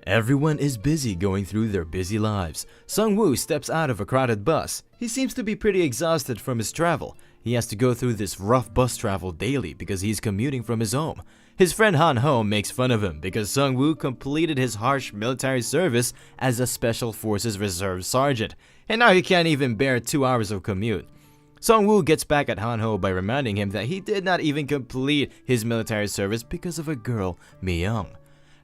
Everyone is busy going through their busy lives. Sung-woo steps out of a crowded bus. He seems to be pretty exhausted from his travel. He has to go through this rough bus travel daily because he's commuting from his home. His friend Han-ho makes fun of him because Sung-woo completed his harsh military service as a Special Forces Reserve Sergeant, and now he can't even bear 2 hours of commute. Sung-woo gets back at Han-ho by reminding him that he did not even complete his military service because of a girl, Mi-young.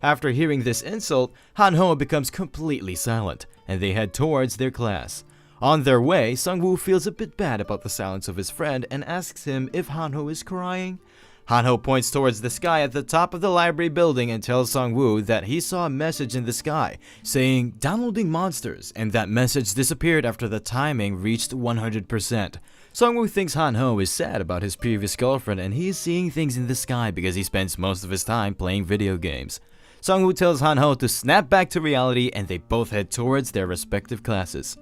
After hearing this insult, Han-ho becomes completely silent, and they head towards their class. On their way, Sung-woo feels a bit bad about the silence of his friend and asks him if Han-ho is crying. Han-ho points towards the sky at the top of the library building and tells Sung-woo that he saw a message in the sky saying "downloading monsters," and that message disappeared after the timing reached 100%. Sung-woo thinks Han-ho is sad about his previous girlfriend and he is seeing things in the sky because he spends most of his time playing video games. Sung-woo tells Han-ho to snap back to reality and they both head towards their respective classes.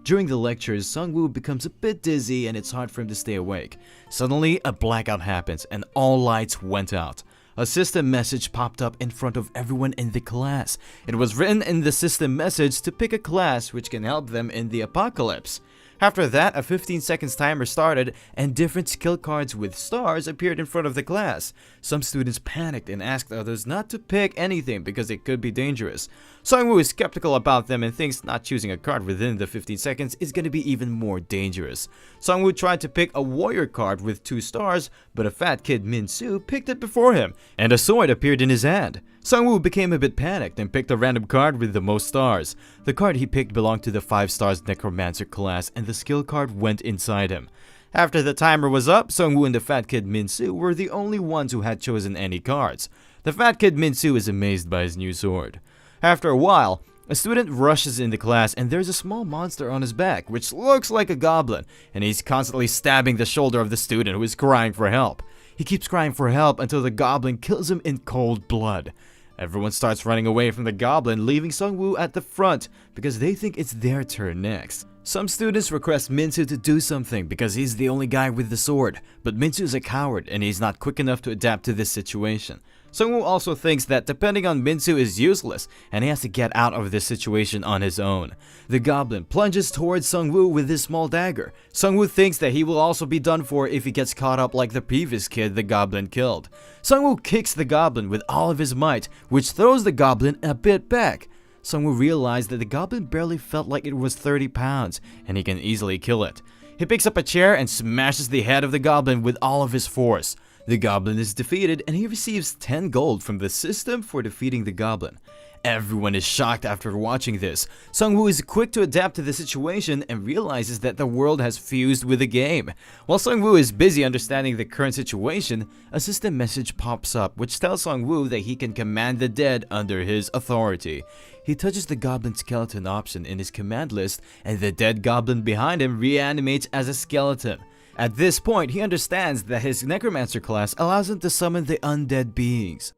During the lectures, Sung-woo becomes a bit dizzy and it's hard for him to stay awake. Suddenly, a blackout happens and all lights went out. A system message popped up in front of everyone in the class. It was written in the system message to pick a class which can help them in the apocalypse. After that, a 15 seconds timer started and different skill cards with stars appeared in front of the class. Some students panicked and asked others not to pick anything because it could be dangerous. Sung-woo is skeptical about them and thinks not choosing a card within the 15 seconds is going to be even more dangerous. Sung-woo tried to pick a warrior card with 2 stars, but a fat kid Min-soo picked it before him, and a sword appeared in his hand. Sung-woo became a bit panicked and picked a random card with the most stars. The card he picked belonged to the 5 stars Necromancer class and the skill card went inside him. After the timer was up, Sung-woo and the fat kid Min-soo were the only ones who had chosen any cards. The fat kid Min-soo is amazed by his new sword. After a while, a student rushes into class and there's a small monster on his back which looks like a goblin, and he's constantly stabbing the shoulder of the student who is crying for help. He keeps crying for help until the goblin kills him in cold blood. Everyone starts running away from the goblin, leaving Sung-woo at the front because they think it's their turn next. Some students request Min-soo to do something because he's the only guy with the sword, but Min-soo is a coward and he's not quick enough to adapt to this situation. Sung-woo also thinks that depending on Min-soo is useless and he has to get out of this situation on his own. The goblin plunges towards Sung-woo with his small dagger. Sung-woo thinks that he will also be done for if he gets caught up like the previous kid the goblin killed. Sung-woo kicks the goblin with all of his might, which throws the goblin a bit back. Sung-woo realized that the goblin barely felt like it was 30 pounds and he can easily kill it. He picks up a chair and smashes the head of the goblin with all of his force. The goblin is defeated and he receives 10 gold from the system for defeating the goblin. Everyone is shocked after watching this. Sung-woo is quick to adapt to the situation and realizes that the world has fused with the game. While Sung-woo is busy understanding the current situation, a system message pops up which tells Sung-woo that he can command the dead under his authority. He touches the goblin skeleton option in his command list and the dead goblin behind him reanimates as a skeleton. At this point, he understands that his Necromancer class allows him to summon the undead beings.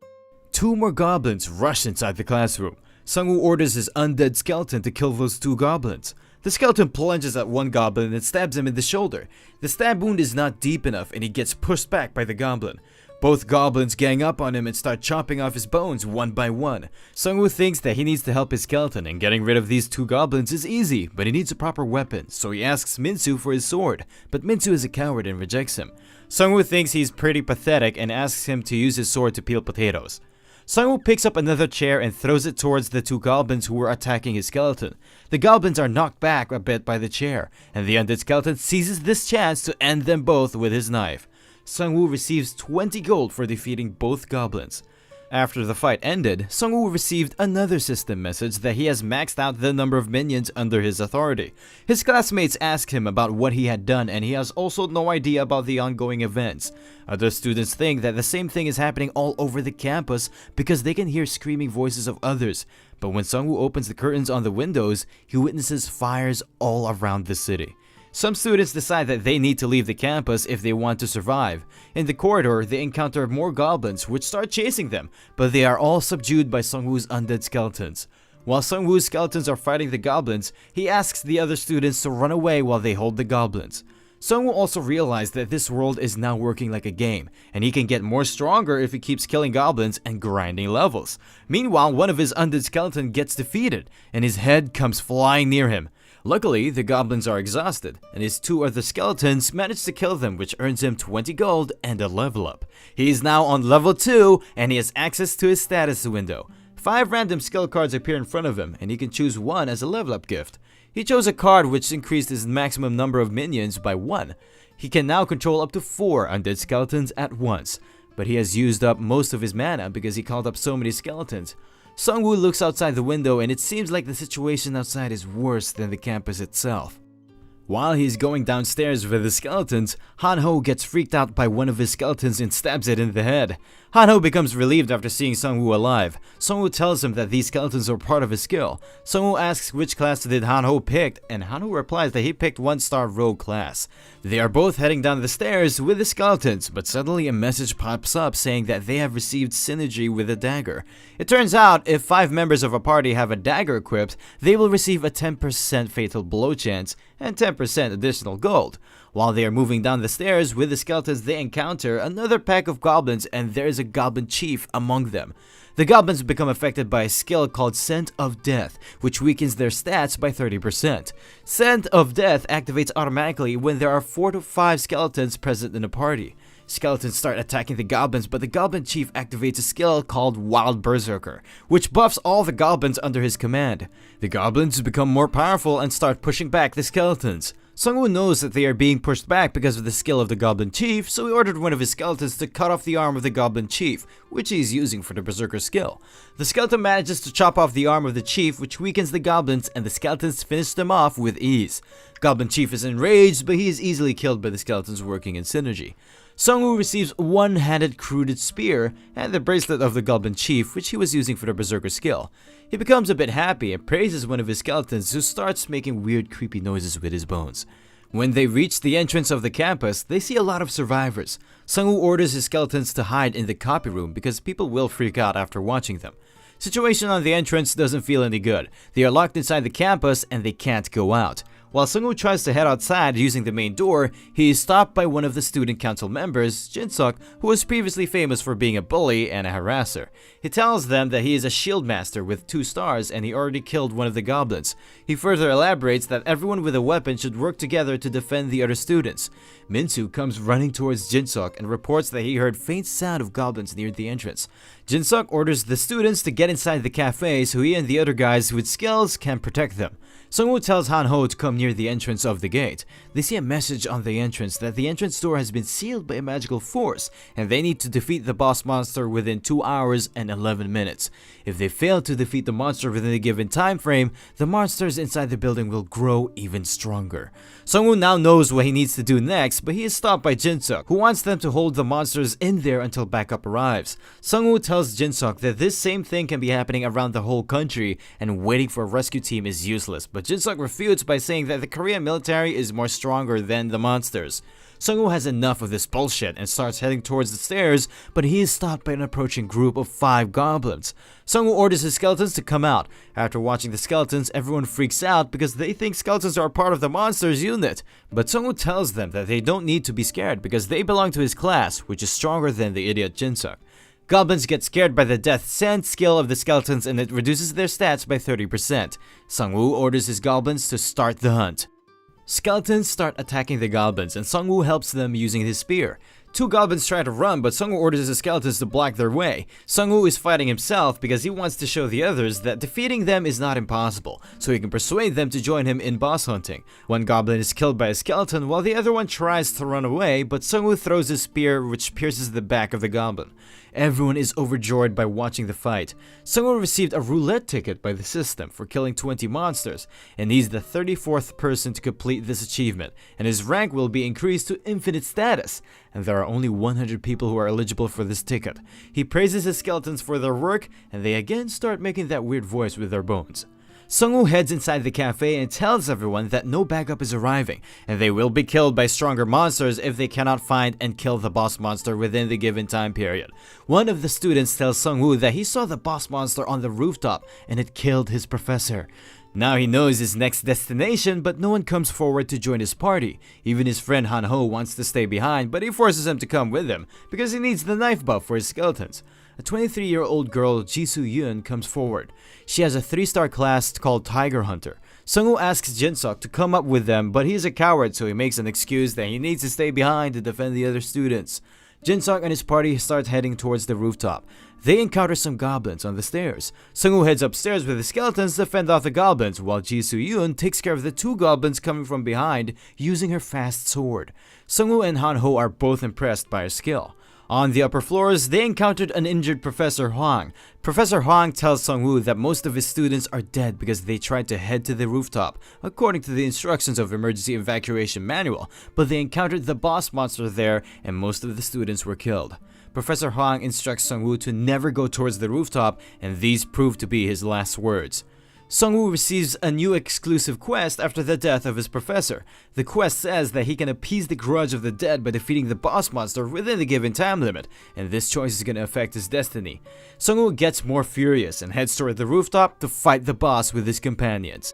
2 more goblins rush inside the classroom. Sung-woo orders his undead skeleton to kill those 2 goblins. The skeleton plunges at one goblin and stabs him in the shoulder. The stab wound is not deep enough and he gets pushed back by the goblin. Both goblins gang up on him and start chopping off his bones one by one. Sung-woo thinks that he needs to help his skeleton and getting rid of these 2 goblins is easy, but he needs a proper weapon, so he asks Min-soo for his sword, but Min-soo is a coward and rejects him. Sung-woo thinks he's pretty pathetic and asks him to use his sword to peel potatoes. Sung-woo picks up another chair and throws it towards the 2 goblins who were attacking his skeleton. The goblins are knocked back a bit by the chair, and the undead skeleton seizes this chance to end them both with his knife. Sung-woo receives 20 gold for defeating both goblins. After the fight ended, Sung-woo received another system message that he has maxed out the number of minions under his authority. His classmates ask him about what he had done and he has also no idea about the ongoing events. Other students think that the same thing is happening all over the campus because they can hear screaming voices of others. But when Sung-woo opens the curtains on the windows, he witnesses fires all around the city. Some students decide that they need to leave the campus if they want to survive. In the corridor, they encounter more goblins which start chasing them, but they are all subdued by Sung-woo's undead skeletons. While Sung-woo's skeletons are fighting the goblins, he asks the other students to run away while they hold the goblins. Sungwoo also realized that this world is now working like a game, and he can get more stronger if he keeps killing goblins and grinding levels. Meanwhile, one of his undead skeleton gets defeated, and his head comes flying near him. Luckily, the goblins are exhausted, and his two other skeletons manage to kill them, which earns him 20 gold and a level up. He is now on level 2, and he has access to his status window. 5 random skill cards appear in front of him, and he can choose one as a level up gift. He chose a card which increased his maximum number of minions by 1. He can now control up to 4 undead skeletons at once, but he has used up most of his mana because he called up so many skeletons. Sungwoo looks outside the window, and it seems like the situation outside is worse than the campus itself. While he's going downstairs with the skeletons, Han-ho gets freaked out by one of his skeletons and stabs it in the head. Han-ho becomes relieved after seeing Sungwoo alive. Sungwoo tells him that these skeletons are part of his skill. Sungwoo asks which class did Han-ho pick, and Han-ho replies that he picked 1-star rogue class. They are both heading down the stairs with the skeletons, but suddenly a message pops up saying that they have received synergy with a dagger. It turns out if 5 members of a party have a dagger equipped, they will receive a 10% fatal blow chance and 10% additional gold. While they are moving down the stairs with the skeletons, they encounter another pack of goblins, and there is a goblin chief among them. The goblins become affected by a skill called Scent of Death, which weakens their stats by 30%. Scent of Death activates automatically when there are 4 to 5 skeletons present in a party. Skeletons start attacking the goblins, but the goblin chief activates a skill called Wild Berserker, which buffs all the goblins under his command. The goblins become more powerful and start pushing back the skeletons. Sungwoo knows that they are being pushed back because of the skill of the goblin chief, so he ordered one of his skeletons to cut off the arm of the goblin chief, which he is using for the berserker skill. The skeleton manages to chop off the arm of the chief, which weakens the goblins, and the skeletons finish them off with ease. Goblin chief is enraged, but he is easily killed by the skeletons working in synergy. Sungwoo receives a one-handed crude spear and the bracelet of the goblin chief, which he was using for the berserker skill. He becomes a bit happy and praises one of his skeletons, who starts making weird creepy noises with his bones. When they reach the entrance of the campus, they see a lot of survivors. Sungwoo orders his skeletons to hide in the copy room because people will freak out after watching them. Situation on the entrance doesn't feel any good. They are locked inside the campus and they can't go out. While Sungwoo tries to head outside using the main door, he is stopped by one of the student council members, Jin-suk, who was previously famous for being a bully and a harasser. He tells them that he is a shield master with 2 stars and he already killed one of the goblins. He further elaborates that everyone with a weapon should work together to defend the other students. Minsu comes running towards Jin-suk and reports that he heard faint sound of goblins near the entrance. Jin-suk orders the students to get inside the cafe so he and the other guys with skills can protect them. Sungwoo tells Han-ho to come near the entrance of the gate. They see a message on the entrance that the entrance door has been sealed by a magical force, and they need to defeat the boss monster within 2 hours and 11 minutes. If they fail to defeat the monster within a given time frame, the monsters inside the building will grow even stronger. Sungwoo now knows what he needs to do next, but he is stopped by Jin-suk, who wants them to hold the monsters in there until backup arrives. Sungwoo tells Jin-suk that this same thing can be happening around the whole country, and waiting for a rescue team is useless, but Jin-suk refutes by saying that the Korean military is more stronger than the monsters. Sungwoo has enough of this bullshit and starts heading towards the stairs, but he is stopped by an approaching group of 5 goblins. Sungwoo orders his skeletons to come out. After watching the skeletons, everyone freaks out because they think skeletons are part of the monsters unit. But Sungwoo tells them that they don't need to be scared because they belong to his class, which is stronger than the idiot Jin-suk. Goblins get scared by the death scent skill of the skeletons and it reduces their stats by 30%. Sungwoo orders his goblins to start the hunt. Skeletons start attacking the goblins and Sungwoo helps them using his spear. 2 goblins try to run, but Sungwoo orders the skeletons to block their way. Sungwoo is fighting himself because he wants to show the others that defeating them is not impossible, so he can persuade them to join him in boss hunting. One goblin is killed by a skeleton while the other one tries to run away, but Sungwoo throws his spear which pierces the back of the goblin. Everyone is overjoyed by watching the fight. Sungwoo received a roulette ticket by the system for killing 20 monsters, and he's the 34th person to complete this achievement, and his rank will be increased to infinite status, and there are only 100 people who are eligible for this ticket. He praises his skeletons for their work, and they again start making that weird voice with their bones. Sung-woo heads inside the cafe and tells everyone that no backup is arriving, and they will be killed by stronger monsters if they cannot find and kill the boss monster within the given time period. One of the students tells Sung-woo that he saw the boss monster on the rooftop and it killed his professor. Now he knows his next destination, but no one comes forward to join his party. Even his friend Han-ho wants to stay behind, but he forces him to come with him because he needs the knife buff for his skeletons. A 23-year-old girl, Ji-soo-yoon, comes forward. She has a 3-star class called Tiger Hunter. Sung-woo asks Jin-seok to come up with them, but he's a coward, so he makes an excuse that he needs to stay behind to defend the other students. Jin-seok and his party start heading towards the rooftop. They encounter some goblins on the stairs. Sung-woo heads upstairs with the skeletons to fend off the goblins, while Ji-soo-yoon takes care of the 2 goblins coming from behind using her fast sword. Sung-woo and Han-ho are both impressed by her skill. On the upper floors, they encountered an injured Professor Hwang. Professor Hwang tells Sung-woo that most of his students are dead because they tried to head to the rooftop, according to the instructions of Emergency Evacuation Manual, but they encountered the boss monster there and most of the students were killed. Professor Hwang instructs Sung-woo to never go towards the rooftop, and these prove to be his last words. Sung-woo receives a new exclusive quest after the death of his professor. The quest says that he can appease the grudge of the dead by defeating the boss monster within the given time limit, and this choice is going to affect his destiny. Sung-woo gets more furious and heads toward the rooftop to fight the boss with his companions.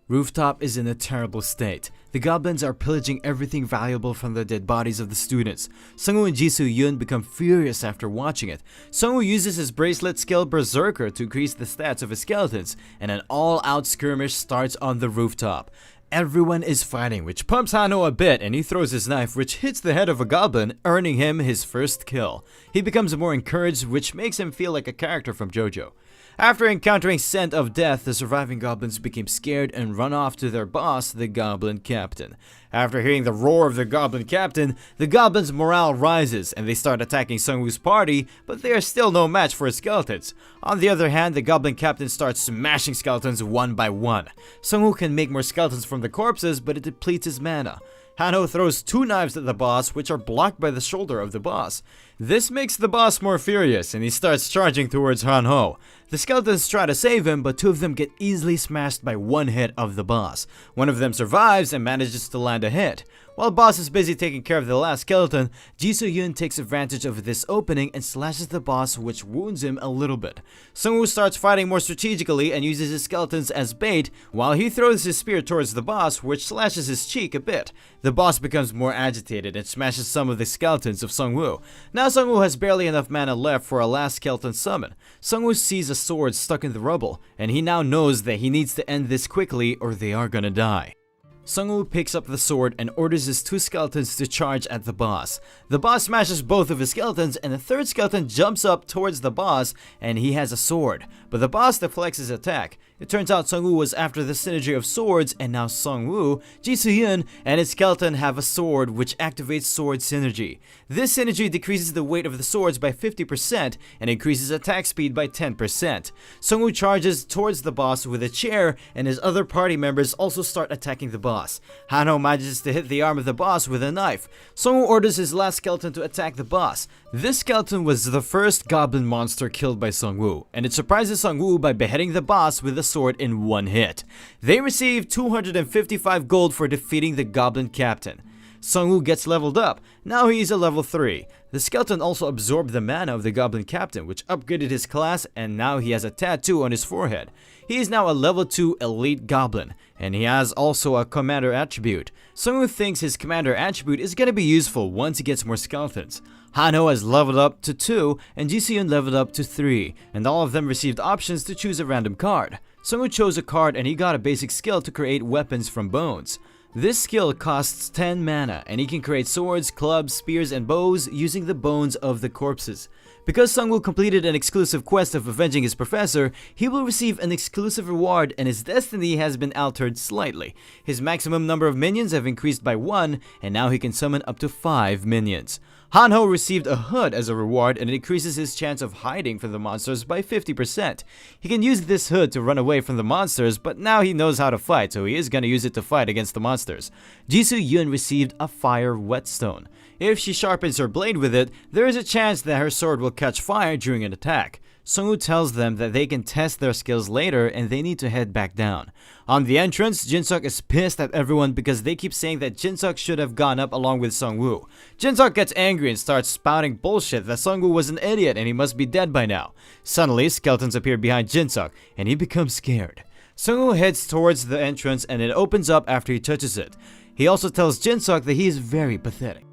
Rooftop is in a terrible state. The goblins are pillaging everything valuable from the dead bodies of the students. Sung-woo and Ji-soo-yoon become furious after watching it. Sung-woo uses his bracelet skill Berserker to increase the stats of his skeletons, and an all-out skirmish starts on the rooftop. Everyone is fighting, which pumps Han-ho a bit, and he throws his knife, which hits the head of a goblin, earning him his first kill. He becomes more encouraged, which makes him feel like a character from JoJo. After encountering scent of death, the surviving goblins became scared and run off to their boss, the Goblin Captain. After hearing the roar of the Goblin Captain, the goblins' morale rises and they start attacking Sung-woo's party, but they are still no match for his skeletons. On the other hand, the Goblin Captain starts smashing skeletons one by one. Sung-woo can make more skeletons from the corpses, but it depletes his mana. Han-ho throws 2 knives at the boss, which are blocked by the shoulder of the boss. This makes the boss more furious, and he starts charging towards Han-ho. The skeletons try to save him, but 2 of them get easily smashed by 1 hit of the boss. One of them survives and manages to land a hit. While boss is busy taking care of the last skeleton, Ji-soo-yoon takes advantage of this opening and slashes the boss, which wounds him a little bit. Sung-woo starts fighting more strategically and uses his skeletons as bait, while he throws his spear towards the boss, which slashes his cheek a bit. The boss becomes more agitated and smashes some of the skeletons of Sung-woo. Now Sung-woo has barely enough mana left for a last skeleton summon. Sung-woo sees a sword stuck in the rubble, and he now knows that he needs to end this quickly or they are gonna die. Sung-woo picks up the sword and orders his 2 skeletons to charge at the boss. The boss smashes both of his skeletons and the 3rd skeleton jumps up towards the boss and he has a sword, but the boss deflects his attack. It turns out Sung-woo was after the synergy of swords, and now Sung-woo, Ji-soo-yoon, and his skeleton have a sword which activates sword synergy. This synergy decreases the weight of the swords by 50% and increases attack speed by 10%. Sung-woo charges towards the boss with a chair, and his other party members also start attacking the boss. Han-ho manages to hit the arm of the boss with a knife. Sung-woo orders his last skeleton to attack the boss. This skeleton was the first goblin monster killed by Sung-woo, and it surprises Sung-woo by beheading the boss with a sword in 1 hit. They receive 255 gold for defeating the Goblin Captain. Sung-woo gets leveled up. Now he is a level 3. The skeleton also absorbed the mana of the Goblin Captain, which upgraded his class, and now he has a tattoo on his forehead. He is now a level 2 elite goblin, and he has also a commander attribute. Sung-woo thinks his commander attribute is gonna be useful once he gets more skeletons. Han-ho has leveled up to 2, and Ji-soo-yoon leveled up to 3, and all of them received options to choose a random card. Sung-woo chose a card and he got a basic skill to create weapons from bones. This skill costs 10 mana, and he can create swords, clubs, spears, and bows using the bones of the corpses. Because Sung-woo completed an exclusive quest of avenging his professor, he will receive an exclusive reward and his destiny has been altered slightly. His maximum number of minions have increased by 1, and now he can summon up to 5 minions. Han-ho received a hood as a reward, and it increases his chance of hiding from the monsters by 50%. He can use this hood to run away from the monsters, but now he knows how to fight, so he is gonna use it to fight against the monsters. Ji-soo-yoon received a fire whetstone. If she sharpens her blade with it, there is a chance that her sword will catch fire during an attack. Sung-woo tells them that they can test their skills later and they need to head back down. On the entrance, Jin-suk is pissed at everyone because they keep saying that Jin-suk should have gone up along with Sung-woo. Jin-suk gets angry and starts spouting bullshit that Sung-woo was an idiot and he must be dead by now. Suddenly, skeletons appear behind Jin-suk and he becomes scared. Sung-woo heads towards the entrance and it opens up after he touches it. He also tells Jin-suk that he is very pathetic.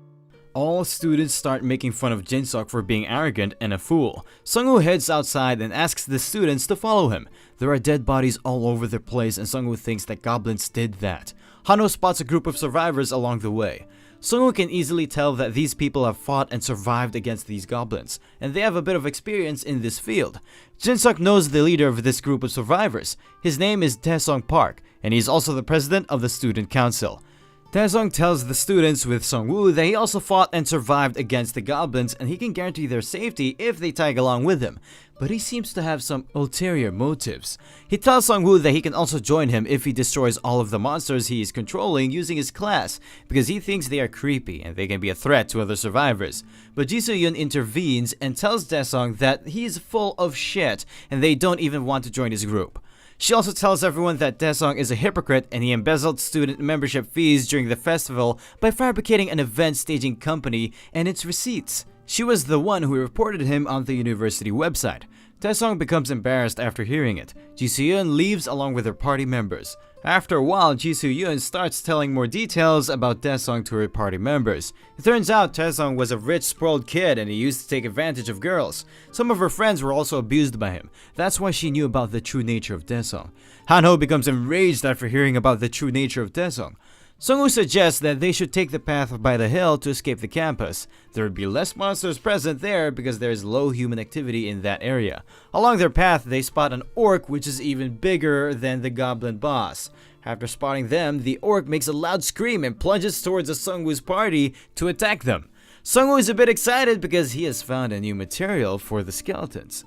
All students start making fun of Jin-suk for being arrogant and a fool. Sung-woo heads outside and asks the students to follow him. There are dead bodies all over the place and Sung-woo thinks that goblins did that. Han-ho spots a group of survivors along the way. Sung-woo can easily tell that these people have fought and survived against these goblins, and they have a bit of experience in this field. Jin-suk knows the leader of this group of survivors. His name is Tae-sung Park, and he's also the president of the student council. Tae-sung tells the students with Sung-woo that he also fought and survived against the goblins and he can guarantee their safety if they tag along with him, but he seems to have some ulterior motives. He tells Sung-woo that he can also join him if he destroys all of the monsters he is controlling using his class, because he thinks they are creepy and they can be a threat to other survivors. But Ji Soo-yeon intervenes and tells Tae-sung that he is full of shit and they don't even want to join his group. She also tells everyone that Tae-sung is a hypocrite and he embezzled student membership fees during the festival by fabricating an event staging company and its receipts. She was the one who reported him on the university website. Tae-sung becomes embarrassed after hearing it. Ji Soo-yeon leaves along with her party members. After a while, Ji Soo-yeon starts telling more details about Tae-sung to her party members. It turns out Tae-sung was a rich, spoiled kid and he used to take advantage of girls. Some of her friends were also abused by him. That's why she knew about the true nature of Tae-sung. Han-ho becomes enraged after hearing about the true nature of Tae-sung. Sung-woo suggests that they should take the path by the hill to escape the campus. There would be less monsters present there because there is low human activity in that area. Along their path, they spot an orc which is even bigger than the goblin boss. After spotting them, the orc makes a loud scream and plunges towards Sung-woo's party to attack them. Sung-woo is a bit excited because he has found a new material for the skeletons.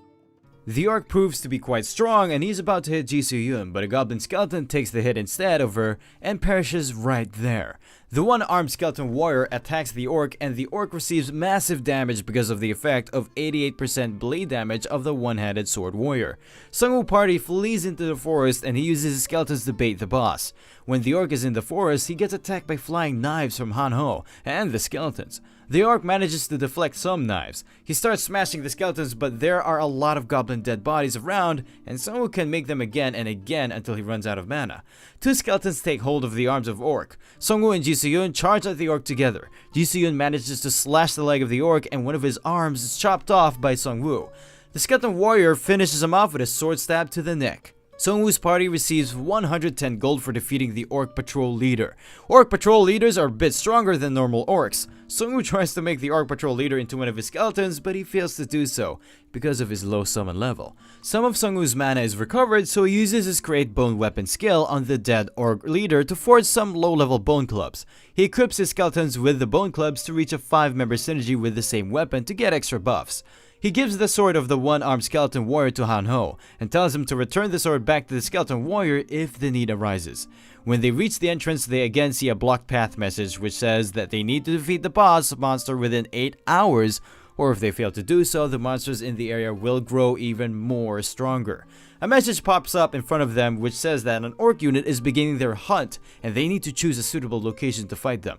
The orc proves to be quite strong and he's about to hit Ji Soo-yeon, but a goblin skeleton takes the hit instead of her and perishes right there. The one-armed skeleton warrior attacks the orc and the orc receives massive damage because of the effect of 88% bleed damage of the one-handed sword warrior. Sung-woo party flees into the forest and he uses his skeletons to bait the boss. When the orc is in the forest, he gets attacked by flying knives from Han-ho and the skeletons. The orc manages to deflect some knives. He starts smashing the skeletons, but there are a lot of goblin dead bodies around, and Sung-woo can make them again and again until he runs out of mana. Two skeletons take hold of the arms of orc. Sung-woo and Ji Soo-yeon charge at the orc together. Ji Soo-yeon manages to slash the leg of the orc, and one of his arms is chopped off by Sung-woo. The skeleton warrior finishes him off with a sword stab to the neck. Sung-woo's party receives 110 gold for defeating the Orc Patrol leader. Orc Patrol leaders are a bit stronger than normal orcs. Sung-woo tries to make the Orc Patrol leader into one of his skeletons, but he fails to do so because of his low summon level. Some of Sung-woo's mana is recovered, so he uses his Create Bone Weapon skill on the dead Orc leader to forge some low-level bone clubs. He equips his skeletons with the bone clubs to reach a 5-member synergy with the same weapon to get extra buffs. He gives the sword of the one-armed skeleton warrior to Han-ho and tells him to return the sword back to the skeleton warrior if the need arises. When they reach the entrance, they again see a blocked path message which says that they need to defeat the boss monster within 8 hours, or if they fail to do so, the monsters in the area will grow even more stronger. A message pops up in front of them which says that an orc unit is beginning their hunt and they need to choose a suitable location to fight them.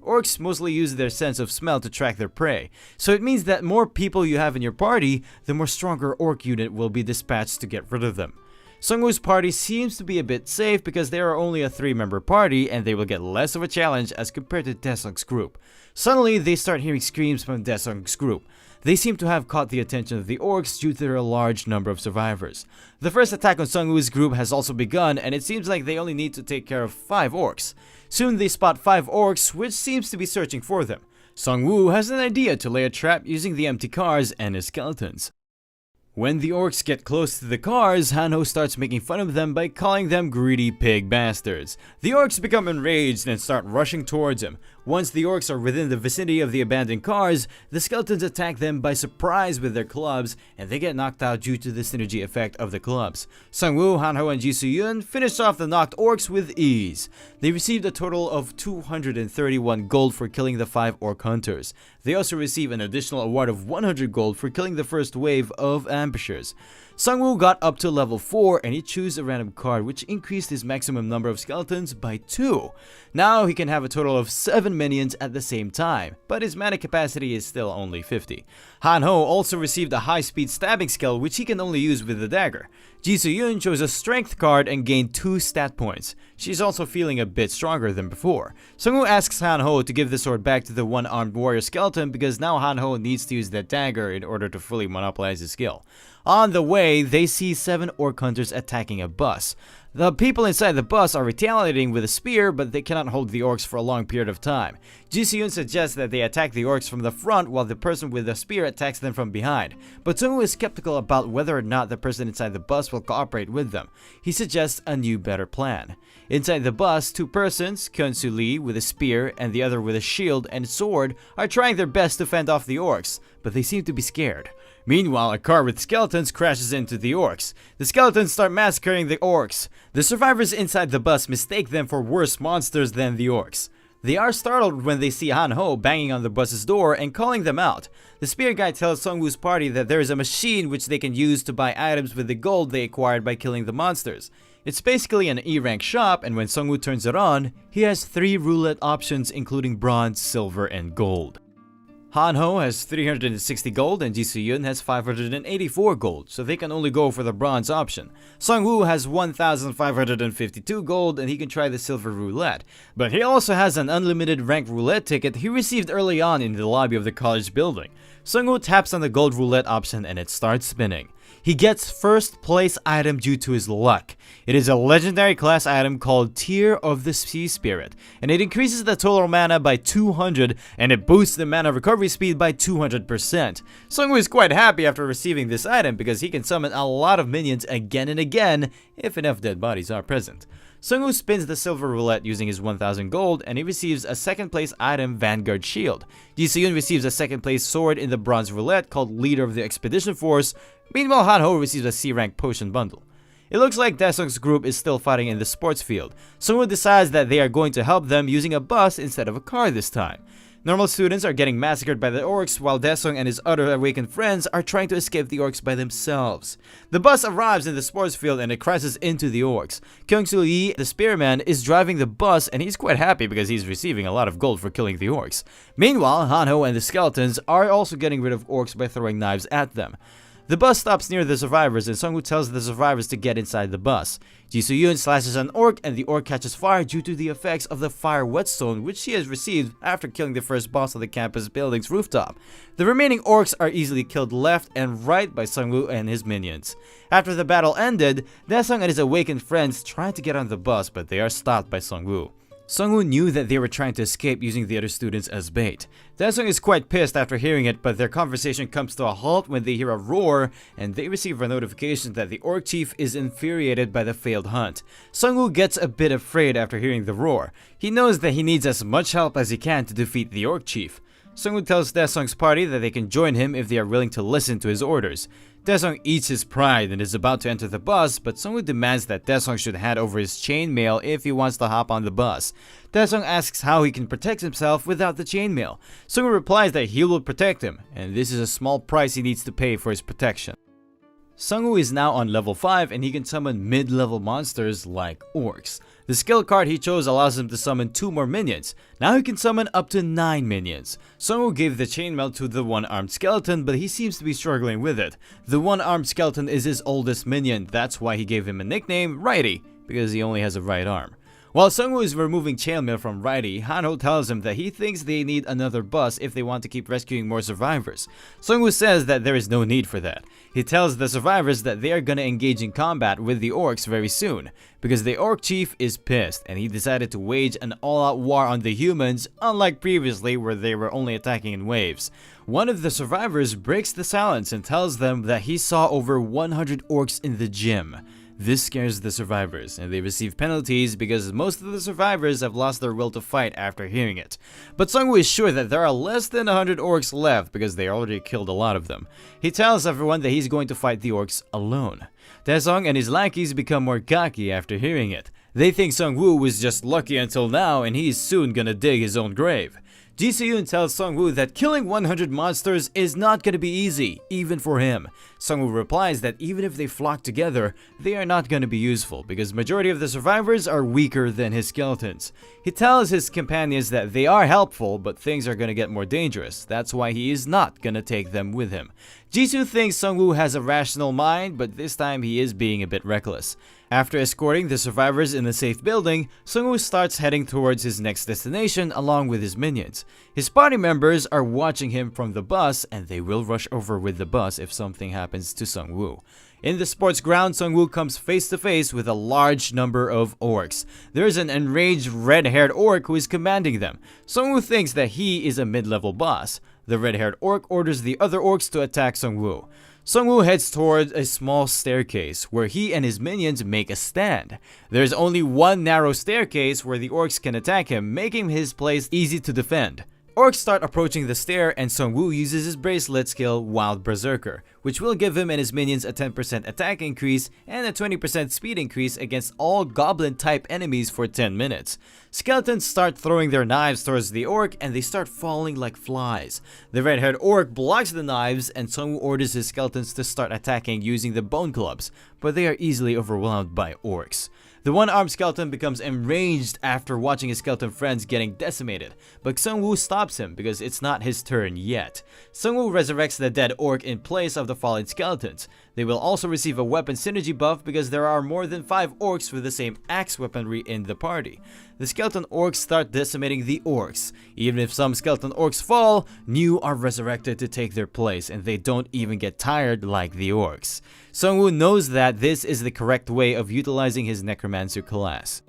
Orcs mostly use their sense of smell to track their prey, so it means that more people you have in your party, the more stronger orc unit will be dispatched to get rid of them. Sung-woo's party seems to be a bit safe because they are only a 3-member party and they will get less of a challenge as compared to Tae-sung's group. Suddenly, they start hearing screams from Tae-sung's group. They seem to have caught the attention of the orcs due to their large number of survivors. The first attack on Sung-woo's group has also begun and it seems like they only need to take care of 5 orcs. Soon they spot 5 orcs which seems to be searching for them. Sung-woo has an idea to lay a trap using the empty cars and his skeletons. When the orcs get close to the cars, Han-ho starts making fun of them by calling them greedy pig bastards. The orcs become enraged and start rushing towards him. Once the orcs are within the vicinity of the abandoned cars, the skeletons attack them by surprise with their clubs, and they get knocked out due to the synergy effect of the clubs. Sungwoo, Hanho, and Ji Soo-yeon finished off the knocked orcs with ease. They received a total of 231 gold for killing the 5 orc hunters. They also receive an additional award of 100 gold for killing the first wave of ambushers. Sungwoo got up to level 4 and he chose a random card which increased his maximum number of skeletons by 2. Now he can have a total of 7 minions at the same time, but his mana capacity is still only 50. Hanho also received a high-speed stabbing skill which he can only use with the dagger. Ji Soo-yeon chose a strength card and gained 2 stat points. She's also feeling a bit stronger than before. Sungwoo asks Hanho to give the sword back to the one-armed warrior skeleton because now Hanho needs to use that dagger in order to fully monopolize his skill. On the way, they see 7 orc hunters attacking a bus. The people inside the bus are retaliating with a spear, but they cannot hold the orcs for a long period of time. Ji Soo-yeon suggests that they attack the orcs from the front while the person with the spear attacks them from behind. But Sungwoo is skeptical about whether or not the person inside the bus will cooperate with them. He suggests a new, better plan. Inside the bus, 2 persons, Kyun-soo Lee with a spear and the other with a shield and sword, are trying their best to fend off the orcs, but they seem to be scared. Meanwhile, a car with skeletons crashes into the orcs. The skeletons start massacring the orcs. The survivors inside the bus mistake them for worse monsters than the orcs. They are startled when they see Hanho banging on the bus's door and calling them out. The spear guy tells Sungwoo's party that there is a machine which they can use to buy items with the gold they acquired by killing the monsters. It's basically an E-rank shop, and when Sungwoo turns it on, he has 3 roulette options including bronze, silver, and gold. Hanho has 360 gold and Ji Soo-yeon has 584 gold, so they can only go for the bronze option. Sungwoo has 1,552 gold and he can try the silver roulette, but he also has an unlimited rank roulette ticket he received early on in the lobby of the college building. Sungwoo taps on the gold roulette option and it starts spinning. He gets first place item due to his luck. It is a legendary class item called Tear of the Sea Spirit, and it increases the total mana by 200 and it boosts the mana recovery speed by 200%. Sungwoo is quite happy after receiving this item because he can summon a lot of minions again and again if enough dead bodies are present. Sungwoo spins the silver roulette using his 1000 gold and he receives a second place item, Vanguard Shield. Ji Soo-yeon receives a second place sword in the bronze roulette called Leader of the Expedition Force. Meanwhile, Hanho receives a C-rank potion bundle. It looks like Daesung's group is still fighting in the sports field. Sungwoo decides that they are going to help them using a bus instead of a car this time. Normal students are getting massacred by the orcs while Daesung and his other awakened friends are trying to escape the orcs by themselves. The bus arrives in the sports field and it crashes into the orcs. Kyung-soo Lee, the spearman, is driving the bus and he's quite happy because he's receiving a lot of gold for killing the orcs. Meanwhile, Hanho and the skeletons are also getting rid of orcs by throwing knives at them. The bus stops near the survivors and Sungwoo tells the survivors to get inside the bus. Ji Soo-yeon slashes an orc and the orc catches fire due to the effects of the fire whetstone which he has received after killing the first boss of the campus building's rooftop. The remaining orcs are easily killed left and right by Sungwoo and his minions. After the battle ended, Daesung and his awakened friends try to get on the bus but they are stopped by Sungwoo. Sungwoo knew that they were trying to escape using the other students as bait. Daesung is quite pissed after hearing it, but their conversation comes to a halt when they hear a roar and they receive a notification that the orc chief is infuriated by the failed hunt. Sungwoo gets a bit afraid after hearing the roar. He knows that he needs as much help as he can to defeat the orc chief. Sungwoo tells Daesung's party that they can join him if they are willing to listen to his orders. Daesung eats his pride and is about to enter the bus, but Sungwoo demands that Daesung should hand over his chainmail if he wants to hop on the bus. Daesung asks how he can protect himself without the chainmail. Sungwoo replies that he will protect him, and this is a small price he needs to pay for his protection. Sungwoo is now on level 5 and he can summon mid-level monsters like orcs. The skill card he chose allows him to summon 2 more minions. Now he can summon up to 9 minions. Sungwoo gave the chainmail to the one-armed skeleton, but he seems to be struggling with it. The one-armed skeleton is his oldest minion, that's why he gave him a nickname, Righty, because he only has a right arm. While Sungwoo is removing chainmail from Righty, Hanho tells him that he thinks they need another bus if they want to keep rescuing more survivors. Sungwoo says that there is no need for that. He tells the survivors that they are gonna engage in combat with the orcs very soon, because the orc chief is pissed and he decided to wage an all-out war on the humans, unlike previously where they were only attacking in waves. One of the survivors breaks the silence and tells them that he saw over 100 orcs in the gym. This scares the survivors, and they receive penalties because most of the survivors have lost their will to fight after hearing it. But Sungwoo is sure that there are less than 100 orcs left because they already killed a lot of them. He tells everyone that he's going to fight the orcs alone. Daesung and his lackeys become more cocky after hearing it. They think Sungwoo was just lucky until now and he's soon gonna dig his own grave. Ji Seyoon tells Sungwoo that killing 100 monsters is not gonna be easy, even for him. Sungwoo replies that even if they flock together, they are not gonna be useful because majority of the survivors are weaker than his skeletons. He tells his companions that they are helpful, but things are gonna get more dangerous. That's why he is not gonna take them with him. Jisoo thinks Sungwoo has a rational mind, but this time he is being a bit reckless. After escorting the survivors in a safe building, Sungwoo starts heading towards his next destination along with his minions. His party members are watching him from the bus and they will rush over with the bus if something happens to Sungwoo. In the sports ground, Sungwoo comes face to face with a large number of orcs. There is an enraged red-haired orc who is commanding them. Sungwoo thinks that he is a mid-level boss. The red-haired orc orders the other orcs to attack Sungwoo. Sungwoo heads toward a small staircase where he and his minions make a stand. There's only one narrow staircase where the orcs can attack him, making his place easy to defend. Orcs start approaching the stair and Sungwoo uses his bracelet skill Wild Berserker, which will give him and his minions a 10% attack increase and a 20% speed increase against all goblin-type enemies for 10 minutes. Skeletons start throwing their knives towards the orc and they start falling like flies. The red-haired orc blocks the knives and Sungwoo orders his skeletons to start attacking using the bone clubs, but they are easily overwhelmed by orcs. The one-armed skeleton becomes enraged after watching his skeleton friends getting decimated, but Sungwoo stops him because it's not his turn yet. Sungwoo resurrects the dead orc in place of the fallen skeletons. They will also receive a weapon synergy buff because there are more than 5 orcs with the same axe weaponry in the party. The skeleton orcs start decimating the orcs. Even if some skeleton orcs fall, new are resurrected to take their place and they don't even get tired like the orcs. Sungwoo knows that this is the correct way of utilizing his Necromancer class.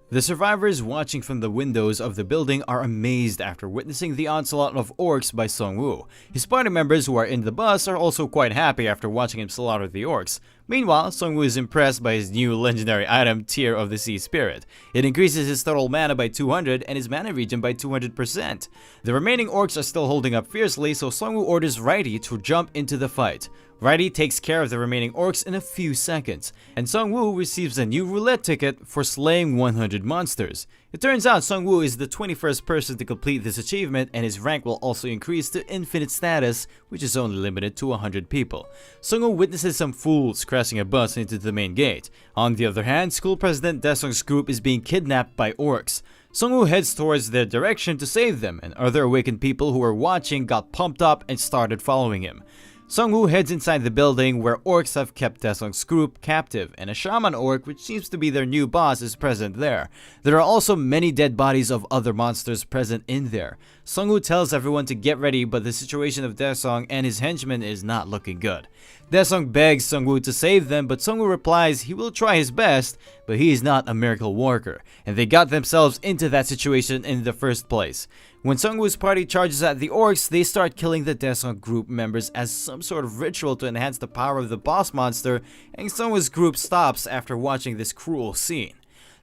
The survivors watching from the windows of the building are amazed after witnessing the onslaught of orcs by Sungwoo. His party members who are in the bus are also quite happy after watching him slaughter the orcs. Meanwhile, Sungwoo is impressed by his new legendary item, Tear of the Sea Spirit. It increases his total mana by 200 and his mana regen by 200%. The remaining orcs are still holding up fiercely, so Sungwoo orders Righty to jump into the fight. Righty takes care of the remaining orcs in a few seconds, and Sungwoo receives a new roulette ticket for slaying 100 monsters. It turns out Sungwoo is the 21st person to complete this achievement, and his rank will also increase to infinite status, which is only limited to 100 people. Sungwoo witnesses some fools crashing a bus into the main gate. On the other hand, school president Daesung's group is being kidnapped by orcs. Sungwoo heads towards their direction to save them, and other awakened people who were watching got pumped up and started following him. Sungwoo heads inside the building where orcs have kept Daesung's group captive, and a shaman orc, which seems to be their new boss, is present there. There are also many dead bodies of other monsters present in there. Sungwoo tells everyone to get ready, but the situation of Daesung and his henchmen is not looking good. Daesung begs Sungwoo to save them, but Sungwoo replies he will try his best, but he is not a miracle worker, and they got themselves into that situation in the first place. When Sungwoo's party charges at the orcs, they start killing the Daesung group members as some sort of ritual to enhance the power of the boss monster, and Sungwoo's group stops after watching this cruel scene.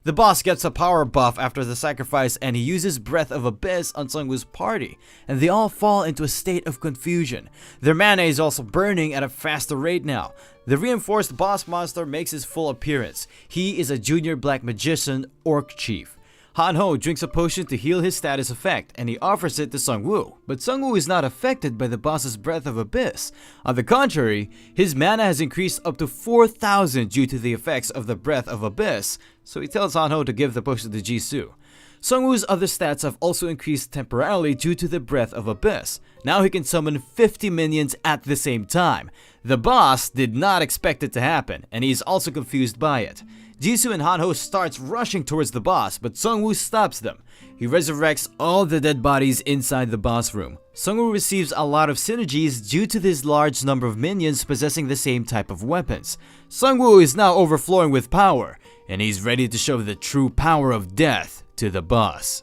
The boss gets a power buff after the sacrifice and he uses Breath of Abyss on Sungwoo's party, and they all fall into a state of confusion. Their mana is also burning at a faster rate now. The reinforced boss monster makes his full appearance. He is a junior black magician orc chief. Hanho drinks a potion to heal his status effect, and he offers it to Sungwoo. But Sungwoo is not affected by the boss's Breath of Abyss. On the contrary, his mana has increased up to 4,000 due to the effects of the Breath of Abyss, so he tells Hanho to give the potion to Jisoo. Sungwoo's other stats have also increased temporarily due to the Breath of Abyss. Now he can summon 50 minions at the same time. The boss did not expect it to happen, and he is also confused by it. Jisoo and Hanho starts rushing towards the boss, but Sungwoo stops them. He resurrects all the dead bodies inside the boss room. Sungwoo receives a lot of synergies due to this large number of minions possessing the same type of weapons. Sungwoo is now overflowing with power, and he's ready to show the true power of death to the boss.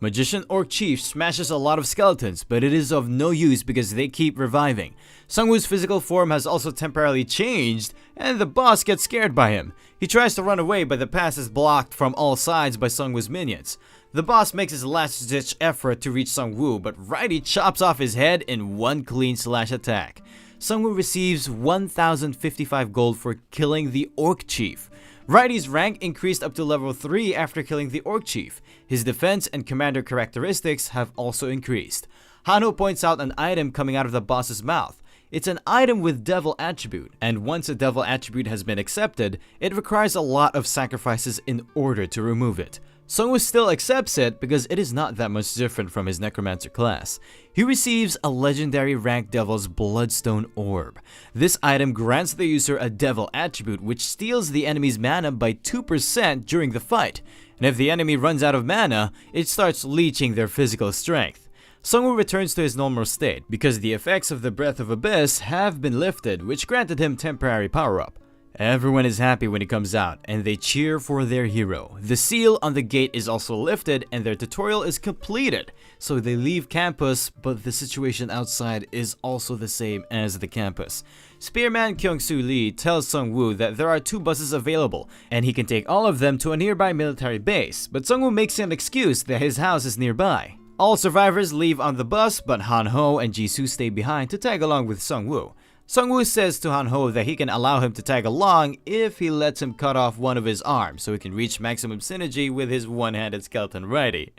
Magician Orc Chief smashes a lot of skeletons, but it is of no use because they keep reviving. Sungwoo's physical form has also temporarily changed, and the boss gets scared by him. He tries to run away, but the path is blocked from all sides by Sungwoo's minions. The boss makes his last-ditch effort to reach Sungwoo, but Righty chops off his head in one clean slash attack. Sungwoo receives 1055 gold for killing the Orc Chief. Righty's rank increased up to level 3 after killing the Orc Chief. His defense and commander characteristics have also increased. Hanho points out an item coming out of the boss's mouth. It's an item with devil attribute, and once a devil attribute has been accepted, it requires a lot of sacrifices in order to remove it. Sungwoo still accepts it because it is not that much different from his Necromancer class. He receives a legendary rank Devil's Bloodstone Orb. This item grants the user a devil attribute which steals the enemy's mana by 2% during the fight, and if the enemy runs out of mana, it starts leeching their physical strength. Sungwoo returns to his normal state because the effects of the Breath of Abyss have been lifted, which granted him temporary power-up. Everyone is happy when he comes out, and they cheer for their hero. The seal on the gate is also lifted, and their tutorial is completed. So they leave campus, but the situation outside is also the same as the campus. Spearman Kyung-soo Lee tells Sungwoo that there are 2 buses available, and he can take all of them to a nearby military base, but Sungwoo makes an excuse that his house is nearby. All survivors leave on the bus, but Hanho and Jisoo stay behind to tag along with Sungwoo. Sungwoo says to Hanho that he can allow him to tag along if he lets him cut off one of his arms so he can reach maximum synergy with his one-handed skeleton Righty.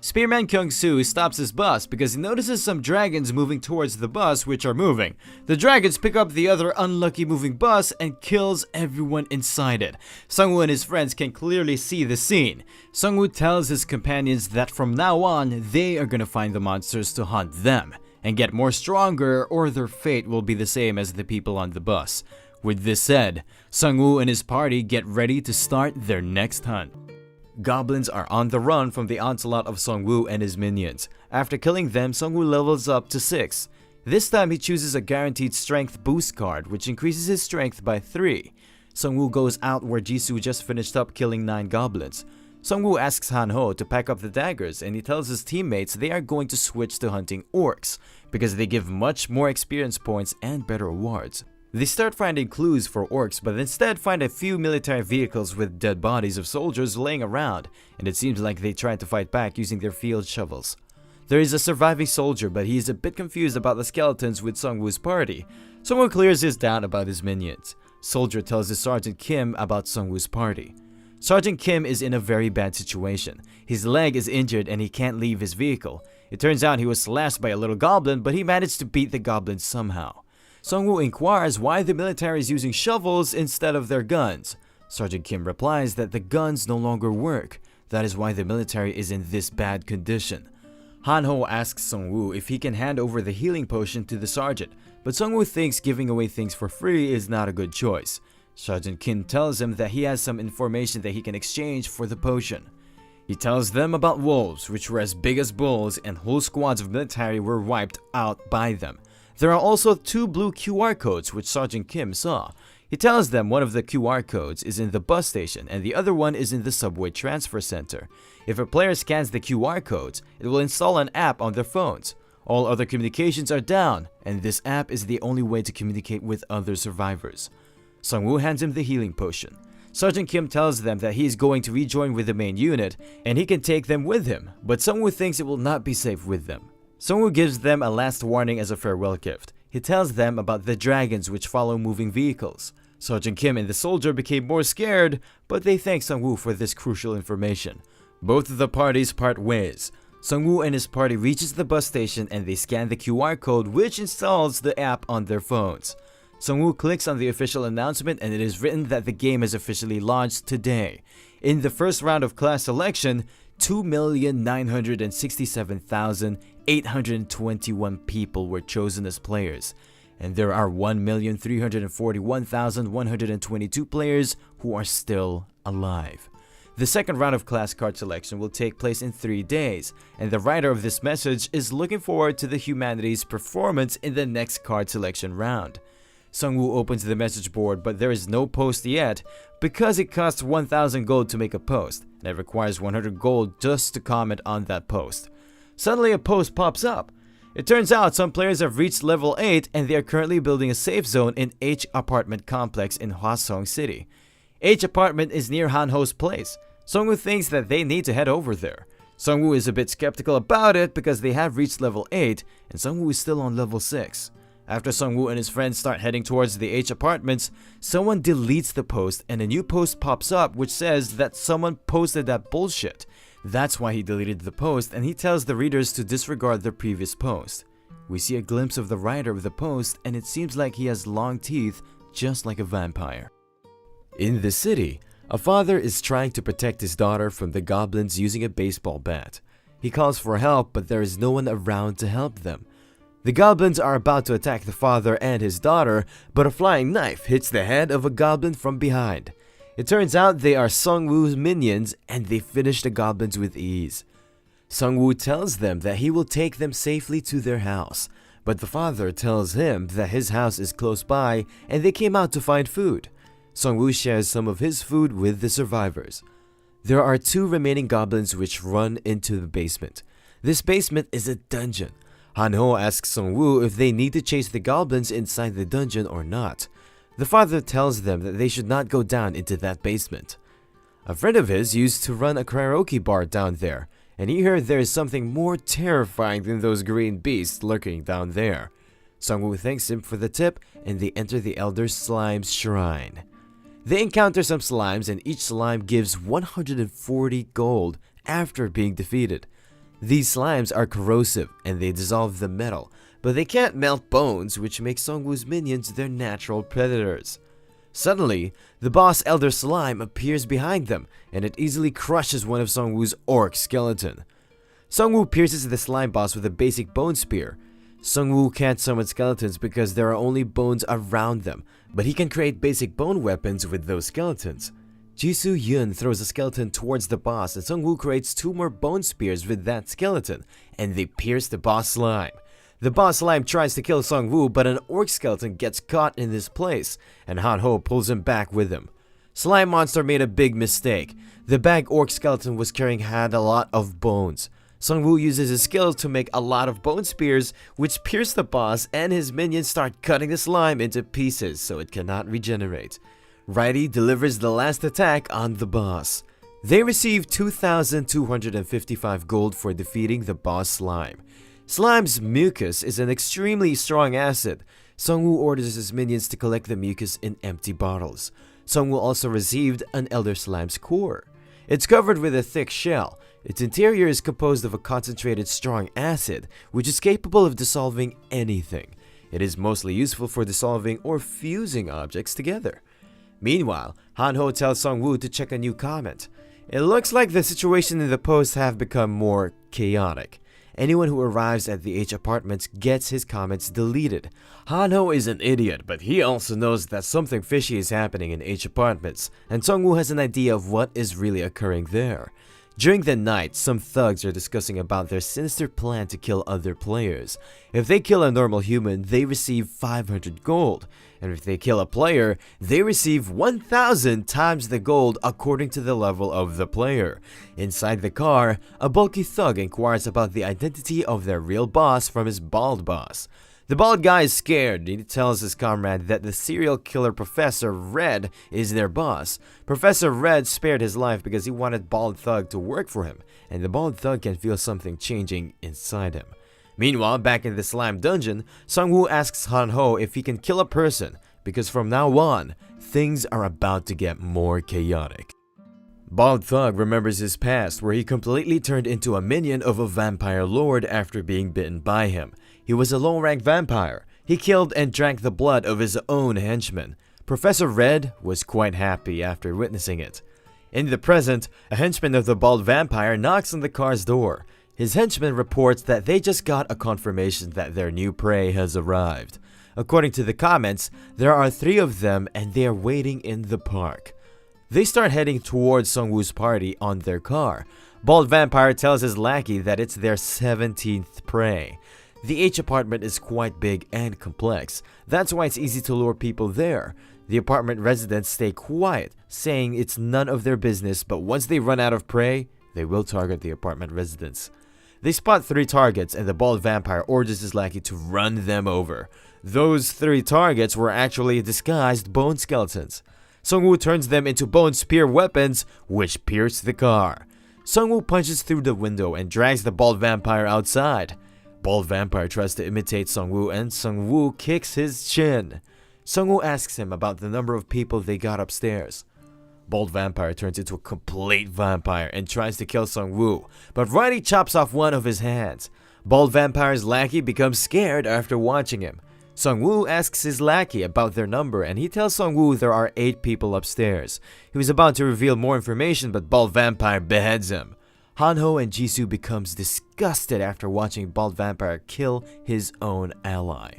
Spearman Kyung-soo stops his bus because he notices some dragons moving towards the bus which are moving. The dragons pick up the other unlucky moving bus and kills everyone inside it. Sungwoo and his friends can clearly see the scene. Sungwoo tells his companions that from now on, they are gonna find the monsters to hunt them and get more stronger, or their fate will be the same as the people on the bus. With this said, Sungwoo and his party get ready to start their next hunt. Goblins are on the run from the onslaught of Sungwoo and his minions. After killing them, Sungwoo levels up to 6. This time he chooses a guaranteed strength boost card, which increases his strength by 3. Sungwoo goes out where Jisoo just finished up killing 9 goblins. Sungwoo asks Hanho to pack up the daggers, and he tells his teammates they are going to switch to hunting orcs because they give much more experience points and better rewards. They start finding clues for orcs, but instead find a few military vehicles with dead bodies of soldiers laying around, and it seems like they tried to fight back using their field shovels. There is a surviving soldier, but he is a bit confused about the skeletons with Sungwoo's party. Someone clears his doubt about his minions. Soldier tells his Sergeant Kim about Sungwoo's party. Sergeant Kim is in a very bad situation. His leg is injured and he can't leave his vehicle. It turns out he was slashed by a little goblin, but he managed to beat the goblin somehow. Sungwoo inquires why the military is using shovels instead of their guns. Sergeant Kim replies that the guns no longer work. That is why the military is in this bad condition. Hanho asks Sungwoo if he can hand over the healing potion to the sergeant, but Sungwoo thinks giving away things for free is not a good choice. Sergeant Kim tells him that he has some information that he can exchange for the potion. He tells them about wolves, which were as big as bulls, and whole squads of military were wiped out by them. There are also 2 blue QR codes which Sergeant Kim saw. He tells them one of the QR codes is in the bus station and the other one is in the subway transfer center. If a player scans the QR codes, it will install an app on their phones. All other communications are down, and this app is the only way to communicate with other survivors. Sungwoo hands him the healing potion. Sergeant Kim tells them that he is going to rejoin with the main unit and he can take them with him, but Sungwoo thinks it will not be safe with them. Sungwoo gives them a last warning as a farewell gift. He tells them about the dragons which follow moving vehicles. Sergeant Kim and the soldier became more scared, but they thank Sungwoo for this crucial information. Both of the parties part ways. Sungwoo and his party reaches the bus station and they scan the QR code which installs the app on their phones. Sungwoo clicks on the official announcement and it is written that the game has officially launched today. In the first round of class selection, 2,967,821 people were chosen as players, and there are 1,341,122 players who are still alive. The second round of class card selection will take place in 3 days, and the writer of this message is looking forward to the humanities' performance in the next card selection round. Sungwoo opens the message board, but there is no post yet because it costs 1000 gold to make a post, and it requires 100 gold just to comment on that post. Suddenly a post pops up. It turns out some players have reached level 8 and they are currently building a safe zone in H apartment complex in Hwasong City. H apartment is near Hanho's place. Sungwoo thinks that they need to head over there. Sungwoo is a bit skeptical about it because they have reached level 8 and Sungwoo is still on level 6. After Sungwoo and his friends start heading towards the H apartments, someone deletes the post and a new post pops up which says that someone posted that bullshit. That's why he deleted the post, and he tells the readers to disregard their previous post. We see a glimpse of the writer of the post and it seems like he has long teeth just like a vampire. In the city, a father is trying to protect his daughter from the goblins using a baseball bat. He calls for help, but there is no one around to help them. The goblins are about to attack the father and his daughter, but a flying knife hits the head of a goblin from behind. It turns out they are Sungwoo's minions and they finish the goblins with ease. Sungwoo tells them that he will take them safely to their house, but the father tells him that his house is close by and they came out to find food. Sungwoo shares some of his food with the survivors. There are 2 remaining goblins which run into the basement. This basement is a dungeon. Hanho asks Sungwoo if they need to chase the goblins inside the dungeon or not. The father tells them that they should not go down into that basement. A friend of his used to run a karaoke bar down there, and he heard there is something more terrifying than those green beasts lurking down there. Sungwoo thanks him for the tip, and they enter the Elder Slime's shrine. They encounter some slimes, and each slime gives 140 gold after being defeated. These slimes are corrosive, and they dissolve the metal, but they can't melt bones, which makes Sungwoo's minions their natural predators. Suddenly, the boss Elder Slime appears behind them, and it easily crushes one of Sungwoo's orc skeleton. Sungwoo pierces the slime boss with a basic bone spear. Sungwoo can't summon skeletons because there are only bones around them, but he can create basic bone weapons with those skeletons. Jisoo Yun throws a skeleton towards the boss, and Sungwoo creates 2 more bone spears with that skeleton, and they pierce the boss slime. The boss slime tries to kill Sungwoo, but an orc skeleton gets caught in his place, and Hanho pulls him back with him. Slime Monster made a big mistake. The bag orc skeleton was carrying had a lot of bones. Sungwoo uses his skills to make a lot of bone spears, which pierce the boss, and his minions start cutting the slime into pieces so it cannot regenerate. Righty delivers the last attack on the boss. They receive 2,255 gold for defeating the boss slime. Slime's mucus is an extremely strong acid. Sungwoo orders his minions to collect the mucus in empty bottles. Sungwoo also received an Elder Slime's core. It's covered with a thick shell. Its interior is composed of a concentrated strong acid, which is capable of dissolving anything. It is mostly useful for dissolving or fusing objects together. Meanwhile, Hanho tells Sungwoo to check a new comment. It looks like the situation in the post have become more chaotic. Anyone who arrives at the H apartments gets his comments deleted. Hanho is an idiot, but he also knows that something fishy is happening in H apartments, and Sungwoo has an idea of what is really occurring there. During the night, some thugs are discussing about their sinister plan to kill other players. If they kill a normal human, they receive 500 gold. And if they kill a player, they receive 1,000 times the gold according to the level of the player. Inside the car, a bulky thug inquires about the identity of their real boss from his bald boss. The bald guy is scared and he tells his comrade that the serial killer Professor Red is their boss. Professor Red spared his life because he wanted Bald Thug to work for him, and the Bald Thug can feel something changing inside him. Meanwhile, back in the slime dungeon, Sungwoo asks Hanho if he can kill a person, because from now on, things are about to get more chaotic. Bald Thug remembers his past where he completely turned into a minion of a vampire lord after being bitten by him. He was a low-rank vampire. He killed and drank the blood of his own henchmen. Professor Red was quite happy after witnessing it. In the present, a henchman of the bald vampire knocks on the car's door. His henchman reports that they just got a confirmation that their new prey has arrived. According to the comments, there are 3 of them and they are waiting in the park. They start heading towards Sungwoo's party on their car. Bald Vampire tells his lackey that it's their 17th prey. The H apartment is quite big and complex. That's why it's easy to lure people there. The apartment residents stay quiet, saying it's none of their business, but once they run out of prey, they will target the apartment residents. They spot 3 targets and the bald vampire orders his lackey to run them over. Those 3 targets were actually disguised bone skeletons. Sung-woo turns them into bone spear weapons, which pierce the car. Sung-woo punches through the window and drags the bald vampire outside. Bald vampire tries to imitate Sung-woo and Sung-woo kicks his chin. Sung-woo asks him about the number of people they got upstairs. Bald vampire turns into a complete vampire and tries to kill Sung-woo, but Riley chops off one of his hands. Bald vampire's lackey becomes scared after watching him. Sung-woo asks his lackey about their number and he tells Sung-woo there are 8 people upstairs. He was about to reveal more information, but bald vampire beheads him. Han-ho and Jisoo becomes disgusted after watching bald vampire kill his own ally.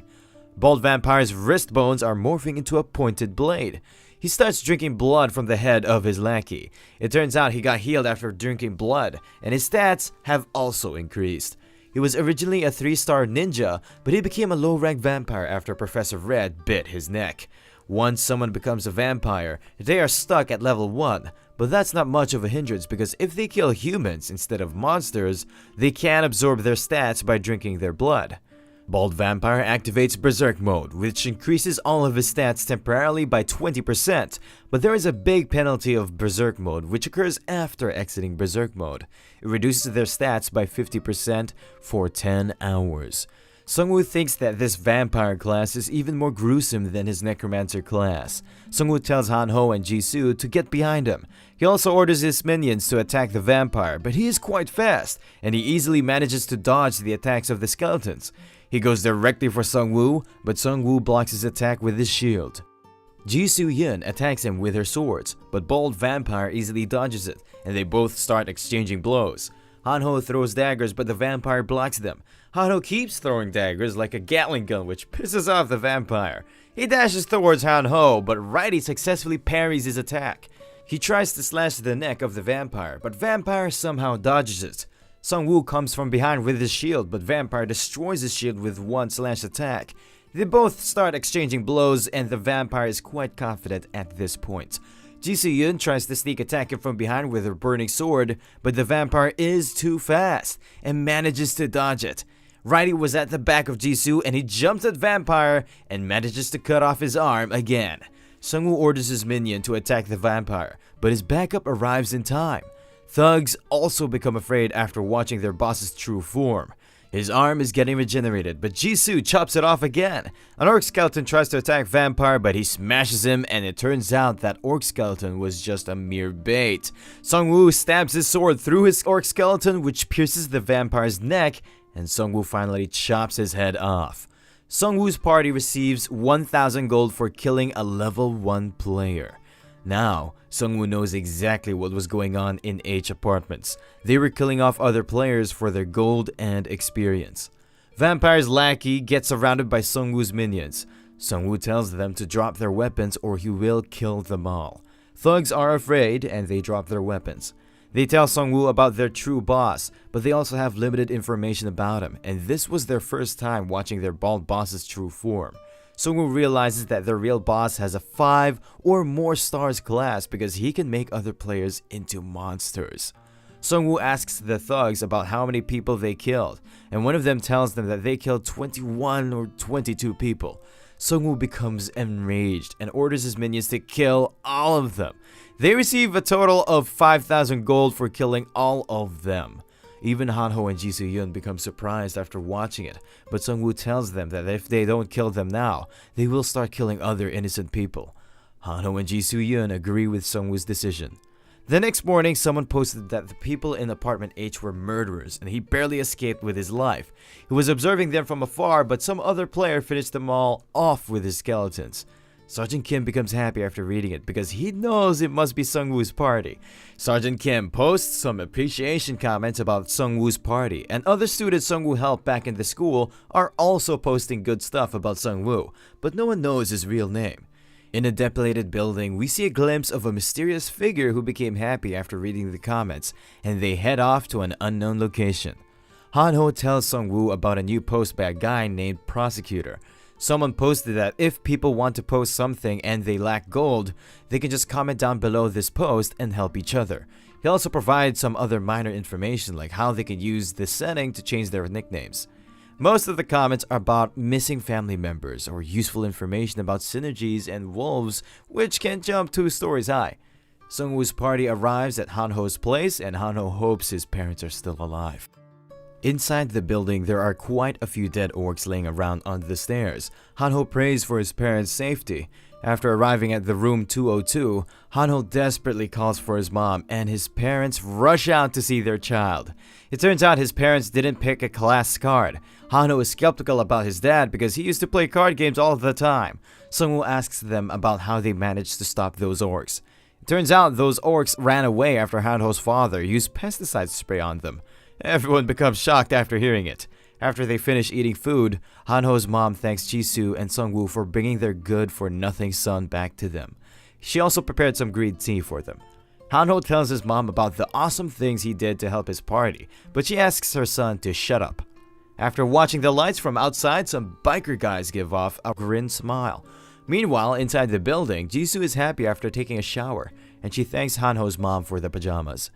Bald vampire's wrist bones are morphing into a pointed blade. He starts drinking blood from the head of his lackey. It turns out he got healed after drinking blood, and his stats have also increased. He was originally a 3-star ninja, but he became a low-rank vampire after Professor Red bit his neck. Once someone becomes a vampire, they are stuck at level 1, but that's not much of a hindrance because if they kill humans instead of monsters, they can absorb their stats by drinking their blood. Bald Vampire activates Berserk Mode, which increases all of his stats temporarily by 20%, but there is a big penalty of Berserk Mode, which occurs after exiting Berserk Mode. It reduces their stats by 50% for 10 hours. Sung-woo thinks that this vampire class is even more gruesome than his Necromancer class. Sung-woo tells Han-ho and Jisoo to get behind him. He also orders his minions to attack the vampire, but he is quite fast, and he easily manages to dodge the attacks of the skeletons. He goes directly for Sung-woo, but Sung-woo blocks his attack with his shield. Jisoo-yeon attacks him with her swords, but Bald Vampire easily dodges it, and they both start exchanging blows. Han-ho throws daggers, but the vampire blocks them. Han-ho keeps throwing daggers like a Gatling gun, which pisses off the vampire. He dashes towards Han-ho, but Righty successfully parries his attack. He tries to slash the neck of the vampire, but Vampire somehow dodges it. Sung-woo comes from behind with his shield, but Vampire destroys his shield with one slash attack. They both start exchanging blows, and the vampire is quite confident at this point. Jisoo-yeon tries to sneak attack him from behind with her burning sword, but the vampire is too fast and manages to dodge it. Righty was at the back of Jisoo and he jumps at Vampire and manages to cut off his arm again. Sung-woo orders his minion to attack the vampire, but his backup arrives in time. Thugs also become afraid after watching their boss's true form. His arm is getting regenerated, but Jisoo chops it off again. An orc skeleton tries to attack Vampire, but he smashes him, and it turns out that orc skeleton was just a mere bait. Sung-woo stabs his sword through his orc skeleton, which pierces the vampire's neck, and Sung-woo finally chops his head off. Sung-woo's party receives 1,000 gold for killing a level 1 player. Now, Sung-woo knows exactly what was going on in H apartments. They were killing off other players for their gold and experience. Vampire's lackey gets surrounded by Sung-woo's minions. Sung-woo tells them to drop their weapons or he will kill them all. Thugs are afraid and they drop their weapons. They tell Sung-woo about their true boss, but they also have limited information about him, and this was their first time watching their bald boss's true form. Sung-woo realizes that their real boss has a 5 or more stars class because he can make other players into monsters. Sung-woo asks the thugs about how many people they killed, and one of them tells them that they killed 21 or 22 people. Sung-woo becomes enraged and orders his minions to kill all of them. They receive a total of 5,000 gold for killing all of them. Even Han-ho and Jisoo-yeon become surprised after watching it, but Sung-woo tells them that if they don't kill them now, they will start killing other innocent people. Han-ho and Jisoo-yeon agree with Sung-woo's decision. The next morning, someone posted that the people in apartment H were murderers and he barely escaped with his life. He was observing them from afar, but some other player finished them all off with his skeletons. Sergeant Kim becomes happy after reading it because he knows it must be Sung-woo's party. Sergeant Kim posts some appreciation comments about Sung-woo's party, and other students Sung-woo helped back in the school are also posting good stuff about Sung-woo, but no one knows his real name. In a depleted building, we see a glimpse of a mysterious figure who became happy after reading the comments, and they head off to an unknown location. Hanho tells Sungwoo about a new post by a guy named Prosecutor. Someone posted that if people want to post something and they lack gold, they can just comment down below this post and help each other. He also provides some other minor information like how they can use this setting to change their nicknames. Most of the comments are about missing family members or useful information about synergies and wolves, which can jump 2 stories high. Sungwoo's party arrives at Hanho's place and Hanho hopes his parents are still alive. Inside the building, there are quite a few dead orcs laying around on the stairs. Hanho prays for his parents' safety. After arriving at the room 202, Hanho desperately calls for his mom and his parents rush out to see their child. It turns out his parents didn't pick a class card. Hanho is skeptical about his dad because he used to play card games all the time. Sungwoo asks them about how they managed to stop those orcs. It turns out those orcs ran away after Hanho's father used pesticide spray on them. Everyone becomes shocked after hearing it. After they finish eating food, Hanho's mom thanks Jisoo and Sungwoo for bringing their good-for-nothing son back to them. She also prepared some green tea for them. Hanho tells his mom about the awesome things he did to help his party, but she asks her son to shut up. After watching the lights from outside, some biker guys give off a grin smile. Meanwhile, inside the building, Jisoo is happy after taking a shower, and she thanks Hanho's mom for the pajamas.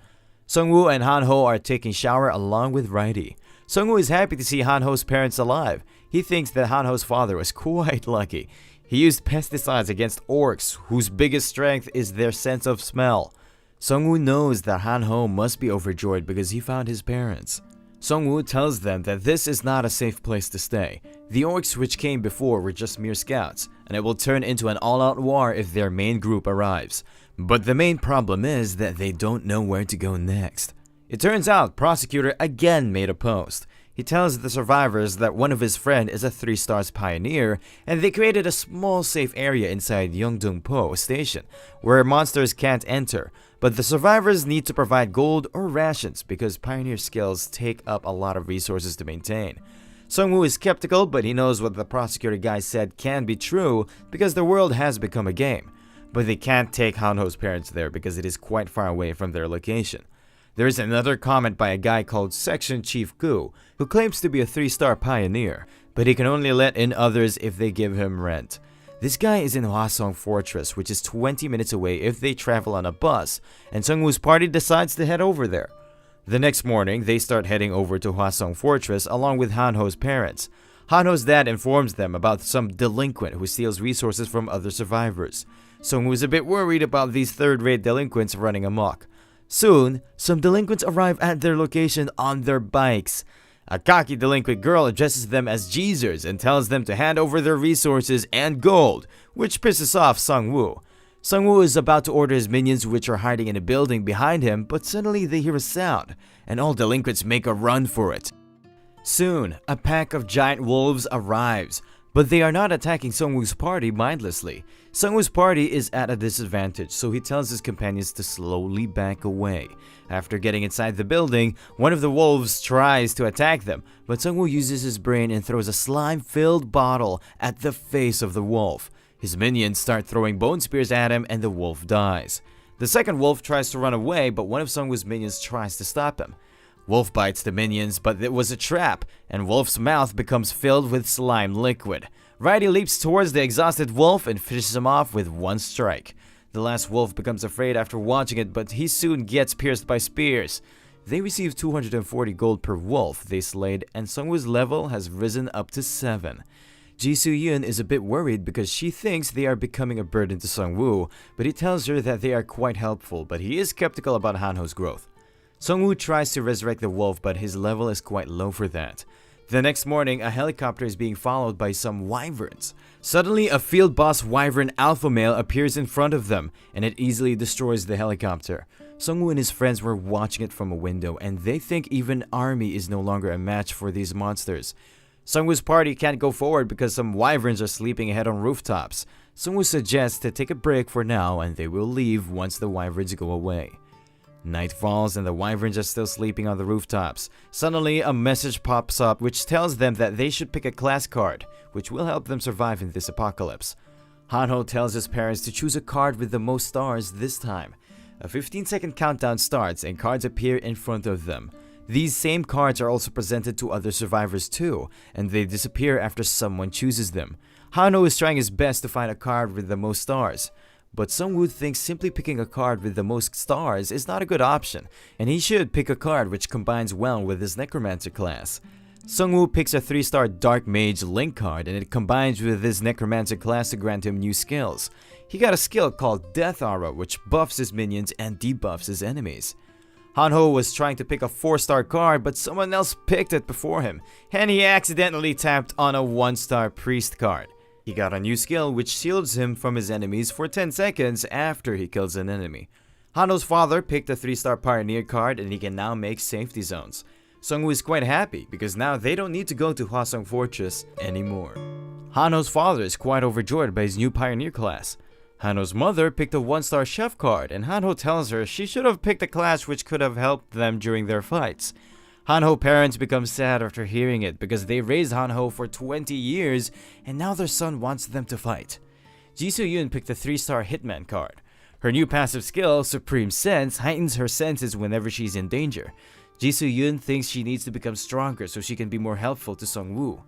Sungwoo and Hanho are taking shower along with Righty. Sungwoo is happy to see Hanho's parents alive. He thinks that Hanho's father was quite lucky. He used pesticides against orcs, whose biggest strength is their sense of smell. Sungwoo knows that Hanho must be overjoyed because he found his parents. Sungwoo tells them that this is not a safe place to stay. The orcs which came before were just mere scouts, and it will turn into an all-out war if their main group arrives. But the main problem is that they don't know where to go next. It turns out Prosecutor again made a post. He tells the survivors that one of his friends is a 3-stars pioneer, and they created a small safe area inside Yeongdongpo station, where monsters can't enter. But the survivors need to provide gold or rations because pioneer skills take up a lot of resources to maintain. Sungwoo is skeptical, but he knows what the prosecutor guy said can be true because the world has become a game. But they can't take Hanho's parents there because it is quite far away from their location. There is another comment by a guy called Section Chief Gu, who claims to be a 3-star pioneer, but he can only let in others if they give him rent. This guy is in Hwasong Fortress, which is 20 minutes away if they travel on a bus, and Sungwoo's party decides to head over there. The next morning, they start heading over to Hwasong Fortress along with Hanho's parents. Hanho's dad informs them about some delinquent who steals resources from other survivors. Sungwoo is a bit worried about these third-rate delinquents running amok. Soon, some delinquents arrive at their location on their bikes. A cocky delinquent girl addresses them as Jeezers and tells them to hand over their resources and gold, which pisses off Sungwoo. Sungwoo is about to order his minions, which are hiding in a building behind him, but suddenly they hear a sound, and all delinquents make a run for it. Soon, a pack of giant wolves arrives, but they are not attacking Sungwoo's party mindlessly. Sungwoo's party is at a disadvantage, so he tells his companions to slowly back away. After getting inside the building, one of the wolves tries to attack them, but Sungwoo uses his brain and throws a slime-filled bottle at the face of the wolf. His minions start throwing bone spears at him and the wolf dies. The second wolf tries to run away, but one of Sungwoo's minions tries to stop him. Wolf bites the minions, but it was a trap, and Wolf's mouth becomes filled with slime liquid. Righty leaps towards the exhausted wolf and finishes him off with one strike. The last wolf becomes afraid after watching it, but he soon gets pierced by spears. They receive 240 gold per wolf they slayed, and Sungwoo's level has risen up to 7. Jisoo-yeon is a bit worried because she thinks they are becoming a burden to Sungwoo, but he tells her that they are quite helpful, but he is skeptical about Hanho's growth. Sungwoo tries to resurrect the wolf, but his level is quite low for that. The next morning, a helicopter is being followed by some wyverns. Suddenly, a field boss wyvern alpha male appears in front of them, and it easily destroys the helicopter. Sungwoo and his friends were watching it from a window, and they think even army is no longer a match for these monsters. Sungwoo's party can't go forward because some wyverns are sleeping ahead on rooftops. Sungwoo suggests to take a break for now, and they will leave once the wyverns go away. Night falls and the wyverns are still sleeping on the rooftops. Suddenly, a message pops up which tells them that they should pick a class card, which will help them survive in this apocalypse. Hanho tells his parents to choose a card with the most stars this time. A 15-second countdown starts and cards appear in front of them. These same cards are also presented to other survivors too, and they disappear after someone chooses them. Hanho is trying his best to find a card with the most stars, but Sungwoo thinks simply picking a card with the most stars is not a good option, and he should pick a card which combines well with his Necromancer class. Sungwoo picks a 3-star Dark Mage Link card, and it combines with his Necromancer class to grant him new skills. He got a skill called Death Aura, which buffs his minions and debuffs his enemies. Hanho was trying to pick a 4-star card, but someone else picked it before him, and he accidentally tapped on a 1-star Priest card. He got a new skill which shields him from his enemies for 10 seconds after he kills an enemy. Hanho's father picked a 3-star Pioneer card, and he can now make safety zones. Sungwoo is quite happy because now they don't need to go to Hwasong Fortress anymore. Hanho's father is quite overjoyed by his new Pioneer class. Hanho's mother picked a 1-star Chef card, and Hanho tells her she should have picked a class which could have helped them during their fights. Hanho parents become sad after hearing it because they raised Hanho for 20 years and now their son wants them to fight. Jisoo-yoon picked a 3-star Hitman card. Her new passive skill, Supreme Sense, heightens her senses whenever she's in danger. Jisoo-yoon thinks she needs to become stronger so she can be more helpful to Sungwoo.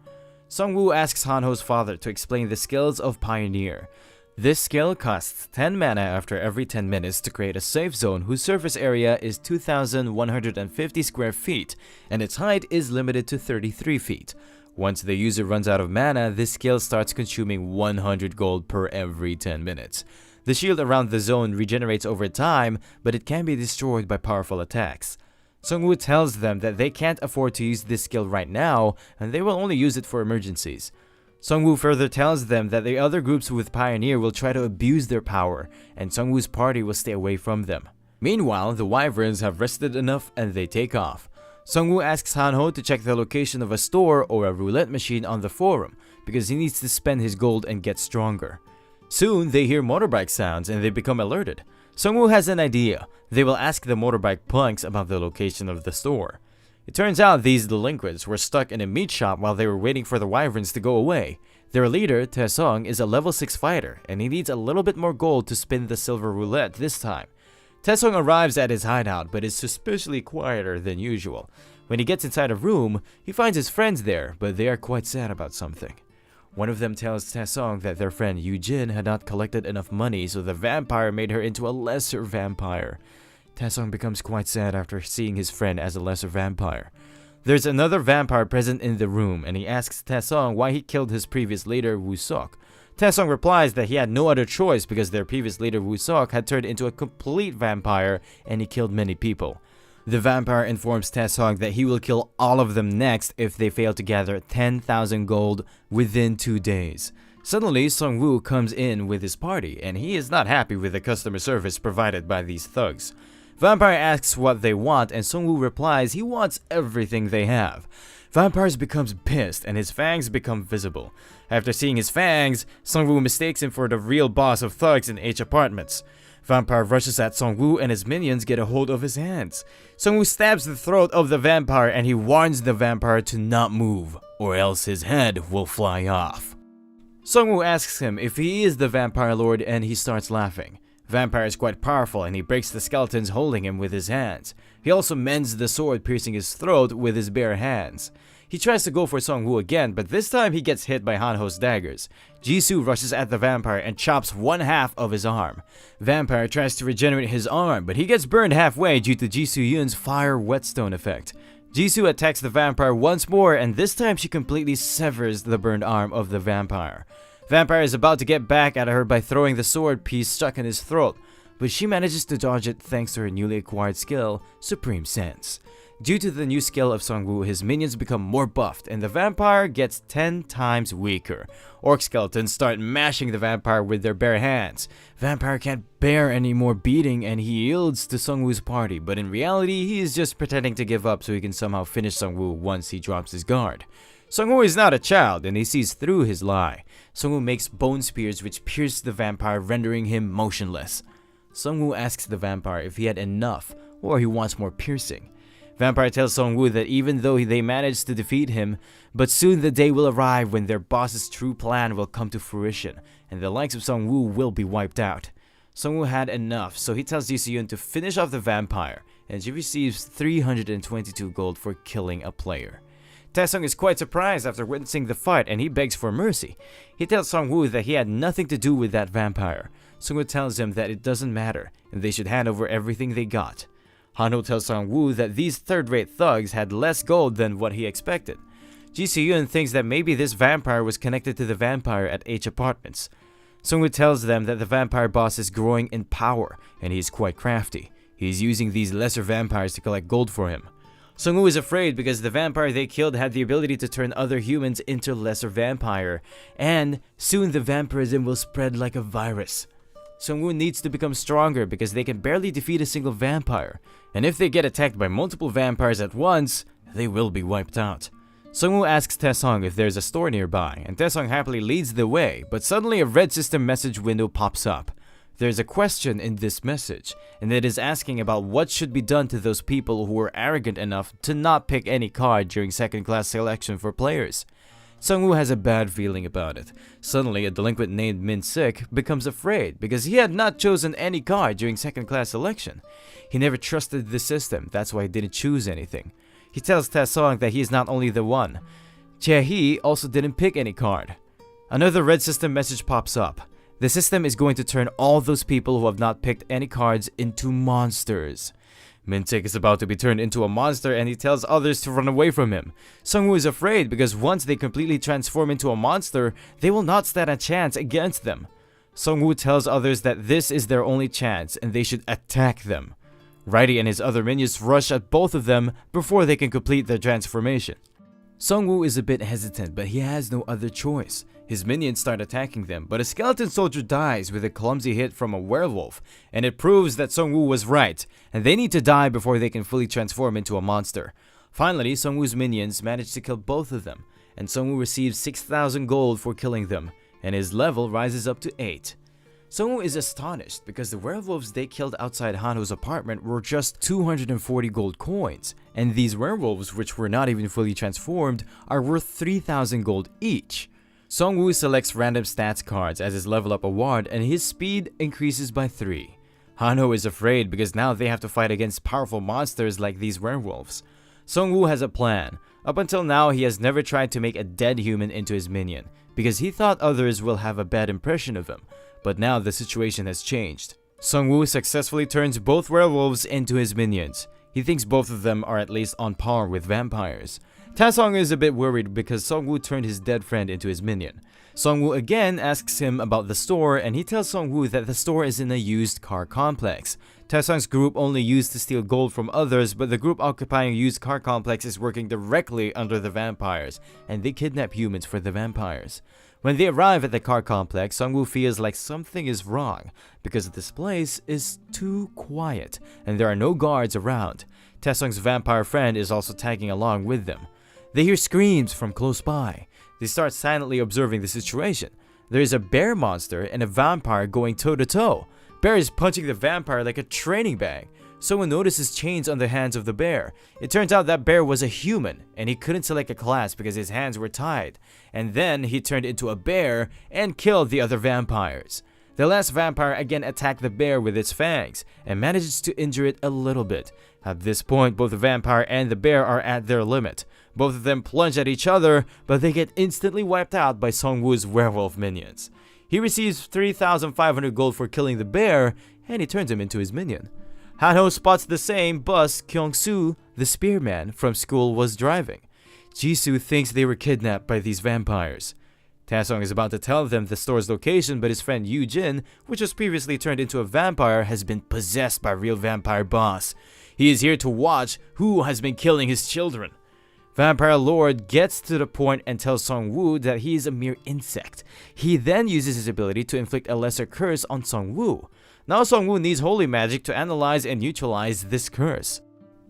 Sungwoo asks Hanho's father to explain the skills of Pioneer. This skill costs 10 mana after every 10 minutes to create a safe zone whose surface area is 2,150 square feet, and its height is limited to 33 feet. Once the user runs out of mana, this skill starts consuming 100 gold per every 10 minutes. The shield around the zone regenerates over time, but it can be destroyed by powerful attacks. Sungwoo tells them that they can't afford to use this skill right now, and they will only use it for emergencies. Sungwoo further tells them that the other groups with Pioneer will try to abuse their power, and Sungwoo's party will stay away from them. Meanwhile, the Wyverns have rested enough and they take off. Sungwoo asks Hanho to check the location of a store or a roulette machine on the forum, because he needs to spend his gold and get stronger. Soon, they hear motorbike sounds and they become alerted. Sungwoo has an idea. They will ask the motorbike punks about the location of the store. It turns out these delinquents were stuck in a meat shop while they were waiting for the Wyverns to go away. Their leader, Taesung, is a level 6 fighter, and he needs a little bit more gold to spin the silver roulette this time. Taesung arrives at his hideout, but is suspiciously quieter than usual. When he gets inside a room, he finds his friends there, but they are quite sad about something. One of them tells Taesung that their friend Yu-jin had not collected enough money, so the vampire made her into a lesser vampire. Taesung becomes quite sad after seeing his friend as a lesser vampire. There's another vampire present in the room, and he asks Taesung why he killed his previous leader, Woo-sok. Taesung replies that he had no other choice because their previous leader, Woo-sok, had turned into a complete vampire and he killed many people. The vampire informs Taesung that he will kill all of them next if they fail to gather 10,000 gold within 2 days. Suddenly, Sungwoo comes in with his party, and he is not happy with the customer service provided by these thugs. Vampire asks what they want, and Sungwoo replies he wants everything they have. Vampire becomes pissed, and his fangs become visible. After seeing his fangs, Sungwoo mistakes him for the real boss of thugs in H apartments. Vampire rushes at Sungwoo, and his minions get a hold of his hands. Sungwoo stabs the throat of the vampire, and he warns the vampire to not move, or else his head will fly off. Sungwoo asks him if he is the vampire lord, and he starts laughing. Vampire is quite powerful, and he breaks the skeletons holding him with his hands. He also mends the sword piercing his throat with his bare hands. He tries to go for Sungwoo again, but this time he gets hit by Hanho's daggers. Jisoo rushes at the vampire and chops 1/2 of his arm. Vampire tries to regenerate his arm, but he gets burned halfway due to Jisoo-yoon's fire whetstone effect. Jisoo attacks the vampire once more, and this time she completely severs the burned arm of the vampire. Vampire is about to get back at her by throwing the sword piece stuck in his throat, but she manages to dodge it thanks to her newly acquired skill, Supreme Sense. Due to the new skill of Sungwoo, his minions become more buffed, and the vampire gets 10 times weaker. Orc skeletons start mashing the vampire with their bare hands. Vampire can't bear any more beating, and he yields to Sungwoo's party, but in reality, he is just pretending to give up so he can somehow finish Sungwoo once he drops his guard. Sungwoo is not a child, and he sees through his lie. Sungwoo makes bone spears which pierce the vampire, rendering him motionless. Sungwoo asks the vampire if he had enough, or he wants more piercing. Vampire tells Sungwoo that even though they managed to defeat him, but soon the day will arrive when their boss's true plan will come to fruition, and the likes of Sungwoo will be wiped out. Sungwoo had enough, so he tells Jisoo-yoon to finish off the vampire, and she receives 322 gold for killing a player. Taesung is quite surprised after witnessing the fight, and he begs for mercy. He tells Songwoo that he had nothing to do with that vampire. Songwoo tells him that it doesn't matter, and they should hand over everything they got. Hanho tells Songwoo that these third-rate thugs had less gold than what he expected. Ji Se-yoon thinks that maybe this vampire was connected to the vampire at H Apartments. Songwoo tells them that the vampire boss is growing in power, and he is quite crafty. He is using these lesser vampires to collect gold for him. Songwoo is afraid because the vampire they killed had the ability to turn other humans into lesser vampire, and soon the vampirism will spread like a virus. Songwoo needs to become stronger because they can barely defeat a single vampire, and if they get attacked by multiple vampires at once, they will be wiped out. Songwoo asks Taesung if there's a store nearby, and Taesung happily leads the way, but suddenly a red system message window pops up. There's a question in this message, and it is asking about what should be done to those people who were arrogant enough to not pick any card during second-class selection for players. Songwoo has a bad feeling about it. Suddenly, a delinquent named Min-sik becomes afraid because he had not chosen any card during second-class selection. He never trusted the system, that's why he didn't choose anything. He tells Taesung that he is not only the one. Jae-hee also didn't pick any card. Another red system message pops up. The system is going to turn all those people who have not picked any cards into monsters. Min-sik is about to be turned into a monster, and he tells others to run away from him. Songwoo is afraid because once they completely transform into a monster, they will not stand a chance against them. Songwoo tells others that this is their only chance and they should attack them. Righty and his other minions rush at both of them before they can complete their transformation. Songwoo is a bit hesitant, but he has no other choice. His minions start attacking them, but a skeleton soldier dies with a clumsy hit from a werewolf, and it proves that Songwoo was right, and they need to die before they can fully transform into a monster. Finally, Songwoo's minions manage to kill both of them, and Songwoo receives 6,000 gold for killing them, and his level rises up to 8. Songwoo is astonished because the werewolves they killed outside Hanho's apartment were just 240 gold coins, and these werewolves, which were not even fully transformed, are worth 3,000 gold each. Songwoo selects random stats cards as his level up award, and his speed increases by 3. Hanho is afraid because now they have to fight against powerful monsters like these werewolves. Songwoo has a plan. Up until now, he has never tried to make a dead human into his minion, because he thought others will have a bad impression of him. But now the situation has changed. Songwoo successfully turns both werewolves into his minions. He thinks both of them are at least on par with vampires. Taesung is a bit worried because Songwoo turned his dead friend into his minion. Songwoo again asks him about the store, and he tells Songwoo that the store is in a used car complex. Taesung's group only used to steal gold from others, but the group occupying a used car complex is working directly under the vampires, and they kidnap humans for the vampires. When they arrive at the car complex, Songwoo feels like something is wrong because this place is too quiet and there are no guards around. Taesung's vampire friend is also tagging along with them. They hear screams from close by. They start silently observing the situation. There is a bear monster and a vampire going toe-to-toe. Bear is punching the vampire like a training bag. Someone notices chains on the hands of the bear. It turns out that bear was a human, and he couldn't select a class because his hands were tied. And then he turned into a bear and killed the other vampires. The last vampire again attacked the bear with its fangs, and manages to injure it a little bit. At this point, both the vampire and the bear are at their limit. Both of them plunge at each other, but they get instantly wiped out by Songwoo's werewolf minions. He receives 3,500 gold for killing the bear, and he turns him into his minion. Hanho spots the same bus Kyung-soo, the spearman from school, was driving. Jisoo thinks they were kidnapped by these vampires. Taesung is about to tell them the store's location, but his friend Yoo-jin, which was previously turned into a vampire, has been possessed by real vampire boss. He is here to watch who has been killing his children. Vampire Lord gets to the point and tells Songwoo that he is a mere insect. He then uses his ability to inflict a lesser curse on Songwoo. Now Songwoo needs holy magic to analyze and neutralize this curse.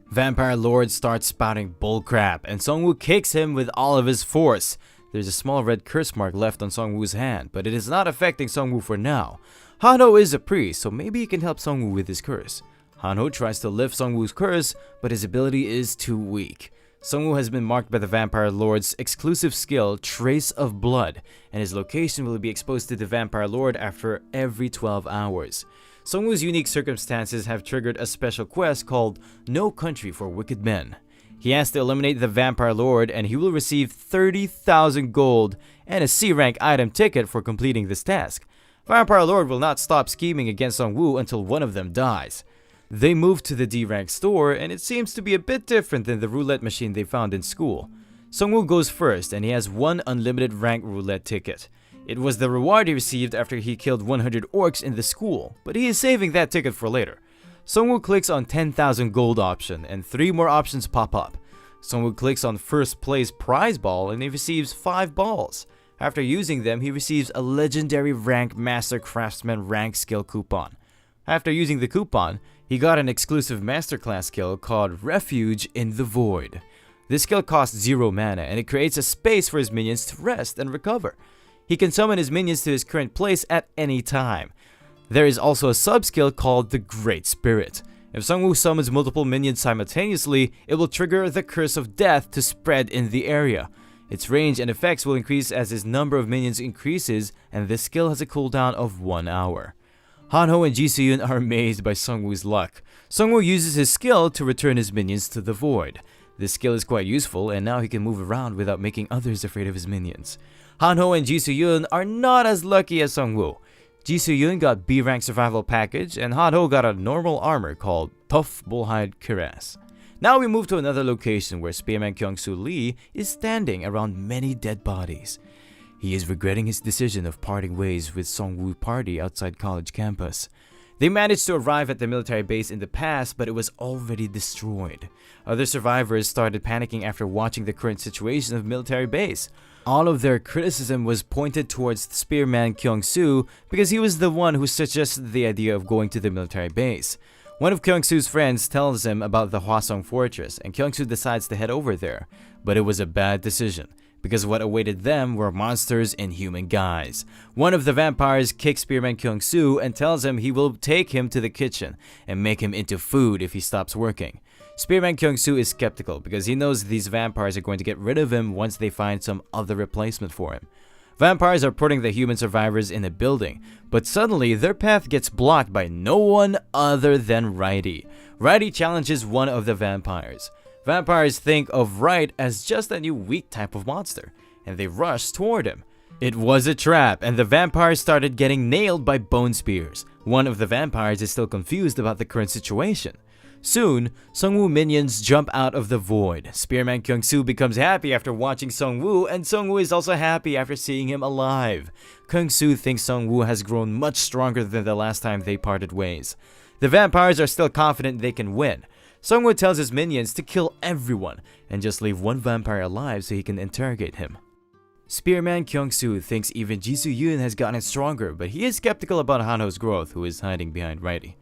Vampire Lord starts spouting bullcrap, and Songwoo kicks him with all of his force. There's a small red curse mark left on Songwoo's hand, but it is not affecting Songwoo for now. Hanho is a priest, so maybe he can help Songwoo with his curse. Hanho tries to lift Songwoo's curse, but his ability is too weak. Songwoo has been marked by the Vampire Lord's exclusive skill, Trace of Blood, and his location will be exposed to the Vampire Lord after every 12 hours. Sungwoo's unique circumstances have triggered a special quest called No Country for Wicked Men. He has to eliminate the Vampire Lord, and he will receive 30,000 gold and a C-rank item ticket for completing this task. Vampire Lord will not stop scheming against Sungwoo until one of them dies. They move to the D-rank store, and it seems to be a bit different than the roulette machine they found in school. Sungwoo goes first, and he has one unlimited rank roulette ticket. It was the reward he received after he killed 100 orcs in the school, but he is saving that ticket for later. Sungwoo clicks on 10,000 gold option, and 3 more options pop up. Sungwoo clicks on first place prize ball, and he receives 5 balls. After using them, he receives a legendary rank Master Craftsman rank skill coupon. After using the coupon, he got an exclusive masterclass skill called Refuge in the Void. This skill costs 0 mana, and it creates a space for his minions to rest and recover. He can summon his minions to his current place at any time. There is also a sub-skill called the Great Spirit. If Sungwoo summons multiple minions simultaneously, it will trigger the Curse of Death to spread in the area. Its range and effects will increase as his number of minions increases, and this skill has a cooldown of 1 hour. Hanho and Ji Soo-yoon are amazed by Sungwoo's luck. Sungwoo uses his skill to return his minions to the void. This skill is quite useful, and now he can move around without making others afraid of his minions. Hanho and Ji Soo-yoon are not as lucky as Sungwoo. Ji Soo-yoon got B-rank survival package, and Hanho got a normal armor called Tough Bullhide Cuirass. Now we move to another location where Spearman Kyung-soo Lee is standing around many dead bodies. He is regretting his decision of parting ways with Sungwoo party outside college campus. They managed to arrive at the military base in the past, but it was already destroyed. Other survivors started panicking after watching the current situation of military base. All of their criticism was pointed towards Spearman Kyung-soo because he was the one who suggested the idea of going to the military base. One of Kyung-soo's friends tells him about the Hwasong Fortress, and Kyung-soo decides to head over there. But it was a bad decision, because what awaited them were monsters in human guise. One of the vampires kicks Spearman Kyung-soo and tells him he will take him to the kitchen and make him into food if he stops working. Spearman Kyung-soo is skeptical because he knows these vampires are going to get rid of him once they find some other replacement for him. Vampires are putting the human survivors in a building, but suddenly their path gets blocked by no one other than Righty. Righty challenges one of the vampires. Vampires think of Right as just a new weak type of monster, and they rush toward him. It was a trap, and the vampires started getting nailed by bone spears. One of the vampires is still confused about the current situation. Soon, Sungwoo minions jump out of the void. Spearman Kyung-soo becomes happy after watching Sungwoo, and Sungwoo is also happy after seeing him alive. Kyung-soo thinks Sungwoo has grown much stronger than the last time they parted ways. The vampires are still confident they can win. Sungwoo tells his minions to kill everyone and just leave one vampire alive so he can interrogate him. Spearman Kyung-soo thinks even Ji Soo-yoon has gotten stronger, but he is skeptical about Hanho's growth, who is hiding behind Righty.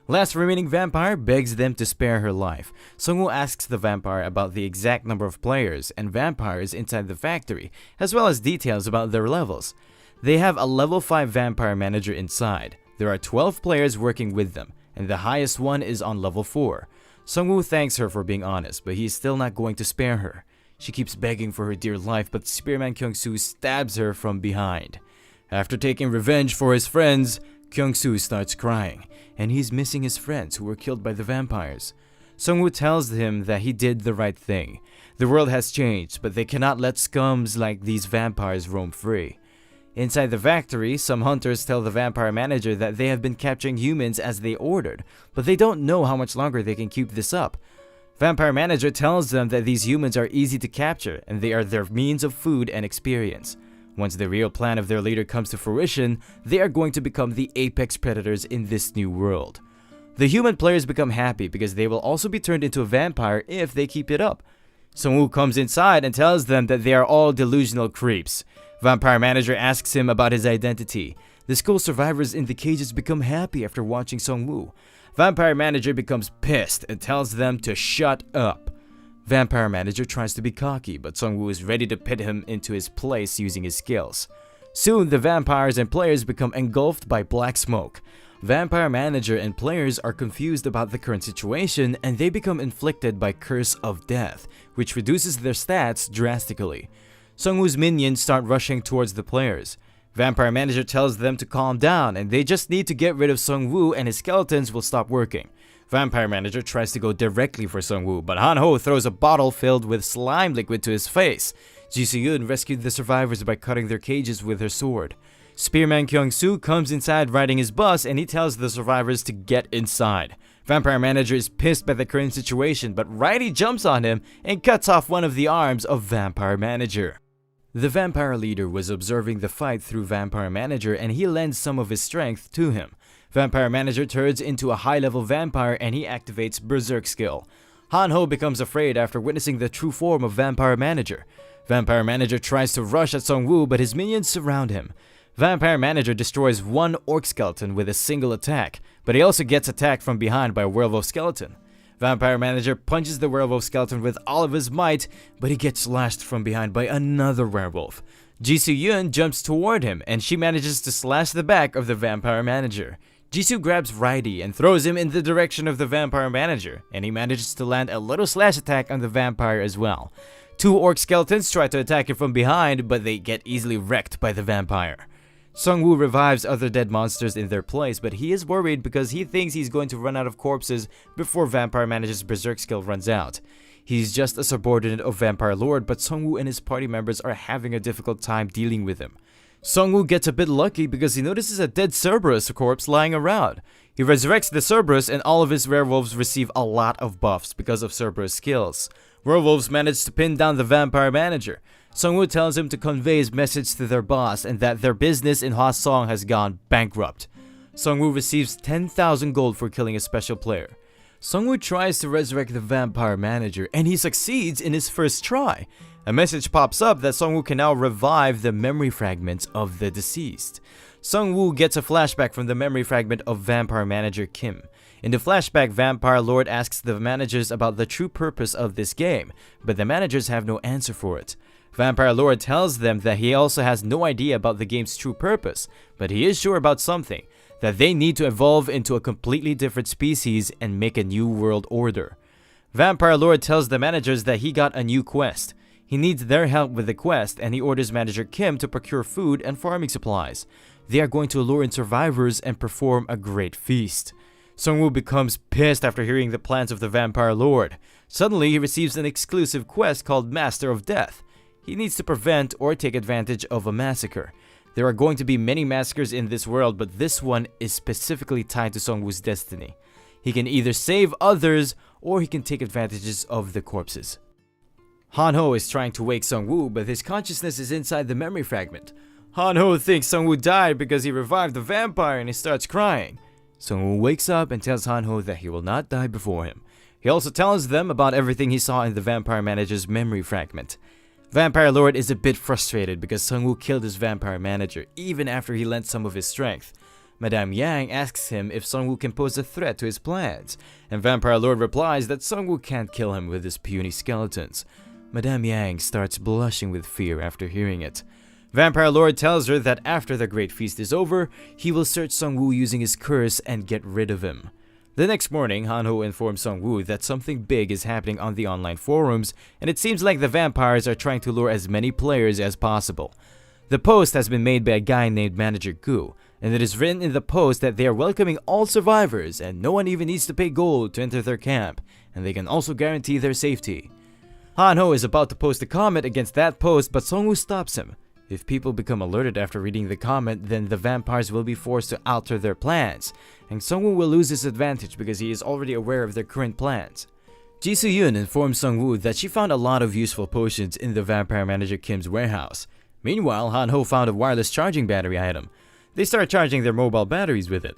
Last remaining vampire begs them to spare her life. Sungwoo asks the vampire about the exact number of players and vampires inside the factory, as well as details about their levels. They have a level 5 vampire manager inside. There are 12 players working with them, and the highest one is on level 4. Sungwoo thanks her for being honest, but he is still not going to spare her. She keeps begging for her dear life, but Spearman Kyung-soo stabs her from behind. After taking revenge for his friends, Kyung-soo starts crying, and he's missing his friends who were killed by the vampires. Sungwoo tells him that he did the right thing. The world has changed, but they cannot let scums like these vampires roam free. Inside the factory, some hunters tell the vampire manager that they have been capturing humans as they ordered, but they don't know how much longer they can keep this up. Vampire manager tells them that these humans are easy to capture, and they are their means of food and experience. Once the real plan of their leader comes to fruition, they are going to become the apex predators in this new world. The human players become happy because they will also be turned into a vampire if they keep it up. Sungwoo comes inside and tells them that they are all delusional creeps. Vampire manager asks him about his identity. The school survivors in the cages become happy after watching Sungwoo. Vampire manager becomes pissed and tells them to shut up. Vampire manager tries to be cocky, but Sungwoo is ready to pit him into his place using his skills. Soon, the vampires and players become engulfed by black smoke. Vampire manager and players are confused about the current situation, and they become inflicted by Curse of Death, which reduces their stats drastically. Sungwoo's minions start rushing towards the players. Vampire Manager tells them to calm down and they just need to get rid of Sung-woo and his skeletons will stop working. Vampire Manager tries to go directly for Sung-woo, but Han-ho throws a bottle filled with slime liquid to his face. Ji Soo-yoon rescued the survivors by cutting their cages with her sword. Spearman Kyung-soo comes inside riding his bus and he tells the survivors to get inside. Vampire Manager is pissed by the current situation, but Riley jumps on him and cuts off one of the arms of Vampire Manager. The vampire leader was observing the fight through Vampire Manager and he lends some of his strength to him. Vampire Manager turns into a high-level vampire and he activates Berserk skill. Han-ho becomes afraid after witnessing the true form of Vampire Manager. Vampire Manager tries to rush at Sung-woo, but his minions surround him. Vampire Manager destroys one orc skeleton with a single attack, but he also gets attacked from behind by a werewolf skeleton. Vampire Manager punches the werewolf skeleton with all of his might, but he gets slashed from behind by another werewolf. Ji Soo-yoon jumps toward him and she manages to slash the back of the Vampire Manager. Jisoo grabs Raidi and throws him in the direction of the Vampire Manager, and he manages to land a little slash attack on the vampire as well. Two orc skeletons try to attack him from behind, but they get easily wrecked by the vampire. Sung-woo revives other dead monsters in their place, but he is worried because he thinks he's going to run out of corpses before Vampire Manager's Berserk skill runs out. He's just a subordinate of Vampire Lord, but Sung-woo and his party members are having a difficult time dealing with him. Sung-woo gets a bit lucky because he notices a dead Cerberus corpse lying around. He resurrects the Cerberus and all of his werewolves receive a lot of buffs because of Cerberus skills. Werewolves manage to pin down the Vampire Manager. Sung-woo tells him to convey his message to their boss and that their business in Hwasong has gone bankrupt. Sung-woo receives 10,000 gold for killing a special player. Sung-woo tries to resurrect the Vampire Manager and he succeeds in his first try. A message pops up that Sung-woo can now revive the memory fragments of the deceased. Sung-woo gets a flashback from the memory fragment of Vampire Manager Kim. In the flashback, Vampire Lord asks the managers about the true purpose of this game, but the managers have no answer for it. Vampire Lord tells them that he also has no idea about the game's true purpose, but he is sure about something, that they need to evolve into a completely different species and make a new world order. Vampire Lord tells the managers that he got a new quest. He needs their help with the quest and he orders Manager Kim to procure food and farming supplies. They are going to lure in survivors and perform a great feast. Sung-woo becomes pissed after hearing the plans of the Vampire Lord. Suddenly, he receives an exclusive quest called Master of Death. He needs to prevent or take advantage of a massacre. There are going to be many massacres in this world, but this one is specifically tied to Sung-woo's destiny. He can either save others or he can take advantages of the corpses. Han-ho is trying to wake Sung-woo, but his consciousness is inside the memory fragment. Han-ho thinks Sung-woo died because he revived the vampire and he starts crying. Sung-woo wakes up and tells Han-ho that he will not die before him. He also tells them about everything he saw in the Vampire Manager's memory fragment. Vampire Lord is a bit frustrated because Sung-woo killed his Vampire Manager even after he lent some of his strength. Madame Yang asks him if Sung-woo can pose a threat to his plans, and Vampire Lord replies that Sung-woo can't kill him with his puny skeletons. Madame Yang starts blushing with fear after hearing it. Vampire Lord tells her that after the great feast is over, he will search Sung-woo using his curse and get rid of him. The next morning, Han-ho informs Sung-woo that something big is happening on the online forums, and it seems like the vampires are trying to lure as many players as possible. The post has been made by a guy named Manager Gu, and it is written in the post that they are welcoming all survivors and no one even needs to pay gold to enter their camp, and they can also guarantee their safety. Han-ho is about to post a comment against that post, but Sung-woo stops him. If people become alerted after reading the comment, then the vampires will be forced to alter their plans, and Sung-woo will lose his advantage because he is already aware of their current plans. Ji Soo-yoon informs Sung-woo that she found a lot of useful potions in the Vampire Manager Kim's warehouse. Meanwhile, Han-ho found a wireless charging battery item. They start charging their mobile batteries with it.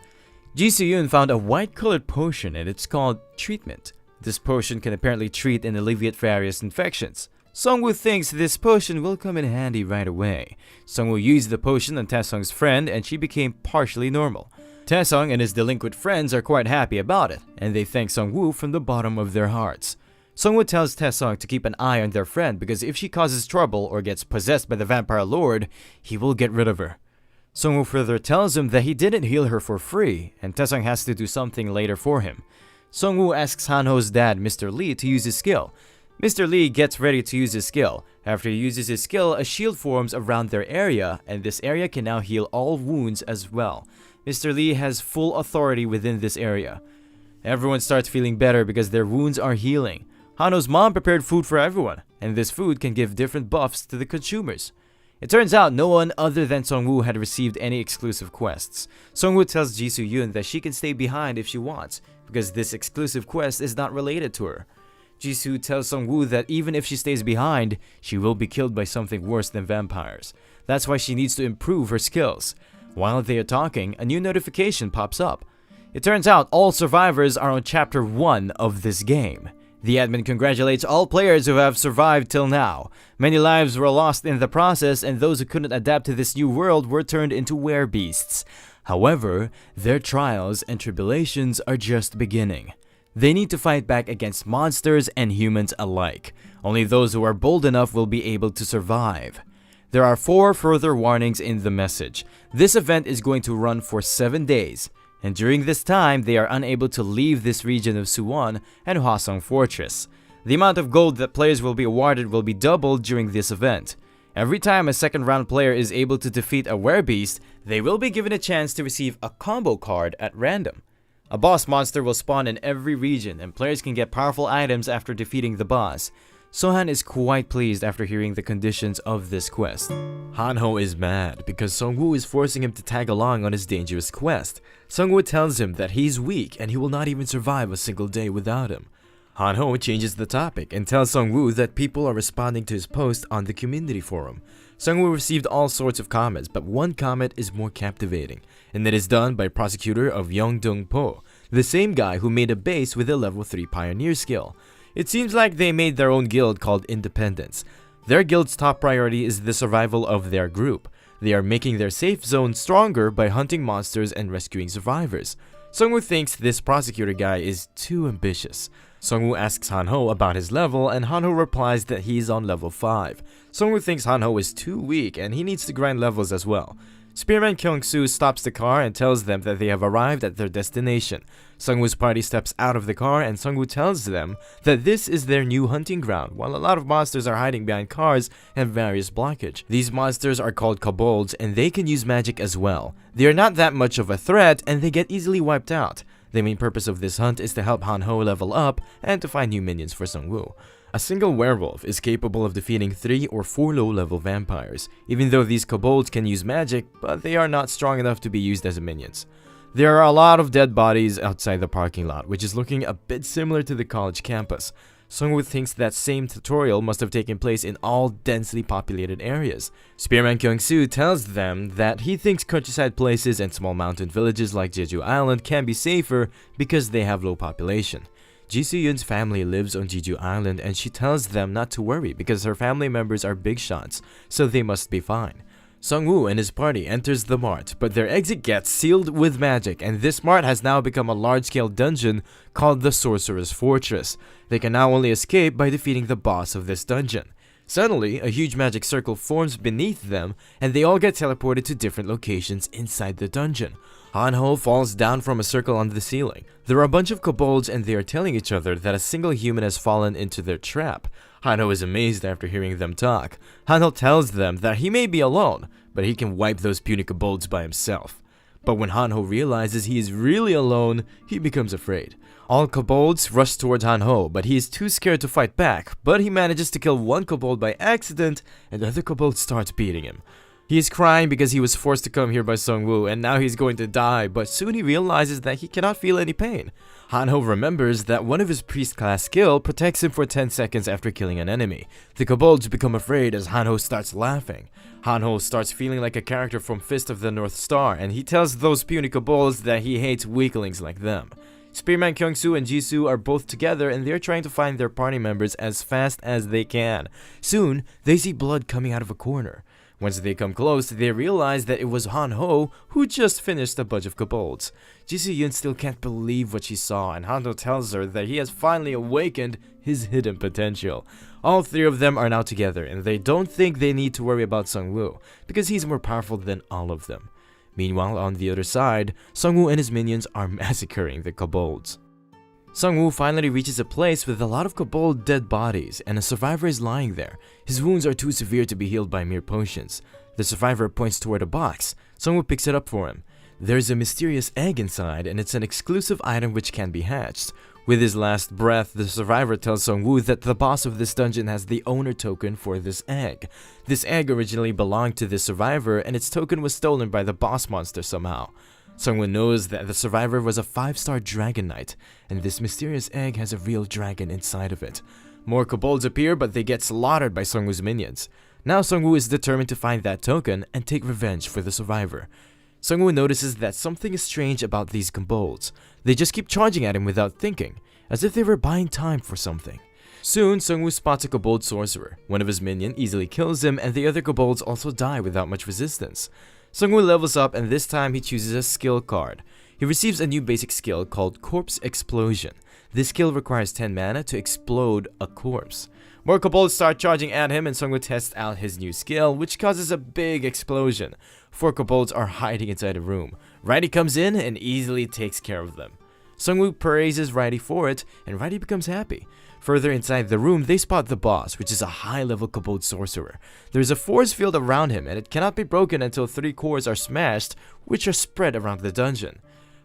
Ji Soo-yoon found a white-colored potion and it's called Treatment. This potion can apparently treat and alleviate various infections. Sung-woo thinks this potion will come in handy right away. Sung-woo used the potion on Taesung's friend and she became partially normal. Taesung and his delinquent friends are quite happy about it, and they thank Sung-woo from the bottom of their hearts. Sung-woo tells Taesung to keep an eye on their friend because if she causes trouble or gets possessed by the Vampire Lord, he will get rid of her. Sung-woo further tells him that he didn't heal her for free, and Taesung has to do something later for him. Sung-woo asks Han-ho's dad, Mr. Lee, to use his skill. Mr. Lee gets ready to use his skill. After he uses his skill, a shield forms around their area, and this area can now heal all wounds as well. Mr. Lee has full authority within this area. Everyone starts feeling better because their wounds are healing. Hano's mom prepared food for everyone, and this food can give different buffs to the consumers. It turns out no one other than Sung-woo had received any exclusive quests. Sung-woo tells Ji-soo-yoon that she can stay behind if she wants, because this exclusive quest is not related to her. Ji-soo tells Sung-woo that even if she stays behind, she will be killed by something worse than vampires. That's why she needs to improve her skills. While they are talking, a new notification pops up. It turns out all survivors are on Chapter 1 of this game. The admin congratulates all players who have survived till now. Many lives were lost in the process, and those who couldn't adapt to this new world were turned into werebeasts. However, their trials and tribulations are just beginning. They need to fight back against monsters and humans alike. Only those who are bold enough will be able to survive. There are 4 further warnings in the message. This event is going to run for 7 days. And during this time, they are unable to leave this region of Suwon and Hwasong Fortress. The amount of gold that players will be awarded will be doubled during this event. Every time a second round player is able to defeat a werebeast, they will be given a chance to receive a combo card at random. A boss monster will spawn in every region, and players can get powerful items after defeating the boss. Sohan is quite pleased after hearing the conditions of this quest. Hanho is mad because Sung-woo is forcing him to tag along on his dangerous quest. Sung-woo tells him that he's weak and he will not even survive a single day without him. Hanho changes the topic and tells Sung-woo that people are responding to his post on the community forum. Sung-woo received all sorts of comments, but one comment is more captivating, and it is done by prosecutor of Yeongdong-po, the same guy who made a base with a level 3 pioneer skill. It seems like they made their own guild called Independence. Their guild's top priority is the survival of their group. They are making their safe zone stronger by hunting monsters and rescuing survivors. Sung-woo thinks this prosecutor guy is too ambitious. Sung-woo asks Hanho about his level, and Hanho replies that he is on level 5. Sung-woo thinks Hanho is too weak and he needs to grind levels as well. Spearman Kyung-soo stops the car and tells them that they have arrived at their destination. Sung-woo's party steps out of the car and Sung-woo tells them that this is their new hunting ground, while a lot of monsters are hiding behind cars and various blockage. These monsters are called kobolds and they can use magic as well. They are not that much of a threat and they get easily wiped out. The main purpose of this hunt is to help Hanho level up and to find new minions for Sung-woo. A single werewolf is capable of defeating 3 or 4 low-level vampires, even though these kobolds can use magic, but they are not strong enough to be used as minions. There are a lot of dead bodies outside the parking lot, which is looking a bit similar to the college campus. Sung-woo thinks that same tutorial must have taken place in all densely populated areas. Spearman Kyung-soo tells them that he thinks countryside places and small mountain villages like Jeju Island can be safer because they have low population. Ji-soo-yoon's family lives on Jeju Island and she tells them not to worry because her family members are big shots, so they must be fine. Sung-woo and his party enters the mart, but their exit gets sealed with magic, and this mart has now become a large-scale dungeon called the Sorcerer's Fortress. They can now only escape by defeating the boss of this dungeon. Suddenly, a huge magic circle forms beneath them, and they all get teleported to different locations inside the dungeon. Hanho falls down from a circle on the ceiling. There are a bunch of kobolds and they are telling each other that a single human has fallen into their trap. Hanho is amazed after hearing them talk. Hanho tells them that he may be alone, but he can wipe those puny kobolds by himself. But when Hanho realizes he is really alone, he becomes afraid. All kobolds rush towards Hanho, but he is too scared to fight back, but he manages to kill one kobold by accident, and the other kobold starts beating him. He is crying because he was forced to come here by Sung-woo and now he's going to die, but soon he realizes that he cannot feel any pain. Hanho remembers that one of his priest class skill protects him for 10 seconds after killing an enemy. The kobolds become afraid as Hanho starts laughing. Hanho starts feeling like a character from Fist of the North Star and he tells those puny kobolds that he hates weaklings like them. Spearman Kyung-soo and Jisoo are both together and they're trying to find their party members as fast as they can. Soon, they see blood coming out of a corner. Once they come close, they realize that it was Hanho who just finished a bunch of kobolds. Jisoo-yoon still can't believe what she saw, and Hanho tells her that he has finally awakened his hidden potential. All 3 of them are now together, and they don't think they need to worry about Sung-woo, because he's more powerful than all of them. Meanwhile, on the other side, Sung-woo and his minions are massacring the kobolds. Sung-woo finally reaches a place with a lot of kobold dead bodies, and a survivor is lying there. His wounds are too severe to be healed by mere potions. The survivor points toward a box. Sung-woo picks it up for him. There's a mysterious egg inside, and it's an exclusive item which can be hatched. With his last breath, the survivor tells Sung-woo that the boss of this dungeon has the owner token for this egg. This egg originally belonged to the survivor, and its token was stolen by the boss monster somehow. Sung-woo knows that the survivor was a 5-star dragon knight, and this mysterious egg has a real dragon inside of it. More kobolds appear, but they get slaughtered by Sung-woo's minions. Now Sung-woo is determined to find that token and take revenge for the survivor. Sung-woo notices that something is strange about these kobolds. They just keep charging at him without thinking, as if they were buying time for something. Soon, Sung-woo spots a kobold sorcerer. One of his minions easily kills him, and the other kobolds also die without much resistance. Sung-woo levels up, and this time he chooses a skill card. He receives a new basic skill called Corpse Explosion. This skill requires 10 mana to explode a corpse. More kobolds start charging at him, and Sung-woo tests out his new skill, which causes a big explosion. 4 kobolds are hiding inside a room. Righty comes in and easily takes care of them. Sung-woo praises Righty for it, and Righty becomes happy. Further inside the room, they spot the boss, which is a high-level kobold sorcerer. There is a force field around him, and it cannot be broken until 3 cores are smashed, which are spread around the dungeon.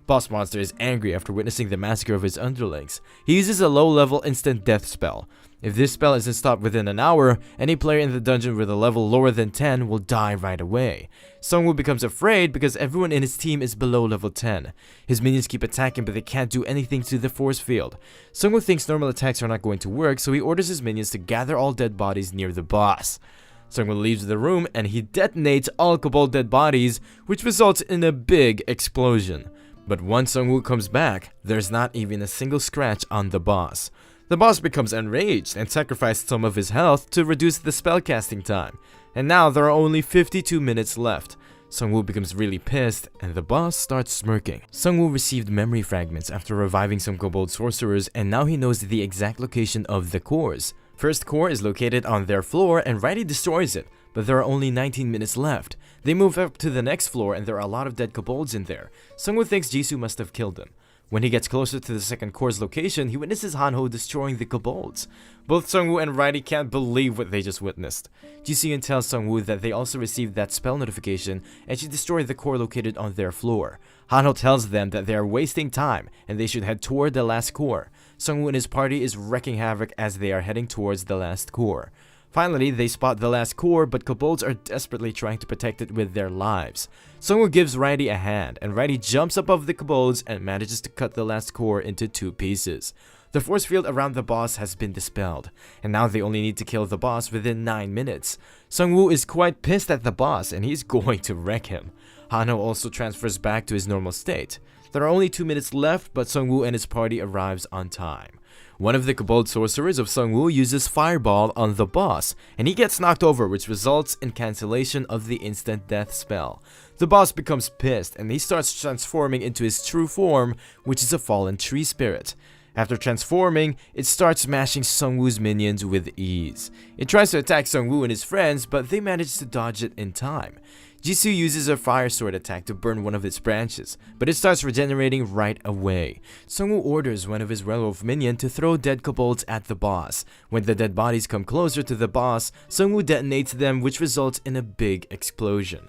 Boss monster is angry after witnessing the massacre of his underlings. He uses a low-level instant death spell. If this spell isn't stopped within an hour, any player in the dungeon with a level lower than 10 will die right away. Sung-woo becomes afraid because everyone in his team is below level 10. His minions keep attacking, but they can't do anything to the force field. Sung-woo thinks normal attacks are not going to work, so he orders his minions to gather all dead bodies near the boss. Sung-woo leaves the room and he detonates all kobold dead bodies, which results in a big explosion. But once Sung-woo comes back, there's not even a single scratch on the boss. The boss becomes enraged and sacrificed some of his health to reduce the spellcasting time. And now there are only 52 minutes left. Sung-woo becomes really pissed, and the boss starts smirking. Sung-woo received memory fragments after reviving some kobold sorcerers, and now he knows the exact location of the cores. First core is located on their floor, and Righty destroys it, but there are only 19 minutes left. They move up to the next floor, and there are a lot of dead kobolds in there. Sung-woo thinks Jisoo must have killed them. When he gets closer to the second core's location, he witnesses Hanho destroying the kobolds. Both Sung-woo and Righty can't believe what they just witnessed. Jisoo tells Sung-woo that they also received that spell notification, and she destroyed the core located on their floor. Hanho tells them that they are wasting time, and they should head toward the last core. Sung-woo and his party is wreaking havoc as they are heading towards the last core. Finally, they spot the last core, but kobolds are desperately trying to protect it with their lives. Sung-woo gives Righty a hand, and Righty jumps above the kobolds and manages to cut the last core into 2 pieces. The force field around the boss has been dispelled, and now they only need to kill the boss within 9 minutes. Sung-woo is quite pissed at the boss, and he's going to wreck him. Hanho also transfers back to his normal state. There are only 2 minutes left, but Sung-woo and his party arrives on time. One of the kobold sorcerers of Sung-woo uses Fireball on the boss, and he gets knocked over, which results in cancellation of the instant death spell. The boss becomes pissed, and he starts transforming into his true form, which is a fallen tree spirit. After transforming, it starts smashing Sung-woo's minions with ease. It tries to attack Sung-woo and his friends, but they manage to dodge it in time. Jisoo uses a fire sword attack to burn one of its branches, but it starts regenerating right away. Sung-woo orders one of his werewolf minions to throw dead kobolds at the boss. When the dead bodies come closer to the boss, Sung-woo detonates them, which results in a big explosion.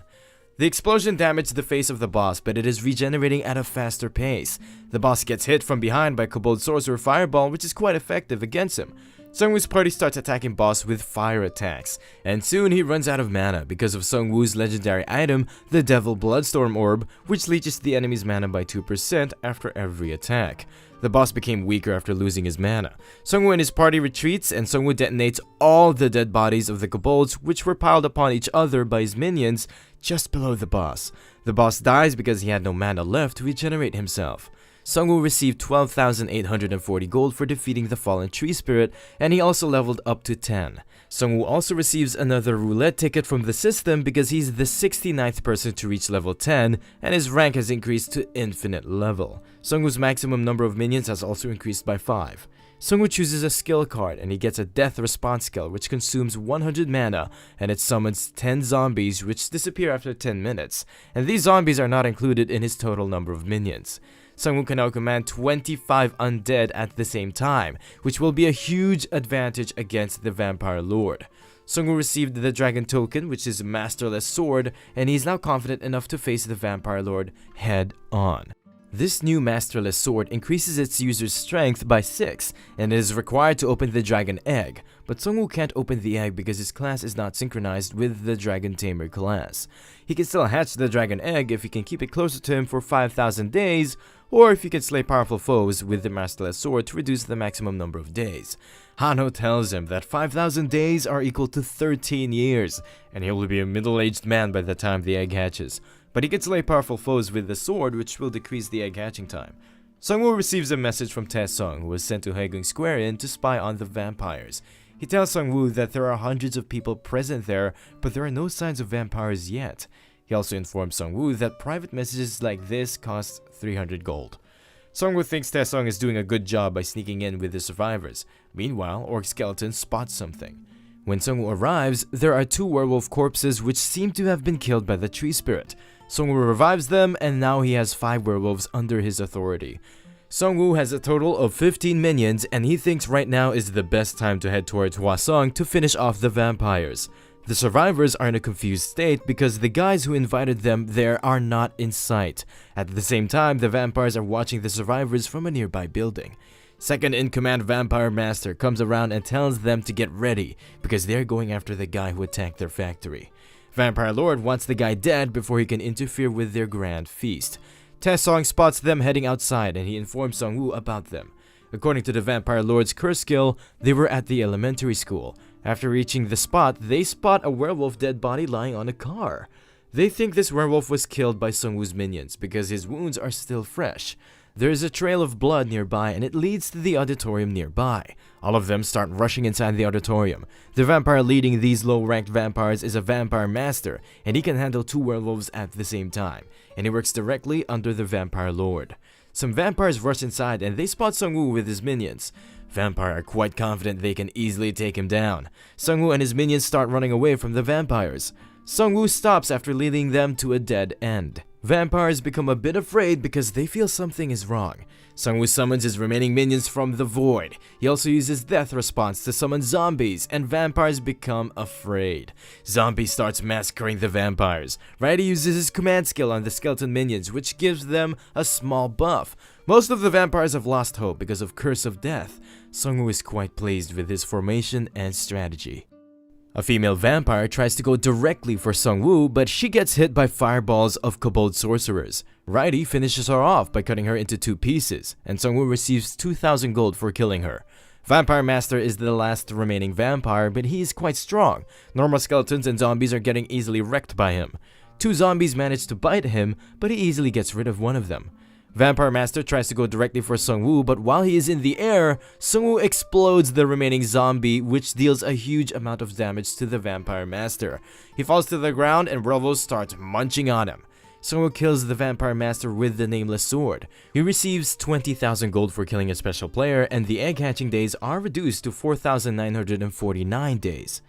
The explosion damaged the face of the boss, but it is regenerating at a faster pace. The boss gets hit from behind by kobold sorcerer Fireball, which is quite effective against him. Sung-woo's party starts attacking boss with fire attacks, and soon he runs out of mana because of Sung-woo's legendary item, the Devil Bloodstorm Orb, which leeches the enemy's mana by 2% after every attack. The boss became weaker after losing his mana. Sung-woo and his party retreats, and Sung-woo detonates all the dead bodies of the kobolds, which were piled upon each other by his minions just below the boss. The boss dies because he had no mana left to regenerate himself. Sung-woo received 12,840 gold for defeating the fallen tree spirit, and he also leveled up to 10. Sung-woo also receives another roulette ticket from the system because he's the 69th person to reach level 10, and his rank has increased to infinite level. Sung-woo's maximum number of minions has also increased by 5. Sung-woo chooses a skill card, and he gets a death response skill which consumes 100 mana, and it summons 10 zombies which disappear after 10 minutes, and these zombies are not included in his total number of minions. Sungwoo can now command 25 undead at the same time, which will be a huge advantage against the Vampire Lord. Sungwoo received the Dragon Token, which is a masterless sword, and he is now confident enough to face the Vampire Lord head on. This new masterless sword increases its user's strength by 6 and is required to open the Dragon Egg, but Sungwoo can't open the egg because his class is not synchronized with the Dragon Tamer class. He can still hatch the Dragon Egg if he can keep it closer to him for 5,000 days, or if he can slay powerful foes with the masterless sword to reduce the maximum number of days. Hanho tells him that 5,000 days are equal to 13 years, and he will be a middle-aged man by the time the egg hatches. But he can slay powerful foes with the sword, which will decrease the egg hatching time. Sungwoo receives a message from Taesung, who was sent to Haegung Square Inn to spy on the vampires. He tells Sungwoo that there are hundreds of people present there, but there are no signs of vampires yet. He also informs Sungwoo that private messages like this cost 300 gold. Sungwoo thinks Taesung is doing a good job by sneaking in with the survivors. Meanwhile, Orc Skeleton spots something. When Sungwoo arrives, there are 2 werewolf corpses which seem to have been killed by the tree spirit. Sungwoo revives them, and now he has 5 werewolves under his authority. Sungwoo has a total of 15 minions, and he thinks right now is the best time to head towards Hwasong to finish off the vampires. The survivors are in a confused state because the guys who invited them there are not in sight. At the same time, the vampires are watching the survivors from a nearby building. Second-in-command Vampire Master comes around and tells them to get ready because they're going after the guy who attacked their factory. Vampire Lord wants the guy dead before he can interfere with their grand feast. Taesung spots them heading outside and he informs Sungwoo about them. According to the Vampire Lord's curse skill, they were at the elementary school. After reaching the spot, they spot a werewolf dead body lying on a car. They think this werewolf was killed by Sungwoo's minions because his wounds are still fresh. There is a trail of blood nearby and it leads to the auditorium nearby. All of them start rushing inside the auditorium. The vampire leading these low-ranked vampires is a Vampire Master, and he can handle 2 werewolves at the same time, and he works directly under the Vampire Lord. Some vampires rush inside and they spot Sungwoo with his minions. Vampire are quite confident they can easily take him down. Sungwoo and his minions start running away from the vampires. Sungwoo stops after leading them to a dead end. Vampires become a bit afraid because they feel something is wrong. Sungwoo summons his remaining minions from the void. He also uses Death Response to summon zombies, and vampires become afraid. Zombie starts massacring the vampires. Righty uses his command skill on the skeleton minions, which gives them a small buff. Most of the vampires have lost hope because of Curse of Death. Sungwoo is quite pleased with his formation and strategy. A female vampire tries to go directly for Sungwoo, but she gets hit by fireballs of kobold sorcerers. Righty finishes her off by cutting her into 2 pieces, and Sungwoo receives 2,000 gold for killing her. Vampire Master is the last remaining vampire, but he is quite strong. Normal skeletons and zombies are getting easily wrecked by him. 2 zombies manage to bite him, but he easily gets rid of one of them. Vampire Master tries to go directly for Sungwoo, but while he is in the air, Sungwoo explodes the remaining zombie, which deals a huge amount of damage to the Vampire Master. He falls to the ground and werewolves start munching on him. Sungwoo kills the Vampire Master with the Nameless Sword. He receives 20,000 gold for killing a special player, and the egg hatching days are reduced to 4,949 days.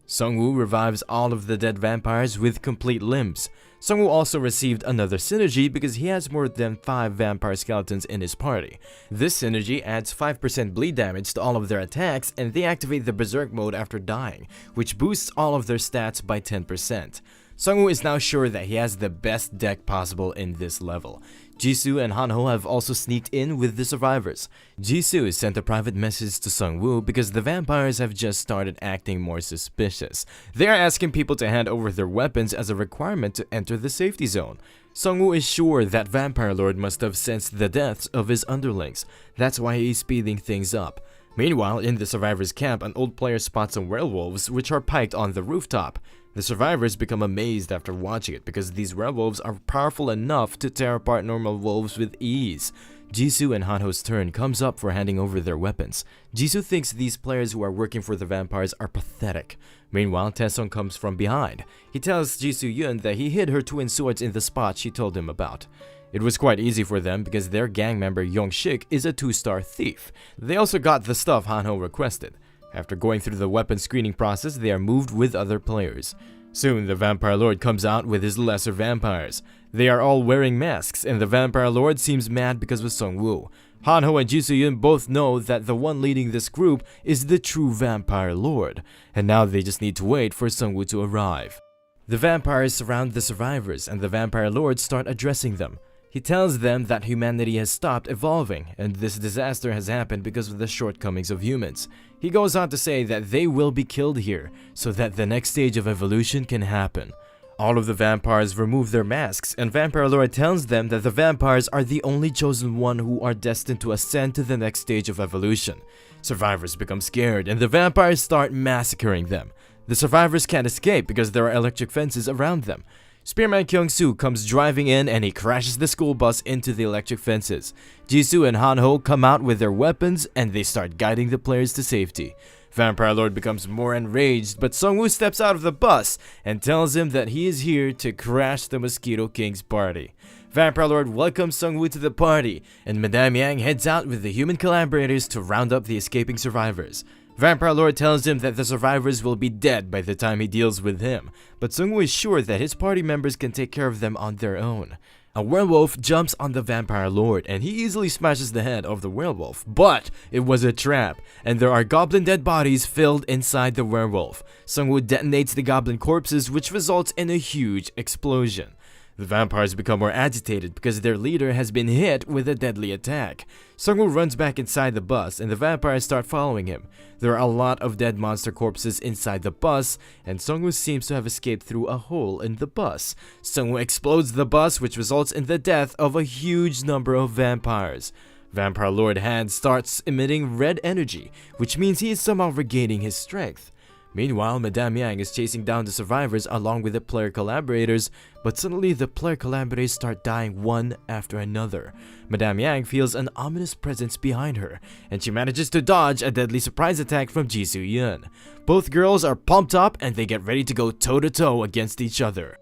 Sungwoo revives all of the dead vampires with complete limbs. Sungwoo also received another synergy because he has more than 5 vampire skeletons in his party. This synergy adds 5% bleed damage to all of their attacks, and they activate the Berserk mode after dying, which boosts all of their stats by 10%. Sungwoo is now sure that he has the best deck possible in this level. Jisoo and Hanho have also sneaked in with the survivors. Jisoo sent a private message to Sungwoo because the vampires have just started acting more suspicious. They are asking people to hand over their weapons as a requirement to enter the safety zone. Sungwoo is sure that Vampire Lord must have sensed the deaths of his underlings. That's why he's speeding things up. Meanwhile, in the survivors' camp, an old player spots some werewolves which are piked on the rooftop. The survivors become amazed after watching it because these werewolves are powerful enough to tear apart normal wolves with ease. Jisoo and Hanho's turn comes up for handing over their weapons. Jisoo thinks these players who are working for the vampires are pathetic. Meanwhile, Taesung comes from behind. He tells Jisoo Yun that he hid her twin swords in the spot she told him about. It was quite easy for them because their gang member Yong-shik is a 2-star thief. They also got the stuff Hanho requested. After going through the weapon screening process, they are moved with other players. Soon, the Vampire Lord comes out with his lesser vampires. They are all wearing masks, and the Vampire Lord seems mad because of Sungwoo. Hanho and Jisoo-yun both know that the one leading this group is the true Vampire Lord, and now they just need to wait for Sungwoo to arrive. The vampires surround the survivors, and the Vampire Lord start addressing them. He tells them that humanity has stopped evolving, and this disaster has happened because of the shortcomings of humans. He goes on to say that they will be killed here, so that the next stage of evolution can happen. All of the vampires remove their masks, and Vampire Lord tells them that the vampires are the only chosen one who are destined to ascend to the next stage of evolution. Survivors become scared, and the vampires start massacring them. The survivors can't escape because there are electric fences around them. Spearman Kyung-soo comes driving in and he crashes the school bus into the electric fences. Jisoo and Hanho come out with their weapons and they start guiding the players to safety. Vampire Lord becomes more enraged, but Sungwoo steps out of the bus and tells him that he is here to crash the Mosquito King's party. Vampire Lord welcomes Sungwoo to the party, and Madame Yang heads out with the human collaborators to round up the escaping survivors. Vampire Lord tells him that the survivors will be dead by the time he deals with him, but Sungwoo is sure that his party members can take care of them on their own. A werewolf jumps on the Vampire Lord and he easily smashes the head of the werewolf, but it was a trap, and there are goblin dead bodies filled inside the werewolf. Sungwoo detonates the goblin corpses, which results in a huge explosion. The vampires become more agitated because their leader has been hit with a deadly attack. Sungwoo runs back inside the bus and the vampires start following him. There are a lot of dead monster corpses inside the bus, and Sungwoo seems to have escaped through a hole in the bus. Sungwoo explodes the bus, which results in the death of a huge number of vampires. Vampire Lord Han starts emitting red energy, which means he is somehow regaining his strength. Meanwhile, Madame Yang is chasing down the survivors along with the player collaborators, but suddenly the player collaborators start dying one after another. Madame Yang feels an ominous presence behind her, and she manages to dodge a deadly surprise attack from Jisoo-yun. Both girls are pumped up and they get ready to go toe-to-toe against each other.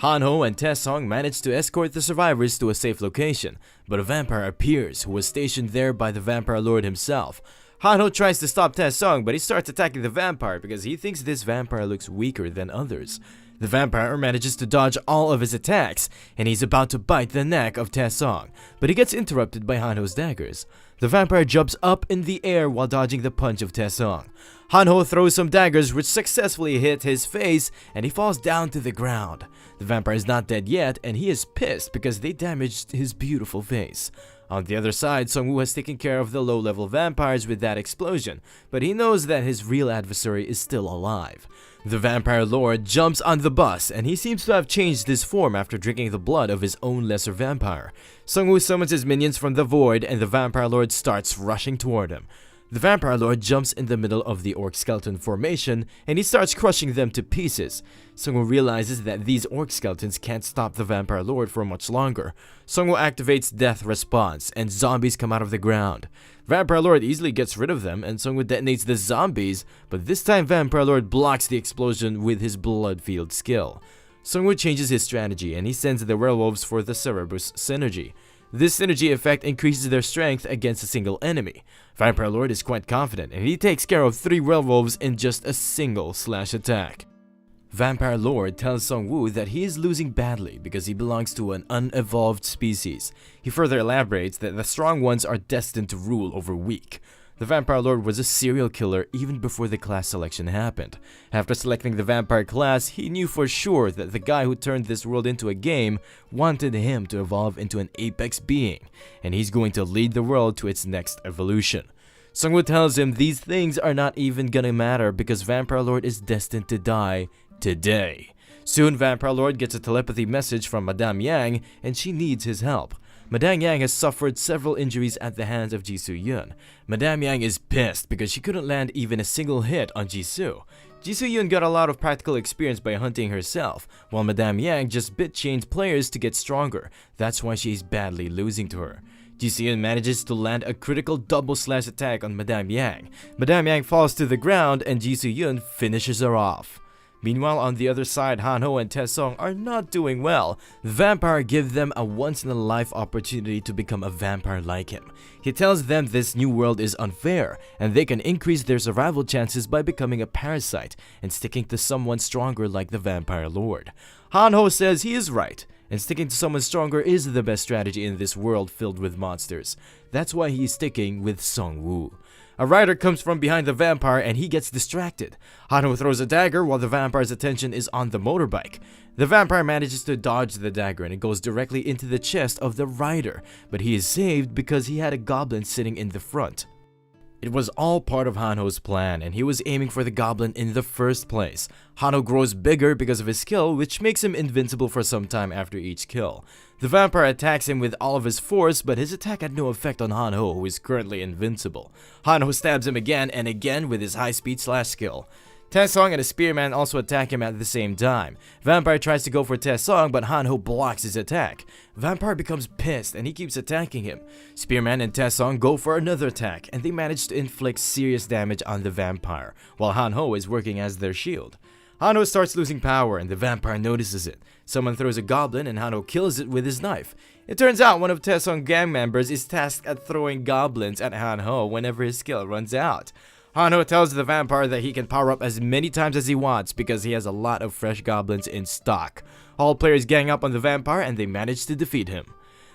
Hanho and Taesong manage to escort the survivors to a safe location, but a vampire appears who was stationed there by the Vampire Lord himself. Hanho tries to stop Taesong, but he starts attacking the vampire because he thinks this vampire looks weaker than others. The vampire manages to dodge all of his attacks, and he's about to bite the neck of Taesong, but he gets interrupted by Hanho's daggers. The vampire jumps up in the air while dodging the punch of Taesong. Hanho throws some daggers which successfully hit his face, and he falls down to the ground. The vampire is not dead yet, and he is pissed because they damaged his beautiful face. On the other side, Sungwoo has taken care of the low-level vampires with that explosion, but he knows that his real adversary is still alive. The Vampire Lord jumps on the bus, and he seems to have changed his form after drinking the blood of his own lesser vampire. Sungwoo summons his minions from the void, and the Vampire Lord starts rushing toward him. The Vampire Lord jumps in the middle of the orc skeleton formation, and he starts crushing them to pieces. Sungwoo realizes that these orc skeletons can't stop the Vampire Lord for much longer. Sungwoo activates Death Response, and zombies come out of the ground. Vampire Lord easily gets rid of them, and Sungwoo detonates the zombies, but this time Vampire Lord blocks the explosion with his blood field skill. Sungwoo changes his strategy, and he sends the werewolves for the Cerebrus synergy. This synergy effect increases their strength against a single enemy. Vampire Lord is quite confident, and he takes care of 3 werewolves in just a single slash attack. Vampire Lord tells Sungwoo that he is losing badly because he belongs to an unevolved species. He further elaborates that the strong ones are destined to rule over weak. The Vampire Lord was a serial killer even before the class selection happened. After selecting the vampire class, he knew for sure that the guy who turned this world into a game wanted him to evolve into an apex being, and he's going to lead the world to its next evolution. Sungwoo tells him these things are not even gonna matter because Vampire Lord is destined to die today. Soon, Vampire Lord gets a telepathy message from Madame Yang, and she needs his help. Madame Yang has suffered several injuries at the hands of Jisoo-yun. Madame Yang is pissed because she couldn't land even a single hit on Jisoo. Jisoo-yun got a lot of practical experience by hunting herself, while Madame Yang just bit-chained players to get stronger. That's why she's badly losing to her. Jisoo-yun manages to land a critical double slash attack on Madame Yang. Madame Yang falls to the ground and Jisoo-yun finishes her off. Meanwhile, on the other side, Hanho and Taesong are not doing well. The vampire gives them a once-in-a-life opportunity to become a vampire like him. He tells them this new world is unfair, and they can increase their survival chances by becoming a parasite and sticking to someone stronger like the vampire lord. Hanho says he is right, and sticking to someone stronger is the best strategy in this world filled with monsters. That's why he's sticking with Sung-woo. A rider comes from behind the vampire and he gets distracted. Hanho throws a dagger while the vampire's attention is on the motorbike. The vampire manages to dodge the dagger and it goes directly into the chest of the rider, but he is saved because he had a goblin sitting in the front. It was all part of Hanho's plan, and he was aiming for the goblin in the first place. Hanho grows bigger because of his skill, which makes him invincible for some time after each kill. The vampire attacks him with all of his force, but his attack had no effect on Hanho, who is currently invincible. Hanho stabs him again and again with his high-speed slash skill. Taesong and a spearman also attack him at the same time. Vampire tries to go for Taesong, but Hanho blocks his attack. Vampire becomes pissed and he keeps attacking him. Spearman and Taesong go for another attack, and they manage to inflict serious damage on the vampire, while Hanho is working as their shield. Hanho starts losing power and the vampire notices it. Someone throws a goblin and Hanho kills it with his knife. It turns out one of Taesong's gang members is tasked at throwing goblins at Hanho whenever his skill runs out. Hanho tells the vampire that he can power up as many times as he wants because he has a lot of fresh goblins in stock. All players gang up on the vampire and they manage to defeat him.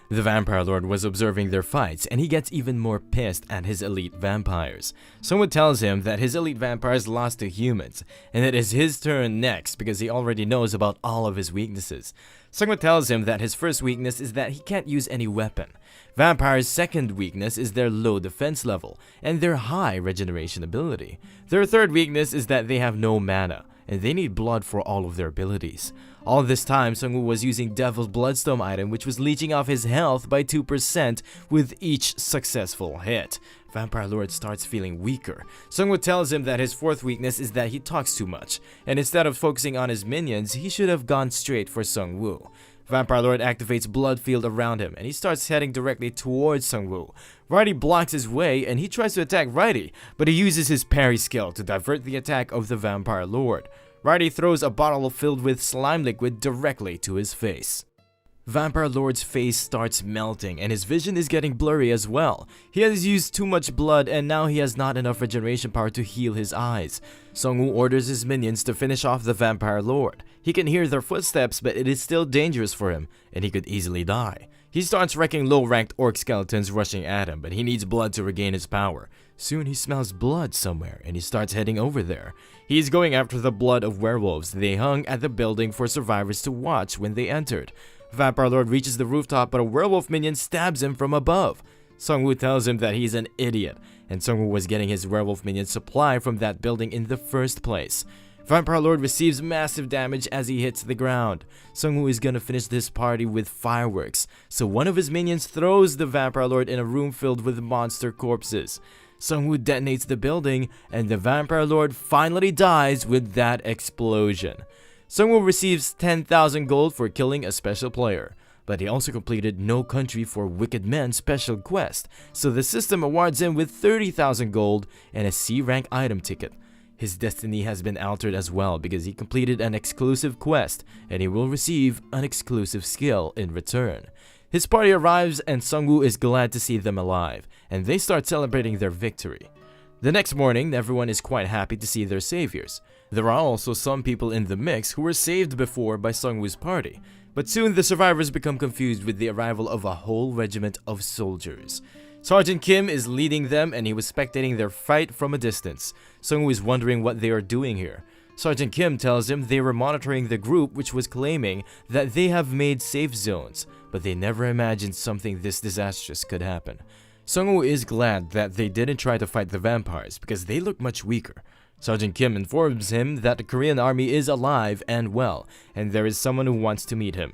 The vampire lord was observing their fights and he gets even more pissed at his elite vampires. Someone tells him that his elite vampires lost to humans and it is his turn next because he already knows about all of his weaknesses. Someone tells him that his first weakness is that he can't use any weapon. Vampires' second weakness is their low defense level and their high regeneration ability. Their third weakness is that they have no mana and they need blood for all of their abilities. All this time, Sung-woo was using Devil's Bloodstone item, which was leeching off his health by 2% with each successful hit. Vampire Lord starts feeling weaker. Sung-woo tells him that his fourth weakness is that he talks too much, and instead of focusing on his minions, he should have gone straight for Sung-woo. Vampire Lord activates Blood Field around him, and he starts heading directly towards Sung-woo. Righty blocks his way, and he tries to attack Righty, but he uses his parry skill to divert the attack of the Vampire Lord. Righty throws a bottle filled with slime liquid directly to his face. Vampire Lord's face starts melting and his vision is getting blurry as well. He has used too much blood and now he has not enough regeneration power to heal his eyes. Sung-woo orders his minions to finish off the Vampire Lord. He can hear their footsteps, but it is still dangerous for him and he could easily die. He starts wrecking low-ranked orc skeletons rushing at him, but he needs blood to regain his power. Soon he smells blood somewhere and he starts heading over there. He's going after the blood of werewolves they hung at the building for survivors to watch when they entered. Vampire Lord reaches the rooftop, but a werewolf minion stabs him from above. Sung-woo tells him that he's an idiot, and Sung-woo was getting his werewolf minion supply from that building in the first place. Vampire Lord receives massive damage as he hits the ground. Sung-woo is gonna finish this party with fireworks, so one of his minions throws the Vampire Lord in a room filled with monster corpses. Sung-woo detonates the building, and the Vampire Lord finally dies with that explosion. Sung-woo receives 10,000 gold for killing a special player, but he also completed No Country for Wicked Men special quest, so the system awards him with 30,000 gold and a C-rank item ticket. His destiny has been altered as well because he completed an exclusive quest and he will receive an exclusive skill in return. His party arrives and Sung-woo is glad to see them alive, and they start celebrating their victory. The next morning, everyone is quite happy to see their saviors. There are also some people in the mix who were saved before by Sung-woo's party, but soon the survivors become confused with the arrival of a whole regiment of soldiers. Sergeant Kim is leading them and he was spectating their fight from a distance. Sung-woo is wondering what they are doing here. Sergeant Kim tells him they were monitoring the group which was claiming that they have made safe zones, but they never imagined something this disastrous could happen. Sung-woo is glad that they didn't try to fight the vampires because they look much weaker. Sergeant Kim informs him that the Korean army is alive and well, and there is someone who wants to meet him.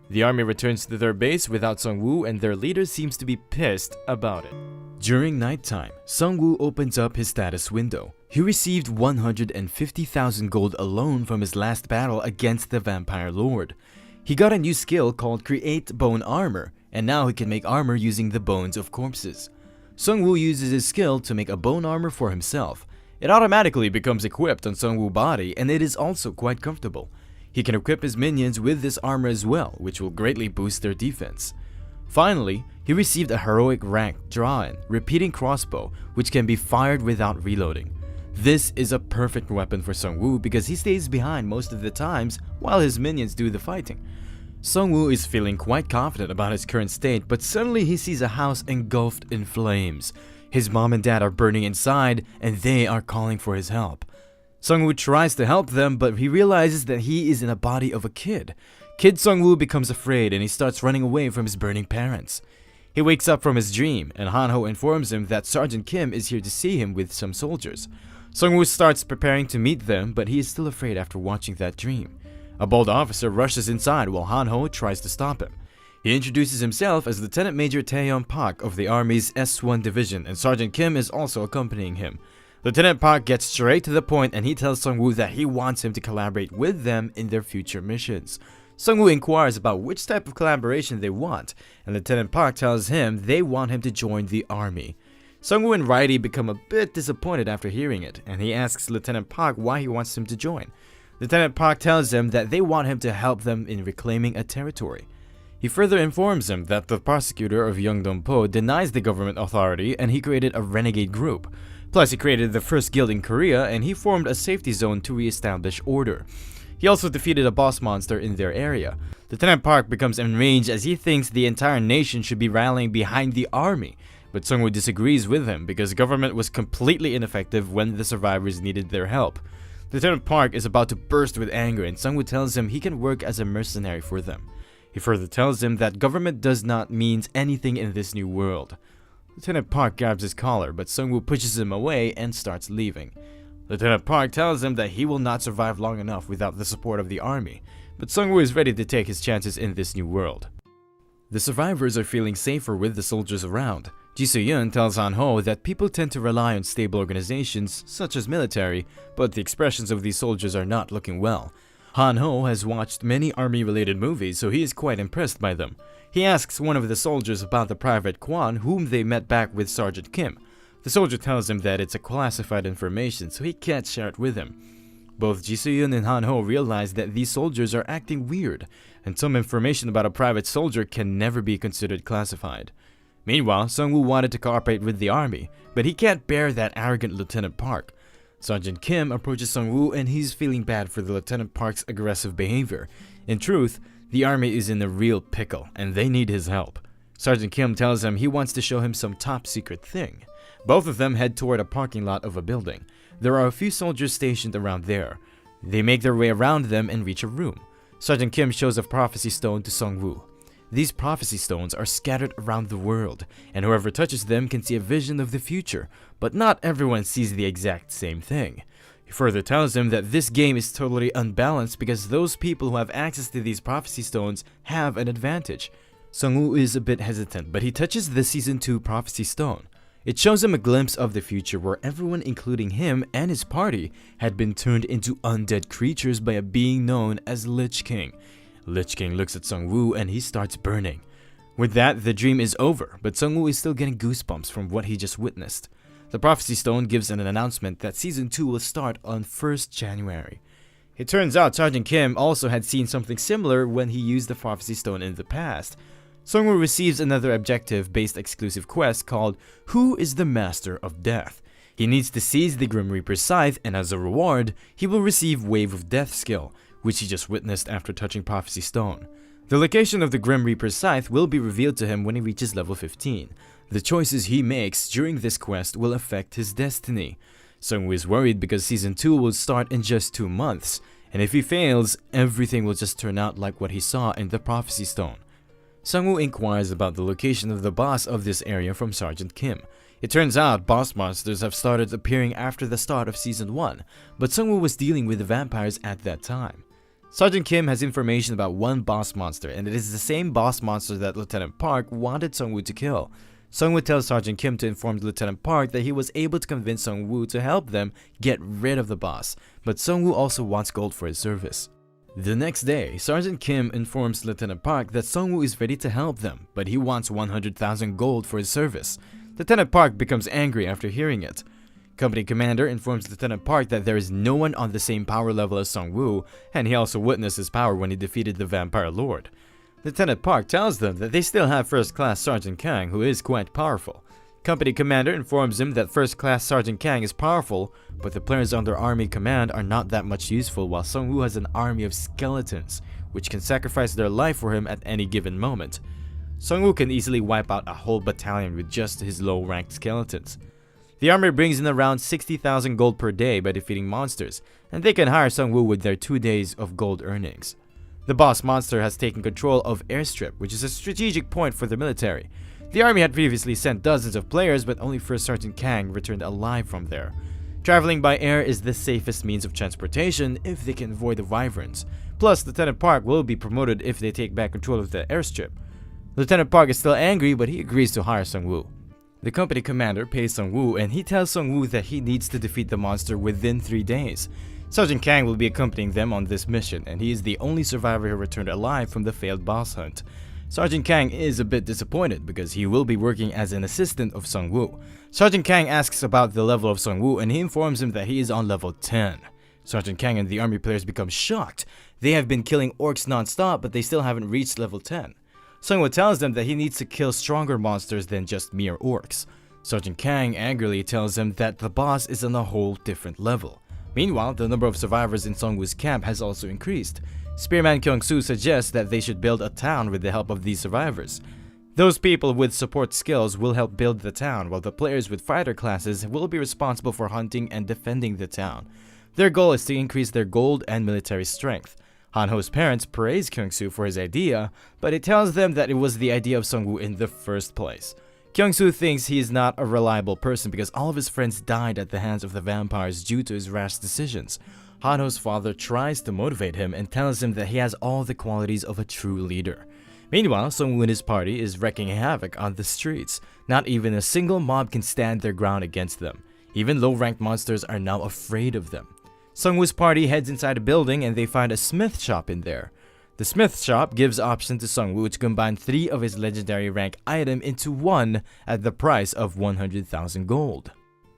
The army returns to their base without Sung-woo and their leader seems to be pissed about it. During nighttime, Sung-woo opens up his status window. He received 150,000 gold alone from his last battle against the Vampire Lord. He got a new skill called Create Bone Armor, and now he can make armor using the bones of corpses. Sung-woo uses his skill to make a bone armor for himself. It automatically becomes equipped on Sungwoo's body, and it is also quite comfortable. He can equip his minions with this armor as well, which will greatly boost their defense. Finally, he received a heroic rank drawn repeating crossbow, which can be fired without reloading. This is a perfect weapon for Sungwoo because he stays behind most of the times while his minions do the fighting. Sungwoo is feeling quite confident about his current state, but suddenly he sees a house engulfed in flames. His mom and dad are burning inside, and they are calling for his help. Sungwoo tries to help them, but he realizes that he is in the body of a kid. Kid Sungwoo becomes afraid and he starts running away from his burning parents. He wakes up from his dream, and Hanho informs him that Sergeant Kim is here to see him with some soldiers. Sungwoo starts preparing to meet them, but he is still afraid after watching that dream. A bold officer rushes inside while Hanho tries to stop him. He introduces himself as Lieutenant Major Taeyeon Park of the Army's S1 Division, and Sergeant Kim is also accompanying him. Lieutenant Park gets straight to the point and he tells Sungwoo that he wants him to collaborate with them in their future missions. Sungwoo inquires about which type of collaboration they want, and Lieutenant Park tells him they want him to join the army. Sungwoo and Raidi become a bit disappointed after hearing it, and he asks Lieutenant Park why he wants him to join. Lieutenant Park tells them that they want him to help them in reclaiming a territory. He further informs him that the prosecutor of Yeongdong-po denies the government authority and he created a renegade group. Plus, he created the first guild in Korea and he formed a safety zone to re-establish order. He also defeated a boss monster in their area. Lieutenant Park becomes enraged as he thinks the entire nation should be rallying behind the army. But Sungwoo disagrees with him because government was completely ineffective when the survivors needed their help. Lieutenant Park is about to burst with anger and Sungwoo tells him he can work as a mercenary for them. He further tells him that government does not mean anything in this new world. Lieutenant Park grabs his collar, but Sungwoo pushes him away and starts leaving. Lieutenant Park tells him that he will not survive long enough without the support of the army, but Sungwoo is ready to take his chances in this new world. The survivors are feeling safer with the soldiers around. Ji Soo-yeon tells Hanho that people tend to rely on stable organizations, such as military, but the expressions of these soldiers are not looking well. Hanho has watched many army-related movies, so he is quite impressed by them. He asks one of the soldiers about the Private Kwan, whom they met back with Sergeant Kim. The soldier tells him that it's a classified information, so he can't share it with him. Both Ji Soo-yeon and Hanho realize that these soldiers are acting weird, and some information about a private soldier can never be considered classified. Meanwhile, Sungwoo wanted to cooperate with the army, but he can't bear that arrogant Lieutenant Park. Sergeant Kim approaches Sungwoo and he's feeling bad for the Lieutenant Park's aggressive behavior. In truth, the army is in a real pickle and they need his help. Sergeant Kim tells him he wants to show him some top secret thing. Both of them head toward a parking lot of a building. There are a few soldiers stationed around there. They make their way around them and reach a room. Sergeant Kim shows a prophecy stone to Sungwoo. These prophecy stones are scattered around the world, and whoever touches them can see a vision of the future, but not everyone sees the exact same thing. He further tells him that this game is totally unbalanced because those people who have access to these prophecy stones have an advantage. Sungwoo is a bit hesitant, but he touches the Season 2 prophecy stone. It shows him a glimpse of the future where everyone, including him and his party, had been turned into undead creatures by a being known as Lich King. Lich King looks at Sungwoo and he starts burning. With that, the dream is over, but Sungwoo is still getting goosebumps from what he just witnessed. The Prophecy Stone gives an announcement that Season 2 will start on 1st January. It turns out Sergeant Kim also had seen something similar when he used the Prophecy Stone in the past. Sungwoo receives another objective-based exclusive quest called Who is the Master of Death? He needs to seize the Grim Reaper's scythe, and as a reward, he will receive Wave of Death skill, which he just witnessed after touching Prophecy Stone. The location of the Grim Reaper's scythe will be revealed to him when he reaches level 15. The choices he makes during this quest will affect his destiny. Sungwoo is worried because Season 2 will start in just 2 months, and if he fails, everything will just turn out like what he saw in the Prophecy Stone. Sungwoo inquires about the location of the boss of this area from Sergeant Kim. It turns out boss monsters have started appearing after the start of Season 1, but Sungwoo was dealing with the vampires at that time. Sergeant Kim has information about one boss monster, and it is the same boss monster that Lieutenant Park wanted Sungwoo to kill. Sungwoo tells Sergeant Kim to inform Lieutenant Park that he was able to convince Sungwoo to help them get rid of the boss, but Sungwoo also wants gold for his service. The next day, Sergeant Kim informs Lieutenant Park that Sungwoo is ready to help them, but he wants 100,000 gold for his service. Lieutenant Park becomes angry after hearing it. Company commander informs Lieutenant Park that there is no one on the same power level as Sung-woo, and he also witnessed his power when he defeated the Vampire Lord. Lieutenant Park tells them that they still have First Class Sergeant Kang, who is quite powerful. Company commander informs him that First Class Sergeant Kang is powerful, but the players under army command are not that much useful, while Sung-woo has an army of skeletons, which can sacrifice their life for him at any given moment. Sung-woo can easily wipe out a whole battalion with just his low-ranked skeletons. The army brings in around 60,000 gold per day by defeating monsters, and they can hire Sung-woo with their 2 days of gold earnings. The boss monster has taken control of Airstrip, which is a strategic point for the military. The army had previously sent dozens of players, but only First Sergeant Kang returned alive from there. Traveling by air is the safest means of transportation if they can avoid the wyverns. Plus, Lieutenant Park will be promoted if they take back control of the airstrip. Lieutenant Park is still angry, but he agrees to hire Sung-woo. The company commander pays Sung-woo, and he tells Sung-woo that he needs to defeat the monster within 3 days. Sergeant Kang will be accompanying them on this mission, and he is the only survivor who returned alive from the failed boss hunt. Sergeant Kang is a bit disappointed because he will be working as an assistant of Sung-woo. Sergeant Kang asks about the level of Sung-woo, and he informs him that he is on level 10. Sergeant Kang and the army players become shocked. They have been killing orcs non-stop, but they still haven't reached level 10. Sung-woo tells them that he needs to kill stronger monsters than just mere orcs. Sergeant Kang angrily tells him that the boss is on a whole different level. Meanwhile, the number of survivors in Sung-woo's camp has also increased. Spearman Kyung-soo suggests that they should build a town with the help of these survivors. Those people with support skills will help build the town, while the players with fighter classes will be responsible for hunting and defending the town. Their goal is to increase their gold and military strength. Han-ho's parents praise Kyung-soo for his idea, but he tells them that it was the idea of Sung-woo in the first place. Kyung-soo thinks he is not a reliable person because all of his friends died at the hands of the vampires due to his rash decisions. Han-ho's father tries to motivate him and tells him that he has all the qualities of a true leader. Meanwhile, Sung-woo and his party is wreaking havoc on the streets. Not even a single mob can stand their ground against them. Even low-ranked monsters are now afraid of them. Sung-woo's party heads inside a building and they find a smith shop in there. The smith shop gives option to Sung-woo to combine 3 of his legendary rank item into 1 at the price of 100,000 gold.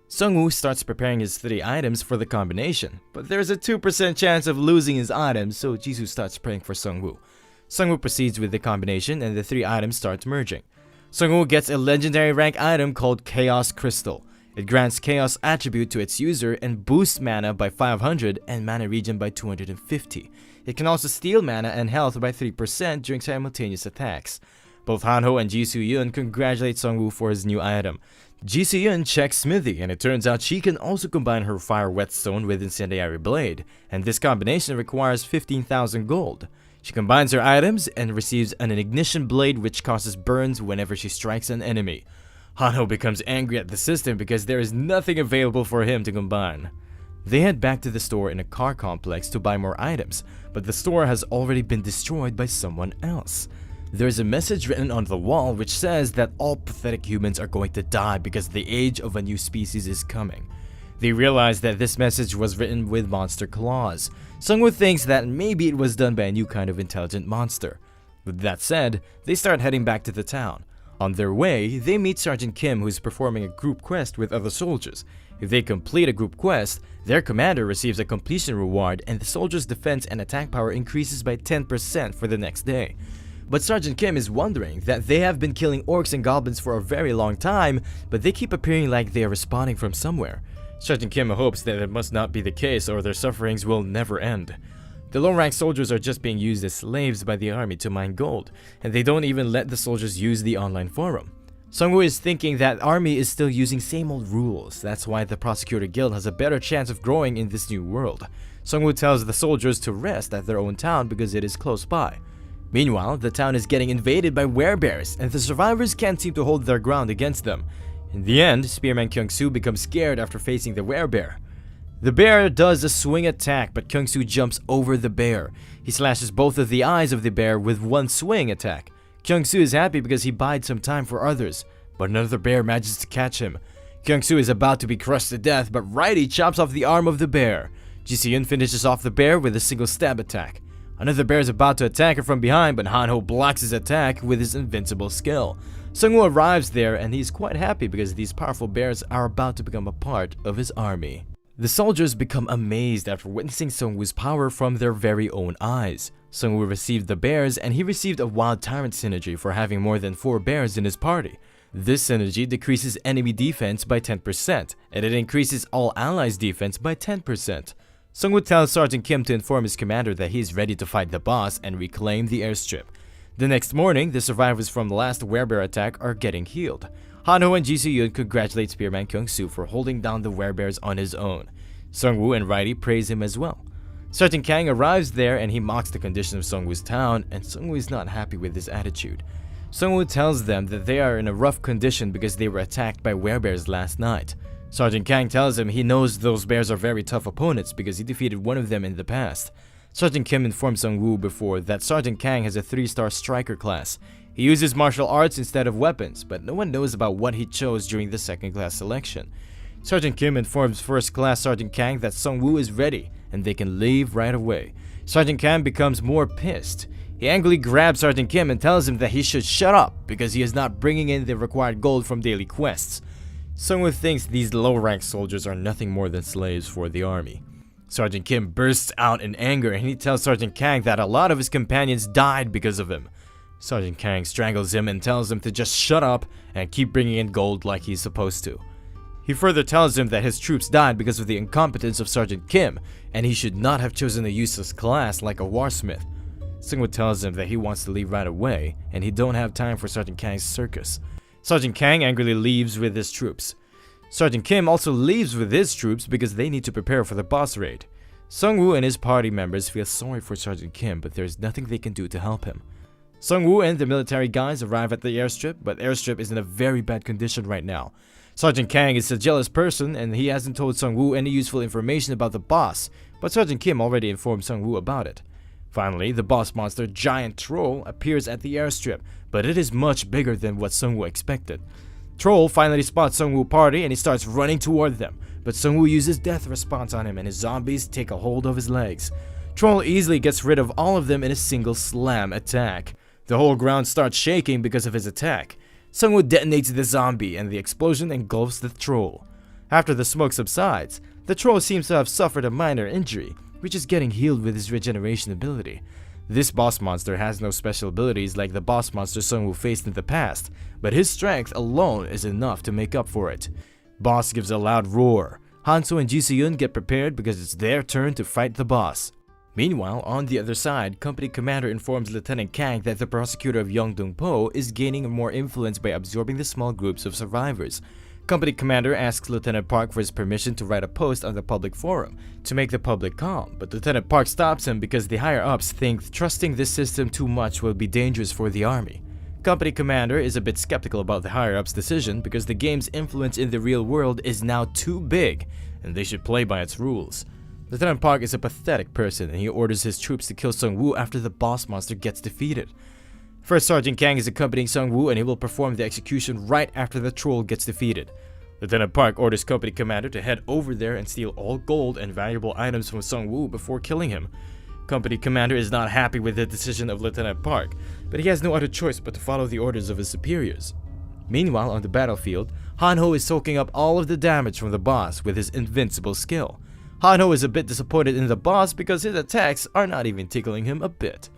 Sung-woo starts preparing his 3 items for the combination, but there's a 2% chance of losing his items, so Jisoo starts praying for Sung-woo. Sung-woo proceeds with the combination and the 3 items start merging. Sung-woo gets a legendary rank item called Chaos Crystal. It grants Chaos attribute to its user and boosts mana by 500 and mana regen by 250. It can also steal mana and health by 3% during simultaneous attacks. Both Han-ho and Ji Soo-yeon congratulate Sung-woo for his new item. Ji Soo-yeon checks Smithy, and it turns out she can also combine her Fire Whetstone with Incendiary Blade, and this combination requires 15,000 gold. She combines her items and receives an Ignition Blade which causes burns whenever she strikes an enemy. Han-ho becomes angry at the system because there is nothing available for him to combine. They head back to the store in a car complex to buy more items, but the store has already been destroyed by someone else. There's a message written on the wall which says that all pathetic humans are going to die because the age of a new species is coming. They realize that this message was written with monster claws. Sung-woo thinks that maybe it was done by a new kind of intelligent monster. With that said, they start heading back to the town. On their way, they meet Sergeant Kim, who is performing a group quest with other soldiers. If they complete a group quest, their commander receives a completion reward and the soldiers' defense and attack power increases by 10% for the next day. But Sergeant Kim is wondering that they have been killing orcs and goblins for a very long time, but they keep appearing like they are respawning from somewhere. Sergeant Kim hopes that it must not be the case or their sufferings will never end. The low-ranked soldiers are just being used as slaves by the army to mine gold, and they don't even let the soldiers use the online forum. Sung-woo is thinking that army is still using same old rules. That's why the Prosecutor Guild has a better chance of growing in this new world. Sung-woo tells the soldiers to rest at their own town because it is close by. Meanwhile, the town is getting invaded by werebears, and the survivors can't seem to hold their ground against them. In the end, Spearman Kyung-soo becomes scared after facing the werebear. The bear does a swing attack, but Kyung-soo jumps over the bear. He slashes both of the eyes of the bear with one swing attack. Kyung-soo is happy because he bided some time for others, but another bear manages to catch him. Kyung-soo is about to be crushed to death, but Righty chops off the arm of the bear. Ji Soo-yeon finishes off the bear with a single stab attack. Another bear is about to attack her from behind, but Hanho blocks his attack with his invincible skill. Sungwoo arrives there and he's quite happy because these powerful bears are about to become a part of his army. The soldiers become amazed after witnessing Sungwoo's power from their very own eyes. Sungwoo received the bears and he received a wild tyrant synergy for having more than 4 bears in his party. This synergy decreases enemy defense by 10% and it increases all allies' defense by 10%. Sungwoo tells Sergeant Kim to inform his commander that he is ready to fight the boss and reclaim the airstrip. The next morning, the survivors from the last werebear attack are getting healed. Hanho and Ji Soo-yoon congratulate Spearman Kyung-soo for holding down the werebears on his own. Sungwoo and Righty praise him as well. Sergeant Kang arrives there and he mocks the condition of Sungwoo's town, and Sungwoo is not happy with his attitude. Sungwoo tells them that they are in a rough condition because they were attacked by werebears last night. Sergeant Kang tells him he knows those bears are very tough opponents because he defeated one of them in the past. Sergeant Kim informs Sungwoo before that Sergeant Kang has a 3-star striker class. He uses martial arts instead of weapons, but no one knows about what he chose during the 2nd class selection. Sergeant Kim informs 1st class Sergeant Kang that Sungwoo is ready and they can leave right away. Sergeant Kang becomes more pissed. He angrily grabs Sergeant Kim and tells him that he should shut up because he is not bringing in the required gold from daily quests. Sungwoo thinks these low-ranked soldiers are nothing more than slaves for the army. Sergeant Kim bursts out in anger and he tells Sergeant Kang that a lot of his companions died because of him. Sergeant Kang strangles him and tells him to just shut up and keep bringing in gold like he's supposed to. He further tells him that his troops died because of the incompetence of Sergeant Kim and he should not have chosen a useless class like a warsmith. Sungwoo tells him that he wants to leave right away and he don't have time for Sergeant Kang's circus. Sergeant Kang angrily leaves with his troops. Sergeant Kim also leaves with his troops because they need to prepare for the boss raid. Sungwoo and his party members feel sorry for Sergeant Kim, but there's nothing they can do to help him. Sungwoo and the military guys arrive at the airstrip, but the airstrip is in a very bad condition right now. Sergeant Kang is a jealous person and he hasn't told Sungwoo any useful information about the boss, but Sergeant Kim already informed Sungwoo about it. Finally, the boss monster Giant Troll appears at the airstrip, but it is much bigger than what Sungwoo expected. Troll finally spots Sungwoo party and he starts running toward them, but Sungwoo uses death response on him and his zombies take a hold of his legs. Troll easily gets rid of all of them in a single slam attack. The whole ground starts shaking because of his attack. Sungwoo detonates the zombie and the explosion engulfs the troll. After the smoke subsides, the troll seems to have suffered a minor injury, which is getting healed with his regeneration ability. This boss monster has no special abilities like the boss monster Sungwoo faced in the past, but his strength alone is enough to make up for it. Boss gives a loud roar. Hanso and Ji Soo-yoon get prepared because it's their turn to fight the boss. Meanwhile, on the other side, Company Commander informs Lieutenant Kang that the prosecutor of Yeongdeung-po is gaining more influence by absorbing the small groups of survivors. Company Commander asks Lieutenant Park for his permission to write a post on the public forum to make the public calm, but Lieutenant Park stops him because the higher-ups think trusting this system too much will be dangerous for the army. Company Commander is a bit skeptical about the higher-ups' decision because the game's influence in the real world is now too big, and they should play by its rules. Lieutenant Park is a pathetic person and he orders his troops to kill Sungwoo after the boss monster gets defeated. First Sergeant Kang is accompanying Sungwoo and he will perform the execution right after the troll gets defeated. Lieutenant Park orders Company Commander to head over there and steal all gold and valuable items from Sungwoo before killing him. Company Commander is not happy with the decision of Lieutenant Park, but he has no other choice but to follow the orders of his superiors. Meanwhile, on the battlefield, Hanho is soaking up all of the damage from the boss with his invincible skill. Hanho is a bit disappointed in the boss because his attacks are not even tickling him a bit.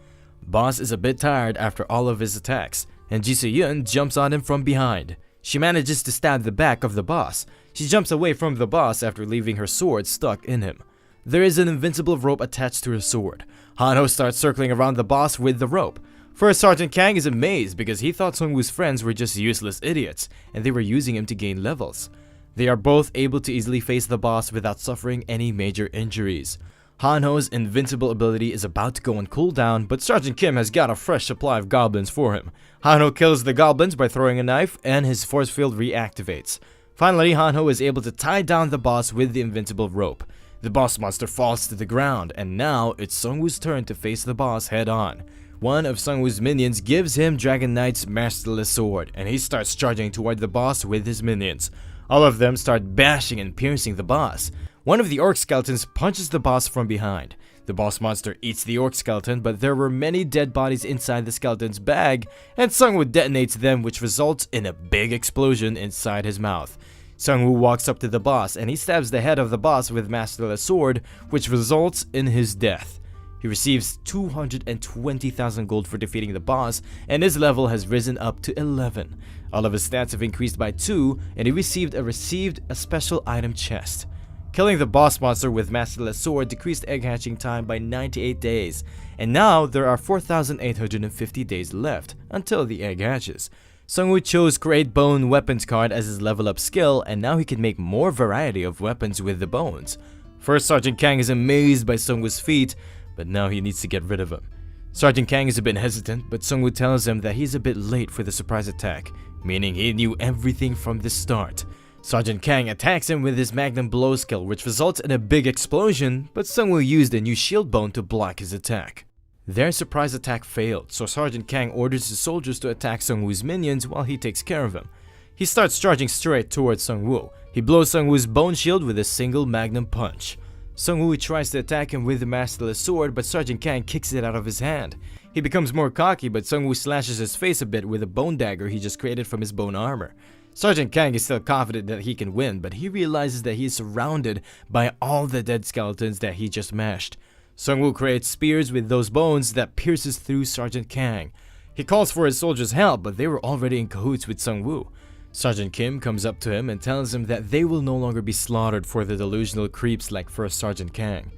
Boss is a bit tired after all of his attacks, and Ji Soo-yoon jumps on him from behind. She manages to stab the back of the boss. She jumps away from the boss after leaving her sword stuck in him. There is an invincible rope attached to her sword. Hanho starts circling around the boss with the rope. First Sergeant Kang is amazed because he thought Sungwoo's friends were just useless idiots, and they were using him to gain levels. They are both able to easily face the boss without suffering any major injuries. Hanho's invincible ability is about to go on cooldown, but Sergeant Kim has got a fresh supply of goblins for him. Hanho kills the goblins by throwing a knife, and his force field reactivates. Finally, Hanho is able to tie down the boss with the invincible rope. The boss monster falls to the ground, and now it's Sungwoo's turn to face the boss head-on. One of Sungwoo's minions gives him Dragon Knight's Masterless Sword, and he starts charging toward the boss with his minions. All of them start bashing and piercing the boss. One of the orc skeletons punches the boss from behind. The boss monster eats the orc skeleton, but there were many dead bodies inside the skeleton's bag, and Sungwoo detonates them, which results in a big explosion inside his mouth. Sungwoo walks up to the boss and he stabs the head of the boss with Masterless Sword, which results in his death. He receives 220,000 gold for defeating the boss, and his level has risen up to 11. All of his stats have increased by 2, and he received a special item chest. Killing the boss monster with Masterless Sword decreased egg hatching time by 98 days, and now there are 4,850 days left until the egg hatches. Sungwoo chose Create Bone Weapons card as his level up skill, and now he can make more variety of weapons with the bones. First, Sergeant Kang is amazed by Sungwoo's feat, but now he needs to get rid of him. Sergeant Kang is a bit hesitant, but Sungwoo tells him that he's a bit late for the surprise attack, meaning he knew everything from the start. Sergeant Kang attacks him with his Magnum Blow skill, which results in a big explosion, but Sungwoo used a new shield bone to block his attack. Their surprise attack failed, so Sergeant Kang orders his soldiers to attack Sungwoo's minions while he takes care of him. He starts charging straight towards Sungwoo. He blows Sungwoo's bone shield with a single Magnum punch. Sungwoo tries to attack him with the Masterless Sword, but Sergeant Kang kicks it out of his hand. He becomes more cocky, but Sungwoo slashes his face a bit with a bone dagger he just created from his bone armor. Sergeant Kang is still confident that he can win, but he realizes that he is surrounded by all the dead skeletons that he just mashed. Sungwoo creates spears with those bones that pierces through Sergeant Kang. He calls for his soldiers' help, but they were already in cahoots with Sungwoo. Sergeant Kim comes up to him and tells him that they will no longer be slaughtered for the delusional creeps like first Sergeant Kang.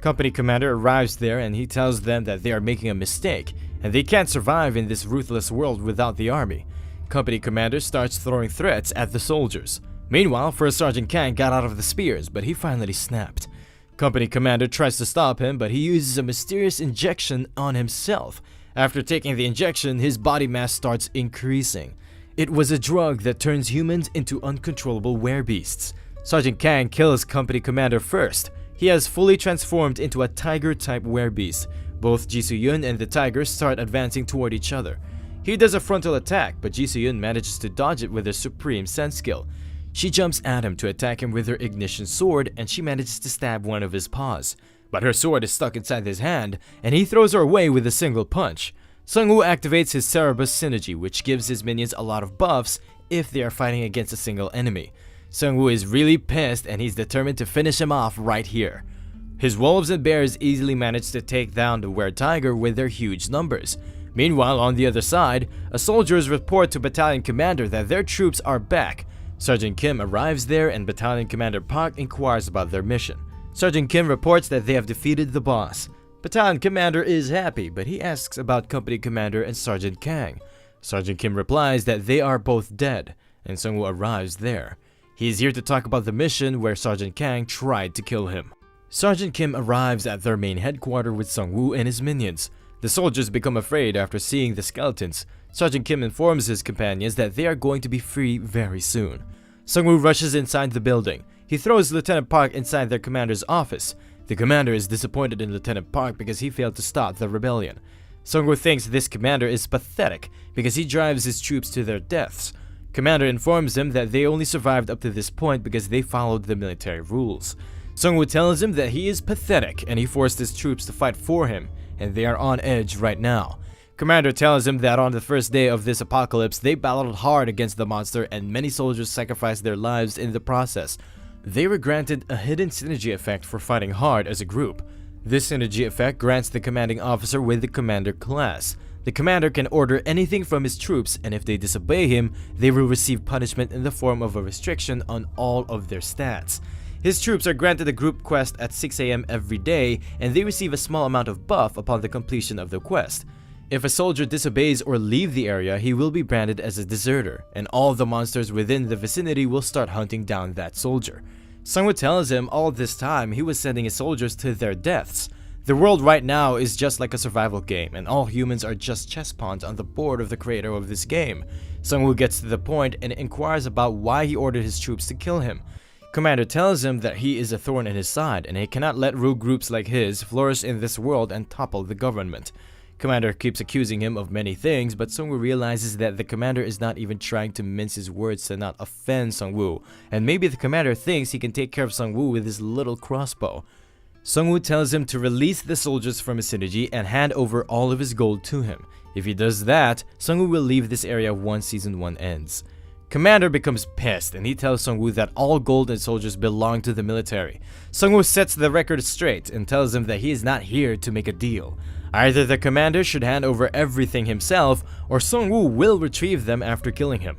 Company commander arrives there and he tells them that they are making a mistake and they can't survive in this ruthless world without the army. Company commander starts throwing threats at the soldiers. Meanwhile, first Sergeant Kang got out of the spears, but he finally snapped. Company commander tries to stop him, but he uses a mysterious injection on himself. After taking the injection, his body mass starts increasing. It was a drug that turns humans into uncontrollable werebeasts. Sergeant Kang kills company commander first. He has fully transformed into a tiger-type werebeast. Both Ji Soo-yun and the tiger start advancing toward each other. He does a frontal attack, but Ji Soo-yun manages to dodge it with her supreme sense skill. She jumps at him to attack him with her ignition sword, and she manages to stab one of his paws. But her sword is stuck inside his hand, and he throws her away with a single punch. Sungwoo activates his Cerebus synergy, which gives his minions a lot of buffs if they are fighting against a single enemy. Sungwoo is really pissed and he's determined to finish him off right here. His wolves and bears easily manage to take down the were-tiger with their huge numbers. Meanwhile, on the other side, soldiers report to Battalion Commander that their troops are back. Sergeant Kim arrives there and Battalion Commander Park inquires about their mission. Sergeant Kim reports that they have defeated the boss. Battalion Commander is happy, but he asks about Company Commander and Sergeant Kang. Sergeant Kim replies that they are both dead, and Sungwoo arrives there. He is here to talk about the mission where Sergeant Kang tried to kill him. Sergeant Kim arrives at their main headquarters with Sungwoo and his minions. The soldiers become afraid after seeing the skeletons. Sergeant Kim informs his companions that they are going to be free very soon. Sungwoo rushes inside the building. He throws Lieutenant Park inside their commander's office. The commander is disappointed in Lieutenant Park because he failed to stop the rebellion. Sungwoo thinks this commander is pathetic because he drives his troops to their deaths. Commander informs him that they only survived up to this point because they followed the military rules. Sungwoo tells him that he is pathetic and he forced his troops to fight for him, and they are on edge right now. Commander tells him that on the first day of this apocalypse, they battled hard against the monster and many soldiers sacrificed their lives in the process. They were granted a hidden synergy effect for fighting hard as a group. This synergy effect grants the commanding officer with the commander class. The commander can order anything from his troops, and if they disobey him, they will receive punishment in the form of a restriction on all of their stats. His troops are granted a group quest at 6 AM every day, and they receive a small amount of buff upon the completion of the quest. If a soldier disobeys or leaves the area, he will be branded as a deserter, and all of the monsters within the vicinity will start hunting down that soldier. Sungwoo tells him all this time he was sending his soldiers to their deaths. The world right now is just like a survival game, and all humans are just chess pawns on the board of the creator of this game. Sungwoo gets to the point and inquires about why he ordered his troops to kill him. Commander tells him that he is a thorn in his side, and he cannot let rogue groups like his flourish in this world and topple the government. Commander keeps accusing him of many things, but Sungwoo realizes that the commander is not even trying to mince his words to not offend Sungwoo, and maybe the commander thinks he can take care of Sungwoo with his little crossbow. Sungwoo tells him to release the soldiers from his vicinity and hand over all of his gold to him. If he does that, Sungwoo will leave this area once Season 1 ends. Commander becomes pissed and he tells Sungwoo that all gold and soldiers belong to the military. Sungwoo sets the record straight and tells him that he is not here to make a deal. Either the commander should hand over everything himself, or Sungwoo will retrieve them after killing him.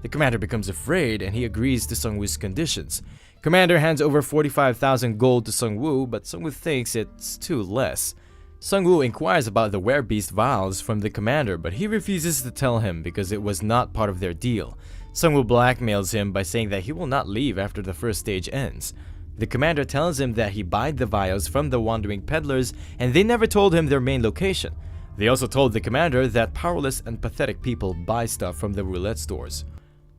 The commander becomes afraid and he agrees to Sungwoo's conditions. Commander hands over 45,000 gold to Sungwoo, but Sungwoo thinks it's too less. Sungwoo inquires about the werebeast vials from the commander, but he refuses to tell him because it was not part of their deal. Sungwoo blackmails him by saying that he will not leave after the first stage ends. The commander tells him that he bought the vials from the wandering peddlers and they never told him their main location. They also told the commander that powerless and pathetic people buy stuff from the roulette stores.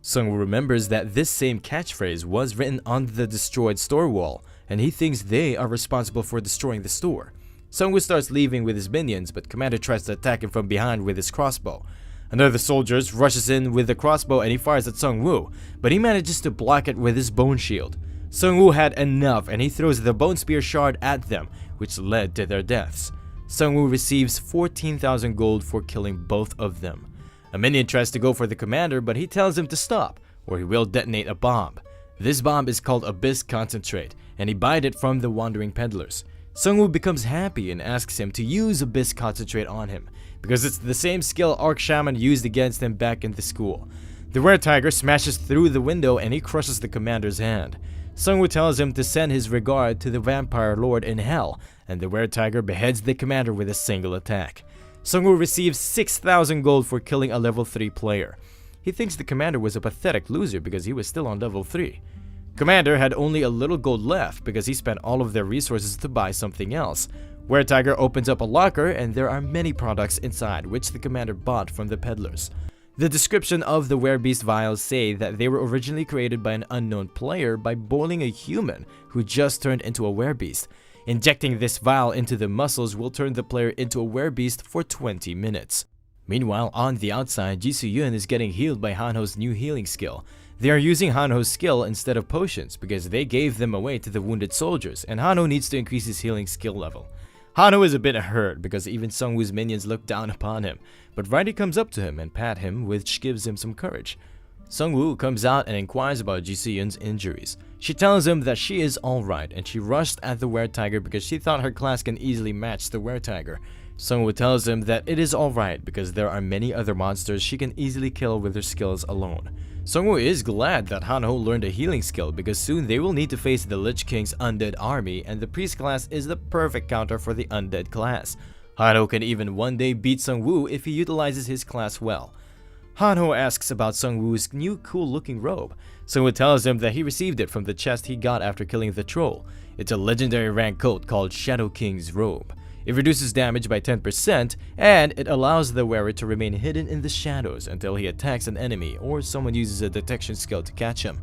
Sungwoo remembers that this same catchphrase was written on the destroyed store wall, and he thinks they are responsible for destroying the store. Sungwoo starts leaving with his minions, but Commander tries to attack him from behind with his crossbow. Another soldier rushes in with the crossbow and he fires at Sungwoo, but he manages to block it with his bone shield. Sungwoo had enough and he throws the bone spear shard at them, which led to their deaths. Sungwoo receives 14,000 gold for killing both of them. A minion tries to go for the commander, but he tells him to stop, or he will detonate a bomb. This bomb is called Abyss Concentrate, and he bought it from the wandering peddlers. Sungwoo becomes happy and asks him to use Abyss Concentrate on him, because it's the same skill Arc Shaman used against him back in the school. The were-tiger smashes through the window and he crushes the commander's hand. Sungwoo tells him to send his regard to the vampire lord in hell, and the were-tiger beheads the commander with a single attack. Sungwoo receives 6,000 gold for killing a level 3 player. He thinks the commander was a pathetic loser because he was still on level 3. Commander had only a little gold left because he spent all of their resources to buy something else. Were-tiger opens up a locker and there are many products inside which the commander bought from the peddlers. The description of the werebeast vials say that they were originally created by an unknown player by boiling a human who just turned into a werebeast. Injecting this vial into the muscles will turn the player into a werebeast for 20 minutes. Meanwhile, on the outside, Jisoo-yun is getting healed by Hanho's new healing skill. They are using Hanho's skill instead of potions because they gave them away to the wounded soldiers and Hanho needs to increase his healing skill level. Hanho is a bit hurt because even Sungwoo's minions look down upon him, but Righty comes up to him and pat him, which gives him some courage. Sungwoo comes out and inquires about Jisoo-yun's injuries. She tells him that she is alright and she rushed at the were-tiger because she thought her class can easily match the were-tiger. Sungwoo tells him that it is alright because there are many other monsters she can easily kill with her skills alone. Sungwoo is glad that Hanho learned a healing skill because soon they will need to face the Lich King's undead army and the priest class is the perfect counter for the undead class. Hanho can even one day beat Sungwoo if he utilizes his class well. Hanho asks about Sungwoo's new cool-looking robe. Sungwoo tells him that he received it from the chest he got after killing the troll. It's a legendary rank coat called Shadow King's robe. It reduces damage by 10% and it allows the wearer to remain hidden in the shadows until he attacks an enemy or someone uses a detection skill to catch him.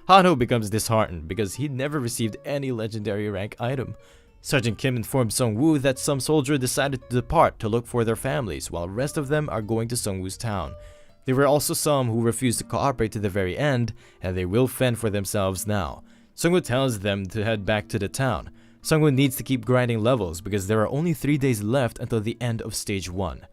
Hanho becomes disheartened because he never received any legendary rank item. Sergeant Kim informed Sungwoo that some soldiers decided to depart to look for their families while the rest of them are going to Sungwoo's town. There were also some who refused to cooperate to the very end, and they will fend for themselves now. Sungwoo tells them to head back to the town. Sungwoo needs to keep grinding levels because there are only 3 days left until the end of stage 1.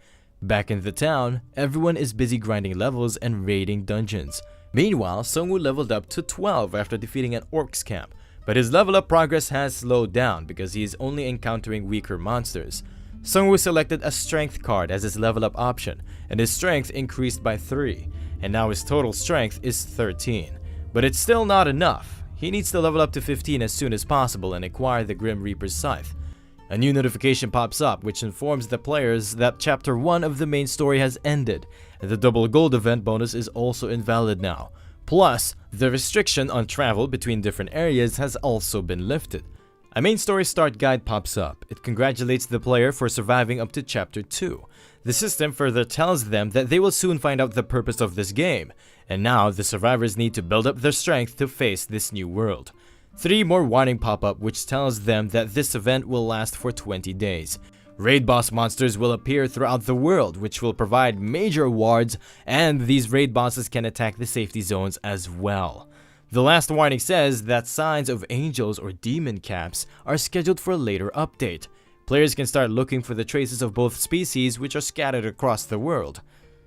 Back in the town, everyone is busy grinding levels and raiding dungeons. Meanwhile, Sungwoo leveled up to 12 after defeating an orc's camp, but his level up progress has slowed down because he is only encountering weaker monsters. Sungwoo selected a strength card as his level up option, and his strength increased by 3, and now his total strength is 13. But it's still not enough. He needs to level up to 15 as soon as possible and acquire the Grim Reaper's Scythe. A new notification pops up which informs the players that Chapter 1 of the main story has ended, and the double gold event bonus is also invalid now. Plus, the restriction on travel between different areas has also been lifted. A main story start guide pops up. It congratulates the player for surviving up to Chapter 2. The system further tells them that they will soon find out the purpose of this game, and now the survivors need to build up their strength to face this new world. 3 more warning pop up which tells them that this event will last for 20 days. Raid boss monsters will appear throughout the world, which will provide major rewards, and these raid bosses can attack the safety zones as well. The last warning says that signs of angels or demon caps are scheduled for a later update. Players can start looking for the traces of both species which are scattered across the world.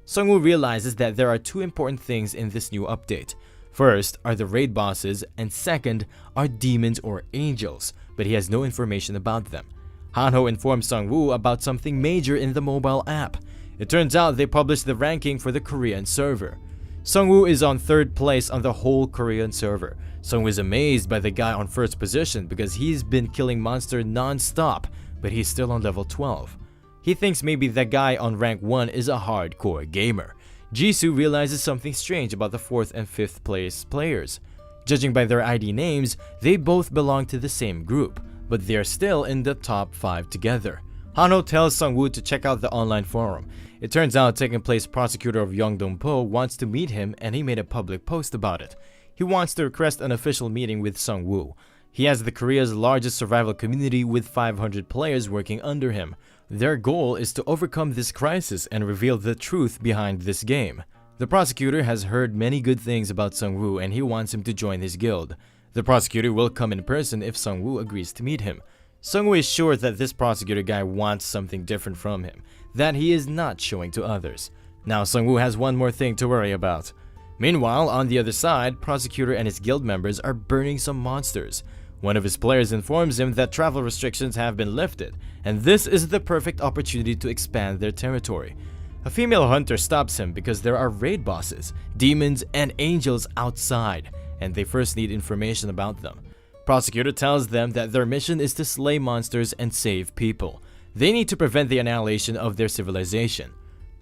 Sungwoo realizes that there are two important things in this new update. First are the raid bosses, and second are demons or angels, but he has no information about them. Hanho informs Sungwoo about something major in the mobile app. It turns out they published the ranking for the Korean server. Sungwoo is on 3rd place on the whole Korean server. Sungwoo is amazed by the guy on 1st position because he's been killing monsters non-stop, but he's still on level 12. He thinks maybe the guy on rank 1 is a hardcore gamer. Jisoo realizes something strange about the 4th and 5th place players. Judging by their ID names, they both belong to the same group, but they are still in the top 5 together. Hanho tells Sungwoo to check out the online forum. It turns out Second Place Prosecutor of Yeongdong-po wants to meet him, and he made a public post about it. He wants to request an official meeting with Sungwoo. He has the Korea's largest survival community with 500 players working under him. Their goal is to overcome this crisis and reveal the truth behind this game. The prosecutor has heard many good things about Sungwoo, and he wants him to join his guild. The prosecutor will come in person if Sungwoo agrees to meet him. Sungwoo is sure that this prosecutor guy wants something different from him, that he is not showing to others. Now Sungwoo has one more thing to worry about. Meanwhile, on the other side, prosecutor and his guild members are burning some monsters. One of his players informs him that travel restrictions have been lifted, and this is the perfect opportunity to expand their territory. A female hunter stops him because there are raid bosses, demons, and angels outside, and they first need information about them. Prosecutor tells them that their mission is to slay monsters and save people. They need to prevent the annihilation of their civilization.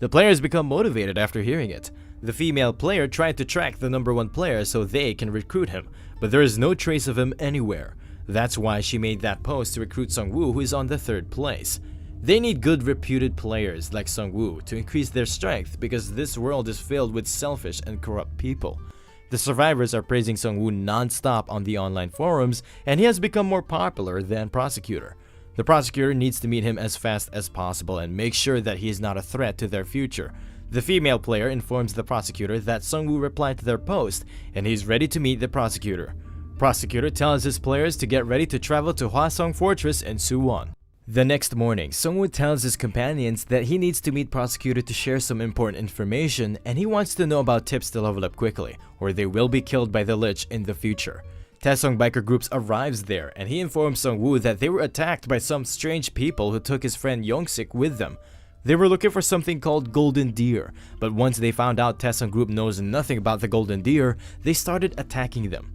The players become motivated after hearing it. The female player tried to track the number 1 player so they can recruit him, but there is no trace of him anywhere. That's why she made that post to recruit Sungwoo, who is on the 3rd place. They need good reputed players like Sungwoo to increase their strength because this world is filled with selfish and corrupt people. The survivors are praising Sungwoo non-stop on the online forums, and he has become more popular than Prosecutor. The prosecutor needs to meet him as fast as possible and make sure that he is not a threat to their future. The female player informs the prosecutor that Sungwoo replied to their post and he's ready to meet the prosecutor. Prosecutor tells his players to get ready to travel to Hwasong Fortress in Suwon. The next morning, Sungwoo tells his companions that he needs to meet Prosecutor to share some important information, and he wants to know about tips to level up quickly, or they will be killed by the Lich in the future. Taesong biker groups arrives there, and he informs Sungwoo that they were attacked by some strange people who took his friend Yongsik with them. They were looking for something called Golden Deer, but once they found out Taesong group knows nothing about the Golden Deer, they started attacking them.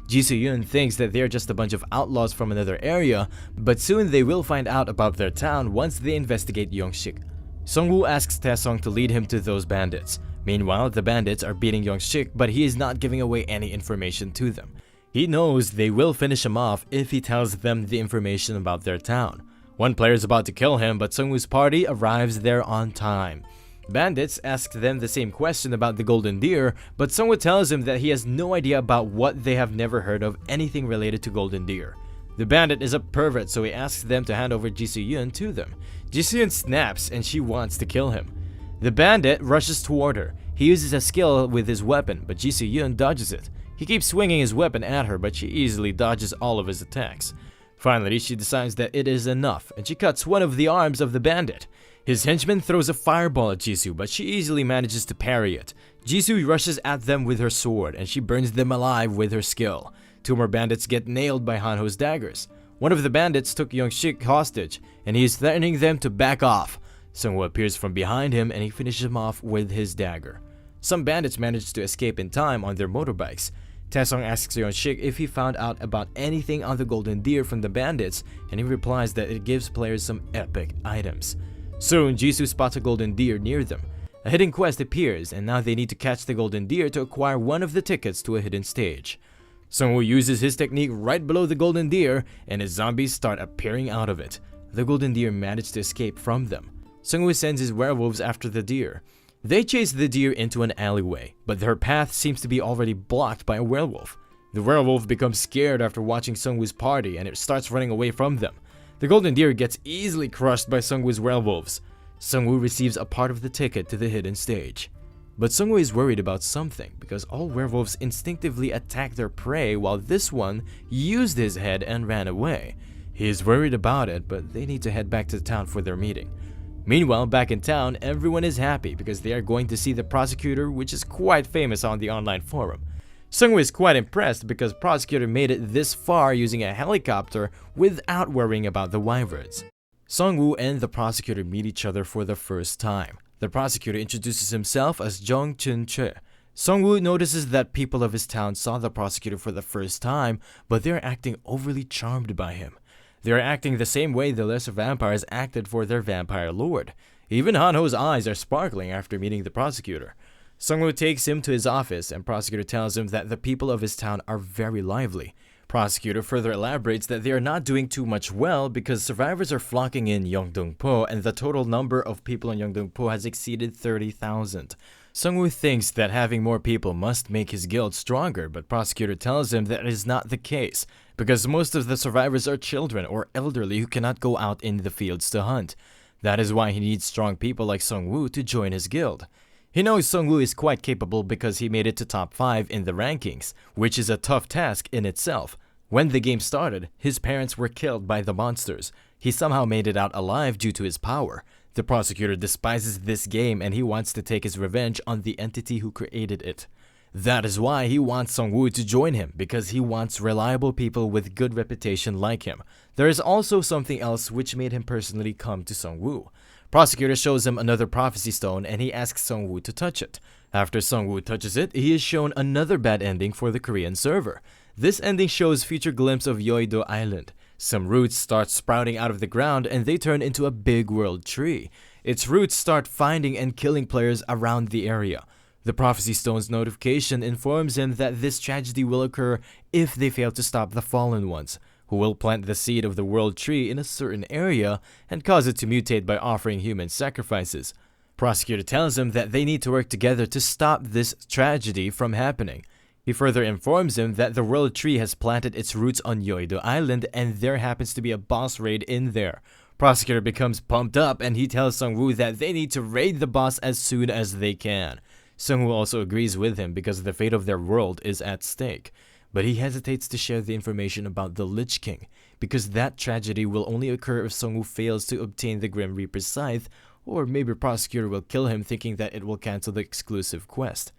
Jisoo-yeon thinks that they are just a bunch of outlaws from another area, but soon they will find out about their town once they investigate Yongsik. Sungwoo asks Taesong to lead him to those bandits. Meanwhile, the bandits are beating Yongsik, but he is not giving away any information to them. He knows they will finish him off if he tells them the information about their town. One player is about to kill him, but Sungwoo's party arrives there on time. Bandits ask them the same question about the Golden Deer, but Sungwoo tells him that he has no idea about what they have never heard of anything related to Golden Deer. The bandit is a pervert, so he asks them to hand over Jisoo-yeon to them. Jisoo-yeon snaps and she wants to kill him. The bandit rushes toward her. He uses a skill with his weapon, but Jisoo-yeon dodges it. He keeps swinging his weapon at her, but she easily dodges all of his attacks. Finally, she decides that it is enough, and she cuts one of the arms of the bandit. His henchman throws a fireball at Jisoo, but she easily manages to parry it. Jisoo rushes at them with her sword, and she burns them alive with her skill. 2 more bandits get nailed by Hanho's daggers. One of the bandits took Yongsik hostage, and he is threatening them to back off. Sungwoo appears from behind him, and he finishes him off with his dagger. Some bandits manage to escape in time on their motorbikes. Taesong asks Yongsik if he found out about anything on the Golden Deer from the bandits, and he replies that it gives players some epic items. Soon, Jisoo spots a Golden Deer near them. A hidden quest appears, and now they need to catch the Golden Deer to acquire one of the tickets to a hidden stage. Sungwoo uses his technique right below the Golden Deer, and his zombies start appearing out of it. The Golden Deer managed to escape from them. Sungwoo sends his werewolves after the deer. They chase the deer into an alleyway, but their path seems to be already blocked by a werewolf. The werewolf becomes scared after watching Sungwoo's party, and it starts running away from them. The golden deer gets easily crushed by Sungwoo's werewolves. Sungwoo receives a part of the ticket to the hidden stage. But Sungwoo is worried about something because all werewolves instinctively attack their prey while this one used his head and ran away. He is worried about it, but they need to head back to town for their meeting. Meanwhile, back in town, everyone is happy because they are going to see the prosecutor, which is quite famous on the online forum. Sungwoo is quite impressed because prosecutor made it this far using a helicopter without worrying about the wyverns. Sungwoo and the prosecutor meet each other for the first time. The prosecutor introduces himself as Jung Chun-che. Sungwoo notices that people of his town saw the prosecutor for the first time, but they are acting overly charmed by him. They are acting the same way the lesser vampires acted for their vampire lord. Even Hanho's eyes are sparkling after meeting the prosecutor. Sungwoo takes him to his office and prosecutor tells him that the people of his town are very lively. Prosecutor further elaborates that they are not doing too much well because survivors are flocking in Yeongdeungpo and the total number of people in Yeongdeungpo has exceeded 30,000. Sungwoo thinks that having more people must make his guild stronger, but prosecutor tells him that it is not the case because most of the survivors are children or elderly who cannot go out in the fields to hunt. That is why he needs strong people like Sungwoo to join his guild. He knows Sungwoo is quite capable because he made it to top 5 in the rankings, which is a tough task in itself. When the game started, his parents were killed by the monsters. He somehow made it out alive due to his power. The prosecutor despises this game and he wants to take his revenge on the entity who created it. That is why he wants Sungwoo to join him, because he wants reliable people with good reputation like him. There is also something else which made him personally come to Sungwoo. Prosecutor shows him another prophecy stone and he asks Sungwoo to touch it. After Sungwoo touches it, he is shown another bad ending for the Korean server. This ending shows future glimpse of Yeouido Island. Some roots start sprouting out of the ground and they turn into a big world tree. Its roots start finding and killing players around the area. The prophecy stone's notification informs him that this tragedy will occur if they fail to stop the fallen ones, who will plant the seed of the world tree in a certain area and cause it to mutate by offering human sacrifices. Prosecutor tells him that they need to work together to stop this tragedy from happening. He further informs him that the world tree has planted its roots on Yeouido Island and there happens to be a boss raid in there. Prosecutor becomes pumped up and he tells Sungwoo that they need to raid the boss as soon as they can. Sungwoo also agrees with him because the fate of their world is at stake. But he hesitates to share the information about the Lich King, because that tragedy will only occur if Sungwoo fails to obtain the Grim Reaper's scythe, or maybe Prosecutor will kill him thinking that it will cancel the exclusive quest.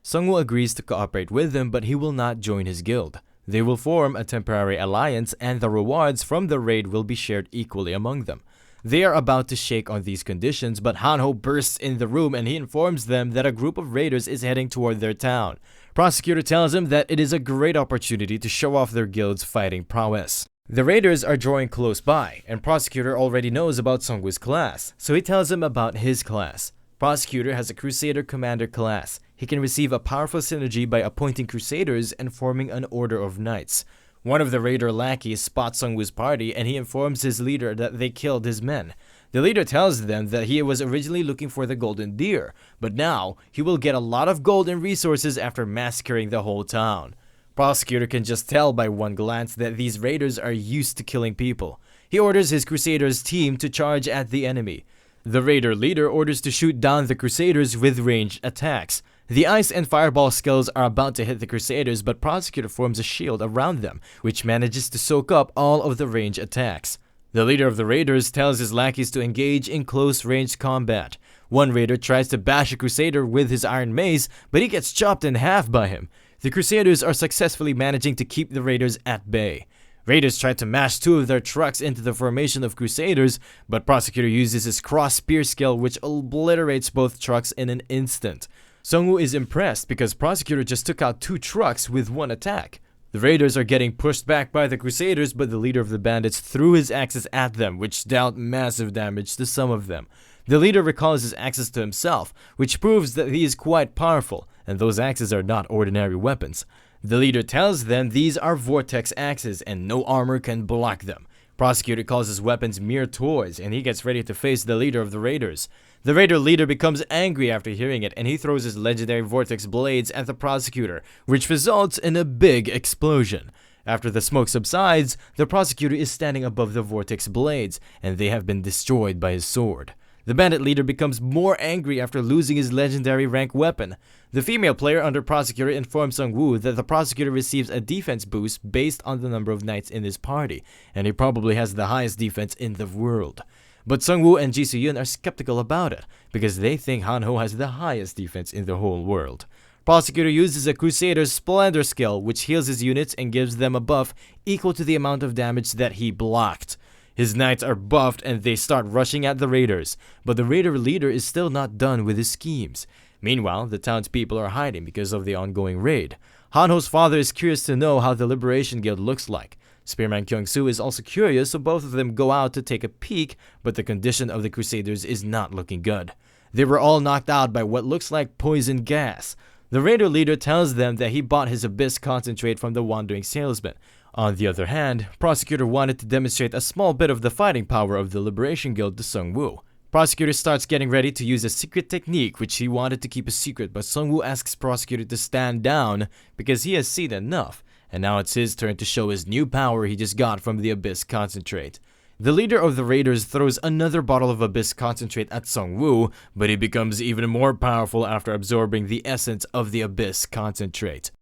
Sungwoo agrees to cooperate with him, but he will not join his guild. They will form a temporary alliance and the rewards from the raid will be shared equally among them. They are about to shake on these conditions, but Hanho bursts in the room and he informs them that a group of raiders is heading toward their town. Prosecutor tells him that it is a great opportunity to show off their guild's fighting prowess. The raiders are drawing close by, and Prosecutor already knows about Sungwoo's class, so he tells him about his class. Prosecutor has a Crusader Commander class. He can receive a powerful synergy by appointing Crusaders and forming an order of knights. One of the raider lackeys spots Sungwoo's party and he informs his leader that they killed his men. The leader tells them that he was originally looking for the golden deer, but now he will get a lot of gold and resources after massacring the whole town. Prosecutor can just tell by one glance that these raiders are used to killing people. He orders his Crusaders team to charge at the enemy. The raider leader orders to shoot down the Crusaders with ranged attacks. The ice and fireball skills are about to hit the Crusaders, but Prosecutor forms a shield around them, which manages to soak up all of the range attacks. The leader of the raiders tells his lackeys to engage in close-range combat. One raider tries to bash a Crusader with his iron mace, but he gets chopped in half by him. The Crusaders are successfully managing to keep the raiders at bay. Raiders try to mash two of their trucks into the formation of Crusaders, but Prosecutor uses his cross-spear skill which obliterates both trucks in an instant. Sungwoo is impressed because Prosecutor just took out 2 trucks with one attack. The raiders are getting pushed back by the Crusaders, but the leader of the bandits threw his axes at them, which dealt massive damage to some of them. The leader recalls his axes to himself, which proves that he is quite powerful, and those axes are not ordinary weapons. The leader tells them these are vortex axes and no armor can block them. Prosecutor calls his weapons mere toys, and he gets ready to face the leader of the raiders. The raider leader becomes angry after hearing it, and he throws his legendary vortex blades at the Prosecutor, which results in a big explosion. After the smoke subsides, the prosecutor is standing above the vortex blades, and they have been destroyed by his sword. The bandit leader becomes more angry after losing his legendary rank weapon. The female player under prosecutor informs Sung-woo that the prosecutor receives a defense boost based on the number of knights in his party, and he probably has the highest defense in the world. But Sung-woo and Ji Soo-yun are skeptical about it, because they think Han-ho has the highest defense in the whole world. Prosecutor uses a Crusader's Splendor skill, which heals his units and gives them a buff equal to the amount of damage that he blocked. His knights are buffed and they start rushing at the raiders, but the raider leader is still not done with his schemes. Meanwhile, the townspeople are hiding because of the ongoing raid. Han-ho's father is curious to know how the Liberation Guild looks like. Spearman Kyung-soo is also curious, so both of them go out to take a peek, but the condition of the Crusaders is not looking good. They were all knocked out by what looks like poison gas. The raider leader tells them that he bought his Abyss concentrate from the wandering salesman. On the other hand, Prosecutor wanted to demonstrate a small bit of the fighting power of the Liberation Guild to Sung-woo. Prosecutor starts getting ready to use a secret technique which he wanted to keep a secret, but Sung-woo asks Prosecutor to stand down because he has seen enough, and now it's his turn to show his new power he just got from the Abyss concentrate. The leader of the raiders throws another bottle of Abyss concentrate at Sung-woo, but he becomes even more powerful after absorbing the essence of the Abyss concentrate.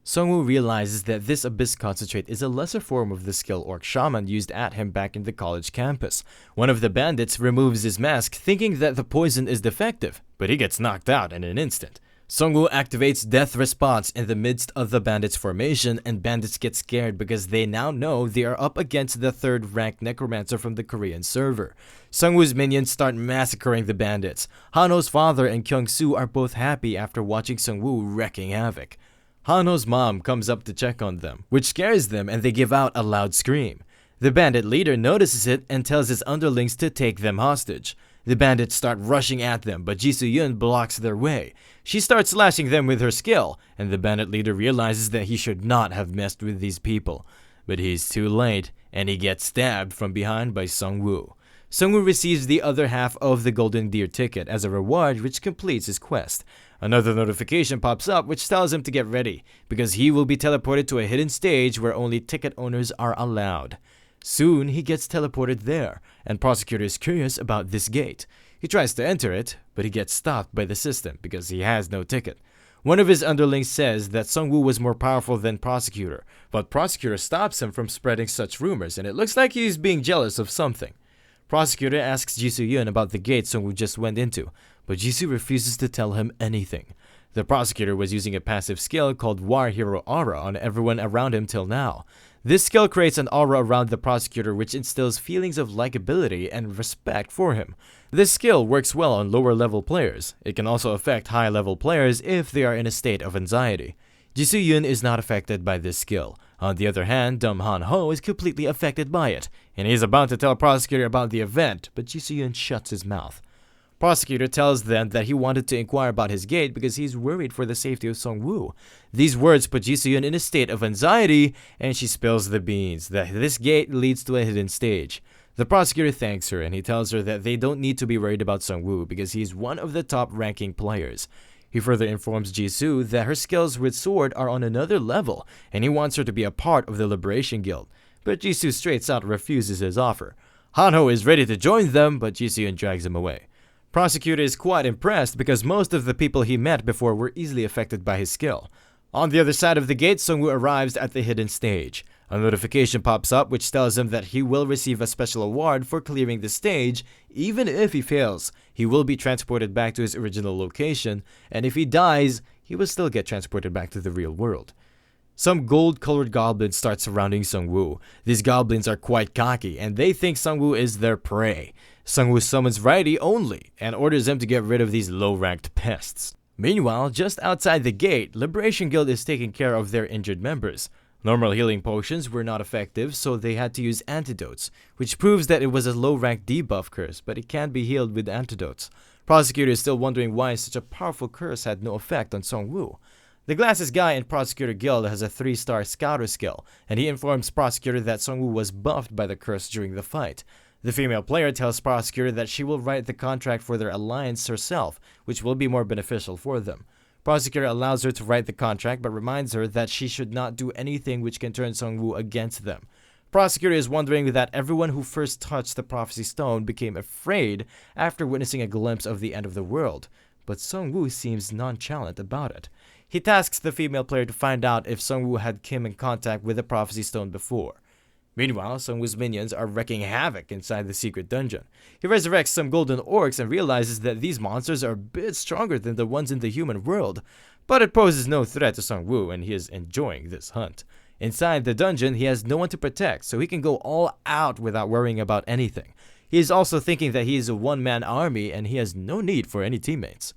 Sung-woo realizes that this Abyss concentrate is a lesser form of the skill Orc Shaman used at him back in the college campus. One of the bandits removes his mask thinking that the poison is defective, but he gets knocked out in an instant. Sung-woo activates Death Response in the midst of the bandits' formation, and bandits get scared because they now know they are up against the third-ranked Necromancer from the Korean server. Sung-woo's minions start massacring the bandits. Han-ho's father and Kyung-soo are both happy after watching Sung-woo wreaking havoc. Han-ho's mom comes up to check on them, which scares them and they give out a loud scream. The bandit leader notices it and tells his underlings to take them hostage. The bandits start rushing at them, but Ji Soo-yun blocks their way. She starts slashing them with her skill, and the bandit leader realizes that he should not have messed with these people. But he's too late, and he gets stabbed from behind by Sung-woo. Sung-woo receives the other half of the Golden Deer ticket as a reward which completes his quest. Another notification pops up which tells him to get ready, because he will be teleported to a hidden stage where only ticket owners are allowed. Soon, he gets teleported there, and Prosecutor is curious about this gate. He tries to enter it, but he gets stopped by the system because he has no ticket. One of his underlings says that Sung-woo was more powerful than Prosecutor, but Prosecutor stops him from spreading such rumors, and it looks like he's being jealous of something. Prosecutor asks Ji Soo-yun about the gate Sung-woo just went into, but Jisoo refuses to tell him anything. The prosecutor was using a passive skill called War Hero Aura on everyone around him till now. This skill creates an aura around the prosecutor which instills feelings of likability and respect for him. This skill works well on lower level players. It can also affect high level players if they are in a state of anxiety. Ji Soo-yun is not affected by this skill. On the other hand, dumb Han-ho is completely affected by it, and he is about to tell prosecutor about the event, but Ji Soo-yun shuts his mouth. Prosecutor tells them that he wanted to inquire about his gate because he's worried for the safety of Sung-woo. These words put Ji Soo-yun in a state of anxiety, and she spills the beans that this gate leads to a hidden stage. The prosecutor thanks her, and he tells her that they don't need to be worried about Sung-woo because he's one of the top-ranking players. He further informs Ji-soo that her skills with sword are on another level, and he wants her to be a part of the Liberation Guild. But Ji-soo straight out refuses his offer. Han-ho is ready to join them, but Ji Soo-yun drags him away. Prosecutor is quite impressed because most of the people he met before were easily affected by his skill. On the other side of the gate, Sung-woo arrives at the hidden stage. A notification pops up which tells him that he will receive a special award for clearing the stage. Even if he fails, he will be transported back to his original location, and if he dies, he will still get transported back to the real world. Some gold-colored goblins start surrounding Sung-woo. These goblins are quite cocky, and they think Sung-woo is their prey. Sung-woo summons Righty only, and orders him to get rid of these low-ranked pests. Meanwhile, just outside the gate, Liberation Guild is taking care of their injured members. Normal healing potions were not effective, so they had to use antidotes, which proves that it was a low-ranked debuff curse, but it can't be healed with antidotes. Prosecutor is still wondering why such a powerful curse had no effect on Sung-woo. The glasses guy in Prosecutor Guild has a 3-star scouter skill, and he informs Prosecutor that Sung-woo was buffed by the curse during the fight. The female player tells Prosecutor that she will write the contract for their alliance herself, which will be more beneficial for them. Prosecutor allows her to write the contract but reminds her that she should not do anything which can turn Sung-woo against them. Prosecutor is wondering that everyone who first touched the prophecy stone became afraid after witnessing a glimpse of the end of the world, but Sung-woo seems nonchalant about it. He tasks the female player to find out if Sung-woo had come in contact with the prophecy stone before. Meanwhile, Sung-woo's minions are wreaking havoc inside the secret dungeon. He resurrects some golden orcs and realizes that these monsters are a bit stronger than the ones in the human world, but it poses no threat to Sung-woo and he is enjoying this hunt. Inside the dungeon, he has no one to protect, so he can go all out without worrying about anything. He is also thinking that he is a one-man army and he has no need for any teammates.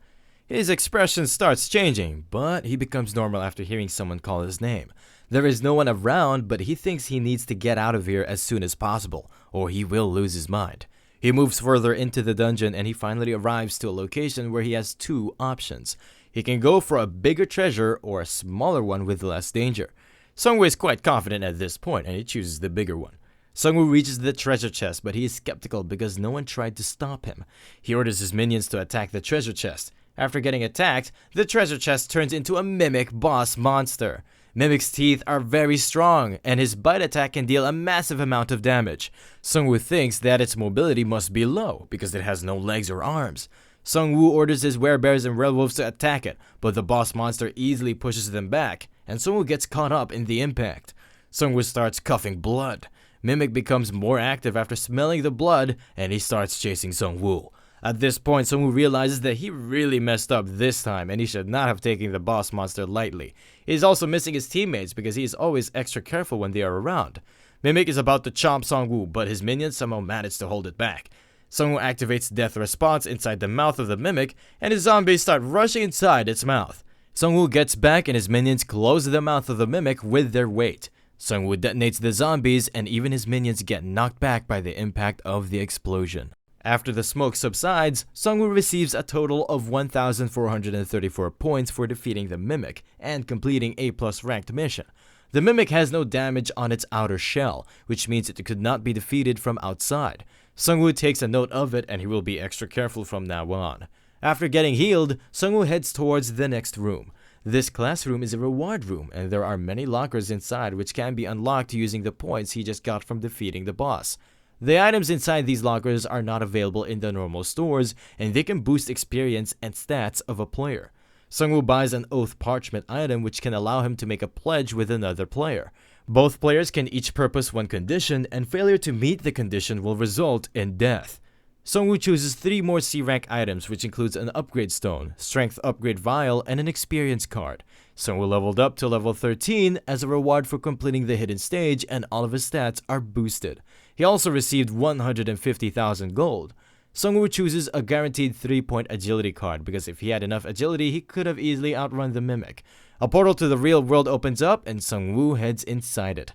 His expression starts changing, but he becomes normal after hearing someone call his name. There is no one around, but he thinks he needs to get out of here as soon as possible, or he will lose his mind. He moves further into the dungeon and he finally arrives to a location where he has two options. He can go for a bigger treasure or a smaller one with less danger. Sung-woo is quite confident at this point and he chooses the bigger one. Sung-woo reaches the treasure chest, but he is skeptical because no one tried to stop him. He orders his minions to attack the treasure chest. After getting attacked, the treasure chest turns into a mimic boss monster. Mimic's teeth are very strong, and his bite attack can deal a massive amount of damage. Sung-woo thinks that its mobility must be low, because it has no legs or arms. Sung-woo orders his werebears and werewolves to attack it, but the boss monster easily pushes them back, and Sung-woo gets caught up in the impact. Sung-woo starts coughing blood. Mimic becomes more active after smelling the blood, and he starts chasing Sung-woo. At this point, Sung-woo realizes that he really messed up this time and he should not have taken the boss monster lightly. He is also missing his teammates because he is always extra careful when they are around. Mimic is about to chomp Sung-woo, but his minions somehow manage to hold it back. Sung-woo activates death response inside the mouth of the mimic and his zombies start rushing inside its mouth. Sung-woo gets back and his minions close the mouth of the mimic with their weight. Sung-woo detonates the zombies and even his minions get knocked back by the impact of the explosion. After the smoke subsides, Sung-woo receives a total of 1,434 points for defeating the Mimic and completing A+ ranked mission. The Mimic has no damage on its outer shell, which means it could not be defeated from outside. Sung-woo takes a note of it and he will be extra careful from now on. After getting healed, Sung-woo heads towards the next room. This classroom is a reward room and there are many lockers inside which can be unlocked using the points he just got from defeating the boss. The items inside these lockers are not available in the normal stores, and they can boost experience and stats of a player. Sung-woo buys an oath parchment item which can allow him to make a pledge with another player. Both players can each purpose one condition, and failure to meet the condition will result in death. Sung-woo chooses 3 more C-rank items which includes an upgrade stone, strength upgrade vial, and an experience card. Sung-woo leveled up to level 13 as a reward for completing the hidden stage and all of his stats are boosted. He also received 150,000 gold. Sung-woo chooses a guaranteed 3-point agility card because if he had enough agility, he could have easily outrun the Mimic. A portal to the real world opens up and Sung-woo heads inside it.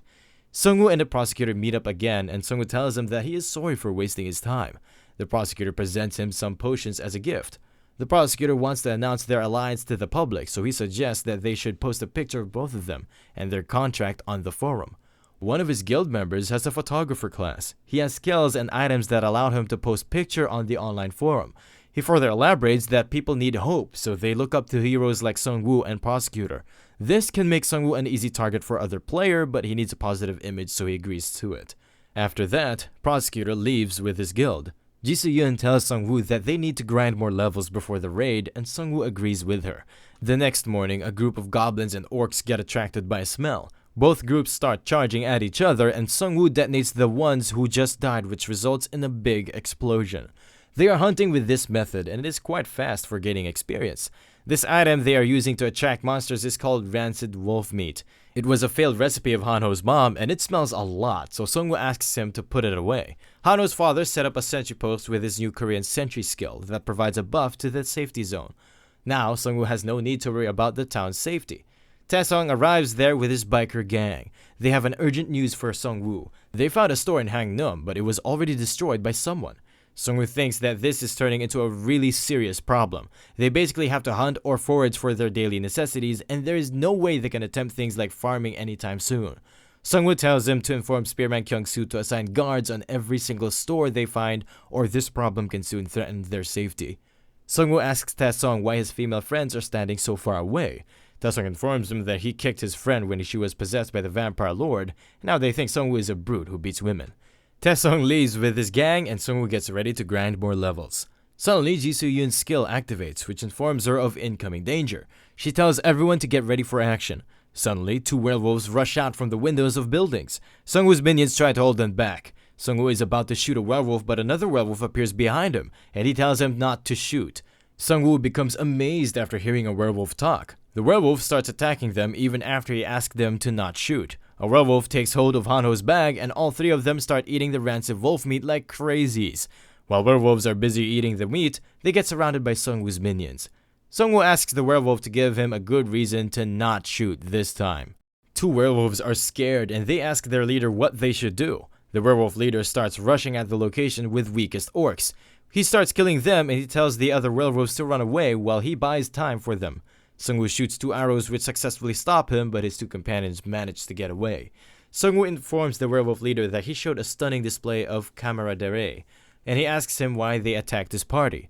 Sung-woo and the prosecutor meet up again and Sung-woo tells him that he is sorry for wasting his time. The prosecutor presents him some potions as a gift. The prosecutor wants to announce their alliance to the public, so he suggests that they should post a picture of both of them and their contract on the forum. One of his guild members has a photographer class. He has skills and items that allow him to post picture on the online forum. He further elaborates that people need hope, so they look up to heroes like Sung-woo and Prosecutor. This can make Sung-woo an easy target for other player, but he needs a positive image, so he agrees to it. After that, Prosecutor leaves with his guild. Ji-soo-yeon tells Sung-woo that they need to grind more levels before the raid, and Sung-woo agrees with her. The next morning, a group of goblins and orcs get attracted by a smell. Both groups start charging at each other and Sung-woo detonates the ones who just died, which results in a big explosion. They are hunting with this method and it is quite fast for gaining experience. This item they are using to attract monsters is called rancid wolf meat. It was a failed recipe of Hanho's mom and it smells a lot, so Sung-woo asks him to put it away. Hanho's father set up a sentry post with his new Korean sentry skill that provides a buff to the safety zone. Now, Sung-woo has no need to worry about the town's safety. Taesung arrives there with his biker gang. They have an urgent news for Sung-woo. They found a store in Hangneum, but it was already destroyed by someone. Sung-woo thinks that this is turning into a really serious problem. They basically have to hunt or forage for their daily necessities, and there is no way they can attempt things like farming anytime soon. Sung-woo tells him to inform Spearman Kyung-soo to assign guards on every single store they find, or this problem can soon threaten their safety. Sungwoo asks Taesung why his female friends are standing so far away. Taesung informs him that he kicked his friend when she was possessed by the vampire lord, and now they think Sungwoo is a brute who beats women. Taesung leaves with his gang, and Sungwoo gets ready to grind more levels. Suddenly, Ji Soo-yoon's skill activates, which informs her of incoming danger. She tells everyone to get ready for action. Suddenly, 2 werewolves rush out from the windows of buildings. Sungwoo's minions try to hold them back. Sungwoo is about to shoot a werewolf, but another werewolf appears behind him, and he tells him not to shoot. Sungwoo becomes amazed after hearing a werewolf talk. The werewolf starts attacking them even after he asks them to not shoot. A werewolf takes hold of Hanho's bag, and all 3 of them start eating the rancid wolf meat like crazies. While werewolves are busy eating the meat, they get surrounded by Sungwoo's minions. Sungwoo asks the werewolf to give him a good reason to not shoot this time. 2 werewolves are scared, and they ask their leader what they should do. The werewolf leader starts rushing at the location with weakest orcs. He starts killing them, and he tells the other werewolves to run away while he buys time for them. Sungwoo shoots 2 arrows which successfully stop him, but his 2 companions manage to get away. Sungwoo informs the werewolf leader that he showed a stunning display of camaraderie, and he asks him why they attacked his party.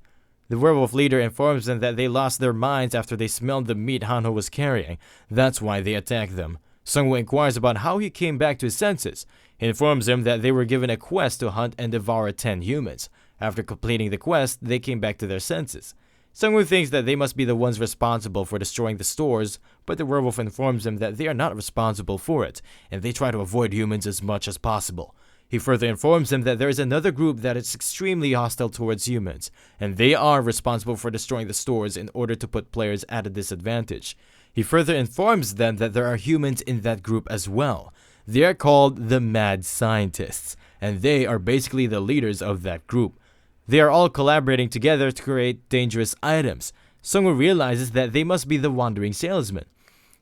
The werewolf leader informs them that they lost their minds after they smelled the meat Hanho was carrying. That's why they attacked them. Sungwoo inquires about how he came back to his senses. He informs him that they were given a quest to hunt and devour 10 humans. After completing the quest, they came back to their senses. Sungwoo thinks that they must be the ones responsible for destroying the stores, but the werewolf informs him that they are not responsible for it, and they try to avoid humans as much as possible. He further informs him that there is another group that is extremely hostile towards humans, and they are responsible for destroying the stores in order to put players at a disadvantage. He further informs them that there are humans in that group as well. They are called the Mad Scientists, and they are basically the leaders of that group. They are all collaborating together to create dangerous items. Sungwoo realizes that they must be the wandering salesmen.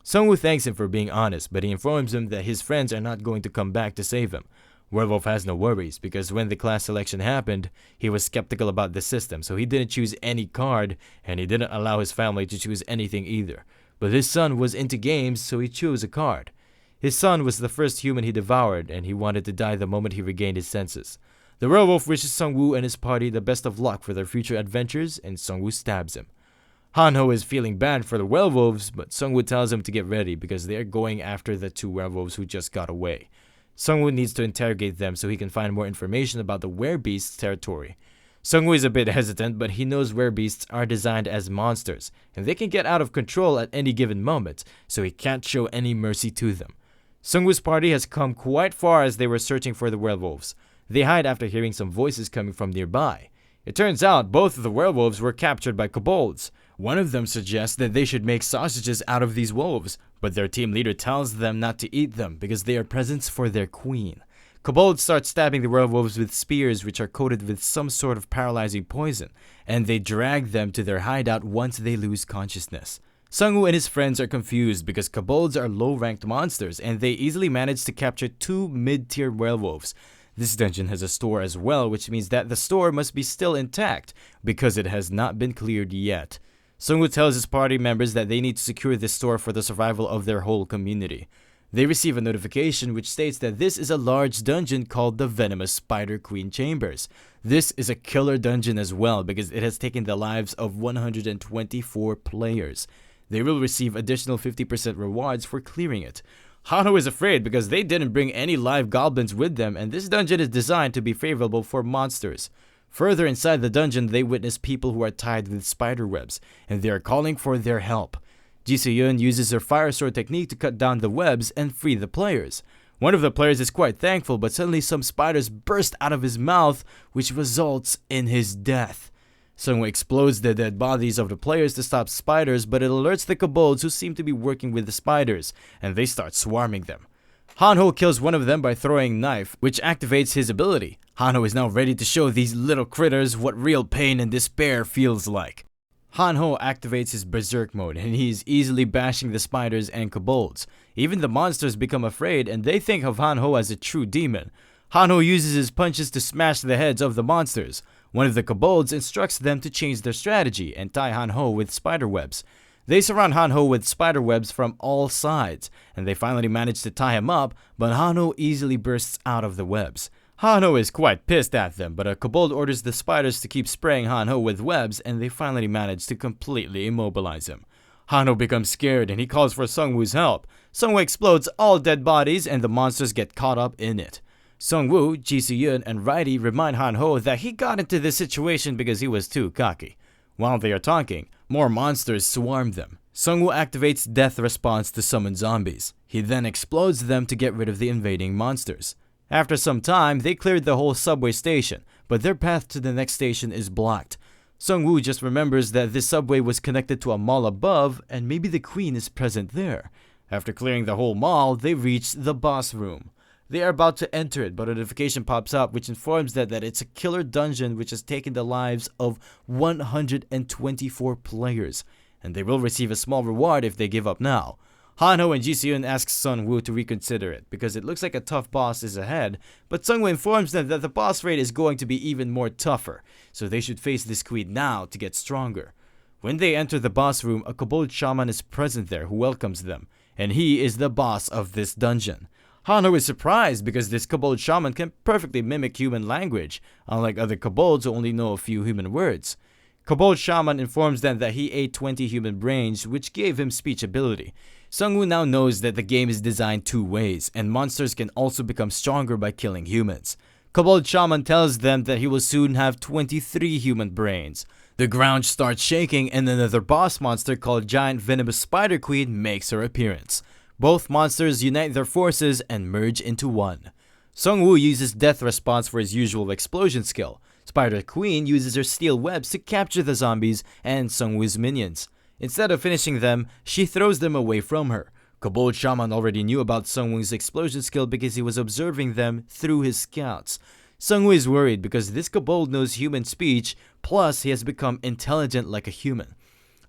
Sungwoo thanks him for being honest, but he informs him that his friends are not going to come back to save him. Werewolf has no worries, because when the class selection happened, he was skeptical about the system, so he didn't choose any card, and he didn't allow his family to choose anything either. But his son was into games, so he chose a card. His son was the first human he devoured, and he wanted to die the moment he regained his senses. The werewolf wishes Sungwoo and his party the best of luck for their future adventures, and Sungwoo stabs him. Hanho is feeling bad for the werewolves, but Sungwoo tells him to get ready because they are going after the 2 werewolves who just got away. Sungwoo needs to interrogate them so he can find more information about the werebeast's territory. Sungwoo is a bit hesitant, but he knows werebeasts are designed as monsters, and they can get out of control at any given moment, so he can't show any mercy to them. Sungwoo's party has come quite far as they were searching for the werewolves. They hide after hearing some voices coming from nearby. It turns out both of the werewolves were captured by kobolds. One of them suggests that they should make sausages out of these wolves, but their team leader tells them not to eat them because they are presents for their queen. Kobolds start stabbing the werewolves with spears which are coated with some sort of paralyzing poison, and they drag them to their hideout once they lose consciousness. Sungwoo and his friends are confused because kobolds are low-ranked monsters, and they easily manage to capture 2 mid-tier werewolves. This dungeon has a store as well, which means that the store must be still intact because it has not been cleared yet. Sungwoo tells his party members that they need to secure this store for the survival of their whole community. They receive a notification which states that this is a large dungeon called the Venomous Spider Queen Chambers. This is a killer dungeon as well because it has taken the lives of 124 players. They will receive additional 50% rewards for clearing it. Hanho is afraid because they didn't bring any live goblins with them, and this dungeon is designed to be favorable for monsters. Further inside the dungeon, they witness people who are tied with spider webs, and they are calling for their help. Ji Soo-yoon uses her fire sword technique to cut down the webs and free the players. One of the players is quite thankful, but suddenly some spiders burst out of his mouth, which results in his death. Sungwoo explodes the dead bodies of the players to stop spiders, but it alerts the kobolds who seem to be working with the spiders, and they start swarming them. Hanho kills one of them by throwing a knife, which activates his ability. Hanho is now ready to show these little critters what real pain and despair feels like. Hanho activates his berserk mode, and he is easily bashing the spiders and kobolds. Even the monsters become afraid, and they think of Hanho as a true demon. Hanho uses his punches to smash the heads of the monsters. One of the kobolds instructs them to change their strategy and tie Hanho with spider webs. They surround Hanho with spider webs from all sides, and they finally manage to tie him up, but Hanho easily bursts out of the webs. Hanho is quite pissed at them, but a kobold orders the spiders to keep spraying Hanho with webs, and they finally manage to completely immobilize him. Hanho becomes scared and he calls for Sungwoo's help. Sungwoo explodes all dead bodies and the monsters get caught up in it. Sungwoo, Jisoo-yeon, and Raidi remind Hanho that he got into this situation because he was too cocky. While they are talking, more monsters swarm them. Sungwoo activates Death Response to summon zombies. He then explodes them to get rid of the invading monsters. After some time, they cleared the whole subway station, but their path to the next station is blocked. Sungwoo just remembers that this subway was connected to a mall above, and maybe the queen is present there. After clearing the whole mall, they reach the boss room. They are about to enter it, but a notification pops up which informs them that it's a killer dungeon which has taken the lives of 124 players, and they will receive a small reward if they give up now. Hanho and Jisoo-yeon asks Sungwoo to reconsider it because it looks like a tough boss is ahead, but Sungwoo informs them that the boss raid is going to be even more tougher, so they should face this queen now to get stronger. When they enter the boss room, a kobold shaman is present there who welcomes them, and he is the boss of this dungeon. Hanho is surprised because this kobold shaman can perfectly mimic human language, unlike other kobolds who only know a few human words. Kobold shaman informs them that he ate 20 human brains, which gave him speech ability. Sungwoo now knows that the game is designed two ways, and monsters can also become stronger by killing humans. Kobold shaman tells them that he will soon have 23 human brains. The ground starts shaking and another boss monster called Giant Venomous Spider Queen makes her appearance. Both monsters unite their forces and merge into one. Sungwoo uses Death Response for his usual explosion skill. Spider Queen uses her steel webs to capture the zombies and Sungwoo's minions. Instead of finishing them, she throws them away from her. Kobold Shaman already knew about Sungwoo's explosion skill because he was observing them through his scouts. Sungwoo is worried because this kobold knows human speech, plus he has become intelligent like a human.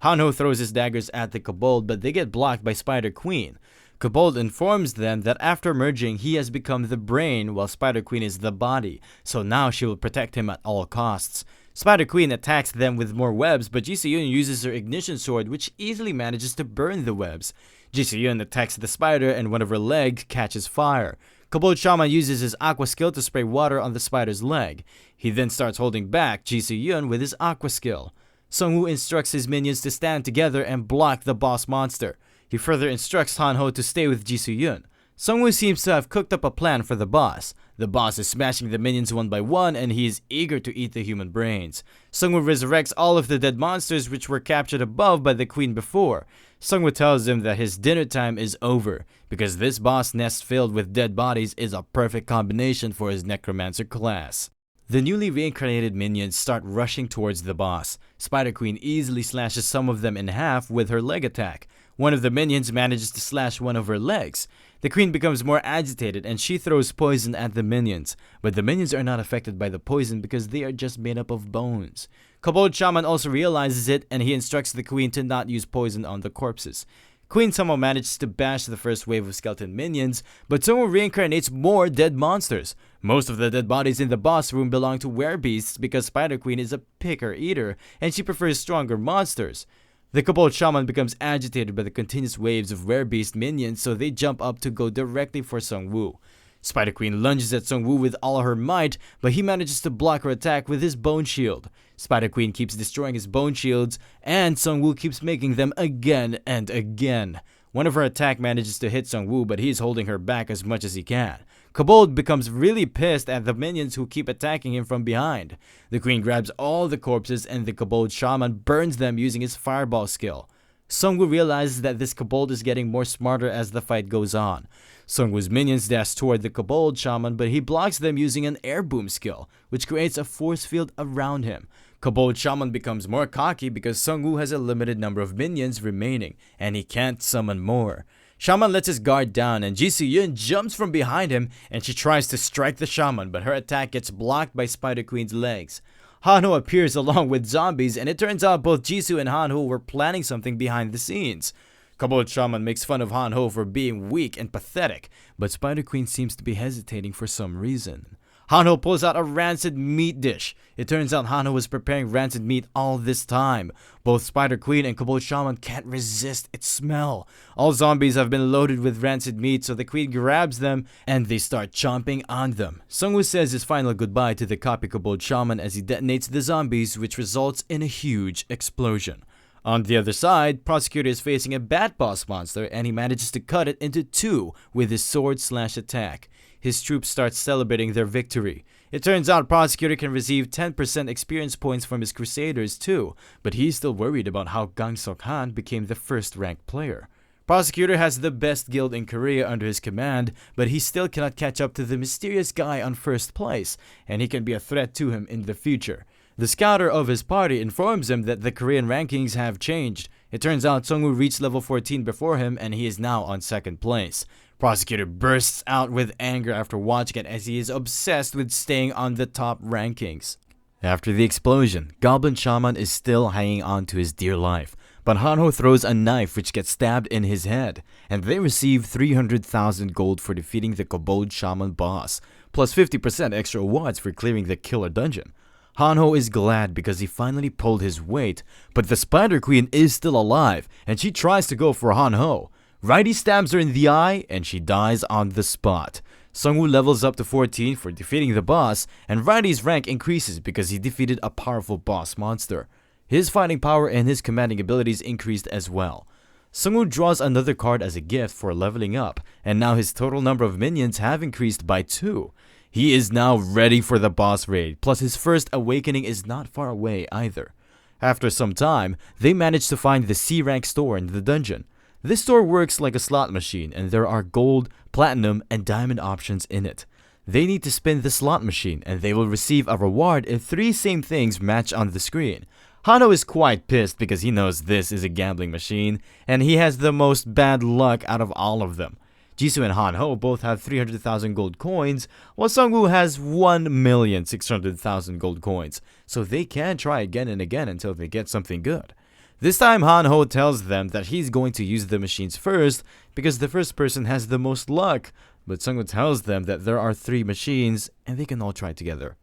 Hanho throws his daggers at the kobold, but they get blocked by Spider Queen. Kobold informs them that after merging, he has become the brain while Spider Queen is the body, so now she will protect him at all costs. Spider Queen attacks them with more webs, but Jisoo-yeon uses her ignition sword which easily manages to burn the webs. Jisoo-yeon attacks the spider and one of her legs catches fire. Kobold Shaman uses his aqua skill to spray water on the spider's leg. He then starts holding back Jisoo-yeon with his aqua skill. Sungwoo instructs his minions to stand together and block the boss monster. He further instructs Hanho to stay with Jisoo-yeon. Sungwoo seems to have cooked up a plan for the boss. The boss is smashing the minions one by one and he is eager to eat the human brains. Sungwoo resurrects all of the dead monsters which were captured above by the queen before. Sungwoo tells him that his dinner time is over because this boss nest filled with dead bodies is a perfect combination for his Necromancer class. The newly reincarnated minions start rushing towards the boss. Spider Queen easily slashes some of them in half with her leg attack. One of the minions manages to slash one of her legs. The queen becomes more agitated and she throws poison at the minions, but the minions are not affected by the poison because they are just made up of bones. Kobold Shaman also realizes it and he instructs the queen to not use poison on the corpses. Queen somehow manages to bash the first wave of skeleton minions, but someone reincarnates more dead monsters. Most of the dead bodies in the boss room belong to werebeasts because Spider Queen is a picker-eater and she prefers stronger monsters. The Kobold Shaman becomes agitated by the continuous waves of werebeast minions, so they jump up to go directly for Sungwoo. Spider Queen lunges at Sungwoo with all her might, but he manages to block her attack with his bone shield. Spider Queen keeps destroying his bone shields, and Sungwoo keeps making them again and again. One of her attack manages to hit Sungwoo, but he is holding her back as much as he can. Kobold becomes really pissed at the minions who keep attacking him from behind. The queen grabs all the corpses and the Kobold Shaman burns them using his fireball skill. Sungwoo realizes that this kobold is getting more smarter as the fight goes on. Sungwoo's minions dash toward the Kobold Shaman, but he blocks them using an air boom skill, which creates a force field around him. Kobold Shaman becomes more cocky because Sungwoo has a limited number of minions remaining, and he can't summon more. Shaman lets his guard down and Jisoo-yeon jumps from behind him and she tries to strike the shaman, but her attack gets blocked by Spider Queen's legs. Hanho appears along with zombies and it turns out both Jisoo and Hanho were planning something behind the scenes. Kobold Shaman makes fun of Hanho for being weak and pathetic, but Spider Queen seems to be hesitating for some reason. Hanho pulls out a rancid meat dish. It turns out Hanho was preparing rancid meat all this time. Both Spider Queen and Kobold Shaman can't resist its smell. All zombies have been loaded with rancid meat, so the queen grabs them and they start chomping on them. Sungwoo says his final goodbye to the copy Kobold Shaman as he detonates the zombies, which results in a huge explosion. On the other side, Prosecutor is facing a bat boss monster and he manages to cut it into two with his sword/attack. His troops start celebrating their victory. It turns out Prosecutor can receive 10% experience points from his Crusaders too, but he's still worried about how Gang Sok-han became the first ranked player. Prosecutor has the best guild in Korea under his command, but he still cannot catch up to the mysterious guy on first place, and he can be a threat to him in the future. The scouter of his party informs him that the Korean rankings have changed. It turns out Sungwoo reached level 14 before him and he is now on second place. Prosecutor bursts out with anger after watching it as he is obsessed with staying on the top rankings. After the explosion, Goblin Shaman is still hanging on to his dear life, but Hanho throws a knife which gets stabbed in his head, and they receive 300,000 gold for defeating the Kobold Shaman boss, plus 50% extra awards for clearing the killer dungeon. Hanho is glad because he finally pulled his weight, but the Spider Queen is still alive, and she tries to go for Hanho. Raidi stabs her in the eye, and she dies on the spot. Sungwoo levels up to 14 for defeating the boss, and Raidi's rank increases because he defeated a powerful boss monster. His fighting power and his commanding abilities increased as well. Sungwoo draws another card as a gift for leveling up, and now his total number of minions have increased by 2. He is now ready for the boss raid, plus his first awakening is not far away either. After some time, they manage to find the C-rank store in the dungeon. This store works like a slot machine and there are gold, platinum, and diamond options in it. They need to spin the slot machine and they will receive a reward if 3 same things match on the screen. Hanho is quite pissed because he knows this is a gambling machine and he has the most bad luck out of all of them. Jisoo and Hanho both have 300,000 gold coins, while Sungwoo has 1,600,000 gold coins, so they can try again and again until they get something good. This time Hanho tells them that he's going to use the machines first because the first person has the most luck, but Sungwoo tells them that there are 3 machines and they can all try together.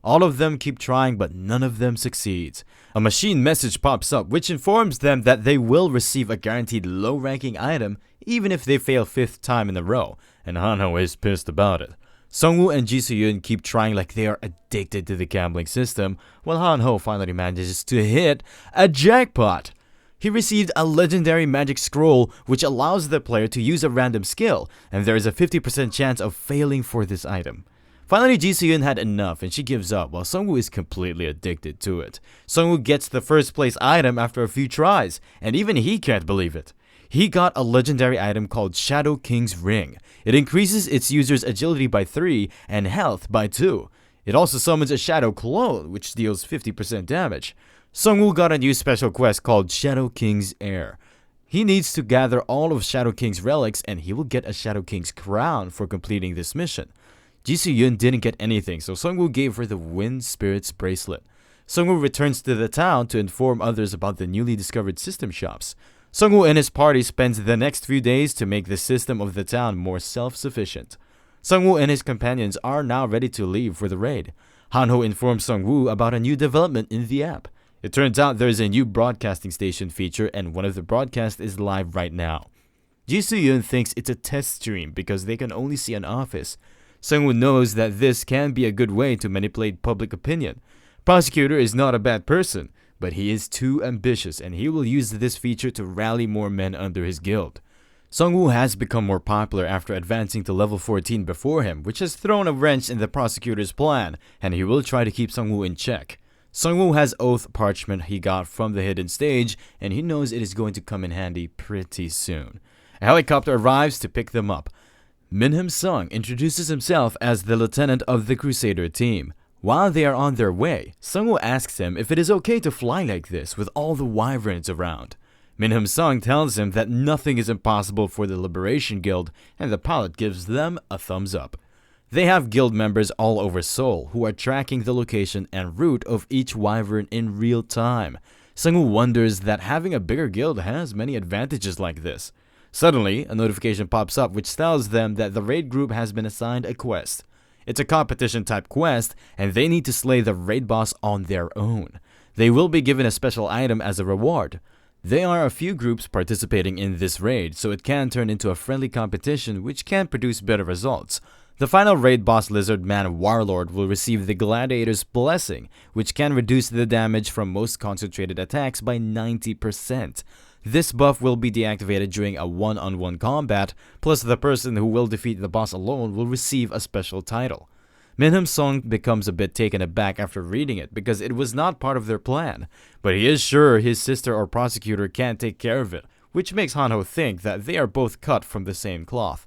All of them keep trying but none of them succeeds. A machine message pops up which informs them that they will receive a guaranteed low-ranking item even if they fail 5th time in a row, and Hanho is pissed about it. Sungwoo and Jisoo keep trying like they are addicted to the gambling system, while Hanho finally manages to hit a jackpot. He received a legendary magic scroll which allows the player to use a random skill, and there is a 50% chance of failing for this item. Finally, Jisoo had enough and she gives up while Sungwoo is completely addicted to it. Sungwoo gets the first place item after a few tries, and even he can't believe it. He got a legendary item called Shadow King's Ring. It increases its user's agility by 3 and health by 2. It also summons a Shadow Clone which deals 50% damage. Sungwoo got a new special quest called Shadow King's Heir. He needs to gather all of Shadow King's relics and he will get a Shadow King's crown for completing this mission. Jisoo didn't get anything, so Sungwoo gave her the Wind Spirit's bracelet. Sungwoo returns to the town to inform others about the newly discovered system shops. Sungwoo and his party spends the next few days to make the system of the town more self-sufficient. Sungwoo and his companions are now ready to leave for the raid. Hanho informs Sungwoo about a new development in the app. It turns out there is a new broadcasting station feature and one of the broadcasts is live right now. Jisoo thinks it's a test stream because they can only see an office. Sungwoo knows that this can be a good way to manipulate public opinion. Prosecutor is not a bad person, but he is too ambitious and he will use this feature to rally more men under his guild. Sungwoo has become more popular after advancing to level 14 before him, which has thrown a wrench in the prosecutor's plan, and he will try to keep Sungwoo in check. Sungwoo has oath parchment he got from the hidden stage, and he knows it is going to come in handy pretty soon. A helicopter arrives to pick them up. Minhwa Sung introduces himself as the lieutenant of the Crusader team. While they are on their way, Sungwoo asks him if it is okay to fly like this with all the wyverns around. Minhwa Sung tells him that nothing is impossible for the Liberation Guild, and the pilot gives them a thumbs up. They have guild members all over Seoul who are tracking the location and route of each wyvern in real time. Sungwoo wonders that having a bigger guild has many advantages like this. Suddenly, a notification pops up which tells them that the raid group has been assigned a quest. It's a competition type quest, and they need to slay the raid boss on their own. They will be given a special item as a reward. There are a few groups participating in this raid, so it can turn into a friendly competition which can produce better results. The final raid boss Lizard Man Warlord will receive the Gladiator's Blessing, which can reduce the damage from most concentrated attacks by 90%. This buff will be deactivated during a one-on-one combat, plus the person who will defeat the boss alone will receive a special title. Minhwa Song becomes a bit taken aback after reading it because it was not part of their plan, but he is sure his sister or prosecutor can't take care of it, which makes Hanho think that they are both cut from the same cloth.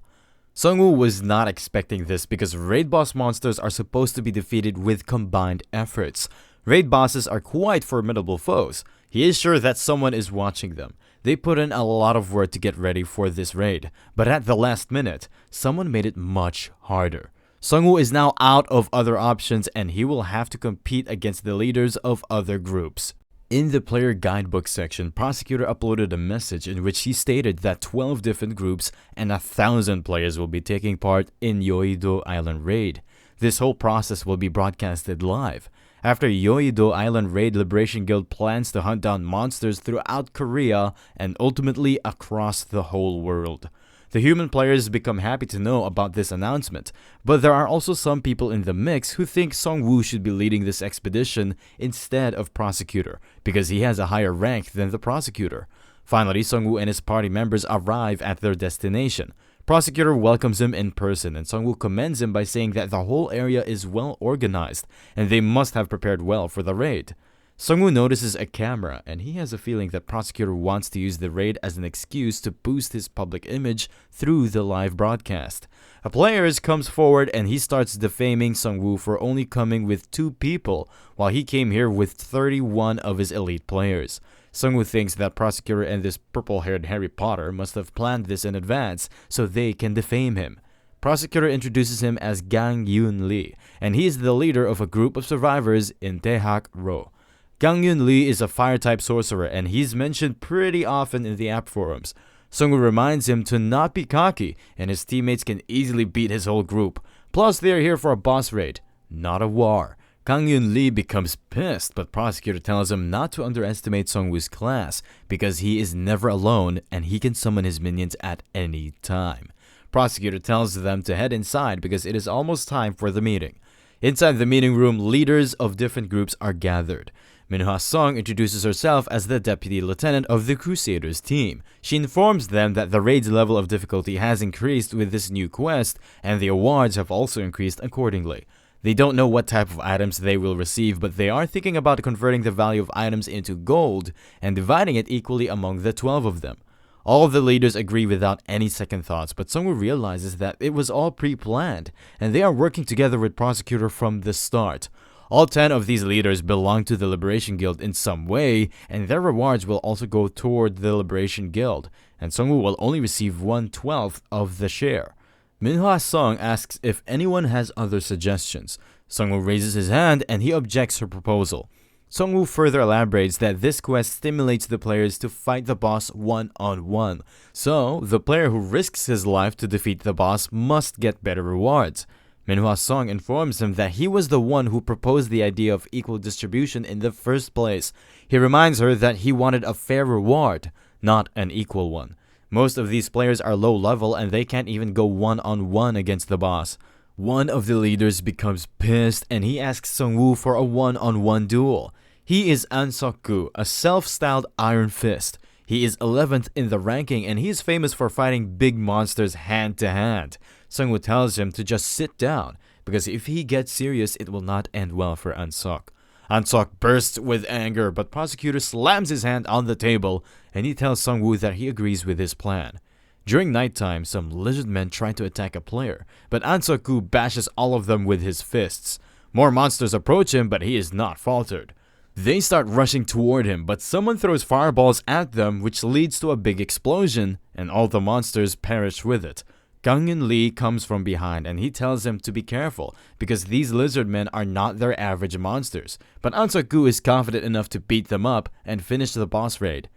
Sung-woo was not expecting this because raid boss monsters are supposed to be defeated with combined efforts. Raid bosses are quite formidable foes. He is sure that someone is watching them. They put in a lot of work to get ready for this raid, but at the last minute, someone made it much harder. Sung-woo is now out of other options and he will have to compete against the leaders of other groups. In the player guidebook section, Prosecutor uploaded a message in which he stated that 12 different groups and 1,000 players will be taking part in Yoido Island Raid. This whole process will be broadcasted live. After Yoido Island Raid, Liberation Guild plans to hunt down monsters throughout Korea and ultimately across the whole world. The human players become happy to know about this announcement, but there are also some people in the mix who think Sung-woo should be leading this expedition instead of Prosecutor, because he has a higher rank than the Prosecutor. Finally, Sung-woo and his party members arrive at their destination. Prosecutor welcomes him in person, and Sung-woo commends him by saying that the whole area is well organized, and they must have prepared well for the raid. Sung-woo notices a camera, and he has a feeling that Prosecutor wants to use the raid as an excuse to boost his public image through the live broadcast. A player comes forward and he starts defaming Sung-woo for only coming with 2 people, while he came here with 31 of his elite players. Sung-woo thinks that Prosecutor and this purple-haired Harry Potter must have planned this in advance so they can defame him. Prosecutor introduces him as Gang Yoon Lee, and he is the leader of a group of survivors in Daehak-ro. Gang Yoon Lee is a fire-type sorcerer, and he's mentioned pretty often in the app forums. Sung-woo reminds him to not be cocky, and his teammates can easily beat his whole group. Plus, they are here for a boss raid, not a war. Gang Yoon Lee becomes pissed, but Prosecutor tells him not to underestimate Sung-woo's class, because he is never alone, and he can summon his minions at any time. Prosecutor tells them to head inside because it is almost time for the meeting. Inside the meeting room, leaders of different groups are gathered. Manhwa Song introduces herself as the deputy lieutenant of the Crusaders team. She informs them that the raid's level of difficulty has increased with this new quest, and the awards have also increased accordingly. They don't know what type of items they will receive, but they are thinking about converting the value of items into gold and dividing it equally among the 12 of them. All of the leaders agree without any second thoughts, but Sung-woo realizes that it was all pre-planned, and they are working together with Prosecutor from the start. All 10 of these leaders belong to the Liberation Guild in some way, and their rewards will also go toward the Liberation Guild, and Sung-woo will only receive 1/12 of the share. Manhwa Song asks if anyone has other suggestions. Sung-woo raises his hand and he objects her proposal. Sung-woo further elaborates that this quest stimulates the players to fight the boss one-on-one, so the player who risks his life to defeat the boss must get better rewards. Manhwa Song informs him that he was the one who proposed the idea of equal distribution in the first place. He reminds her that he wanted a fair reward, not an equal one. Most of these players are low level and they can't even go one-on-one against the boss. One of the leaders becomes pissed and he asks Sung-woo for a one-on-one duel. He is An Sok-gu, a self-styled Iron Fist. He is 11th in the ranking and he is famous for fighting big monsters hand-to-hand. Sung-woo tells him to just sit down, because if he gets serious, it will not end well for An-sok. An-sok bursts with anger, but Prosecutor slams his hand on the table, and he tells Sung-woo that he agrees with his plan. During nighttime, some lizard men try to attack a player, but An-sok-gu bashes all of them with his fists. More monsters approach him, but he is not faltered. They start rushing toward him, but someone throws fireballs at them, which leads to a big explosion, and all the monsters perish with it. Gang Yoon Lee comes from behind and he tells him to be careful because these lizard men are not their average monsters, but An Sok-gu is confident enough to beat them up and finish the boss raid.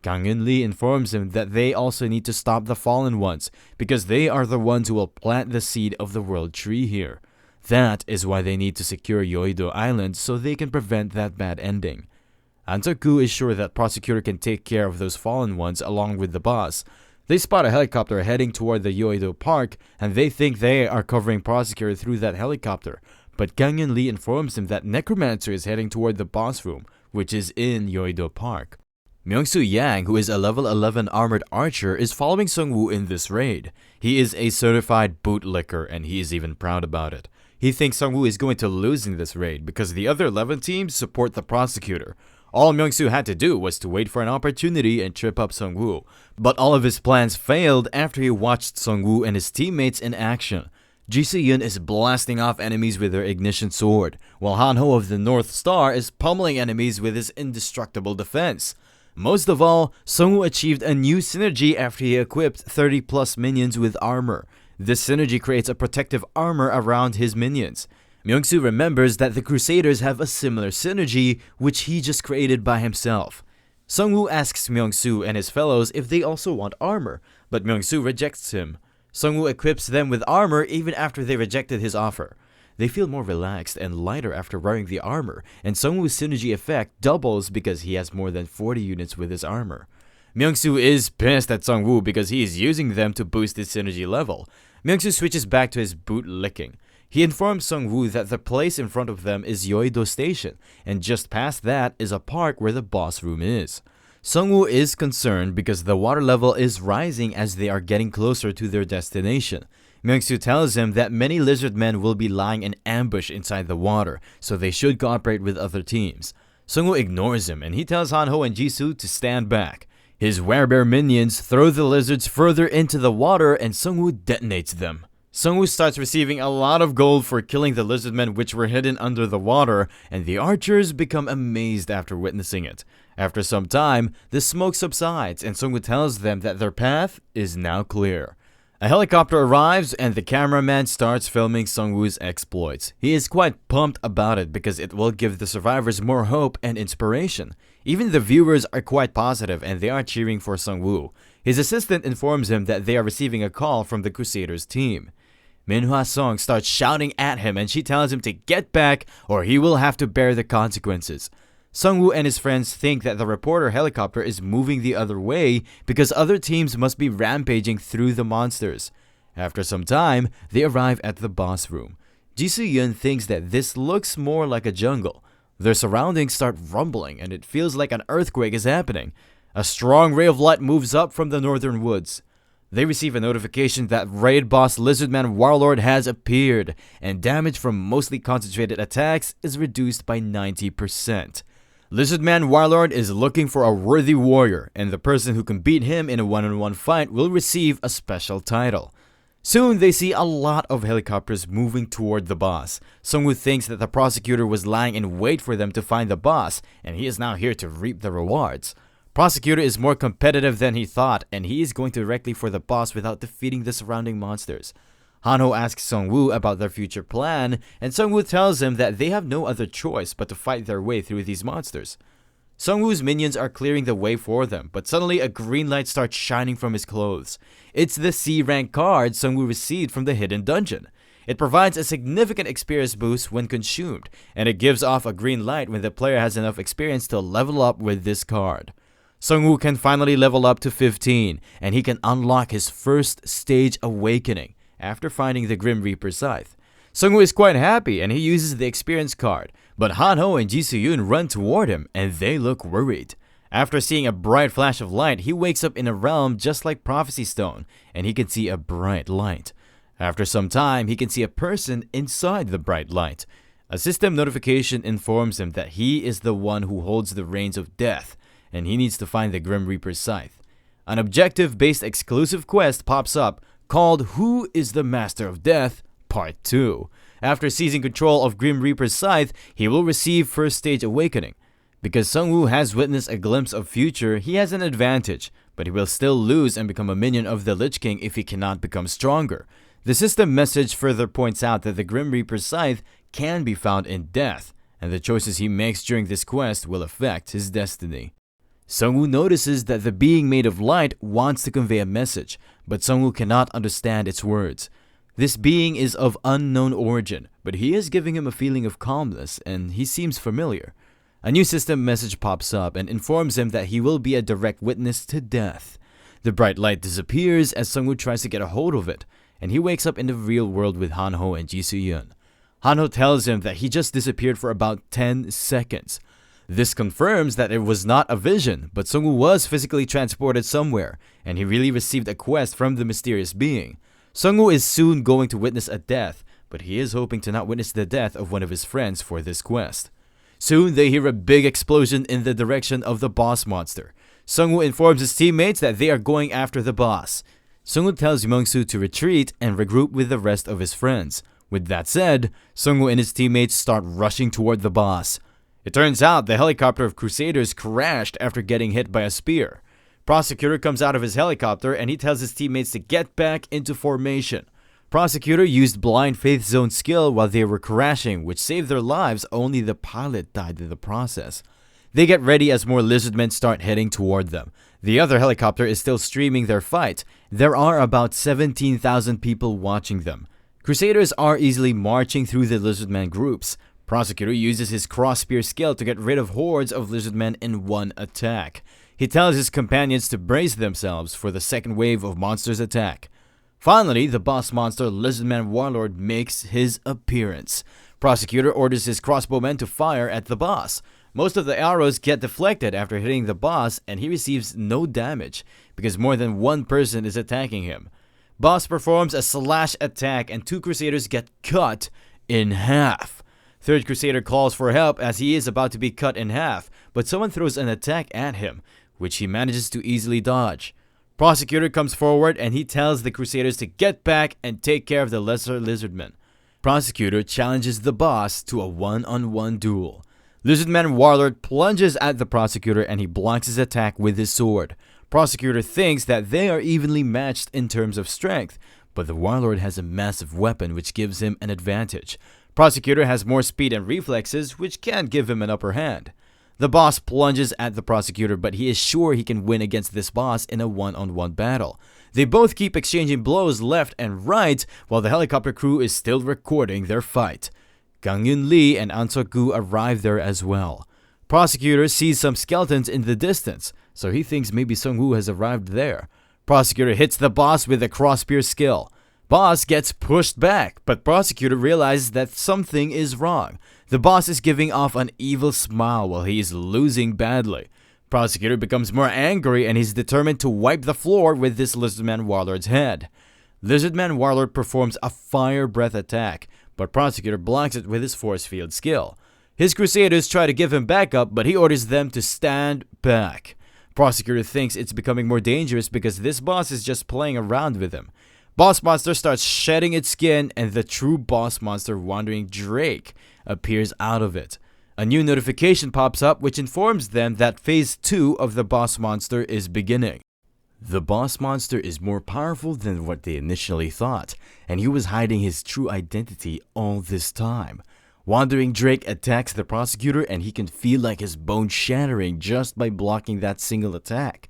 Gang Yoon Lee informs him that they also need to stop the fallen ones because they are the ones who will plant the seed of the world tree here. That is why they need to secure Yoido Island so they can prevent that bad ending. Antaku is sure that Prosecutor can take care of those fallen ones along with the boss. They spot a helicopter heading toward the Yoido Park, and they think they are covering Prosecutor through that helicopter. But Gangyun Lee informs him that Necromancer is heading toward the boss room, which is in Yoido Park. Myung-soo Yang, who is a level 11 armored archer, is following Sung-woo in this raid. He is a certified bootlicker, and he is even proud about it. He thinks Sung-woo is going to lose in this raid because the other 11 teams support the Prosecutor. All Myung-soo had to do was to wait for an opportunity and trip up Sung-woo. But all of his plans failed after he watched Sung-woo and his teammates in action. Ji Se-yeon is blasting off enemies with her ignition sword, while Han-ho of the North Star is pummeling enemies with his indestructible defense. Most of all, Sung-woo achieved a new synergy after he equipped 30 plus minions with armor. This synergy creates a protective armor around his minions. Myung-soo remembers that the Crusaders have a similar synergy, which he just created by himself. Sung-woo asks Myung-soo and his fellows if they also want armor, but Myung-soo rejects him. Sung-woo equips them with armor even after they rejected his offer. They feel more relaxed and lighter after wearing the armor, and Sung-woo's synergy effect doubles because he has more than 40 units with his armor. Myung-soo is pissed at Sung-woo because he is using them to boost his synergy level. Myung-soo switches back to his bootlicking. He informs Sung-woo that the place in front of them is Yoido Station, and just past that is a park where the boss room is. Sung-woo is concerned because the water level is rising as they are getting closer to their destination. Myung-soo tells him that many lizard men will be lying in ambush inside the water, so they should cooperate with other teams. Sung-woo ignores him and he tells Han-ho and Jisoo to stand back. His werebear minions throw the lizards further into the water and Sung-woo detonates them. Sung-woo starts receiving a lot of gold for killing the lizard men which were hidden under the water, and the archers become amazed after witnessing it. After some time, the smoke subsides and Sung-woo tells them that their path is now clear. A helicopter arrives and the cameraman starts filming Sung-woo's exploits. He is quite pumped about it because it will give the survivors more hope and inspiration. Even the viewers are quite positive and they are cheering for Sung-woo. His assistant informs him that they are receiving a call from the Crusaders team. Manhwa Song starts shouting at him and she tells him to get back or he will have to bear the consequences. Sung-woo and his friends think that the reporter helicopter is moving the other way because other teams must be rampaging through the monsters. After some time, they arrive at the boss room. Ji Se-yeon thinks that this looks more like a jungle. Their surroundings start rumbling and it feels like an earthquake is happening. A strong ray of light moves up from the northern woods. They receive a notification that raid boss Lizardman Warlord has appeared, and damage from mostly concentrated attacks is reduced by 90%. Lizardman Warlord is looking for a worthy warrior, and the person who can beat him in a one-on-one fight will receive a special title. Soon they see a lot of helicopters moving toward the boss. Sung-woo thinks that the prosecutor was lying in wait for them to find the boss, and he is now here to reap the rewards. Prosecutor is more competitive than he thought, and he is going directly for the boss without defeating the surrounding monsters. Han-ho asks Sung-woo about their future plan, and Sung-woo tells him that they have no other choice but to fight their way through these monsters. Sung-woo's minions are clearing the way for them, but suddenly a green light starts shining from his clothes. It's the C-rank card Sung-woo received from the hidden dungeon. It provides a significant experience boost when consumed, and it gives off a green light when the player has enough experience to level up with this card. Sung-woo can finally level up to 15, and he can unlock his first stage awakening after finding the Grim Reaper's scythe. Sung-woo is quite happy and he uses the experience card, but Han-ho and Ji Se-yeon run toward him and they look worried. After seeing a bright flash of light, he wakes up in a realm just like Prophecy Stone, and he can see a bright light. After some time, he can see a person inside the bright light. A system notification informs him that he is the one who holds the reins of death, and he needs to find the Grim Reaper's scythe. An objective-based exclusive quest pops up called Who is the Master of Death? Part 2. After seizing control of Grim Reaper's scythe, he will receive First Stage Awakening. Because Sung-woo has witnessed a glimpse of future, he has an advantage, but he will still lose and become a minion of the Lich King if he cannot become stronger. The system message further points out that the Grim Reaper's scythe can be found in death, and the choices he makes during this quest will affect his destiny. Sung-woo notices that the being made of light wants to convey a message, but Sung-woo cannot understand its words. This being is of unknown origin, but he is giving him a feeling of calmness and he seems familiar. A new system message pops up and informs him that he will be a direct witness to death. The bright light disappears as Sungwoo tries to get a hold of it, and he wakes up in the real world with Hanho and Jisoo-yeon. Hanho tells him that he just disappeared for about 10 seconds. This confirms that it was not a vision, but Sungwoo was physically transported somewhere, and he really received a quest from the mysterious being. Sungwoo is soon going to witness a death, but he is hoping to not witness the death of one of his friends for this quest. Soon they hear a big explosion in the direction of the boss monster. Sungwoo informs his teammates that they are going after the boss. Sungwoo tells Youngsu to retreat and regroup with the rest of his friends. With that said, Sungwoo and his teammates start rushing toward the boss. It turns out the helicopter of Crusaders crashed after getting hit by a spear. Prosecutor comes out of his helicopter and he tells his teammates to get back into formation. Prosecutor used blind faith zone skill while they were crashing, which saved their lives. Only the pilot died in the process. They get ready as more lizardmen start heading toward them. The other helicopter is still streaming their fight. There are about 17,000 people watching them. Crusaders are easily marching through the lizardman groups. Prosecutor uses his cross spear skill to get rid of hordes of lizardmen in one attack. He tells his companions to brace themselves for the second wave of monsters' attack. Finally, the boss monster Lizardman Warlord makes his appearance. Prosecutor orders his crossbowmen to fire at the boss. Most of the arrows get deflected after hitting the boss, and he receives no damage because more than one person is attacking him. Boss performs a slash attack and 2 Crusaders get cut in half. Third Crusader calls for help as he is about to be cut in half, but someone throws an attack at him, which he manages to easily dodge. Prosecutor comes forward and he tells the Crusaders to get back and take care of the lesser lizardmen. Prosecutor challenges the boss to a one-on-one duel. Lizardman Warlord plunges at the Prosecutor and he blocks his attack with his sword. Prosecutor thinks that they are evenly matched in terms of strength, but the Warlord has a massive weapon which gives him an advantage. Prosecutor has more speed and reflexes, which can give him an upper hand. The boss plunges at the Prosecutor, but he is sure he can win against this boss in a one-on-one battle. They both keep exchanging blows left and right while the helicopter crew is still recording their fight. Gangyun Lee and An Seok-gu arrive there as well. Prosecutor sees some skeletons in the distance, so he thinks maybe Sungwoo has arrived there. Prosecutor hits the boss with a cross spear skill. Boss gets pushed back, but Prosecutor realizes that something is wrong. The boss is giving off an evil smile while he is losing badly. Prosecutor becomes more angry and he's determined to wipe the floor with this Lizardman Warlord's head. Lizardman Warlord performs a fire breath attack, but Prosecutor blocks it with his force field skill. His Crusaders try to give him backup, but he orders them to stand back. Prosecutor thinks it's becoming more dangerous because this boss is just playing around with him. Boss monster starts shedding its skin and the true boss monster Wandering Drake appears out of it. A new notification pops up which informs them that phase 2 of the boss monster is beginning. The boss monster is more powerful than what they initially thought, and he was hiding his true identity all this time. Wandering Drake attacks the Prosecutor and he can feel like his bones shattering just by blocking that single attack.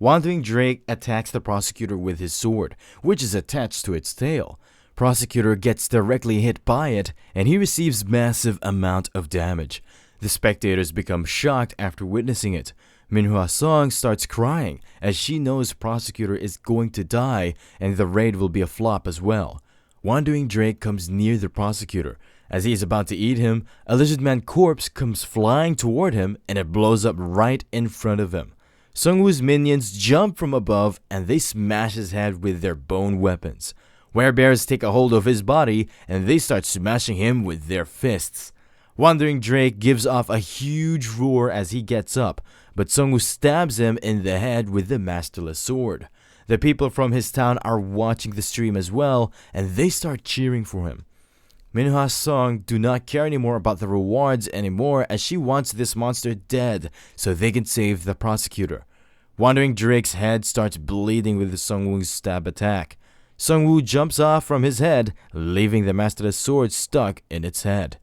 Wandering Drake attacks the Prosecutor with his sword, which is attached to its tail. Prosecutor gets directly hit by it and he receives massive amount of damage. The spectators become shocked after witnessing it. Manhwa Song starts crying as she knows Prosecutor is going to die and the raid will be a flop as well. Wandering Drake comes near the Prosecutor. As he is about to eat him, a lizardman corpse comes flying toward him and it blows up right in front of him. Sungwoo's minions jump from above and they smash his head with their bone weapons. Werebears take a hold of his body and they start smashing him with their fists. Wandering Drake gives off a huge roar as he gets up, but Sungwoo stabs him in the head with the masterless sword. The people from his town are watching the stream as well and they start cheering for him. Manhwa Song do not care anymore about the rewards anymore as she wants this monster dead so they can save the Prosecutor. Wandering Drake's head starts bleeding with the Sungwoo's stab attack. Sungwoo jumps off from his head, leaving the masterless sword stuck in its head.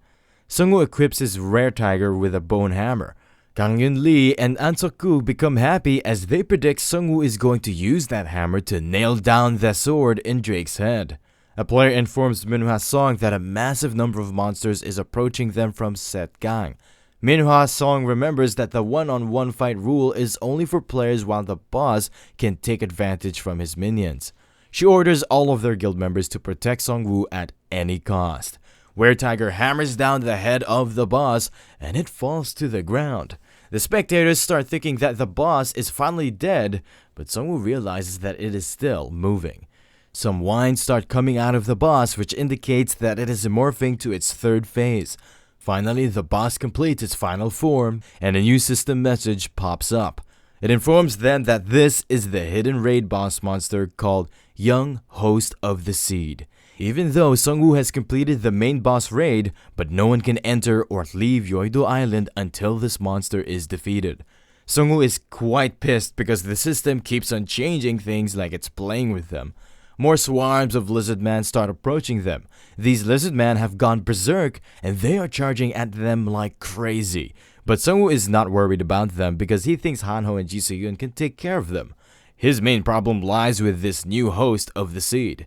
Sungwoo equips his rare tiger with a bone hammer. Gangyun Lee and An Seok-gu become happy as they predict Sungwoo is going to use that hammer to nail down the sword in Drake's head. A player informs Manhwa Song that a massive number of monsters is approaching them from Setgang. Manhwa Song remembers that the one-on-one fight rule is only for players while the boss can take advantage from his minions. She orders all of their guild members to protect Songwoo at any cost. Were-Tiger hammers down the head of the boss and it falls to the ground. The spectators start thinking that the boss is finally dead, but Songwoo realizes that it is still moving. Some whines start coming out of the boss, which indicates that it is morphing to its third phase. Finally, the boss completes its final form, and a new system message pops up. It informs them that this is the hidden raid boss monster called Young Host of the Seed. Even though Songwoo has completed the main boss raid, but no one can enter or leave Yoido Island until this monster is defeated. Songwoo is quite pissed because the system keeps on changing things like it's playing with them. More swarms of lizardmen start approaching them. These lizardmen have gone berserk and they are charging at them like crazy. But Songwoo is not worried about them because he thinks Hanho and Ji Se-yoon can take care of them. His main problem lies with this new host of the seed.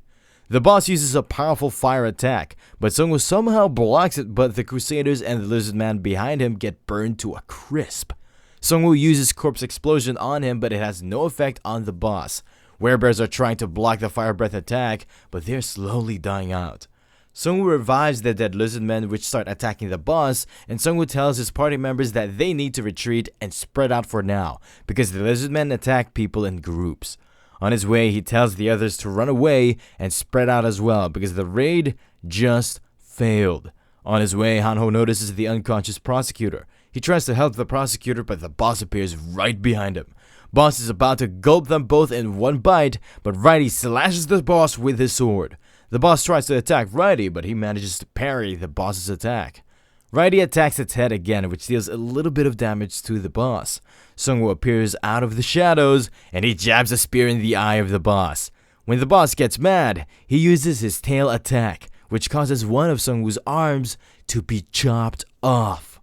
The boss uses a powerful fire attack, but Songwoo somehow blocks it, but the Crusaders and the lizardman behind him get burned to a crisp. Songwoo uses corpse explosion on him, but it has no effect on the boss. Werebears are trying to block the fire breath attack, but they're slowly dying out. Songwoo revives the dead lizardmen which start attacking the boss, and Songwoo tells his party members that they need to retreat and spread out for now, because the lizardmen attack people in groups. On his way, he tells the others to run away and spread out as well, because the raid just failed. On his way, Hanho notices the unconscious prosecutor. He tries to help the prosecutor, but the boss appears right behind him. Boss is about to gulp them both in one bite, but Righty slashes the boss with his sword. The boss tries to attack Righty, but he manages to parry the boss's attack. Righty attacks its head again, which deals a little bit of damage to the boss. Songwoo appears out of the shadows, and he jabs a spear in the eye of the boss. When the boss gets mad, he uses his tail attack, which causes one of Songwoo's arms to be chopped off.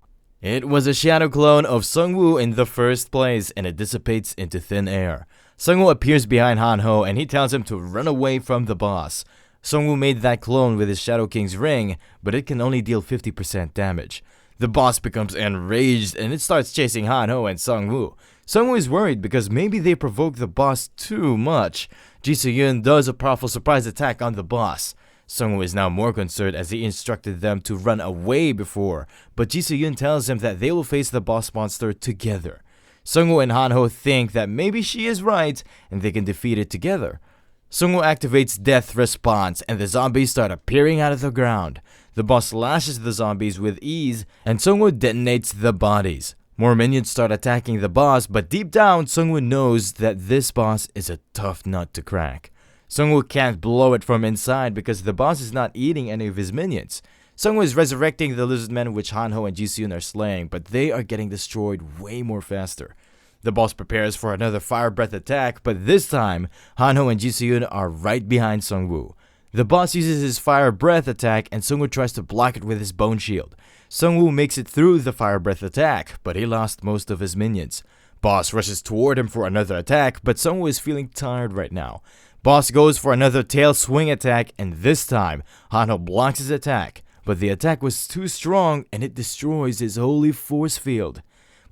It was a shadow clone of Songwoo in the first place, and it dissipates into thin air. Songwoo appears behind Hanho, and he tells him to run away from the boss. Songwoo made that clone with his Shadow King's ring, but it can only deal 50% damage. The boss becomes enraged, and it starts chasing Hanho and Songwoo. Songwoo is worried because maybe they provoked the boss too much. Ji Se-yoon does a powerful surprise attack on the boss. Songwoo is now more concerned as he instructed them to run away before, but Ji Se-yoon tells him that they will face the boss monster together. Songwoo and Hanho think that maybe she is right and they can defeat it together. Songwoo activates Death Response and the zombies start appearing out of the ground. The boss slashes the zombies with ease and Songwoo detonates the bodies. More minions start attacking the boss, but deep down Songwoo knows that this boss is a tough nut to crack. Songwoo can't blow it from inside because the boss is not eating any of his minions. Songwoo is resurrecting the lizardmen which Hanho and Ji Se-yoon are slaying, but they are getting destroyed way more faster. The boss prepares for another fire breath attack, but this time, Hanho and Ji Se-yoon are right behind Songwoo. The boss uses his fire breath attack and Songwoo tries to block it with his bone shield. Songwoo makes it through the fire breath attack, but he lost most of his minions. Boss rushes toward him for another attack, but Songwoo is feeling tired right now. Boss goes for another tail swing attack, and this time, Hanho blocks his attack, but the attack was too strong and it destroys his holy force field.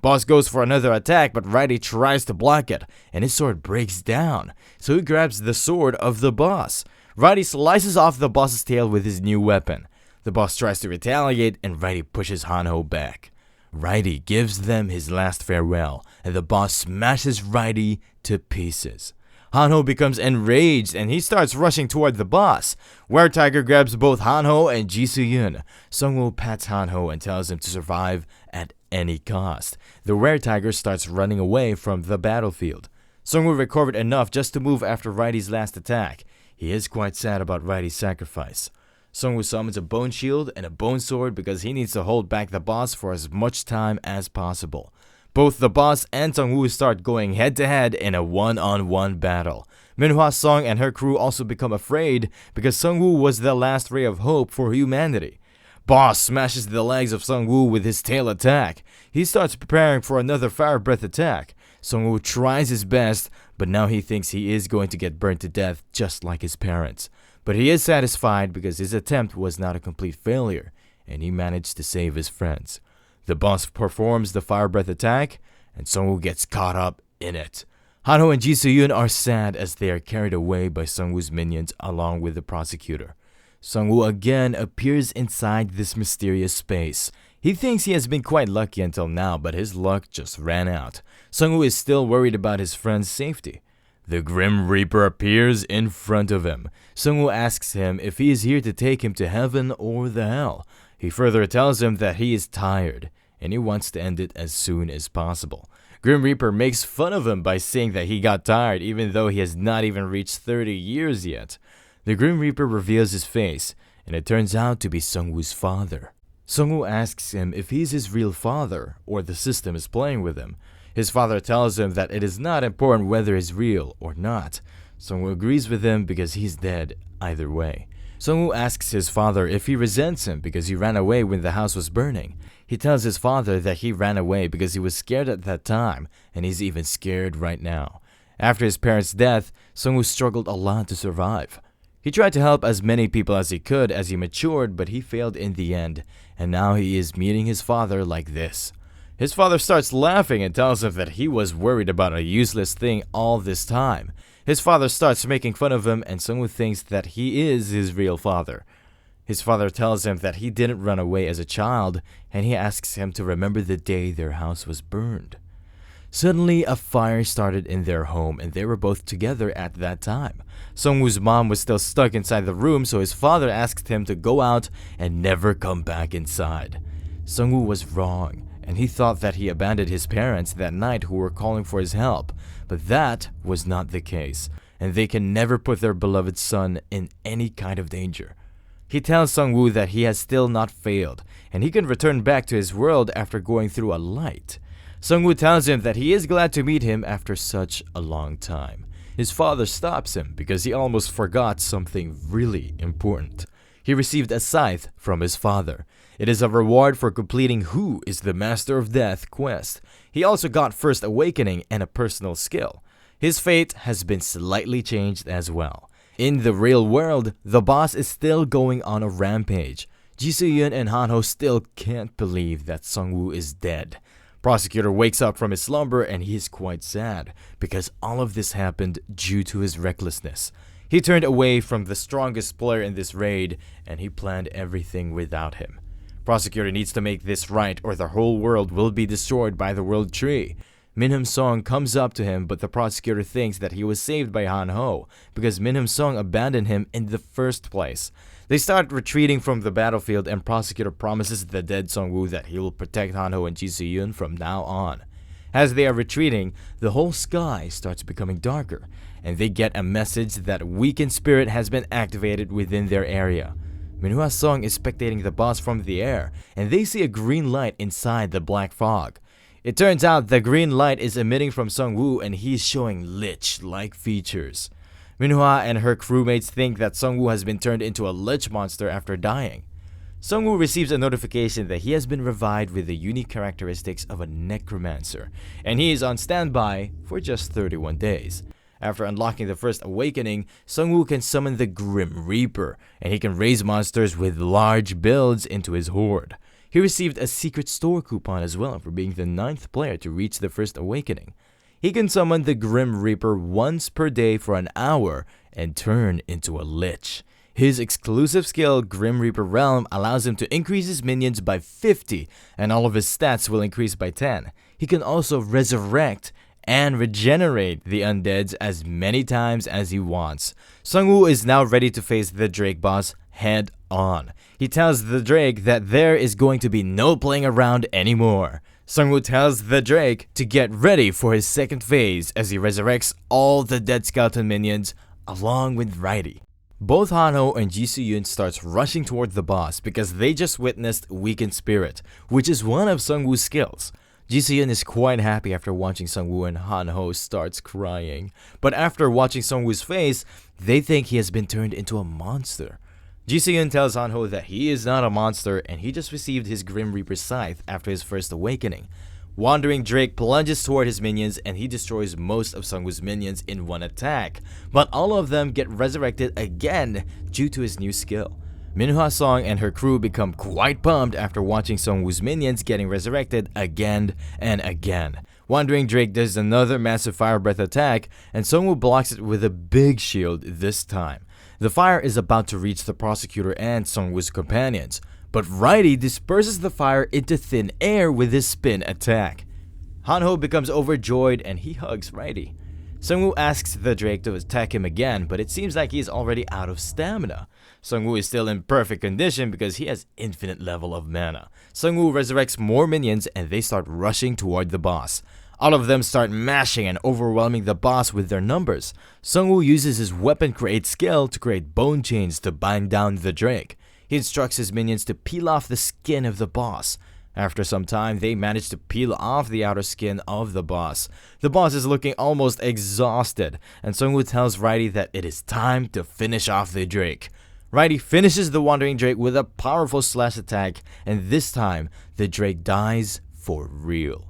Boss goes for another attack, but Righty tries to block it, and his sword breaks down, so he grabs the sword of the boss. Righty slices off the boss's tail with his new weapon. The boss tries to retaliate, and Righty pushes Hanho back. Righty gives them his last farewell, and the boss smashes Righty to pieces. Hanho becomes enraged and he starts rushing toward the boss. Were-Tiger grabs both Hanho and Ji Se-yoon. Songwoo pats Hanho and tells him to survive at any cost. The Were-Tiger starts running away from the battlefield. Songwoo recovered enough just to move after Righty's last attack. He is quite sad about Righty's sacrifice. Songwoo summons a bone shield and a bone sword because he needs to hold back the boss for as much time as possible. Both the boss and Songwoo start going head-to-head in a one-on-one battle. Manhwa Song and her crew also become afraid because Songwoo was the last ray of hope for humanity. Boss smashes the legs of Songwoo with his tail attack. He starts preparing for another fire breath attack. Songwoo tries his best, but now he thinks he is going to get burnt to death just like his parents. But he is satisfied because his attempt was not a complete failure, and he managed to save his friends. The boss performs the fire breath attack, and Sungwoo gets caught up in it. Hanho and Ji Soo-yoon are sad as they are carried away by Sungwoo's minions along with the prosecutor. Sungwoo again appears inside this mysterious space. He thinks he has been quite lucky until now, but his luck just ran out. Sungwoo is still worried about his friend's safety. The Grim Reaper appears in front of him. Sungwoo asks him if he is here to take him to heaven or the hell. He further tells him that he is tired, and he wants to end it as soon as possible. Grim Reaper makes fun of him by saying that he got tired even though he has not even reached 30 years yet. The Grim Reaper reveals his face, and it turns out to be Sungwoo's father. Sungwoo asks him if he's his real father or the system is playing with him. His father tells him that it is not important whether he's real or not. Sungwoo agrees with him because he's dead either way. Sungwoo asks his father if he resents him because he ran away when the house was burning. He tells his father that he ran away because he was scared at that time, and he's even scared right now. After his parents' death, Sungwoo struggled a lot to survive. He tried to help as many people as he could as he matured, but he failed in the end, and now he is meeting his father like this. His father starts laughing and tells him that he was worried about a useless thing all this time. His father starts making fun of him, and Sungwoo thinks that he is his real father. His father tells him that he didn't run away as a child, and he asks him to remember the day their house was burned. Suddenly, a fire started in their home, and they were both together at that time. Sungwoo's mom was still stuck inside the room, so his father asked him to go out and never come back inside. Sungwoo was wrong, and he thought that he abandoned his parents that night who were calling for his help. But that was not the case, and they can never put their beloved son in any kind of danger. He tells Sungwoo that he has still not failed, and he can return back to his world after going through a light. Sungwoo tells him that he is glad to meet him after such a long time. His father stops him because he almost forgot something really important. He received a scythe from his father. It is a reward for completing Who is the Master of Death quest. He also got First Awakening and a personal skill. His fate has been slightly changed as well. In the real world, the boss is still going on a rampage. Ji Soo-yoon and Hanho still can't believe that Sungwoo is dead. Prosecutor wakes up from his slumber and he is quite sad because all of this happened due to his recklessness. He turned away from the strongest player in this raid and he planned everything without him. Prosecutor needs to make this right or the whole world will be destroyed by the World Tree. Minhum Song comes up to him, but the prosecutor thinks that he was saved by Hanho because Minhum Song abandoned him in the first place. They start retreating from the battlefield and prosecutor promises the dead Sungwoo that he will protect Hanho and Ji Soo-yoon from now on. As they are retreating, the whole sky starts becoming darker, and they get a message that weakened spirit has been activated within their area. Manhwa Song is spectating the boss from the air, and they see a green light inside the black fog. It turns out the green light is emitting from Sungwoo and he's showing lich-like features. Manhwa and her crewmates think that Sungwoo has been turned into a lich monster after dying. Sungwoo receives a notification that he has been revived with the unique characteristics of a Necromancer, and he is on standby for just 31 days. After unlocking the First Awakening, Sungwoo can summon the Grim Reaper, and he can raise monsters with large builds into his horde. He received a secret store coupon as well for being the 9th player to reach the First Awakening. He can summon the Grim Reaper once per day for an hour and turn into a lich. His exclusive skill, Grim Reaper Realm, allows him to increase his minions by 50 and all of his stats will increase by 10. He can also resurrect and regenerate the undeads as many times as he wants. Sungwoo is now ready to face the Drake boss head on. He tells the Drake that there is going to be no playing around anymore. Sungwoo tells the Drake to get ready for his second phase as he resurrects all the dead skeleton minions along with Righty. Both Hanho and Ji Soo-yoon starts rushing toward the boss because they just witnessed Weakened Spirit, which is one of Sungwoo's skills. Ji Soo-yoon is quite happy after watching Sungwoo and Hanho starts crying. But after watching Sungwoo's face, they think he has been turned into a monster. Ji Soo-yoon tells Hanho that he is not a monster and he just received his Grim Reaper scythe after his First Awakening. Wandering Drake plunges toward his minions and he destroys most of Sungwoo's minions in one attack, but all of them get resurrected again due to his new skill. Manhwa Song and her crew become quite pumped after watching Sungwoo's minions getting resurrected again and again. Wandering Drake does another massive fire breath attack and Sungwoo blocks it with a big shield this time. The fire is about to reach the prosecutor and Sungwoo's companions, but Righty disperses the fire into thin air with his spin attack. Hanho becomes overjoyed and he hugs Righty. Sungwoo asks the Drake to attack him again, but it seems like he is already out of stamina. Sungwoo is still in perfect condition because he has infinite level of mana. Sungwoo resurrects more minions and they start rushing toward the boss. All of them start mashing and overwhelming the boss with their numbers. Sungwoo uses his weapon create skill to create bone chains to bind down the Drake. He instructs his minions to peel off the skin of the boss. After some time, they manage to peel off the outer skin of the boss. The boss is looking almost exhausted, and Sungwoo tells Righty that it is time to finish off the Drake. Righty finishes the Wandering Drake with a powerful slash attack, and this time, the Drake dies for real.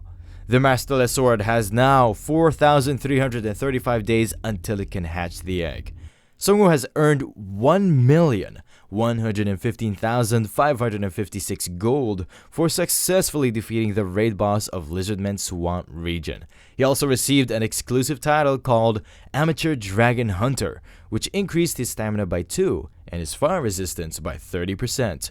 The Masterless Sword has now 4,335 days until it can hatch the egg. Sungwoo has earned 1,115,556 gold for successfully defeating the raid boss of Lizardman Swamp region. He also received an exclusive title called Amateur Dragon Hunter, which increased his stamina by 2 and his fire resistance by 30%.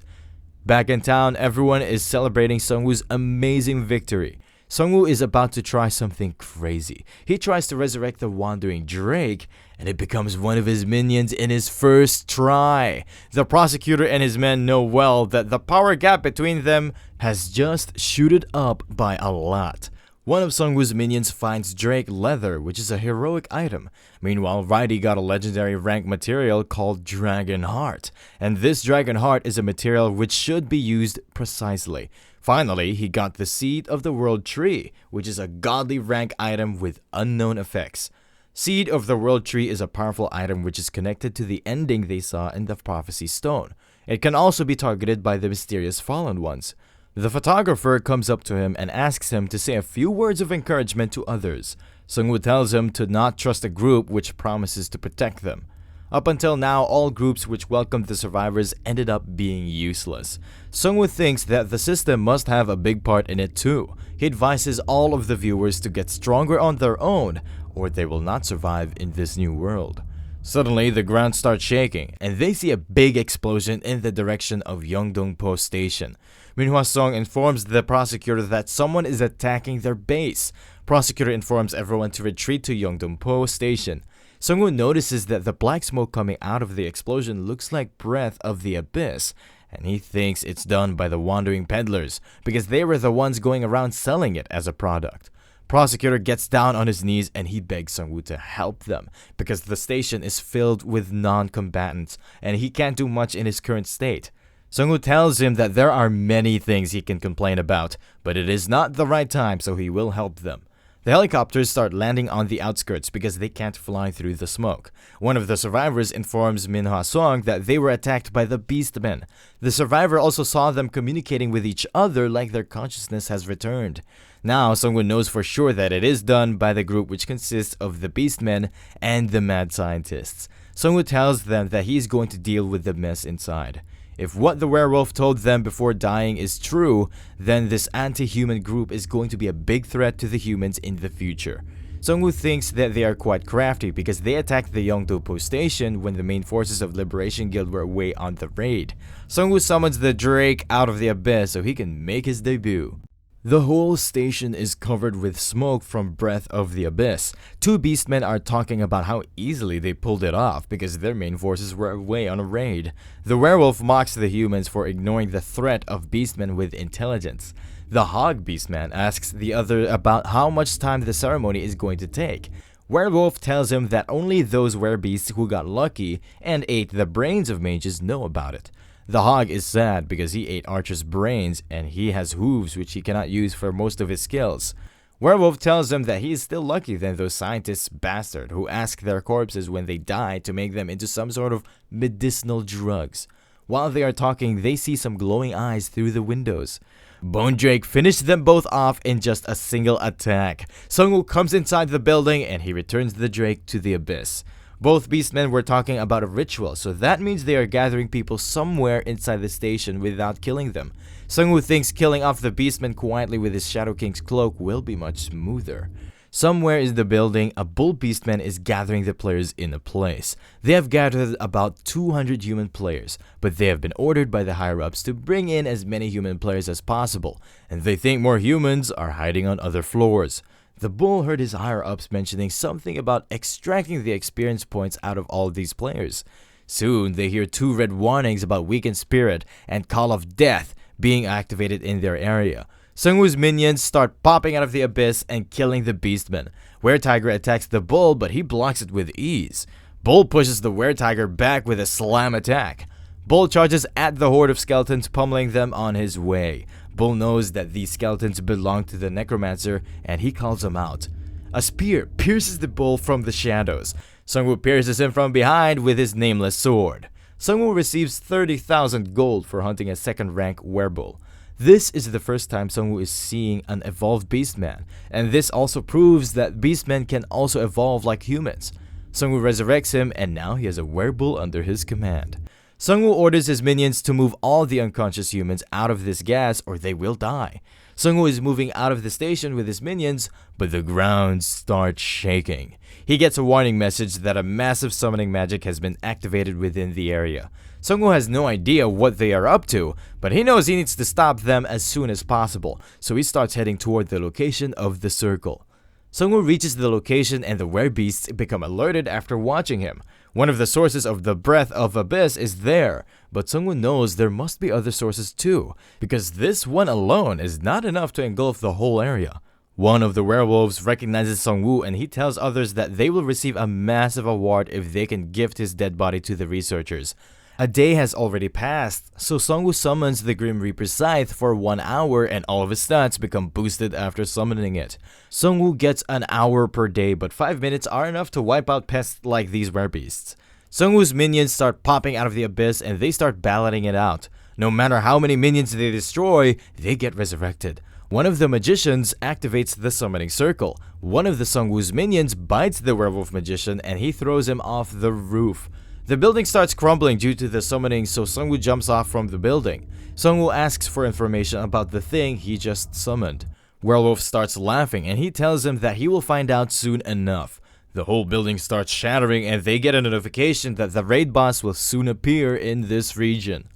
Back in town, everyone is celebrating Sungwoo's amazing victory. Sungwoo is about to try something crazy. He tries to resurrect the Wandering Drake, and it becomes one of his minions in his first try. The prosecutor and his men know well that the power gap between them has just shooted up by a lot. One of Sungwoo's minions finds Drake leather, which is a heroic item. Meanwhile, Righty got a legendary rank material called Dragon Heart, and this Dragon Heart is a material which should be used precisely. Finally, he got the Seed of the World Tree, which is a godly rank item with unknown effects. Seed of the World Tree is a powerful item which is connected to the ending they saw in the Prophecy Stone. It can also be targeted by the mysterious fallen ones. The photographer comes up to him and asks him to say a few words of encouragement to others. Sungwoo tells him to not trust a group which promises to protect them. Up until now, all groups which welcomed the survivors ended up being useless. Sungwoo thinks that the system must have a big part in it too. He advises all of the viewers to get stronger on their own, or they will not survive in this new world. Suddenly, the ground starts shaking, and they see a big explosion in the direction of Yeongdongpo Station. Manhwa Song informs the prosecutor that someone is attacking their base. Prosecutor informs everyone to retreat to Yeongdongpo Station. Sungwoo notices that the black smoke coming out of the explosion looks like breath of the abyss, and he thinks it's done by the wandering peddlers because they were the ones going around selling it as a product. Prosecutor gets down on his knees and he begs Sungwoo to help them because the station is filled with non-combatants and he can't do much in his current state. Sungwoo tells him that there are many things he can complain about, but it is not the right time, so he will help them. The helicopters start landing on the outskirts because they can't fly through the smoke. One of the survivors informs Manhwa Song that they were attacked by the Beastmen. The survivor also saw them communicating with each other like their consciousness has returned. Now, Sungwoo knows for sure that it is done by the group which consists of the Beastmen and the mad scientists. Sungwoo tells them that he is going to deal with the mess inside. If what the werewolf told them before dying is true, then this anti-human group is going to be a big threat to the humans in the future. Sungwoo thinks that they are quite crafty because they attacked the Yeongdongpo Station when the main forces of Liberation Guild were away on the raid. Sungwoo summons the Drake out of the abyss so he can make his debut. The whole station is covered with smoke from Breath of the Abyss. Two beastmen are talking about how easily they pulled it off because their main forces were away on a raid. The werewolf mocks the humans for ignoring the threat of beastmen with intelligence. The hog beastman asks the other about how much time the ceremony is going to take. Werewolf tells him that only those werebeasts who got lucky and ate the brains of mages know about it. The hog is sad because he ate Archer's brains and he has hooves which he cannot use for most of his skills. Werewolf tells them that he is still lucky than those scientists bastard who ask their corpses when they die to make them into some sort of medicinal drugs. While they are talking, they see some glowing eyes through the windows. Bone Drake finished them both off in just a single attack. Sungwoo comes inside the building and he returns the Drake to the abyss. Both beastmen were talking about a ritual, so that means they are gathering people somewhere inside the station without killing them. Sungwoo thinks killing off the beastmen quietly with his Shadow King's cloak will be much smoother. Somewhere in the building, a bull beastman is gathering the players in a place. They have gathered about 200 human players, but they have been ordered by the higher-ups to bring in as many human players as possible, and they think more humans are hiding on other floors. The bull heard his higher-ups mentioning something about extracting the experience points out of all these players. Soon, they hear 2 red warnings about weakened spirit and call of death being activated in their area. Sungwoo's minions start popping out of the abyss and killing the beastman. Were-Tiger attacks the bull, but he blocks it with ease. Bull pushes the Were-Tiger back with a slam attack. Bull charges at the horde of skeletons, pummeling them on his way. Bull knows that these skeletons belong to the Necromancer, and he calls them out. A spear pierces the bull from the shadows. Sungwoo pierces him from behind with his nameless sword. Sungwoo receives 30,000 gold for hunting a second-rank werebull. This is the first time Sungwoo is seeing an evolved beastman, and this also proves that beastmen can also evolve like humans. Sungwoo resurrects him, and now he has a werebull under his command. Sungwoo orders his minions to move all the unconscious humans out of this gas or they will die. Sungwoo is moving out of the station with his minions, but the ground starts shaking. He gets a warning message that a massive summoning magic has been activated within the area. Sungwoo has no idea what they are up to, but he knows he needs to stop them as soon as possible, so he starts heading toward the location of the circle. Sungwoo reaches the location and the werebeasts become alerted after watching him. One of the sources of the breath of abyss is there, but Sungwoo knows there must be other sources too, because this one alone is not enough to engulf the whole area. One of the werewolves recognizes Sungwoo and he tells others that they will receive a massive award if they can gift his dead body to the researchers. A day has already passed, so Sungwoo summons the Grim Reaper's Scythe for 1 hour and all of his stats become boosted after summoning it. Sungwoo gets an hour per day, but 5 minutes are enough to wipe out pests like these werebeasts. Sungwoo's minions start popping out of the abyss and they start balloting it out. No matter how many minions they destroy, they get resurrected. One of the magicians activates the summoning circle. One of the Sungwoo's minions bites the werewolf magician and he throws him off the roof. The building starts crumbling due to the summoning, so Sungwoo jumps off from the building. Sungwoo asks for information about the thing he just summoned. Werewolf starts laughing and he tells him that he will find out soon enough. The whole building starts shattering and they get a notification that the raid boss will soon appear in this region.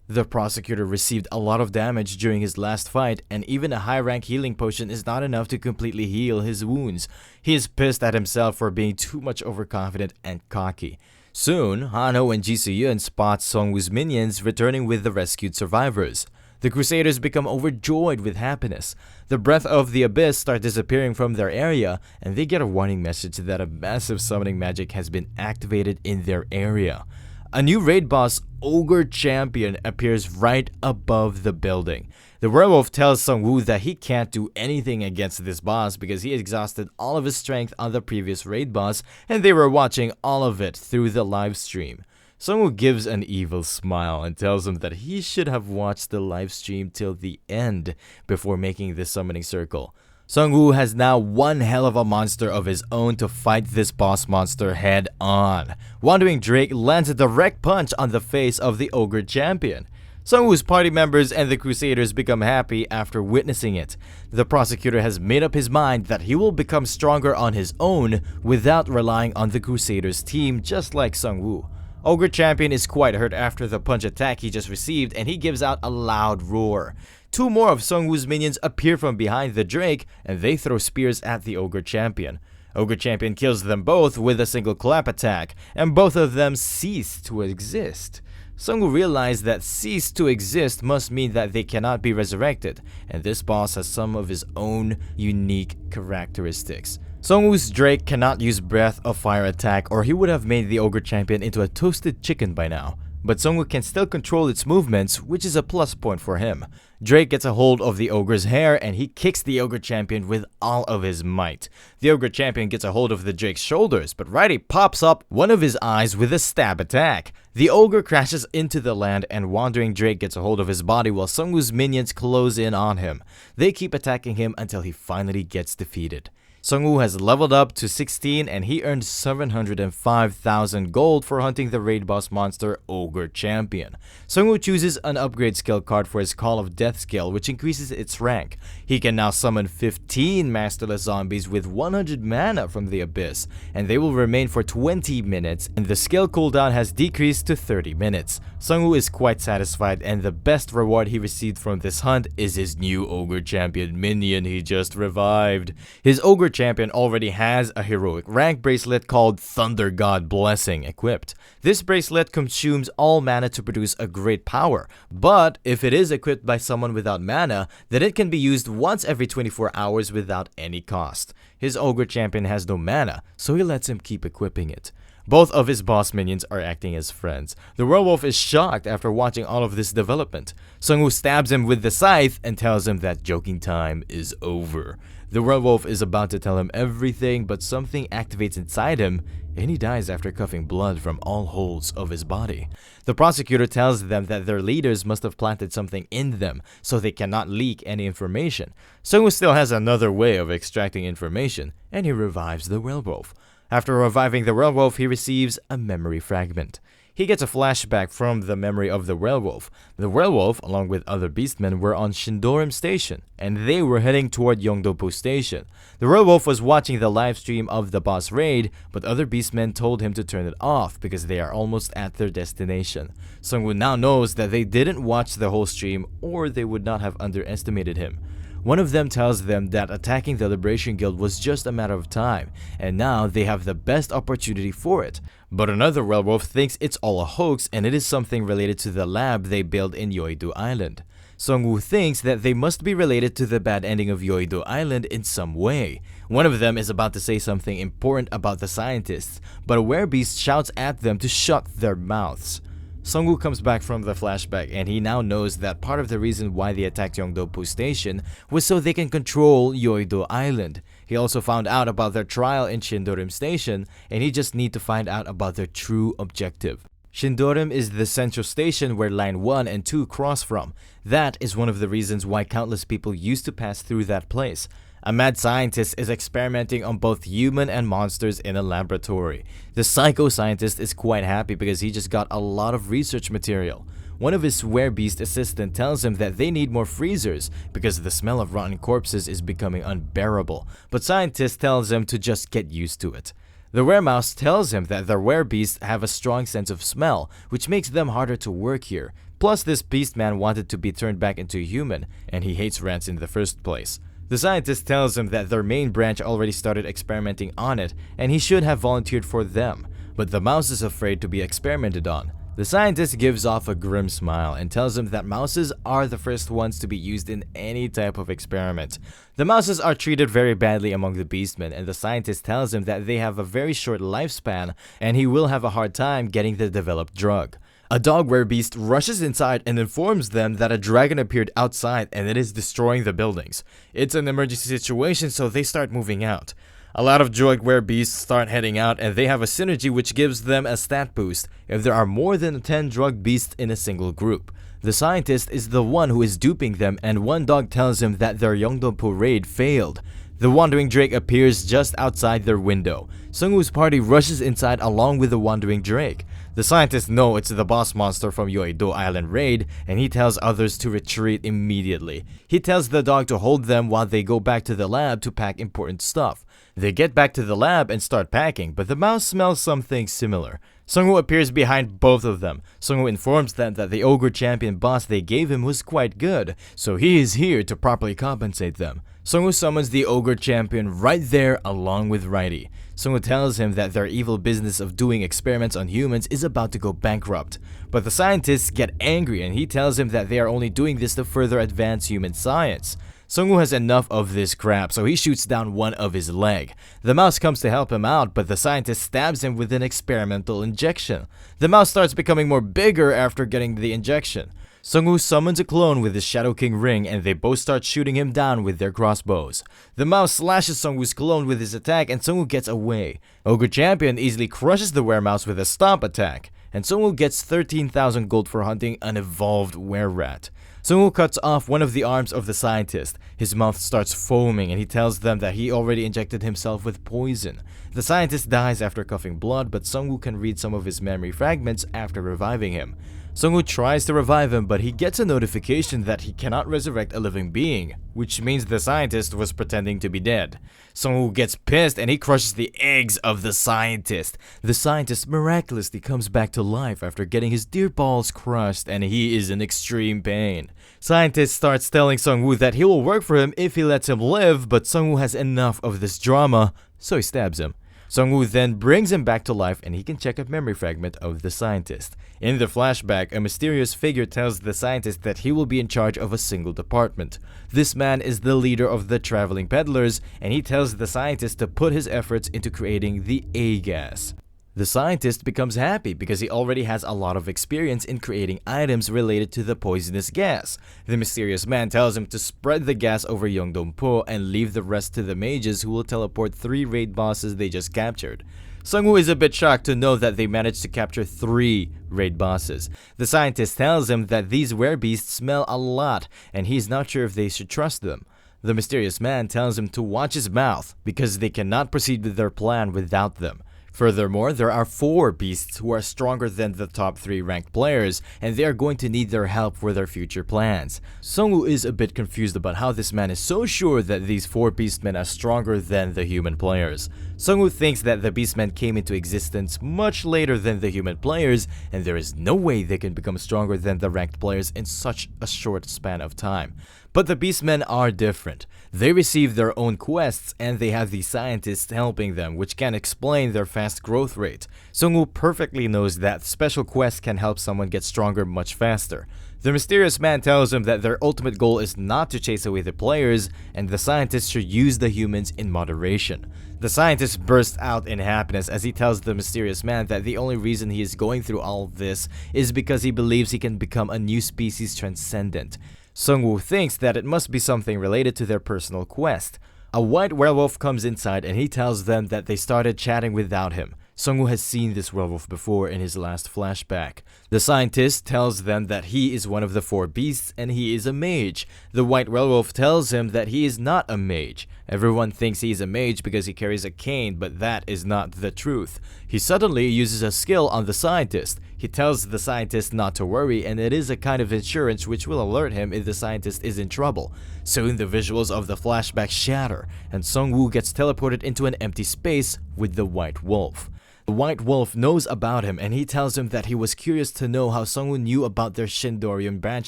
The prosecutor received a lot of damage during his last fight, and even a high-rank healing potion is not enough to completely heal his wounds. He is pissed at himself for being too much overconfident and cocky. Soon, Hanho and Jisoo-yeon spot Sungwoo's minions returning with the rescued survivors. The Crusaders become overjoyed with happiness. The breath of the abyss start disappearing from their area, and they get a warning message that a massive summoning magic has been activated in their area. A new raid boss, Ogre Champion, appears right above the building. The werewolf tells Sungwoo that he can't do anything against this boss because he exhausted all of his strength on the previous raid boss and they were watching all of it through the live stream. Sungwoo gives an evil smile and tells him that he should have watched the live stream till the end before making this summoning circle. Sungwoo has now one hell of a monster of his own to fight this boss monster head on. Wandering Drake lands a direct punch on the face of the Ogre Champion. Sungwoo's party members and the Crusaders become happy after witnessing it. The prosecutor has made up his mind that he will become stronger on his own without relying on the Crusaders team, just like Sungwoo. Ogre Champion is quite hurt after the punch attack he just received and he gives out a loud roar. 2 more of Sungwoo's minions appear from behind the Drake and they throw spears at the Ogre Champion. Ogre Champion kills them both with a single clap attack and both of them cease to exist. Sungwoo realized that cease to exist must mean that they cannot be resurrected, and this boss has some of his own unique characteristics. Sungwoo's Drake cannot use Breath of Fire attack or he would have made the Ogre Champion into a toasted chicken by now. But Sungwoo can still control its movements, which is a plus point for him. Drake gets a hold of the ogre's hair and he kicks the ogre champion with all of his might. The ogre champion gets a hold of the Drake's shoulders, but Righty pops up one of his eyes with a stab attack. The ogre crashes into the land and Wandering Drake gets a hold of his body while Sungwoo's minions close in on him. They keep attacking him until he finally gets defeated. Sungwoo has leveled up to 16 and he earned 705,000 gold for hunting the raid boss monster Ogre Champion. Sungwoo chooses an upgrade skill card for his Call of Death skill, which increases its rank. He can now summon 15 masterless zombies with 100 mana from the abyss, and they will remain for 20 minutes, and the skill cooldown has decreased to 30 minutes. Sungwoo is quite satisfied, and the best reward he received from this hunt is his new Ogre Champion minion he just revived. His Ogre Champion already has a heroic rank bracelet called Thunder God Blessing equipped. This bracelet consumes all mana to produce a great power, but if it is equipped by someone without mana, then it can be used once every 24 hours without any cost. His Ogre Champion has no mana, so he lets him keep equipping it. Both of his boss minions are acting as friends. The werewolf is shocked after watching all of this development. Sungwoo stabs him with the scythe and tells him that joking time is over. The werewolf is about to tell him everything, but something activates inside him, and he dies after coughing blood from all holes of his body. The prosecutor tells them that their leaders must have planted something in them, so they cannot leak any information. Sungwoo still has another way of extracting information, and he revives the werewolf. After reviving the werewolf, he receives a memory fragment. He gets a flashback from the memory of the werewolf. The werewolf, along with other beastmen, were on Shindorim Station, and they were heading toward Yongdo-pu Station. The werewolf was watching the live stream of the boss raid, but other beastmen told him to turn it off because they are almost at their destination. Sungwoo now knows that they didn't watch the whole stream, or they would not have underestimated him. One of them tells them that attacking the Liberation Guild was just a matter of time, and now they have the best opportunity for it. But another werewolf thinks it's all a hoax and it is something related to the lab they built in Yoido Island. Sungwoo thinks that they must be related to the bad ending of Yoido Island in some way. One of them is about to say something important about the scientists, but a werebeast shouts at them to shut their mouths. Sungwoo comes back from the flashback and he now knows that part of the reason why they attacked Yongdo-pu Station was so they can control Yoido Island. He also found out about their trial in Shindorim Station, and he just needs to find out about their true objective. Shindorim is the central station where Line 1 and 2 cross from. That is one of the reasons why countless people used to pass through that place. A mad scientist is experimenting on both human and monsters in a laboratory. The psycho-scientist is quite happy because he just got a lot of research material. One of his werebeast assistants tells him that they need more freezers because the smell of rotten corpses is becoming unbearable, but scientist tells him to just get used to it. The weremouse tells him that their werebeasts have a strong sense of smell, which makes them harder to work here. Plus, this beastman wanted to be turned back into a human, and he hates rats in the first place. The scientist tells him that their main branch already started experimenting on it, and he should have volunteered for them, but the mouse is afraid to be experimented on. The scientist gives off a grim smile and tells him that mouses are the first ones to be used in any type of experiment. The mouses are treated very badly among the beastmen, and the scientist tells him that they have a very short lifespan and he will have a hard time getting the developed drug. A dog werebeast rushes inside and informs them that a dragon appeared outside and it is destroying the buildings. It's an emergency situation, so they start moving out. A lot of drug werebeasts start heading out and they have a synergy which gives them a stat boost if there are more than 10 drug beasts in a single group. The scientist is the one who is duping them, and one dog tells him that their Yongdo-pu raid failed. The Wandering Drake appears just outside their window. Sungwoo's party rushes inside along with the Wandering Drake. The scientists know it's the boss monster from Yoido Island raid, and he tells others to retreat immediately. He tells the dog to hold them while they go back to the lab to pack important stuff. They get back to the lab and start packing, but the mouse smells something similar. Sungwoo appears behind both of them. Sungwoo informs them that the Ogre Champion boss they gave him was quite good, so he is here to properly compensate them. Sungwoo summons the Ogre Champion right there along with Righty. Sungwoo tells him that their evil business of doing experiments on humans is about to go bankrupt. But the scientists get angry and he tells him that they are only doing this to further advance human science. Sungwoo has enough of this crap, so he shoots down one of his leg. The mouse comes to help him out, but the scientist stabs him with an experimental injection. The mouse starts becoming more bigger after getting the injection. Sung-woo summons a clone with his Shadow King ring and they both start shooting him down with their crossbows. The mouse slashes Sung-woo's clone with his attack and Sung-woo gets away. Ogre Champion easily crushes the weremouse with a stomp attack, and Sung-woo gets 13,000 gold for hunting an evolved were-rat. Sung-woo cuts off one of the arms of the scientist. His mouth starts foaming and he tells them that he already injected himself with poison. The scientist dies after coughing blood, but Sung-woo can read some of his memory fragments after reviving him. Sung-woo tries to revive him, but he gets a notification that he cannot resurrect a living being, which means the scientist was pretending to be dead. Sung-woo gets pissed and he crushes the eggs of the scientist. The scientist miraculously comes back to life after getting his dear balls crushed and he is in extreme pain. Scientist starts telling Sung-woo that he will work for him if he lets him live, but Sung-woo has enough of this drama, so he stabs him. Sung-woo then brings him back to life and he can check a memory fragment of the scientist. In the flashback, a mysterious figure tells the scientist that he will be in charge of a single department. This man is the leader of the traveling peddlers and he tells the scientist to put his efforts into creating the A-gas. The scientist becomes happy because he already has a lot of experience in creating items related to the poisonous gas. The mysterious man tells him to spread the gas over Yeongdong-po and leave the rest to the mages who will teleport 3 raid bosses they just captured. Sung-woo is a bit shocked to know that they managed to capture 3 raid bosses. The scientist tells him that these werebeasts smell a lot and he's not sure if they should trust them. The mysterious man tells him to watch his mouth because they cannot proceed with their plan without them. Furthermore, there are 4 beasts who are stronger than the top 3 ranked players, and they are going to need their help for their future plans. Sung-woo is a bit confused about how this man is so sure that these 4 beastmen are stronger than the human players. Sung-woo thinks that the beastmen came into existence much later than the human players, and there is no way they can become stronger than the ranked players in such a short span of time. But the beastmen are different. They receive their own quests and they have the scientists helping them, which can explain their fast growth rate. Sung-woo perfectly knows that special quests can help someone get stronger much faster. The mysterious man tells him that their ultimate goal is not to chase away the players and the scientists should use the humans in moderation. The scientist bursts out in happiness as he tells the mysterious man that the only reason he is going through all this is because he believes he can become a new species transcendent. Sung-woo thinks that it must be something related to their personal quest. A white werewolf comes inside and he tells them that they started chatting without him. Sung-woo has seen this werewolf before in his last flashback. The scientist tells them that he is one of the 4 beasts and he is a mage. The white werewolf tells him that he is not a mage. Everyone thinks he is a mage because he carries a cane, but that is not the truth. He suddenly uses a skill on the scientist. He tells the scientist not to worry and it is a kind of insurance which will alert him if the scientist is in trouble. Soon the visuals of the flashback shatter and Sung-woo gets teleported into an empty space with the white wolf. The white wolf knows about him and he tells him that he was curious to know how Sung-woo knew about their Shindorian branch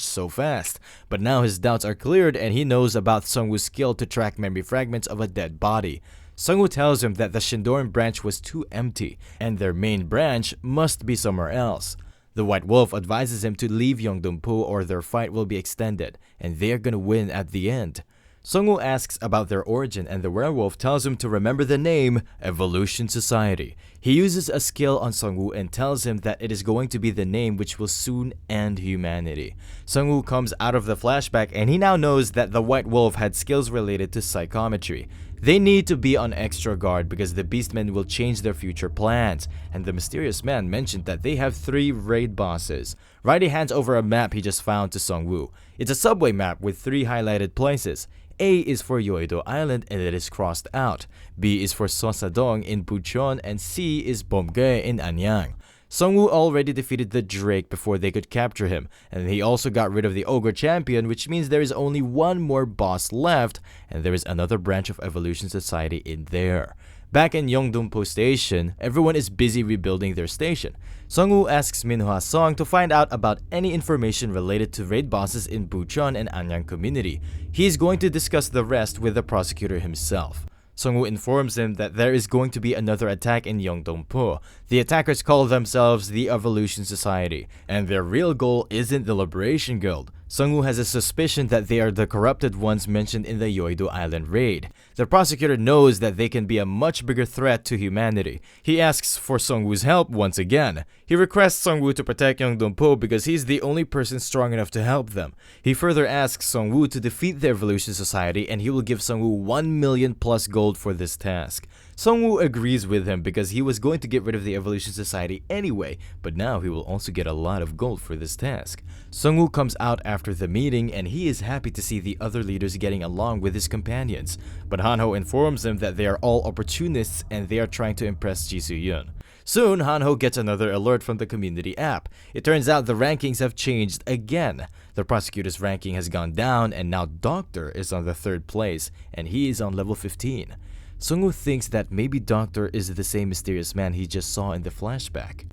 so fast. But now his doubts are cleared and he knows about Sung-woo's skill to track memory fragments of a dead body. Sung-woo tells him that the Shindorian branch was too empty and their main branch must be somewhere else. The white wolf advises him to leave Yeongdong-po or their fight will be extended and they are gonna win at the end. Sung-woo asks about their origin and the werewolf tells him to remember the name Evolution Society. He uses a skill on Sung-woo and tells him that it is going to be the name which will soon end humanity. Sung-woo comes out of the flashback and he now knows that the white wolf had skills related to psychometry. They need to be on extra guard because the beastmen will change their future plans, and the mysterious man mentioned that they have 3 raid bosses. Riley hands over a map he just found to Sung-woo. It's a subway map with 3 highlighted places. A is for Yeouido Island and it is crossed out. B is for Sosadong in Bucheon and C is Bomgae in Anyang. Sung-woo already defeated the Drake before they could capture him, and he also got rid of the Ogre Champion, which means there is only one more boss left, and there is another branch of Evolution Society in there. Back in Yeongdong-po Station, everyone is busy rebuilding their station. Sung-woo asks Manhwa Song to find out about any information related to raid bosses in Bucheon and Anyang community. He is going to discuss the rest with the prosecutor himself. Sung-woo informs him that there is going to be another attack in Yeongdong-po. The attackers call themselves the Evolution Society, and their real goal isn't the Liberation Guild. Sungwoo has a suspicion that they are the corrupted ones mentioned in the Yoido Island raid. The prosecutor knows that they can be a much bigger threat to humanity. He asks for Sungwoo's help once again. He requests Sungwoo to protect Young Dongpo because he's the only person strong enough to help them. He further asks Sungwoo to defeat the Evolution Society, and he will give Sungwoo 1 million plus gold for this task. Sungwoo agrees with him because he was going to get rid of the Evolution Society anyway, but now he will also get a lot of gold for this task. Sungwoo comes out after the meeting, and he is happy to see the other leaders getting along with his companions. But Hanho informs him that they are all opportunists and they are trying to impress Ji Soo-yeon. Soon, Hanho gets another alert from the community app. It turns out the rankings have changed again. The prosecutor's ranking has gone down, and now Doctor is on the 3rd place, and he is on level 15. Sungwoo thinks that maybe Doctor is the same mysterious man he just saw in the flashback.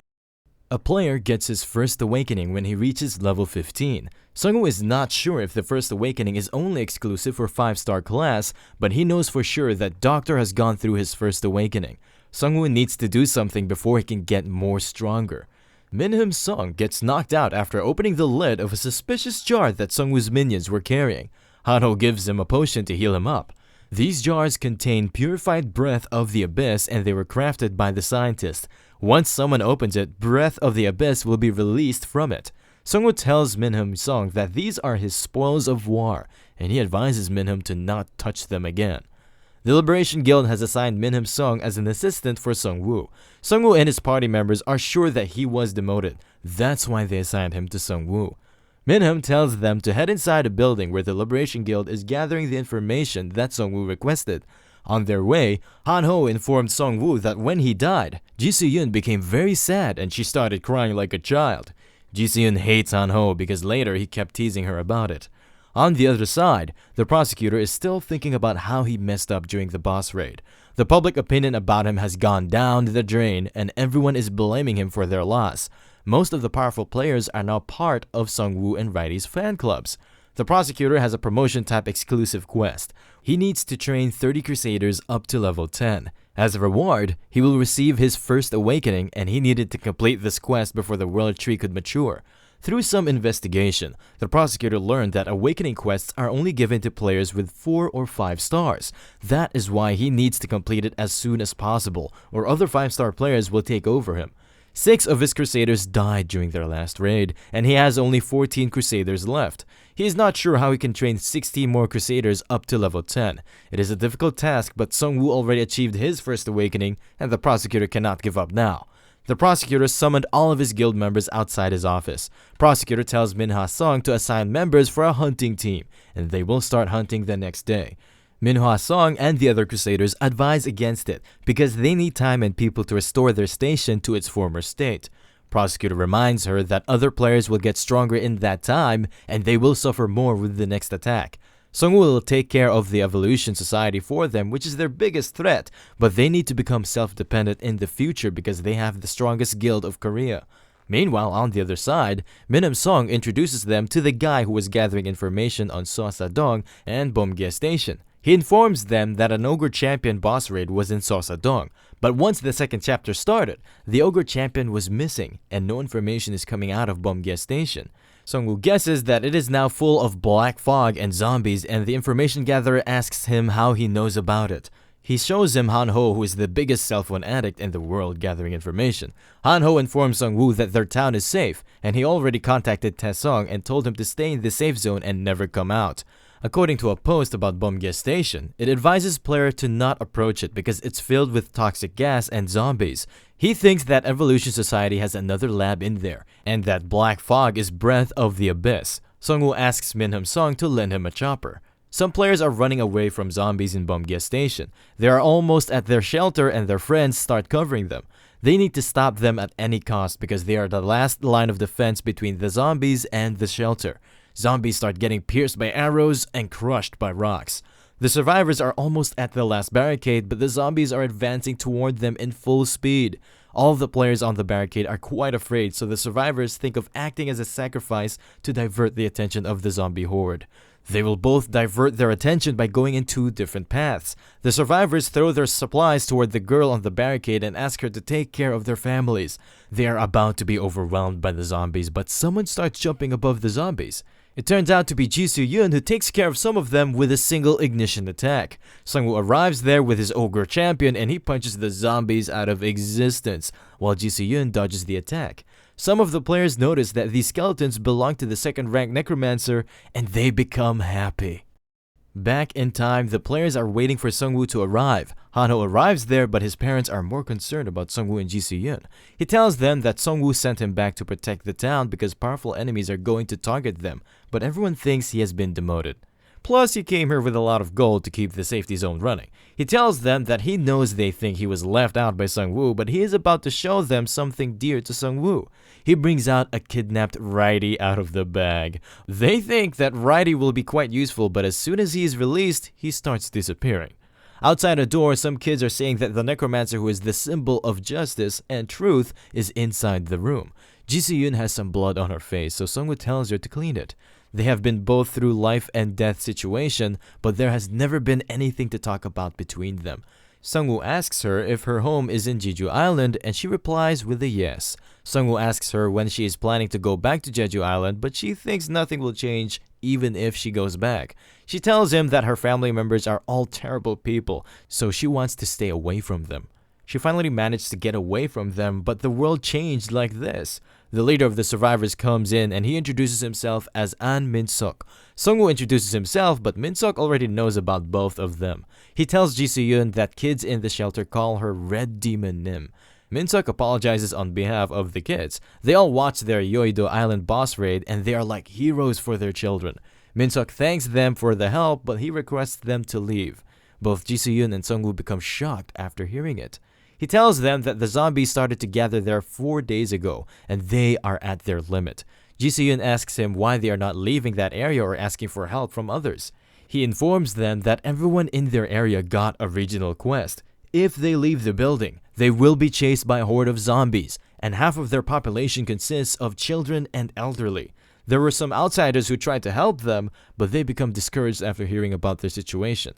A player gets his first awakening when he reaches level 15. Sungwoo is not sure if the first awakening is only exclusive for 5-star class, but he knows for sure that Doctor has gone through his first awakening. Sungwoo needs to do something before he can get more stronger. Minhum Sung gets knocked out after opening the lid of a suspicious jar that Sungwoo's minions were carrying. Hanho gives him a potion to heal him up. These jars contain purified breath of the abyss, and they were crafted by the scientist. Once someone opens it, breath of the abyss will be released from it. Sungwoo tells Minhum Sung that these are his spoils of war, and he advises Minhum to not touch them again. The Liberation Guild has assigned Minhum Sung as an assistant for Sungwoo. Sungwoo and his party members are sure that he was demoted. That's why they assigned him to Sungwoo. Minhum tells them to head inside a building where the Liberation Guild is gathering the information that Sungwoo requested. On their way, Hanho informed Sungwoo that when he died, Ji Soo-yeon became very sad and she started crying like a child. Ji Soo-yeon hates Hanho because later he kept teasing her about it. On the other side, the prosecutor is still thinking about how he messed up during the boss raid. The public opinion about him has gone down the drain, and everyone is blaming him for their loss. Most of the powerful players are now part of Sungwoo and Righty's fan clubs. The prosecutor has a promotion-type exclusive quest. He needs to train 30 Crusaders up to level 10. As a reward, he will receive his first awakening, and he needed to complete this quest before the World Tree could mature. Through some investigation, the prosecutor learned that awakening quests are only given to players with 4 or 5 stars. That is why he needs to complete it as soon as possible, or other 5-star players will take over him. 6 of his Crusaders died during their last raid, and he has only 14 Crusaders left. He is not sure how he can train 60 more Crusaders up to level 10. It is a difficult task, but Sungwoo already achieved his first awakening, and the prosecutor cannot give up now. The prosecutor summoned all of his guild members outside his office. Prosecutor tells Minhwa Sung to assign members for a hunting team, and they will start hunting the next day. Manhwa Sung and the other Crusaders advise against it because they need time and people to restore their station to its former state. Prosecutor reminds her that other players will get stronger in that time and they will suffer more with the next attack. Sungwoo will take care of the Evolution Society for them, which is their biggest threat, but they need to become self-dependent in the future because they have the strongest guild of Korea. Meanwhile, on the other side, Minhum Sung introduces them to the guy who was gathering information on Sosadong and Bomgye Station. He informs them that an Ogre Champion boss raid was in Sosadong, but once the second chapter started, the Ogre Champion was missing and no information is coming out of Bomgye Station. Sungwoo guesses that it is now full of black fog and zombies, and the information gatherer asks him how he knows about it. He shows him Hanho, who is the biggest cell phone addict in the world, gathering information. Hanho informs Sungwoo that their town is safe, and he already contacted Taesong and told him to stay in the safe zone and never come out. According to a post about Bomgye Station, it advises player to not approach it because it's filled with toxic gas and zombies. He thinks that Evolution Society has another lab in there, and that black fog is breath of the abyss. Sungwoo asks Minhum Sung to lend him a chopper. Some players are running away from zombies in Bomgye Station. They are almost at their shelter and their friends start covering them. They need to stop them at any cost because they are the last line of defense between the zombies and the shelter. Zombies start getting pierced by arrows and crushed by rocks. The survivors are almost at the last barricade, but the zombies are advancing toward them in full speed. All of the players on the barricade are quite afraid, so the survivors think of acting as a sacrifice to divert the attention of the zombie horde. They will both divert their attention by going in 2 different paths. The survivors throw their supplies toward the girl on the barricade and ask her to take care of their families. They are about to be overwhelmed by the zombies, but someone starts jumping above the zombies. It turns out to be Ji Soo-yoon who takes care of some of them with a single ignition attack. Sung-woo arrives there with his ogre champion and he punches the zombies out of existence, while Ji Soo-yoon dodges the attack. Some of the players notice that these skeletons belong to the second-rank Necromancer and they become happy. Back in time, the players are waiting for Sung-woo to arrive. Han-ho arrives there, but his parents are more concerned about Sung-woo and Ji Soo-yoon. He tells them that Sung-woo sent him back to protect the town because powerful enemies are going to target them, but everyone thinks he has been demoted. Plus, he came here with a lot of gold to keep the safety zone running. He tells them that he knows they think he was left out by Sung-woo, but he is about to show them something dear to Sung-woo. He brings out a kidnapped Righty out of the bag. They think that Righty will be quite useful, but as soon as he is released, he starts disappearing. Outside a door, some kids are saying that the Necromancer, who is the symbol of justice and truth, is inside the room. Ji Soo-yoon has some blood on her face, so Sung-woo tells her to clean it. They have been both through life and death situation, but there has never been anything to talk about between them. Sung-woo asks her if her home is in Jeju Island, and she replies with a yes. Sung-woo asks her when she is planning to go back to Jeju Island, but she thinks nothing will change even if she goes back. She tells him that her family members are all terrible people, so she wants to stay away from them. She finally managed to get away from them, but the world changed like this. The leader of the survivors comes in and he introduces himself as An Min-suk. Sung-woo introduces himself, but Min-suk already knows about both of them. He tells Ji Soo-yoon that kids in the shelter call her Red Demon Nim. Min-suk apologizes on behalf of the kids. They all watch their Yeouido Island boss raid and they are like heroes for their children. Min-suk thanks them for the help, but he requests them to leave. Both Ji Soo-yoon and Sung-woo become shocked after hearing it. He tells them that the zombies started to gather there 4 days ago, and they are at their limit. Ji Soo-yoon asks him why they are not leaving that area or asking for help from others. He informs them that everyone in their area got a regional quest. If they leave the building, they will be chased by a horde of zombies, and half of their population consists of children and elderly. There were some outsiders who tried to help them, but they become discouraged after hearing about their situation.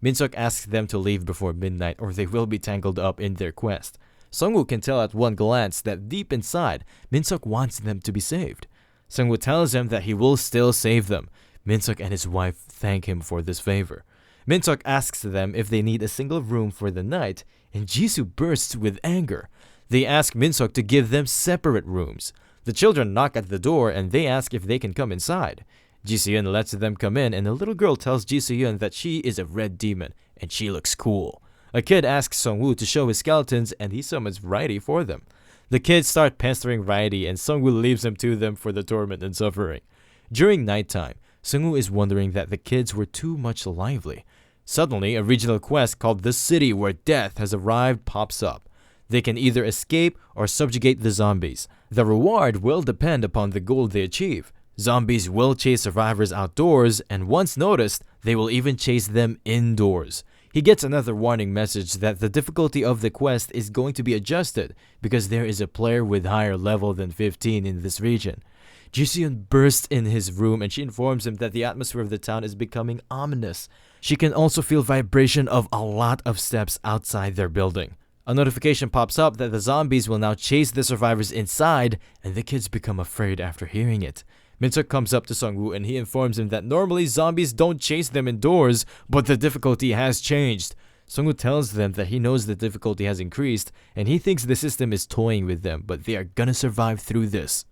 Min-suk asks them to leave before midnight or they will be tangled up in their quest. Sung-woo can tell at one glance that deep inside, Min-suk wants them to be saved. Sung-woo tells him that he will still save them. Min-suk and his wife thank him for this favor. Min-suk asks them if they need a single room for the night, and Jisoo bursts with anger. They ask Min-suk to give them separate rooms. The children knock at the door and they ask if they can come inside. Ji Soo-yoon lets them come in and a little girl tells Ji Soo-yoon that she is a red demon and she looks cool. A kid asks Sung-woo to show his skeletons and he summons Righty for them. The kids start pestering Righty and Sung-woo leaves him to them for the torment and suffering. During nighttime, Sung-woo is wondering that the kids were too much lively. Suddenly, a regional quest called The City Where Death Has Arrived pops up. They can either escape or subjugate the zombies. The reward will depend upon the goal they achieve. Zombies will chase survivors outdoors, and once noticed, they will even chase them indoors. He gets another warning message that the difficulty of the quest is going to be adjusted because there is a player with higher level than 15 in this region. Ji Soo-yoon bursts in his room and she informs him that the atmosphere of the town is becoming ominous. She can also feel vibration of a lot of steps outside their building. A notification pops up that the zombies will now chase the survivors inside, and the kids become afraid after hearing it. Min-suk comes up to Sung-woo and he informs him that normally zombies don't chase them indoors, but the difficulty has changed. Sung-woo tells them that he knows the difficulty has increased and he thinks the system is toying with them, but they are gonna survive through this.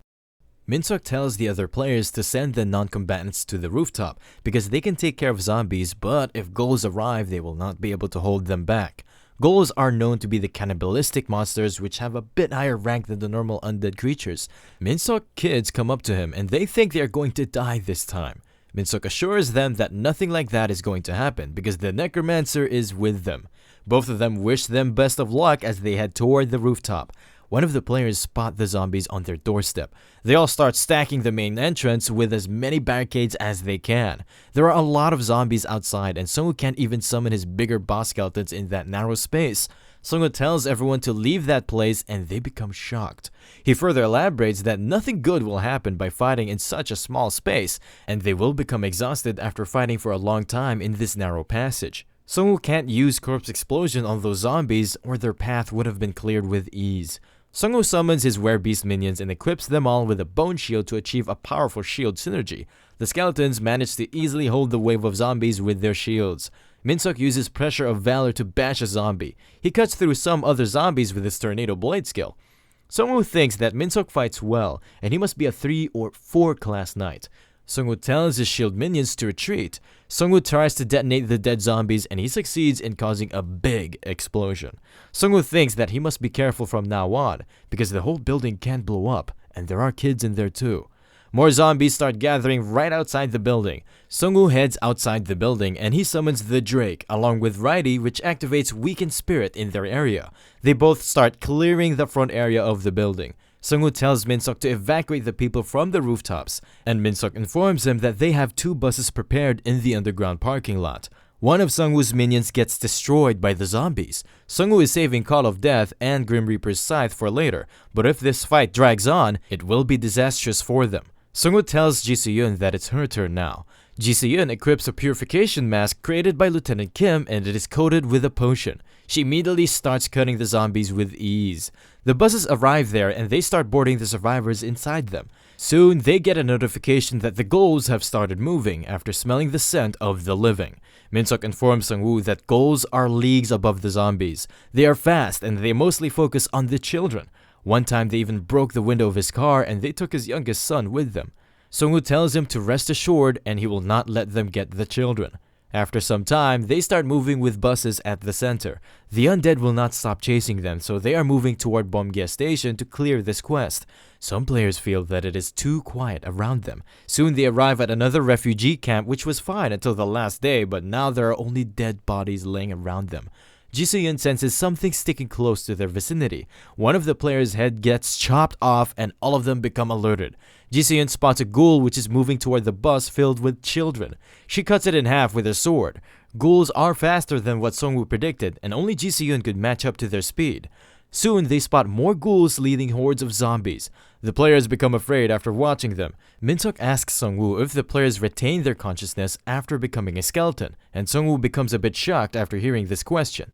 Min-suk tells the other players to send the non-combatants to the rooftop because they can take care of zombies, but if ghouls arrive, they will not be able to hold them back. Ghouls are known to be the cannibalistic monsters which have a bit higher rank than the normal undead creatures. Min-suk kids come up to him and they think they are going to die this time. Min-suk assures them that nothing like that is going to happen because the Necromancer is with them. Both of them wish them best of luck as they head toward the rooftop. One of the players spot the zombies on their doorstep. They all start stacking the main entrance with as many barricades as they can. There are a lot of zombies outside and Sung-woo can't even summon his bigger boss skeletons in that narrow space. Sung-woo tells everyone to leave that place and they become shocked. He further elaborates that nothing good will happen by fighting in such a small space and they will become exhausted after fighting for a long time in this narrow passage. Sung-woo can't use corpse explosion on those zombies or their path would have been cleared with ease. Sung-woo summons his werebeast minions and equips them all with a bone shield to achieve a powerful shield synergy. The skeletons manage to easily hold the wave of zombies with their shields. Minsuk uses Pressure of Valor to bash a zombie. He cuts through some other zombies with his Tornado Blade skill. Sungwoo thinks that Minsuk fights well, and he must be a 3 or 4 class knight. Sungwoo tells his shield minions to retreat. Sungwoo tries to detonate the dead zombies, and he succeeds in causing a big explosion. Sungwoo thinks that he must be careful from now on, because the whole building can blow up, and there are kids in there too. More zombies start gathering right outside the building. Sungwoo heads outside the building and he summons the Drake along with Raidi, which activates Weakened Spirit in their area. They both start clearing the front area of the building. Sungwoo tells Minsuk to evacuate the people from the rooftops, and Minsuk informs him that they have 2 buses prepared in the underground parking lot. One of Sungwoo's minions gets destroyed by the zombies. Sungwoo is saving Call of Death and Grim Reaper's Scythe for later, but if this fight drags on, it will be disastrous for them. Sungwoo tells Ji Se-yeon that it's her turn now. Ji Se-yeon equips a purification mask created by Lieutenant Kim, and it is coated with a potion. She immediately starts cutting the zombies with ease. The buses arrive there and they start boarding the survivors inside them. Soon, they get a notification that the ghouls have started moving after smelling the scent of the living. Minsuk informs Sungwoo that ghouls are leagues above the zombies. They are fast and they mostly focus on the children. One time they even broke the window of his car and they took his youngest son with them. Sungwoo tells him to rest assured and he will not let them get the children. After some time, they start moving with buses at the center. The undead will not stop chasing them, so they are moving toward Bomgye Station to clear this quest. Some players feel that it is too quiet around them. Soon they arrive at another refugee camp, which was fine until the last day, but now there are only dead bodies laying around them. Ji Se-yeon senses something sticking close to their vicinity. One of the players' head gets chopped off and all of them become alerted. Ji Se-yeon spots a ghoul which is moving toward the bus filled with children. She cuts it in half with her sword. Ghouls are faster than what Sungwoo predicted, and only Ji Se-yeon could match up to their speed. Soon they spot more ghouls leading hordes of zombies. The players become afraid after watching them. Minsuk asks Sungwoo if the players retain their consciousness after becoming a skeleton, and Sungwoo becomes a bit shocked after hearing this question.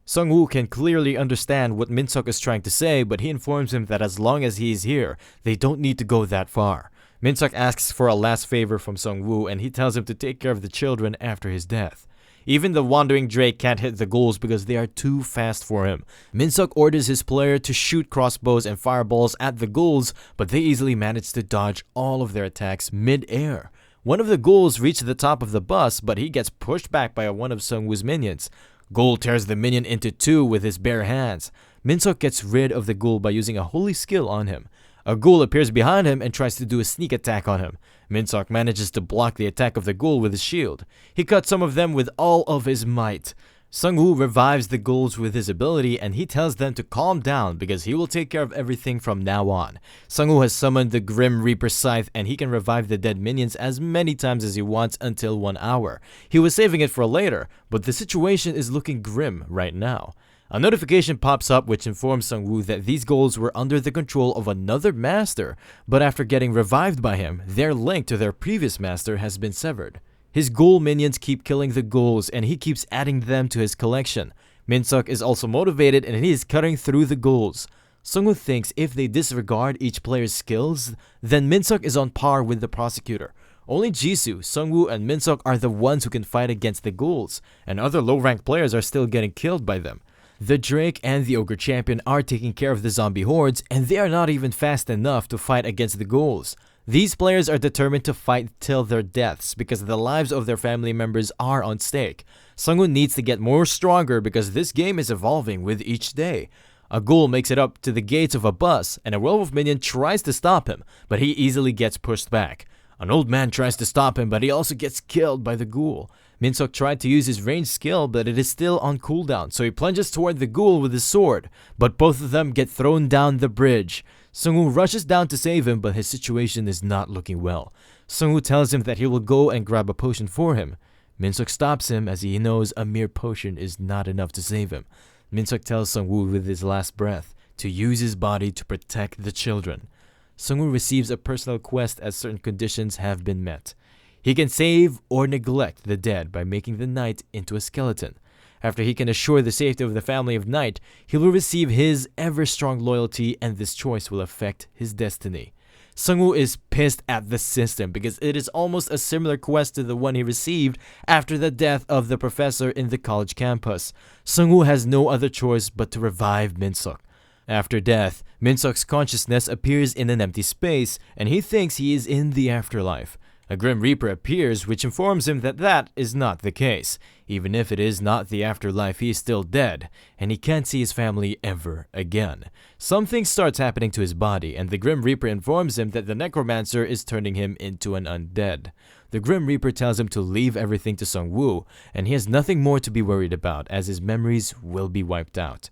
Sungwoo can clearly understand what Minsuk is trying to say, but he informs him that as long as he is here, they don't need to go that far. Minsuk asks for a last favor from Sungwoo, and he tells him to take care of the children after his death. Even the Wandering Drake can't hit the ghouls because they are too fast for him. Minsuk orders his player to shoot crossbows and fireballs at the ghouls, but they easily manage to dodge all of their attacks mid-air. One of the ghouls reaches the top of the bus, but he gets pushed back by one of Sungwoo's minions. Ghoul tears the minion into 2 with his bare hands. Minsuk gets rid of the ghoul by using a holy skill on him. A ghoul appears behind him and tries to do a sneak attack on him. Minsuk manages to block the attack of the ghoul with his shield. He cuts some of them with all of his might. Sungwoo revives the ghouls with his ability and he tells them to calm down because he will take care of everything from now on. Sungwoo has summoned the Grim Reaper Scythe and he can revive the dead minions as many times as he wants until 1 hour. He was saving it for later, but the situation is looking grim right now. A notification pops up which informs Sungwoo that these ghouls were under the control of another master, but after getting revived by him, their link to their previous master has been severed. His ghoul minions keep killing the ghouls and he keeps adding them to his collection. Minsuk is also motivated and he is cutting through the ghouls. Sungwoo thinks if they disregard each player's skills, then Minsuk is on par with the prosecutor. Only Jisoo, Sungwoo, and Minsuk are the ones who can fight against the ghouls, and other low-ranked players are still getting killed by them. The Drake and the Ogre Champion are taking care of the zombie hordes and they are not even fast enough to fight against the ghouls. These players are determined to fight till their deaths because the lives of their family members are on stake. Sungwoo needs to get more stronger because this game is evolving with each day. A ghoul makes it up to the gates of a bus and a werewolf minion tries to stop him, but he easily gets pushed back. An old man tries to stop him, but he also gets killed by the ghoul. Minsuk tried to use his ranged skill, but it is still on cooldown, so he plunges toward the ghoul with his sword, but both of them get thrown down the bridge. Sungwoo rushes down to save him, but his situation is not looking well. Sungwoo tells him that he will go and grab a potion for him. Minsuk stops him as he knows a mere potion is not enough to save him. Minsuk tells Sungwoo with his last breath to use his body to protect the children. Sungwoo receives a personal quest as certain conditions have been met. He can save or neglect the dead by making the knight into a skeleton. After he can assure the safety of the family of Knight, he will receive his ever-strong loyalty and this choice will affect his destiny. Sungwoo is pissed at the system because it is almost a similar quest to the one he received after the death of the professor in the college campus. Sungwoo has no other choice but to revive Min-seok. After death, Min-seok's consciousness appears in an empty space, and he thinks he is in the afterlife. A Grim Reaper appears, which informs him that that is not the case. Even if it is not the afterlife, he is still dead, and he can't see his family ever again. Something starts happening to his body, and the Grim Reaper informs him that the Necromancer is turning him into an undead. The Grim Reaper tells him to leave everything to Sungwoo, and he has nothing more to be worried about, as his memories will be wiped out.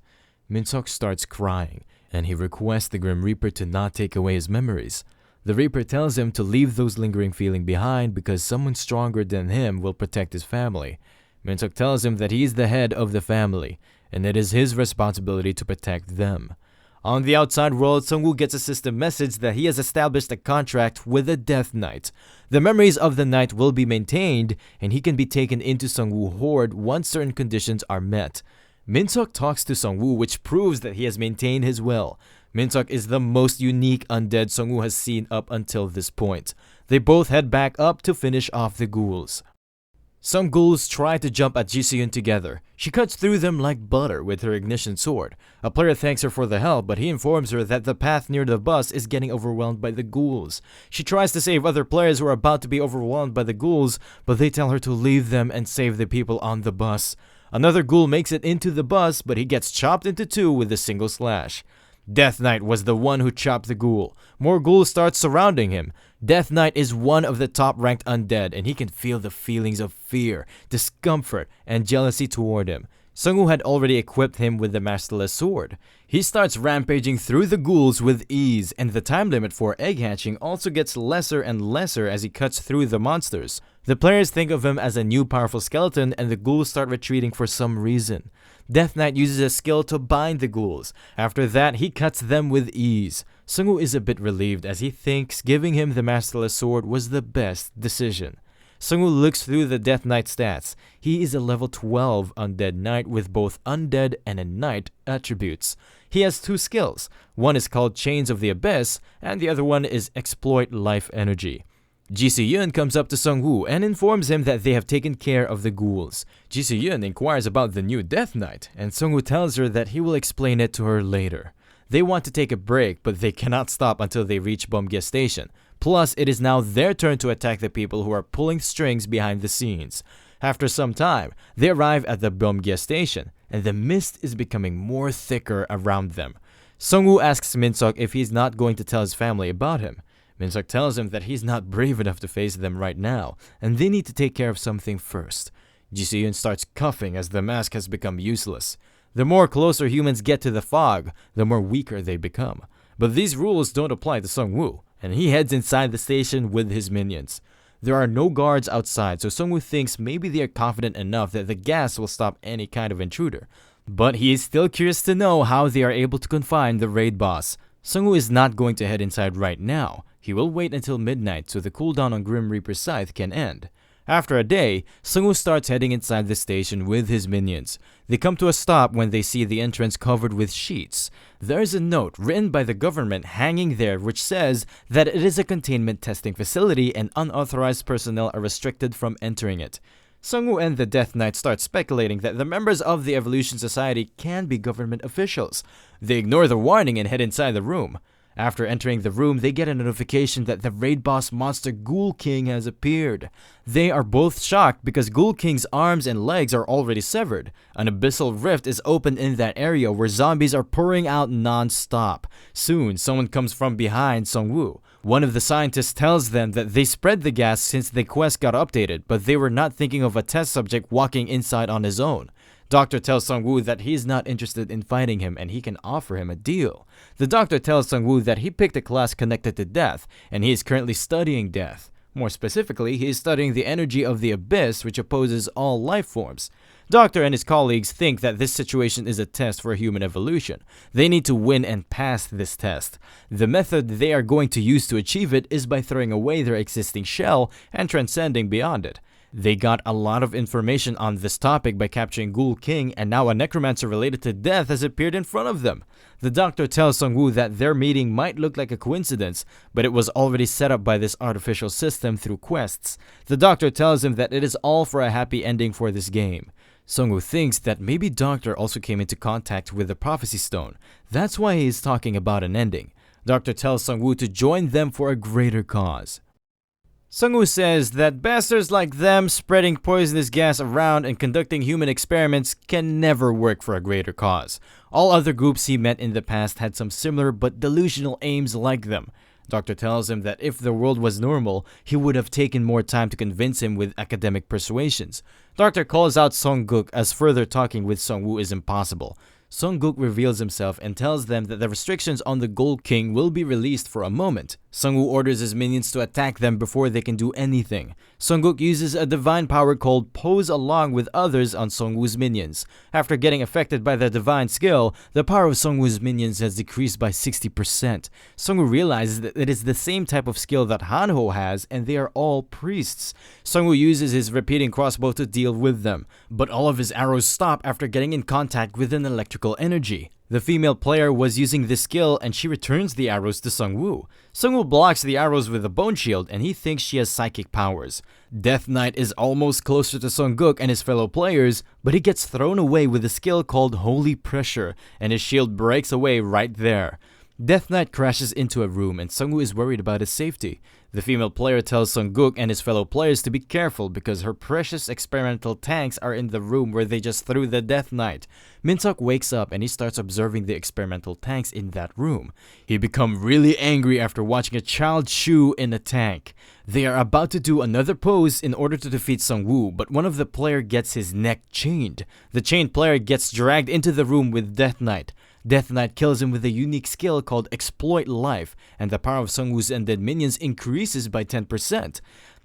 Min-seok starts crying, and he requests the Grim Reaper to not take away his memories. The Reaper tells him to leave those lingering feelings behind because someone stronger than him will protect his family. Min-seok tells him that he is the head of the family, and it is his responsibility to protect them. On the outside world, Sungwoo gets a system message that he has established a contract with the Death Knight. The memories of the Knight will be maintained, and he can be taken into Sungwoo Horde once certain conditions are met. Min-seok talks to Sungwoo, which proves that he has maintained his will. Min-seok is the most unique undead Sungwoo has seen up until this point. They both head back up to finish off the ghouls. Some ghouls try to jump at Ji-seon together. She cuts through them like butter with her ignition sword. A player thanks her for the help, but he informs her that the path near the bus is getting overwhelmed by the ghouls. She tries to save other players who are about to be overwhelmed by the ghouls, but they tell her to leave them and save the people on the bus. Another ghoul makes it into the bus, but he gets chopped into two with a single slash. Death Knight was the one who chopped the ghoul. More ghouls start surrounding him. Death Knight is one of the top-ranked undead, and he can feel the feelings of fear, discomfort, and jealousy toward him. Sungwoo had already equipped him with the masterless sword. He starts rampaging through the ghouls with ease, and the time limit for egg hatching also gets lesser and lesser as he cuts through the monsters. The players think of him as a new powerful skeleton, and the ghouls start retreating for some reason. Death Knight uses a skill to bind the ghouls. After that, he cuts them with ease. Sungwoo is a bit relieved as he thinks giving him the masterless sword was the best decision. Sungwoo looks through the Death Knight stats. He is a level 12 undead knight with both undead and a knight attributes. He has two skills. One is called Chains of the Abyss, and the other one is Exploit Life Energy. Ji-seon comes up to Sungwoo and informs him that they have taken care of the ghouls. Ji-seon inquires about the new Death Knight, and Sungwoo tells her that he will explain it to her later. They want to take a break, but they cannot stop until they reach Beomgye Station. Plus, it is now their turn to attack the people who are pulling strings behind the scenes. After some time, they arrive at the Beomgye Station, and the mist is becoming more thicker around them. Sungwoo asks Min-seok if he's not going to tell his family about him. Min-seok tells him that he's not brave enough to face them right now, and they need to take care of something first. Ji-seon starts coughing as the mask has become useless. The more closer humans get to the fog, the more weaker they become. But these rules don't apply to Sungwoo, and he heads inside the station with his minions. There are no guards outside, so Sungwoo thinks maybe they are confident enough that the gas will stop any kind of intruder. But he is still curious to know how they are able to confine the raid boss. Sungwoo is not going to head inside right now. He will wait until midnight so the cooldown on Grim Reaper's scythe can end. After a day, Sungwoo starts heading inside the station with his minions. They come to a stop when they see the entrance covered with sheets. There is a note written by the government hanging there which says that it is a containment testing facility and unauthorized personnel are restricted from entering it. Sungwoo and the Death Knight start speculating that the members of the Evolution Society can be government officials. They ignore the warning and head inside the room. After entering the room, they get a notification that the raid boss monster Ghoul King has appeared. They are both shocked because Ghoul King's arms and legs are already severed. An abyssal rift is opened in that area where zombies are pouring out non-stop. Soon, someone comes from behind Sungwoo. One of the scientists tells them that they spread the gas since the quest got updated, but they were not thinking of a test subject walking inside on his own. Doctor tells Sungwoo that he is not interested in fighting him and he can offer him a deal. The doctor tells Sungwoo that he picked a class connected to death and he is currently studying death. More specifically, he is studying the energy of the abyss which opposes all life forms. Doctor and his colleagues think that this situation is a test for human evolution. They need to win and pass this test. The method they are going to use to achieve it is by throwing away their existing shell and transcending beyond it. They got a lot of information on this topic by capturing Ghoul King, and now a necromancer related to death has appeared in front of them. The doctor tells Sung-woo that their meeting might look like a coincidence, but it was already set up by this artificial system through quests. The doctor tells him that it is all for a happy ending for this game. Sung-woo thinks that maybe Doctor also came into contact with the Prophecy Stone. That's why he is talking about an ending. Doctor tells Sung-woo to join them for a greater cause. Sung-woo says that bastards like them spreading poisonous gas around and conducting human experiments can never work for a greater cause. All other groups he met in the past had some similar but delusional aims like them. Doctor tells him that if the world was normal, he would have taken more time to convince him with academic persuasions. Doctor calls out Sung-guk as further talking with Sung-woo is impossible. Sung-guk reveals himself and tells them that the restrictions on the Ghoul King will be released for a moment. Sung-woo orders his minions to attack them before they can do anything. Sung-guk uses a divine power called Pose along with others on Sung-woo's minions. After getting affected by the divine skill, the power of Sung-woo's minions has decreased by 60%. Sung-woo realizes that it is the same type of skill that Manhwa has, and they are all priests. Sung-woo uses his repeating crossbow to deal with them, but all of his arrows stop after getting in contact with an electrical energy. The female player was using this skill and she returns the arrows to Sung-woo. Sung-woo blocks the arrows with a bone shield and he thinks she has psychic powers. Death Knight is almost closer to Sung-guk and his fellow players, but he gets thrown away with a skill called Holy Pressure and his shield breaks away right there. Death Knight crashes into a room and Sung-woo is worried about his safety. The female player tells Sung-guk and his fellow players to be careful because her precious experimental tanks are in the room where they just threw the Death Knight. Min-seok wakes up and he starts observing the experimental tanks in that room. He becomes really angry after watching a child shoe in a tank. They are about to do another pose in order to defeat Sung-woo, but one of the player gets his neck chained. The chained player gets dragged into the room with Death Knight. Death Knight kills him with a unique skill called Exploit Life, and the power of Sung-woo's undead minions increases by 10%.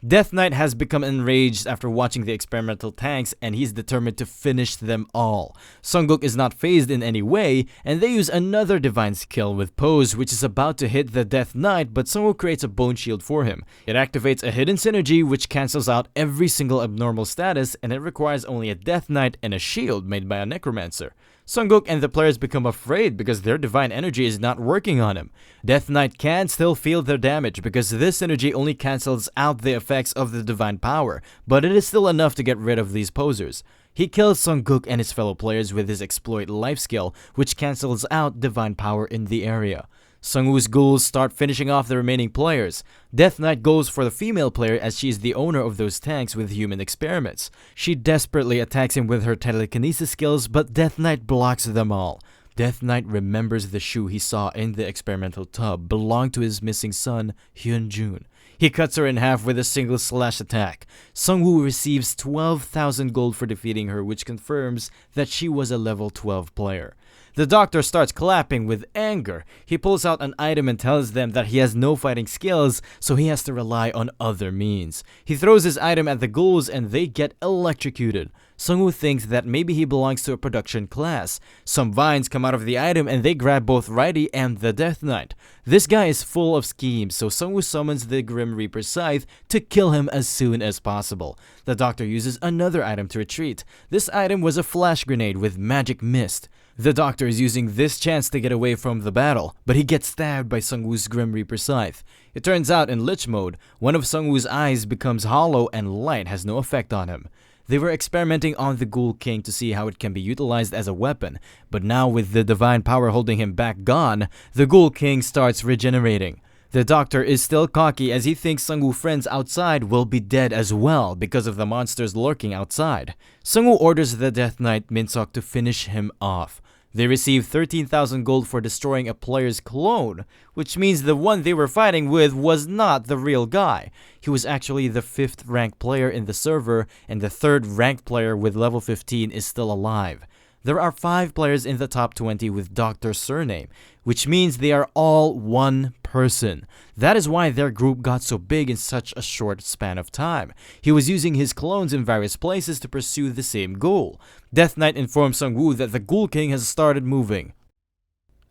Death Knight has become enraged after watching the experimental tanks and he's determined to finish them all. Sung-guk is not phased in any way, and they use another divine skill with Pose which is about to hit the Death Knight, but Sung-guk creates a bone shield for him. It activates a hidden synergy which cancels out every single abnormal status, and it requires only a Death Knight and a shield made by a Necromancer. Sung-guk and the players become afraid because their divine energy is not working on him. Death Knight can still feel their damage because this energy only cancels out the effects of the divine power, but it is still enough to get rid of these posers. He kills Sung-guk and his fellow players with his Exploit Life skill, which cancels out divine power in the area. Sung-woo's ghouls start finishing off the remaining players. Death Knight goes for the female player as she is the owner of those tanks with human experiments. She desperately attacks him with her telekinesis skills, but Death Knight blocks them all. Death Knight remembers the shoe he saw in the experimental tub belonged to his missing son, Hyun-jun. He cuts her in half with a single slash attack. Sung-woo receives 12,000 gold for defeating her, which confirms that she was a level 12 player. The doctor starts clapping with anger. He pulls out an item and tells them that he has no fighting skills, so he has to rely on other means. He throws his item at the ghouls and they get electrocuted. Sung-woo thinks that maybe he belongs to a production class. Some vines come out of the item and they grab both Righty and the Death Knight. This guy is full of schemes, so Sung-woo summons the Grim Reaper's scythe to kill him as soon as possible. The doctor uses another item to retreat. This item was a flash grenade with magic mist. The doctor is using this chance to get away from the battle, but he gets stabbed by Sung-woo's Grim Reaper scythe. It turns out in Lich mode, one of Sung-woo's eyes becomes hollow and light has no effect on him. They were experimenting on the Ghoul King to see how it can be utilized as a weapon, but now with the divine power holding him back gone, the Ghoul King starts regenerating. The doctor is still cocky as he thinks Sung-woo friends outside will be dead as well because of the monsters lurking outside. Sung-woo orders the Death Knight Min-seok to finish him off. They receive 13,000 gold for destroying a player's clone, which means the one they were fighting with was not the real guy. He was actually the 5th ranked player in the server, and the 3rd ranked player with level 15 is still alive. There are 5 players in the top 20 with Doctor's surname, which means they are all one person. That is why their group got so big in such a short span of time. He was using his clones in various places to pursue the same goal. Death Knight informs Sung-woo that the Ghoul King has started moving.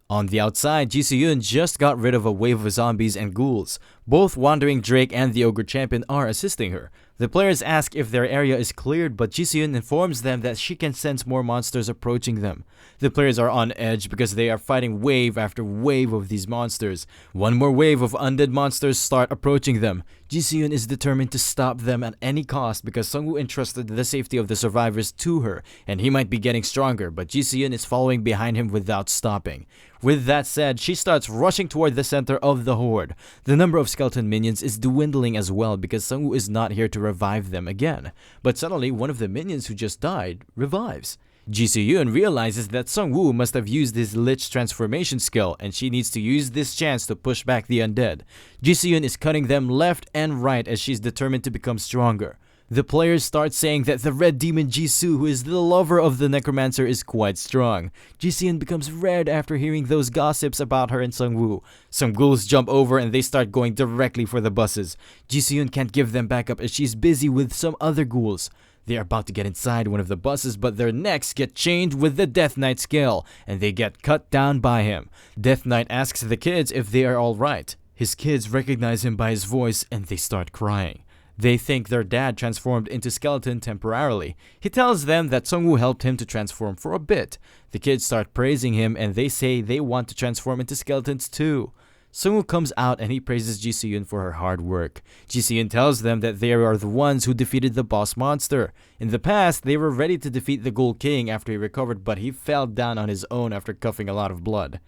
On the outside, Ji-seon just got rid of a wave of zombies and ghouls. Both Wandering Drake and the Ogre Champion are assisting her. The players ask if their area is cleared, but Jisoo informs them that she can sense more monsters approaching them. The players are on edge because they are fighting wave after wave of these monsters. One more wave of undead monsters start approaching them. Jisoo is determined to stop them at any cost because Sungwoo entrusted the safety of the survivors to her, and he might be getting stronger, but Jisoo is following behind him without stopping. With that said, she starts rushing toward the center of the horde. The number of skeleton minions is dwindling as well because Sungwoo is not here to revive them again. But suddenly, one of the minions who just died revives. Jisoo realizes that Sungwoo must have used his Lich transformation skill, and she needs to use this chance to push back the undead. Jisoo is cutting them left and right as she's determined to become stronger. The players start saying that the red demon Jisoo, who is the lover of the Necromancer, is quite strong. Jisoo becomes red after hearing those gossips about her and Sungwoo. Some ghouls jump over and they start going directly for the buses. Jisoo can't give them backup as she's busy with some other ghouls. They are about to get inside one of the buses, but their necks get chained with the Death Knight skill, and they get cut down by him. Death Knight asks the kids if they are alright. His kids recognize him by his voice and they start crying. They think their dad transformed into skeleton temporarily. He tells them that Sungwoo helped him to transform for a bit. The kids start praising him and they say they want to transform into skeletons too. Sungwoo comes out and he praises Jisoo for her hard work. Jisoo tells them that they are the ones who defeated the boss monster. In the past, they were ready to defeat the Ghoul King after he recovered, but he fell down on his own after coughing a lot of blood.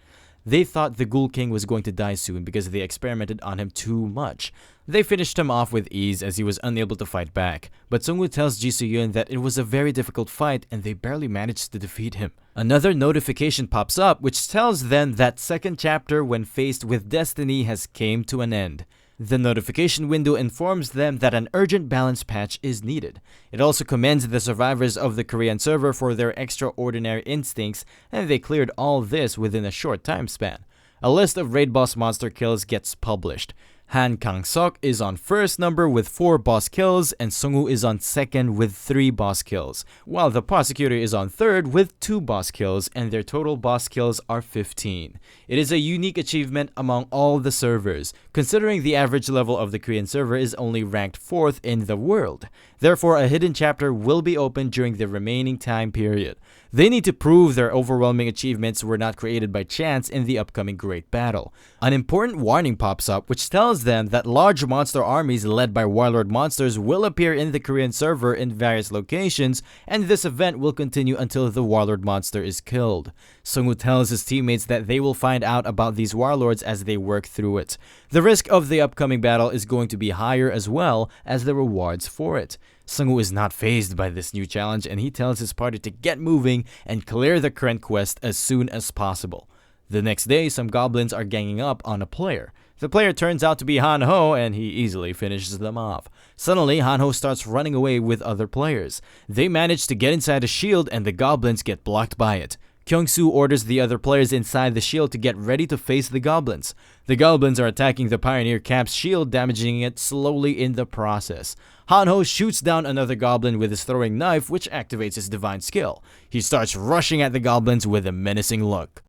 They thought the Ghoul King was going to die soon because they experimented on him too much. They finished him off with ease as he was unable to fight back, but Sungwoo tells Jisoo that it was a very difficult fight and they barely managed to defeat him. Another notification pops up which tells them that second chapter when faced with destiny has came to an end. The notification window informs them that an urgent balance patch is needed. It also commends the survivors of the Korean server for their extraordinary instincts, and they cleared all this within a short time span. A list of raid boss monster kills gets published. Han Kang-sok is on first number with 4 boss kills, and Sungwoo is on second with 3 boss kills, while the prosecutor is on third with 2 boss kills, and their total boss kills are 15. It is a unique achievement among all the servers, considering the average level of the Korean server is only ranked 4th in the world. Therefore, a hidden chapter will be opened during the remaining time period. They need to prove their overwhelming achievements were not created by chance in the upcoming Great Battle. An important warning pops up which tells them that large monster armies led by warlord monsters will appear in the Korean server in various locations, and this event will continue until the warlord monster is killed. Sungwoo tells his teammates that they will find out about these warlords as they work through it. The risk of the upcoming battle is going to be higher as well as the rewards for it. Sungwoo is not fazed by this new challenge and he tells his party to get moving and clear the current quest as soon as possible. The next day, some goblins are ganging up on a player. The player turns out to be Han-ho and he easily finishes them off. Suddenly, Han-ho starts running away with other players. They manage to get inside a shield and the goblins get blocked by it. Kyung-soo orders the other players inside the shield to get ready to face the goblins. The goblins are attacking the Pioneer Camp's shield, damaging it slowly in the process. Han-ho shoots down another goblin with his throwing knife, which activates his divine skill. He starts rushing at the goblins with a menacing look.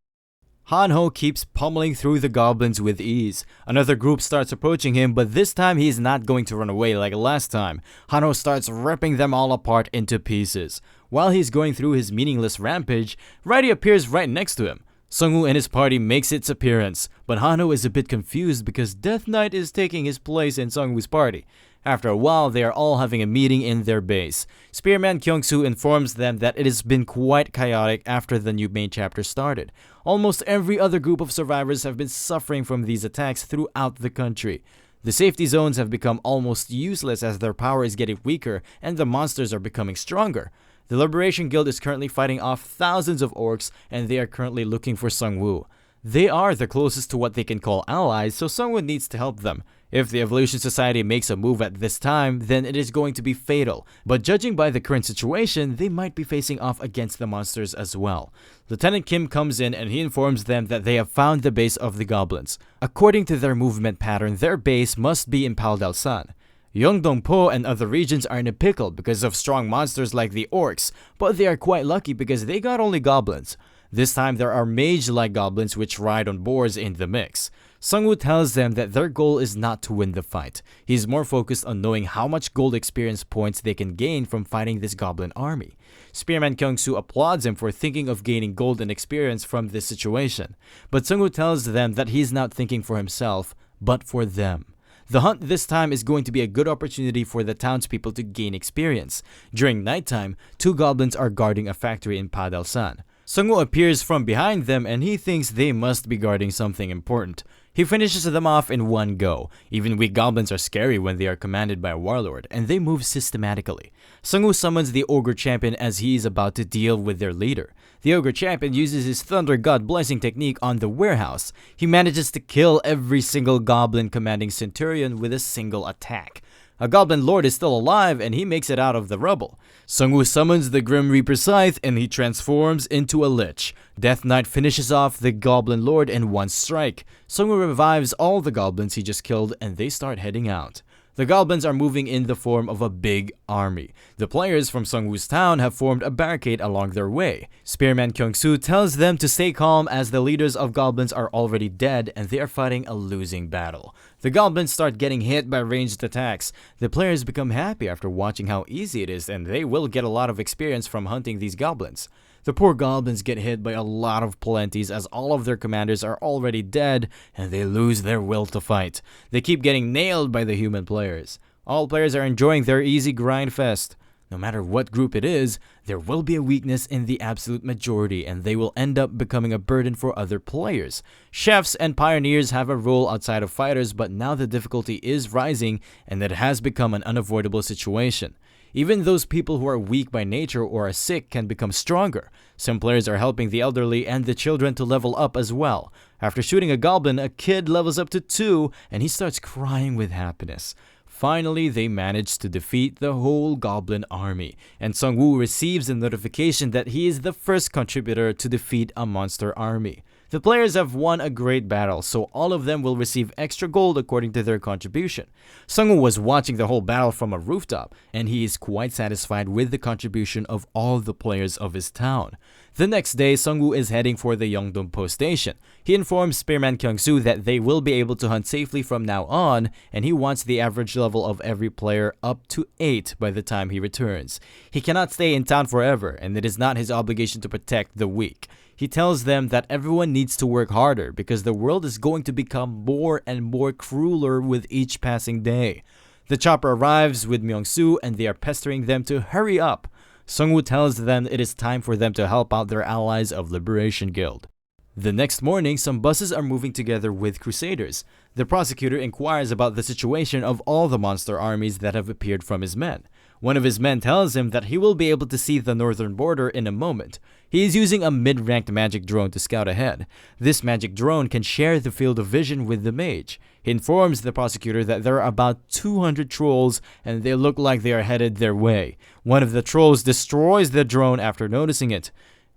Han-ho keeps pummeling through the goblins with ease. Another group starts approaching him, but this time he is not going to run away like last time. Han-ho starts ripping them all apart into pieces. While he's going through his meaningless rampage, Righty appears right next to him. Sungwoo and his party makes its appearance, but Han-ho is a bit confused because Death Knight is taking his place in Sungwoo's party. After a while, they are all having a meeting in their base. Spearman Kyung-soo informs them that it has been quite chaotic after the new main chapter started. Almost every other group of survivors have been suffering from these attacks throughout the country. The safety zones have become almost useless as their power is getting weaker and the monsters are becoming stronger. The Liberation Guild is currently fighting off thousands of orcs and they are currently looking for Sungwoo. They are the closest to what they can call allies, so Sungwoo needs to help them. If the Evolution Society makes a move at this time, then it is going to be fatal. But judging by the current situation, they might be facing off against the monsters as well. Lieutenant Kim comes in and he informs them that they have found the base of the goblins. According to their movement pattern, their base must be in Paldao-san. Yeongdong-po and other regions are in a pickle because of strong monsters like the orcs, but they are quite lucky because they got only goblins. This time there are mage-like goblins which ride on boars in the mix. Sungwoo tells them that their goal is not to win the fight. He's more focused on knowing how much gold experience points they can gain from fighting this goblin army. Spearman Kyung-soo applauds him for thinking of gaining gold and experience from this situation. But Sungwoo tells them that he's not thinking for himself, but for them. The hunt this time is going to be a good opportunity for the townspeople to gain experience. During nighttime, 2 goblins are guarding a factory in Padalsan. Sungwoo appears from behind them and he thinks they must be guarding something important. He finishes them off in one go. Even weak goblins are scary when they are commanded by a warlord, and they move systematically. Sungwoo summons the Ogre Champion as he is about to deal with their leader. The Ogre Champion uses his Thunder God Blessing technique on the warehouse. He manages to kill every single goblin commanding Centurion with a single attack. A Goblin Lord is still alive and he makes it out of the rubble. Sungwoo summons the Grim Reaper Scythe and he transforms into a Lich. Death Knight finishes off the Goblin Lord in one strike. Sungwoo revives all the goblins he just killed and they start heading out. The goblins are moving in the form of a big army. The players from Sungwoo's town have formed a barricade along their way. Spearman Kyung-soo tells them to stay calm as the leaders of goblins are already dead and they are fighting a losing battle. The goblins start getting hit by ranged attacks. The players become happy after watching how easy it is and they will get a lot of experience from hunting these goblins. The poor goblins get hit by a lot of plenties as all of their commanders are already dead and they lose their will to fight. They keep getting nailed by the human players. All players are enjoying their easy grind fest. No matter what group it is, there will be a weakness in the absolute majority and they will end up becoming a burden for other players. Chefs and pioneers have a role outside of fighters, but now the difficulty is rising and it has become an unavoidable situation. Even those people who are weak by nature or are sick can become stronger. Some players are helping the elderly and the children to level up as well. After shooting a goblin, a kid levels up to 2 and he starts crying with happiness. Finally, they manage to defeat the whole goblin army, and Sungwoo receives a notification that he is the first contributor to defeat a monster army. The players have won a great battle, so all of them will receive extra gold according to their contribution. Sungwoo was watching the whole battle from a rooftop, and he is quite satisfied with the contribution of all the players of his town. The next day, Sungwoo is heading for the Yeongdong post station. He informs Spearman Kyung-soo that they will be able to hunt safely from now on, and he wants the average level of every player up to 8 by the time he returns. He cannot stay in town forever, and it is not his obligation to protect the weak. He tells them that everyone needs to work harder because the world is going to become more and more crueler with each passing day. The chopper arrives with Myung-soo and they are pestering them to hurry up. Sungwoo tells them it is time for them to help out their allies of Liberation Guild. The next morning, some buses are moving together with Crusaders. The prosecutor inquires about the situation of all the monster armies that have appeared from his men. One of his men tells him that he will be able to see the northern border in a moment. He is using a mid-ranked magic drone to scout ahead. This magic drone can share the field of vision with the mage. He informs the prosecutor that there are about 200 trolls and they look like they are headed their way. One of the trolls destroys the drone after noticing it.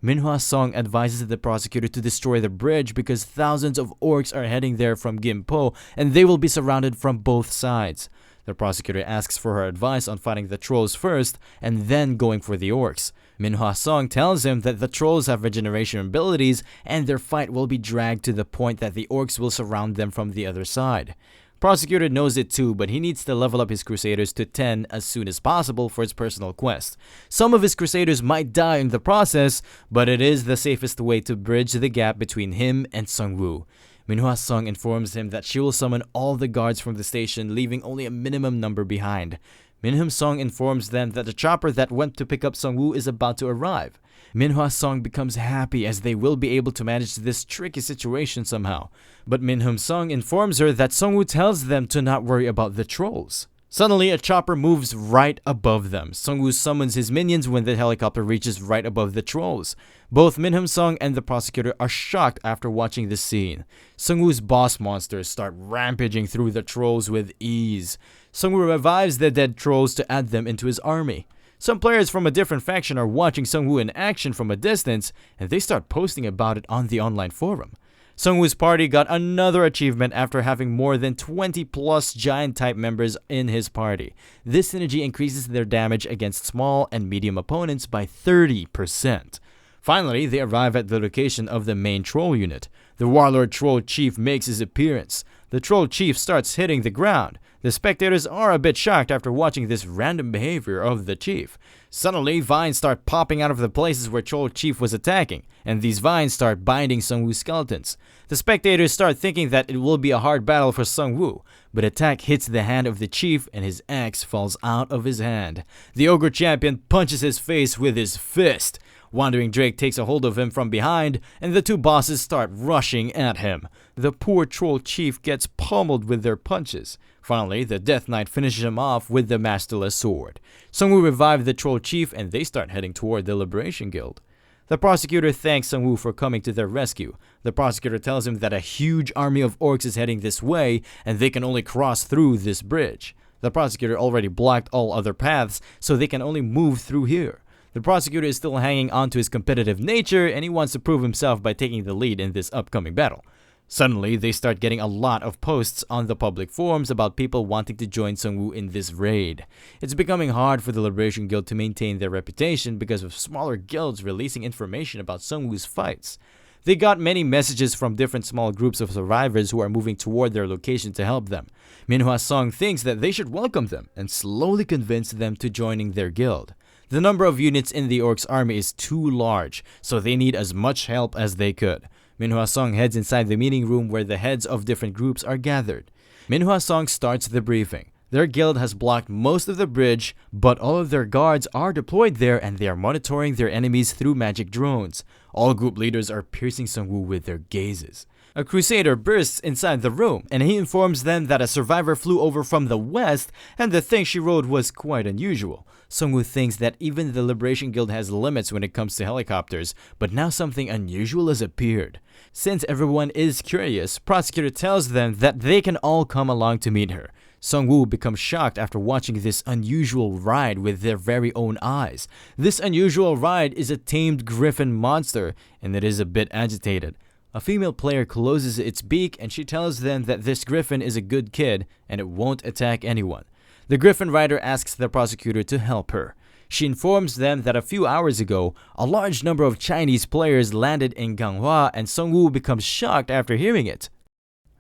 Manhwa Song advises the prosecutor to destroy the bridge because thousands of orcs are heading there from Gimpo and they will be surrounded from both sides. The prosecutor asks for her advice on fighting the trolls first and then going for the orcs. Manhwa Song tells him that the trolls have regeneration abilities and their fight will be dragged to the point that the orcs will surround them from the other side. Prosecutor knows it too, but he needs to level up his Crusaders to 10 as soon as possible for his personal quest. Some of his Crusaders might die in the process, but it is the safest way to bridge the gap between him and Sungwoo. Manhwa Song informs him that she will summon all the guards from the station, leaving only a minimum number behind. Manhwa Song informs them that the chopper that went to pick up Sungwoo is about to arrive. Manhwa Song becomes happy as they will be able to manage this tricky situation somehow. But Manhwa Song informs her that Sungwoo tells them to not worry about the trolls. Suddenly, a chopper moves right above them. Sungwoo summons his minions when the helicopter reaches right above the trolls. Both Manhwa Song and the prosecutor are shocked after watching this scene. Sungwoo's boss monsters start rampaging through the trolls with ease. Sungwoo revives the dead trolls to add them into his army. Some players from a different faction are watching Sungwoo in action from a distance, and they start posting about it on the online forum. Sungwoo's party got another achievement after having more than 20 plus giant type members in his party. This synergy increases their damage against small and medium opponents by 30%. Finally, they arrive at the location of the main troll unit. The warlord troll chief makes his appearance. The troll chief starts hitting the ground. The spectators are a bit shocked after watching this random behavior of the chief. Suddenly, vines start popping out of the places where Troll Chief was attacking, and these vines start binding Sungwoo's skeletons. The spectators start thinking that it will be a hard battle for Sungwoo, but attack hits the hand of the chief and his axe falls out of his hand. The ogre champion punches his face with his fist. Wandering Drake takes a hold of him from behind, and the two bosses start rushing at him. The poor troll chief gets pummeled with their punches. Finally, the Death Knight finishes him off with the masterless sword. Sungwoo revives the troll chief, and they start heading toward the Liberation Guild. The prosecutor thanks Sungwoo for coming to their rescue. The prosecutor tells him that a huge army of orcs is heading this way, and they can only cross through this bridge. The prosecutor already blocked all other paths, so they can only move through here. The prosecutor is still hanging on to his competitive nature, and he wants to prove himself by taking the lead in this upcoming battle. Suddenly, they start getting a lot of posts on the public forums about people wanting to join Sungwoo in this raid. It's becoming hard for the Liberation Guild to maintain their reputation because of smaller guilds releasing information about Sungwoo's fights. They got many messages from different small groups of survivors who are moving toward their location to help them. Manhwa Song thinks that they should welcome them and slowly convince them to joining their guild. The number of units in the orcs army is too large, so they need as much help as they could. Manhwa Song heads inside the meeting room where the heads of different groups are gathered. Manhwa Song starts the briefing. Their guild has blocked most of the bridge, but all of their guards are deployed there and they are monitoring their enemies through magic drones. All group leaders are piercing Sungwoo with their gazes. A crusader bursts inside the room, and he informs them that a survivor flew over from the west, and the thing she rode was quite unusual. Sungwoo thinks that even the Liberation Guild has limits when it comes to helicopters, but now something unusual has appeared. Since everyone is curious, prosecutor tells them that they can all come along to meet her. Sungwoo becomes shocked after watching this unusual ride with their very own eyes. This unusual ride is a tamed griffin monster, and it is a bit agitated. A female player closes its beak and she tells them that this griffin is a good kid and it won't attack anyone. The griffin rider asks the prosecutor to help her. She informs them that a few hours ago, a large number of Chinese players landed in Ganghwa, and Sungwoo becomes shocked after hearing it.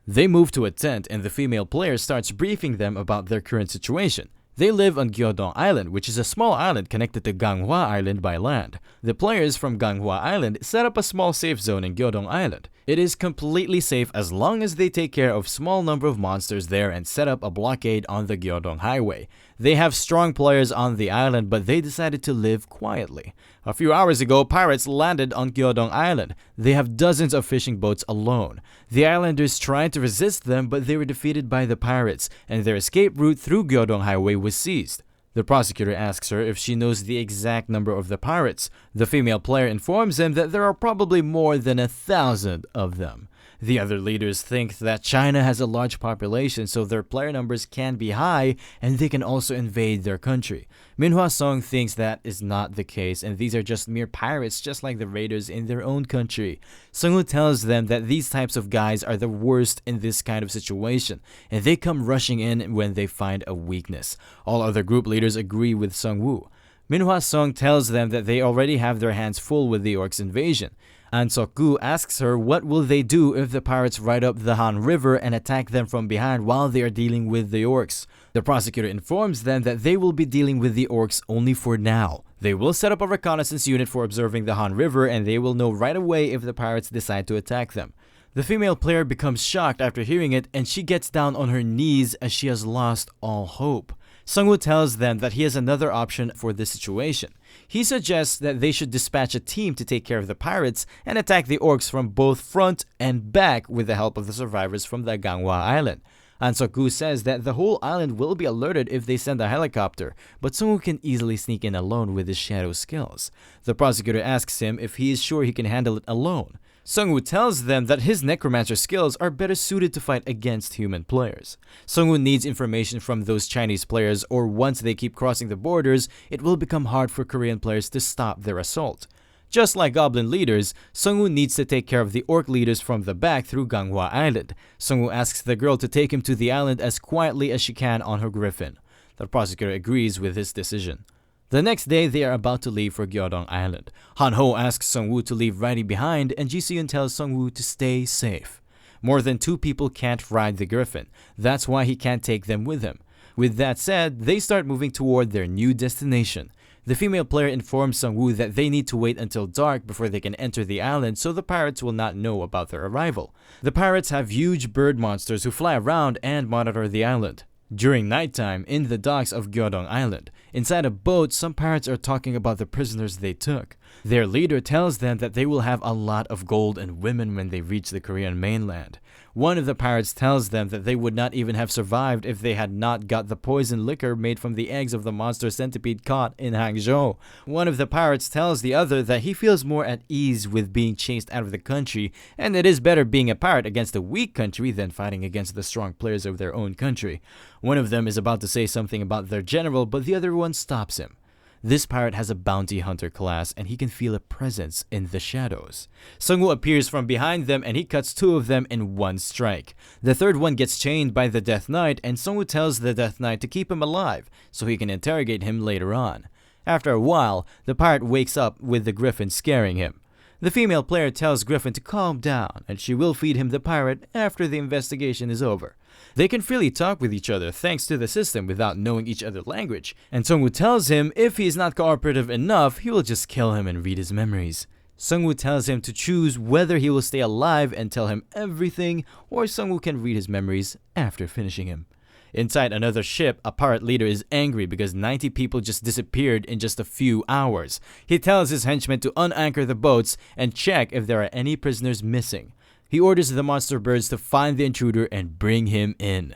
They move to a tent and the female player starts briefing them about their current situation. They live on Gyeodong Island, which is a small island connected to Ganghwa Island by land. The players from Ganghwa Island set up a small safe zone in Gyeodong Island. It is completely safe as long as they take care of small number of monsters there and set up a blockade on the Gyeodong Highway. They have strong players on the island, but they decided to live quietly. A few hours ago, pirates landed on Gyeodong Island. They have dozens of fishing boats alone. The islanders tried to resist them, but they were defeated by the pirates, and their escape route through Gyeodong Highway was seized. The prosecutor asks her if she knows the exact number of the pirates. The female player informs him that there are probably more than 1,000 of them. The other leaders think that China has a large population, so their player numbers can be high and they can also invade their country. Manhwa Song thinks that is not the case and these are just mere pirates just like the raiders in their own country. Sungwoo tells them that these types of guys are the worst in this kind of situation and they come rushing in when they find a weakness. All other group leaders agree with Sungwoo. Manhwa Song tells them that they already have their hands full with the orcs invasion. An Sok-gu asks her what will they do if the pirates ride up the Han River and attack them from behind while they are dealing with the orcs. The prosecutor informs them that they will be dealing with the orcs only for now. They will set up a reconnaissance unit for observing the Han River and they will know right away if the pirates decide to attack them. The female player becomes shocked after hearing it and she gets down on her knees as she has lost all hope. Sungwoo tells them that he has another option for this situation. He suggests that they should dispatch a team to take care of the pirates and attack the orcs from both front and back with the help of the survivors from the Ganghwa Island. An Sok-gu says that the whole island will be alerted if they send a helicopter, but Sungwoo can easily sneak in alone with his shadow skills. The prosecutor asks him if he is sure he can handle it alone. Sungwoo tells them that his Necromancer skills are better suited to fight against human players. Sungwoo needs information from those Chinese players, or once they keep crossing the borders, it will become hard for Korean players to stop their assault. Just like Goblin leaders, Sungwoo needs to take care of the orc leaders from the back through Ganghwa Island. Sungwoo asks the girl to take him to the island as quietly as she can on her griffin. The prosecutor agrees with his decision. The next day, they are about to leave for Gyeodong Island. Han-ho asks Sung-woo to leave riding behind, and Ji-seon tells Sung-woo to stay safe. More than 2 people can't ride the Griffin. That's why he can't take them with him. With that said, they start moving toward their new destination. The female player informs Sung-woo that they need to wait until dark before they can enter the island so the pirates will not know about their arrival. The pirates have huge bird monsters who fly around and monitor the island. During nighttime, in the docks of Gyeodong Island, inside a boat, some pirates are talking about the prisoners they took. Their leader tells them that they will have a lot of gold and women when they reach the Korean mainland. One of the pirates tells them that they would not even have survived if they had not got the poison liquor made from the eggs of the monster centipede caught in Hangzhou. One of the pirates tells the other that he feels more at ease with being chased out of the country, and it is better being a pirate against a weak country than fighting against the strong players of their own country. One of them is about to say something about their general, but the other one stops him. This pirate has a bounty hunter class and he can feel a presence in the shadows. Sung-woo appears from behind them and he cuts 2 of them in one strike. The third one gets chained by the Death Knight and Sung-woo tells the Death Knight to keep him alive so he can interrogate him later on. After a while, the pirate wakes up with the Griffin scaring him. The female player tells Griffin to calm down and she will feed him the pirate after the investigation is over. They can freely talk with each other thanks to the system without knowing each other's language, and Sung-woo tells him if he is not cooperative enough, he will just kill him and read his memories. Sung-woo tells him to choose whether he will stay alive and tell him everything, or Sung-woo can read his memories after finishing him. Inside another ship, a pirate leader is angry because 90 people just disappeared in just a few hours. He tells his henchmen to unanchor the boats and check if there are any prisoners missing. He orders the monster birds to find the intruder and bring him in.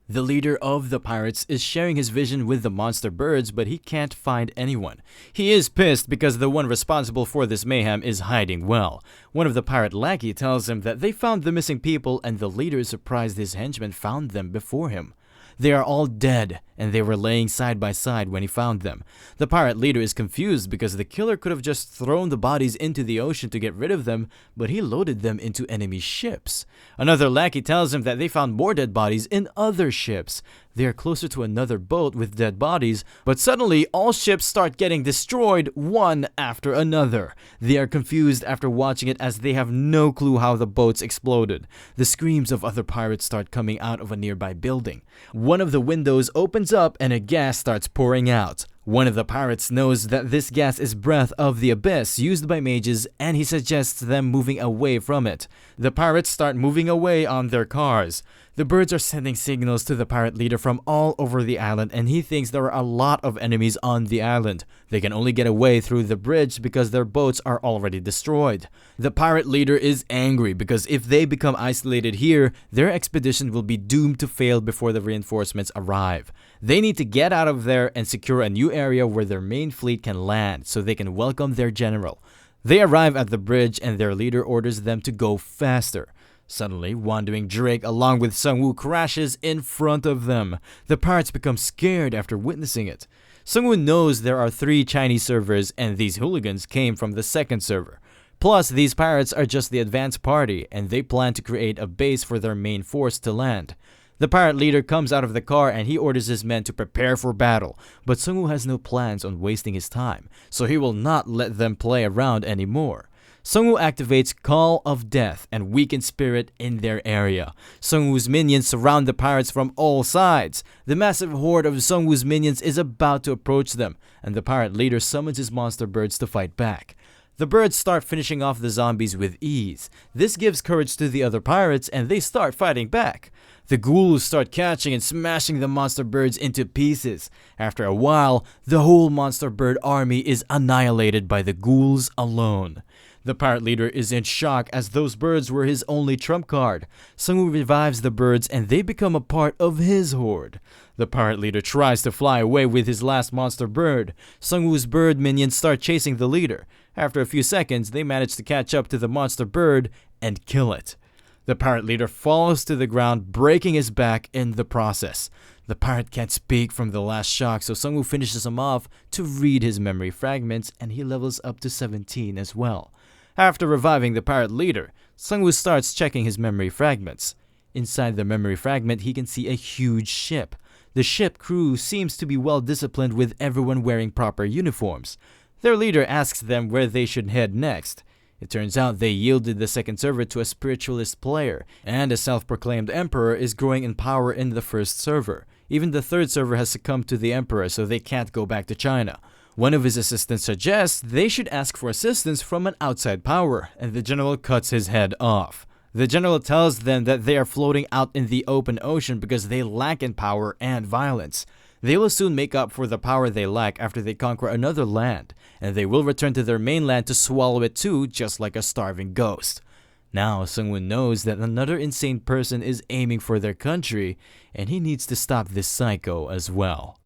The leader of the pirates is sharing his vision with the monster birds, but he can't find anyone. He is pissed because the one responsible for this mayhem is hiding well. One of the pirate lackey tells him that they found the missing people and the leader is surprised his henchmen found them before him. They are all dead, and they were laying side by side when he found them. The pirate leader is confused because the killer could have just thrown the bodies into the ocean to get rid of them, but he loaded them into enemy ships. Another lackey tells him that they found more dead bodies in other ships. They are closer to another boat with dead bodies, but suddenly all ships start getting destroyed one after another. They are confused after watching it as they have no clue how the boats exploded. The screams of other pirates start coming out of a nearby building. One of the windows opens up and a gas starts pouring out. One of the pirates knows that this gas is breath of the abyss used by mages and he suggests them moving away from it. The pirates start moving away on their cars. The birds are sending signals to the pirate leader from all over the island and he thinks there are a lot of enemies on the island. They can only get away through the bridge because their boats are already destroyed. The pirate leader is angry because if they become isolated here, their expedition will be doomed to fail before the reinforcements arrive. They need to get out of there and secure a new area where their main fleet can land so they can welcome their general. They arrive at the bridge and their leader orders them to go faster. Suddenly, Wandering Drake along with Sung-woo crashes in front of them. The pirates become scared after witnessing it. Sung-woo knows there are 3 Chinese servers and these hooligans came from the second server. Plus, these pirates are just the advance party and they plan to create a base for their main force to land. The pirate leader comes out of the car and he orders his men to prepare for battle, but Sung-woo has no plans on wasting his time, so he will not let them play around anymore. Sung-woo activates Call of Death and Weaken Spirit in their area. Sung-woo's minions surround the pirates from all sides. The massive horde of Sung-woo's minions is about to approach them, and the pirate leader summons his monster birds to fight back. The birds start finishing off the zombies with ease. This gives courage to the other pirates and they start fighting back. The ghouls start catching and smashing the monster birds into pieces. After a while, the whole monster bird army is annihilated by the ghouls alone. The pirate leader is in shock as those birds were his only trump card. Sung-woo revives the birds and they become a part of his horde. The pirate leader tries to fly away with his last monster bird. Sung-woo's bird minions start chasing the leader. After a few seconds, they manage to catch up to the monster bird and kill it. The pirate leader falls to the ground, breaking his back in the process. The pirate can't speak from the last shock, so Sung-woo finishes him off to read his memory fragments and he levels up to 17 as well. After reviving the pirate leader, Sung-woo starts checking his memory fragments. Inside the memory fragment, he can see a huge ship. The ship crew seems to be well disciplined with everyone wearing proper uniforms. Their leader asks them where they should head next. It turns out they yielded the second server to a spiritualist player, and a self-proclaimed emperor is growing in power in the first server. Even the third server has succumbed to the emperor, so they can't go back to China. One of his assistants suggests they should ask for assistance from an outside power, and the general cuts his head off. The general tells them that they are floating out in the open ocean because they lack in power and violence. They will soon make up for the power they lack after they conquer another land, and they will return to their mainland to swallow it too, just like a starving ghost. Now, Sung-woo knows that another insane person is aiming for their country, and he needs to stop this psycho as well.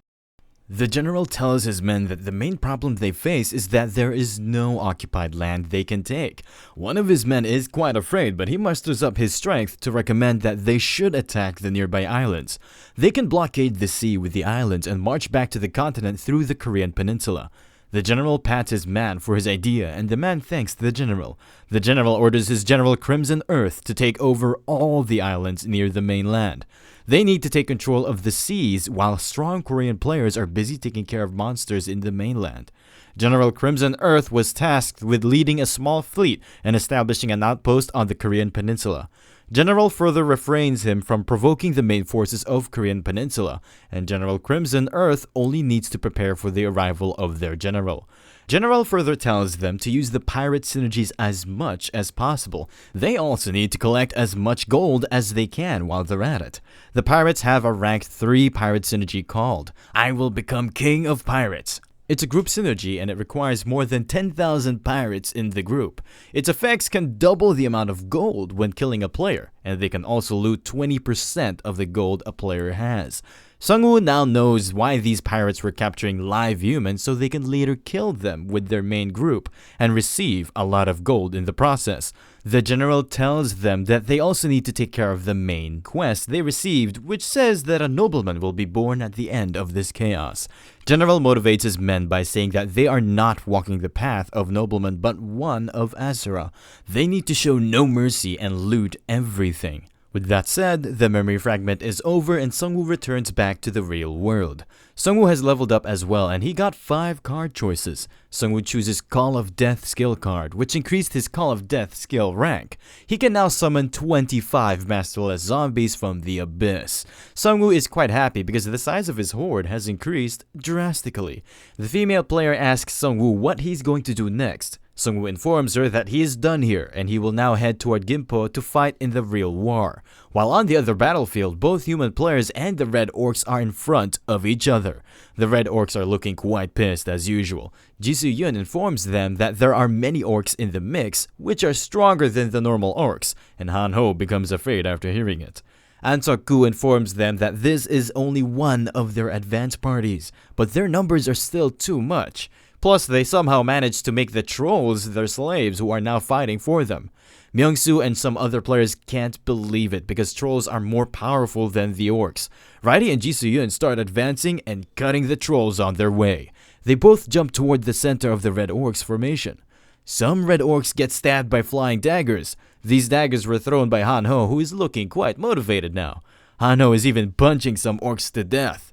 The general tells his men that the main problem they face is that there is no occupied land they can take. One of his men is quite afraid, but he musters up his strength to recommend that they should attack the nearby islands. They can blockade the sea with the islands and march back to the continent through the Korean peninsula. The general pats his man for his idea, and the man thanks the general. The general orders his general Crimson Earth to take over all the islands near the mainland. They need to take control of the seas while strong Korean players are busy taking care of monsters in the mainland. General Crimson Earth was tasked with leading a small fleet and establishing an outpost on the Korean peninsula. General further refrains him from provoking the main forces of Korean peninsula, and General Crimson Earth only needs to prepare for the arrival of their general. General further tells them to use the pirate synergies as much as possible. They also need to collect as much gold as they can while they're at it. The pirates have a rank 3 pirate synergy called I Will Become King of Pirates. It's a group synergy and it requires more than 10,000 pirates in the group. Its effects can double the amount of gold when killing a player, and they can also loot 20% of the gold a player has. Sung-woo now knows why these pirates were capturing live humans so they can later kill them with their main group and receive a lot of gold in the process. The general tells them that they also need to take care of the main quest they received, which says that a nobleman will be born at the end of this chaos. General motivates his men by saying that they are not walking the path of noblemen but one of Asura. They need to show no mercy and loot everything. With that said, the memory fragment is over and Sung-woo returns back to the real world. Sung-woo has leveled up as well and he got 5 card choices. Sung-woo chooses Call of Death skill card, which increased his Call of Death skill rank. He can now summon 25 masterless zombies from the abyss. Sung-woo is quite happy because the size of his horde has increased drastically. The female player asks Sung-woo what he's going to do next. Sung-woo informs her that he is done here and he will now head toward Gimpo to fight in the real war. While on the other battlefield, both human players and the Red Orcs are in front of each other. The Red Orcs are looking quite pissed as usual. Ji-soo-yeon informs them that there are many orcs in the mix, which are stronger than the normal orcs, and Han-ho becomes afraid after hearing it. An Seok-gu informs them that this is only one of their advance parties, but their numbers are still too much. Plus, they somehow managed to make the trolls their slaves who are now fighting for them. Myung-soo and some other players can't believe it because trolls are more powerful than the orcs. Raidi and Ji-soo-yeon start advancing and cutting the trolls on their way. They both jump toward the center of the Red Orcs formation. Some Red Orcs get stabbed by flying daggers. These daggers were thrown by Han-ho, who is looking quite motivated now. Han-ho is even punching some orcs to death.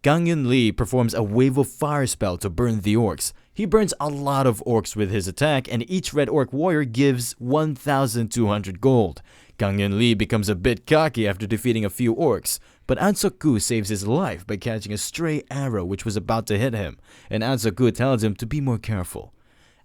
Kang Yun-lee performs a wave of fire spell to burn the orcs. He burns a lot of orcs with his attack, and each Red Orc warrior gives 1,200 gold. Kang Yun-lee becomes a bit cocky after defeating a few orcs, but An Seok-gu saves his life by catching a stray arrow which was about to hit him, and An Seok-gu tells him to be more careful.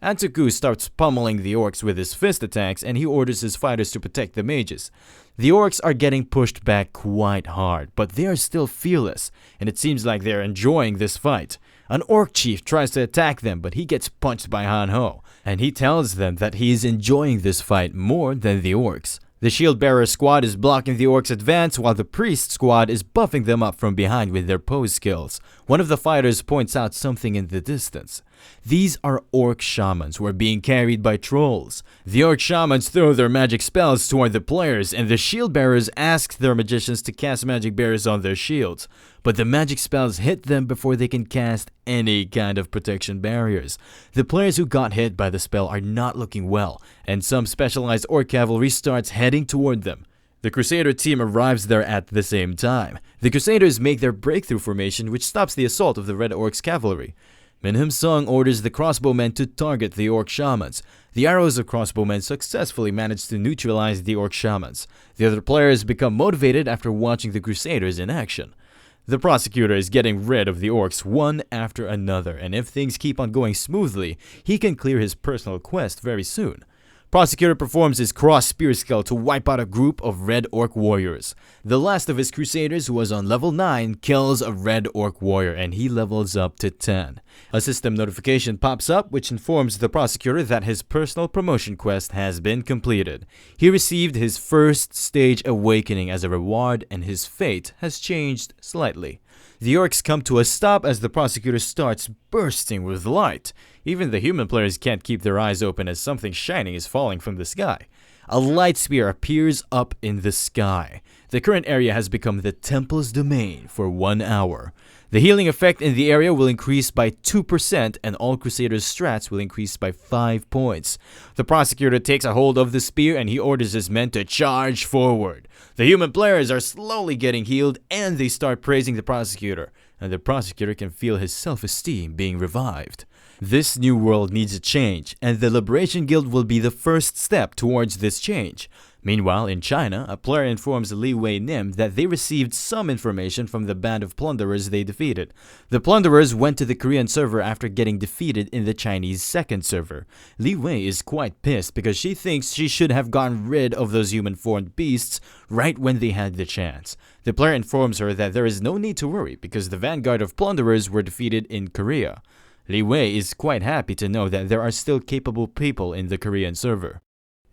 An Seok-gu starts pummeling the orcs with his fist attacks and he orders his fighters to protect the mages. The orcs are getting pushed back quite hard, but they are still fearless, and it seems like they are enjoying this fight. An orc chief tries to attack them, but he gets punched by Han-ho, and he tells them that he is enjoying this fight more than the orcs. The shield bearer squad is blocking the orcs' advance while the priest squad is buffing them up from behind with their pose skills. One of the fighters points out something in the distance. These are orc shamans who are being carried by trolls. The orc shamans throw their magic spells toward the players, and the shield bearers ask their magicians to cast magic barriers on their shields. But the magic spells hit them before they can cast any kind of protection barriers. The players who got hit by the spell are not looking well, and some specialized orc cavalry starts heading toward them. The Crusader team arrives there at the same time. The Crusaders make their breakthrough formation, which stops the assault of the Red Orcs cavalry. Manhwa Song orders the crossbowmen to target the Orc shamans. The arrows of crossbowmen successfully manage to neutralize the Orc shamans. The other players become motivated after watching the Crusaders in action. The prosecutor is getting rid of the Orcs one after another, and if things keep on going smoothly, he can clear his personal quest very soon. Prosecutor performs his cross spear skill to wipe out a group of Red Orc warriors. The last of his Crusaders, who was on level 9, kills a Red Orc warrior and he levels up to 10. A system notification pops up which informs the prosecutor that his personal promotion quest has been completed. He received his first stage awakening as a reward and his fate has changed slightly. The Orcs come to a stop as the prosecutor starts bursting with light. Even the human players can't keep their eyes open as something shining is falling from the sky. A light spear appears up in the sky. The current area has become the temple's domain for 1 hour. The healing effect in the area will increase by 2% and all Crusaders' strats will increase by 5 points. The prosecutor takes a hold of the spear and he orders his men to charge forward. The human players are slowly getting healed and they start praising the prosecutor. And the prosecutor can feel his self-esteem being revived. This new world needs a change, and the Liberation Guild will be the first step towards this change. Meanwhile, in China, a player informs Li Wei Nim that they received some information from the band of plunderers they defeated. The plunderers went to the Korean server after getting defeated in the Chinese second server. Li Wei is quite pissed because she thinks she should have gotten rid of those human-formed beasts right when they had the chance. The player informs her that there is no need to worry because the vanguard of plunderers were defeated in Korea. Li Wei is quite happy to know that there are still capable people in the Korean server.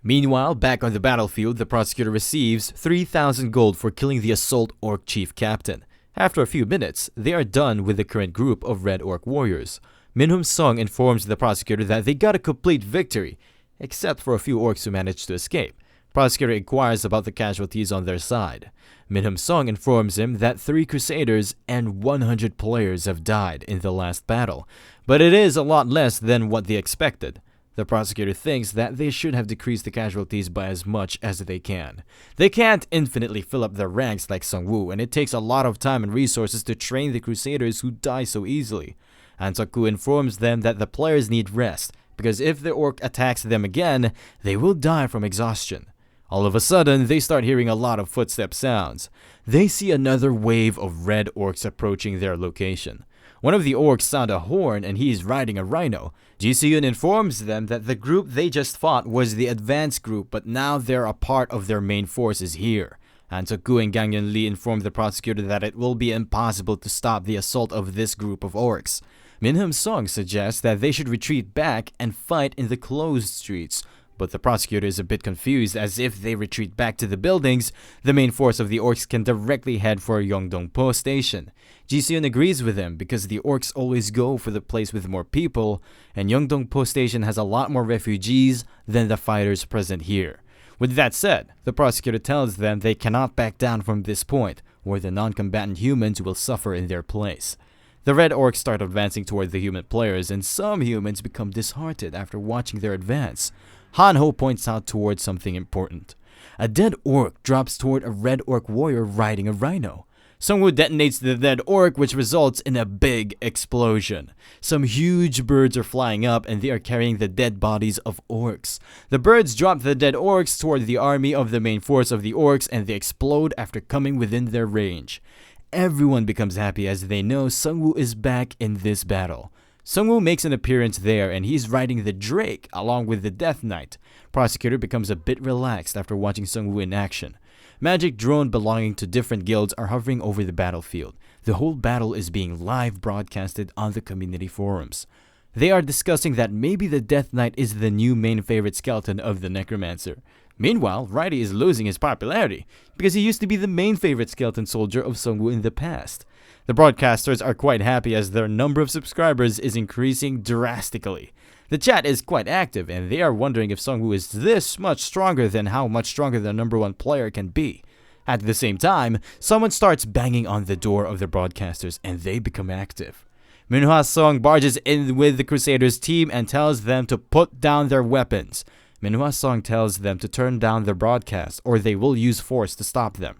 Meanwhile, back on the battlefield, the prosecutor receives 3,000 gold for killing the Assault Orc Chief Captain. After a few minutes, they are done with the current group of Red Orc warriors. Manhwa Song informs the prosecutor that they got a complete victory, except for a few orcs who managed to escape. Prosecutor inquires about the casualties on their side. Manhwa Song informs him that 3 Crusaders and 100 players have died in the last battle, but it is a lot less than what they expected. The prosecutor thinks that they should have decreased the casualties by as much as they can. They can't infinitely fill up their ranks like Sungwoo, and it takes a lot of time and resources to train the Crusaders who die so easily. Ansaku informs them that the players need rest, because if the orc attacks them again, they will die from exhaustion. All of a sudden, they start hearing a lot of footstep sounds. They see another wave of Red Orcs approaching their location. One of the orcs sound a horn and he is riding a rhino. Ji Se-yoon informs them that the group they just fought was the advanced group, but now they're a part of their main forces here. Ansaku and Gang Yeon Lee inform the prosecutor that it will be impossible to stop the assault of this group of orcs. Manhwa Song suggests that they should retreat back and fight in the closed streets. But the prosecutor is a bit confused, as if they retreat back to the buildings, the main force of the orcs can directly head for Yeongdong-po Station. Ji Se-yoon agrees with him because the orcs always go for the place with more people, and Yeongdong-po Station has a lot more refugees than the fighters present here. With that said, the prosecutor tells them they cannot back down from this point, or the non-combatant humans will suffer in their place. The Red Orcs start advancing toward the human players, and some humans become disheartened after watching their advance. Han-ho points out towards something important. A dead orc drops toward a Red Orc warrior riding a rhino. Sungwoo detonates the dead orc, which results in a big explosion. Some huge birds are flying up and they are carrying the dead bodies of orcs. The birds drop the dead orcs toward the army of the main force of the orcs and they explode after coming within their range. Everyone becomes happy as they know Sungwoo is back in this battle. Sungwoo makes an appearance there and he's riding the Drake along with the Death Knight. Prosecutor becomes a bit relaxed after watching Sungwoo in action. Magic drone belonging to different guilds are hovering over the battlefield. The whole battle is being live broadcasted on the community forums. They are discussing that maybe the Death Knight is the new main favorite skeleton of the Necromancer. Meanwhile, Raidi is losing his popularity because he used to be the main favorite skeleton soldier of Sungwoo in the past. The broadcasters are quite happy as their number of subscribers is increasing drastically. The chat is quite active and they are wondering if Sungwoo is this much stronger than how much stronger the #1 player can be. At the same time, someone starts banging on the door of the broadcasters and they become active. Manhwa Song barges in with the Crusaders team and tells them to put down their weapons. Manhwa Song tells them to turn down the broadcast or they will use force to stop them.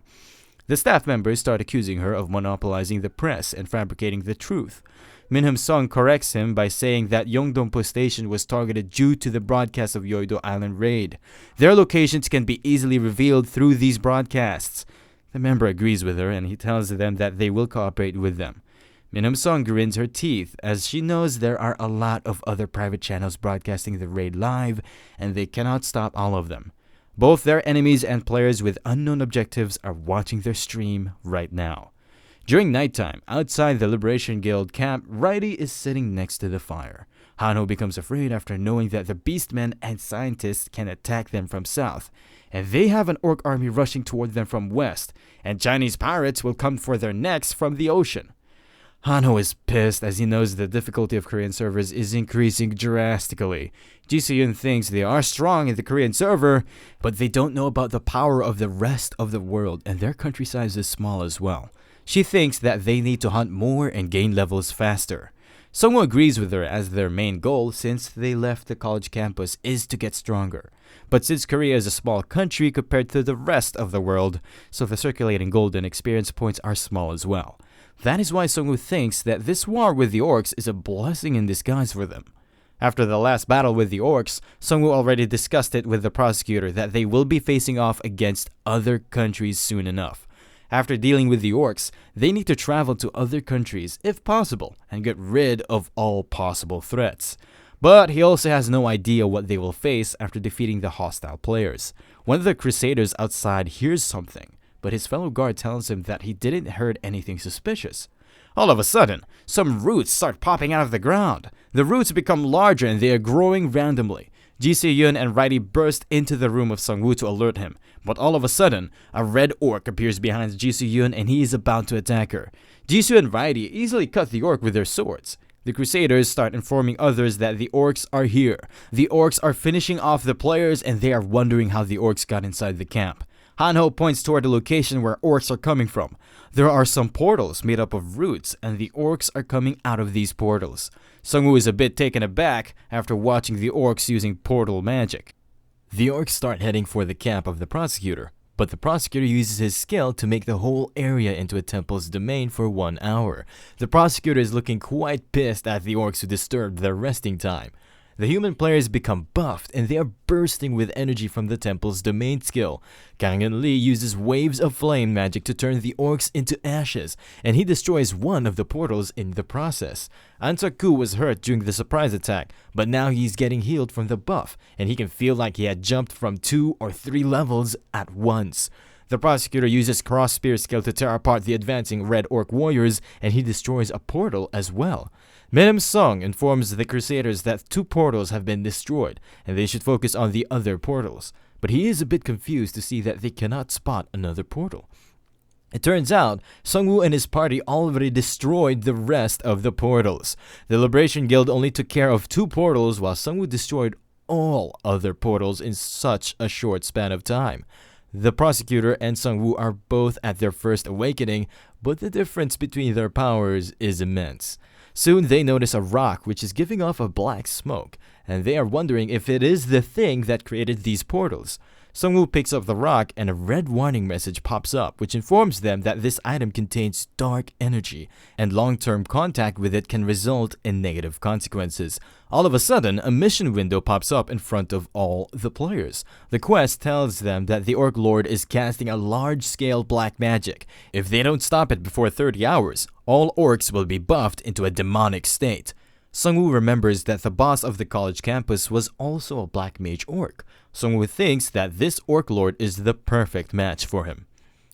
The staff members start accusing her of monopolizing the press and fabricating the truth. Minhwa Song corrects him by saying that Yongdongpo Station was targeted due to the broadcast of Yeouido Island raid. Their locations can be easily revealed through these broadcasts. The member agrees with her and he tells them that they will cooperate with them. Minhwa Song grins her teeth as she knows there are a lot of other private channels broadcasting the raid live and they cannot stop all of them. Both their enemies and players with unknown objectives are watching their stream right now. During nighttime, outside the Liberation Guild camp, Righty is sitting next to the fire. Hanho becomes afraid after knowing that the Beastmen and scientists can attack them from south, and they have an orc army rushing toward them from west, and Chinese pirates will come for their necks from the ocean. Hanho is pissed as he knows the difficulty of Korean servers is increasing drastically. Ji Se-yoon thinks they are strong in the Korean server, but they don't know about the power of the rest of the world and their country size is small as well. She thinks that they need to hunt more and gain levels faster. Sungwoo agrees with her as their main goal since they left the college campus is to get stronger. But since Korea is a small country compared to the rest of the world, so the circulating gold and experience points are small as well. That is why Sungwoo thinks that this war with the orcs is a blessing in disguise for them. After the last battle with the orcs, Sungwoo already discussed it with the prosecutor that they will be facing off against other countries soon enough. After dealing with the orcs, they need to travel to other countries if possible and get rid of all possible threats. But he also has no idea what they will face after defeating the hostile players. One of the crusaders outside hears something, but his fellow guard tells him that he didn't hear anything suspicious. All of a sudden, some roots start popping out of the ground. The roots become larger and they are growing randomly. Ji Se-yoon and Righty burst into the room of Sungwoo to alert him, but all of a sudden, a red orc appears behind Ji Se-yoon and he is about to attack her. Ji Se and Righty easily cut the orc with their swords. The crusaders start informing others that the orcs are here. The orcs are finishing off the players and they are wondering how the orcs got inside the camp. Hanho points toward the location where orcs are coming from. There are some portals made up of roots and the orcs are coming out of these portals. Sungwoo is a bit taken aback after watching the orcs using portal magic. The orcs start heading for the camp of the prosecutor, but the prosecutor uses his skill to make the whole area into a temple's domain for 1 hour. The prosecutor is looking quite pissed at the orcs who disturbed their resting time. The human players become buffed and they are bursting with energy from the temple's domain skill. Kang-in Lee uses waves of flame magic to turn the orcs into ashes, and he destroys one of the portals in the process. An-seok-gu was hurt during the surprise attack, but now he's getting healed from the buff, and he can feel like he had jumped from 2 or 3 levels at once. The prosecutor uses cross spear skill to tear apart the advancing red orc warriors, and he destroys a portal as well. Minhwa Song informs the crusaders that 2 portals have been destroyed, and they should focus on the other portals. But he is a bit confused to see that they cannot spot another portal. It turns out, Sungwoo and his party already destroyed the rest of the portals. The Liberation Guild only took care of 2 portals while Sungwoo destroyed all other portals in such a short span of time. The prosecutor and Sungwoo are both at their first awakening, but the difference between their powers is immense. Soon they notice a rock which is giving off a black smoke, and they are wondering if it is the thing that created these portals. Sungwoo picks up the rock and a red warning message pops up which informs them that this item contains dark energy and long-term contact with it can result in negative consequences. All of a sudden, a mission window pops up in front of all the players. The quest tells them that the Orc Lord is casting a large-scale black magic. If they don't stop it before 30 hours, all orcs will be buffed into a demonic state. Sungwoo remembers that the boss of the college campus was also a black mage orc. Sungwoo thinks that this orc lord is the perfect match for him.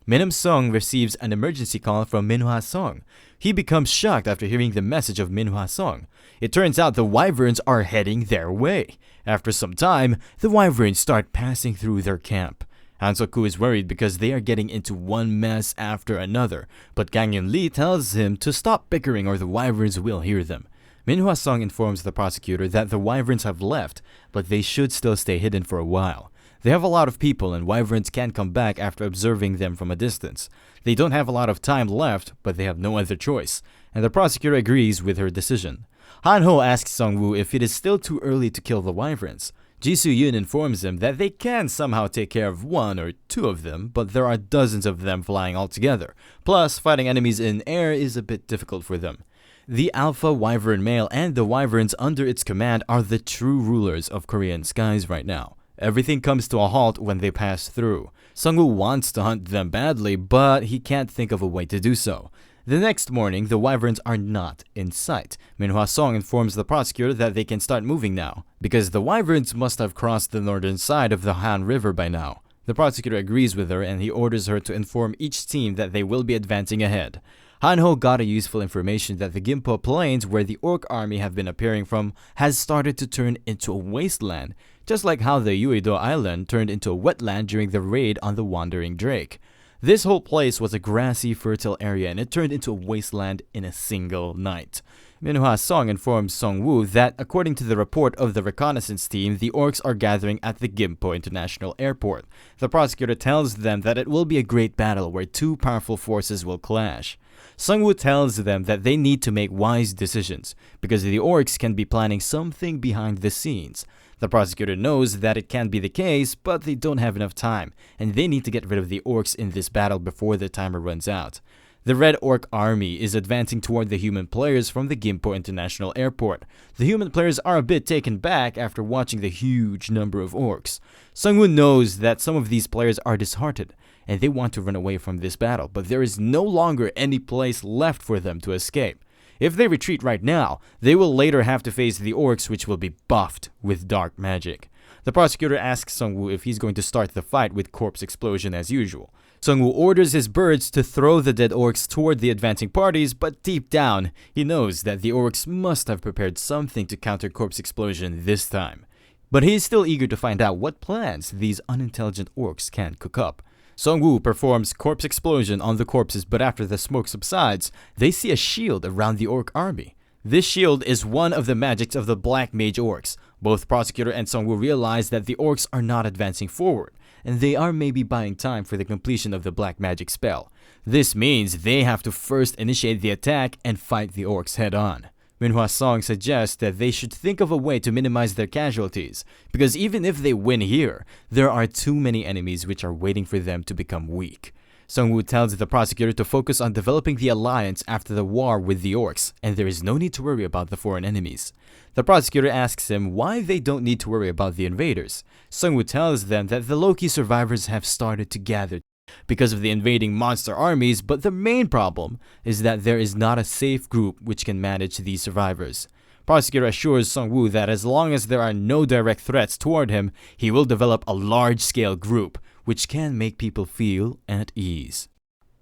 Minhwa Song receives an emergency call from Manhwa Song. He becomes shocked after hearing the message of Manhwa Song. It turns out the wyverns are heading their way. After some time, the wyverns start passing through their camp. Han-seok-gu is worried because they are getting into one mess after another, but Kang-in Lee tells him to stop bickering or the wyverns will hear them. Manhwa Song informs the prosecutor that the wyverns have left, but they should still stay hidden for a while. They have a lot of people and wyverns can't come back after observing them from a distance. They don't have a lot of time left, but they have no other choice, and the prosecutor agrees with her decision. Hanho asks Sungwoo if it is still too early to kill the wyverns. Ji Soo-yoon informs him that they can somehow take care of one or two of them, but there are dozens of them flying altogether. Plus, fighting enemies in air is a bit difficult for them. The Alpha Wyvern male and the Wyverns under its command are the true rulers of Korean skies right now. Everything comes to a halt when they pass through. Sung-woo wants to hunt them badly, but he can't think of a way to do so. The next morning, the Wyverns are not in sight. Manhwa Song informs the prosecutor that they can start moving now, because the Wyverns must have crossed the northern side of the Han River by now. The prosecutor agrees with her and he orders her to inform each team that they will be advancing ahead. Han-ho got a useful information that the Gimpo Plains, where the Orc army have been appearing from, has started to turn into a wasteland, just like how the Uido Island turned into a wetland during the raid on the Wandering Drake. This whole place was a grassy, fertile area and it turned into a wasteland in a single night. Manhwa Song informs Sung-woo that according to the report of the reconnaissance team, the orcs are gathering at the Gimpo International Airport. The prosecutor tells them that it will be a great battle where two powerful forces will clash. Sung-woo tells them that they need to make wise decisions because the orcs can be planning something behind the scenes. The prosecutor knows that it can be the case, but they don't have enough time, and they need to get rid of the orcs in this battle before the timer runs out. The Red Orc army is advancing toward the human players from the Gimpo International Airport. The human players are a bit taken back after watching the huge number of orcs. Sung-woo knows that some of these players are disheartened, and they want to run away from this battle, but there is no longer any place left for them to escape. If they retreat right now, they will later have to face the orcs, which will be buffed with dark magic. The prosecutor asks Sung-woo if he's going to start the fight with corpse explosion as usual. Sung-woo orders his birds to throw the dead orcs toward the advancing parties, but deep down, he knows that the orcs must have prepared something to counter corpse explosion this time. But he is still eager to find out what plans these unintelligent orcs can cook up. Sung-woo performs corpse explosion on the corpses, but after the smoke subsides, they see a shield around the orc army. This shield is one of the magics of the Black Mage orcs. Both prosecutor and Sung-woo realize that the orcs are not advancing forward, and they are maybe buying time for the completion of the black magic spell. This means they have to first initiate the attack and fight the orcs head-on. Manhwa Song suggests that they should think of a way to minimize their casualties, because even if they win here, there are too many enemies which are waiting for them to become weak. Sung-woo tells the prosecutor to focus on developing the alliance after the war with the orcs, and there is no need to worry about the foreign enemies. The prosecutor asks him why they don't need to worry about the invaders. Sung-woo tells them that the Loki survivors have started to gather because of the invading monster armies, but the main problem is that there is not a safe group which can manage these survivors. Prosecutor assures Sung-woo that as long as there are no direct threats toward him, he will develop a large-scale group which can make people feel at ease.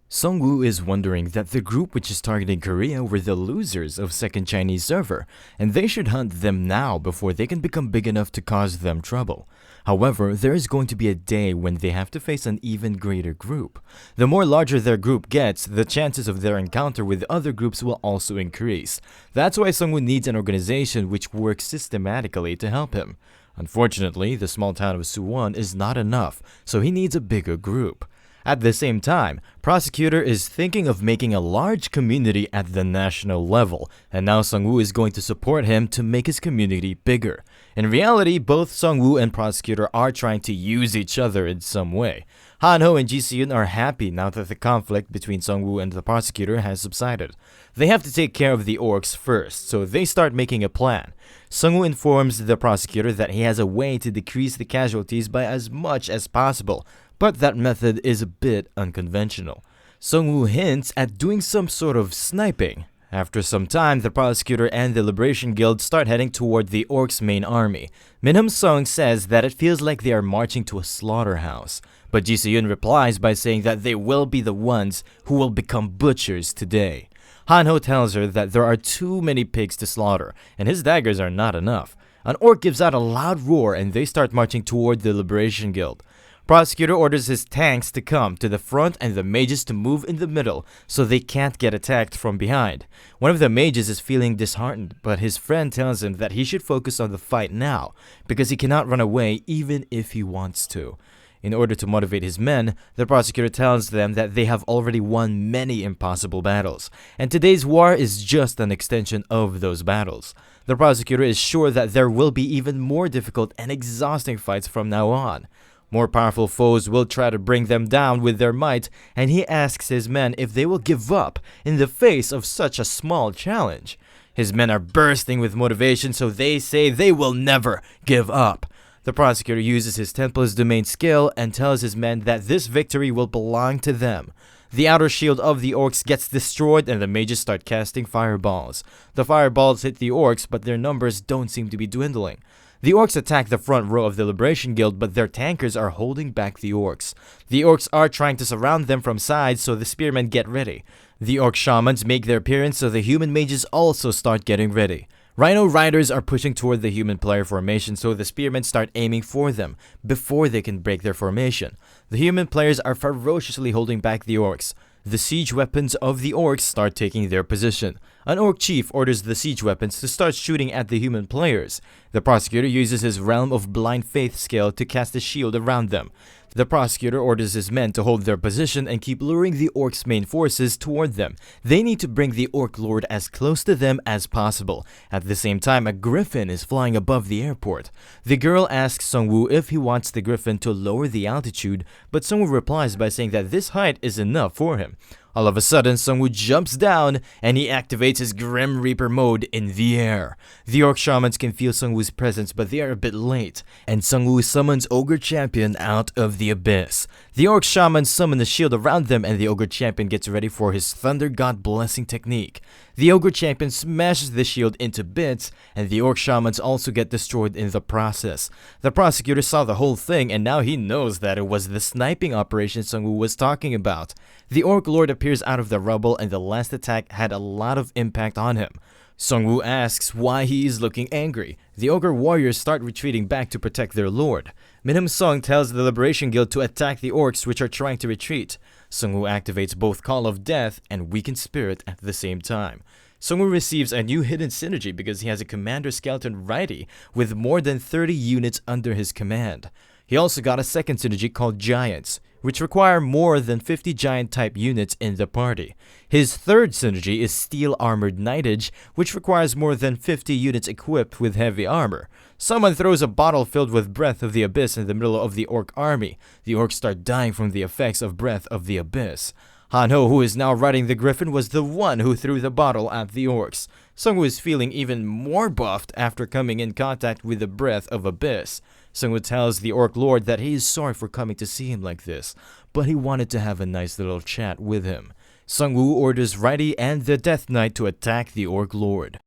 Sung-woo is wondering that the group which is targeting Korea were the losers of Second Chinese Server, and they should hunt them now before they can become big enough to cause them trouble. However, there is going to be a day when they have to face an even greater group. The more larger their group gets, the chances of their encounter with other groups will also increase. That's why Sung-woo needs an organization which works systematically to help him. Unfortunately, the small town of Suwon is not enough, so he needs a bigger group. At the same time, prosecutor is thinking of making a large community at the national level, and now Sung-woo is going to support him to make his community bigger. In reality, both Sung-woo and prosecutor are trying to use each other in some way. Han-ho and Ji Soo-yoon are happy now that the conflict between Sung-woo and the prosecutor has subsided. They have to take care of the orcs first, so they start making a plan. Sung-woo informs the prosecutor that he has a way to decrease the casualties by as much as possible, but that method is a bit unconventional. Sung-woo hints at doing some sort of sniping. After some time, the prosecutor and the Liberation Guild start heading toward the orcs' main army. Min Sung says that it feels like they are marching to a slaughterhouse, but Ji Soo-yoon replies by saying that they will be the ones who will become butchers today. Han-ho tells her that there are too many pigs to slaughter, and his daggers are not enough. An orc gives out a loud roar and they start marching toward the Liberation Guild. Prosecutor orders his tanks to come to the front and the mages to move in the middle so they can't get attacked from behind. One of the mages is feeling disheartened, but his friend tells him that he should focus on the fight now because he cannot run away even if he wants to. In order to motivate his men, the prosecutor tells them that they have already won many impossible battles, and today's war is just an extension of those battles. The prosecutor is sure that there will be even more difficult and exhausting fights from now on. More powerful foes will try to bring them down with their might, and he asks his men if they will give up in the face of such a small challenge. His men are bursting with motivation, so they say they will never give up. The prosecutor uses his 10 plus domain skill and tells his men that this victory will belong to them. The outer shield of the orcs gets destroyed and the mages start casting fireballs. The fireballs hit the orcs, but their numbers don't seem to be dwindling. The orcs attack the front row of the Liberation Guild, but their tankers are holding back the orcs. The orcs are trying to surround them from sides, so the spearmen get ready. The orc shamans make their appearance, so the human mages also start getting ready. Rhino riders are pushing toward the human player formation, so the spearmen start aiming for them before they can break their formation. The human players are ferociously holding back the orcs. The siege weapons of the orcs start taking their position. An orc chief orders the siege weapons to start shooting at the human players. The prosecutor uses his Realm of Blind Faith skill to cast a shield around them. The prosecutor orders his men to hold their position and keep luring the orcs' main forces toward them. They need to bring the orc lord as close to them as possible. At the same time, a griffin is flying above the airport. The girl asks Sungwoo if he wants the griffin to lower the altitude, but Sungwoo replies by saying that this height is enough for him. All of a sudden, Sungwoo jumps down and he activates his Grim Reaper mode in the air. The orc shamans can feel Sungwoo's presence, but they are a bit late, and Sungwoo summons Ogre Champion out of the abyss. The orc shamans summon a shield around them, and the Ogre Champion gets ready for his Thunder God Blessing technique. The Ogre Champion smashes the shield into bits, and the orc shamans also get destroyed in the process. The prosecutor saw the whole thing, and now he knows that it was the sniping operation Sungwoo was talking about. The orc lord appears out of the rubble, and the last attack had a lot of impact on him. Sungwoo asks why he is looking angry. The ogre warriors start retreating back to protect their lord. Minhum Song tells the Liberation Guild to attack the orcs which are trying to retreat. Sungwoo activates both Call of Death and Weakened Spirit at the same time. Sungwoo receives a new hidden synergy because he has a Commander Skeleton righty with more than 30 units under his command. He also got a second synergy called Giants, which require more than 50 giant-type units in the party. His third synergy is Steel Armored Knightage, which requires more than 50 units equipped with heavy armor. Someone throws a bottle filled with Breath of the Abyss in the middle of the orc army. The orcs start dying from the effects of Breath of the Abyss. Han-ho, who is now riding the griffin, was the one who threw the bottle at the orcs. Sungwoo is feeling even more buffed after coming in contact with the Breath of Abyss. Sungwoo tells the orc lord that he is sorry for coming to see him like this, but he wanted to have a nice little chat with him. Sungwoo orders Righty and the Death Knight to attack the orc lord.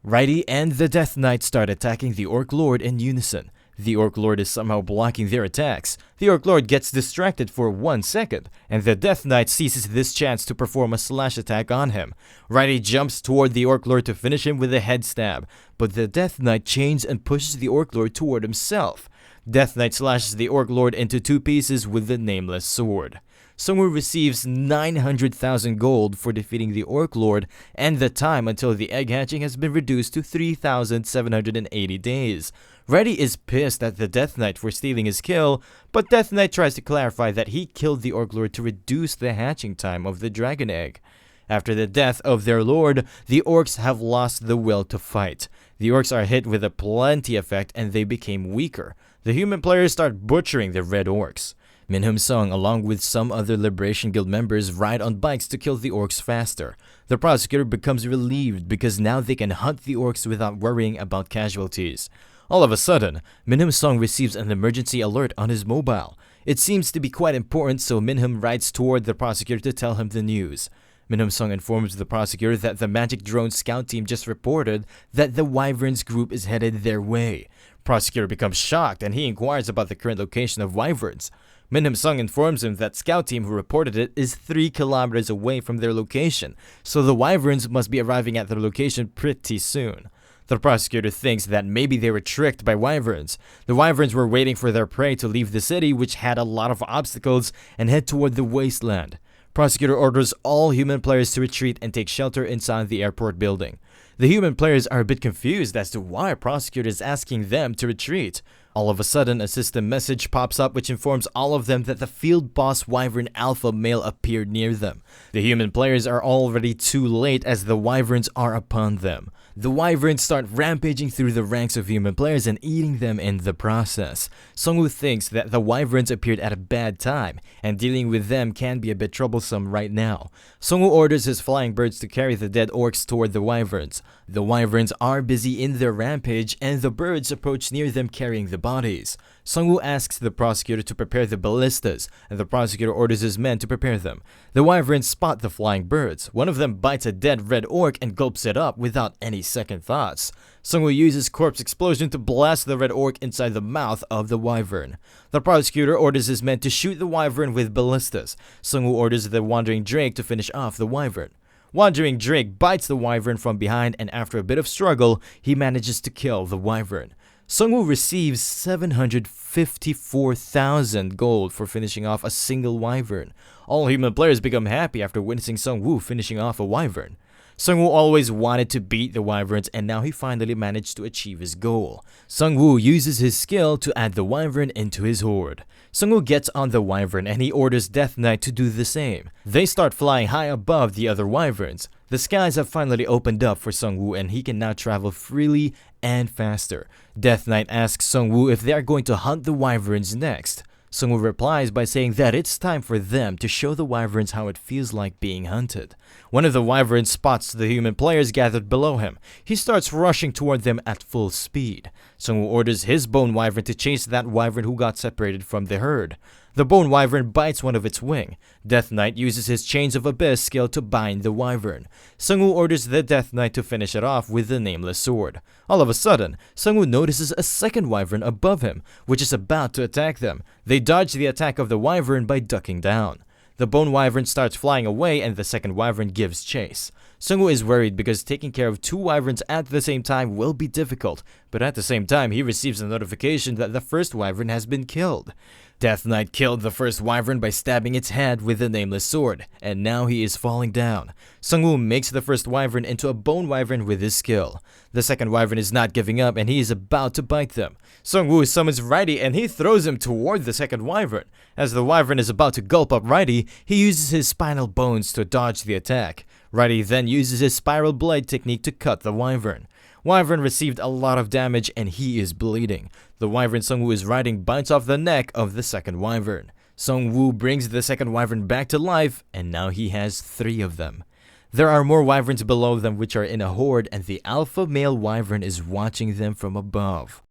Righty and the Death Knight start attacking the orc lord in unison. The orc lord is somehow blocking their attacks. The orc lord gets distracted for 1 second, and the Death Knight seizes this chance to perform a slash attack on him. Righty jumps toward the orc lord to finish him with a head stab, but the Death Knight chains and pushes the orc lord toward himself. Death Knight slashes the orc lord into 2 pieces with the nameless sword. Sungwoo receives 900,000 gold for defeating the orc lord, and the time until the egg hatching has been reduced to 3,780 days. Reddy is pissed at the Death Knight for stealing his kill, but Death Knight tries to clarify that he killed the orc lord to reduce the hatching time of the dragon egg. After the death of their lord, the orcs have lost the will to fight. The orcs are hit with a plenty effect and they became weaker. The human players start butchering the red orcs. Minhum Song, along with some other Liberation Guild members, ride on bikes to kill the orcs faster. The prosecutor becomes relieved because now they can hunt the orcs without worrying about casualties. All of a sudden, Minhum Song receives an emergency alert on his mobile. It seems to be quite important, so Minhum rides toward the prosecutor to tell him the news. Minhum Song informs the prosecutor that the Magic Drone scout team just reported that the Wyverns group is headed their way. Prosecutor becomes shocked and he inquires about the current location of Wyverns. Minhum Song informs him that scout team who reported it is 3 kilometers away from their location, so the Wyverns must be arriving at their location pretty soon. The prosecutor thinks that maybe they were tricked by Wyverns. The Wyverns were waiting for their prey to leave the city, which had a lot of obstacles, and head toward the wasteland. Prosecutor orders all human players to retreat and take shelter inside the airport building. The human players are a bit confused as to why a prosecutor is asking them to retreat. All of a sudden, a system message pops up which informs all of them that the field boss wyvern alpha male appeared near them. The human players are already too late as the wyverns are upon them. The wyverns start rampaging through the ranks of human players and eating them in the process. Sungwoo thinks that the wyverns appeared at a bad time, and dealing with them can be a bit troublesome right now. Sungwoo orders his flying birds to carry the dead orcs toward the wyverns. The wyverns are busy in their rampage, and the birds approach near them carrying the bodies. Sungwoo asks the prosecutor to prepare the ballistas, and the prosecutor orders his men to prepare them. The wyverns spot the flying birds. One of them bites a dead red orc and gulps it up without any second thoughts. Sungwoo uses corpse explosion to blast the red orc inside the mouth of the wyvern. The prosecutor orders his men to shoot the wyvern with ballistas. Sungwoo orders the wandering drake to finish off the wyvern. Wandering Drake bites the wyvern from behind, and after a bit of struggle, he manages to kill the wyvern. Sungwoo receives 754,000 gold for finishing off a single wyvern. All human players become happy after witnessing Sungwoo finishing off a wyvern. Sungwoo always wanted to beat the wyverns, and now he finally managed to achieve his goal. Sungwoo uses his skill to add the wyvern into his horde. Sungwoo gets on the wyvern and he orders Death Knight to do the same. They start flying high above the other wyverns. The skies have finally opened up for Sungwoo and he can now travel freely and faster. Death Knight asks Sungwoo if they are going to hunt the wyverns next. Sungwoo replies by saying that it's time for them to show the wyverns how it feels like being hunted. One of the wyverns spots the human players gathered below him. He starts rushing toward them at full speed. Sungwoo orders his bone wyvern to chase that wyvern who got separated from the herd. The bone wyvern bites one of its wing. Death Knight uses his Chains of Abyss skill to bind the wyvern. Sungwoo orders the Death Knight to finish it off with the Nameless Sword. All of a sudden, Sungwoo notices a second wyvern above him, which is about to attack them. They dodge the attack of the wyvern by ducking down. The bone wyvern starts flying away and the second wyvern gives chase. Sungwoo is worried because taking care of two wyverns at the same time will be difficult, but at the same time he receives a notification that the first wyvern has been killed. Death Knight killed the first wyvern by stabbing its head with the Nameless Sword, and now he is falling down. Sungwoo makes the first wyvern into a bone wyvern with his skill. The second wyvern is not giving up and he is about to bite them. Sungwoo summons Righty and he throws him toward the second wyvern. As the wyvern is about to gulp up Righty, he uses his spinal bones to dodge the attack. Righty then uses his spiral blade technique to cut the wyvern. Wyvern received a lot of damage and he is bleeding. The wyvern Sungwoo is riding bites off the neck of the second wyvern. Sungwoo brings the second wyvern back to life and now he has 3 of them. There are more wyverns below them which are in a horde and the alpha male wyvern is watching them from above.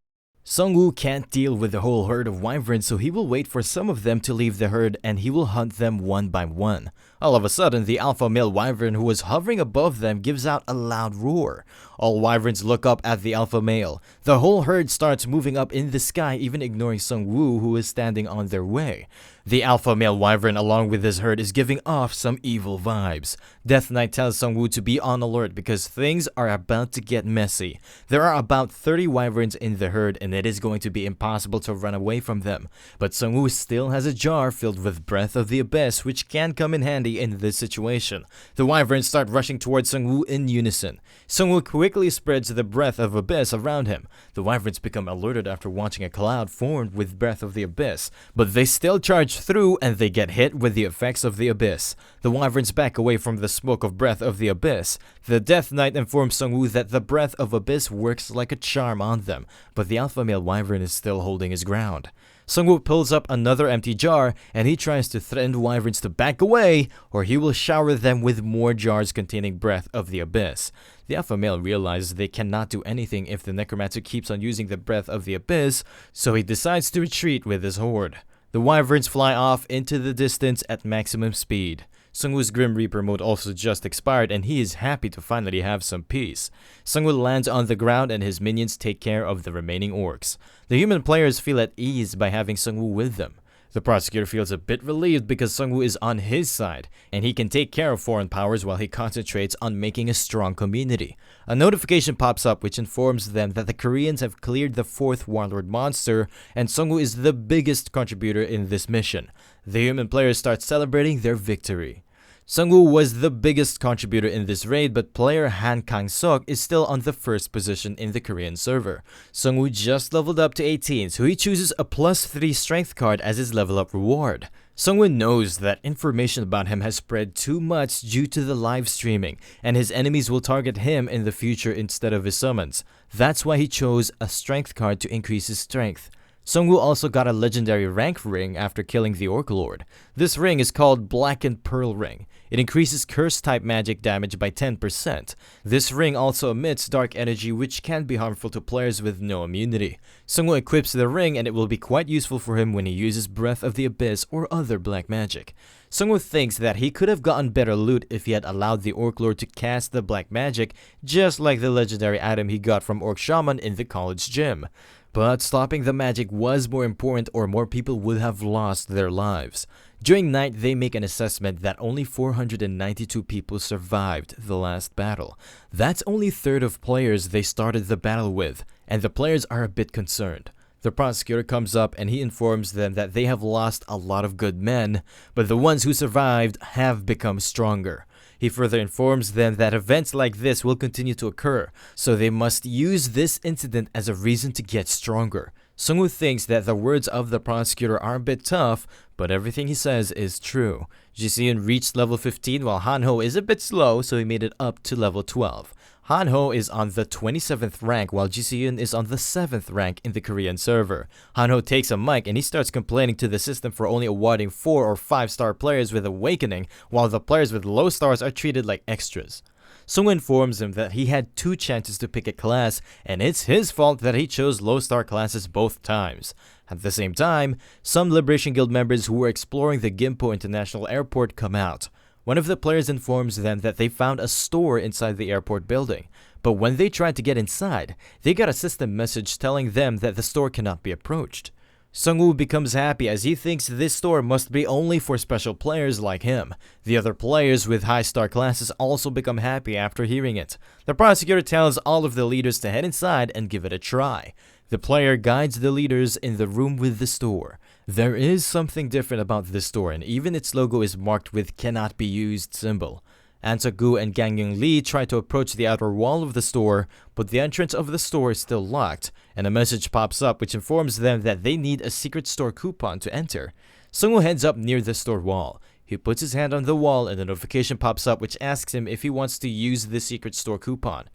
Sungwoo can't deal with the whole herd of wyverns, so he will wait for some of them to leave the herd and he will hunt them one by one. All of a sudden, the alpha male wyvern who was hovering above them gives out a loud roar. All wyverns look up at the alpha male. The whole herd starts moving up in the sky, even ignoring Sungwoo who is standing on their way. The alpha male wyvern along with his herd is giving off some evil vibes. Death Knight tells Sungwoo to be on alert because things are about to get messy. There are about 30 wyverns in the herd and it is going to be impossible to run away from them. But Sungwoo still has a jar filled with Breath of the Abyss which can come in handy in this situation. The wyverns start rushing towards Sungwoo in unison. Sungwoo quickly spreads the Breath of Abyss around him. The wyverns become alerted after watching a cloud formed with Breath of the Abyss, but they still charge through and they get hit with the effects of the Abyss. The wyverns back away from the smoke of Breath of the Abyss. The Death Knight informs Sungwoo that the Breath of Abyss works like a charm on them, but the alpha male wyvern is still holding his ground. Sungwoo pulls up another empty jar and he tries to threaten the wyverns to back away or he will shower them with more jars containing Breath of the Abyss. The alpha male realizes they cannot do anything if the Necromancer keeps on using the Breath of the Abyss, so he decides to retreat with his horde. The wyverns fly off into the distance at maximum speed. Sungwoo's Grim Reaper mode also just expired and he is happy to finally have some peace. Sungwoo lands on the ground and his minions take care of the remaining orcs. The human players feel at ease by having Sungwoo with them. The prosecutor feels a bit relieved because Sungwoo is on his side, and he can take care of foreign powers while he concentrates on making a strong community. A notification pops up which informs them that the Koreans have cleared the 4th warlord monster, and Sungwoo is the biggest contributor in this mission. The human players start celebrating their victory. Sungwoo was the biggest contributor in this raid, but player Han Kang-seok is still on the first position in the Korean server. Sungwoo just leveled up to 18, so he chooses a +3 strength card as his level up reward. Sungwoo knows that information about him has spread too much due to the live streaming, and his enemies will target him in the future instead of his summons. That's why he chose a strength card to increase his strength. Sungwoo also got a legendary rank ring after killing the Orc Lord. This ring is called Blackened Pearl Ring. It increases curse-type magic damage by 10%. This ring also emits dark energy which can be harmful to players with no immunity. Sungwoo equips the ring and it will be quite useful for him when he uses Breath of the Abyss or other black magic. Sungwoo thinks that he could have gotten better loot if he had allowed the Orc Lord to cast the black magic, just like the legendary item he got from Orc Shaman in the college gym. But stopping the magic was more important or more people would have lost their lives. During night, they make an assessment that only 492 people survived the last battle. That's only a third of players they started the battle with, and the players are a bit concerned. The prosecutor comes up and he informs them that they have lost a lot of good men, but the ones who survived have become stronger. He further informs them that events like this will continue to occur, so they must use this incident as a reason to get stronger. Sungwoo thinks that the words of the prosecutor are a bit tough, but everything he says is true. Jiseon reached level 15 while Hanho is a bit slow, so he made it up to level 12. Hanho is on the 27th rank while Jiseon is on the 7th rank in the Korean server. Hanho takes a mic and he starts complaining to the system for only awarding 4 or 5 star players with Awakening, while the players with low stars are treated like extras. Sungwoo informs him that he had 2 chances to pick a class, and it's his fault that he chose low star classes both times. At the same time, some Liberation Guild members who were exploring the Gimpo International Airport come out. One of the players informs them that they found a store inside the airport building, but when they tried to get inside, they got a system message telling them that the store cannot be approached. Sungwoo becomes happy as he thinks this store must be only for special players like him. The other players with high star classes also become happy after hearing it. The prosecutor tells all of the leaders to head inside and give it a try. The player guides the leaders in the room with the store. There is something different about this store, and even its logo is marked with cannot be used symbol. An-seok-gu and Gang-young Lee try to approach the outer wall of the store, but the entrance of the store is still locked, and a message pops up which informs them that they need a secret store coupon to enter. Sungwoo heads up near the store wall. He puts his hand on the wall and a notification pops up which asks him if he wants to use the secret store coupon.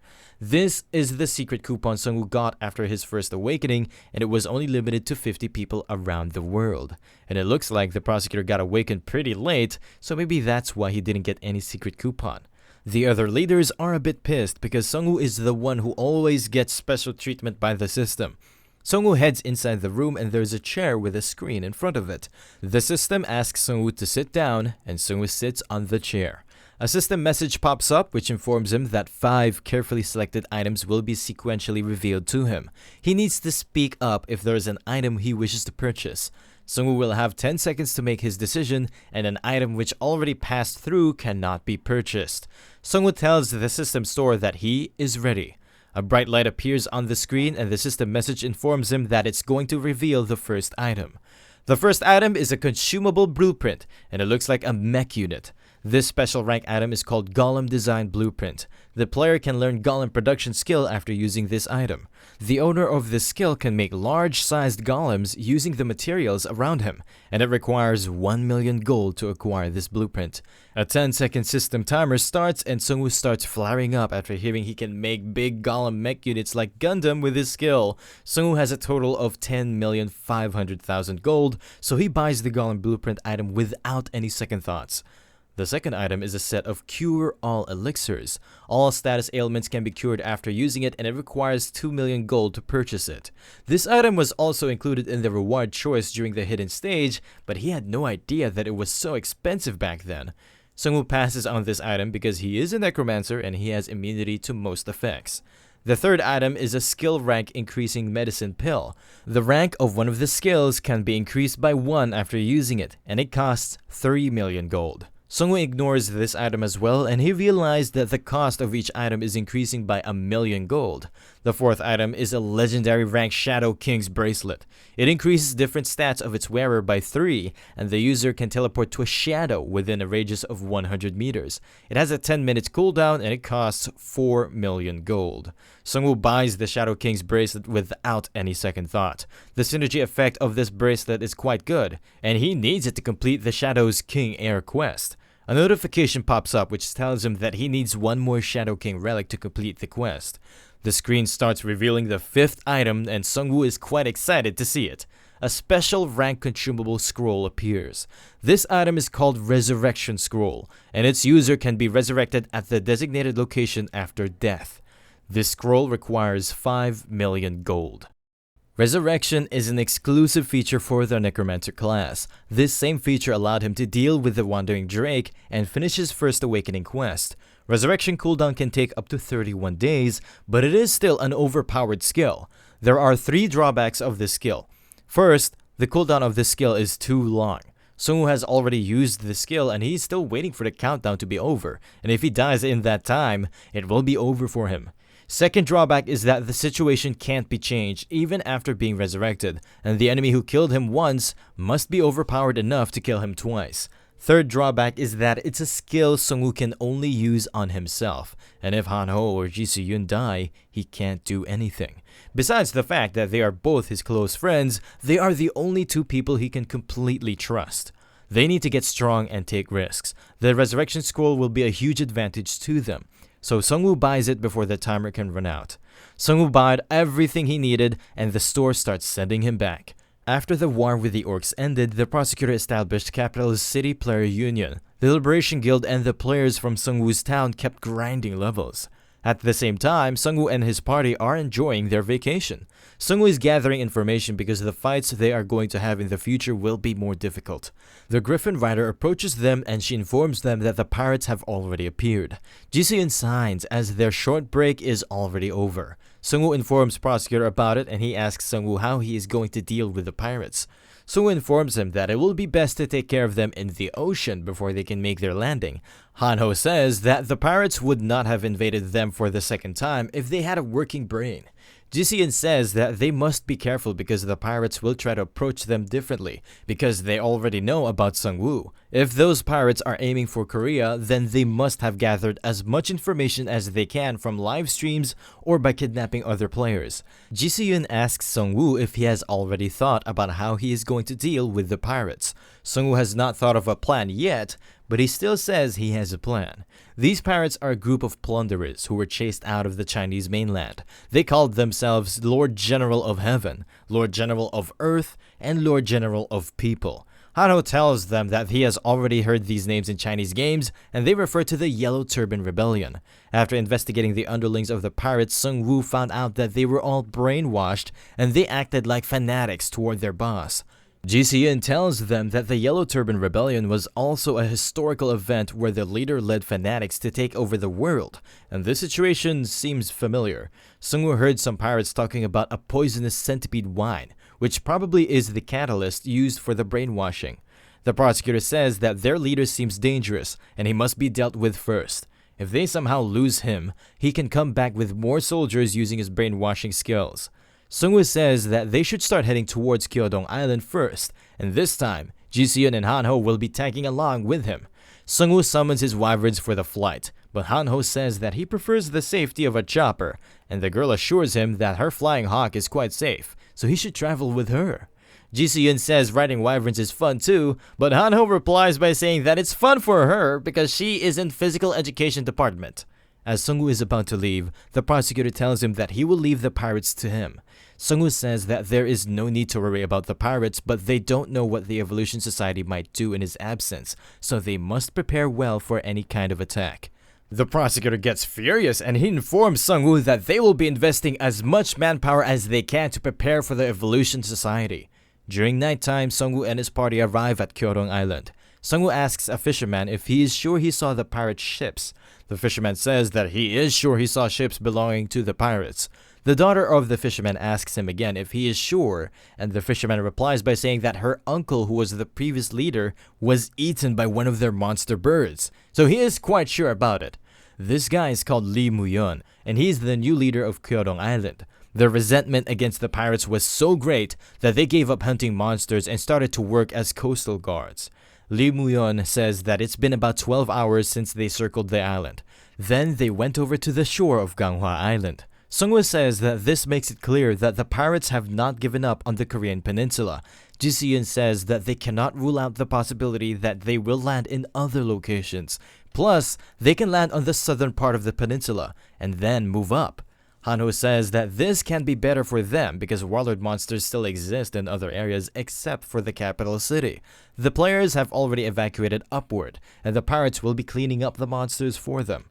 This is the secret coupon Sungwoo got after his first awakening, and it was only limited to 50 people around the world. And it looks like the prosecutor got awakened pretty late, so maybe that's why he didn't get any secret coupon. The other leaders are a bit pissed because Sungwoo is the one who always gets special treatment by the system. Sungwoo heads inside the room and there's a chair with a screen in front of it. The system asks Sungwoo to sit down, and Sungwoo sits on the chair. A system message pops up which informs him that 5 carefully selected items will be sequentially revealed to him. He needs to speak up if there is an item he wishes to purchase. Sungwoo will have 10 seconds to make his decision, and an item which already passed through cannot be purchased. Sungwoo tells the system store that he is ready. A bright light appears on the screen and the system message informs him that it's going to reveal the first item. The first item is a consumable blueprint, and it looks like a mech unit. This special rank item is called Golem Design Blueprint. The player can learn golem production skill after using this item. The owner of this skill can make large-sized golems using the materials around him, and it requires 1 million gold to acquire this blueprint. A 10-second system timer starts and Sungwoo starts flaring up after hearing he can make big golem mech units like Gundam with his skill. Sungwoo has a total of 10,500,000 gold, so he buys the golem blueprint item without any second thoughts. The second item is a set of Cure All Elixirs. All status ailments can be cured after using it, and it requires 2 million gold to purchase it. This item was also included in the reward choice during the hidden stage, but he had no idea that it was so expensive back then. Sungwoo passes on this item because he is a Necromancer and he has immunity to most effects. The third item is a skill rank increasing medicine pill. The rank of one of the skills can be increased by 1 after using it, and it costs 3 million gold. Sungwoo ignores this item as well, and he realized that the cost of each item is increasing by 1,000,000 gold. The fourth item is a legendary rank Shadow King's bracelet. It increases different stats of its wearer by 3, and the user can teleport to a shadow within a radius of 100 meters. It has a 10-minute cooldown, and it costs 4,000,000 gold. Sungwoo buys the Shadow King's bracelet without any second thought. The synergy effect of this bracelet is quite good, and he needs it to complete the Shadow's King Heir quest. A notification pops up which tells him that he needs one more Shadow King relic to complete the quest. The screen starts revealing the fifth item, and Sungwoo is quite excited to see it. A special rank consumable scroll appears. This item is called Resurrection Scroll, and its user can be resurrected at the designated location after death. This scroll requires 5,000,000 gold. Resurrection is an exclusive feature for the Necromancer class. This same feature allowed him to deal with the Wandering Drake and finish his first awakening quest. Resurrection cooldown can take up to 31 days, but it is still an overpowered skill. There are 3 drawbacks of this skill. First, the cooldown of this skill is too long. Sungwoo has already used the skill and he's still waiting for the countdown to be over, and if he dies in that time, it will be over for him. Second drawback is that the situation can't be changed even after being resurrected, and the enemy who killed him once must be overpowered enough to kill him twice. Third drawback is that it's a skill Sungwoo can only use on himself, and if Hanho or Ji Se-yoon die, he can't do anything. Besides the fact that they are both his close friends, they are the only 2 people he can completely trust. They need to get strong and take risks. The Resurrection Scroll will be a huge advantage to them. So Sungwoo buys it before the timer can run out. Sungwoo bought everything he needed, and the store starts sending him back. After the war with the orcs ended, the prosecutor established Capital's City Player Union. The Liberation Guild and the players from Sungwoo's town kept grinding levels. At the same time, Sungwoo and his party are enjoying their vacation. Sungwoo is gathering information because the fights they are going to have in the future will be more difficult. The Griffin Rider approaches them and she informs them that the pirates have already appeared. Ji Se-yoon signs as their short break is already over. Sungwoo informs Prosecutor about it and he asks Sungwoo how he is going to deal with the pirates. Sungwoo informs him that it will be best to take care of them in the ocean before they can make their landing. Hanho says that the pirates would not have invaded them for the second time if they had a working brain. Ji Se-yoon says that they must be careful because the pirates will try to approach them differently because they already know about Sungwoo. If those pirates are aiming for Korea, then they must have gathered as much information as they can from live streams or by kidnapping other players. Ji Se-yoon asks Sungwoo if he has already thought about how he is going to deal with the pirates. Sungwoo has not thought of a plan yet, but he still says he has a plan. These pirates are a group of plunderers who were chased out of the Chinese mainland. They called themselves Lord General of Heaven, Lord General of Earth, and Lord General of People. Hanho tells them that he has already heard these names in Chinese games, and they refer to the Yellow Turban Rebellion. After investigating the underlings of the pirates, Sungwoo found out that they were all brainwashed, and they acted like fanatics toward their boss. Ji Se-yoon tells them that the Yellow Turban Rebellion was also a historical event where the leader led fanatics to take over the world, and this situation seems familiar. Sungwoo heard some pirates talking about a poisonous centipede wine, which probably is the catalyst used for the brainwashing. The prosecutor says that their leader seems dangerous, and he must be dealt with first. If they somehow lose him, he can come back with more soldiers using his brainwashing skills. Sungwoo says that they should start heading towards Kyeodong Island first, and this time, Ji Se-yoon and Hanho will be tagging along with him. Sungwoo summons his wyverns for the flight, but Hanho says that he prefers the safety of a chopper, and the girl assures him that her flying hawk is quite safe, so he should travel with her. Ji Se-yoon says riding wyverns is fun too, but Hanho replies by saying that it's fun for her because she is in physical education department. As Sungwoo is about to leave, the prosecutor tells him that he will leave the pirates to him. Sungwoo says that there is no need to worry about the pirates, but they don't know what the Evolution Society might do in his absence, so they must prepare well for any kind of attack. The prosecutor gets furious and he informs Sungwoo that they will be investing as much manpower as they can to prepare for the Evolution Society. During nighttime, Sungwoo and his party arrive at Kyeodong Island. Sungwoo asks a fisherman if he is sure he saw the pirate ships. The fisherman says that he is sure he saw ships belonging to the pirates. The daughter of the fisherman asks him again if he is sure, and the fisherman replies by saying that her uncle, who was the previous leader, was eaten by one of their monster birds. So he is quite sure about it. This guy is called Lee Muyon, and he's the new leader of Kyorong Island. Their resentment against the pirates was so great that they gave up hunting monsters and started to work as coastal guards. Lee Muyon says that it's been about 12 hours since they circled the island. Then they went over to the shore of Ganghwa Island. Sungwoo says that this makes it clear that the pirates have not given up on the Korean peninsula. Ji Si-yoon says that they cannot rule out the possibility that they will land in other locations. Plus, they can land on the southern part of the peninsula and then move up. Han-ho says that this can be better for them because warlord monsters still exist in other areas except for the capital city. The players have already evacuated upward, and the pirates will be cleaning up the monsters for them.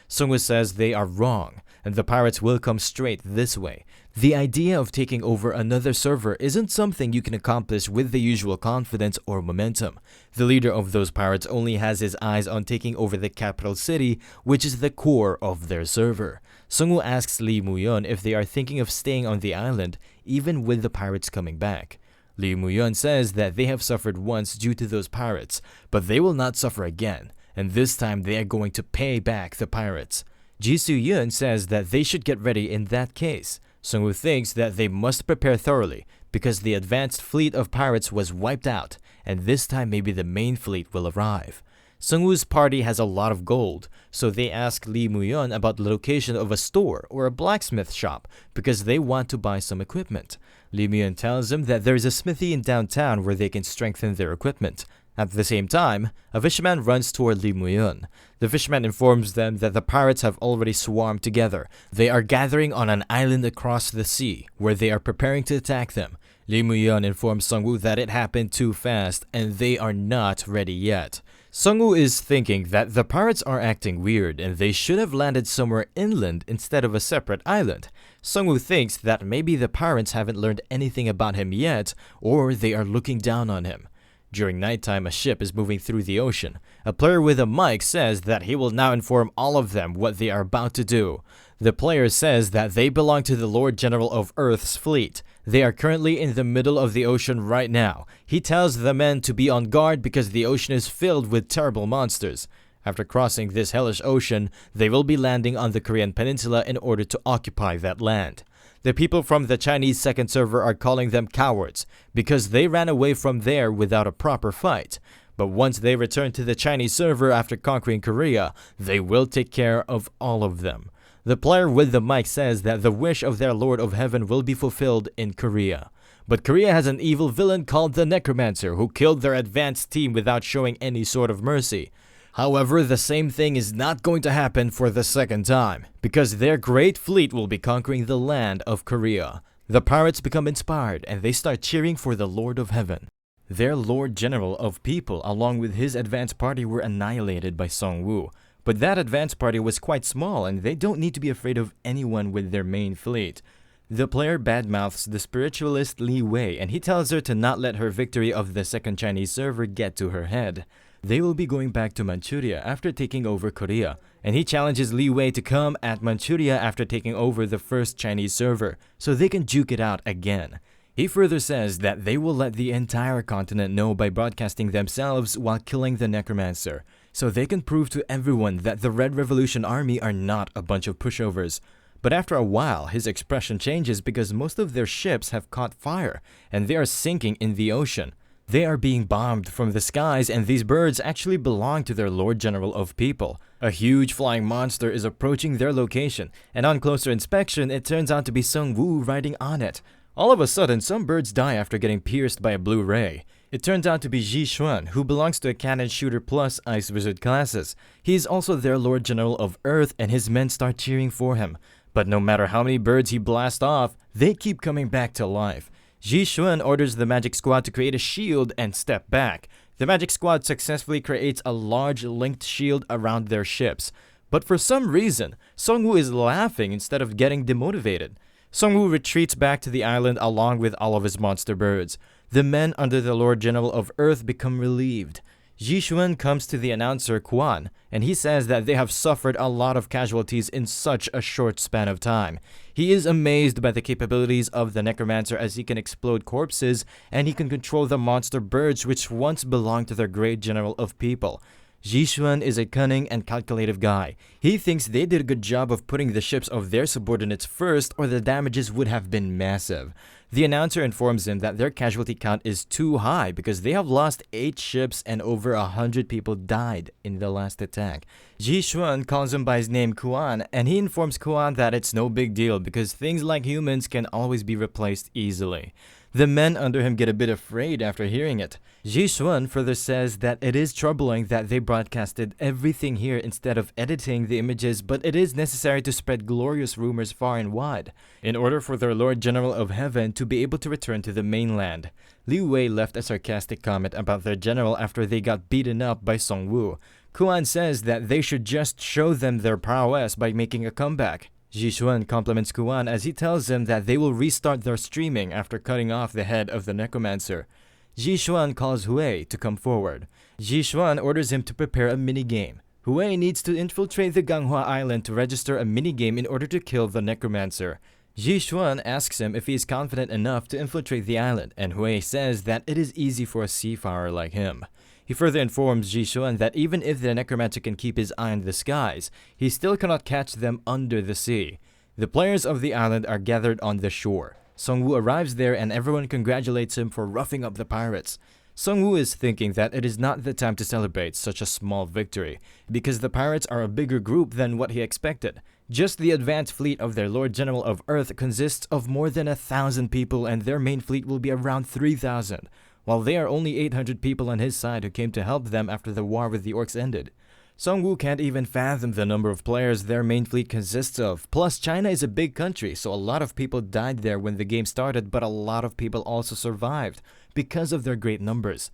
Sungwoo says they are wrong, and the pirates will come straight this way. The idea of taking over another server isn't something you can accomplish with the usual confidence or momentum. The leader of those pirates only has his eyes on taking over the capital city, which is the core of their server. Sungwoo asks Lee Muyon if they are thinking of staying on the island, even with the pirates coming back. Lee Muyon says that they have suffered once due to those pirates, but they will not suffer again, and this time they are going to pay back the pirates. Ji Soo-yoon says that they should get ready in that case. Sungwoo thinks that they must prepare thoroughly because the advanced fleet of pirates was wiped out, and this time maybe the main fleet will arrive. Sungwoo's party has a lot of gold, so they ask Lee Muyon about the location of a store or a blacksmith shop because they want to buy some equipment. Lee Muyon tells them that there is a smithy in downtown where they can strengthen their equipment. At the same time, a fisherman runs toward Lee Muyon. The fisherman informs them that the pirates have already swarmed together. They are gathering on an island across the sea, where they are preparing to attack them. Lee Muyon informs Sungwoo that it happened too fast and they are not ready yet. Sungwoo is thinking that the pirates are acting weird and they should have landed somewhere inland instead of a separate island. Sungwoo thinks that maybe the pirates haven't learned anything about him yet, or they are looking down on him. During nighttime, a ship is moving through the ocean. A player with a mic says that he will now inform all of them what they are about to do. The player says that they belong to the Lord General of Earth's fleet. They are currently in the middle of the ocean right now. He tells the men to be on guard because the ocean is filled with terrible monsters. After crossing this hellish ocean, they will be landing on the Korean peninsula in order to occupy that land. The people from the Chinese second server are calling them cowards because they ran away from there without a proper fight. But once they return to the Chinese server after conquering Korea, they will take care of all of them. The player with the mic says that the wish of their Lord of Heaven will be fulfilled in Korea. But Korea has an evil villain called the Necromancer who killed their advanced team without showing any sort of mercy. However, the same thing is not going to happen for the second time, because their great fleet will be conquering the land of Korea. The pirates become inspired and they start cheering for the Lord of Heaven. Their Lord General of People along with his advanced party were annihilated by Sungwoo. But that advanced party was quite small and they don't need to be afraid of anyone with their main fleet. The player badmouths the spiritualist Li Wei and he tells her to not let her victory of the second Chinese server get to her head. They will be going back to Manchuria after taking over Korea, and he challenges Li Wei to come at Manchuria after taking over the first Chinese server, so they can duke it out again. He further says that they will let the entire continent know by broadcasting themselves while killing the Necromancer, so they can prove to everyone that the Red Revolution Army are not a bunch of pushovers. But after a while, his expression changes because most of their ships have caught fire, and they are sinking in the ocean. They are being bombed from the skies, and these birds actually belong to their Lord General of People. A huge flying monster is approaching their location, and on closer inspection, it turns out to be Sungwoo riding on it. All of a sudden, some birds die after getting pierced by a blue ray. It turns out to be Ji Xuan, who belongs to a Cannon Shooter Plus Ice Wizard classes. He is also their Lord General of Earth, and his men start cheering for him. But no matter how many birds he blasts off, they keep coming back to life. Ji Xuan orders the Magic Squad to create a shield and step back. The Magic Squad successfully creates a large linked shield around their ships. But for some reason, Sungwoo is laughing instead of getting demotivated. Sungwoo retreats back to the island along with all of his monster birds. The men under the Lord General of Earth become relieved. Jishuan comes to the announcer Quan, and he says that they have suffered a lot of casualties in such a short span of time. He is amazed by the capabilities of the Necromancer as he can explode corpses and he can control the monster birds which once belonged to their great general of people. Jishuan is a cunning and calculative guy. He thinks they did a good job of putting the ships of their subordinates first or the damages would have been massive. The announcer informs him that their casualty count is too high because they have lost 8 ships and over 100 people died in the last attack. Jishuan calls him by his name Kuan, and he informs Kuan that it's no big deal because things like humans can always be replaced easily. The men under him get a bit afraid after hearing it. Jishuan further says that it is troubling that they broadcasted everything here instead of editing the images, but it is necessary to spread glorious rumors far and wide in order for their Lord General of Heaven to be able to return to the mainland. Liu Wei left a sarcastic comment about their general after they got beaten up by Song Wu. Kuan says that they should just show them their prowess by making a comeback. Jishuan compliments Kuan as he tells him that they will restart their streaming after cutting off the head of the Necromancer. Jishuan calls Hui to come forward. Jishuan orders him to prepare a minigame. Hui needs to infiltrate the Ganghua Island to register a minigame in order to kill the Necromancer. Jishuan asks him if he is confident enough to infiltrate the island, and Hui says that it is easy for a seafarer like him. He further informs Jishuan that even if the Necromancer can keep his eye on the skies, he still cannot catch them under the sea. The players of the island are gathered on the shore. Song Wu arrives there and everyone congratulates him for roughing up the pirates. Song Wu is thinking that it is not the time to celebrate such a small victory, because the pirates are a bigger group than what he expected. Just the advanced fleet of their Lord General of Earth consists of more than 1,000 people and their main fleet will be around 3,000. While there are only 800 people on his side who came to help them after the war with the orcs ended. Song Wu can't even fathom the number of players their main fleet consists of. Plus, China is a big country, so a lot of people died there when the game started, but a lot of people also survived because of their great numbers.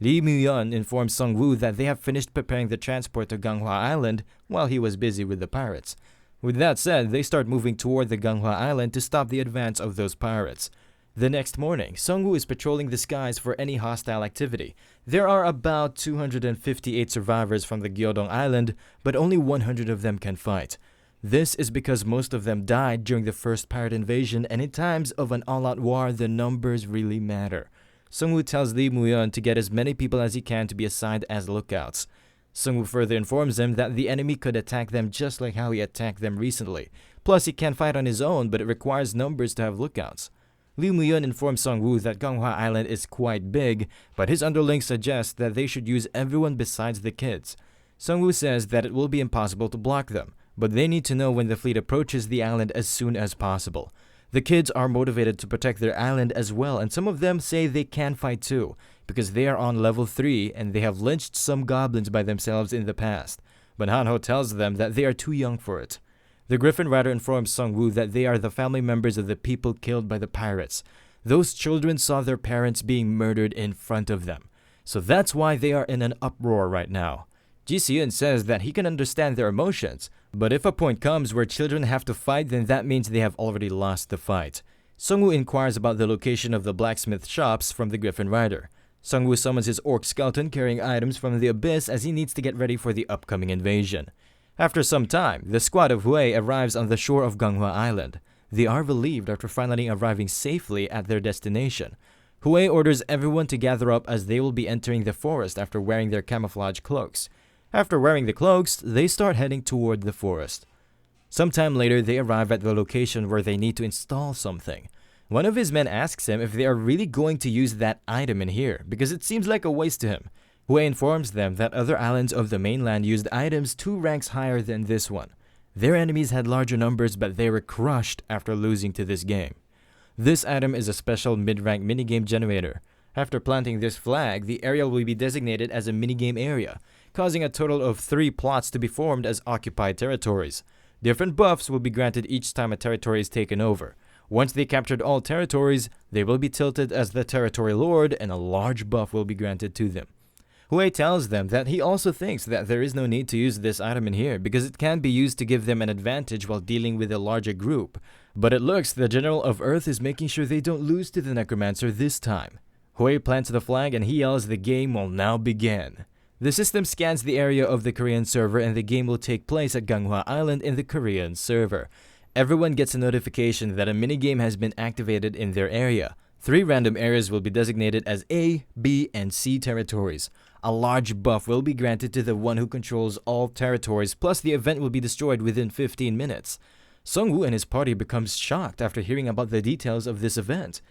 Li Muyun informs Song Wu that they have finished preparing the transport to Ganghua Island while he was busy with the pirates. With that said, they start moving toward the Ganghua Island to stop the advance of those pirates. The next morning, Song Wu is patrolling the skies for any hostile activity. There are about 258 survivors from the Gyodong Island, but only 100 of them can fight. This is because most of them died during the first pirate invasion, and in times of an all-out war, the numbers really matter. Song Wu tells Li Muyun to get as many people as he can to be assigned as lookouts. Song Wu further informs him that the enemy could attack them just like how he attacked them recently. Plus, he can fight on his own, but it requires numbers to have lookouts. Li Muyun informs Song Wu that Ganghua Island is quite big, but his underlings suggest that they should use everyone besides the kids. Song Wu says that it will be impossible to block them, but they need to know when the fleet approaches the island as soon as possible. The kids are motivated to protect their island as well, and some of them say they can fight too, because they are on level 3 and they have lynched some goblins by themselves in the past. But Hanho tells them that they are too young for it. The Griffin Rider informs Song Wu that they are the family members of the people killed by the pirates. Those children saw their parents being murdered in front of them. So that's why they are in an uproar right now. Ji Siyun says that he can understand their emotions, but if a point comes where children have to fight, then that means they have already lost the fight. Song Wu inquires about the location of the blacksmith shops from the Griffin Rider. Song Wu summons his orc skeleton carrying items from the abyss as he needs to get ready for the upcoming invasion. After some time, the squad of Hui arrives on the shore of Ganghua Island. They are relieved after finally arriving safely at their destination. Hui orders everyone to gather up as they will be entering the forest after wearing their camouflage cloaks. After wearing the cloaks, they start heading toward the forest. Sometime later, they arrive at the location where they need to install something. One of his men asks him if they are really going to use that item in here, because it seems like a waste to him. Hui informs them that other islands of the mainland used items 2 ranks higher than this one. Their enemies had larger numbers, but they were crushed after losing to this game. This item is a special mid-rank minigame generator. After planting this flag, the area will be designated as a minigame area, causing a total of 3 plots to be formed as occupied territories. Different buffs will be granted each time a territory is taken over. Once they captured all territories, they will be tilted as the territory lord and a large buff will be granted to them. Hui tells them that he also thinks that there is no need to use this item in here because it can be used to give them an advantage while dealing with a larger group. But it looks the General of Earth is making sure they don't lose to the Necromancer this time. Hui plants the flag and he yells the game will now begin. The system scans the area of the Korean server and the game will take place at Manhwa Island in the Korean server. Everyone gets a notification that a minigame has been activated in their area. 3 random areas will be designated as A, B, and C territories. A large buff will be granted to the one who controls all territories, plus the event will be destroyed within 15 minutes. Sungwoo and his party becomes shocked after hearing about the details of this event.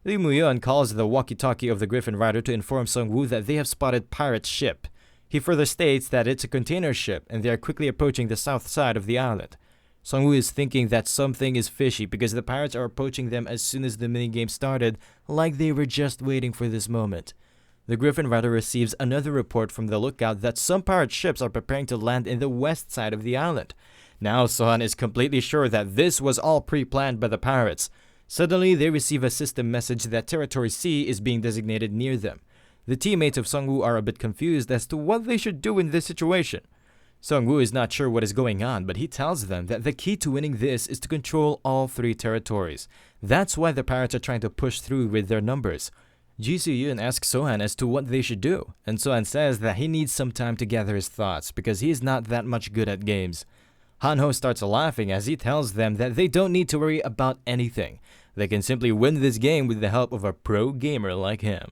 Lee Mu-yeon calls the walkie-talkie of the Griffin Rider to inform Sungwoo that they have spotted pirate ship. He further states that it's a container ship and they are quickly approaching the south side of the island. Sungwoo is thinking that something is fishy because the pirates are approaching them as soon as the minigame started, like they were just waiting for this moment. The Griffin Rider receives another report from the lookout that some pirate ships are preparing to land in the west side of the island. Now Sohan is completely sure that this was all pre-planned by the pirates. Suddenly, they receive a system message that Territory C is being designated near them. The teammates of Sungwoo are a bit confused as to what they should do in this situation. Sungwoo is not sure what is going on, but he tells them that the key to winning this is to control all 3 territories. That's why the pirates are trying to push through with their numbers. Ji Soo-yeon asks Sohan as to what they should do, and Sohan says that he needs some time to gather his thoughts because he is not that much good at games. Han-ho starts laughing as he tells them that they don't need to worry about anything. They can simply win this game with the help of a pro gamer like him.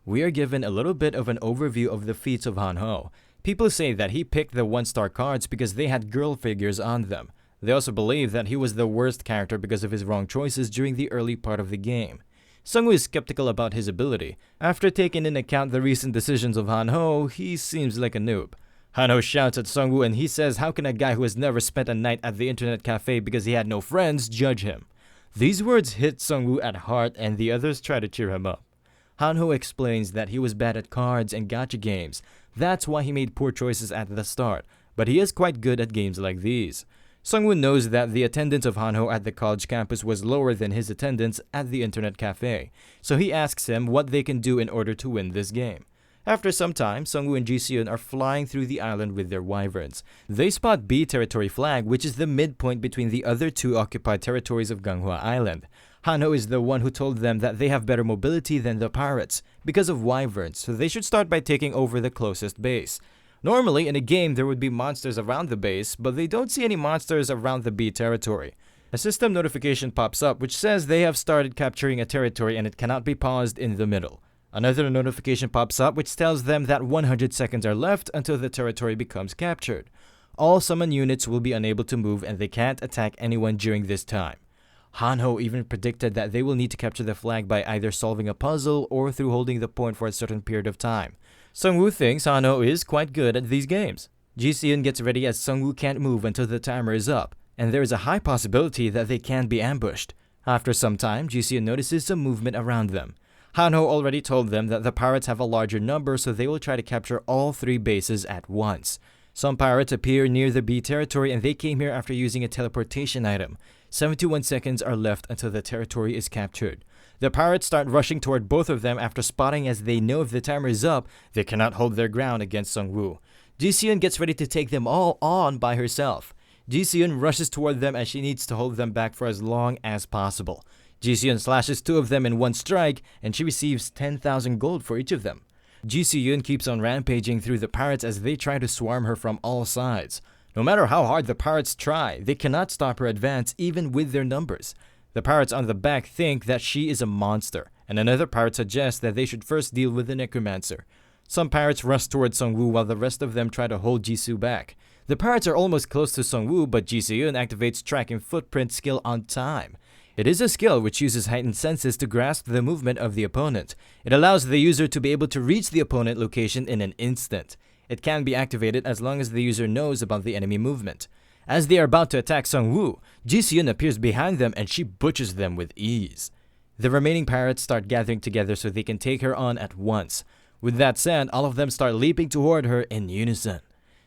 We are given a little bit of an overview of the feats of Han-ho. People say that he picked the 1-star cards because they had girl figures on them. They also believe that he was the worst character because of his wrong choices during the early part of the game. Sungwoo is skeptical about his ability. After taking into account the recent decisions of Han-ho, he seems like a noob. Han-ho shouts at Sungwoo and he says how can a guy who has never spent a night at the internet cafe because he had no friends judge him. These words hit Sungwoo at heart and the others try to cheer him up. Han-ho explains that he was bad at cards and gacha games. That's why he made poor choices at the start, but he is quite good at games like these. Sungwoo knows that the attendance of Han-ho at the college campus was lower than his attendance at the internet cafe, so he asks him what they can do in order to win this game. After some time, Sungwoo and Ji Seon are flying through the island with their wyverns. They spot B territory flag, which is the midpoint between the other 2 occupied territories of Manhwa Island. Han-ho is the one who told them that they have better mobility than the pirates because of wyverns, so they should start by taking over the closest base. Normally, in a game, there would be monsters around the base, but they don't see any monsters around the B territory. A system notification pops up which says they have started capturing a territory and it cannot be paused in the middle. Another notification pops up which tells them that 100 seconds are left until the territory becomes captured. All summon units will be unable to move and they can't attack anyone during this time. Han-ho even predicted that they will need to capture the flag by either solving a puzzle or through holding the point for a certain period of time. Sungwoo thinks Han-ho is quite good at these games. Ji Seon gets ready as Sungwoo can't move until the timer is up, and there is a high possibility that they can be ambushed. After some time, Ji Seon notices some movement around them. Han-ho already told them that the pirates have a larger number, so they will try to capture all 3 bases at once. Some pirates appear near the B territory and they came here after using a teleportation item. 71 seconds are left until the territory is captured. The pirates start rushing toward both of them after spotting as they know if the timer is up, they cannot hold their ground against Sungwoo. Ji Seon gets ready to take them all on by herself. Ji Seon rushes toward them as she needs to hold them back for as long as possible. Ji Seon slashes 2 of them in one strike and she receives 10,000 gold for each of them. Ji Seon keeps on rampaging through the pirates as they try to swarm her from all sides. No matter how hard the pirates try, they cannot stop her advance even with their numbers. The pirates on the back think that she is a monster, and another pirate suggests that they should first deal with the Necromancer. Some pirates rush towards Sungwoo while the rest of them try to hold Jisoo back. The pirates are almost close to Sungwoo, but Ji Seon activates tracking footprint skill on time. It is a skill which uses heightened senses to grasp the movement of the opponent. It allows the user to be able to reach the opponent location in an instant. It can be activated as long as the user knows about the enemy movement. As they are about to attack Sungwoo, Ji Seon appears behind them and she butchers them with ease. The remaining pirates start gathering together so they can take her on at once. With that said, all of them start leaping toward her in unison.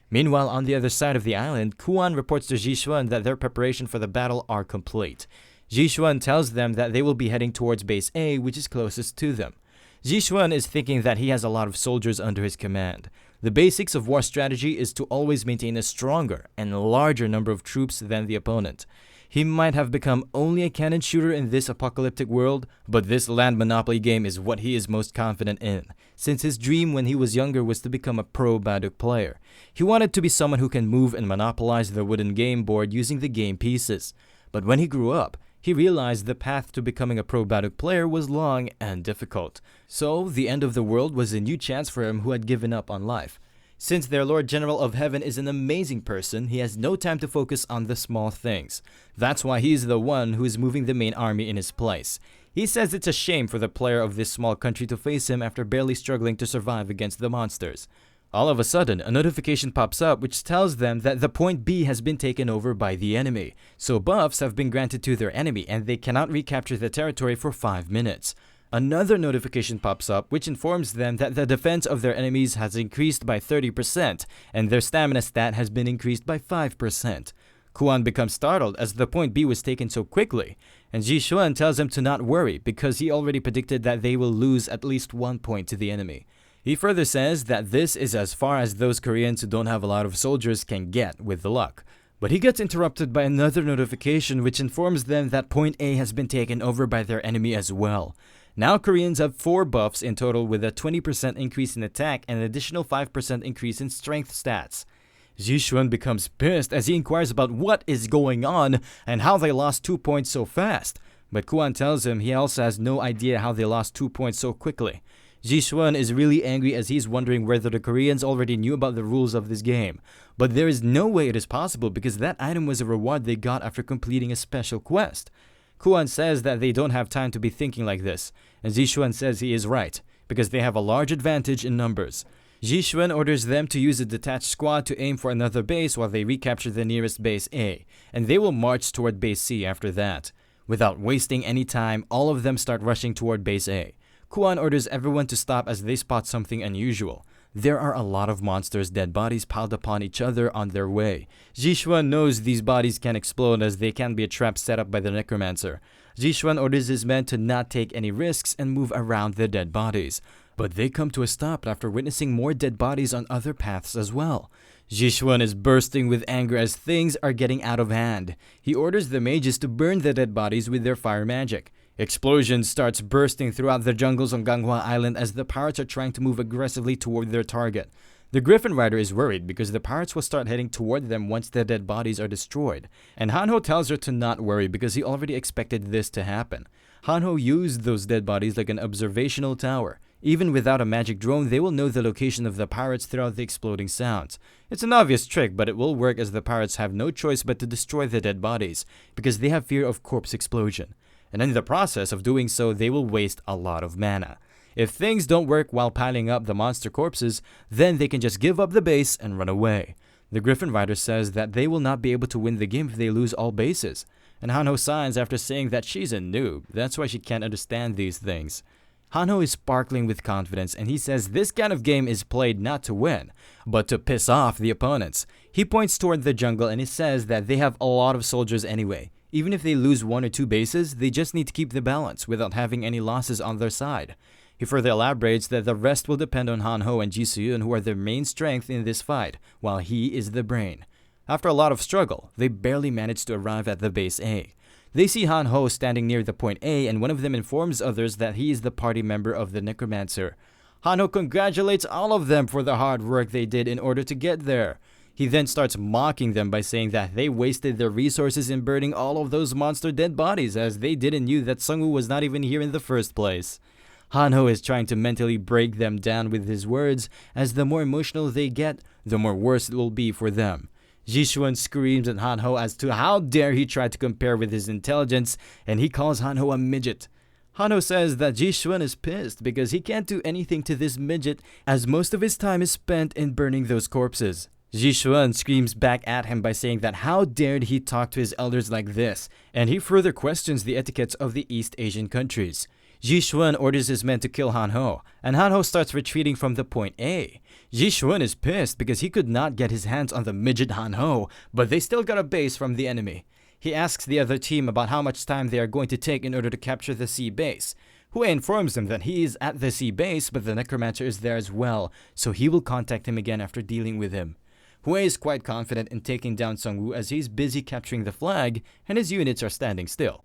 Meanwhile, on the other side of the island, Kuan reports to Jishuan that their preparation for the battle are complete. Jishuan tells them that they will be heading towards base A, which is closest to them. Jishuan is thinking that he has a lot of soldiers under his command. The basics of war strategy is to always maintain a stronger and larger number of troops than the opponent. He might have become only a cannon shooter in this apocalyptic world, but this land monopoly game is what he is most confident in, since his dream when he was younger was to become a pro Baduk player. He wanted to be someone who can move and monopolize the wooden game board using the game pieces. But when he grew up, he realized the path to becoming a pro Baduk player was long and difficult. So, the end of the world was a new chance for him who had given up on life. Since their Lord General of Heaven is an amazing person, he has no time to focus on the small things. That's why he is the one who is moving the main army in his place. He says it's a shame for the player of this small country to face him after barely struggling to survive against the monsters. All of a sudden, a notification pops up which tells them that the point B has been taken over by the enemy. So buffs have been granted to their enemy and they cannot recapture the territory for 5 minutes. Another notification pops up which informs them that the defense of their enemies has increased by 30% and their stamina stat has been increased by 5%. Kuan becomes startled as the point B was taken so quickly, and Ji Xuan tells him to not worry because he already predicted that they will lose at least 1 point to the enemy. He further says that this is as far as those Koreans who don't have a lot of soldiers can get with the luck. But he gets interrupted by another notification which informs them that point A has been taken over by their enemy as well. Now Koreans have 4 buffs in total with a 20% increase in attack and an additional 5% increase in strength stats. Ji Xuan becomes pissed as he inquires about what is going on and how they lost 2 points so fast. But Kuan tells him he also has no idea how they lost 2 points so quickly. Ji Xuan is really angry as he's wondering whether the Koreans already knew about the rules of this game. But there is no way it is possible because that item was a reward they got after completing a special quest. Kuan says that they don't have time to be thinking like this, and Ji Xuan says he is right, because they have a large advantage in numbers. Ji Xuan orders them to use a detached squad to aim for another base while they recapture the nearest base A, and they will march toward base C after that. Without wasting any time, all of them start rushing toward base A. Kuan orders everyone to stop as they spot something unusual. There are a lot of monsters' dead bodies piled upon each other on their way. Ji Xuan knows these bodies can explode as they can be a trap set up by the Necromancer. Ji Xuan orders his men to not take any risks and move around the dead bodies. But they come to a stop after witnessing more dead bodies on other paths as well. Ji Xuan is bursting with anger as things are getting out of hand. He orders the mages to burn the dead bodies with their fire magic. Explosions starts bursting throughout the jungles on Manhwa Island as the pirates are trying to move aggressively toward their target. The Griffin Rider is worried because the pirates will start heading toward them once the dead bodies are destroyed. And Hanho tells her to not worry because he already expected this to happen. Hanho used those dead bodies like an observational tower. Even without a magic drone, they will know the location of the pirates throughout the exploding sounds. It's an obvious trick, but it will work as the pirates have no choice but to destroy the dead bodies because they have fear of corpse explosion. And in the process of doing so, they will waste a lot of mana. If things don't work while piling up the monster corpses, then they can just give up the base and run away. The Griffin Rider says that they will not be able to win the game if they lose all bases. And Hanho signs after saying that she's a noob, that's why she can't understand these things. Hanho is sparkling with confidence and he says this kind of game is played not to win, but to piss off the opponents. He points toward the jungle and he says that they have a lot of soldiers anyway. Even if they lose 1 or 2 bases, they just need to keep the balance without having any losses on their side. He further elaborates that the rest will depend on Hanho and Ji Suyun, who are their main strength in this fight, while he is the brain. After a lot of struggle, they barely manage to arrive at the base A. They see Hanho standing near the point A and one of them informs others that he is the party member of the Necromancer. Hanho congratulates all of them for the hard work they did in order to get there. He then starts mocking them by saying that they wasted their resources in burning all of those monster dead bodies as they didn't know that Sungwoo was not even here in the first place. Hanho is trying to mentally break them down with his words as the more emotional they get, the more worse it will be for them. Ji Xuan screams at Hanho as to how dare he try to compare with his intelligence and he calls Hanho a midget. Hanho says that Ji Xuan is pissed because he can't do anything to this midget as most of his time is spent in burning those corpses. Ji Xuan screams back at him by saying that how dared he talk to his elders like this, and he further questions the etiquettes of the East Asian countries. Ji Xuan orders his men to kill Hanho, and Hanho starts retreating from the point A. Ji Xuan is pissed because he could not get his hands on the midget Hanho, but they still got a base from the enemy. He asks the other team about how much time they are going to take in order to capture the C base. Hue informs him that he is at the C base, but the Necromancer is there as well, so he will contact him again after dealing with him. Hui is quite confident in taking down Sungwoo as he's busy capturing the flag and his units are standing still.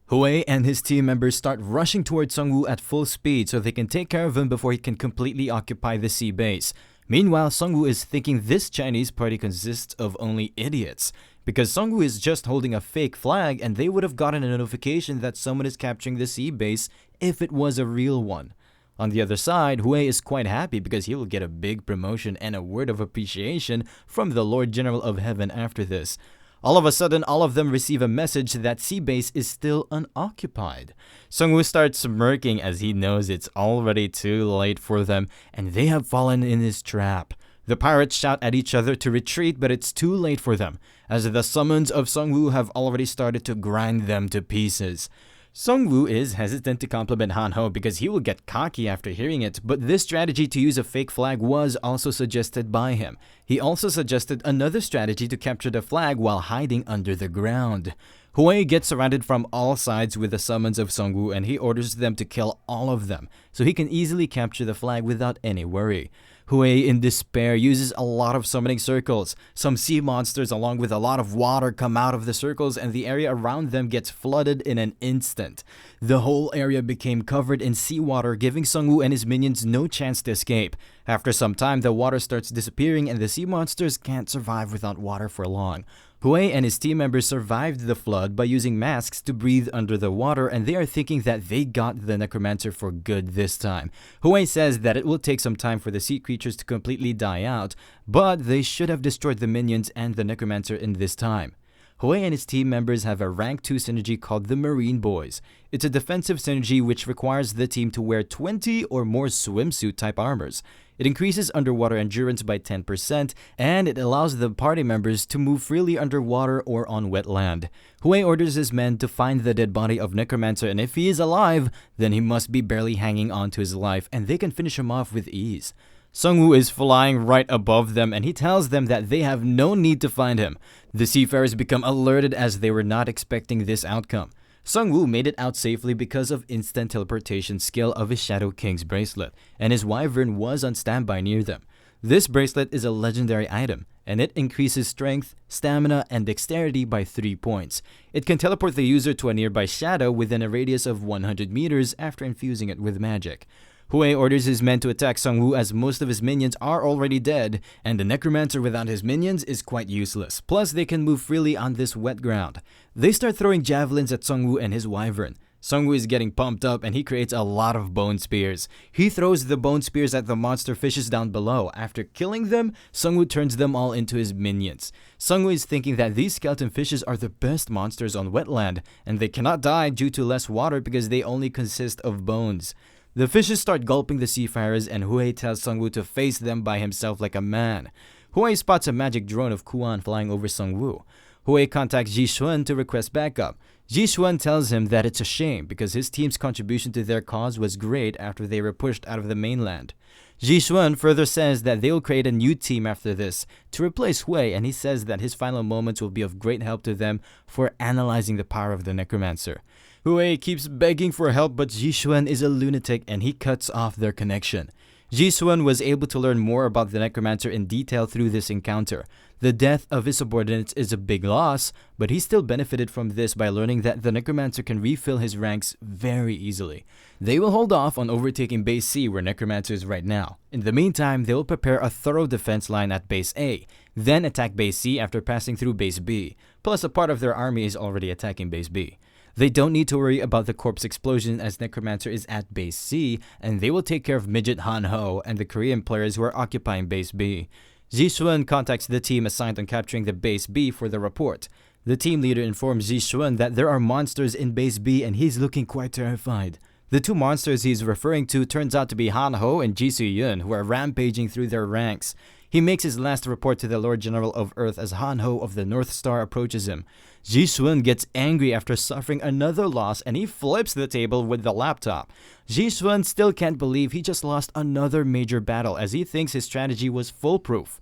Hui and his team members start rushing towards Sungwoo at full speed so they can take care of him before he can completely occupy the sea base. Meanwhile, Sungwoo is thinking this Chinese party consists of only idiots, because Sungwoo is just holding a fake flag and they would have gotten a notification that someone is capturing the sea base if it was a real one. On the other side, Hui is quite happy because he will get a big promotion and a word of appreciation from the Lord General of Heaven after this. All of a sudden, all of them receive a message that sea base is still unoccupied. Sungwoo starts smirking as he knows it's already too late for them and they have fallen in his trap. The pirates shout at each other to retreat, but it's too late for them, as the summons of Sungwoo have already started to grind them to pieces. Sungwoo is hesitant to compliment Hanho because he will get cocky after hearing it, but this strategy to use a fake flag was also suggested by him. He also suggested another strategy to capture the flag while hiding under the ground. Hui gets surrounded from all sides with the summons of Sungwoo and he orders them to kill all of them, so he can easily capture the flag without any worry. Hui, in despair, uses a lot of summoning circles. Some sea monsters along with a lot of water come out of the circles and the area around them gets flooded in an instant. The whole area became covered in seawater, giving Sungwoo and his minions no chance to escape. After some time, the water starts disappearing and the sea monsters can't survive without water for long. Hui and his team members survived the flood by using masks to breathe under the water, and they are thinking that they got the Necromancer for good this time. Hui says that it will take some time for the sea creatures to completely die out, but they should have destroyed the minions and the Necromancer in this time. Hui and his team members have a rank 2 synergy called the Marine Boys. It's a defensive synergy which requires the team to wear 20 or more swimsuit type armors. It increases underwater endurance by 10%, and it allows the party members to move freely underwater or on wet land. Hui orders his men to find the dead body of Necromancer, and if he is alive, then he must be barely hanging on to his life, and they can finish him off with ease. Sungwoo is flying right above them and he tells them that they have no need to find him. The seafarers become alerted as they were not expecting this outcome. Sungwoo made it out safely because of instant teleportation skill of his Shadow King's bracelet, and his wyvern was on standby near them. This bracelet is a legendary item, and it increases strength, stamina, and dexterity by 3 points. It can teleport the user to a nearby shadow within a radius of 100 meters after infusing it with magic. Hui orders his men to attack Sungwoo as most of his minions are already dead, and the Necromancer without his minions is quite useless. Plus, they can move freely on this wet ground. They start throwing javelins at Sungwoo and his wyvern. Sungwoo is getting pumped up and he creates a lot of bone spears. He throws the bone spears at the monster fishes down below. After killing them, Sungwoo turns them all into his minions. Sungwoo is thinking that these skeleton fishes are the best monsters on wetland, and they cannot die due to less water because they only consist of bones. The fishes start gulping the seafarers and Hui tells Sungwoo to face them by himself like a man. Hui spots a magic drone of Kuan flying over Sungwoo. Hui contacts Ji Xuan to request backup. Ji Xuan tells him that it's a shame because his team's contribution to their cause was great after they were pushed out of the mainland. Ji Xuan further says that they will create a new team after this to replace Hui, and he says that his final moments will be of great help to them for analyzing the power of the Necromancer. Hui keeps begging for help, but Ji Xuan is a lunatic and he cuts off their connection. Ji Xuan was able to learn more about the Necromancer in detail through this encounter. The death of his subordinates is a big loss, but he still benefited from this by learning that the Necromancer can refill his ranks very easily. They will hold off on overtaking Base C where Necromancer is right now. In the meantime, they will prepare a thorough defense line at Base A, then attack Base C after passing through Base B. Plus, a part of their army is already attacking Base B. They don't need to worry about the corpse explosion as Necromancer is at Base C, and they will take care of Midget Hanho and the Korean players who are occupying Base B. Ji Xuan contacts the team assigned on capturing the Base B for the report. The team leader informs Ji Xuan that there are monsters in Base B and he's looking quite terrified. The two monsters he's referring to turns out to be Hanho and Ji Su-yun, who are rampaging through their ranks. He makes his last report to the Lord General of Earth as Hanho of the North Star approaches him. Ji Xuan gets angry after suffering another loss and he flips the table with the laptop. Ji Xuan still can't believe he just lost another major battle as he thinks his strategy was foolproof.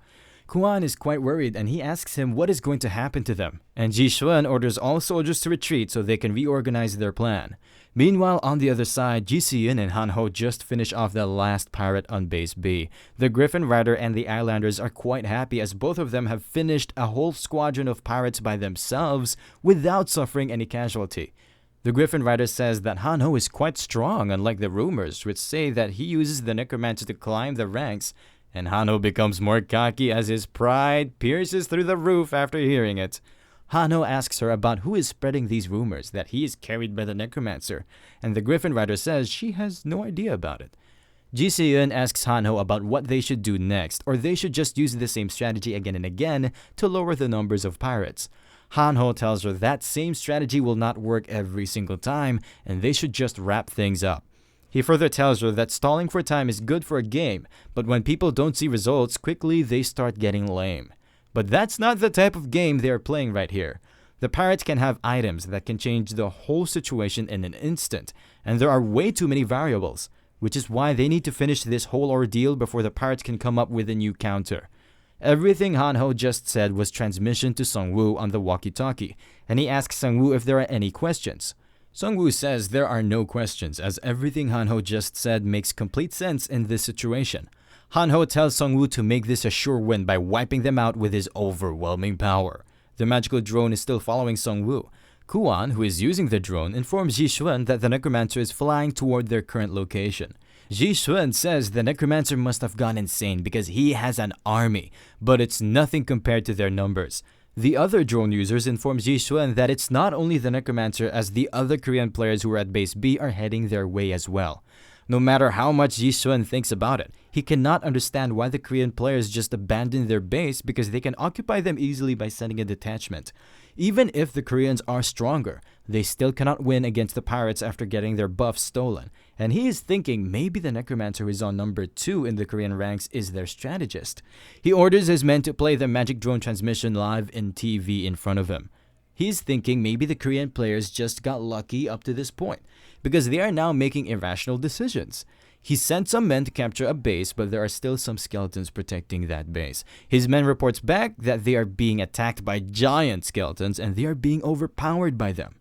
Kuan is quite worried and he asks him what is going to happen to them, and Ji Shun orders all soldiers to retreat so they can reorganize their plan. Meanwhile, on the other side, Ji Si-eun and Han Ho just finish off the last pirate on Base B. The Griffin Rider and the Islanders are quite happy as both of them have finished a whole squadron of pirates by themselves without suffering any casualty. The Griffin Rider says that Han Ho is quite strong, unlike the rumors which say that he uses the Necromancer to climb the ranks, and Han Ho becomes more cocky as his pride pierces through the roof after hearing it. Han Ho asks her about who is spreading these rumors that he is carried by the Necromancer, and the Griffin Rider says she has no idea about it. Ji Si-eun asks Han Ho about what they should do next, or they should just use the same strategy again and again to lower the numbers of pirates. Han Ho tells her that same strategy will not work every single time, and they should just wrap things up. He further tells her that stalling for time is good for a game, but when people don't see results quickly, they start getting lame. But that's not the type of game they are playing right here. The pirates can have items that can change the whole situation in an instant, and there are way too many variables, which is why they need to finish this whole ordeal before the pirates can come up with a new counter. Everything Han Ho just said was transmission to Sung-woo on the walkie-talkie, and he asks Sung-woo if there are any questions. Sung-woo says there are no questions, as everything Han Ho just said makes complete sense in this situation. Han Ho tells Sung-woo to make this a sure win by wiping them out with his overwhelming power. The magical drone is still following Sung-woo. Kuan, who is using the drone, informs Ji Shun that the Necromancer is flying toward their current location. Ji Shun says the Necromancer must have gone insane because he has an army, but it's nothing compared to their numbers. The other drone users inform Ji Shun that it's not only the Necromancer, as the other Korean players who are at Base B are heading their way as well. No matter how much Ji Shun thinks about it, he cannot understand why the Korean players just abandon their base because they can occupy them easily by sending a detachment. Even if the Koreans are stronger, they still cannot win against the pirates after getting their buffs stolen. And he is thinking maybe the Necromancer who is on number 2 in the Korean ranks is their strategist. He orders his men to play the magic drone transmission live in TV in front of him. He's thinking maybe the Korean players just got lucky up to this point, because they are now making irrational decisions. He sent some men to capture a base, but there are still some skeletons protecting that base. His men reports back that they are being attacked by giant skeletons and they are being overpowered by them.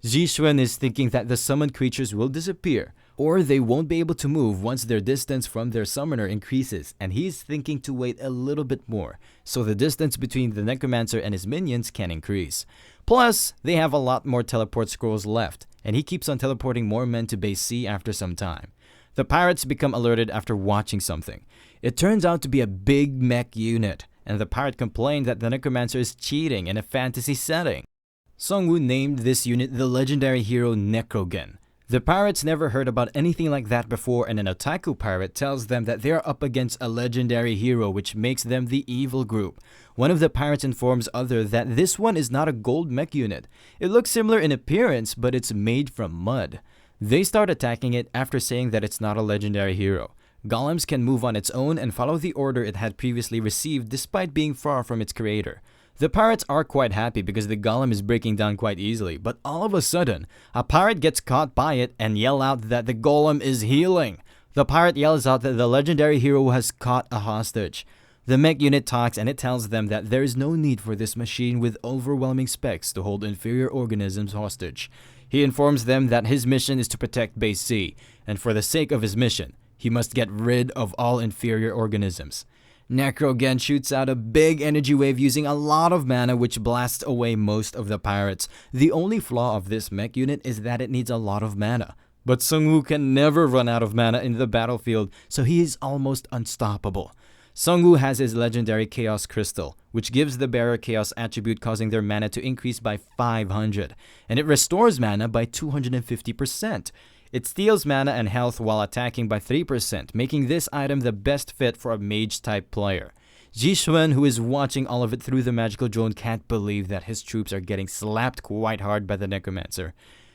Ji Shun is thinking that the summoned creatures will disappear, or they won't be able to move once their distance from their summoner increases, and he's thinking to wait a little bit more, so the distance between the Necromancer and his minions can increase. Plus, they have a lot more teleport scrolls left, and he keeps on teleporting more men to Base C after some time. The pirates become alerted after watching something. It turns out to be a big mech unit, and the pirate complained that the Necromancer is cheating in a fantasy setting. Sung-woo named this unit the legendary hero Necrogen. The pirates never heard about anything like that before, and an otaku pirate tells them that they are up against a legendary hero, which makes them the evil group. One of the pirates informs other that this one is not a gold mech unit. It looks similar in appearance, but it's made from mud. They start attacking it after saying that it's not a legendary hero. Golems can move on its own and follow the order it had previously received despite being far from its creator. The pirates are quite happy because the golem is breaking down quite easily, but all of a sudden, a pirate gets caught by it and yell out that the golem is healing. The pirate yells out that the legendary hero has caught a hostage. The mech unit talks and it tells them that there is no need for this machine with overwhelming specs to hold inferior organisms hostage. He informs them that his mission is to protect Base C, and for the sake of his mission, he must get rid of all inferior organisms. Necrogen shoots out a big energy wave using a lot of mana, which blasts away most of the pirates. The only flaw of this mech unit is that it needs a lot of mana. But Sung-woo can never run out of mana in the battlefield, so he is almost unstoppable. Sung-woo has his legendary Chaos Crystal, which gives the bearer Chaos attribute, causing their mana to increase by 500, and it restores mana by 250%. It steals mana and health while attacking by 3%, making this item the best fit for a mage-type player. Ji Shun, who is watching all of it through the magical drone, can't believe that his troops are getting slapped quite hard by the Necromancer.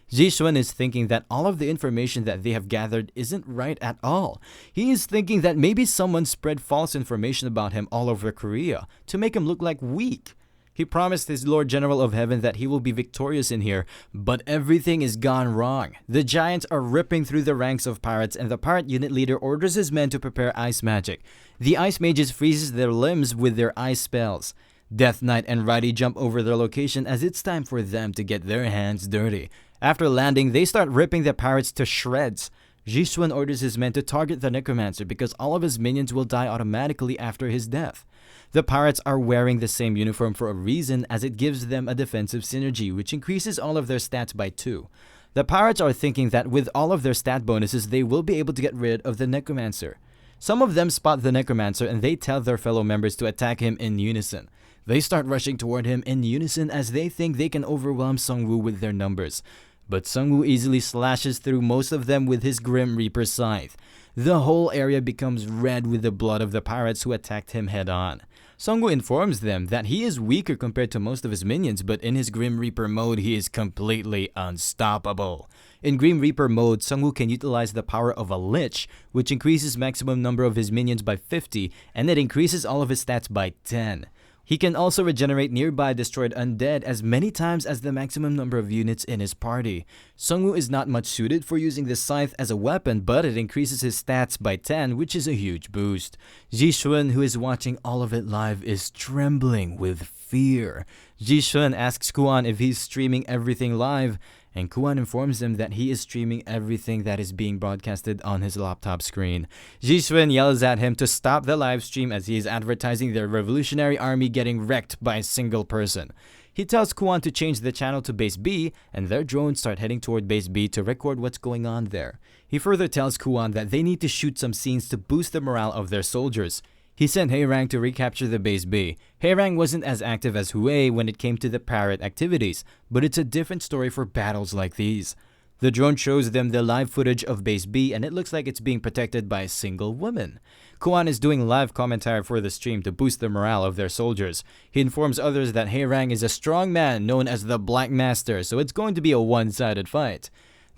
Ji Shun is thinking that all of the information that they have gathered isn't right at all. He is thinking that maybe someone spread false information about him all over Korea to make him look like weak. He promised his Lord General of Heaven that he will be victorious in here, but everything is gone wrong. The giants are ripping through the ranks of pirates, and the pirate unit leader orders his men to prepare ice magic. The ice mages freezes their limbs with their ice spells. Death Knight and Righty jump over their location as it's time for them to get their hands dirty. After landing, they start ripping the pirates to shreds. Jishun orders his men to target the Necromancer because all of his minions will die automatically after his death. The pirates are wearing the same uniform for a reason, as it gives them a defensive synergy which increases all of their stats by 2. The pirates are thinking that with all of their stat bonuses they will be able to get rid of the Necromancer. Some of them spot the Necromancer and they tell their fellow members to attack him in unison. They start rushing toward him in unison as they think they can overwhelm Sungwoo with their numbers. But Sungwoo easily slashes through most of them with his Grim Reaper scythe. The whole area becomes red with the blood of the pirates who attacked him head on. Sungwoo informs them that he is weaker compared to most of his minions, but in his Grim Reaper mode he is completely unstoppable. In Grim Reaper mode, Sungwoo can utilize the power of a Lich, which increases maximum number of his minions by 50, and it increases all of his stats by 10. He can also regenerate nearby destroyed undead as many times as the maximum number of units in his party. Sungwoo is not much suited for using the scythe as a weapon, but it increases his stats by 10, which is a huge boost. Jishun, who is watching all of it live, is trembling with fear. Jishun asks Kuan if he's streaming everything live, and Kuan informs him that he is streaming everything that is being broadcasted on his laptop screen. Jishun yells at him to stop the live stream as he is advertising their revolutionary army getting wrecked by a single person. He tells Kuan to change the channel to base B, and their drones start heading toward base B to record what's going on there. He further tells Kuan that they need to shoot some scenes to boost the morale of their soldiers. He sent Haerang to recapture the base B. Haerang wasn't as active as Hue when it came to the pirate activities, but it's a different story for battles like these. The drone shows them the live footage of base B and it looks like it's being protected by a single woman. Kuan is doing live commentary for the stream to boost the morale of their soldiers. He informs others that Haerang is a strong man known as the Black Master, so it's going to be a one-sided fight.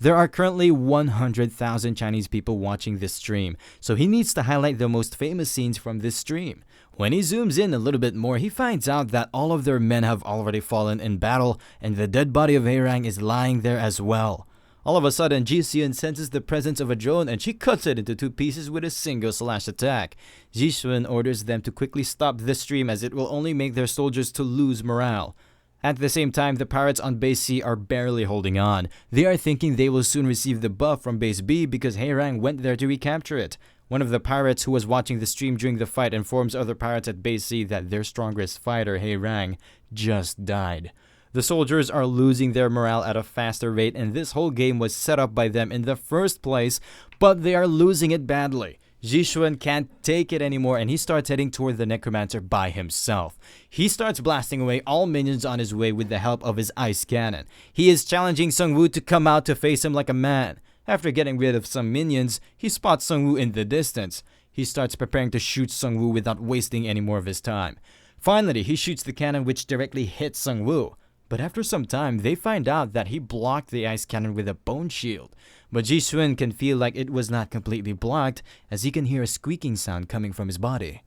There are currently 100,000 Chinese people watching this stream, so he needs to highlight the most famous scenes from this stream. When he zooms in a little bit more, he finds out that all of their men have already fallen in battle, and the dead body of Haerang is lying there as well. All of a sudden, Ji-seon senses the presence of a drone and she cuts it into 2 pieces with a single slash attack. Ji-shun orders them to quickly stop this stream as it will only make their soldiers to lose morale. At the same time, the pirates on base C are barely holding on. They are thinking they will soon receive the buff from base B because Haerang went there to recapture it. One of the pirates who was watching the stream during the fight informs other pirates at base C that their strongest fighter, Haerang, just died. The soldiers are losing their morale at a faster rate, and this whole game was set up by them in the first place, but they are losing it badly. Jishun can't take it anymore and he starts heading toward the Necromancer by himself. He starts blasting away all minions on his way with the help of his ice cannon. He is challenging Sungwoo to come out to face him like a man. After getting rid of some minions, he spots Sungwoo in the distance. He starts preparing to shoot Sungwoo without wasting any more of his time. Finally, he shoots the cannon which directly hits Sungwoo. But after some time, they find out that he blocked the ice cannon with a bone shield. But Jishun can feel like it was not completely blocked as he can hear a squeaking sound coming from his body.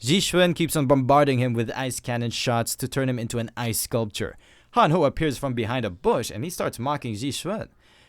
Jishun keeps on bombarding him with ice cannon shots to turn him into an ice sculpture. Hanho appears from behind a bush and he starts mocking Jishun.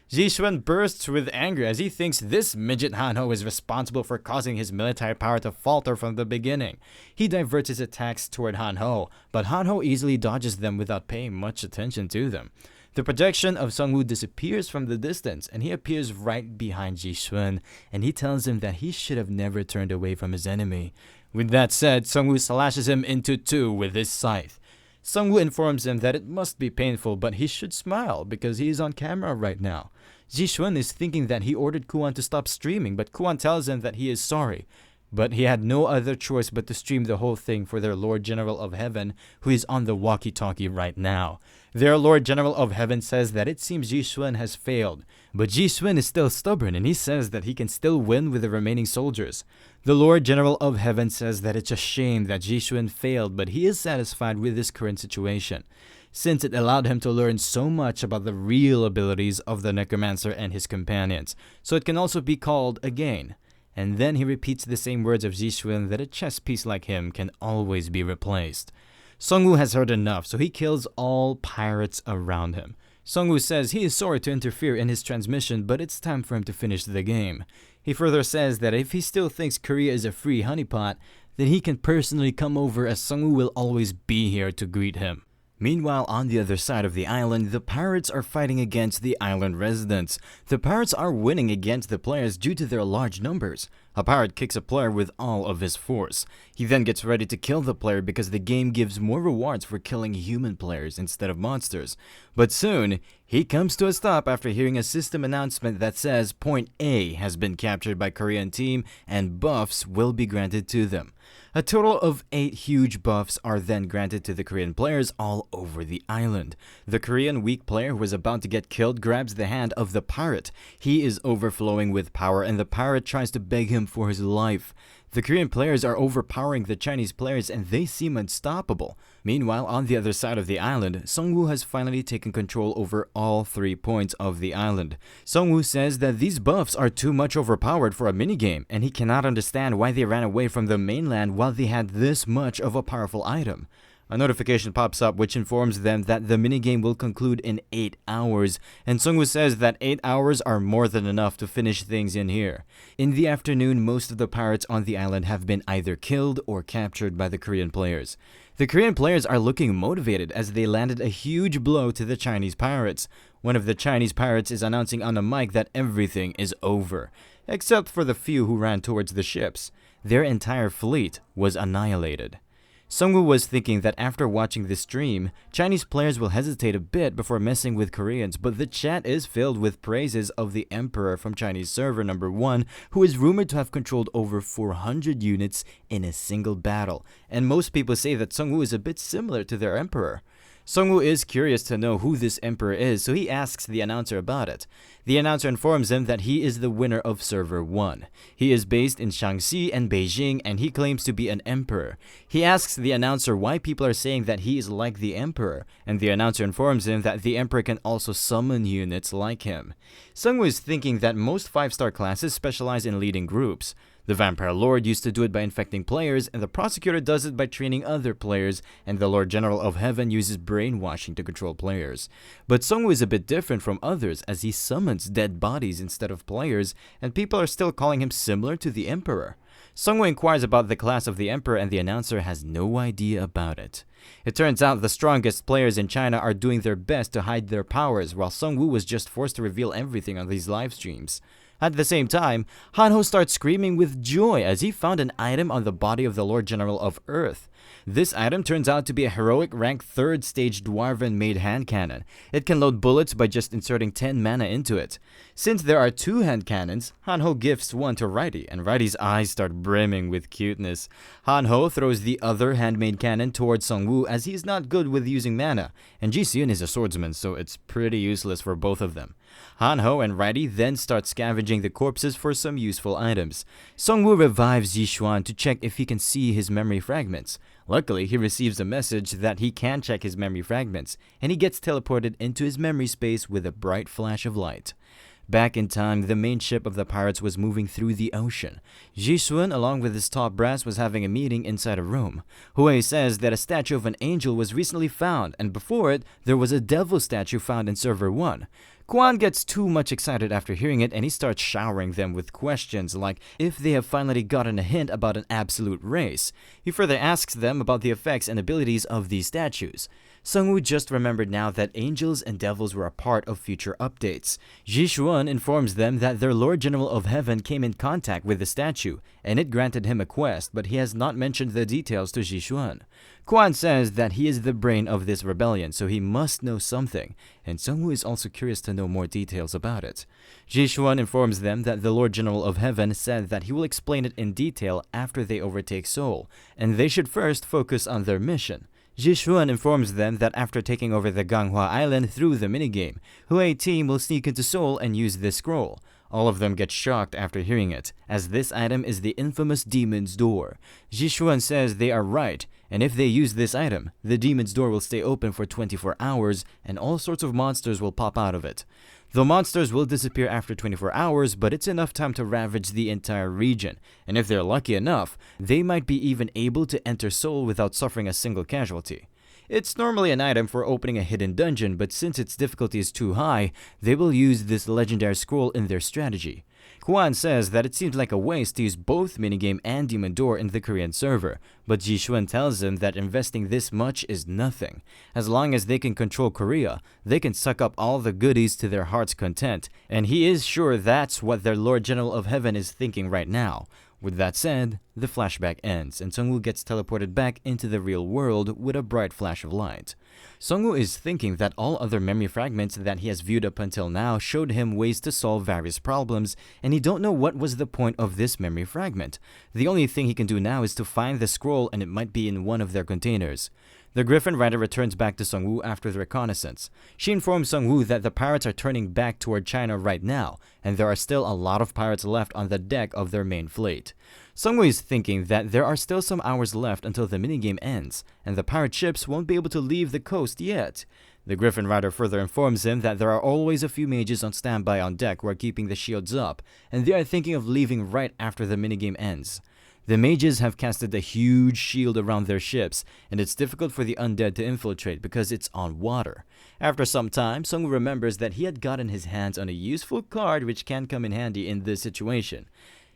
Jishun bursts with anger as he thinks this midget Hanho is responsible for causing his military power to falter from the beginning. He diverts his attacks toward Hanho, but Hanho easily dodges them without paying much attention to them. The projection of Sungwoo disappears from the distance and he appears right behind Jishun and he tells him that he should have never turned away from his enemy. With that said, Sungwoo slashes him into 2 with his scythe. Sungwoo informs him that it must be painful but he should smile because he is on camera right now. Jishun is thinking that he ordered Kuan to stop streaming, but Kuan tells him that he is sorry. But he had no other choice but to stream the whole thing for their Lord General of Heaven, who is on the walkie-talkie right now. Their Lord General of Heaven says that it seems Jishun has failed, but Jishun is still stubborn and he says that he can still win with the remaining soldiers. The Lord General of Heaven says that it's a shame that Jishun failed, but he is satisfied with his current situation, since it allowed him to learn so much about the real abilities of the Necromancer and his companions, so it can also be called a gain. And then he repeats the same words of Jishun that a chess piece like him can always be replaced. Sungwoo has heard enough, so he kills all pirates around him. Sungwoo says he is sorry to interfere in his transmission, but it's time for him to finish the game. He further says that if he still thinks Korea is a free honeypot, then he can personally come over, as Sungwoo will always be here to greet him. Meanwhile, on the other side of the island, the pirates are fighting against the island residents. The pirates are winning against the players due to their large numbers. A pirate kicks a player with all of his force. He then gets ready to kill the player because the game gives more rewards for killing human players instead of monsters. But soon, he comes to a stop after hearing a system announcement that says Point A has been captured by Korean team and buffs will be granted to them. A total of 8 huge buffs are then granted to the Korean players all over the island. The Korean weak player who was about to get killed grabs the hand of the pirate. He is overflowing with power and the pirate tries to beg him for his life. The Korean players are overpowering the Chinese players and they seem unstoppable. Meanwhile, on the other side of the island, Sungwoo has finally taken control over all 3 points of the island. Sungwoo says that these buffs are too much overpowered for a minigame and he cannot understand why they ran away from the mainland while they had this much of a powerful item. A notification pops up which informs them that the minigame will conclude in 8 hours, and Sungwoo says that 8 hours are more than enough to finish things in here. In the afternoon, most of the pirates on the island have been either killed or captured by the Korean players. The Korean players are looking motivated as they landed a huge blow to the Chinese pirates. One of the Chinese pirates is announcing on a mic that everything is over, except for the few who ran towards the ships. Their entire fleet was annihilated. Sungwoo was thinking that after watching this stream, Chinese players will hesitate a bit before messing with Koreans, but the chat is filled with praises of the Emperor from Chinese server number 1, who is rumored to have controlled over 400 units in a single battle, and most people say that Sungwoo is a bit similar to their Emperor. Sungwoo is curious to know who this emperor is, so he asks the announcer about it. The announcer informs him that he is the winner of Server 1. He is based in Shaanxi and Beijing, and he claims to be an emperor. He asks the announcer why people are saying that he is like the emperor, and the announcer informs him that the emperor can also summon units like him. Sungwoo is thinking that most 5-star classes specialize in leading groups. The Vampire Lord used to do it by infecting players, and the Prosecutor does it by training other players, and the Lord General of Heaven uses brainwashing to control players. But Sungwoo is a bit different from others as he summons dead bodies instead of players, and people are still calling him similar to the Emperor. Sungwoo inquires about the class of the Emperor and the announcer has no idea about it. It turns out the strongest players in China are doing their best to hide their powers, while Sungwoo was just forced to reveal everything on these live streams. At the same time, Hanho starts screaming with joy as he found an item on the body of the Lord General of Earth. This item turns out to be a heroic rank 3rd stage dwarven made hand cannon. It can load bullets by just inserting 10 mana into it. Since there are 2 hand cannons, Hanho gifts one to Righty, and Righty's eyes start brimming with cuteness. Hanho throws the other handmade cannon towards Sungwoo as he is not good with using mana, and Ji-seon is a swordsman, so it's pretty useless for both of them. Hanho and Righty then start scavenging the corpses for some useful items. Sungwoo revives Ji-xuan to check if he can see his memory fragments. Luckily, he receives a message that he can check his memory fragments, and he gets teleported into his memory space with a bright flash of light. Back in time, the main ship of the pirates was moving through the ocean. Ji-xuan, along with his top brass, was having a meeting inside a room. Hui says that a statue of an angel was recently found, and before it, there was a devil statue found in Server 1. Kwan gets too much excited after hearing it and he starts showering them with questions like if they have finally gotten a hint about an absolute race. He further asks them about the effects and abilities of these statues. Sungwoo just remembered now that angels and devils were a part of future updates. Ji-xuan informs them that their Lord General of Heaven came in contact with the statue, and it granted him a quest, but he has not mentioned the details to Ji-xuan. Kwan says that he is the brain of this rebellion, so he must know something, and Sungwoo is also curious to know more details about it. Ji-xuan informs them that the Lord General of Heaven said that he will explain it in detail after they overtake Seoul, and they should first focus on their mission. Ji-xuan informs them that after taking over the Ganghwa Island through the minigame, Hui team will sneak into Seoul and use this scroll. All of them get shocked after hearing it, as this item is the infamous Demon's Door. Jishuan says they are right, and if they use this item, the Demon's Door will stay open for 24 hours and all sorts of monsters will pop out of it. The monsters will disappear after 24 hours, but it's enough time to ravage the entire region, and if they're lucky enough, they might be even able to enter Seoul without suffering a single casualty. It's normally an item for opening a hidden dungeon, but since its difficulty is too high, they will use this legendary scroll in their strategy. Kwan says that it seems like a waste to use both minigame and Demon Door in the Korean server, but Jishuan tells him that investing this much is nothing. As long as they can control Korea, they can suck up all the goodies to their heart's content, and he is sure that's what their Lord General of Heaven is thinking right now. With that said, the flashback ends, and Sungwoo gets teleported back into the real world with a bright flash of light. Sungwoo is thinking that all other memory fragments that he has viewed up until now showed him ways to solve various problems, and he don't know what was the point of this memory fragment. The only thing he can do now is to find the scroll, and it might be in one of their containers. The Griffin Rider returns back to Sungwoo after the reconnaissance. She informs Sungwoo that the pirates are turning back toward China right now, and there are still a lot of pirates left on the deck of their main fleet. Sungwoo is thinking that there are still some hours left until the minigame ends, and the pirate ships won't be able to leave the coast yet. The Griffin Rider further informs him that there are always a few mages on standby on deck who are keeping the shields up, and they are thinking of leaving right after the minigame ends. The mages have casted a huge shield around their ships, and it's difficult for the undead to infiltrate because it's on water. After some time, Sungwoo remembers that he had gotten his hands on a useful card which can come in handy in this situation.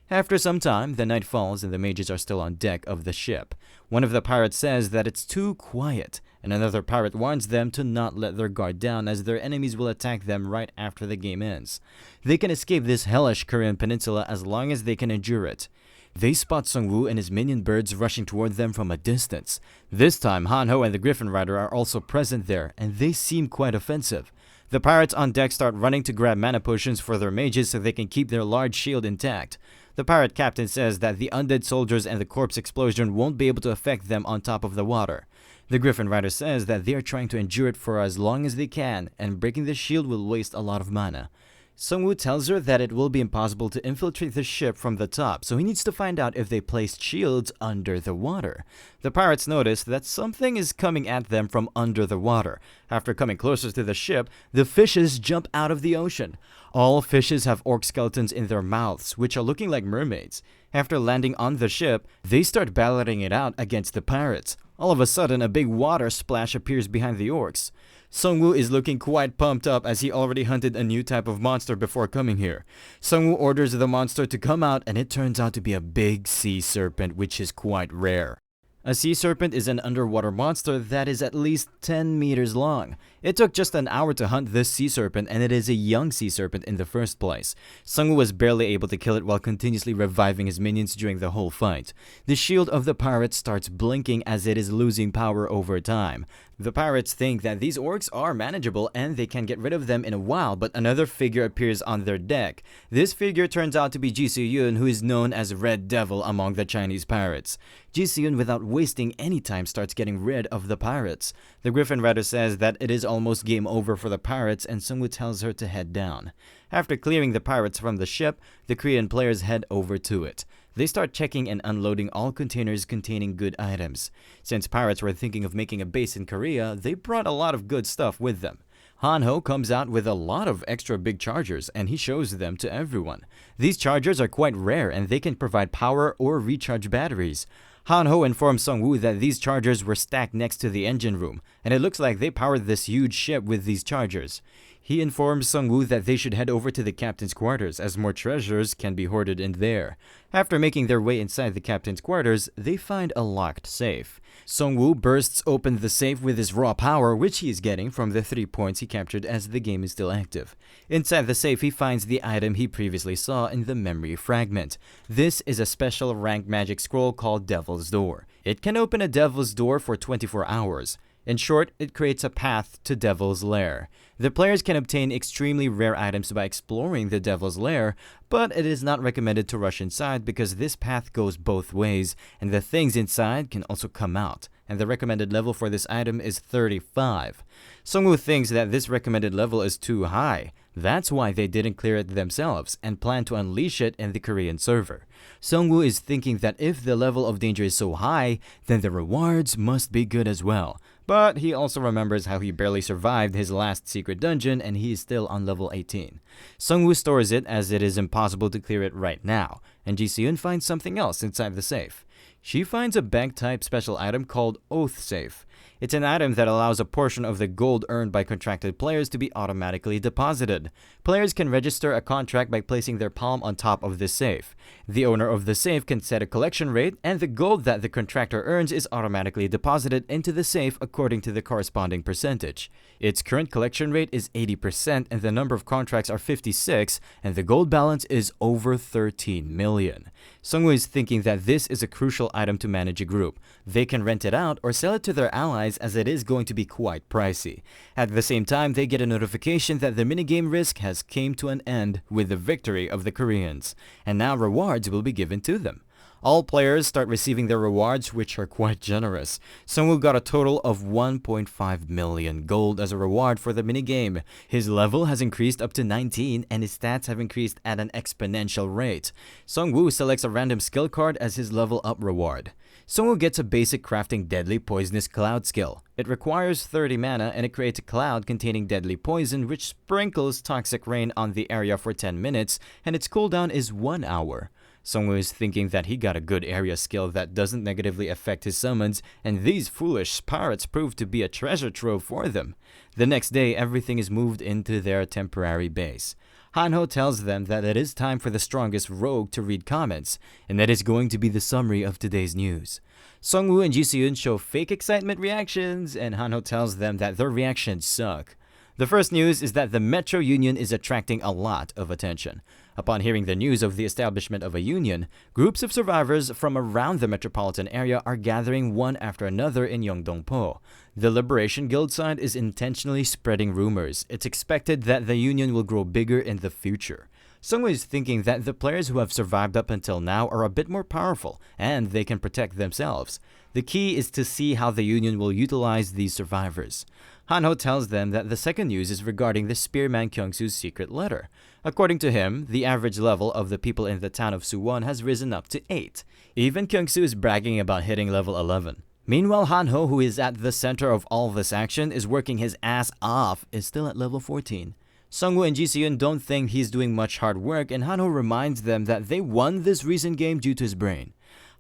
After some time, the night falls and the mages are still on deck of the ship. One of the pirates says that it's too quiet, and another pirate warns them to not let their guard down as their enemies will attack them right after the game ends. They can escape this hellish Korean peninsula as long as they can endure it. They spot Sungwoo and his minion birds rushing toward them from a distance. This time, Hanho and the Griffin Rider are also present there, and they seem quite offensive. The pirates on deck start running to grab mana potions for their mages so they can keep their large shield intact. The pirate captain says that the undead soldiers and the corpse explosion won't be able to affect them on top of the water. The Griffin Rider says that they are trying to endure it for as long as they can, and breaking the shield will waste a lot of mana. Sungwoo tells her that it will be impossible to infiltrate the ship from the top, so he needs to find out if they placed shields under the water. The pirates notice that something is coming at them from under the water. After coming closer to the ship, the fishes jump out of the ocean. All fishes have orc skeletons in their mouths, which are looking like mermaids. After landing on the ship, they start battling it out against the pirates. All of a sudden, a big water splash appears behind the orcs. Sungwoo is looking quite pumped up as he already hunted a new type of monster before coming here. Sungwoo orders the monster to come out, and it turns out to be a big sea serpent, which is quite rare. A sea serpent is an underwater monster that is at least 10 meters long. It took just an hour to hunt this sea serpent, and it is a young sea serpent in the first place. Sungwoo was barely able to kill it while continuously reviving his minions during the whole fight. The shield of the pirate starts blinking as it is losing power over time. The pirates think that these orcs are manageable and they can get rid of them in a while, but another figure appears on their deck. This figure turns out to be Ji Soo-yoon, who is known as Red Devil among the Chinese pirates. Ji Soo-yoon, without wasting any time, starts getting rid of the pirates. The Griffin Rider says that it is almost game over for the pirates, and Sungwoo tells her to head down. After clearing the pirates from the ship, the Korean players head over to it. They start checking and unloading all containers containing good items. Since pirates were thinking of making a base in Korea, they brought a lot of good stuff with them. Hanho comes out with a lot of extra big chargers, and he shows them to everyone. These chargers are quite rare, and they can provide power or recharge batteries. Hanho informs Sungwoo that these chargers were stacked next to the engine room, and it looks like they powered this huge ship with these chargers. He informs Sungwoo that they should head over to the captain's quarters, as more treasures can be hoarded in there. After making their way inside the captain's quarters, they find a locked safe. Sungwoo bursts open the safe with his raw power, which he is getting from the 3 points he captured as the game is still active. Inside the safe, he finds the item he previously saw in the memory fragment. This is a special rank magic scroll called Devil's Door. It can open a Devil's Door for 24 hours. In short, it creates a path to Devil's Lair. The players can obtain extremely rare items by exploring the Devil's Lair, but it is not recommended to rush inside because this path goes both ways, and the things inside can also come out, and the recommended level for this item is 35. Sungwoo thinks that this recommended level is too high. That's why they didn't clear it themselves and plan to unleash it in the Korean server. Sungwoo is thinking that if the level of danger is so high, then the rewards must be good as well. But he also remembers how he barely survived his last secret dungeon and he is still on level 18. Sungwoo stores it as it is impossible to clear it right now, and Ji Seon finds something else inside the safe. She finds a bank-type special item called Oath Safe. It's an item that allows a portion of the gold earned by contracted players to be automatically deposited. Players can register a contract by placing their palm on top of the safe. The owner of the safe can set a collection rate, and the gold that the contractor earns is automatically deposited into the safe according to the corresponding percentage. Its current collection rate is 80%, and the number of contracts are 56, and the gold balance is over 13 million. Sungwoo is thinking that this is a crucial item to manage a group. They can rent it out or sell it to their allies as it is going to be quite pricey. At the same time, they get a notification that the minigame risk has came to an end with the victory of the Koreans, and now rewards will be given to them. All players start receiving their rewards, which are quite generous. Sungwoo got a total of 1.5 million gold as a reward for the minigame. His level has increased up to 19 and his stats have increased at an exponential rate. Sungwoo selects a random skill card as his level up reward. Sungwoo gets a basic crafting deadly poisonous cloud skill. It requires 30 mana and it creates a cloud containing deadly poison which sprinkles toxic rain on the area for 10 minutes and its cooldown is 1 hour. Sungwoo is thinking that he got a good area skill that doesn't negatively affect his summons, and these foolish pirates prove to be a treasure trove for them. The next day, everything is moved into their temporary base. Hanho tells them that it is time for the strongest rogue to read comments, and that is going to be the summary of today's news. Sungwoo and Ji Seon show fake excitement reactions, and Hanho tells them that their reactions suck. The first news is that the Metro Union is attracting a lot of attention. Upon hearing the news of the establishment of a union, groups of survivors from around the metropolitan area are gathering one after another in Yeongdongpo. The Liberation Guild side is intentionally spreading rumors. It's expected that the union will grow bigger in the future. Sungwoo is thinking that the players who have survived up until now are a bit more powerful, and they can protect themselves. The key is to see how the union will utilize these survivors. Hanho tells them that the second news is regarding the spearman Kyungsu's secret letter. According to him, the average level of the people in the town of Suwon has risen up to 8. Even Kyungsu is bragging about hitting level 11. Meanwhile, Hanho, who is at the center of all this action, is working his ass off, is still at level 14. Sungwoo and Ji Seon don't think he's doing much hard work, and Hanho reminds them that they won this recent game due to his brain.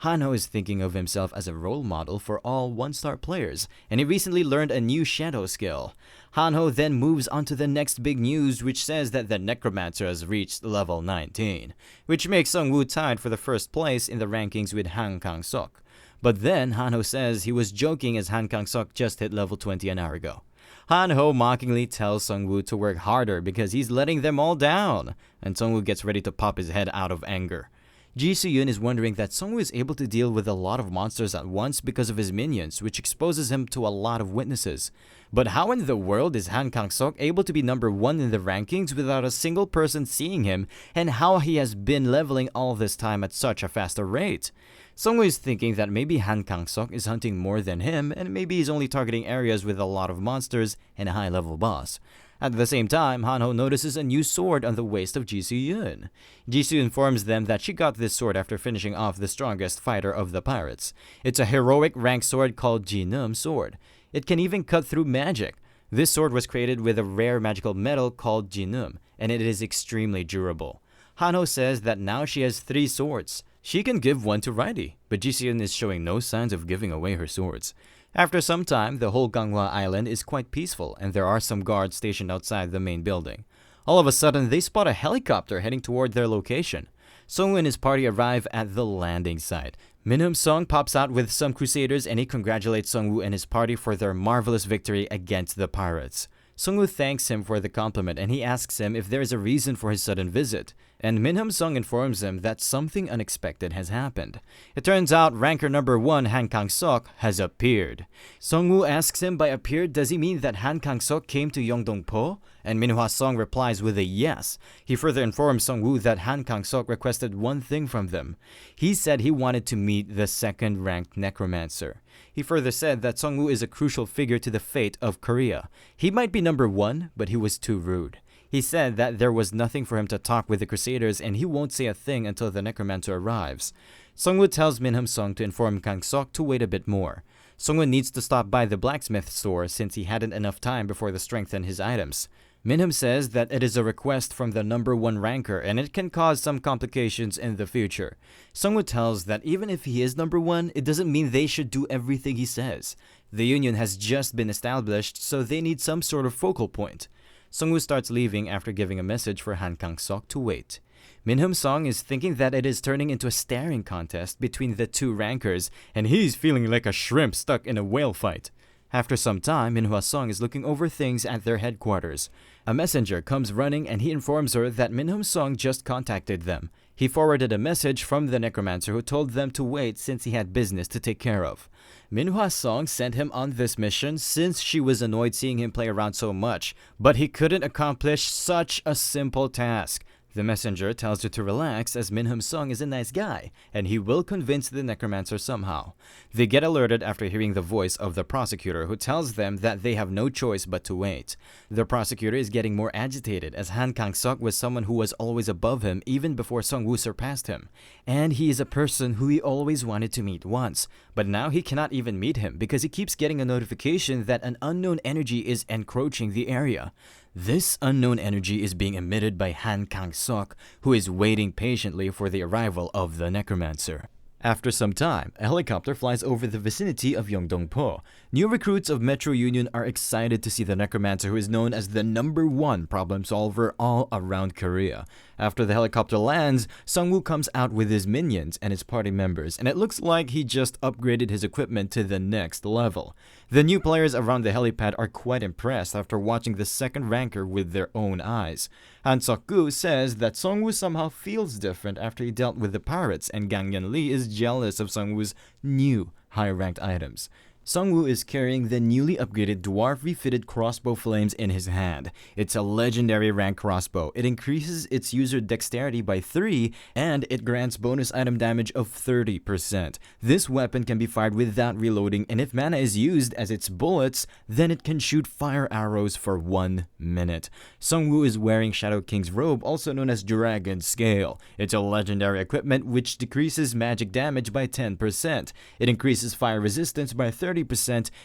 Hanho is thinking of himself as a role model for all 1-star players, and he recently learned a new shadow skill. Hanho then moves on to the next big news, which says that the Necromancer has reached level 19, which makes Sungwoo tied for the first place in the rankings with Han Kang-sok. But then Hanho says he was joking as Han Kang-sok just hit level 20 an hour ago. Hanho mockingly tells Sungwoo to work harder because he's letting them all down, and Sungwoo gets ready to pop his head out of anger. Ji Seon is wondering that Sungwoo is able to deal with a lot of monsters at once because of his minions, which exposes him to a lot of witnesses. But how in the world is Han Kang-sok able to be number 1 in the rankings without a single person seeing him, and how he has been leveling all this time at such a faster rate? Sungwoo is thinking that maybe Han Kang-sok is hunting more than him, and maybe he's only targeting areas with a lot of monsters and a high-level boss. At the same time, Hanho notices a new sword on the waist of Ji Seon. Ji Seon informs them that she got this sword after finishing off the strongest fighter of the pirates. It's a heroic rank sword called Jinum sword. It can even cut through magic. This sword was created with a rare magical metal called Jinum, and it is extremely durable. Hanho says that now she has 3 swords. She can give one to Raidi, but Ji Seon is showing no signs of giving away her swords. After some time, the whole Manhwa island is quite peaceful, and there are some guards stationed outside the main building. All of a sudden, they spot a helicopter heading toward their location. Sungwoo and his party arrive at the landing site. Minhum Song pops out with some crusaders and he congratulates Sungwoo and his party for their marvelous victory against the pirates. Sungwoo thanks him for the compliment and he asks him if there is a reason for his sudden visit. and Min-hum-sung informs him that something unexpected has happened. It turns out ranker number 1 Han Kang-sok has appeared. Sung-woo asks him by appeared does he mean that Han Kang-sok came to Yeongdong-po? And Minhwa-sung replies with a yes. He further informs Sung-woo that Han Kang-sok requested one thing from them. He said he wanted to meet the second-ranked Necromancer. He further said that Sung-woo is a crucial figure to the fate of Korea. He might be number 1, but he was too rude. He said that there was nothing for him to talk with the Crusaders and he won't say a thing until the Necromancer arrives. Sung-woo tells Min-hum-sung to inform Kang-sok to wait a bit more. Sung-woo needs to stop by the blacksmith store since he hadn't enough time before to strengthen his items. Min-hum says that it is a request from the number 1 ranker and it can cause some complications in the future. Sung-woo tells that even if he is number 1, it doesn't mean they should do everything he says. The union has just been established, so they need some sort of focal point. Sung-woo starts leaving after giving a message for Han Kang-sok to wait. Min-hum-sung is thinking that it is turning into a staring contest between the 2 rankers, and he's feeling like a shrimp stuck in a whale fight. After some time, Minhwa-sung is looking over things at their headquarters. A messenger comes running and he informs her that Min-hum-sung just contacted them. He forwarded a message from the Necromancer who told them to wait since he had business to take care of. Minhwa-sung sent him on this mission since she was annoyed seeing him play around so much, but he couldn't accomplish such a simple task. The messenger tells her to relax as Min-hum-sung is a nice guy, and he will convince the Necromancer somehow. They get alerted after hearing the voice of the prosecutor who tells them that they have no choice but to wait. The prosecutor is getting more agitated as Han Kang-sok was someone who was always above him even before Sung-woo surpassed him. And he is a person who he always wanted to meet once, but now he cannot even meet him because he keeps getting a notification that an unknown energy is encroaching the area. This unknown energy is being emitted by Han Kang-sok, who is waiting patiently for the arrival of the Necromancer. After some time, a helicopter flies over the vicinity of Yeongdong-po. New recruits of Metro Union are excited to see the Necromancer who is known as the number 1 problem solver all around Korea. After the helicopter lands, Sung-woo comes out with his minions and his party members, and it looks like he just upgraded his equipment to the next level. The new players around the helipad are quite impressed after watching the second ranker with their own eyes. Han Sok-gu says that Sung-woo somehow feels different after he dealt with the pirates, and Gang Yeon-lee is jealous of Sung-woo's new high-ranked items. Sung-woo is carrying the newly upgraded dwarf refitted crossbow flames in his hand. It's a legendary rank crossbow. It increases its user dexterity by 3 and it grants bonus item damage of 30%. This weapon can be fired without reloading, and if mana is used as its bullets, then it can shoot fire arrows for 1 minute. Sung-woo is wearing Shadow King's robe, also known as Dragon Scale. It's a legendary equipment which decreases magic damage by 10%. It increases fire resistance by 30%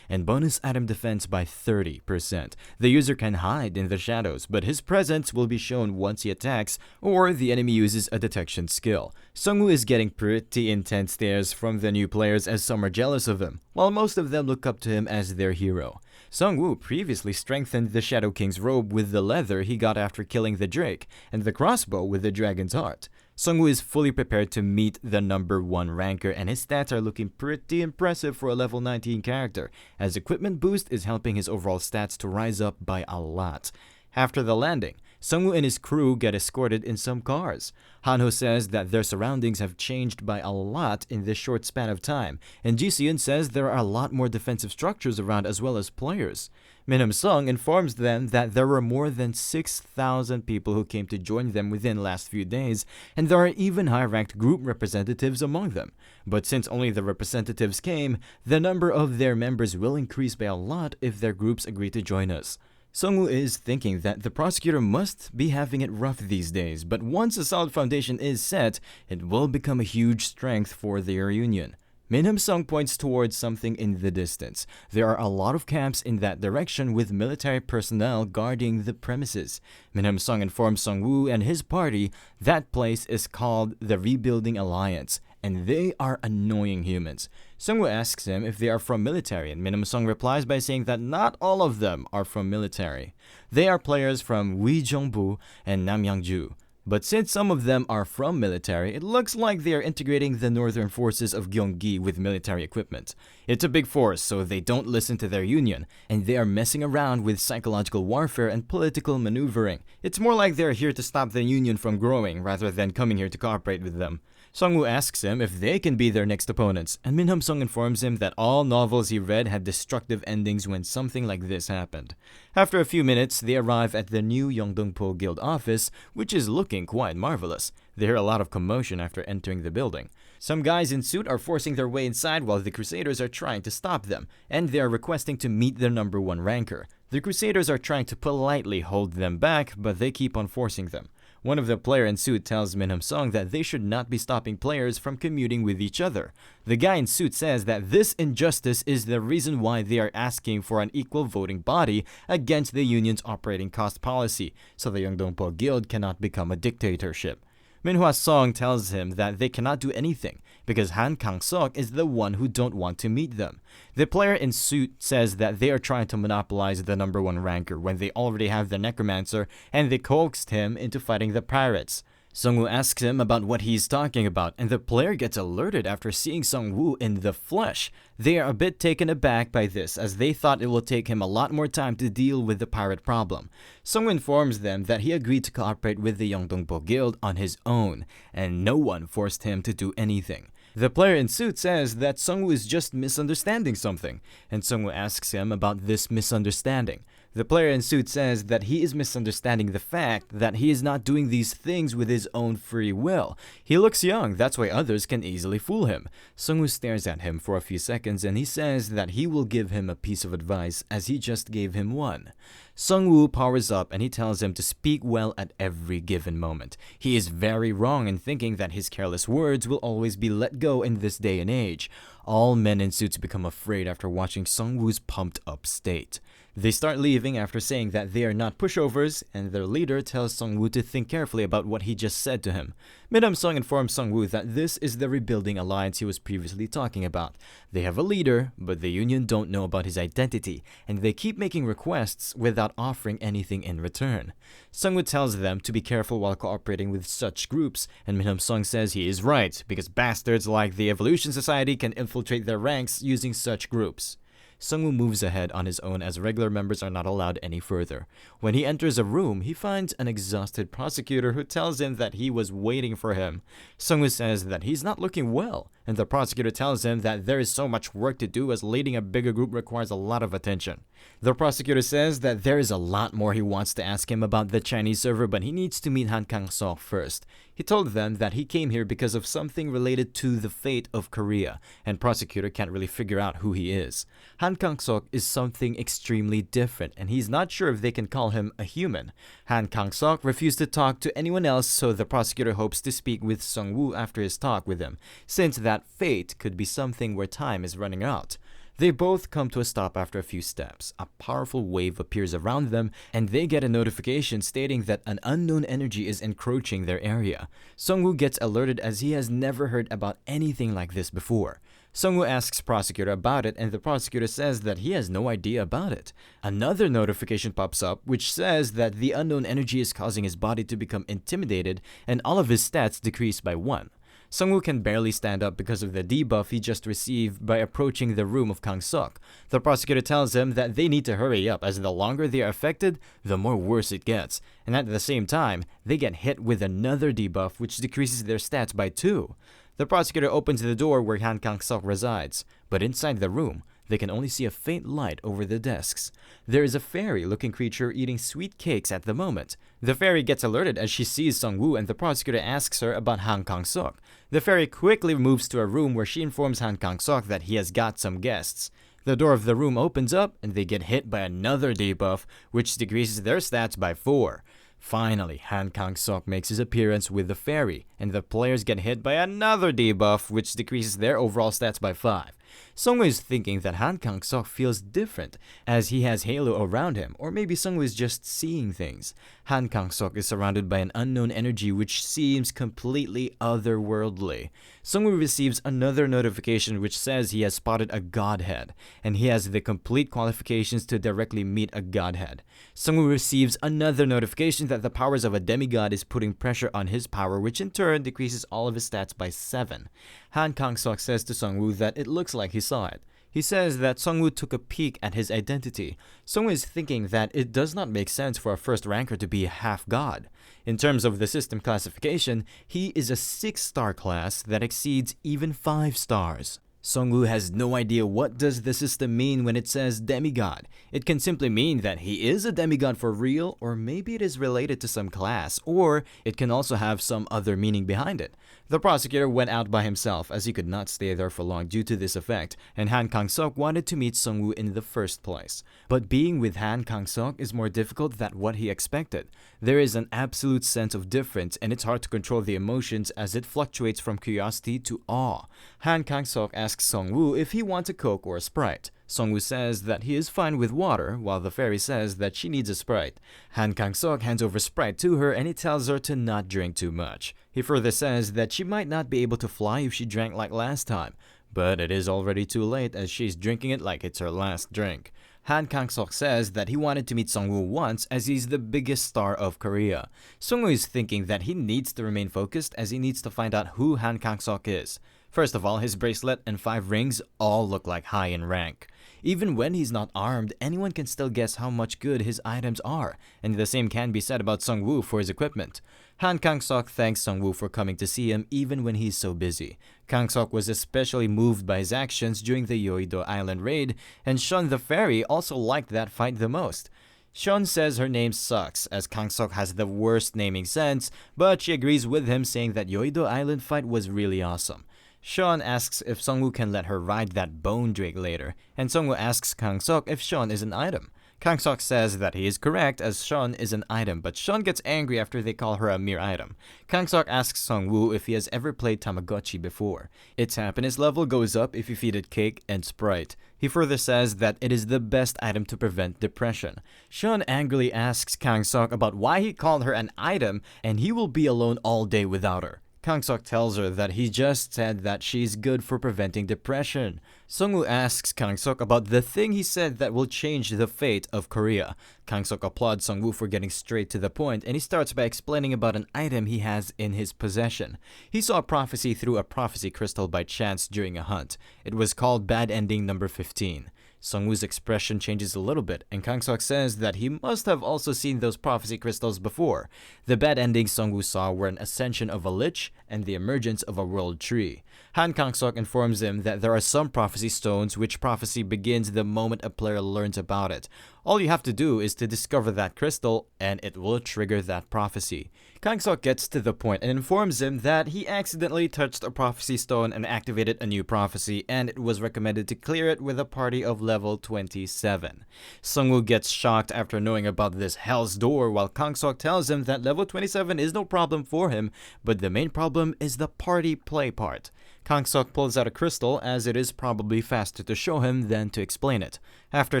and bonus item defense by 30%. The user can hide in the shadows, but his presence will be shown once he attacks or the enemy uses a detection skill. Sung-woo is getting pretty intense stares from the new players as some are jealous of him, while most of them look up to him as their hero. Sung-woo previously strengthened the Shadow King's robe with the leather he got after killing the Drake, and the crossbow with the Dragon's Heart. Sung-woo is fully prepared to meet the number 1 ranker, and his stats are looking pretty impressive for a level 19 character, as equipment boost is helping his overall stats to rise up by a lot. After the landing, Sung-woo and his crew get escorted in some cars. Hanho says that their surroundings have changed by a lot in this short span of time, and Ji-seon says there are a lot more defensive structures around as well as players. Min-hum-sung informs them that there were more than 6,000 people who came to join them within the last few days, and there are even high-ranked group representatives among them. But since only the representatives came, the number of their members will increase by a lot if their groups agree to join us. Sung-woo is thinking that the prosecutor must be having it rough these days, but once a solid foundation is set, it will become a huge strength for their union. Min-hum-sung points towards something in the distance. There are a lot of camps in that direction with military personnel guarding the premises. Min-hum-sung informs Sung-woo and his party that place is called the Rebuilding Alliance, and they are annoying humans. Sung-woo asks him if they are from military, and Min-hum-sung replies by saying that not all of them are from military. They are players from Uijeongbu and Namyangju. But since some of them are from military, it looks like they are integrating the northern forces of Gyeonggi with military equipment. It's a big force, so they don't listen to their union, and they are messing around with psychological warfare and political maneuvering. It's more like they're here to stop the union from growing rather than coming here to cooperate with them. Sungwoo asks him if they can be their next opponents, and Min Sung informs him that all novels he read had destructive endings when something like this happened. After a few minutes, they arrive at the new Yeongdongpo Guild office, which is looking quite marvelous. They hear a lot of commotion after entering the building. Some guys in suit are forcing their way inside while the Crusaders are trying to stop them, and they are requesting to meet their number one ranker. The Crusaders are trying to politely hold them back, but they keep on forcing them. One of the players in suit tells Min Sung that they should not be stopping players from commuting with each other. The guy in suit says that this injustice is the reason why they are asking for an equal voting body against the union's operating cost policy, so the Yeongdongpo Guild cannot become a dictatorship. Manhwa Song tells him that they cannot do anything because Han Kang-sok is the one who don't want to meet them. The player in suit says that they are trying to monopolize the number one ranker when they already have the Necromancer, and they coaxed him into fighting the pirates. Sungwoo asks him about what he's talking about, and the player gets alerted after seeing Sungwoo in the flesh. They are a bit taken aback by this, as they thought it will take him a lot more time to deal with the pirate problem. Sungwoo informs them that he agreed to cooperate with the Yeongdongpo Guild on his own, and no one forced him to do anything. The player in suit says that Sungwoo is just misunderstanding something, and Sungwoo asks him about this misunderstanding. The player in suit says that he is misunderstanding the fact that he is not doing these things with his own free will. He looks young, that's why others can easily fool him. Sungwoo stares at him for a few seconds and he says that he will give him a piece of advice as he just gave him one. Sungwoo powers up and he tells him to speak well at every given moment. He is very wrong in thinking that his careless words will always be let go in this day and age. All men in suits become afraid after watching Sungwoo's pumped up state. They start leaving after saying that they are not pushovers, and their leader tells Sungwoo to think carefully about what he just said to him. Min Sung informs Sungwoo that this is the rebuilding alliance he was previously talking about. They have a leader, but the union don't know about his identity, and they keep making requests without offering anything in return. Sungwoo tells them to be careful while cooperating with such groups, and Min Sung says he is right, because bastards like the Evolution Society can infiltrate their ranks using such groups. Sungwoo moves ahead on his own as regular members are not allowed any further. When he enters a room, he finds an exhausted prosecutor who tells him that he was waiting for him. Sungwoo says that he's not looking well, and the prosecutor tells him that there is so much work to do as leading a bigger group requires a lot of attention. The prosecutor says that there is a lot more he wants to ask him about the Chinese server, but he needs to meet Han Kang-sok first. He told them that he came here because of something related to the fate of Korea, and prosecutor can't really figure out who he is. Han Kang-sok is something extremely different, and he's not sure if they can call him a human. Han Kang-sok refused to talk to anyone else, so the prosecutor hopes to speak with Sungwoo after his talk with him, since that fate could be something where time is running out. They both come to a stop after a few steps. A powerful wave appears around them, and they get a notification stating that an unknown energy is encroaching their area. Sungwoo gets alerted as he has never heard about anything like this before. Sungwoo asks prosecutor about it, and the prosecutor says that he has no idea about it. Another notification pops up which says that the unknown energy is causing his body to become intimidated and all of his stats decrease by 1. Sungwoo can barely stand up because of the debuff he just received by approaching the room of Kang-sok. The prosecutor tells him that they need to hurry up as the longer they are affected, the more worse it gets. And at the same time, they get hit with another debuff which decreases their stats by 2. The prosecutor opens the door where Han Kang-sok resides, but inside the room, they can only see a faint light over the desks. There is a fairy-looking creature eating sweet cakes at the moment. The fairy gets alerted as she sees Sungwoo, and the prosecutor asks her about Han Kang-sok. The fairy quickly moves to a room where she informs Han Kang-sok that he has got some guests. The door of the room opens up, and they get hit by another debuff, which decreases their stats by 4. Finally, Han Kang-sok makes his appearance with the fairy, and the players get hit by another debuff, which decreases their overall stats by 5. Sungwoo is thinking that Han Kang-sok feels different as he has halo around him, or maybe Sungwoo is just seeing things. Han Kang-sok is surrounded by an unknown energy which seems completely otherworldly. Sungwoo receives another notification which says he has spotted a godhead, and he has the complete qualifications to directly meet a godhead. Sungwoo receives another notification that the powers of a demigod is putting pressure on his power, which in turn decreases all of his stats by 7. Han Kang-sok says to Sungwoo that it looks like he saw it. He says that Sungwoo took a peek at his identity. Sungwoo is thinking that it does not make sense for a first ranker to be a half-god. In terms of the system classification, he is a 6-star class that exceeds even 5 stars. Sungwoo has no idea what does the system mean when it says demigod. It can simply mean that he is a demigod for real, or maybe it is related to some class, or it can also have some other meaning behind it. The prosecutor went out by himself as he could not stay there for long due to this effect, and Han Kang-sok wanted to meet Sungwoo in the first place. But being with Han Kang-sok is more difficult than what he expected. There is an absolute sense of difference, and it's hard to control the emotions as it fluctuates from curiosity to awe. Han Kang-sok asks Sungwoo if he wants a Coke or a Sprite. Sungwoo says that he is fine with water, while the fairy says that she needs a Sprite. Han Kang-sok hands over Sprite to her and he tells her to not drink too much. He further says that she might not be able to fly if she drank like last time, but it is already too late as she's drinking it like it's her last drink. Han Kang-sok says that he wanted to meet Sungwoo once as he's the biggest star of Korea. Sungwoo is thinking that he needs to remain focused as he needs to find out who Han Kang-sok is. First of all, his bracelet and 5 rings all look like high in rank. Even when he's not armed, anyone can still guess how much good his items are, and the same can be said about Sungwoo for his equipment. Han Kang-sok thanks Sungwoo for coming to see him even when he's so busy. Kang-sok was especially moved by his actions during the Yeouido Island raid, and Shun the fairy also liked that fight the most. Shun says her name sucks, as Kang-sok has the worst naming sense, but she agrees with him saying that Yeouido Island fight was really awesome. Shun asks if Sungwoo can let her ride that bone drake later, and Sungwoo asks Kang-sok if Shun is an item. Kang-sok says that he is correct as Shun is an item, but Shun gets angry after they call her a mere item. Kang-sok asks Sungwoo if he has ever played Tamagotchi before. Its happiness level goes up if you feed it cake and Sprite. He further says that it is the best item to prevent depression. Shun angrily asks Kang-sok about why he called her an item and he will be alone all day without her. Kang-sok tells her that he just said that she's good for preventing depression. Sungwoo asks Kang-sok about the thing he said that will change the fate of Korea. Kang-sok applauds Sungwoo for getting straight to the point, and he starts by explaining about an item he has in his possession. He saw a prophecy through a prophecy crystal by chance during a hunt. It was called Bad Ending Number 15. Sungwoo's expression changes a little bit, and Kang-sok says that he must have also seen those prophecy crystals before. The bad endings Sungwoo saw were an ascension of a lich and the emergence of a world tree. Han Kang-sok informs him that there are some prophecy stones which prophecy begins the moment a player learns about it. All you have to do is to discover that crystal, and it will trigger that prophecy. Kang-sok gets to the point and informs him that he accidentally touched a prophecy stone and activated a new prophecy, and it was recommended to clear it with a party of level 27. Sungwoo gets shocked after knowing about this Hell's Door, while Kang-sok tells him that level 27 is no problem for him, but the main problem is the party play part. Kang-sok pulls out a crystal as it is probably faster to show him than to explain it. After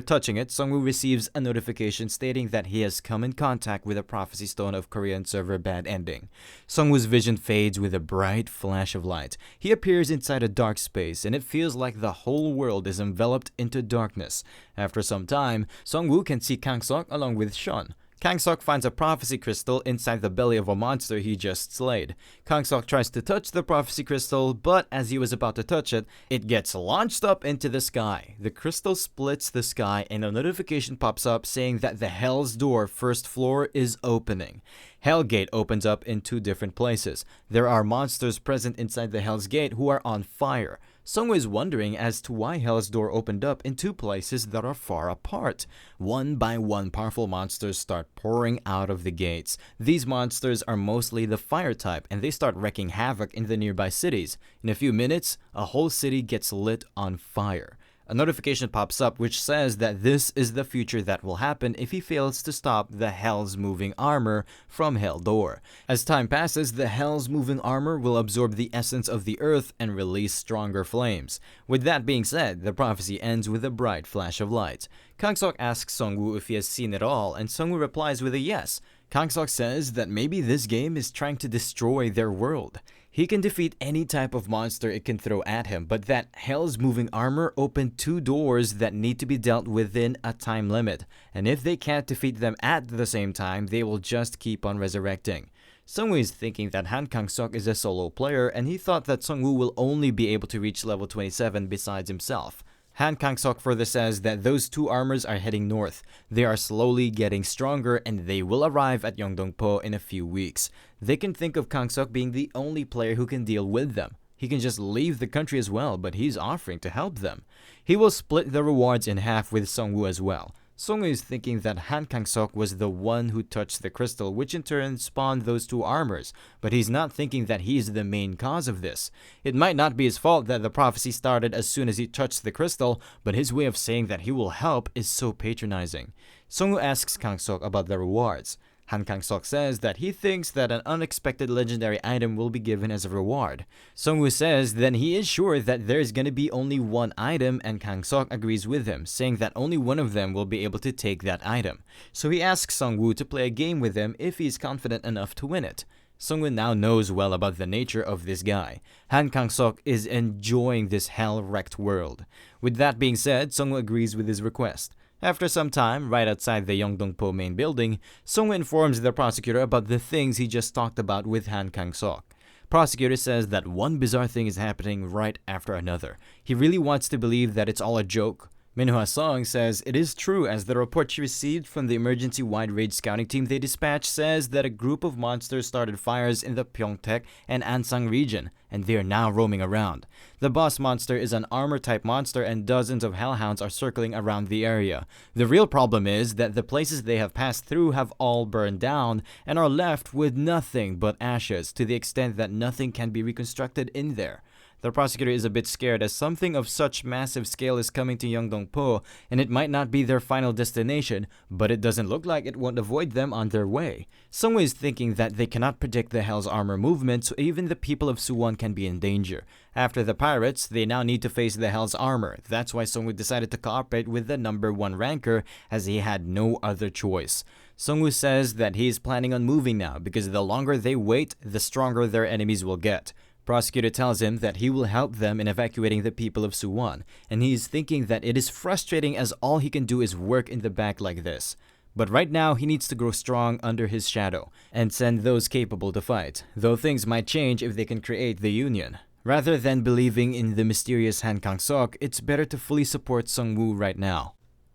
touching it, Sungwoo receives a notification stating that he has come in contact with a prophecy stone of Korean server Bad Ending. Sungwoo's vision fades with a bright flash of light. He appears inside a dark space and it feels like the whole world is enveloped into darkness. After some time, Sungwoo can see Kang-sok along with Shun. Kang-sok finds a prophecy crystal inside the belly of a monster he just slayed. Kang-sok tries to touch the prophecy crystal, but as he was about to touch it, it gets launched up into the sky. The crystal splits the sky and a notification pops up saying that the Hell's Door first floor is opening. Hell Gate opens up in 2 different places. There are monsters present inside the Hell's Gate who are on fire. Sungwoo is wondering as to why Hell's Door opened up in 2 places that are far apart. One by one, powerful monsters start pouring out of the gates. These monsters are mostly the fire type, and they start wreaking havoc in the nearby cities. In a few minutes, a whole city gets lit on fire. A notification pops up which says that this is the future that will happen if he fails to stop the Hell's Moving Armor from Heldor. As time passes, the Hell's Moving Armor will absorb the essence of the earth and release stronger flames. With that being said, the prophecy ends with a bright flash of light. Kang-sok asks Sung-woo if he has seen it all, and Sung-woo replies with a yes. Kang-sok says that maybe this game is trying to destroy their world. He can defeat any type of monster it can throw at him, but that Hell's Moving Armor opened 2 doors that need to be dealt within a time limit, and if they can't defeat them at the same time, they will just keep on resurrecting. Sung-woo is thinking that Han Kang-sok is a solo player, and he thought that Sung-woo will only be able to reach level 27 besides himself. Han Kang-sok further says that those 2 armors are heading north. They are slowly getting stronger and they will arrive at Yeongdong-po in a few weeks. They can think of Kang-sok being the only player who can deal with them. He can just leave the country as well, but he's offering to help them. He will split the rewards in half with Sung-woo as well. Sung-woo is thinking that Han Kang-sok was the one who touched the crystal, which in turn spawned those 2 armors, but he's not thinking that he's the main cause of this. It might not be his fault that the prophecy started as soon as he touched the crystal, but his way of saying that he will help is so patronizing. Sung-woo asks Kang-sok about the rewards. Han Kang-sok says that he thinks that an unexpected legendary item will be given as a reward. Sung-woo says then he is sure that there is gonna be only 1 item, and Kang-sok agrees with him, saying that only one of them will be able to take that item. So he asks Sung-woo to play a game with him if he is confident enough to win it. Sung-woo now knows well about the nature of this guy. Han Kang-sok is enjoying this hell-wrecked world. With that being said, Sung-woo agrees with his request. After some time, right outside the Yeongdong-po main building, Sung-woo informs the prosecutor about the things he just talked about with Han Kang-sok. Prosecutor says that one bizarre thing is happening right after another. He really wants to believe that it's all a joke. Manhwa Song says it is true, as the report she received from the emergency wide raid scouting team they dispatched says that a group of monsters started fires in the Pyeongtaek and Ansang region, and they are now roaming around. The boss monster is an armor-type monster and dozens of hellhounds are circling around the area. The real problem is that the places they have passed through have all burned down and are left with nothing but ashes, to the extent that nothing can be reconstructed in there. The prosecutor is a bit scared as something of such massive scale is coming to Yeongdong-po, and it might not be their final destination, but it doesn't look like it won't avoid them on their way. Sung-woo is thinking that they cannot predict the Hell's Armor movement, so even the people of Suwon can be in danger. After the pirates, they now need to face the Hell's Armor. That's why Sung-woo decided to cooperate with the number 1 ranker, as he had no other choice. Sung-woo says that he is planning on moving now, because the longer they wait, the stronger their enemies will get. Prosecutor tells him that he will help them in evacuating the people of Suwon, and he is thinking that it is frustrating as all he can do is work in the back like this. But right now, he needs to grow strong under his shadow, and send those capable to fight, though things might change if they can create the union. Rather than believing in the mysterious Han Kang-sok, it's better to fully support Sung-woo right now.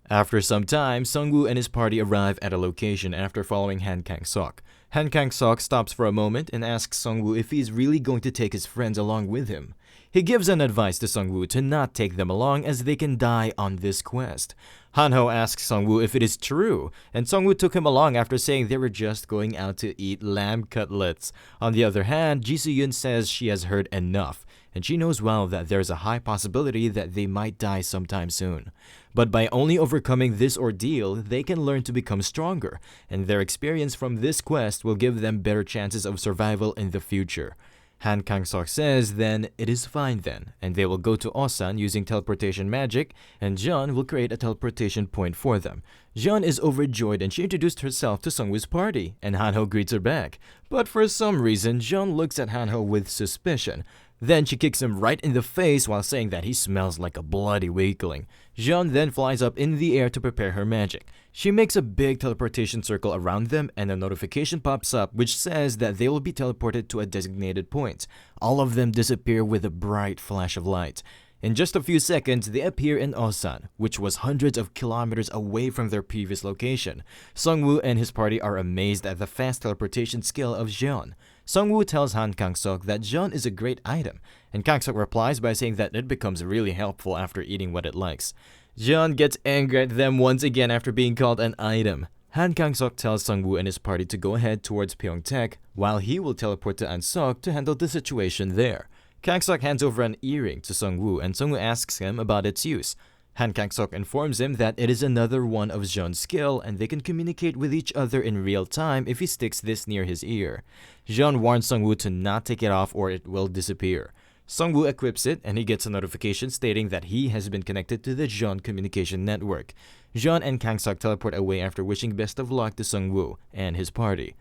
After some time, Sung-woo and his party arrive at a location after following Han Kang-sok. Han Kang-sok stops for a moment and asks Sung-woo if he is really going to take his friends along with him. He gives an advice to Sung-woo to not take them along as they can die on this quest. Han-ho asks Sung-woo if it is true, and Sung-woo took him along after saying they were just going out to eat lamb cutlets. On the other hand, Ji Soo-yoon says she has heard enough, and she knows well that there is a high possibility that they might die sometime soon. But by only overcoming this ordeal, they can learn to become stronger, and their experience from this quest will give them better chances of survival in the future. Han Kang-sok says then it is fine then, and they will go to Osan using teleportation magic, and Jeon will create a teleportation point for them. Jeon is overjoyed and she introduced herself to Sung-woo's party, and Han-ho greets her back. But for some reason, Jeon looks at Han-ho with suspicion. Then she kicks him right in the face while saying that he smells like a bloody weakling. Jeon then flies up in the air to prepare her magic. She makes a big teleportation circle around them, and a notification pops up which says that they will be teleported to a designated point. All of them disappear with a bright flash of light. In just a few seconds, they appear in Osan, which was hundreds of kilometers away from their previous location. Sung-woo and his party are amazed at the fast teleportation skill of Jeon. Sung-woo tells Han Kang-sok that Jeon is a great item, and Kang-sok replies by saying that it becomes really helpful after eating what it likes. Jeon gets angry at them once again after being called an item. Han Kang-sok tells Sung-woo and his party to go ahead towards Pyeongtaek, while he will teleport to An-sok to handle the situation there. Kang-sok hands over an earring to Sung-woo, and Sung-woo asks him about its use. Han Kang-sok informs him that it is another one of Jeon's skill and they can communicate with each other in real time if he sticks this near his ear. Jeon warns Sung-woo to not take it off or it will disappear. Sung-woo equips it and he gets a notification stating that he has been connected to the Jeon communication network. Jeon and Kang-sok teleport away after wishing best of luck to Sung-woo and his party.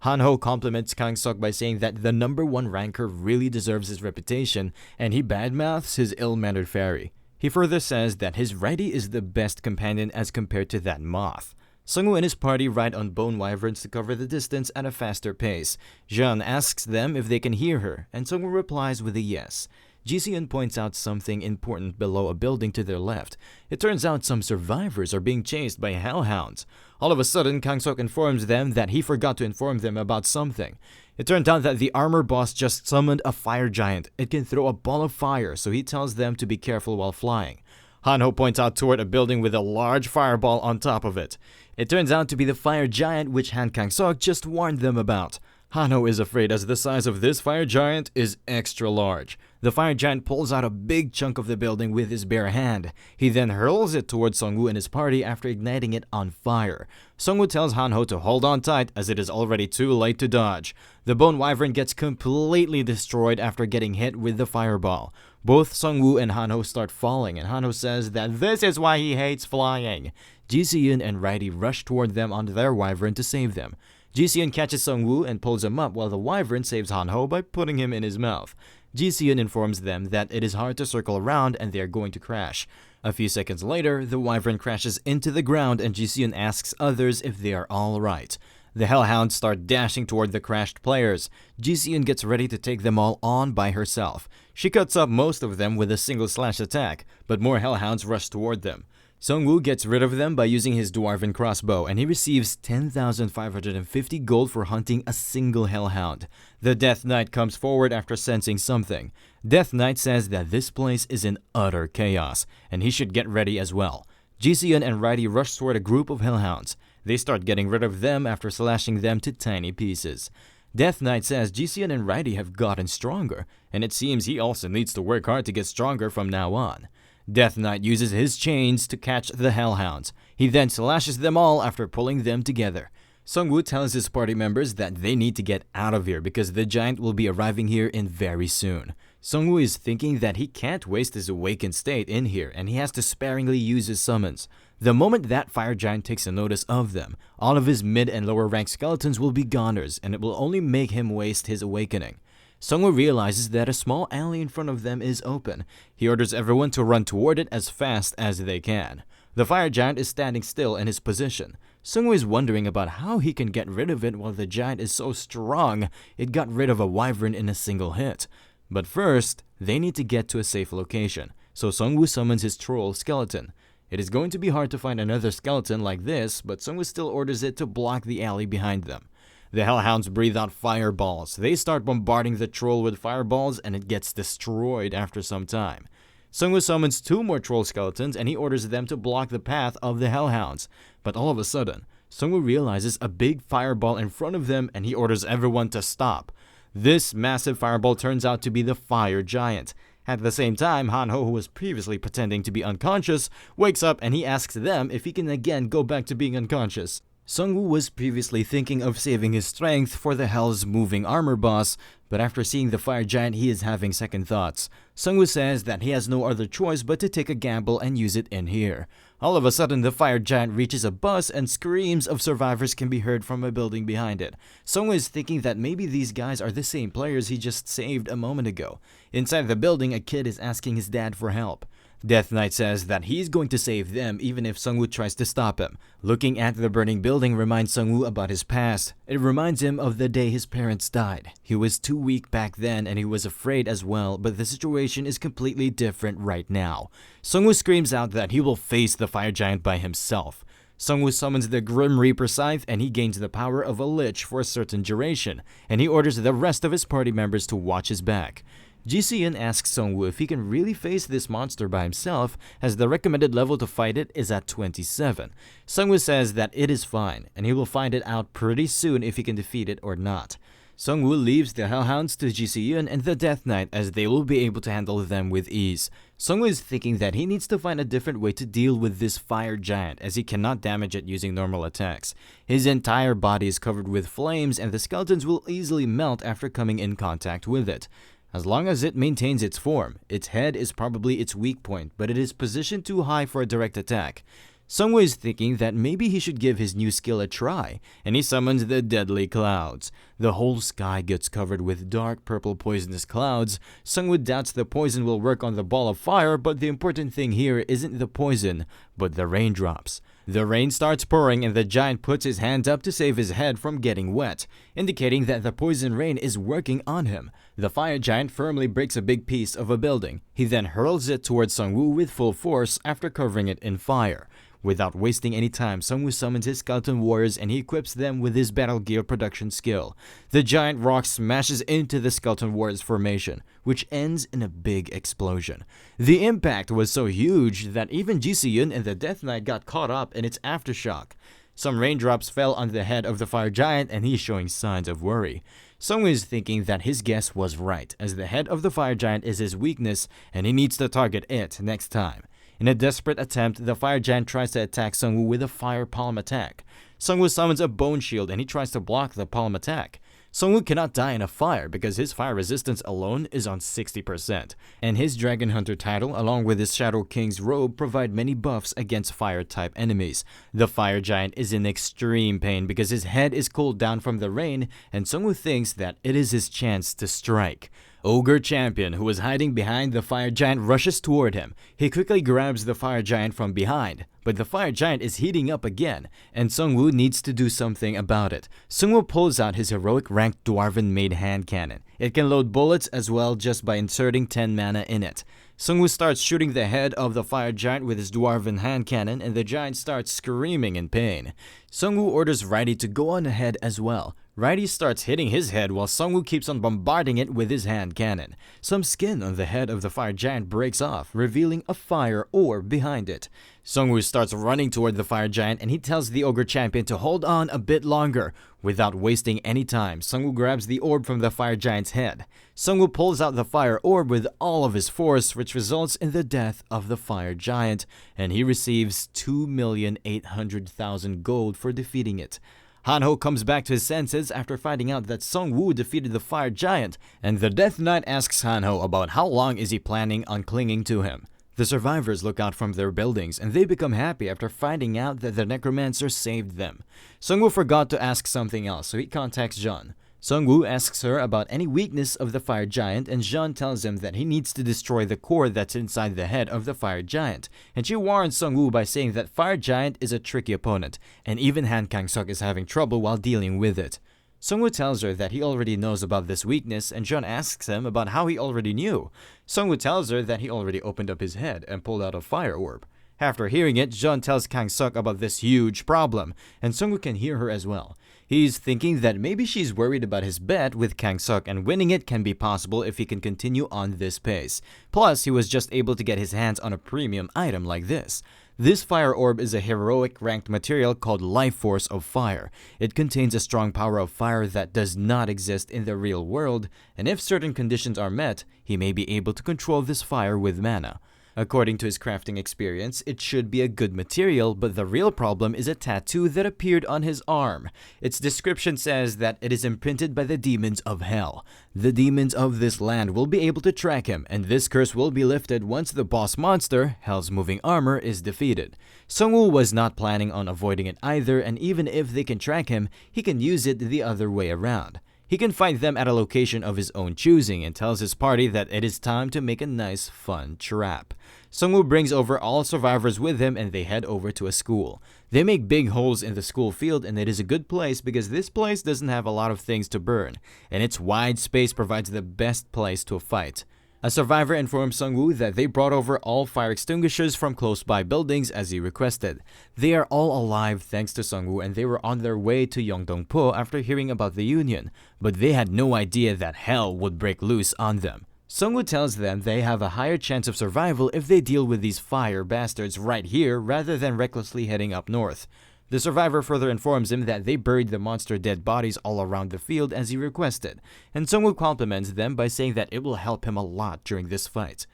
Han-ho compliments Kang-sok by saying that the #1 ranker really deserves his reputation and he badmouths his ill-mannered fairy. He further says that his righty is the best companion as compared to that moth. Sung-woo and his party ride on bone wyverns to cover the distance at a faster pace. Jeon asks them if they can hear her, and Sung-woo replies with a yes. Ji-seon points out something important below a building to their left. It turns out some survivors are being chased by hellhounds. All of a sudden, Kang-sok informs them that he forgot to inform them about something. It turned out that the armor boss just summoned a fire giant. It can throw a ball of fire, so he tells them to be careful while flying. Han-ho points out toward a building with a large fireball on top of it. It turns out to be the fire giant which Han Kang-sok just warned them about. Han-ho is afraid as the size of this fire giant is extra large. The fire giant pulls out a big chunk of the building with his bare hand. He then hurls it towards Sung-woo and his party after igniting it on fire. Sung-woo tells Han-ho to hold on tight as it is already too late to dodge. The bone wyvern gets completely destroyed after getting hit with the fireball. Both Sung-woo and Han-ho start falling and Han-ho says that this is why he hates flying. Ji-seon and Righty rush toward them on their wyvern to save them. Ji-seon catches Sung-woo and pulls him up while the wyvern saves Han-ho by putting him in his mouth. Ji-seon informs them that it is hard to circle around and they are going to crash. A few seconds later, the wyvern crashes into the ground and Ji-seon asks others if they are all right. The hellhounds start dashing toward the crashed players. Ji-seon gets ready to take them all on by herself. She cuts up most of them with a single slash attack, but more hellhounds rush toward them. Sung-woo gets rid of them by using his dwarven crossbow and he receives 10,550 gold for hunting a single hellhound. The Death Knight comes forward after sensing something. Death Knight says that this place is in utter chaos and he should get ready as well. Ji-seon and Righty rush toward a group of hellhounds. They start getting rid of them after slashing them to tiny pieces. Death Knight says Ji-seon and Righty have gotten stronger and it seems he also needs to work hard to get stronger from now on. Death Knight uses his chains to catch the hellhounds. He then slashes them all after pulling them together. Sung-woo tells his party members that they need to get out of here because the giant will be arriving here in very soon. Sung-woo is thinking that he can't waste his awakened state in here and he has to sparingly use his summons. The moment that fire giant takes a notice of them, all of his mid and lower rank skeletons will be goners and it will only make him waste his awakening. Sung-woo realizes that a small alley in front of them is open. He orders everyone to run toward it as fast as they can. The fire giant is standing still in his position. Sung-woo is wondering about how he can get rid of it while the giant is so strong it got rid of a wyvern in a single hit. But first, they need to get to a safe location, so Sung-woo summons his troll skeleton. It is going to be hard to find another skeleton like this, but Sung-woo still orders it to block the alley behind them. The hellhounds breathe out fireballs. They start bombarding the troll with fireballs and it gets destroyed after some time. Sung-woo summons 2 more troll skeletons and he orders them to block the path of the hellhounds. But all of a sudden, Sung-woo realizes a big fireball in front of them and he orders everyone to stop. This massive fireball turns out to be the fire giant. At the same time, Han-ho, who was previously pretending to be unconscious, wakes up and he asks them if he can again go back to being unconscious. Sung-woo was previously thinking of saving his strength for the Hell's moving armor boss, but after seeing the fire giant he is having second thoughts. Sung-woo says that he has no other choice but to take a gamble and use it in here. All of a sudden the fire giant reaches a bus and screams of survivors can be heard from a building behind it. Sung-woo is thinking that maybe these guys are the same players he just saved a moment ago. Inside the building a kid is asking his dad for help. Death Knight says that he's going to save them even if Sung-woo tries to stop him. Looking at the burning building reminds Sung-woo about his past. It reminds him of the day his parents died. He was too weak back then and he was afraid as well, but the situation is completely different right now. Sung-woo screams out that he will face the fire giant by himself. Sung-woo summons the Grim Reaper Scythe and he gains the power of a lich for a certain duration, and he orders the rest of his party members to watch his back. Ji-seon asks Sung-woo if he can really face this monster by himself, as the recommended level to fight it is at 27. Sung-woo says that it is fine, and he will find it out pretty soon if he can defeat it or not. Sung-woo leaves the Hellhounds to Ji-seon and the Death Knight as they will be able to handle them with ease. Sung-woo is thinking that he needs to find a different way to deal with this fire giant as he cannot damage it using normal attacks. His entire body is covered with flames and the skeletons will easily melt after coming in contact with it. As long as it maintains its form, its head is probably its weak point, but it is positioned too high for a direct attack. Sung-woo is thinking that maybe he should give his new skill a try, and he summons the deadly clouds. The whole sky gets covered with dark purple poisonous clouds. Sung-woo doubts the poison will work on the ball of fire, but the important thing here isn't the poison, but the raindrops. The rain starts pouring and the giant puts his hand up to save his head from getting wet, indicating that the poison rain is working on him. The fire giant firmly breaks a big piece of a building. He then hurls it towards Sung-woo with full force after covering it in fire. Without wasting any time, Sung-woo summons his skeleton warriors and he equips them with his battle gear production skill. The giant rock smashes into the skeleton warriors formation, which ends in a big explosion. The impact was so huge that even Ji-seon and the Death Knight got caught up in its aftershock. Some raindrops fell on the head of the fire giant and he's showing signs of worry. Sung-woo is thinking that his guess was right, as the head of the fire giant is his weakness and he needs to target it next time. In a desperate attempt, the fire giant tries to attack Sung-woo with a fire palm attack. Sung-woo summons a bone shield and he tries to block the palm attack. Sung-woo cannot die in a fire because his fire resistance alone is on 60%, and his Dragon Hunter title along with his Shadow King's robe provide many buffs against fire-type enemies. The fire giant is in extreme pain because his head is cooled down from the rain, and Sung-woo thinks that it is his chance to strike. Ogre Champion, who was hiding behind the fire giant, rushes toward him. He quickly grabs the fire giant from behind, but the fire giant is heating up again, and Sung-woo needs to do something about it. Sung-woo pulls out his heroic ranked dwarven-made hand cannon. It can load bullets as well just by inserting 10 mana in it. Sung-woo starts shooting the head of the fire giant with his dwarven hand cannon, and the giant starts screaming in pain. Sung-woo orders Righty to go on ahead as well. Righty starts hitting his head while Sung-woo keeps on bombarding it with his hand cannon. Some skin on the head of the fire giant breaks off, revealing a fire orb behind it. Sung-woo starts running toward the fire giant and he tells the Ogre Champion to hold on a bit longer. Without wasting any time, Sung-woo grabs the orb from the fire giant's head. Sung-woo pulls out the fire orb with all of his force, which results in the death of the fire giant, and he receives 2,800,000 gold for defeating it. Han-ho comes back to his senses after finding out that Sung-woo defeated the fire giant, and the Death Knight asks Han-ho about how long is he planning on clinging to him. The survivors look out from their buildings and they become happy after finding out that the Necromancer saved them. Sung-woo forgot to ask something else, so he contacts Jeon. Sung-woo asks her about any weakness of the fire giant, and Jeon tells him that he needs to destroy the core that's inside the head of the fire giant, and she warns Sung-woo by saying that fire giant is a tricky opponent, and even Han Kang-suk is having trouble while dealing with it. Sung-woo tells her that he already knows about this weakness, and Jeon asks him about how he already knew. Sung-woo tells her that he already opened up his head and pulled out a fire orb. After hearing it, Jeon tells Kang-suk about this huge problem, and Sung-woo can hear her as well. He's thinking that maybe she's worried about his bet with Kang-suk, and winning it can be possible if he can continue on this pace. Plus, he was just able to get his hands on a premium item like this. This fire orb is a heroic ranked material called Life Force of Fire. It contains a strong power of fire that does not exist in the real world, and if certain conditions are met, he may be able to control this fire with mana. According to his crafting experience, it should be a good material, but the real problem is a tattoo that appeared on his arm. Its description says that it is imprinted by the demons of hell. The demons of this land will be able to track him, and this curse will be lifted once the boss monster, Hell's Moving Armor, is defeated. Sung-woo was not planning on avoiding it either, and even if they can track him, he can use it the other way around. He can find them at a location of his own choosing and tells his party that it is time to make a nice, fun trap. Sung-woo brings over all survivors with him and they head over to a school. They make big holes in the school field, and it is a good place because this place doesn't have a lot of things to burn, and its wide space provides the best place to fight. A survivor informs Sung-woo that they brought over all fire extinguishers from close by buildings as he requested. They are all alive thanks to Sung-woo, and they were on their way to Yeongdong-po after hearing about the union, but they had no idea that hell would break loose on them. Sung-woo tells them they have a higher chance of survival if they deal with these fire bastards right here rather than recklessly heading up north. The survivor further informs him that they buried the monster dead bodies all around the field as he requested, and Sungwoo compliments them by saying that it will help him a lot during this fight.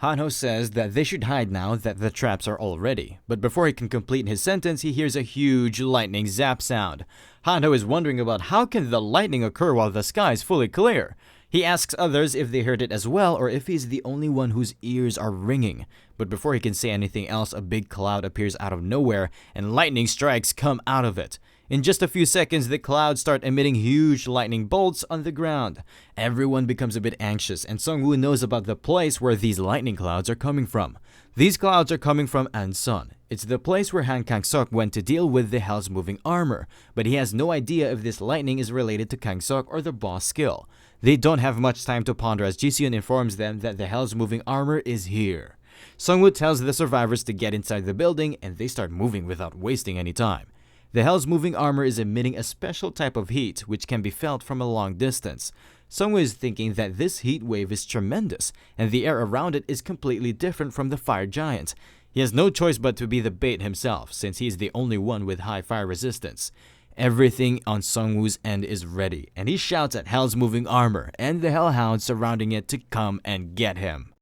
Hanho says that they should hide now that the traps are all ready, but before he can complete his sentence, he hears a huge lightning zap sound. Hanho is wondering about how can the lightning occur while the sky is fully clear. He asks others if they heard it as well or if he's the only one whose ears are ringing. But before he can say anything else, a big cloud appears out of nowhere and lightning strikes come out of it. In just a few seconds, the clouds start emitting huge lightning bolts on the ground. Everyone becomes a bit anxious, and Sungwoo knows about the place where these lightning clouds are coming from. These clouds are coming from Ansun. It's the place where Han Kang-sok went to deal with the Hell's Moving Armor, but he has no idea if this lightning is related to Kang-sok or the boss skill. They don't have much time to ponder as Ji-seon informs them that the Hell's Moving Armor is here. Sungwoo tells the survivors to get inside the building, and they start moving without wasting any time. The Hell's Moving Armor is emitting a special type of heat which can be felt from a long distance. Sungwoo is thinking that this heat wave is tremendous, and the air around it is completely different from the fire giant. He has no choice but to be the bait himself, since he is the only one with high fire resistance. Everything on Sungwoo's end is ready, and he shouts at Hell's Moving Armor and the Hellhounds surrounding it to come and get him.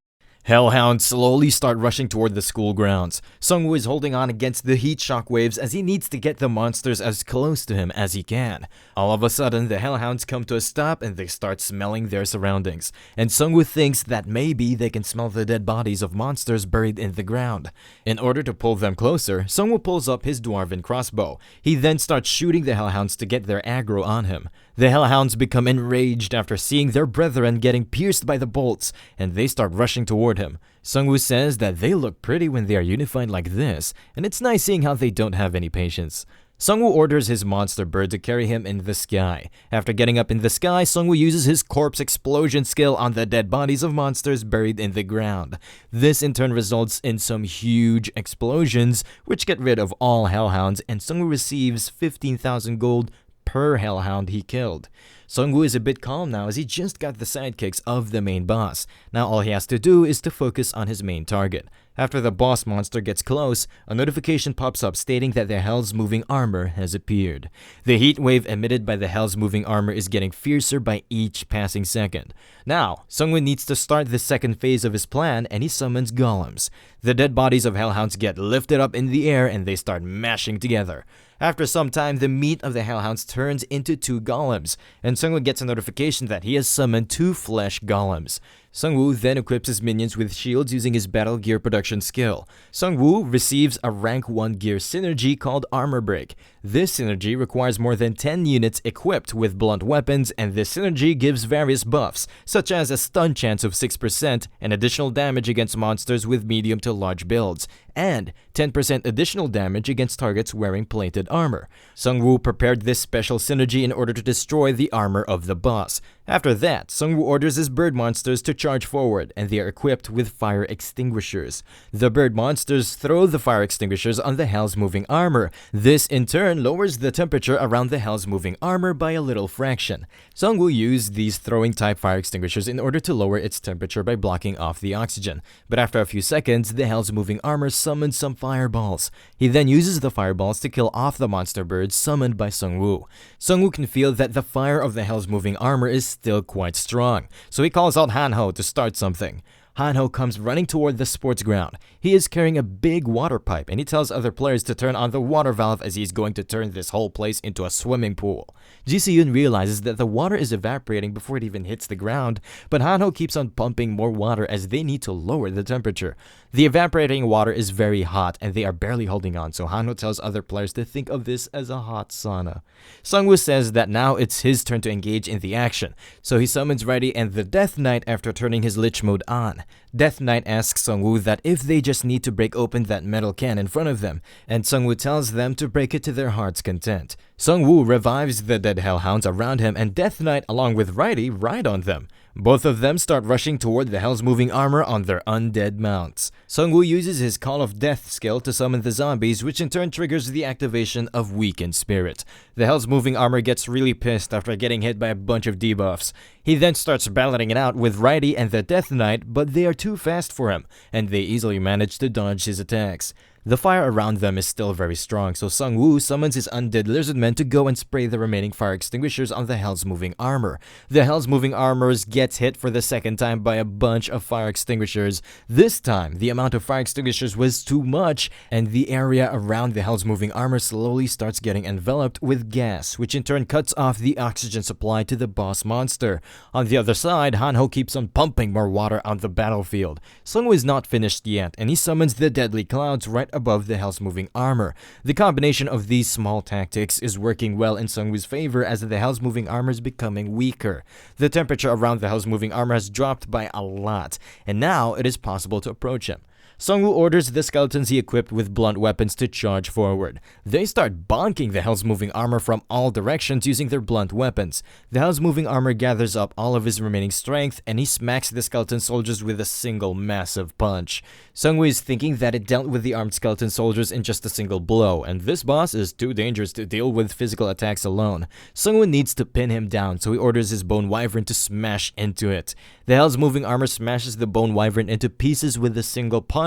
Hellhounds slowly start rushing toward the school grounds. Sungwoo is holding on against the heat shock waves as he needs to get the monsters as close to him as he can. All of a sudden, the Hellhounds come to a stop and they start smelling their surroundings. And Sungwoo thinks that maybe they can smell the dead bodies of monsters buried in the ground. In order to pull them closer, Sungwoo pulls up his dwarven crossbow. He then starts shooting the Hellhounds to get their aggro on him. The Hellhounds become enraged after seeing their brethren getting pierced by the bolts, and they start rushing toward him. Sungwoo says that they look pretty when they are unified like this, and it's nice seeing how they don't have any patience. Sungwoo orders his monster bird to carry him in the sky. After getting up in the sky, Sungwoo uses his corpse explosion skill on the dead bodies of monsters buried in the ground. This in turn results in some huge explosions, which get rid of all Hellhounds, and Sungwoo receives 15,000 gold per Hellhound he killed. Sungwoo is a bit calm now as he just got the sidekicks of the main boss. Now all he has to do is to focus on his main target. After the boss monster gets close, a notification pops up stating that the Hell's Moving Armor has appeared. The heat wave emitted by the Hell's Moving Armor is getting fiercer by each passing second. Now, Sungwoo needs to start the second phase of his plan and he summons golems. The dead bodies of Hellhounds get lifted up in the air and they start mashing together. After some time, the meat of the Hellhounds turns into 2 golems, and Sungwoo gets a notification that he has summoned 2 flesh golems. Sungwoo then equips his minions with shields using his battle gear production skill. Sungwoo receives a rank 1 gear synergy called Armor Break. This synergy requires more than 10 units equipped with blunt weapons, and this synergy gives various buffs, such as a stun chance of 6% and additional damage against monsters with medium to large builds, and 10% additional damage against targets wearing plated armor. Sungwoo prepared this special synergy in order to destroy the armor of the boss. After that, Sungwoo orders his bird monsters to charge forward, and they are equipped with fire extinguishers. The bird monsters throw the fire extinguishers on the Hell's Moving Armor. This, in turn, lowers the temperature around the Hell's Moving Armor by a little fraction. Sungwoo used these throwing-type fire extinguishers in order to lower its temperature by blocking off the oxygen. But after a few seconds, the Hell's Moving Armor summons some fireballs. He then uses the fireballs to kill off the monster birds summoned by Sungwoo. Sungwoo can feel that the fire of the Hell's Moving Armor is still quite strong, so he calls out Hanho to start something. Hanho comes running toward the sports ground. He is carrying a big water pipe and he tells other players to turn on the water valve as he's going to turn this whole place into a swimming pool. Ji-seon realizes that the water is evaporating before it even hits the ground, but Hanho keeps on pumping more water as they need to lower the temperature. The evaporating water is very hot and they are barely holding on, so Hanho tells other players to think of this as a hot sauna. Sungwoo says that now it's his turn to engage in the action, so he summons Ready and the Death Knight after turning his Lich mode on. Death Knight asks Sungwoo that if they just need to break open that metal can in front of them, and Sungwoo tells them to break it to their heart's content. Sungwoo revives the dead Hellhounds around him and Death Knight along with Righty ride on them. Both of them start rushing toward the Hell's Moving Armor on their undead mounts. Sungwoo uses his Call of Death skill to summon the zombies, which in turn triggers the activation of Weakened Spirit. The Hell's Moving Armor gets really pissed after getting hit by a bunch of debuffs. He then starts battling it out with Righty and the Death Knight, but they are too fast for him, and they easily manage to dodge his attacks. The fire around them is still very strong, so Sung-woo summons his undead lizardmen to go and spray the remaining fire extinguishers on the Hell's Moving Armor. The Hell's Moving Armors gets hit for the second time by a bunch of fire extinguishers. This time, the amount of fire extinguishers was too much, and the area around the Hell's Moving Armor slowly starts getting enveloped with gas, which in turn cuts off the oxygen supply to the boss monster. On the other side, Hanho keeps on pumping more water on the battlefield. Sung-woo is not finished yet, and he summons the deadly clouds right above the Hell's Moving Armor. The combination of these small tactics is working well in Sung-woo's favor as the Hell's Moving Armor is becoming weaker. The temperature around the Hell's Moving Armor has dropped by a lot, and now it is possible to approach him. Sung-woo orders the skeletons he equipped with blunt weapons to charge forward. They start bonking the Hell's Moving Armor from all directions using their blunt weapons. The Hell's Moving Armor gathers up all of his remaining strength and he smacks the skeleton soldiers with a single massive punch. Sung-woo is thinking that it dealt with the armed skeleton soldiers in just a single blow, and this boss is too dangerous to deal with physical attacks alone. Sung-woo needs to pin him down, so he orders his bone wyvern to smash into it. The Hell's Moving Armor smashes the bone wyvern into pieces with a single punch.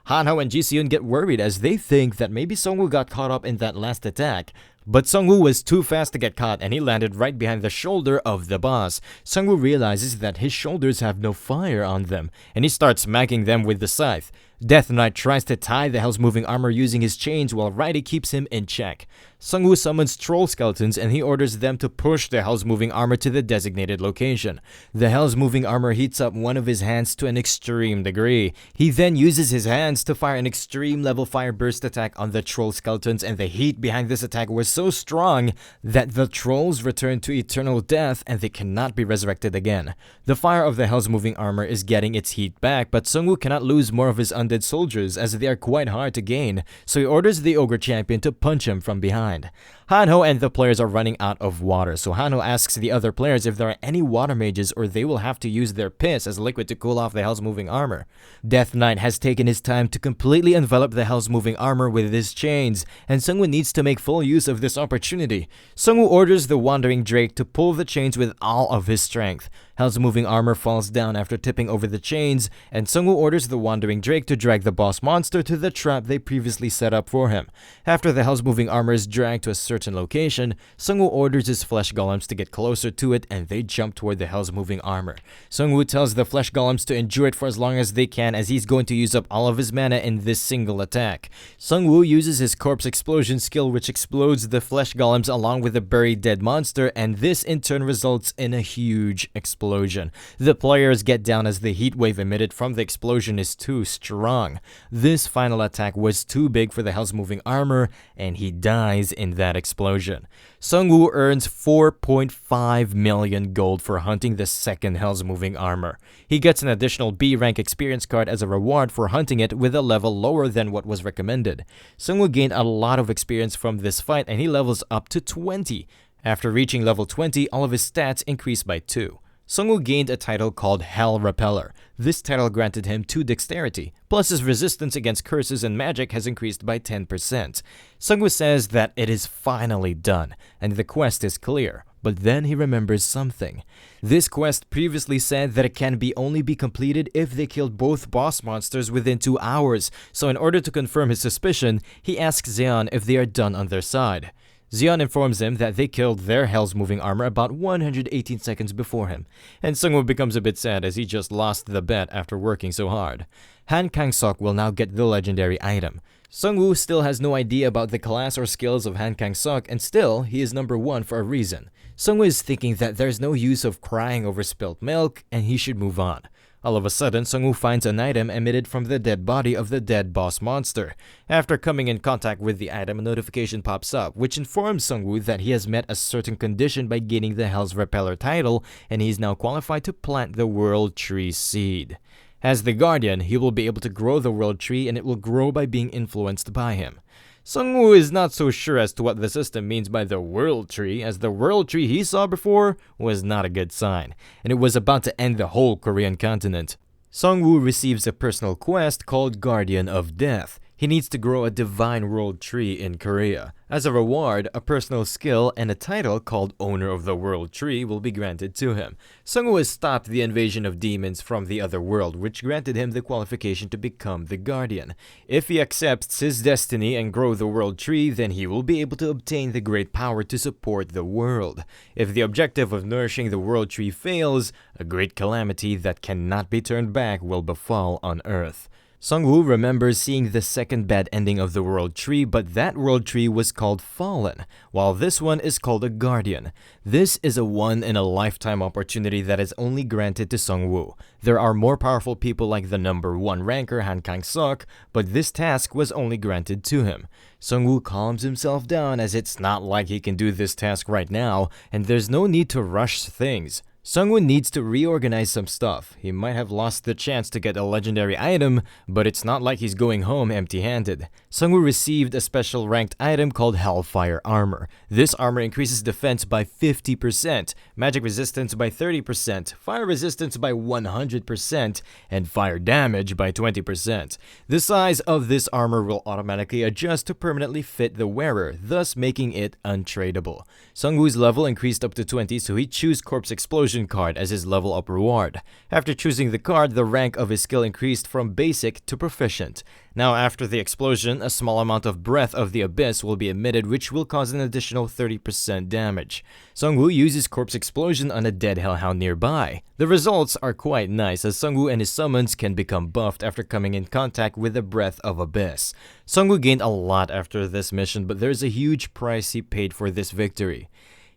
Hanho and Ji-seon get worried as they think that maybe Sung-woo got caught up in that last attack. But Sung-woo was too fast to get caught and he landed right behind the shoulder of the boss. Sung-woo realizes that his shoulders have no fire on them, and he starts smacking them with the scythe. Death Knight tries to tie the Hell's Moving Armor using his chains while Raidi keeps him in check. Sung-woo summons troll skeletons and he orders them to push the Hell's Moving Armor to the designated location. The Hell's Moving Armor heats up one of his hands to an extreme degree. He then uses his hands to fire an extreme level fire burst attack on the troll skeletons, and the heat behind this attack was so strong that the trolls return to eternal death and they cannot be resurrected again. The fire of the Hell's Moving Armor is getting its heat back, but Sung-woo cannot lose more of his undead soldiers as they are quite hard to gain, so he orders the ogre champion to punch him from behind. Hanho and the players are running out of water, so Hanho asks the other players if there are any water mages or they will have to use their piss as liquid to cool off the Hell's Moving Armor. Death Knight has taken his time to completely envelop the Hell's Moving Armor with his chains, and Sung-woo needs to make full use of this opportunity. Sung-woo orders the Wandering Drake to pull the chains with all of his strength. Hell's Moving Armor falls down after tipping over the chains, and Sung-woo orders the Wandering Drake to drag the boss monster to the trap they previously set up for him. After the Hell's Moving Armor is dragged to a certain location, Sung-woo orders his flesh golems to get closer to it and they jump toward the Hell's Moving Armor. Sung-woo tells the flesh golems to endure it for as long as they can as he's going to use up all of his mana in this single attack. Sung-woo uses his corpse explosion skill, which explodes the flesh golems along with the buried dead monster, and this in turn results in a huge explosion. The players get down as the heat wave emitted from the explosion is too strong. This final attack was too big for the Hell's Moving Armor and he dies in that explosion. Sung-woo earns 4.5 million gold for hunting the second Hell's Moving Armor. He gets an additional B rank experience card as a reward for hunting it with a level lower than what was recommended. Sung-woo gained a lot of experience from this fight and he levels up to 20. After reaching level 20, all of his stats increased by 2. Sung-woo gained a title called Hell Repeller. This title granted him 2 dexterity, plus his resistance against curses and magic has increased by 10%. Sung-woo says that it is finally done, and the quest is clear, but then he remembers something. This quest previously said that it can only be completed if they killed both boss monsters within 2 hours, so in order to confirm his suspicion, he asks Zeon if they are done on their side. Zeon informs him that they killed their Hell's Moving Armor about 118 seconds before him, and Sung-woo becomes a bit sad as he just lost the bet after working so hard. Han Kang-sok will now get the legendary item. Sung-woo still has no idea about the class or skills of Han Kang-sok, and still, he is number 1 for a reason. Sung-woo is thinking that there's no use of crying over spilt milk, and he should move on. All of a sudden, Sung-woo finds an item emitted from the dead body of the dead boss monster. After coming in contact with the item, a notification pops up, which informs Sung-woo that he has met a certain condition by gaining the Hell's Repeller title, and he is now qualified to plant the World Tree seed. As the Guardian, he will be able to grow the World Tree, and it will grow by being influenced by him. Sung-woo is not so sure as to what the system means by the World Tree, as the World Tree he saw before was not a good sign, and it was about to end the whole Korean continent. Sung-woo receives a personal quest called Guardian of Death. He needs to grow a divine world tree in Korea. As a reward, a personal skill and a title called Owner of the World Tree will be granted to him. Sungwoo has stopped the invasion of demons from the other world, which granted him the qualification to become the Guardian. If he accepts his destiny and grow the world tree, then he will be able to obtain the great power to support the world. If the objective of nourishing the world tree fails, a great calamity that cannot be turned back will befall on Earth. Sungwoo remembers seeing the second bad ending of the world tree, but that world tree was called Fallen, while this one is called a Guardian. This is a one-in-a-lifetime opportunity that is only granted to Sungwoo. There are more powerful people like the number 1 ranker Han Kang-suk, but this task was only granted to him. Sungwoo calms himself down as it's not like he can do this task right now, and there's no need to rush things. Sungwoo needs to reorganize some stuff. He might have lost the chance to get a legendary item, but it's not like he's going home empty-handed. Sungwoo received a special ranked item called Hellfire Armor. This armor increases defense by 50%, magic resistance by 30%, fire resistance by 100%, and fire damage by 20%. The size of this armor will automatically adjust to permanently fit the wearer, thus making it untradeable. Sungwoo's level increased up to 20, so he chose Corpse Explosion card as his level up reward. After choosing the card, the rank of his skill increased from basic to proficient. Now after the explosion, a small amount of breath of the abyss will be emitted, which will cause an additional 30% damage. Sungwoo uses Corpse Explosion on a dead hellhound nearby. The results are quite nice, as Sungwoo and his summons can become buffed after coming in contact with the breath of abyss. Sungwoo gained a lot after this mission, but there's a huge price he paid for this victory.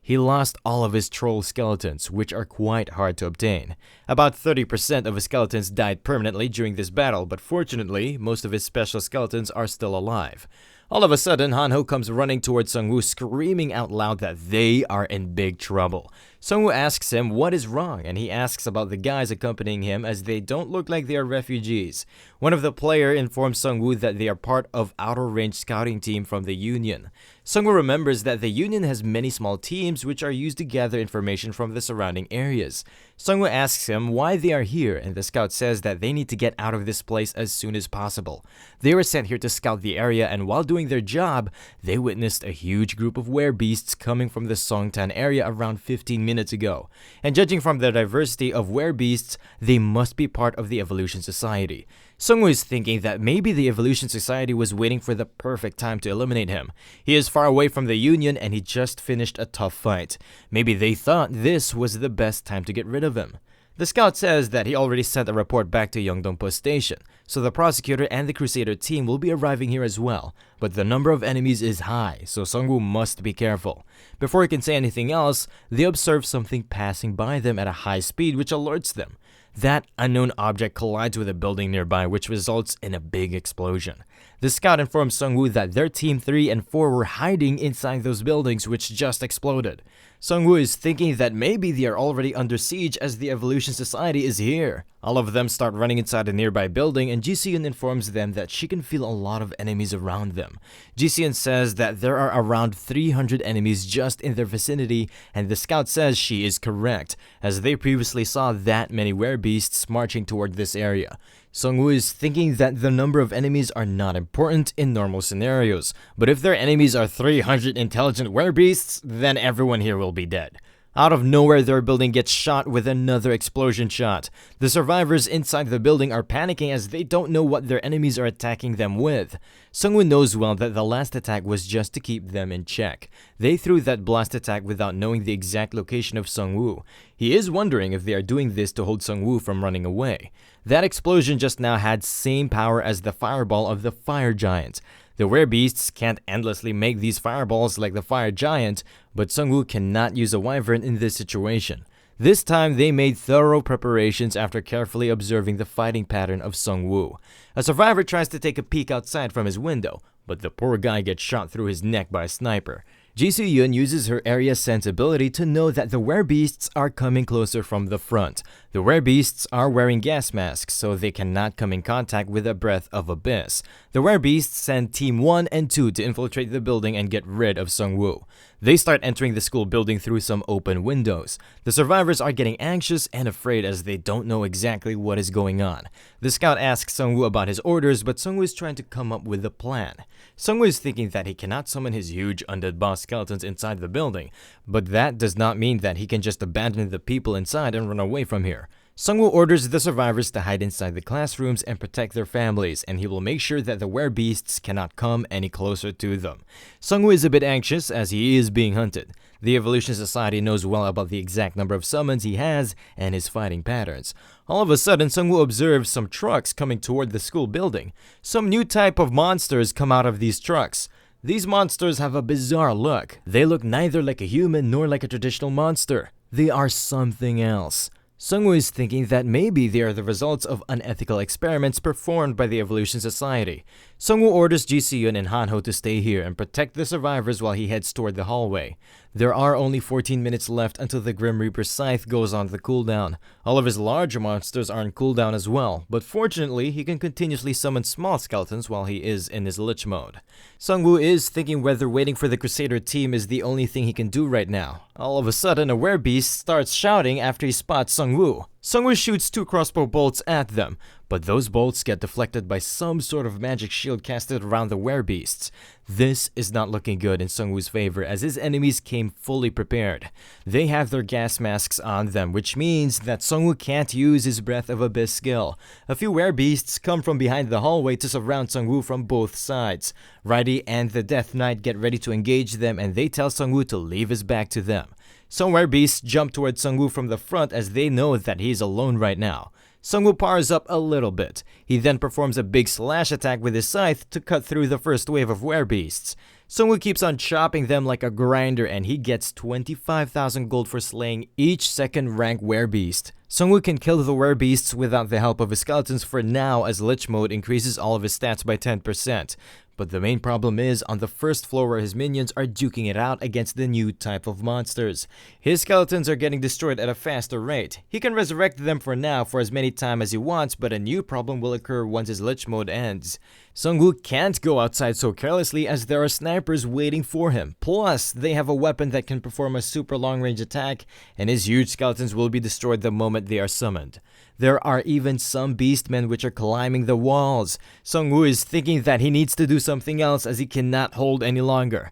He lost all of his troll skeletons, which are quite hard to obtain. About 30% of his skeletons died permanently during this battle, but fortunately, most of his special skeletons are still alive. All of a sudden, Hanho comes running towards Sungwoo, screaming out loud that they are in big trouble. Sungwoo asks him what is wrong, and he asks about the guys accompanying him as they don't look like they are refugees. One of the players informs Sungwoo that they are part of outer range scouting team from the Union. Sungwoo remembers that the Union has many small teams which are used to gather information from the surrounding areas. Sungwoo asks him why they are here, and the scout says that they need to get out of this place as soon as possible. They were sent here to scout the area, and while doing their job, they witnessed a huge group of werebeasts coming from the Songtan area around 15 minutes ago. And judging from the diversity of werebeasts, they must be part of the Evolution Society. Sungwoo is thinking that maybe the Evolution Society was waiting for the perfect time to eliminate him. He is far away from the Union and he just finished a tough fight. Maybe they thought this was the best time to get rid of him. The scout says that he already sent a report back to Yeongdongpo Station, so the prosecutor and the Crusader team will be arriving here as well. But the number of enemies is high, so Sungwoo must be careful. Before he can say anything else, they observe something passing by them at a high speed which alerts them. That unknown object collides with a building nearby, which results in a big explosion. The scout informs Sungwoo that their Team 3 and 4 were hiding inside those buildings which just exploded. Sungwoo is thinking that maybe they are already under siege as the Evolution Society is here. All of them start running inside a nearby building, and Ji-seon informs them that she can feel a lot of enemies around them. Ji-seon says that there are around 300 enemies just in their vicinity, and the scout says she is correct, as they previously saw that many werebeasts marching toward this area. Sungwoo is thinking that the number of enemies are not important in normal scenarios, but if their enemies are 300 intelligent werebeasts, then everyone here will be dead. Out of nowhere, their building gets shot with another explosion shot. The survivors inside the building are panicking as they don't know what their enemies are attacking them with. Sungwoo knows well that the last attack was just to keep them in check. They threw that blast attack without knowing the exact location of Sungwoo. He is wondering if they are doing this to hold Sungwoo from running away. That explosion just now had same power as the fireball of the fire giant. The werebeasts can't endlessly make these fireballs like the fire giant, but Sungwoo cannot use a wyvern in this situation. This time, they made thorough preparations after carefully observing the fighting pattern of Sungwoo. A survivor tries to take a peek outside from his window, but the poor guy gets shot through his neck by a sniper. Ji-seon uses her area sense ability to know that the werebeasts are coming closer from the front. The werebeasts are wearing gas masks, so they cannot come in contact with the breath of abyss. The werebeasts send Team 1 and 2 to infiltrate the building and get rid of Sungwoo. They start entering the school building through some open windows. The survivors are getting anxious and afraid as they don't know exactly what is going on. The scout asks Sungwoo about his orders, but Sungwoo is trying to come up with a plan. Sungwoo is thinking that he cannot summon his huge undead boss skeletons inside the building, but that does not mean that he can just abandon the people inside and run away from here. Sungwoo orders the survivors to hide inside the classrooms and protect their families, and he will make sure that the werebeasts cannot come any closer to them. Sungwoo is a bit anxious as he is being hunted. The Evolution Society knows well about the exact number of summons he has and his fighting patterns. All of a sudden, Sungwoo observes some trucks coming toward the school building. Some new type of monsters come out of these trucks. These monsters have a bizarre look. They look neither like a human nor like a traditional monster. They are something else. Sungwoo is thinking that maybe they are the results of unethical experiments performed by the Evolution Society. Sungwoo orders Ji-seon and Hanho to stay here and protect the survivors while he heads toward the hallway. There are only 14 minutes left until the Grim Reaper Scythe goes on the cooldown. All of his larger monsters are on cooldown as well, but fortunately he can continuously summon small skeletons while he is in his Lich mode. Sungwoo is thinking whether waiting for the Crusader team is the only thing he can do right now. All of a sudden, a werebeast starts shouting after he spots Sungwoo. Sungwoo shoots 2 crossbow bolts at them, but those bolts get deflected by some sort of magic shield casted around the werebeasts. This is not looking good in Sungwoo's favor as his enemies came fully prepared. They have their gas masks on them, which means that Sungwoo can't use his Breath of Abyss skill. A few werebeasts come from behind the hallway to surround Sungwoo from both sides. Righty and the Death Knight get ready to engage them, and they tell Sungwoo to leave his back to them. Some werebeasts jump towards Sungwoo from the front as they know that he is alone right now. Sungwoo powers up a little bit. He then performs a big slash attack with his scythe to cut through the first wave of werebeasts. Sungwoo keeps on chopping them like a grinder and he gets 25,000 gold for slaying each second rank werebeast. Sungwoo can kill the werebeasts without the help of his skeletons for now as Lich mode increases all of his stats by 10%. But the main problem is on the first floor where his minions are duking it out against the new type of monsters. His skeletons are getting destroyed at a faster rate. He can resurrect them for now for as many times as he wants, but a new problem will occur once his Lich mode ends. Sungwoo can't go outside so carelessly as there are snipers waiting for him. Plus, they have a weapon that can perform a super long range attack, and his huge skeletons will be destroyed the moment they are summoned. There are even some beastmen which are climbing the walls. Sungwoo is thinking that he needs to do something else as he cannot hold any longer.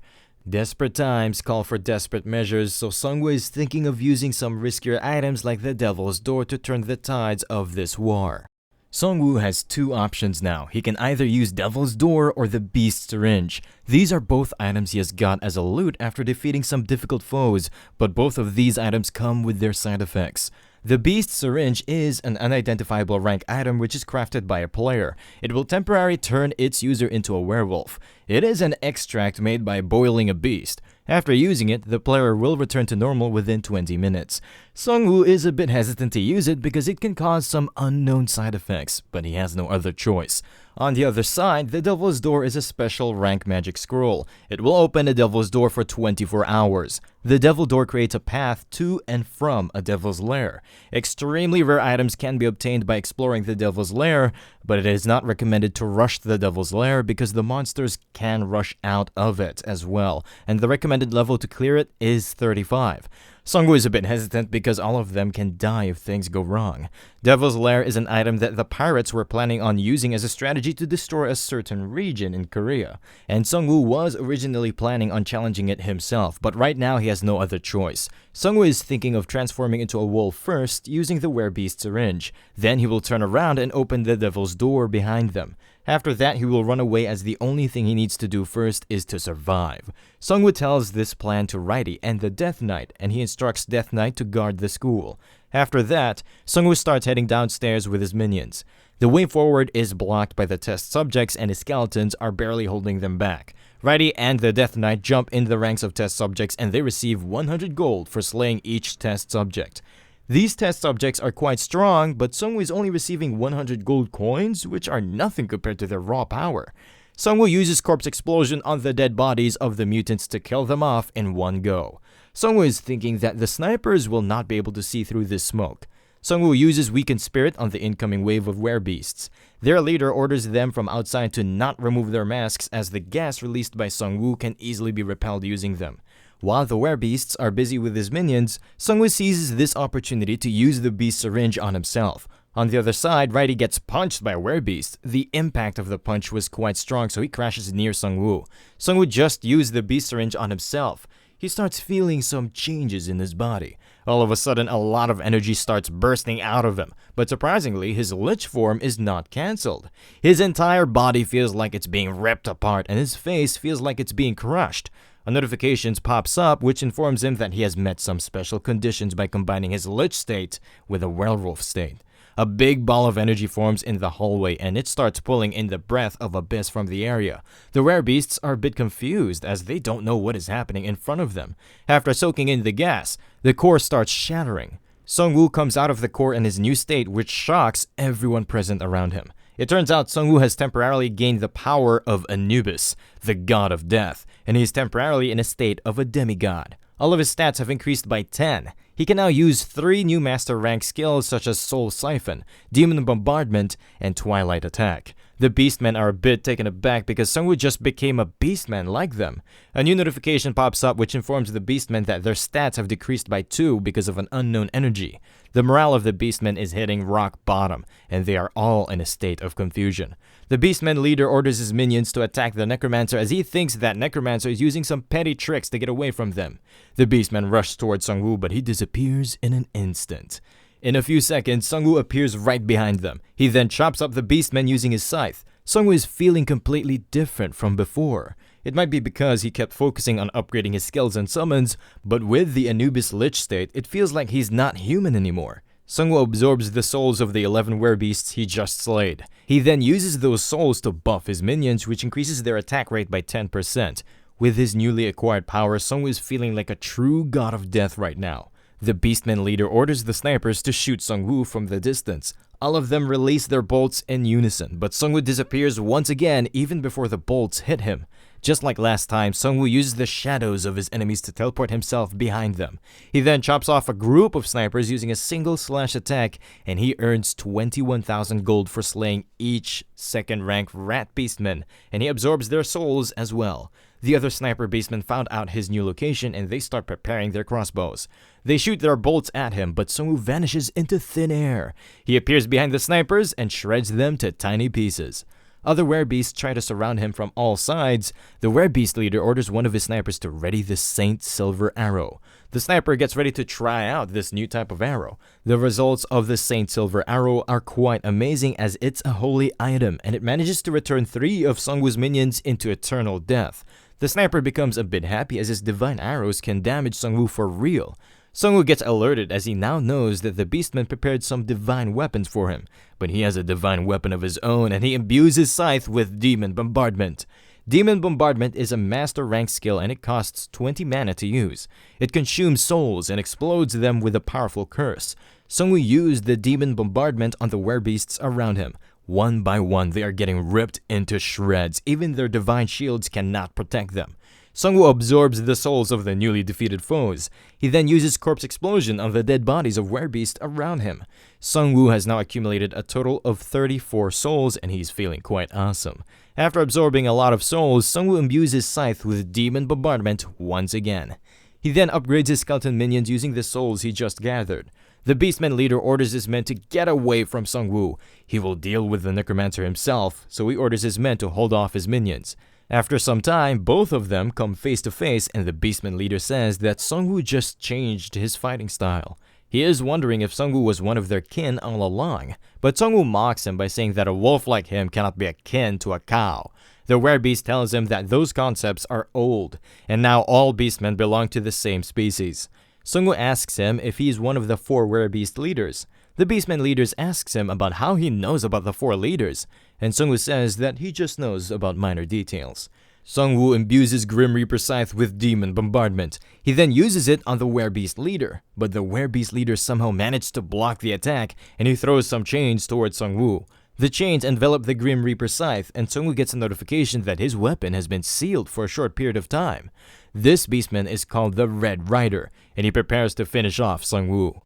Desperate times call for desperate measures, so Sungwoo is thinking of using some riskier items like the Devil's Door to turn the tides of this war. Sungwoo has 2 options now. He can either use Devil's Door or the Beast Syringe. These are both items he has got as a loot after defeating some difficult foes, but both of these items come with their side effects. The Beast Syringe is an unidentifiable rank item which is crafted by a player. It will temporarily turn its user into a werewolf. It is an extract made by boiling a beast. After using it, the player will return to normal within 20 minutes. Sungwoo is a bit hesitant to use it because it can cause some unknown side effects, but he has no other choice. On the other side, the Devil's Door is a special rank magic scroll. It will open the Devil's Door for 24 hours. The Devil Door creates a path to and from a Devil's Lair. Extremely rare items can be obtained by exploring the Devil's Lair, but it is not recommended to rush the Devil's Lair because the monsters can rush out of it as well, and the recommended level to clear it is 35. Sungwoo is a bit hesitant because all of them can die if things go wrong. Devil's Lair is an item that the pirates were planning on using as a strategy to destroy a certain region in Korea, and Sungwoo was originally planning on challenging it himself, but right now he has no other choice. Sungwoo is thinking of transforming into a wolf first using the Werebeast Syringe. Then he will turn around and open the Devil's Door behind them. After that, he will run away as the only thing he needs to do first is to survive. Sungwoo tells this plan to Righty and the Death Knight, and he instructs Death Knight to guard the school. After that, Sungwoo starts heading downstairs with his minions. The way forward is blocked by the test subjects and his skeletons are barely holding them back. Righty and the Death Knight jump in the ranks of test subjects and they receive 100 gold for slaying each test subject. These test subjects are quite strong, but Sungwoo is only receiving 100 gold coins, which are nothing compared to their raw power. Sungwoo uses Corpse Explosion on the dead bodies of the mutants to kill them off in one go. Sungwoo is thinking that the snipers will not be able to see through this smoke. Sungwoo uses Weakened Spirit on the incoming wave of werebeasts. Their leader orders them from outside to not remove their masks as the gas released by Sungwoo can easily be repelled using them. While the werebeasts are busy with his minions, Sungwoo seizes this opportunity to use the beast syringe on himself. On the other side, Righty gets punched by a werebeast. The impact of the punch was quite strong, so he crashes near Sungwoo. Sungwoo just used the beast syringe on himself. He starts feeling some changes in his body. All of a sudden, a lot of energy starts bursting out of him, but surprisingly, his lich form is not cancelled. His entire body feels like it's being ripped apart, and his face feels like it's being crushed. A notification pops up which informs him that he has met some special conditions by combining his lich state with a werewolf state. A big ball of energy forms in the hallway and it starts pulling in the breath of abyss from the area. The werebeasts are a bit confused as they don't know what is happening in front of them. After soaking in the gas, the core starts shattering. Sungwoo comes out of the core in his new state which shocks everyone present around him. It turns out Sungwoo has temporarily gained the power of Anubis, the god of death, and he is temporarily in a state of a demigod. All of his stats have increased by 10. He can now use 3 new master rank skills such as Soul Siphon, Demon Bombardment, and Twilight Attack. The Beastmen are a bit taken aback because Sungwoo just became a Beastman like them. A new notification pops up which informs the Beastmen that their stats have decreased by 2 because of an unknown energy. The morale of the Beastmen is hitting rock bottom, and they are all in a state of confusion. The Beastman leader orders his minions to attack the Necromancer as he thinks that Necromancer is using some petty tricks to get away from them. The Beastmen rush towards Sungwoo, but he disappears in an instant. In a few seconds, Sungwoo appears right behind them. He then chops up the Beastmen using his scythe. Sungwoo is feeling completely different from before. It might be because he kept focusing on upgrading his skills and summons, but with the Anubis Lich state, it feels like he's not human anymore. Sungwoo absorbs the souls of the 11 werebeasts he just slayed. He then uses those souls to buff his minions, which increases their attack rate by 10%. With his newly acquired power, Sungwoo is feeling like a true god of death right now. The Beastman leader orders the snipers to shoot Sungwoo from the distance. All of them release their bolts in unison, but Sungwoo disappears once again even before the bolts hit him. Just like last time, Sungwoo uses the shadows of his enemies to teleport himself behind them. He then chops off a group of snipers using a single slash attack, and he earns 21,000 gold for slaying each second-rank rat beastman, and he absorbs their souls as well. The other sniper beastmen found out his new location and they start preparing their crossbows. They shoot their bolts at him, but Sungwoo vanishes into thin air. He appears behind the snipers and shreds them to tiny pieces. Other werebeasts try to surround him from all sides. The werebeast leader orders one of his snipers to ready the Saint Silver Arrow. The sniper gets ready to try out this new type of arrow. The results of the Saint Silver Arrow are quite amazing as it's a holy item and it manages to return 3 of Sungwoo's minions into eternal death. The sniper becomes a bit happy as his divine arrows can damage Sungwoo for real. Sungwoo gets alerted as he now knows that the Beastman prepared some divine weapons for him, but he has a divine weapon of his own and he imbues his scythe with Demon Bombardment. Demon Bombardment is a master rank skill and it costs 20 mana to use. It consumes souls and explodes them with a powerful curse. Sungwoo used the Demon Bombardment on the werebeasts around him. One by one, they are getting ripped into shreds. Even their divine shields cannot protect them. Sungwoo absorbs the souls of the newly defeated foes. He then uses Corpse Explosion on the dead bodies of werebeasts around him. Sungwoo has now accumulated a total of 34 souls and he's feeling quite awesome. After absorbing a lot of souls, Sungwoo imbues his scythe with Demon Bombardment once again. He then upgrades his skeleton minions using the souls he just gathered. The Beastman leader orders his men to get away from Sungwoo. He will deal with the Necromancer himself, so he orders his men to hold off his minions. After some time, both of them come face to face and the Beastman leader says that Sungwoo just changed his fighting style. He is wondering if Sungwoo was one of their kin all along, but Sungwoo mocks him by saying that a wolf like him cannot be akin to a cow. The werebeast tells him that those concepts are old, and now all beastmen belong to the same species. Sungwoo asks him if he is one of the 4 werebeast leaders. The Beastman leaders asks him about how he knows about the 4 leaders, and Sungwoo says that he just knows about minor details. Sungwoo imbues his Grim Reaper Scythe with Demon Bombardment. He then uses it on the werebeast leader, but the werebeast leader somehow managed to block the attack, and he throws some chains towards Sungwoo. The chains envelop the Grim Reaper Scythe, and Sungwoo gets a notification that his weapon has been sealed for a short period of time. This beastman is called the Red Rider, and he prepares to finish off Sungwoo.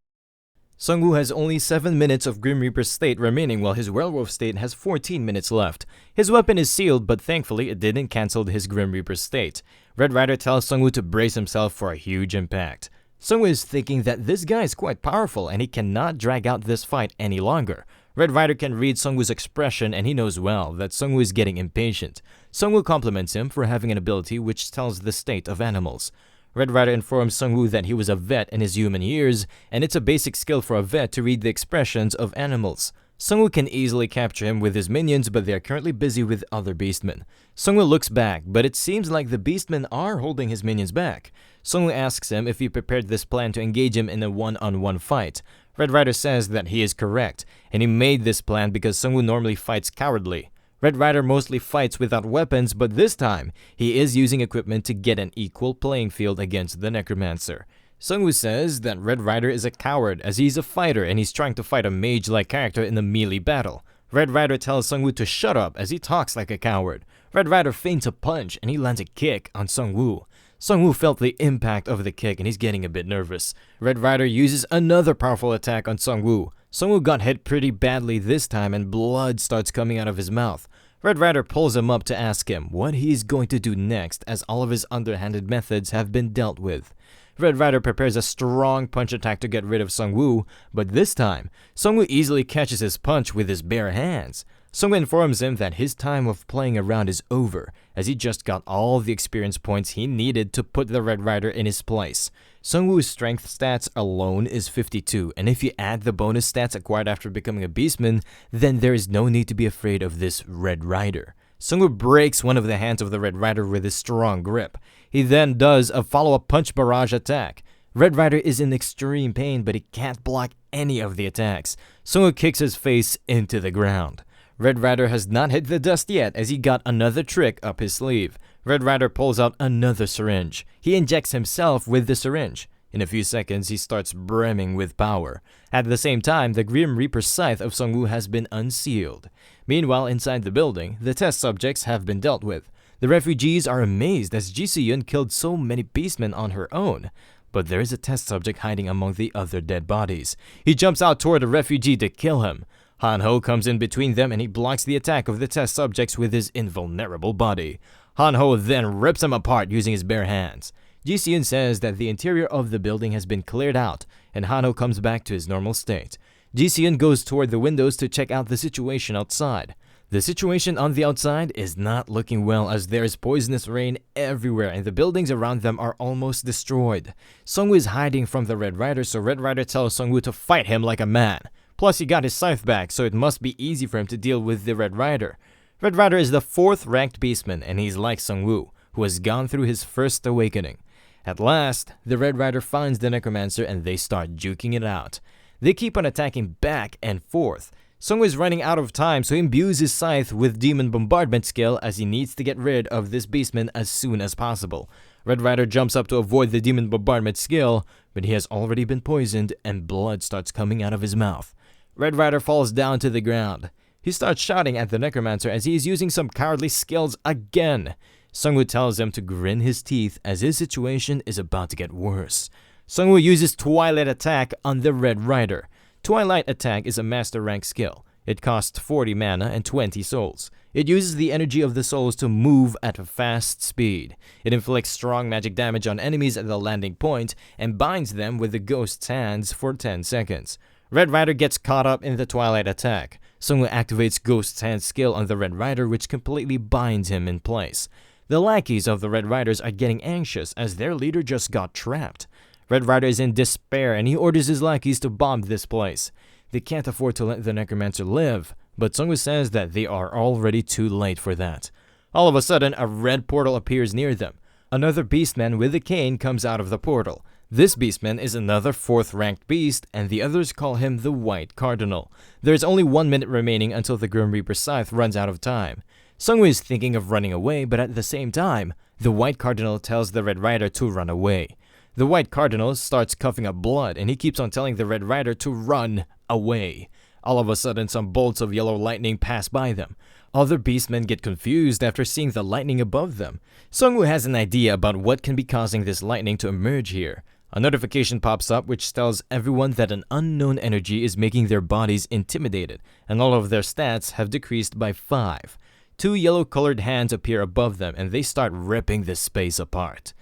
Sungwoo has only 7 minutes of Grim Reaper state remaining while his werewolf state has 14 minutes left. His weapon is sealed, but thankfully it didn't cancel his Grim Reaper state. Red Rider tells Sungwoo to brace himself for a huge impact. Sungwoo is thinking that this guy is quite powerful and he cannot drag out this fight any longer. Red Rider can read Sungwoo's expression and he knows well that Sungwoo is getting impatient. Sungwoo compliments him for having an ability which tells the state of animals. Red Rider informs Sungwoo that he was a vet in his human years, and it's a basic skill for a vet to read the expressions of animals. Sungwoo can easily capture him with his minions, but they are currently busy with other beastmen. Sungwoo looks back, but it seems like the beastmen are holding his minions back. Sungwoo asks him if he prepared this plan to engage him in a one-on-one fight. Red Rider says that he is correct, and he made this plan because Sungwoo normally fights cowardly. Red Rider mostly fights without weapons, but this time, he is using equipment to get an equal playing field against the Necromancer. Sungwoo says that Red Rider is a coward as he's a fighter and he's trying to fight a mage-like character in a melee battle. Red Rider tells Sungwoo to shut up as he talks like a coward. Red Rider feints a punch and he lands a kick on Sungwoo. Sungwoo felt the impact of the kick and he's getting a bit nervous. Red Rider uses another powerful attack on Sungwoo. Sungwoo got hit pretty badly this time and blood starts coming out of his mouth. Red Rider pulls him up to ask him what he's going to do next as all of his underhanded methods have been dealt with. Red Rider prepares a strong punch attack to get rid of Sungwoo, but this time, Sungwoo easily catches his punch with his bare hands. Sungwoo informs him that his time of playing around is over, as he just got all the experience points he needed to put the Red Rider in his place. Sungwoo's strength stats alone is 52, and if you add the bonus stats acquired after becoming a beastman, then there is no need to be afraid of this Red Rider. Sungwoo breaks one of the hands of the Red Rider with his strong grip. He then does a follow-up punch barrage attack. Red Rider is in extreme pain, but he can't block any of the attacks. Sungwoo kicks his face into the ground. Red Rider has not hit the dust yet as he got another trick up his sleeve. Red Rider pulls out another syringe. He injects himself with the syringe. In a few seconds, he starts brimming with power. At the same time, the Grim Reaper scythe of Sungwoo has been unsealed. Meanwhile, inside the building, the test subjects have been dealt with. The refugees are amazed as Ji Se-yeon killed so many beastmen on her own. But there is a test subject hiding among the other dead bodies. He jumps out toward a refugee to kill him. Han-ho comes in between them and he blocks the attack of the test subjects with his invulnerable body. Han-ho then rips him apart using his bare hands. Ji Se-yeon says that the interior of the building has been cleared out and Han-ho comes back to his normal state. Ji Se-yeon goes toward the windows to check out the situation outside. The situation on the outside is not looking well as there is poisonous rain everywhere and the buildings around them are almost destroyed. Sungwoo is hiding from the Red Rider, so Red Rider tells Sungwoo to fight him like a man. Plus he got his scythe back, so it must be easy for him to deal with the Red Rider. Red Rider is the 4th ranked beastman and he's like Sungwoo, who has gone through his first awakening. At last, the Red Rider finds the Necromancer and they start juking it out. They keep on attacking back and forth. Sungwoo is running out of time, so he imbues his scythe with Demon Bombardment skill as he needs to get rid of this beastman as soon as possible. Red Rider jumps up to avoid the Demon Bombardment skill, but he has already been poisoned and blood starts coming out of his mouth. Red Rider falls down to the ground. He starts shouting at the Necromancer as he is using some cowardly skills again. Sungwoo tells him to grin his teeth as his situation is about to get worse. Sungwoo uses Twilight Attack on the Red Rider. Twilight Attack is a master rank skill. It costs 40 mana and 20 souls. It uses the energy of the souls to move at a fast speed. It inflicts strong magic damage on enemies at the landing point and binds them with the ghost's hands for 10 seconds. Red Rider gets caught up in the Twilight Attack. Sungwoo activates Ghost's Hand skill on the Red Rider which completely binds him in place. The lackeys of the Red Riders are getting anxious as their leader just got trapped. Red Rider is in despair and he orders his lackeys to bomb this place. They can't afford to let the Necromancer live, but Sungwoo says that they are already too late for that. All of a sudden, a red portal appears near them. Another beastman with a cane comes out of the portal. This beastman is another 4th ranked beast, and the others call him the White Cardinal. There is only 1 minute remaining until the Grim Reaper scythe runs out of time. Sungwoo is thinking of running away, but at the same time, the White Cardinal tells the Red Rider to run away. The White Cardinal starts coughing up blood and he keeps on telling the Red Rider to run away. All of a sudden, some bolts of yellow lightning pass by them. Other beastmen get confused after seeing the lightning above them. Sungwoo has an idea about what can be causing this lightning to emerge here. A notification pops up which tells everyone that an unknown energy is making their bodies intimidated, and all of their stats have decreased by 5. 2 yellow-colored hands appear above them, and they start ripping the space apart.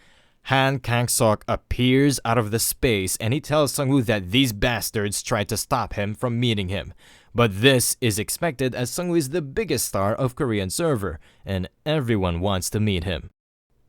Han Kang-sok appears out of the space, and he tells Sung-woo that these bastards tried to stop him from meeting him. But this is expected as Sung-woo is the biggest star of Korean server, and everyone wants to meet him.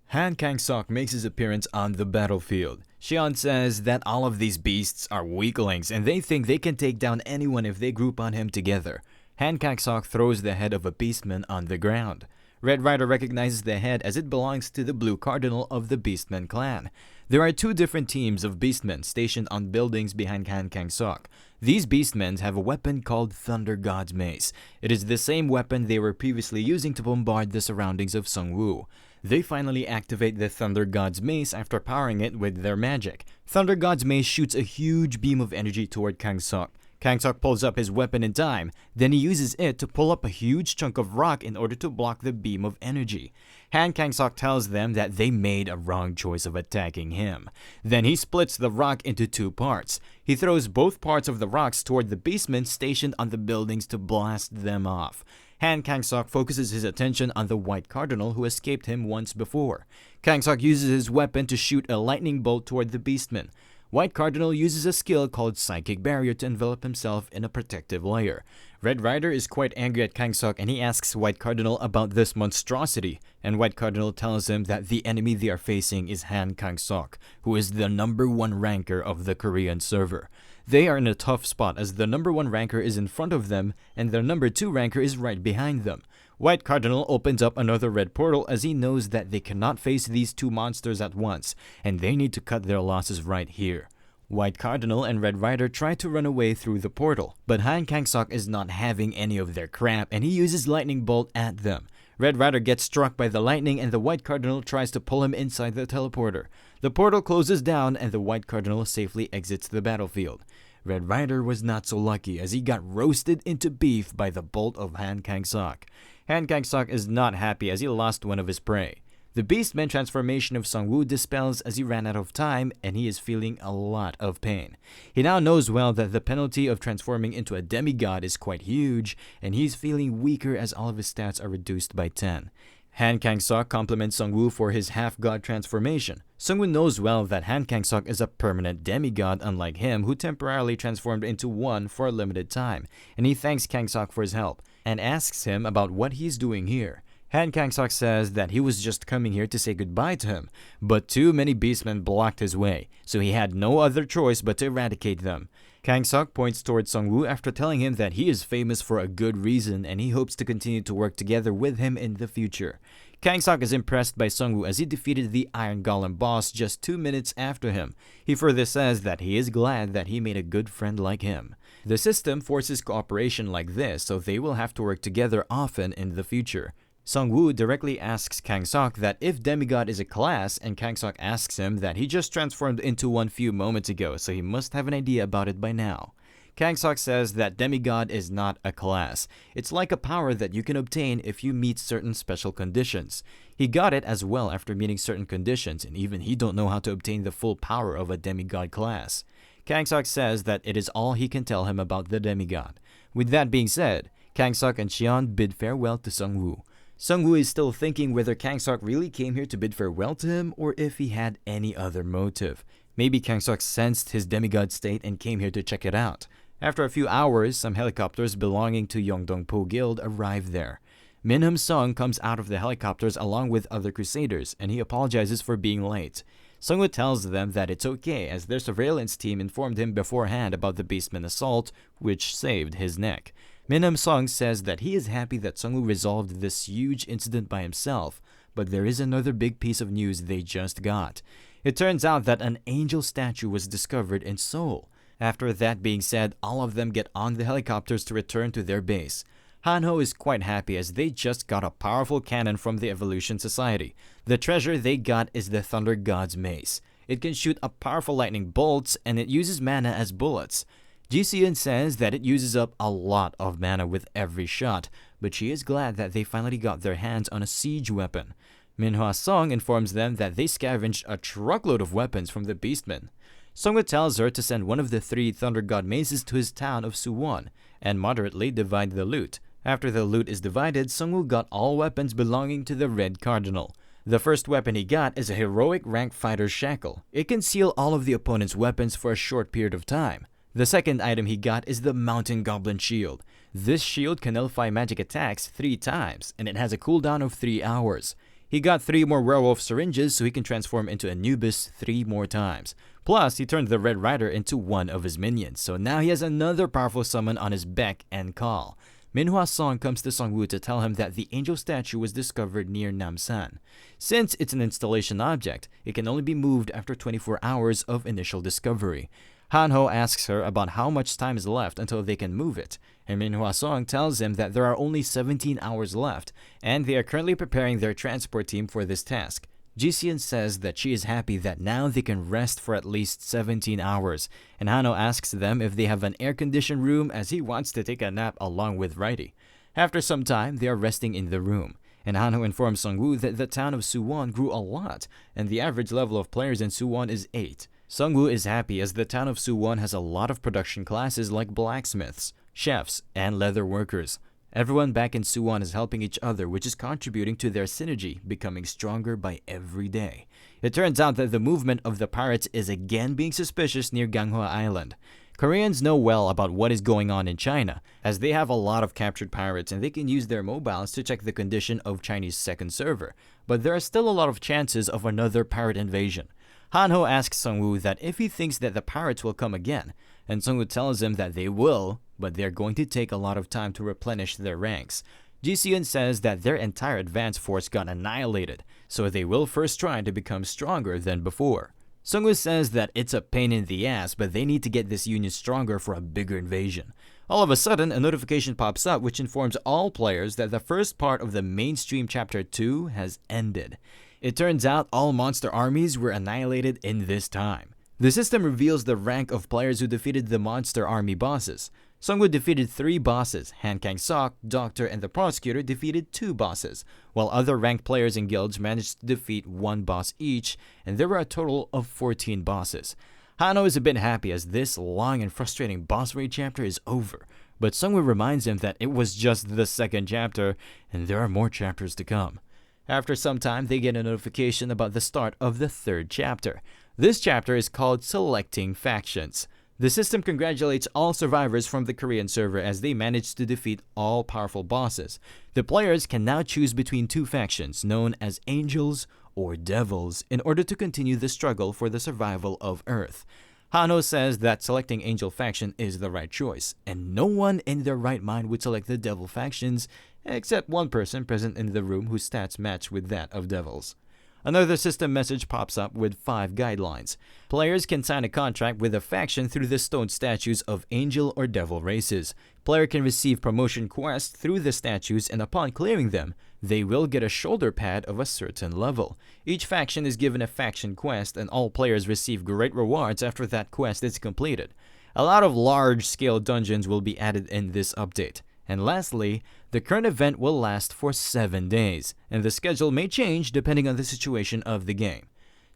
Han Kang-sok makes his appearance on the battlefield. Xian says that all of these beasts are weaklings and they think they can take down anyone if they group on him together. Han Kang-sok throws the head of a beastman on the ground. Red Rider recognizes the head as it belongs to the Blue Cardinal of the Beastman clan. There are 2 different teams of beastmen stationed on buildings behind Han Kang-sok. These beastmen have a weapon called Thunder God's Mace. It is the same weapon they were previously using to bombard the surroundings of Sung-woo. They finally activate the Thunder God's Mace after powering it with their magic. Thunder God's Mace shoots a huge beam of energy toward Kang-sok. Kang-sok pulls up his weapon in time, then he uses it to pull up a huge chunk of rock in order to block the beam of energy. Han Kang-sok tells them that they made a wrong choice of attacking him. Then he splits the rock into 2 parts. He throws both parts of the rocks toward the beastmen stationed on the buildings to blast them off. Han Kang-sok focuses his attention on the White Cardinal who escaped him once before. Kang-sok uses his weapon to shoot a lightning bolt toward the beastmen. White Cardinal uses a skill called Psychic Barrier to envelop himself in a protective layer. Red Rider is quite angry at Kang-sok and he asks White Cardinal about this monstrosity, and White Cardinal tells him that the enemy they are facing is Han Kang-sok, who is the #1 ranker of the Korean server. They are in a tough spot as the #1 ranker is in front of them and their #2 ranker is right behind them. White Cardinal opens up another red portal as he knows that they cannot face these 2 monsters at once, and they need to cut their losses right here. White Cardinal and Red Rider try to run away through the portal, but Han Kang-sok is not having any of their crap and he uses Lightning Bolt at them. Red Rider gets struck by the lightning and the White Cardinal tries to pull him inside the teleporter. The portal closes down and the White Cardinal safely exits the battlefield. Red Rider was not so lucky as he got roasted into beef by the bolt of Han Kang-sok. Han Kang-sok is not happy as he lost one of his prey. The Beastman transformation of Sung-woo dispels as he ran out of time and he is feeling a lot of pain. He now knows well that the penalty of transforming into a demigod is quite huge and he's feeling weaker as all of his stats are reduced by 10. Han Kang-sok compliments Sung-woo for his half-god transformation. Sung-woo knows well that Han Kang-sok is a permanent demigod unlike him who temporarily transformed into one for a limited time, and he thanks Kang-sok for his help and asks him about what he's doing here. Han Kang-sok says that he was just coming here to say goodbye to him, but too many beastmen blocked his way, so he had no other choice but to eradicate them. Kang-sok points towards Sung-woo after telling him that he is famous for a good reason and he hopes to continue to work together with him in the future. Kang-sok is impressed by Sung-woo as he defeated the Iron Golem boss just 2 minutes after him. He further says that he is glad that he made a good friend like him. The system forces cooperation like this, so they will have to work together often in the future. Sung-woo directly asks Kang-sok that if demigod is a class, and Kang-sok asks him that he just transformed into one few moments ago, so he must have an idea about it by now. Kang-sok says that demigod is not a class. It's like a power that you can obtain if you meet certain special conditions. He got it as well after meeting certain conditions, and even he don't know how to obtain the full power of a demigod class. Kang-sok says that it is all he can tell him about the demigod. With that being said, Kang-sok and Xian bid farewell to Sung-woo. Sung-woo is still thinking whether Kang-sok really came here to bid farewell to him or if he had any other motive. Maybe Kang-sok sensed his demigod state and came here to check it out. After a few hours, some helicopters belonging to Yeongdong-po Guild arrive there. Min Sung comes out of the helicopters along with other crusaders and he apologizes for being late. Sung-woo tells them that it's okay as their surveillance team informed him beforehand about the Beastman assault, which saved his neck. Min Sung says that he is happy that Sung-woo resolved this huge incident by himself, but there is another big piece of news they just got. It turns out that an angel statue was discovered in Seoul. After that being said, all of them get on the helicopters to return to their base. Han-ho is quite happy as they just got a powerful cannon from the Evolution Society. The treasure they got is the Thunder God's Mace. It can shoot up powerful lightning bolts and it uses mana as bullets. Ji-seon says that it uses up a lot of mana with every shot, but she is glad that they finally got their hands on a siege weapon. Manhwa Song informs them that they scavenged a truckload of weapons from the Beastmen. Sungwoo tells her to send one of the 3 Thunder God maces to his town of Suwon and moderately divide the loot. After the loot is divided, Sungwoo got all weapons belonging to the Red Cardinal. The first weapon he got is a heroic rank fighter's shackle. It can seal all of the opponent's weapons for a short period of time. The second item he got is the Mountain Goblin Shield. This shield can nullify magic attacks 3 times, and it has a cooldown of 3 hours. He got 3 more werewolf syringes so he can transform into Anubis 3 more times. Plus, he turned the Red Rider into one of his minions, so now he has another powerful summon on his beck and call. Manhwa Song comes to Sungwoo to tell him that the angel statue was discovered near Namsan. Since it's an installation object, it can only be moved after 24 hours of initial discovery. Hanho asks her about how much time is left until they can move it, and Manhwa Song tells him that there are only 17 hours left, and they are currently preparing their transport team for this task. Jiseon says that she is happy that now they can rest for at least 17 hours, and Hanho asks them if they have an air-conditioned room as he wants to take a nap along with Righty. After some time, they are resting in the room, and Hanho informs Sungwoo that the town of Suwon grew a lot, and the average level of players in Suwon is 8. Sungwoo is happy as the town of Suwon has a lot of production classes like blacksmiths, chefs, and leather workers. Everyone back in Suwon is helping each other, which is contributing to their synergy becoming stronger by every day. It turns out that the movement of the pirates is again being suspicious near Ganghwa Island. Koreans know well about what is going on in China, as they have a lot of captured pirates and they can use their mobiles to check the condition of Chinese second server. But there are still a lot of chances of another pirate invasion. Hanho asks Sungwoo that if he thinks that the pirates will come again, and Sungwoo tells him that they will, but they're going to take a lot of time to replenish their ranks. Jiseon says that their entire advance force got annihilated, so they will first try to become stronger than before. Sungwoo says that it's a pain in the ass, but they need to get this union stronger for a bigger invasion. All of a sudden, a notification pops up which informs all players that the first part of the mainstream Chapter 2 has ended. It turns out all monster armies were annihilated in this time. The system reveals the rank of players who defeated the monster army bosses. Sungwoo defeated 3 bosses, Han Kang-sok, Doctor, and the Prosecutor defeated 2 bosses, while other ranked players and guilds managed to defeat 1 boss each, and there were a total of 14 bosses. Hanho is a bit happy as this long and frustrating boss raid chapter is over, but Sungwoo reminds him that it was just the second chapter, and there are more chapters to come. After some time, they get a notification about the start of the 3rd chapter. This chapter is called Selecting Factions. The system congratulates all survivors from the Korean server as they managed to defeat all powerful bosses. The players can now choose between 2 factions known as Angels or Devils in order to continue the struggle for the survival of Earth. Hanho says that selecting Angel faction is the right choice, and no one in their right mind would select the Devil factions except one person present in the room whose stats match with that of Devils. Another system message pops up with 5 guidelines. Players can sign a contract with a faction through the stone statues of angel or devil races. Player can receive promotion quests through the statues, and upon clearing them, they will get a shoulder pad of a certain level. Each faction is given a faction quest, and all players receive great rewards after that quest is completed. A lot of large-scale dungeons will be added in this update. And lastly, the current event will last for 7 days, and the schedule may change depending on the situation of the game.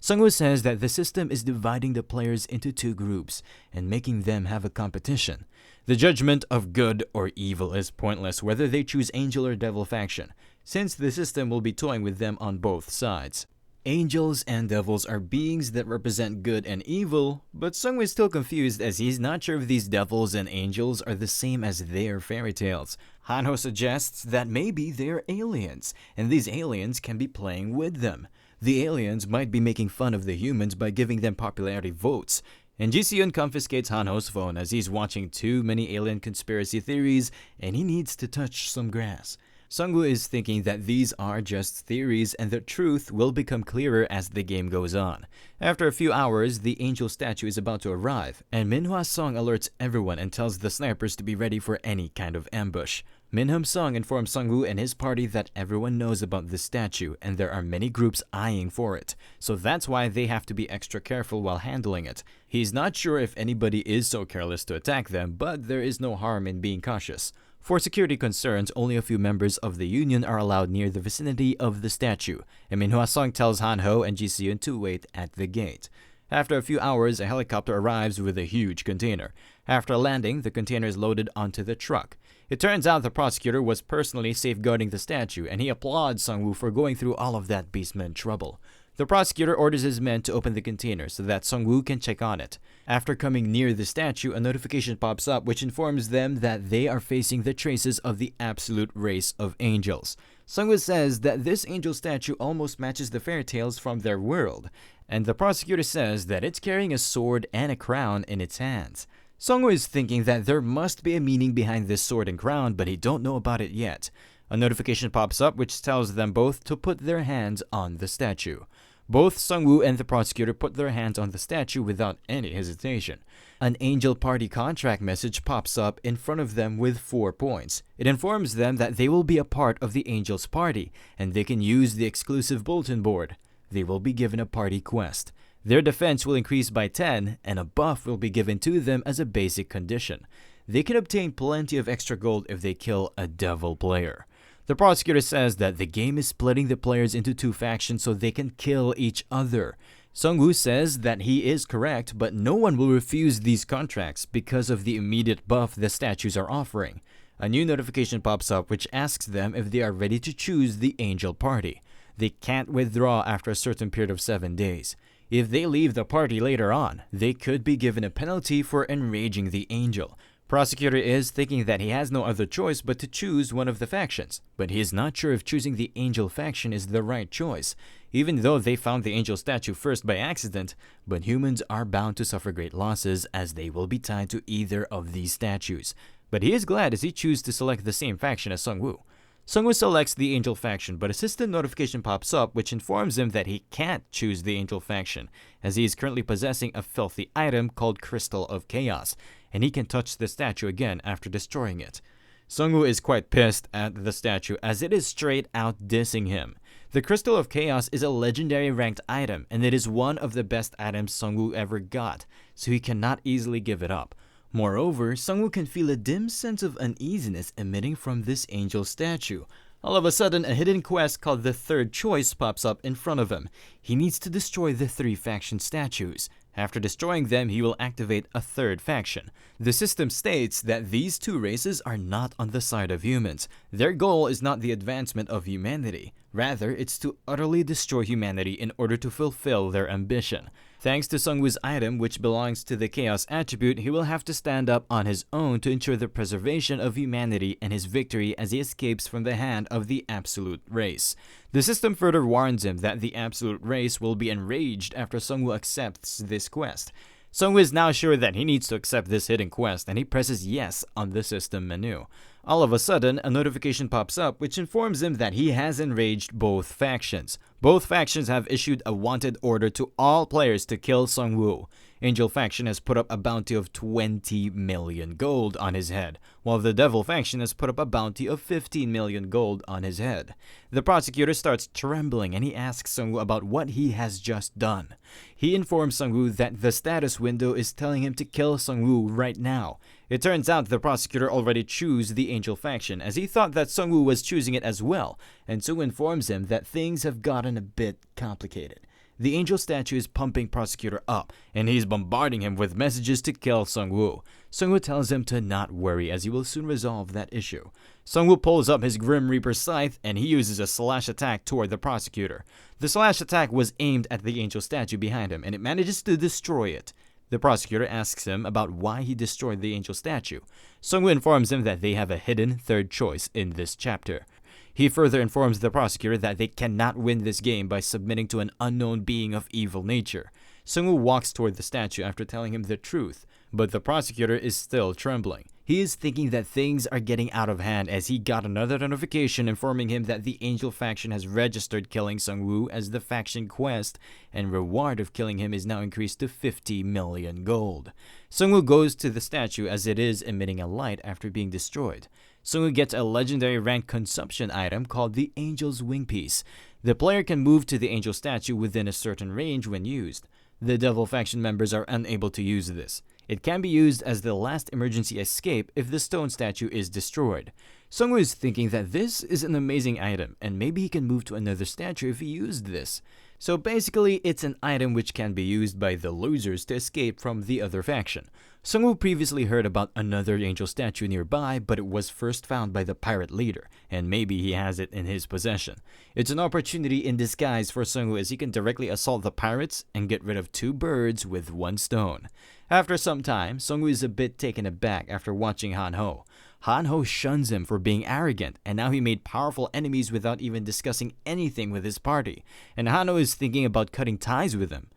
Sungwoo says that the system is dividing the players into 2 groups and making them have a competition. The judgment of good or evil is pointless whether they choose Angel or Devil faction, since the system will be toying with them on both sides. Angels and devils are beings that represent good and evil, but Sungwoo is still confused as he's not sure if these devils and angels are the same as their fairy tales. Hanho suggests that maybe they're aliens, and these aliens can be playing with them. The aliens might be making fun of the humans by giving them popularity votes. And Jiseon confiscates Hanho's phone as he's watching too many alien conspiracy theories and he needs to touch some grass. Sungwoo is thinking that these are just theories and the truth will become clearer as the game goes on. After a few hours, the angel statue is about to arrive, and Manhwa Song alerts everyone and tells the snipers to be ready for any kind of ambush. Minhum Song informs Sungwoo and his party that everyone knows about this statue and there are many groups eyeing for it, so that's why they have to be extra careful while handling it. He's not sure if anybody is so careless to attack them, but there is no harm in being cautious. For security concerns, only a few members of the Union are allowed near the vicinity of the statue, and Manhwa Song tells Hanho and Jiseon to wait at the gate. After a few hours, a helicopter arrives with a huge container. After landing, the container is loaded onto the truck. It turns out the prosecutor was personally safeguarding the statue, and he applauds Sung-woo for going through all of that basement trouble. The prosecutor orders his men to open the container so that Sung-woo can check on it. After coming near the statue, a notification pops up which informs them that they are facing the traces of the absolute race of angels. Sung-woo says that this angel statue almost matches the fairy tales from their world, and the prosecutor says that it's carrying a sword and a crown in its hands. Sung-woo is thinking that there must be a meaning behind this sword and crown, but he don't know about it yet. A notification pops up which tells them both to put their hands on the statue. Both Sung-woo and the prosecutor put their hands on the statue without any hesitation. An angel party contract message pops up in front of them with 4 points. It informs them that they will be a part of the angels' party, and they can use the exclusive bulletin board. They will be given a party quest. Their defense will increase by 10, and a buff will be given to them as a basic condition. They can obtain plenty of extra gold if they kill a devil player. The prosecutor says that the game is splitting the players into 2 factions so they can kill each other. Sung-woo says that he is correct, but no one will refuse these contracts because of the immediate buff the statues are offering. A new notification pops up which asks them if they are ready to choose the angel party. They can't withdraw after a certain period of 7 days. If they leave the party later on, they could be given a penalty for enraging the angel. Prosecutor is thinking that he has no other choice but to choose one of the factions, but he is not sure if choosing the angel faction is the right choice, even though they found the angel statue first by accident. But humans are bound to suffer great losses as they will be tied to either of these statues. But he is glad as he chooses to select the same faction as Sung-woo. Sung-woo selects the angel faction, but a system notification pops up which informs him that he can't choose the angel faction, as he is currently possessing a filthy item called Crystal of Chaos, and he can touch the statue again after destroying it. Sung-woo is quite pissed at the statue as it is straight out dissing him. The Crystal of Chaos is a legendary ranked item, and it is one of the best items Sung-woo ever got, so he cannot easily give it up. Moreover, Sung-woo can feel a dim sense of uneasiness emitting from this angel statue. All of a sudden, a hidden quest called the Third Choice pops up in front of him. He needs to destroy the 3 faction statues. After destroying them, he will activate a third faction. The system states that these 2 races are not on the side of humans. Their goal is not the advancement of humanity. Rather, it's to utterly destroy humanity in order to fulfill their ambition. Thanks to Sung-woo's item, which belongs to the Chaos attribute, he will have to stand up on his own to ensure the preservation of humanity and his victory as he escapes from the hand of the Absolute Race. The system further warns him that the Absolute Race will be enraged after Sung-woo accepts this quest. Sung-woo is now sure that he needs to accept this hidden quest, and he presses yes on the system menu. All of a sudden, a notification pops up which informs him that he has enraged both factions. Both factions have issued a wanted order to all players to kill Sung-woo. Angel faction has put up a bounty of 20 million gold on his head, while the Devil faction has put up a bounty of 15 million gold on his head. The prosecutor starts trembling and he asks Sung-woo about what he has just done. He informs Sung-woo that the status window is telling him to kill Sung-woo right now. It turns out the prosecutor already chose the Angel faction as he thought that Sung-woo was choosing it as well, and Sung-woo informs him that things have gotten a bit complicated. The angel statue is pumping prosecutor up, and he's bombarding him with messages to kill Sung-woo. Sung-woo tells him to not worry as he will soon resolve that issue. Sung-woo pulls up his Grim Reaper scythe and he uses a slash attack toward the prosecutor. The slash attack was aimed at the angel statue behind him and it manages to destroy it. The prosecutor asks him about why he destroyed the angel statue. Sung-woo informs him that they have a hidden third choice in this chapter. He further informs the prosecutor that they cannot win this game by submitting to an unknown being of evil nature. Sung-woo walks toward the statue after telling him the truth, but the prosecutor is still trembling. He is thinking that things are getting out of hand as he got another notification informing him that the Angel faction has registered killing Sung-woo as the faction quest, and reward of killing him is now increased to 50 million gold. Sung-woo goes to the statue as it is emitting a light after being destroyed. Sung-woo gets a legendary rank consumption item called the Angel's Wing Piece. The player can move to the Angel statue within a certain range when used. The Devil faction members are unable to use this. It can be used as the last emergency escape if the stone statue is destroyed. Sung-woo is thinking that this is an amazing item and maybe he can move to another statue if he used this. So basically, it's an item which can be used by the losers to escape from the other faction. Sungwoo previously heard about another angel statue nearby, but it was first found by the pirate leader, and maybe he has it in his possession. It's an opportunity in disguise for Sungwoo, as he can directly assault the pirates and get rid of 2 birds with 1 stone. After some time, Sungwoo is a bit taken aback after watching Han-ho. Han-ho shuns him for being arrogant, and now he made powerful enemies without even discussing anything with his party, and Han-ho is thinking about cutting ties with him.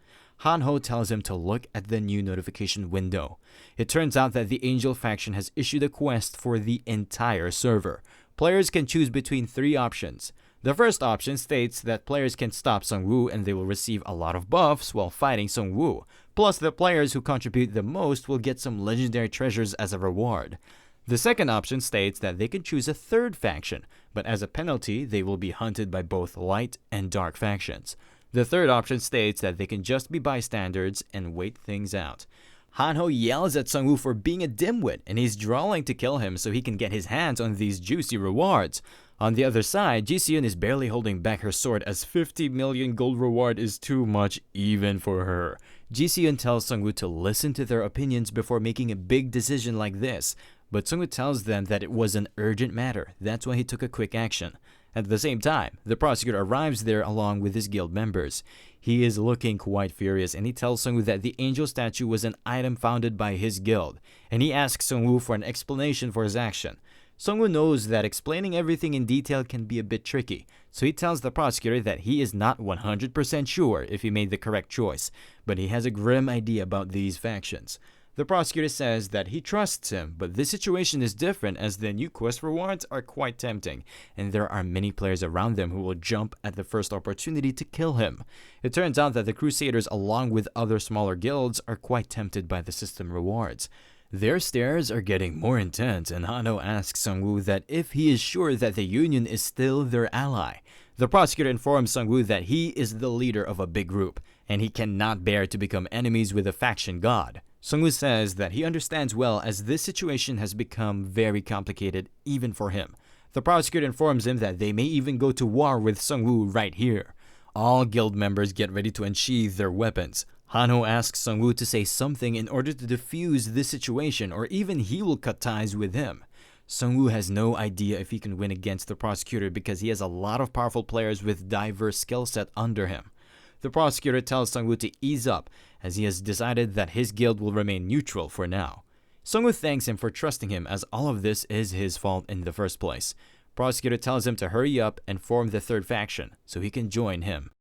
Han-ho tells him to look at the new notification window. It turns out that the Angel faction has issued a quest for the entire server. Players can choose between 3 options. The first option states that players can stop Sungwoo and they will receive a lot of buffs while fighting Sungwoo. Plus, the players who contribute the most will get some legendary treasures as a reward. The second option states that they can choose a third faction, but as a penalty, they will be hunted by both light and dark factions. The third option states that they can just be bystanders and wait things out. Han-ho yells at Sungwoo for being a dimwit, and he's drawing to kill him so he can get his hands on these juicy rewards. On the other side, Ji-seon is barely holding back her sword as 50 million gold reward is too much even for her. Ji-seon tells Sungwoo to listen to their opinions before making a big decision like this, but Sungwoo tells them that it was an urgent matter, that's why he took a quick action. At the same time, the prosecutor arrives there along with his guild members. He is looking quite furious, and he tells Sungwoo that the angel statue was an item founded by his guild, and he asks Sungwoo for an explanation for his action. Sungwoo knows that explaining everything in detail can be a bit tricky, so he tells the prosecutor that he is not 100% sure if he made the correct choice, but he has a grim idea about these factions. The prosecutor says that he trusts him, but this situation is different as the new quest rewards are quite tempting, and there are many players around them who will jump at the first opportunity to kill him. It turns out that the Crusaders, along with other smaller guilds, are quite tempted by the system rewards. Their stares are getting more intense, and Han-ho asks Sungwoo that if he is sure that the Union is still their ally. The prosecutor informs Sungwoo that he is the leader of a big group, and he cannot bear to become enemies with a faction god. Sungwoo says that he understands well as this situation has become very complicated even for him. The prosecutor informs him that they may even go to war with Sungwoo right here. All guild members get ready to unsheath their weapons. Han-ho asks Sungwoo to say something in order to defuse this situation, or even he will cut ties with him. Sungwoo has no idea if he can win against the prosecutor because he has a lot of powerful players with diverse skill set under him. The prosecutor tells Sungwoo to ease up as he has decided that his guild will remain neutral for now. Sungwoo thanks him for trusting him as all of this is his fault in the first place. Prosecutor tells him to hurry up and form the third faction so he can join him.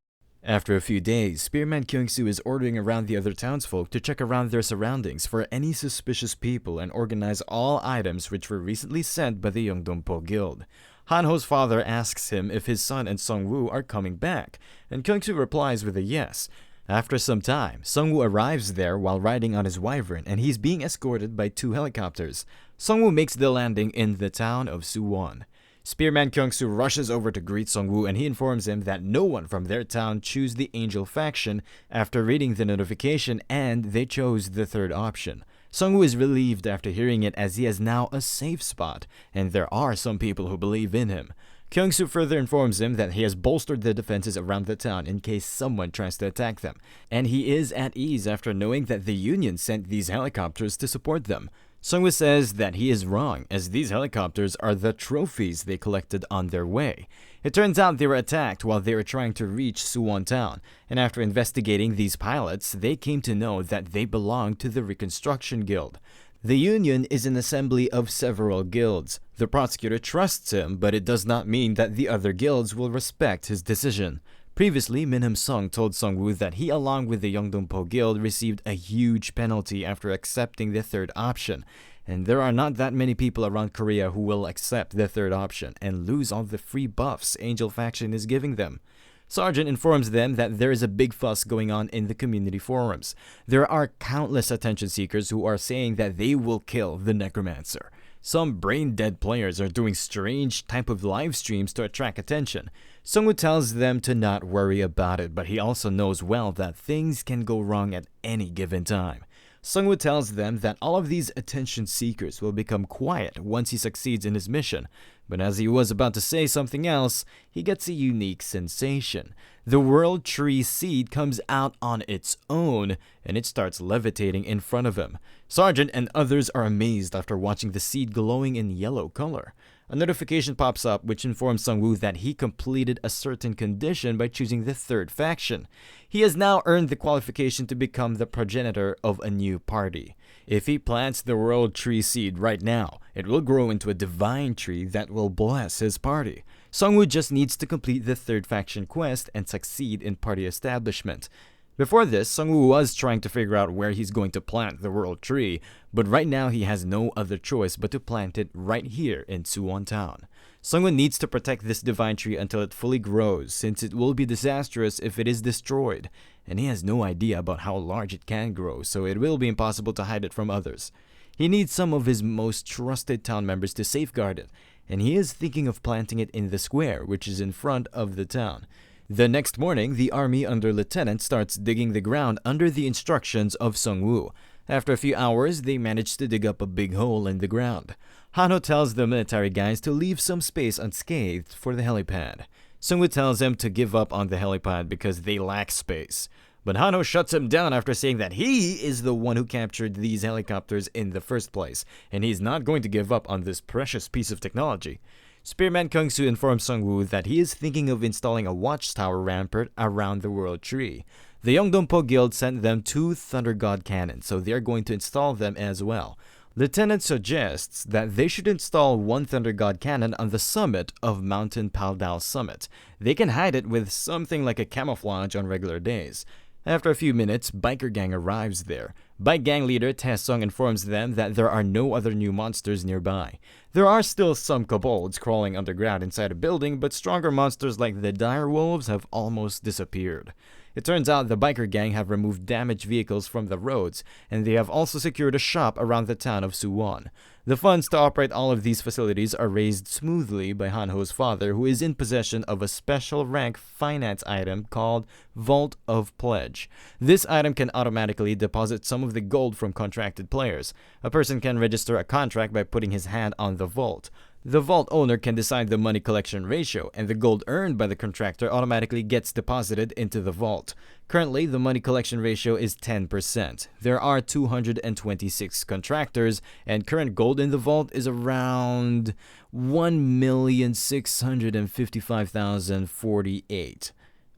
After a few days, Spearman Kyung-soo is ordering around the other townsfolk to check around their surroundings for any suspicious people and organize all items which were recently sent by the Yeongdongpo Guild. Han-ho's father asks him if his son and Sungwoo are coming back, and Kyung-soo replies with a yes. After some time, Sungwoo arrives there while riding on his wyvern, and he's being escorted by 2 helicopters. Sungwoo makes the landing in the town of Suwon. Spearman Kyung-soo rushes over to greet Sungwoo, and he informs him that no one from their town chose the Angel faction after reading the notification, and they chose the third option. Sungwoo is relieved after hearing it as he has now a safe spot, and there are some people who believe in him. Kyung-soo further informs him that he has bolstered the defenses around the town in case someone tries to attack them, and he is at ease after knowing that the Union sent these helicopters to support them. Sungwoo says that he is wrong, as these helicopters are the trophies they collected on their way. It turns out they were attacked while they were trying to reach Suwon town, and after investigating these pilots, they came to know that they belong to the Reconstruction Guild. The Union is an assembly of several guilds. The prosecutor trusts him, but it does not mean that the other guilds will respect his decision. Previously, Min Hum-sung told Sungwoo that he, along with the Yeongdongpo Guild, received a huge penalty after accepting the third option, and there are not that many people around Korea who will accept the third option and lose all the free buffs Angel faction is giving them. Sergeant informs them that there is a big fuss going on in the community forums. There are countless attention seekers who are saying that they will kill the Necromancer. Some brain-dead players are doing strange type of live streams to attract attention. Sungwoo tells them to not worry about it, but he also knows well that things can go wrong at any given time. Sungwoo tells them that all of these attention seekers will become quiet once he succeeds in his mission, but as he was about to say something else, he gets a unique sensation. The World Tree seed comes out on its own, and it starts levitating in front of him. Sergeant and others are amazed after watching the seed glowing in yellow color. A notification pops up which informs Sungwoo that he completed a certain condition by choosing the third faction. He has now earned the qualification to become the progenitor of a new party. If he plants the World Tree seed right now, it will grow into a divine tree that will bless his party. Sungwoo just needs to complete the third faction quest and succeed in party establishment. Before this, Sungwoo was trying to figure out where he's going to plant the World Tree, but right now he has no other choice but to plant it right here in Suwon Town. Sungwoo needs to protect this divine tree until it fully grows, since it will be disastrous if it is destroyed, and he has no idea about how large it can grow, so it will be impossible to hide it from others. He needs some of his most trusted town members to safeguard it, and he is thinking of planting it in the square, which is in front of the town. The next morning, the army under Lieutenant starts digging the ground under the instructions of Sungwoo. After a few hours, they manage to dig up a big hole in the ground. Hanho tells the military guys to leave some space unscathed for the helipad. Sungwoo tells them to give up on the helipad because they lack space. But Hanho shuts him down after saying that he is the one who captured these helicopters in the first place, and he's not going to give up on this precious piece of technology. Spearman Kung-soo informs Sungwoo that he is thinking of installing a watchtower rampart around the World Tree. The Yeongdongpo Guild sent them 2 Thunder God cannons, so they are going to install them as well. Lieutenant suggests that they should install 1 Thunder God cannon on the summit of Mountain Paldal Summit. They can hide it with something like a camouflage on regular days. After a few minutes, Biker Gang arrives there. Bike Gang leader Taesung informs them that there are no other new monsters nearby. There are still some kobolds crawling underground inside a building, but stronger monsters like the dire wolves have almost disappeared. It turns out the Biker Gang have removed damaged vehicles from the roads, and they have also secured a shop around the town of Suwon. The funds to operate all of these facilities are raised smoothly by Hanho's father, who is in possession of a special rank finance item called Vault of Pledge. This item can automatically deposit some of the gold from contracted players. A person can register a contract by putting his hand on the vault. The vault owner can decide the money collection ratio, and the gold earned by the contractor automatically gets deposited into the vault. Currently, the money collection ratio is 10%. There are 226 contractors, and current gold in the vault is around 1,655,048.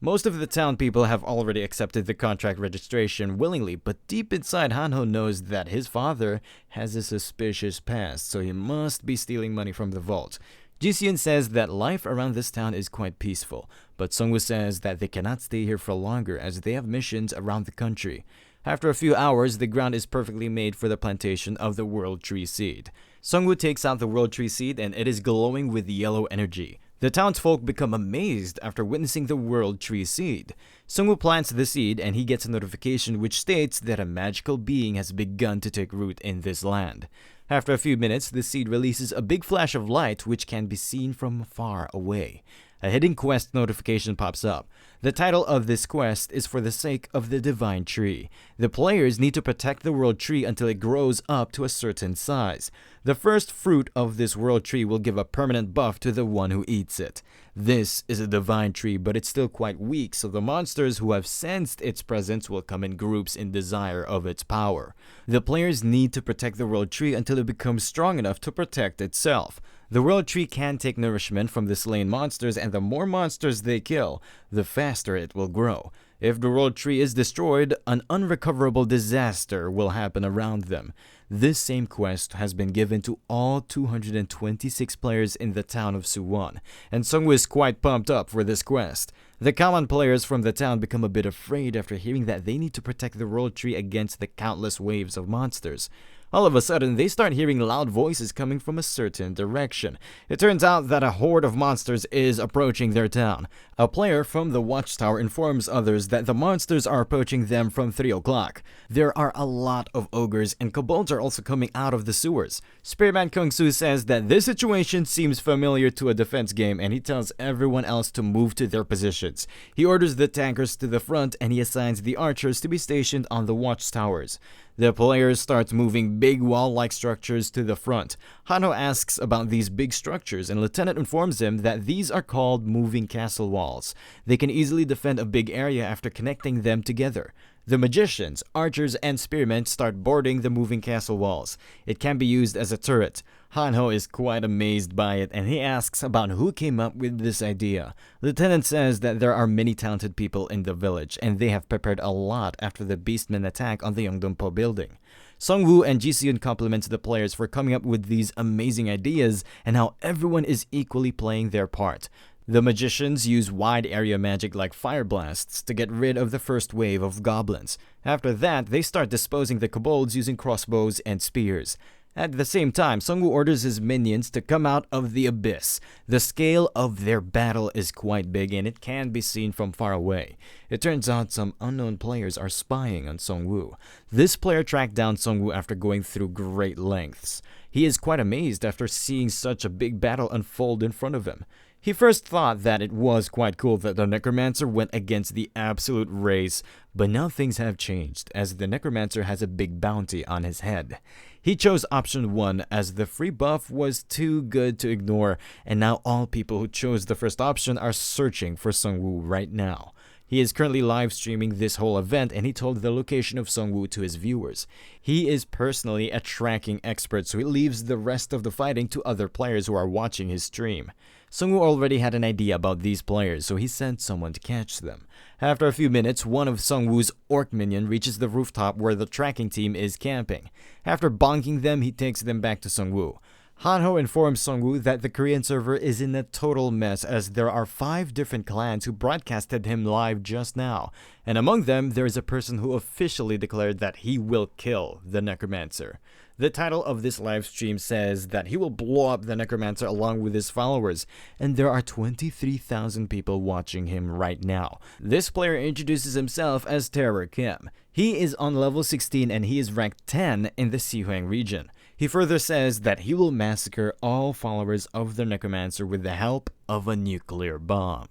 Most of the town people have already accepted the contract registration willingly, but deep inside Hanho knows that his father has a suspicious past, so he must be stealing money from the vault. Jiseon says that life around this town is quite peaceful, but Sungwoo says that they cannot stay here for longer as they have missions around the country. After a few hours, the ground is perfectly made for the plantation of the World Tree seed. Sungwoo takes out the World Tree seed and it is glowing with yellow energy. The townsfolk become amazed after witnessing the World Tree seed. Sungwoo plants the seed and he gets a notification which states that a magical being has begun to take root in this land. After a few minutes, the seed releases a big flash of light which can be seen from far away. A hidden quest notification pops up. The title of this quest is For the Sake of the Divine Tree. The players need to protect the World Tree until it grows up to a certain size. The first fruit of this World Tree will give a permanent buff to the one who eats it. This is a divine tree, but it's still quite weak, so the monsters who have sensed its presence will come in groups in desire of its power. The players need to protect the World Tree until it becomes strong enough to protect itself. The World Tree can take nourishment from the slain monsters, and the more monsters they kill, the faster it will grow. If the World Tree is destroyed, an unrecoverable disaster will happen around them. This same quest has been given to all 226 players in the town of Suwon, and Sungwoo is quite pumped up for this quest. The common players from the town become a bit afraid after hearing that they need to protect the World Tree against the countless waves of monsters. All of a sudden, they start hearing loud voices coming from a certain direction. It turns out that a horde of monsters is approaching their town. A player from the watchtower informs others that the monsters are approaching them from 3 o'clock. There are a lot of ogres, and kobolds are also coming out of the sewers. Spearman Kung-soo says that this situation seems familiar to a defense game, and he tells everyone else to move to their positions. He orders the tankers to the front, and he assigns the archers to be stationed on the watchtowers. The players start moving big wall-like structures to the front. Hanho asks about these big structures, and Lieutenant informs him that these are called moving castle walls. They can easily defend a big area after connecting them together. The magicians, archers, and spearmen start boarding the moving castle walls. It can be used as a turret. Hanho is quite amazed by it, and he asks about who came up with this idea. Lieutenant says that there are many talented people in the village, and they have prepared a lot after the Beastmen attack on the Yeongdongpo building. Sungwoo and Ji-seon compliments the players for coming up with these amazing ideas and how everyone is equally playing their part. The magicians use wide area magic like fire blasts to get rid of the first wave of goblins. After that, they start disposing the kobolds using crossbows and spears. At the same time, Sungwoo orders his minions to come out of the abyss. The scale of their battle is quite big and it can be seen from far away. It turns out some unknown players are spying on Sungwoo. This player tracked down Sungwoo after going through great lengths. He is quite amazed after seeing such a big battle unfold in front of him. He first thought that it was quite cool that the Necromancer went against the absolute race, but now things have changed as the Necromancer has a big bounty on his head. He chose option 1 as the free buff was too good to ignore, and now all people who chose the first option are searching for Sungwoo right now. He is currently live streaming this whole event, and he told the location of Sungwoo to his viewers. He is personally a tracking expert, so he leaves the rest of the fighting to other players who are watching his stream. Sungwoo already had an idea about these players, so he sent someone to catch them. After a few minutes, one of Sungwoo's orc minion reaches the rooftop where the tracking team is camping. After bonking them, he takes them back to Sungwoo. Hanho informs Sungwoo that the Korean server is in a total mess as there are 5 different clans who broadcasted him live just now, and among them there is a person who officially declared that he will kill the Necromancer. The title of this live stream says that he will blow up the Necromancer along with his followers, and there are 23,000 people watching him right now. This player introduces himself as Terror Kim. He is on level 16 and he is ranked 10 in the Sihuang region. He further says that he will massacre all followers of the Necromancer with the help of a nuclear bomb.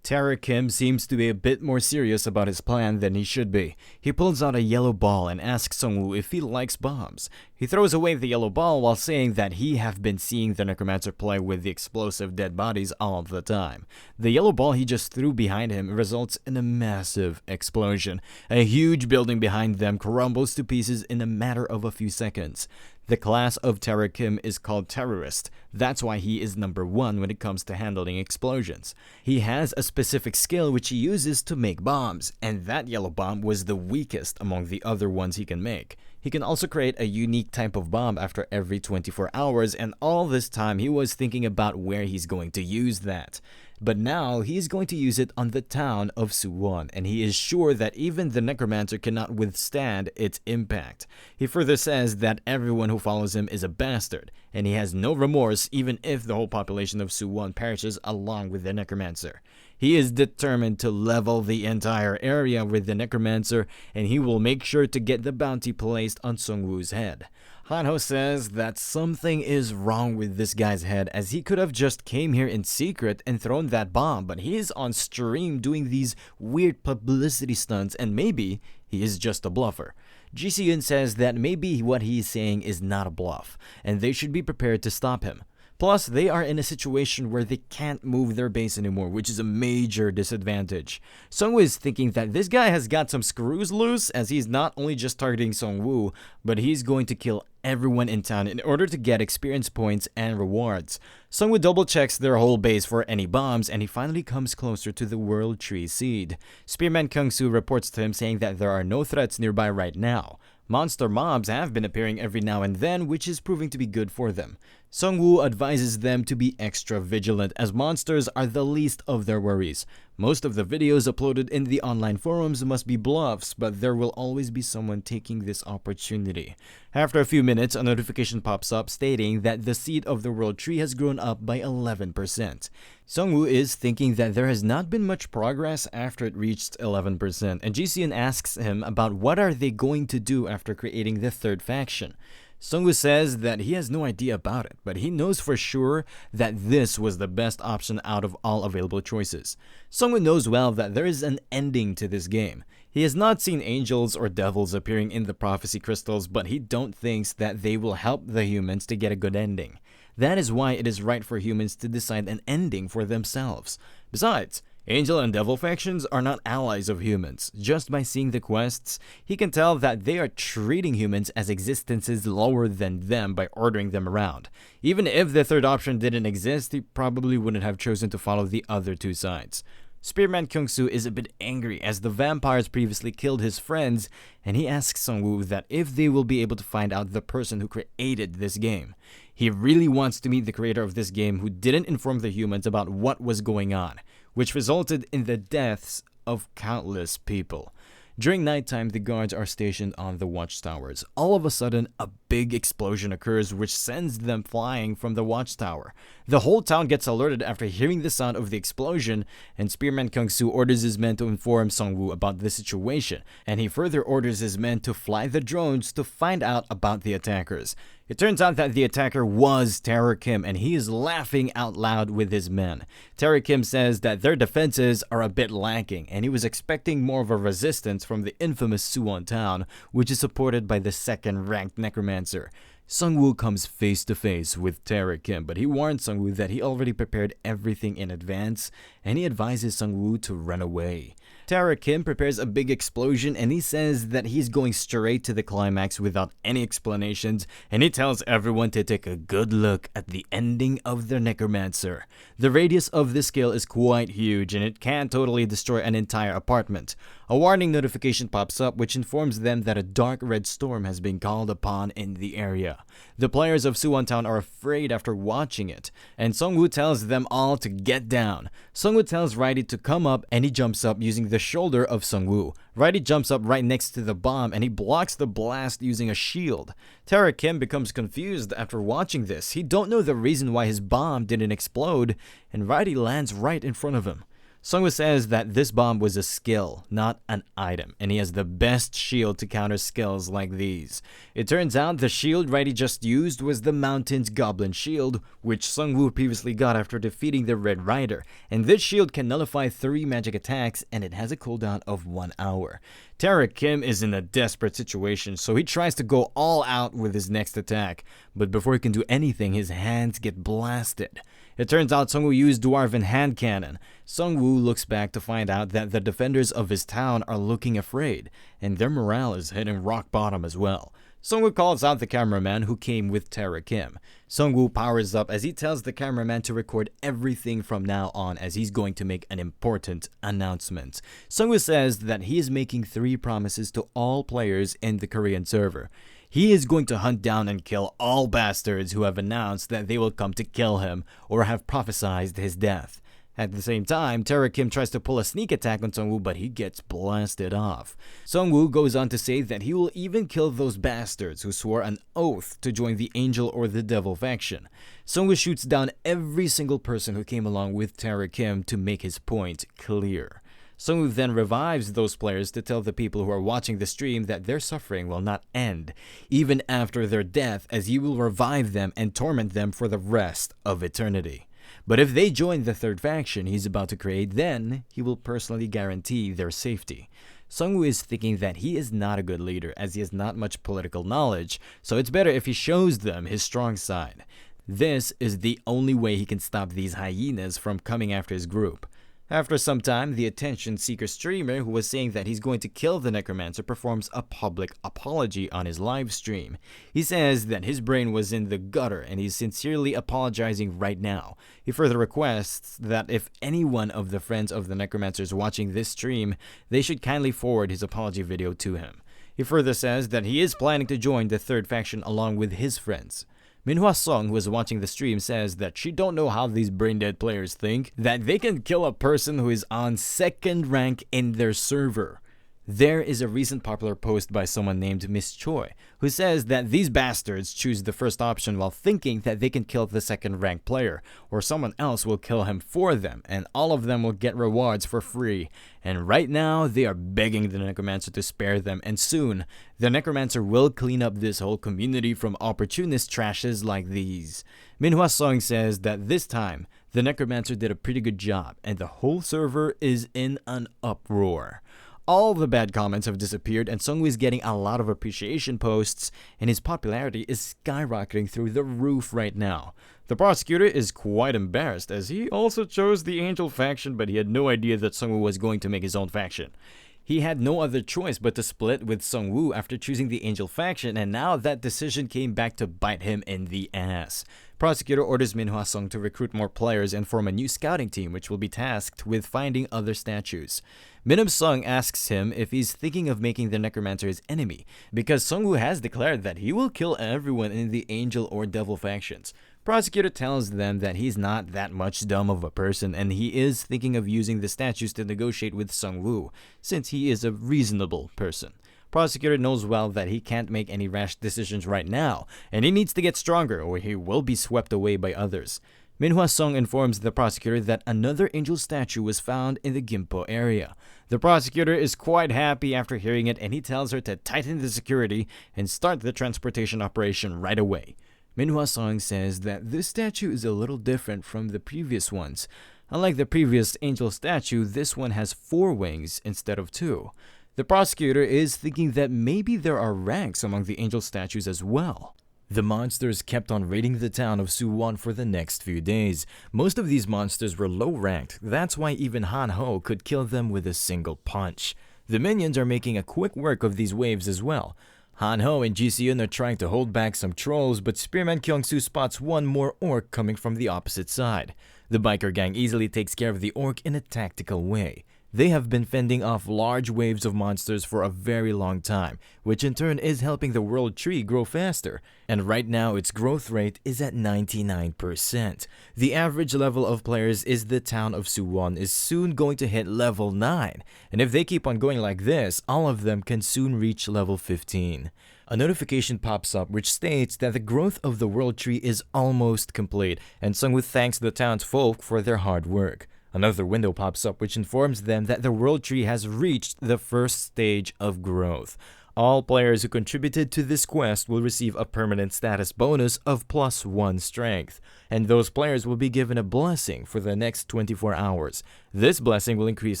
Terror Kim seems to be a bit more serious about his plan than he should be. He pulls out a yellow ball and asks Sungwoo if he likes bombs. He throws away the yellow ball while saying that he have been seeing the Necromancer play with the explosive dead bodies all the time. The yellow ball he just threw behind him results in a massive explosion. A huge building behind them crumbles to pieces in a matter of a few seconds. The class of Terror Kim is called Terrorist. That's why he is number 1 when it comes to handling explosions. He has a specific skill which he uses to make bombs, and that yellow bomb was the weakest among the other ones he can make. He can also create a unique type of bomb after every 24 hours, and all this time he was thinking about where he's going to use that. But now he's going to use it on the town of Suwon, and he is sure that even the Necromancer cannot withstand its impact. He further says that everyone who follows him is a bastard, and he has no remorse even if the whole population of Suwon perishes along with the Necromancer. He is determined to level the entire area with the Necromancer, and he will make sure to get the bounty placed on Sungwoo's head. Hanho says that something is wrong with this guy's head, as he could have just came here in secret and thrown that bomb, but he is on stream doing these weird publicity stunts, and maybe he is just a bluffer. Ji-seon says that maybe what he is saying is not a bluff, and they should be prepared to stop him. Plus, they are in a situation where they can't move their base anymore, which is a major disadvantage. Sungwoo is thinking that this guy has got some screws loose, as he's not only just targeting Sungwoo, but he's going to kill everyone in town in order to get experience points and rewards. Sungwoo double checks their whole base for any bombs, and he finally comes closer to the World Tree Seed. Spearman Kung-soo reports to him saying that there are no threats nearby right now. Monster mobs have been appearing every now and then, which is proving to be good for them. Sungwoo advises them to be extra vigilant, as monsters are the least of their worries. Most of the videos uploaded in the online forums must be bluffs, but there will always be someone taking this opportunity. After a few minutes, a notification pops up stating that the seed of the World Tree has grown up by 11%. Sungwoo is thinking that there has not been much progress after it reached 11%, and Ji-seon asks him about what are they going to do after creating the third faction. Sungwoo says that he has no idea about it, but he knows for sure that this was the best option out of all available choices. Sungwoo knows well that there is an ending to this game. He has not seen angels or devils appearing in the prophecy crystals, but he don't thinks that they will help the humans to get a good ending. That is why it is right for humans to decide an ending for themselves. Besides, angel and devil factions are not allies of humans. Just by seeing the quests, he can tell that they are treating humans as existences lower than them by ordering them around. Even if the third option didn't exist, he probably wouldn't have chosen to follow the other two sides. Spearman Kyung-soo is a bit angry as the vampires previously killed his friends, and he asks Sung-woo that if they will be able to find out the person who created this game. He really wants to meet the creator of this game who didn't inform the humans about what was going on, which resulted in the deaths of countless people. During nighttime, the guards are stationed on the watchtowers. All of a sudden, a big explosion occurs which sends them flying from the watchtower. The whole town gets alerted after hearing the sound of the explosion, and Spearman Kyung-soo orders his men to inform Sung-woo about the situation, and he further orders his men to fly the drones to find out about the attackers. It turns out that the attacker was Terror Kim, and he is laughing out loud with his men. Terror Kim says that their defenses are a bit lacking, and he was expecting more of a resistance from the infamous Suwon town, which is supported by the second-ranked Necromancer. Sung-woo comes face to face with Terror Kim, but he warns Sung-woo that he already prepared everything in advance, and he advises Sung-woo to run away. Terror Kim prepares a big explosion, and he says that he's going straight to the climax without any explanations, and he tells everyone to take a good look at the ending of the Necromancer. The radius of this kill is quite huge, and it can totally destroy an entire apartment. A warning notification pops up which informs them that a dark red storm has been called upon in the area. The players of Suwon Town are afraid after watching it, and Sung-woo tells them all to get down. Sung-woo tells Raidi to come up, and he jumps up using the shoulder of Sung-woo. Raidi jumps up right next to the bomb, and he blocks the blast using a shield. Terror Kim becomes confused after watching this. He don't know the reason why his bomb didn't explode, and Raidi lands right in front of him. Sung-woo says that this bomb was a skill, not an item, and he has the best shield to counter skills like these. It turns out the shield Raidi just used was the Mountain's Goblin Shield, which Sung-woo previously got after defeating the Red Rider, and this shield can nullify 3 magic attacks, and it has a cooldown of 1 hour. Terror Kim is in a desperate situation, so he tries to go all out with his next attack, but before he can do anything, his hands get blasted. It turns out Sung-woo used Dwarven Hand Cannon. Sung-woo looks back to find out that the defenders of his town are looking afraid, and their morale is hitting rock bottom as well. Sung-woo calls out the cameraman who came with Terror Kim. Sung-woo powers up as he tells the cameraman to record everything from now on as he's going to make an important announcement. Sung-woo says that he is making 3 promises to all players in the Korean server. He is going to hunt down and kill all bastards who have announced that they will come to kill him or have prophesied his death. At the same time, Terror Kim tries to pull a sneak attack on Sung-woo, but he gets blasted off. Sung-woo goes on to say that he will even kill those bastards who swore an oath to join the Angel or the Devil faction. Sung-woo shoots down every single person who came along with Terror Kim to make his point clear. Sung-woo then revives those players to tell the people who are watching the stream that their suffering will not end, even after their death, as he will revive them and torment them for the rest of eternity. But if they join the third faction he's about to create, then he will personally guarantee their safety. Sung-woo is thinking that he is not a good leader as he has not much political knowledge, so it's better if he shows them his strong side. This is the only way he can stop these hyenas from coming after his group. After some time, the attention-seeker streamer who was saying that he's going to kill the Necromancer performs a public apology on his live stream. He says that his brain was in the gutter and he's sincerely apologizing right now. He further requests that if any one of the friends of the Necromancer is watching this stream, they should kindly forward his apology video to him. He further says that he is planning to join the third faction along with his friends. Manhwa Song, who is watching the stream, says that she don't know how these brain-dead players think that they can kill a person who is on 2nd rank in their server. There is a recent popular post by someone named Miss Choi, who says that these bastards choose the first option while thinking that they can kill the 2nd rank player, or someone else will kill him for them, and all of them will get rewards for free. And right now, they are begging the Necromancer to spare them, and soon, the Necromancer will clean up this whole community from opportunist trashes like these. Manhwa Song says that this time, the Necromancer did a pretty good job, and the whole server is in an uproar. All the bad comments have disappeared and Sungwoo is getting a lot of appreciation posts and his popularity is skyrocketing through the roof right now. The prosecutor is quite embarrassed as he also chose the Angel faction, but he had no idea that Sungwoo was going to make his own faction. He had no other choice but to split with Sungwoo after choosing the Angel faction, and now that decision came back to bite him in the ass. Prosecutor orders Manhwa Sung to recruit more players and form a new scouting team which will be tasked with finding other statues. Minam Sung asks him if he's thinking of making the Necromancer his enemy, because Sungwoo has declared that he will kill everyone in the Angel or Devil factions. Prosecutor tells them that he's not that much dumb of a person and he is thinking of using the statues to negotiate with Sungwoo, since he is a reasonable person. Prosecutor knows well that he can't make any rash decisions right now, and he needs to get stronger or he will be swept away by others. Manhwa Sung informs the prosecutor that another angel statue was found in the Gimpo area. The prosecutor is quite happy after hearing it and he tells her to tighten the security and start the transportation operation right away. Manhwa Sung says that this statue is a little different from the previous ones. Unlike the previous angel statue, this one has 4 wings instead of 2. The prosecutor is thinking that maybe there are ranks among the angel statues as well. The monsters kept on raiding the town of Suwon for the next few days. Most of these monsters were low ranked, that's why even Han Ho could kill them with a single punch. The minions are making a quick work of these waves as well. Han Ho and Ji Se-eun are trying to hold back some trolls, but Spearman Kyung-soo spots one more orc coming from the opposite side. The biker gang easily takes care of the orc in a tactical way. They have been fending off large waves of monsters for a very long time, which in turn is helping the world tree grow faster, and right now its growth rate is at 99%. The average level of players is the town of Suwon is soon going to hit level 9, and if they keep on going like this, all of them can soon reach level 15. A notification pops up which states that the growth of the world tree is almost complete, and Sungwoo thanks the townsfolk for their hard work. Another window pops up which informs them that the world tree has reached the first stage of growth. All players who contributed to this quest will receive a permanent status bonus of +1 strength, and those players will be given a blessing for the next 24 hours. This blessing will increase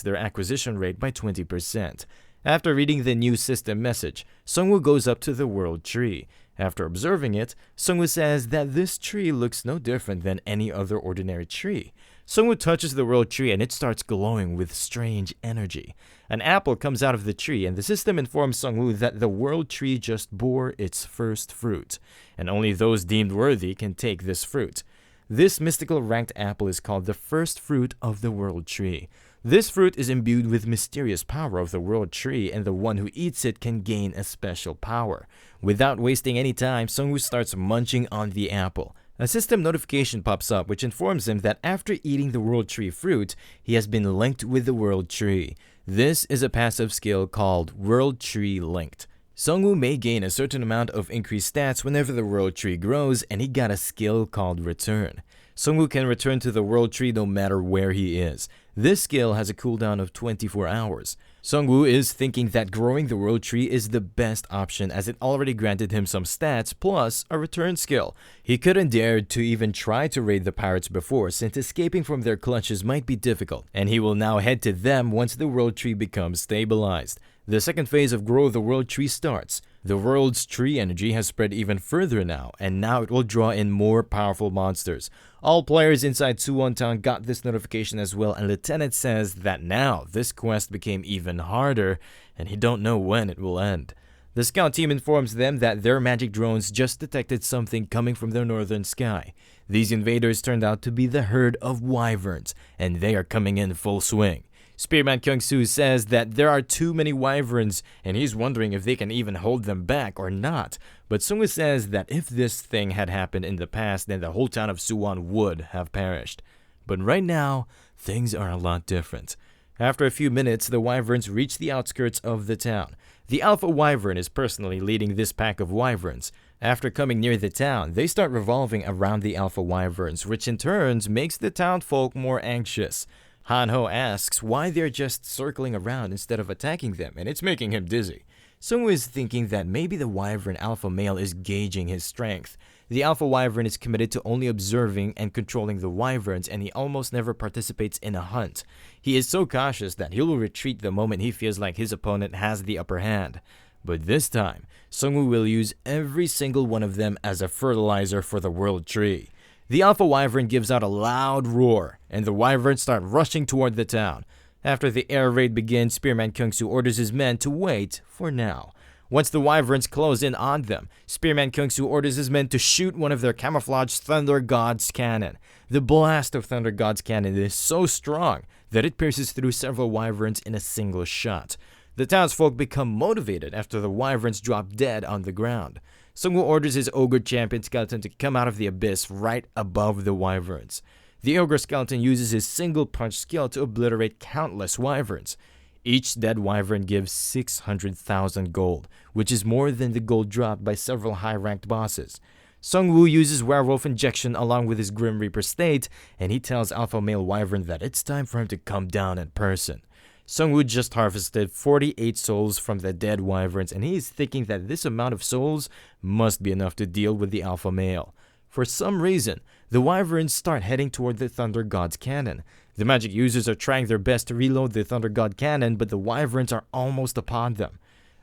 their acquisition rate by 20%. After reading the new system message, Sungwoo goes up to the world tree. After observing it, Sungwoo says that this tree looks no different than any other ordinary tree. Sungwoo touches the world tree and it starts glowing with strange energy. An apple comes out of the tree and the system informs Sungwoo that the world tree just bore its first fruit, and only those deemed worthy can take this fruit. This mystical ranked apple is called the first fruit of the world tree. This fruit is imbued with mysterious power of the world tree, and the one who eats it can gain a special power. Without wasting any time, Sungwoo starts munching on the apple. A system notification pops up which informs him that after eating the world tree fruit, he has been linked with the world tree. This is a passive skill called World Tree Linked. Sungwoo may gain a certain amount of increased stats whenever the world tree grows, and he got a skill called Return. Sungwoo can return to the world tree no matter where he is. This skill has a cooldown of 24 hours. Sungwoo is thinking that growing the world tree is the best option as it already granted him some stats plus a return skill. He couldn't dare to even try to raid the pirates before since escaping from their clutches might be difficult, and he will now head to them once the world tree becomes stabilized. The second phase of Grow the World Tree starts. The world's tree energy has spread even further now, and now it will draw in more powerful monsters. All players inside Suwon Town got this notification as well, and Lieutenant says that now this quest became even harder, and he don't know when it will end. The scout team informs them that their magic drones just detected something coming from the northern sky. These invaders turned out to be the herd of wyverns, and they are coming in full swing. Spearman Kyung-soo says that there are too many wyverns and he's wondering if they can even hold them back or not. But Sungwoo says that if this thing had happened in the past, then the whole town of Suwon would have perished. But right now, things are a lot different. After a few minutes, the wyverns reach the outskirts of the town. The alpha wyvern is personally leading this pack of wyverns. After coming near the town, they start revolving around the alpha wyverns, which in turn makes the townfolk more anxious. Han Ho asks why they're just circling around instead of attacking them, and it's making him dizzy. Sungwoo is thinking that maybe the wyvern alpha male is gauging his strength. The Alpha Wyvern is committed to only observing and controlling the Wyverns, and he almost never participates in a hunt. He is so cautious that he will retreat the moment he feels like his opponent has the upper hand. But this time, Sungwoo will use every single one of them as a fertilizer for the World Tree. The Alpha Wyvern gives out a loud roar, and the Wyverns start rushing toward the town. After the air raid begins, Spearman Kung-Soo orders his men to wait for now. Once the Wyverns close in on them, Spearman Kung-Soo orders his men to shoot one of their camouflaged Thunder God's cannon. The blast of Thunder God's cannon is so strong that it pierces through several Wyverns in a single shot. The townsfolk become motivated after the Wyverns drop dead on the ground. Sungwoo orders his Ogre Champion Skeleton to come out of the abyss right above the Wyverns. The Ogre Skeleton uses his single punch skill to obliterate countless Wyverns. Each dead Wyvern gives 600,000 gold, which is more than the gold dropped by several high-ranked bosses. Sungwoo uses Werewolf Injection along with his Grim Reaper State, and he tells Alpha Male Wyvern that it's time for him to come down in person. Sungwoo just harvested 48 souls from the dead Wyverns, and he is thinking that this amount of souls must be enough to deal with the Alpha Male. For some reason, the Wyverns start heading toward the Thunder God's cannon. The magic users are trying their best to reload the Thunder God cannon, but the Wyverns are almost upon them.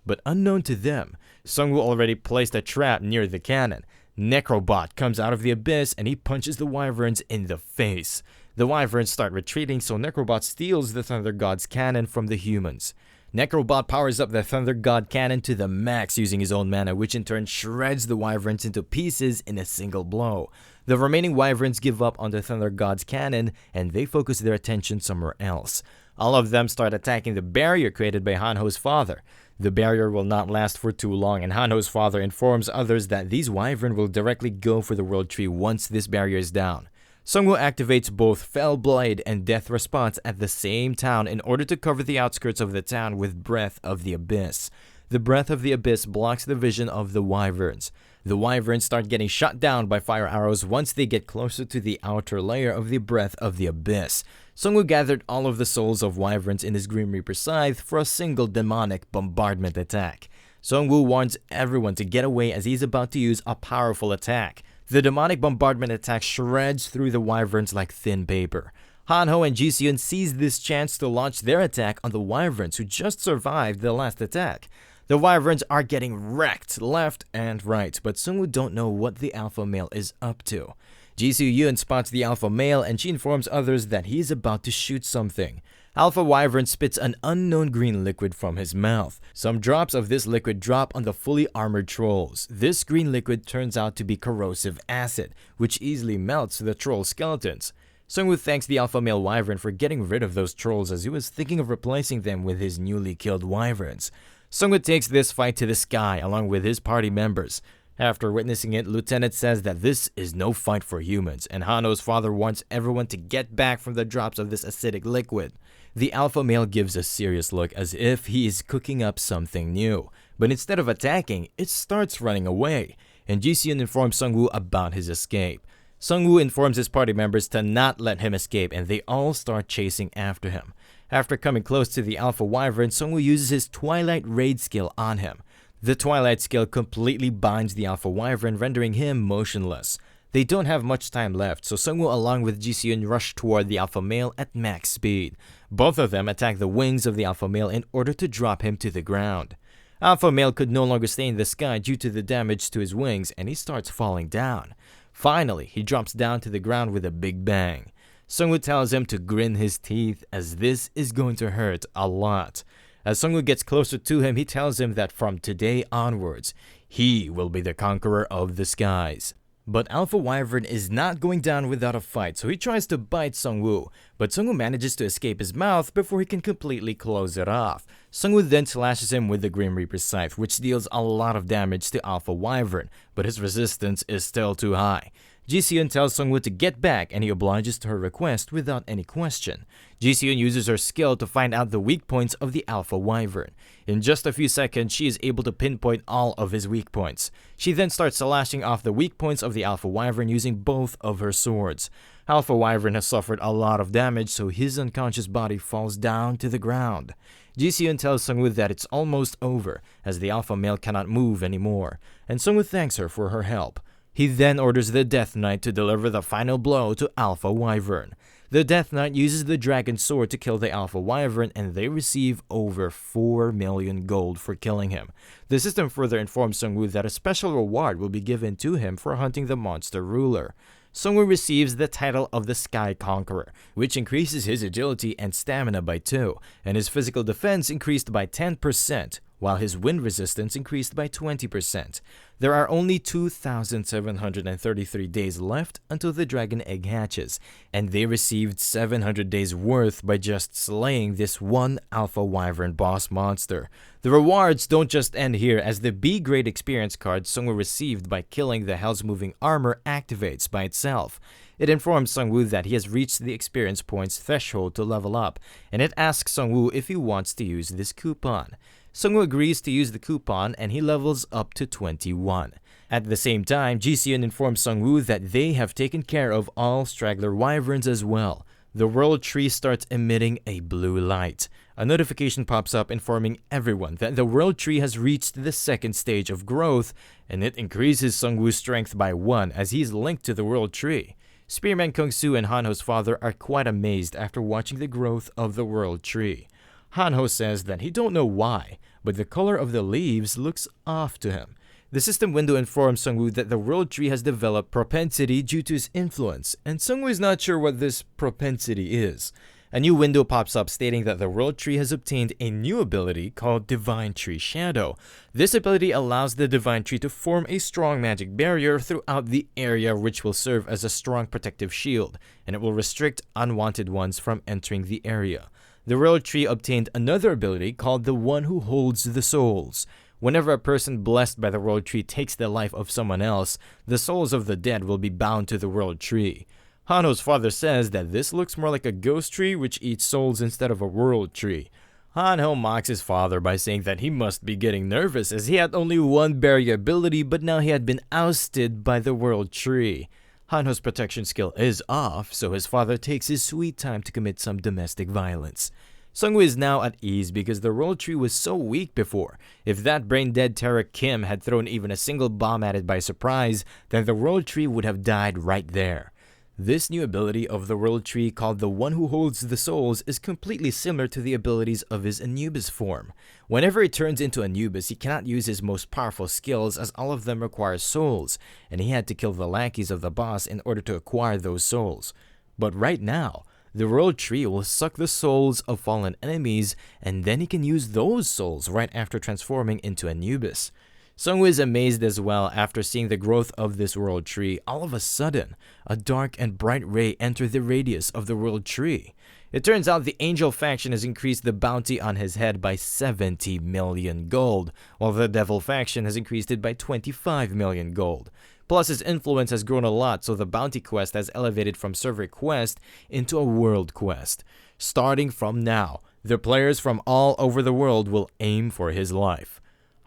But unknown to them, Sungwoo already placed a trap near the cannon. Necrobot comes out of the abyss and he punches the Wyverns in the face. The Wyverns start retreating, so Necrobot steals the Thunder God's cannon from the humans. Necrobot powers up the Thunder God cannon to the max using his own mana, which in turn shreds the Wyverns into pieces in a single blow. The remaining Wyverns give up on the Thunder God's cannon, and they focus their attention somewhere else. All of them start attacking the barrier created by Hanho's father. The barrier will not last for too long, and Hanho's father informs others that these Wyvern will directly go for the World Tree once this barrier is down. Sungwoo activates both Fell Blade and Death Response at the same town in order to cover the outskirts of the town with Breath of the Abyss. The Breath of the Abyss blocks the vision of the Wyverns. The Wyverns start getting shot down by fire arrows once they get closer to the outer layer of the Breath of the Abyss. Sungwoo gathered all of the souls of Wyverns in his Grim Reaper Scythe for a single demonic bombardment attack. Sungwoo warns everyone to get away as he's about to use a powerful attack. The demonic bombardment attack shreds through the Wyverns like thin paper. Hanho and Jiseon seize this chance to launch their attack on the Wyverns who just survived the last attack. The Wyverns are getting wrecked left and right, but Sungwoo don't know what the Alpha Male is up to. Jisoo-yeon spots the Alpha Male and she informs others that he is about to shoot something. Alpha Wyvern spits an unknown green liquid from his mouth. Some drops of this liquid drop on the fully armored trolls. This green liquid turns out to be corrosive acid, which easily melts the troll skeletons. Sungwoo thanks the Alpha Male Wyvern for getting rid of those trolls as he was thinking of replacing them with his newly killed Wyverns. Sungwoo takes this fight to the sky along with his party members. After witnessing it, Lieutenant says that this is no fight for humans, and Hanho's father wants everyone to get back from the drops of this acidic liquid. The Alpha Male gives a serious look as if he is cooking up something new, but instead of attacking, it starts running away, and Jiseon informs Sungwoo about his escape. Sungwoo informs his party members to not let him escape, and they all start chasing after him. After coming close to the Alpha Wyvern, Sungwoo uses his Twilight Raid skill on him. The Twilight skill completely binds the Alpha Wyvern, rendering him motionless. They don't have much time left, so Sungwoo along with Jiseon rush toward the Alpha Male at max speed. Both of them attack the wings of the Alpha Male in order to drop him to the ground. Alpha Male could no longer stay in the sky due to the damage to his wings, and he starts falling down. Finally, he drops down to the ground with a big bang. Sungwoo tells him to grin his teeth as this is going to hurt a lot. As Sungwoo gets closer to him, he tells him that from today onwards, he will be the conqueror of the skies. But Alpha Wyvern is not going down without a fight, so he tries to bite Sungwoo, but Sungwoo manages to escape his mouth before he can completely close it off. Sungwoo then slashes him with the Grim Reaper Scythe, which deals a lot of damage to Alpha Wyvern, but his resistance is still too high. Jiseon tells Sungwoo to get back and he obliges to her request without any question. Jiseon uses her skill to find out the weak points of the Alpha Wyvern. In just a few seconds, she is able to pinpoint all of his weak points. She then starts slashing off the weak points of the Alpha Wyvern using both of her swords. Alpha Wyvern has suffered a lot of damage, so his unconscious body falls down to the ground. Jiseon tells Sungwoo that it's almost over, as the Alpha Male cannot move anymore, and Sungwoo thanks her for her help. He then orders the Death Knight to deliver the final blow to Alpha Wyvern. The Death Knight uses the Dragon Sword to kill the Alpha Wyvern, and they receive over 4 million gold for killing him. The system further informs Sungwoo that a special reward will be given to him for hunting the monster ruler. Sungwoo receives the title of the Sky Conqueror, which increases his agility and stamina by 2, and his physical defense increased by 10%, while his wind resistance increased by 20%. There are only 2,733 days left until the dragon egg hatches, and they received 700 days worth by just slaying this one Alpha Wyvern boss monster. The rewards don't just end here, as the B-grade experience card Sungwoo received by killing the Hell's Moving Armor activates by itself. It informs Sungwoo that he has reached the experience points threshold to level up, and it asks Sungwoo if he wants to use this coupon. Sungwoo agrees to use the coupon, and he levels up to 21. At the same time, Ji-seon informs Sungwoo that they have taken care of all straggler wyverns as well. The world tree starts emitting a blue light. A notification pops up informing everyone that the world tree has reached the second stage of growth, and it increases Sungwoo's strength by 1 as he's linked to the world tree. Spearman Kung-soo and Hanho's father are quite amazed after watching the growth of the world tree. Hanho says that he don't know why, but the color of the leaves looks off to him. The system window informs Sungwoo that the world tree has developed propensity due to his influence, and Sungwoo is not sure what this propensity is. A new window pops up stating that the world tree has obtained a new ability called Divine Tree Shadow. This ability allows the Divine Tree to form a strong magic barrier throughout the area, which will serve as a strong protective shield, and it will restrict unwanted ones from entering the area. The world tree obtained another ability called the One Who Holds the Souls. Whenever a person blessed by the world tree takes the life of someone else, the souls of the dead will be bound to the world tree. Hanho's father says that this looks more like a ghost tree which eats souls instead of a world tree. Hanho mocks his father by saying that he must be getting nervous as he had only one barrier ability, but now he had been ousted by the world tree. Hanho's protection skill is off, so his father takes his sweet time to commit some domestic violence. Sungwoo is now at ease because the world tree was so weak before. If that brain-dead Terra Kim had thrown even a single bomb at it by surprise, then the world tree would have died right there. This new ability of the world tree, called the One Who Holds the Souls, is completely similar to the abilities of his Anubis form. Whenever he turns into Anubis, he cannot use his most powerful skills as all of them require souls, and he had to kill the lackeys of the boss in order to acquire those souls. But right now, the world tree will suck the souls of fallen enemies, and then he can use those souls right after transforming into Anubis. Sungwoo is amazed as well after seeing the growth of this world tree. All of a sudden, a dark and bright ray entered the radius of the world tree. It turns out the Angel faction has increased the bounty on his head by 70 million gold, while the Devil faction has increased it by 25 million gold. Plus, his influence has grown a lot, so the bounty quest has elevated from server quest into a world quest. Starting from now, the players from all over the world will aim for his life.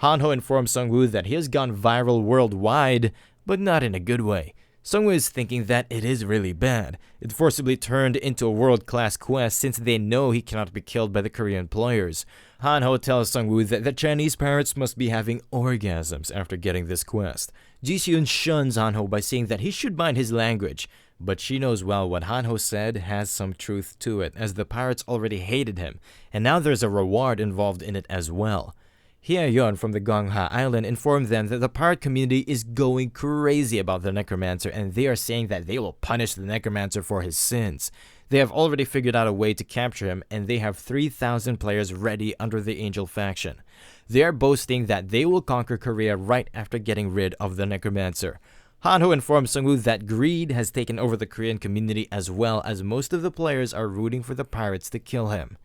Hanho informs Sungwoo that he has gone viral worldwide, but not in a good way. Sungwoo is thinking that it is really bad. It forcibly turned into a world-class quest since they know he cannot be killed by the Korean players. Hanho tells Sungwoo that the Chinese pirates must be having orgasms after getting this quest. Ji-seon shuns Hanho by saying that he should mind his language, but she knows well what Hanho said has some truth to it, as the pirates already hated him, and now there's a reward involved in it as well. Hye-yeon from the Gongha Island informed them that the pirate community is going crazy about the Necromancer, and they are saying that they will punish the Necromancer for his sins. They have already figured out a way to capture him, and they have 3,000 players ready under the Angel faction. They are boasting that they will conquer Korea right after getting rid of the Necromancer. Hanho informs Sungwoo that greed has taken over the Korean community as well, as most of the players are rooting for the pirates to kill him.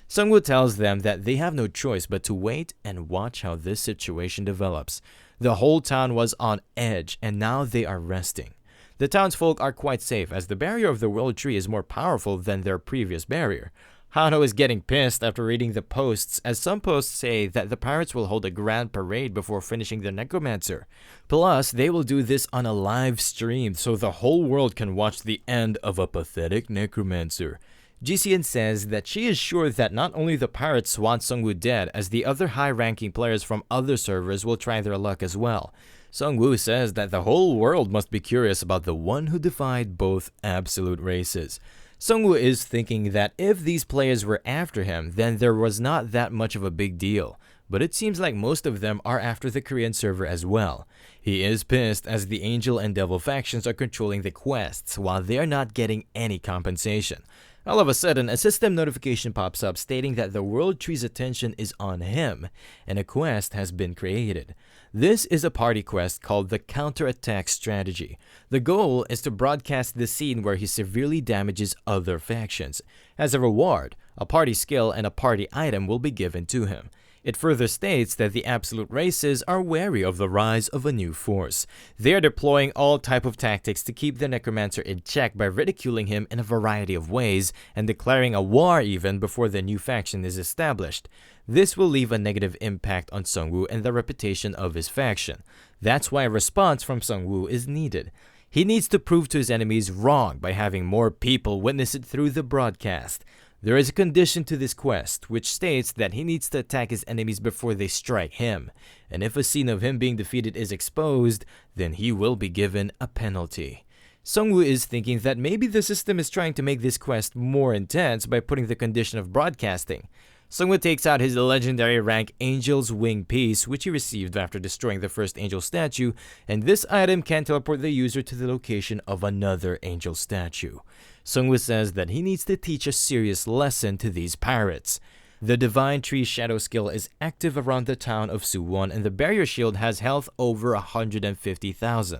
Sungwoo tells them that they have no choice but to wait and watch how this situation develops. The whole town was on edge, and now they are resting. The townsfolk are quite safe, as the barrier of the world tree is more powerful than their previous barrier. Hanho is getting pissed after reading the posts, as some posts say that the pirates will hold a grand parade before finishing the Necromancer. Plus, they will do this on a live stream so the whole world can watch the end of a pathetic Necromancer. Ji-seon says that she is sure that not only the pirates want Sungwoo dead, as the other high-ranking players from other servers will try their luck as well. Sung-woo says that the whole world must be curious about the one who defied both absolute races. Sung-woo is thinking that if these players were after him, then there was not that much of a big deal. But it seems like most of them are after the Korean server as well. He is pissed as the Angel and Devil factions are controlling the quests while they are not getting any compensation. All of a sudden, a system notification pops up stating that the World Tree's attention is on him, and a quest has been created. This is a party quest called the Counterattack Strategy. The goal is to broadcast the scene where he severely damages other factions. As a reward, a party skill and a party item will be given to him. It further states that the absolute races are wary of the rise of a new force. They are deploying all type of tactics to keep the Necromancer in check by ridiculing him in a variety of ways and declaring a war even before the new faction is established. This will leave a negative impact on Sung-woo and the reputation of his faction. That's why a response from Sung-woo is needed. He needs to prove to his enemies wrong by having more people witness it through the broadcast. There is a condition to this quest, which states that he needs to attack his enemies before they strike him, and if a scene of him being defeated is exposed, then he will be given a penalty. Sung-woo is thinking that maybe the system is trying to make this quest more intense by putting the condition of broadcasting. Sung-woo takes out his legendary rank Angel's Wing piece, which he received after destroying the first angel statue, and this item can teleport the user to the location of another angel statue. Sung-woo says that he needs to teach a serious lesson to these pirates. The Divine Tree Shadow skill is active around the town of Suwon, and the barrier shield has health over 150,000.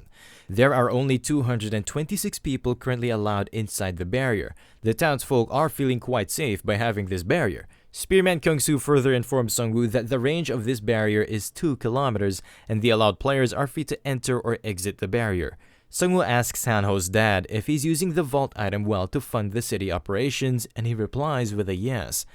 There are only 226 people currently allowed inside the barrier. The townsfolk are feeling quite safe by having this barrier. Spearman Kyung-soo further informed Sung-woo that the range of this barrier is 2 kilometers and the allowed players are free to enter or exit the barrier. Sung-woo asks Han-ho's dad if he's using the vault item well to fund the city operations, and he replies with a yes.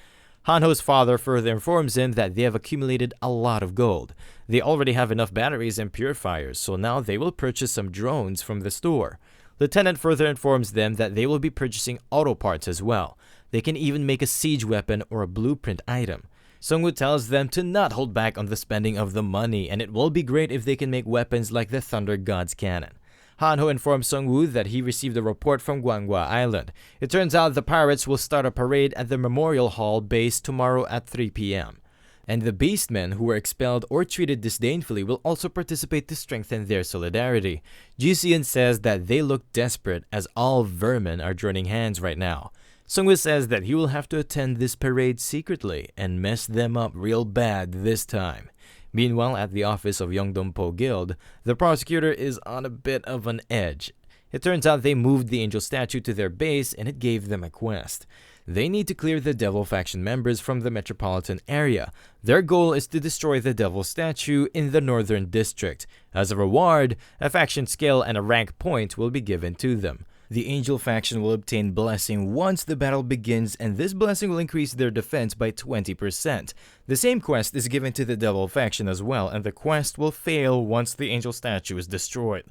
Han-ho's father further informs him that they have accumulated a lot of gold. They already have enough batteries and purifiers, so now they will purchase some drones from the store. Lieutenant further informs them that they will be purchasing auto parts as well. They can even make a siege weapon or a blueprint item. Sung-woo tells them to not hold back on the spending of the money, and it will be great if they can make weapons like the Thunder God's Cannon. Han-ho informs Sung-woo that he received a report from Gwanghwa Island. It turns out the pirates will start a parade at the Memorial Hall base tomorrow at 3 p.m. And the beastmen who were expelled or treated disdainfully will also participate to strengthen their solidarity. Ji-seon says that they look desperate as all vermin are joining hands right now. Sung-woo says that he will have to attend this parade secretly and mess them up real bad this time. Meanwhile, at the office of Yeongdong-po Guild, the prosecutor is on a bit of an edge. It turns out they moved the angel statue to their base and it gave them a quest. They need to clear the Devil faction members from the metropolitan area. Their goal is to destroy the Devil statue in the northern district. As a reward, a faction skill and a rank point will be given to them. The Angel faction will obtain blessing once the battle begins, and this blessing will increase their defense by 20%. The same quest is given to the Devil faction as well, and the quest will fail once the Angel statue is destroyed.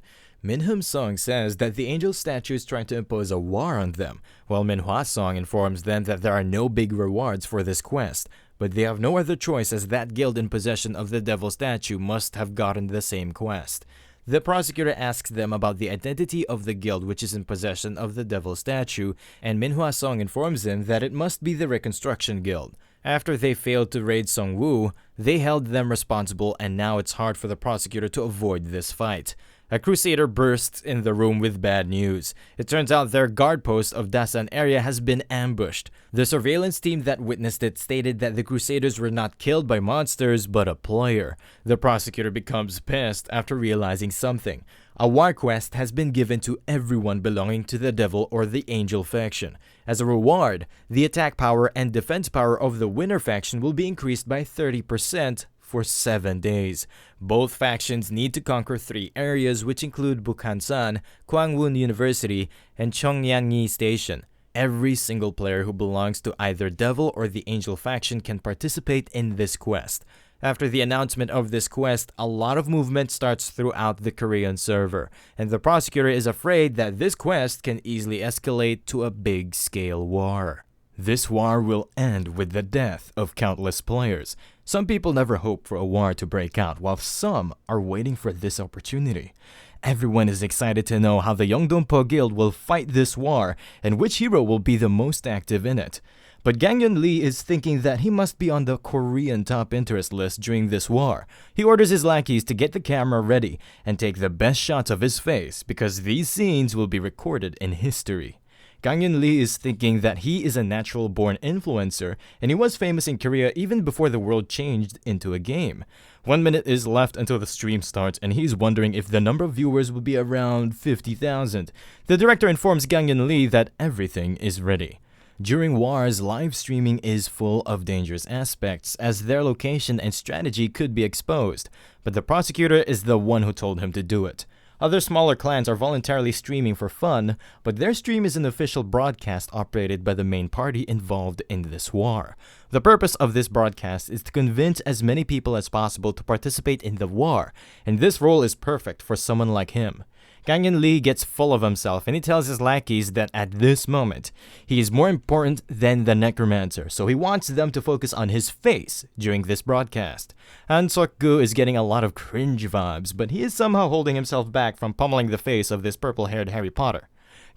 Minhum Song says that the Angel statue is trying to impose a war on them, while Manhwa Song informs them that there are no big rewards for this quest, but they have no other choice as that guild in possession of the Devil statue must have gotten the same quest. The prosecutor asks them about the identity of the guild which is in possession of the Devil statue, and Minhwa Song informs them that it must be the Reconstruction Guild. After they failed to raid Sung-woo, they held them responsible, and now it's hard for the prosecutor to avoid this fight. A crusader bursts in the room with bad news. It turns out their guard post of Dasan area has been ambushed. The surveillance team that witnessed it stated that the crusaders were not killed by monsters, but a player. The prosecutor becomes pissed after realizing something. A war quest has been given to everyone belonging to the Devil or the Angel faction. As a reward, the attack power and defense power of the winner faction will be increased by 30%. For 7 days. Both factions need to conquer 3 areas which include Bukhansan, Kwangwon University, and Cheongnyangi Station. Every single player who belongs to either Devil or the Angel faction can participate in this quest. After the announcement of this quest, a lot of movement starts throughout the Korean server, and the prosecutor is afraid that this quest can easily escalate to a big-scale war. This war will end with the death of countless players. Some people never hope for a war to break out, while some are waiting for this opportunity. Everyone is excited to know how the Yeongdongpo Guild will fight this war and which hero will be the most active in it. But Gangyun Lee is thinking that he must be on the Korean top interest list during this war. He orders his lackeys to get the camera ready and take the best shots of his face because these scenes will be recorded in history. Gangyun Lee is thinking that he is a natural-born influencer and he was famous in Korea even before the world changed into a game. 1 minute is left until the stream starts and he's wondering if the number of viewers will be around 50,000. The director informs Gangyun Lee that everything is ready. During wars, live streaming is full of dangerous aspects as their location and strategy could be exposed, but the prosecutor is the one who told him to do it. Other smaller clans are voluntarily streaming for fun, but their stream is an official broadcast operated by the main party involved in this war. The purpose of this broadcast is to convince as many people as possible to participate in the war, and this role is perfect for someone like him. Gangyun Lee gets full of himself and he tells his lackeys that at this moment, he is more important than the Necromancer, so he wants them to focus on his face during this broadcast. Han Seok-gu is getting a lot of cringe vibes, but he is somehow holding himself back from pummeling the face of this purple-haired Harry Potter.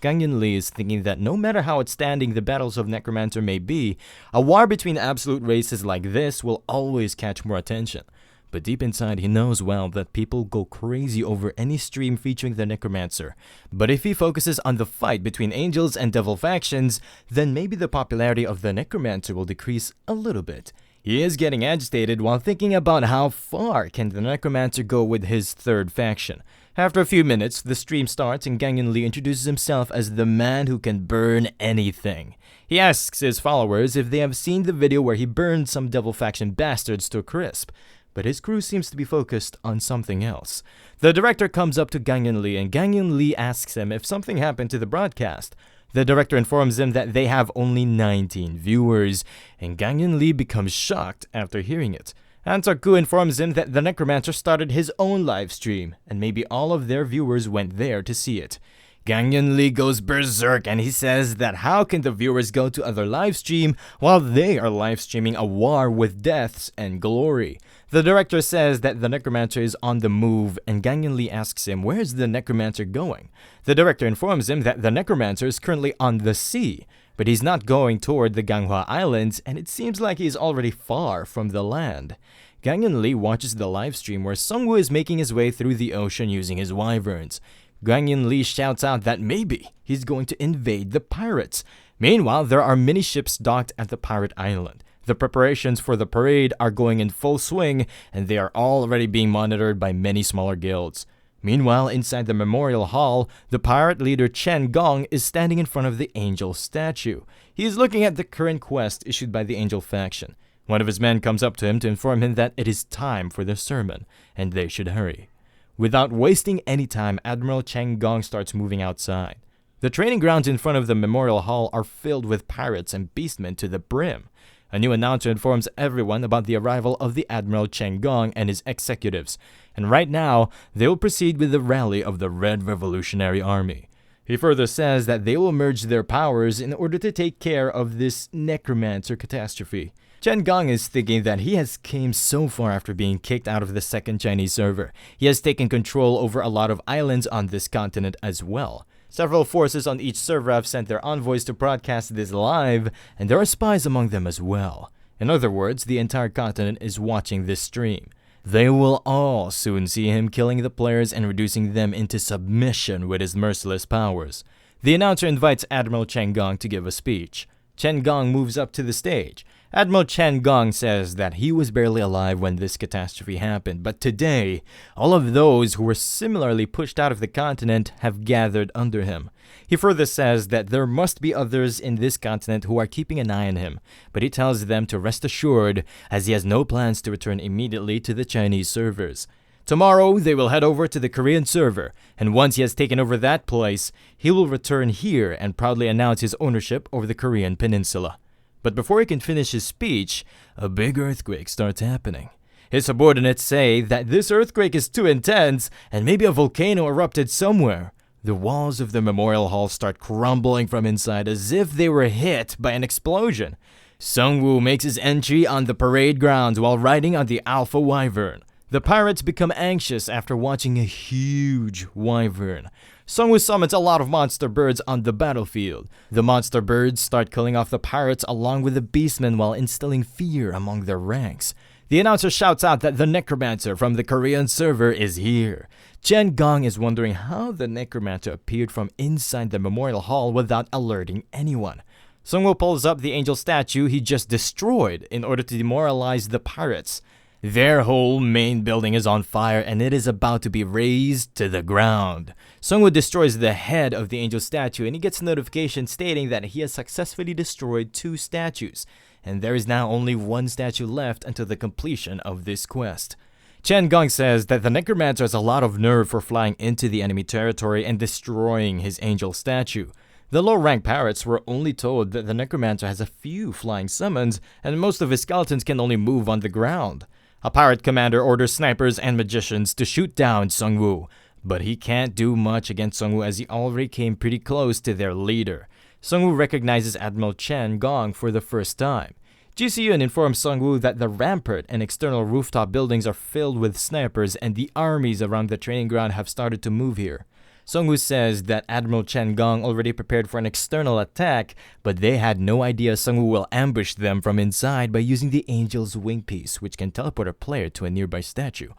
Gangyun Lee is thinking that no matter how outstanding the battles of Necromancer may be, a war between absolute races like this will always catch more attention. But deep inside, he knows well that people go crazy over any stream featuring the Necromancer. But if he focuses on the fight between angels and devil factions, then maybe the popularity of the Necromancer will decrease a little bit. He is getting agitated while thinking about how far can the Necromancer go with his third faction. After a few minutes, the stream starts and Gangyun Lee introduces himself as the man who can burn anything. He asks his followers if they have seen the video where he burned some devil faction bastards to a crisp. But his crew seems to be focused on something else. The director comes up to Gangyun Lee and Gangyun Lee asks him if something happened to the broadcast. The director informs him that they have only 19 viewers, and Gangyun Lee becomes shocked after hearing it. Han Seok-gu informs him that the Necromancer started his own live stream, and maybe all of their viewers went there to see it. Gangyun Lee goes berserk and he says that how can the viewers go to other live stream while they are live streaming a war with deaths and glory. The director says that the Necromancer is on the move and Gangyun Lee asks him where is the Necromancer going. The director informs him that the Necromancer is currently on the sea, but he's not going toward the Manhwa Islands and it seems like he is already far from the land. Gangyun Lee watches the live stream where Sungwoo is making his way through the ocean using his wyverns. Gangyun Lee shouts out that maybe he's going to invade the pirates. Meanwhile, there are many ships docked at the pirate island. The preparations for the parade are going in full swing, and they are already being monitored by many smaller guilds. Meanwhile, inside the memorial hall, the pirate leader Chen Gong is standing in front of the angel statue. He is looking at the current quest issued by the angel faction. One of his men comes up to him to inform him that it is time for the sermon, and they should hurry. Without wasting any time, Admiral Chen Gong starts moving outside. The training grounds in front of the memorial hall are filled with pirates and beastmen to the brim. A new announcer informs everyone about the arrival of the Admiral Chen Gong and his executives, and right now, they will proceed with the rally of the Red Revolutionary Army. He further says that they will merge their powers in order to take care of this Necromancer catastrophe. Chen Gong is thinking that he has came so far after being kicked out of the second Chinese server. He has taken control over a lot of islands on this continent as well. Several forces on each server have sent their envoys to broadcast this live, and there are spies among them as well. In other words, the entire continent is watching this stream. They will all soon see him killing the players and reducing them into submission with his merciless powers. The announcer invites Admiral Chen Gong to give a speech. Chen Gong moves up to the stage. Admiral Chen Gong says that he was barely alive when this catastrophe happened, but today, all of those who were similarly pushed out of the continent have gathered under him. He further says that there must be others in this continent who are keeping an eye on him, but he tells them to rest assured as he has no plans to return immediately to the Chinese servers. Tomorrow, they will head over to the Korean server, and once he has taken over that place, he will return here and proudly announce his ownership over the Korean peninsula. But before he can finish his speech, a big earthquake starts happening. His subordinates say that this earthquake is too intense and maybe a volcano erupted somewhere. The walls of the memorial hall start crumbling from inside as if they were hit by an explosion. Sungwoo makes his entry on the parade grounds while riding on the Alpha Wyvern. The pirates become anxious after watching a huge wyvern. Sungwoo summons a lot of monster birds on the battlefield. The monster birds start killing off the pirates along with the beastmen while instilling fear among their ranks. The announcer shouts out that the Necromancer from the Korean server is here. Chen Gong is wondering how the Necromancer appeared from inside the memorial hall without alerting anyone. Sungwoo pulls up the angel statue he just destroyed in order to demoralize the pirates. Their whole main building is on fire and it is about to be razed to the ground. Sungwoo destroys the head of the angel statue and he gets a notification stating that he has successfully destroyed 2 statues, and there is now only 1 statue left until the completion of this quest. Chen Gong says that the Necromancer has a lot of nerve for flying into the enemy territory and destroying his angel statue. The low-rank pirates were only told that the Necromancer has a few flying summons and most of his skeletons can only move on the ground. A pirate commander orders snipers and magicians to shoot down Sungwoo, but he can't do much against Sungwoo as he already came pretty close to their leader. Sungwoo recognizes Admiral Chen Gong for the first time. Ji Se-yoon informs Sungwoo that the rampart and external rooftop buildings are filled with snipers and the armies around the training ground have started to move here. Sungwoo says that Admiral Chen Gong already prepared for an external attack, but they had no idea Sungwoo will ambush them from inside by using the Angel's Wing Piece, which can teleport a player to a nearby statue.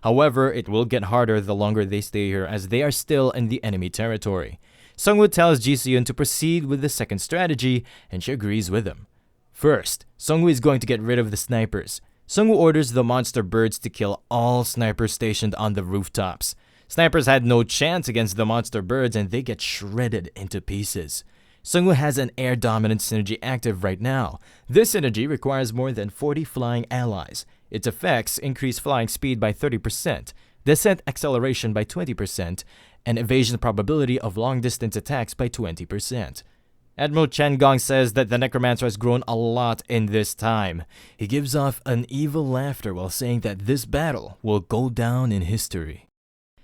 However, it will get harder the longer they stay here as they are still in the enemy territory. Sungwoo tells Ji Se-yoon to proceed with the second strategy, and she agrees with him. First, Sungwoo is going to get rid of the snipers. Sungwoo orders the monster birds to kill all snipers stationed on the rooftops. Snipers had no chance against the monster birds and they get shredded into pieces. Sungwoo has an air dominant synergy active right now. This synergy requires more than 40 flying allies. Its effects increase flying speed by 30%, descent acceleration by 20%, and evasion probability of long-distance attacks by 20%. Admiral Chen Gong says that the Necromancer has grown a lot in this time. He gives off an evil laughter while saying that this battle will go down in history.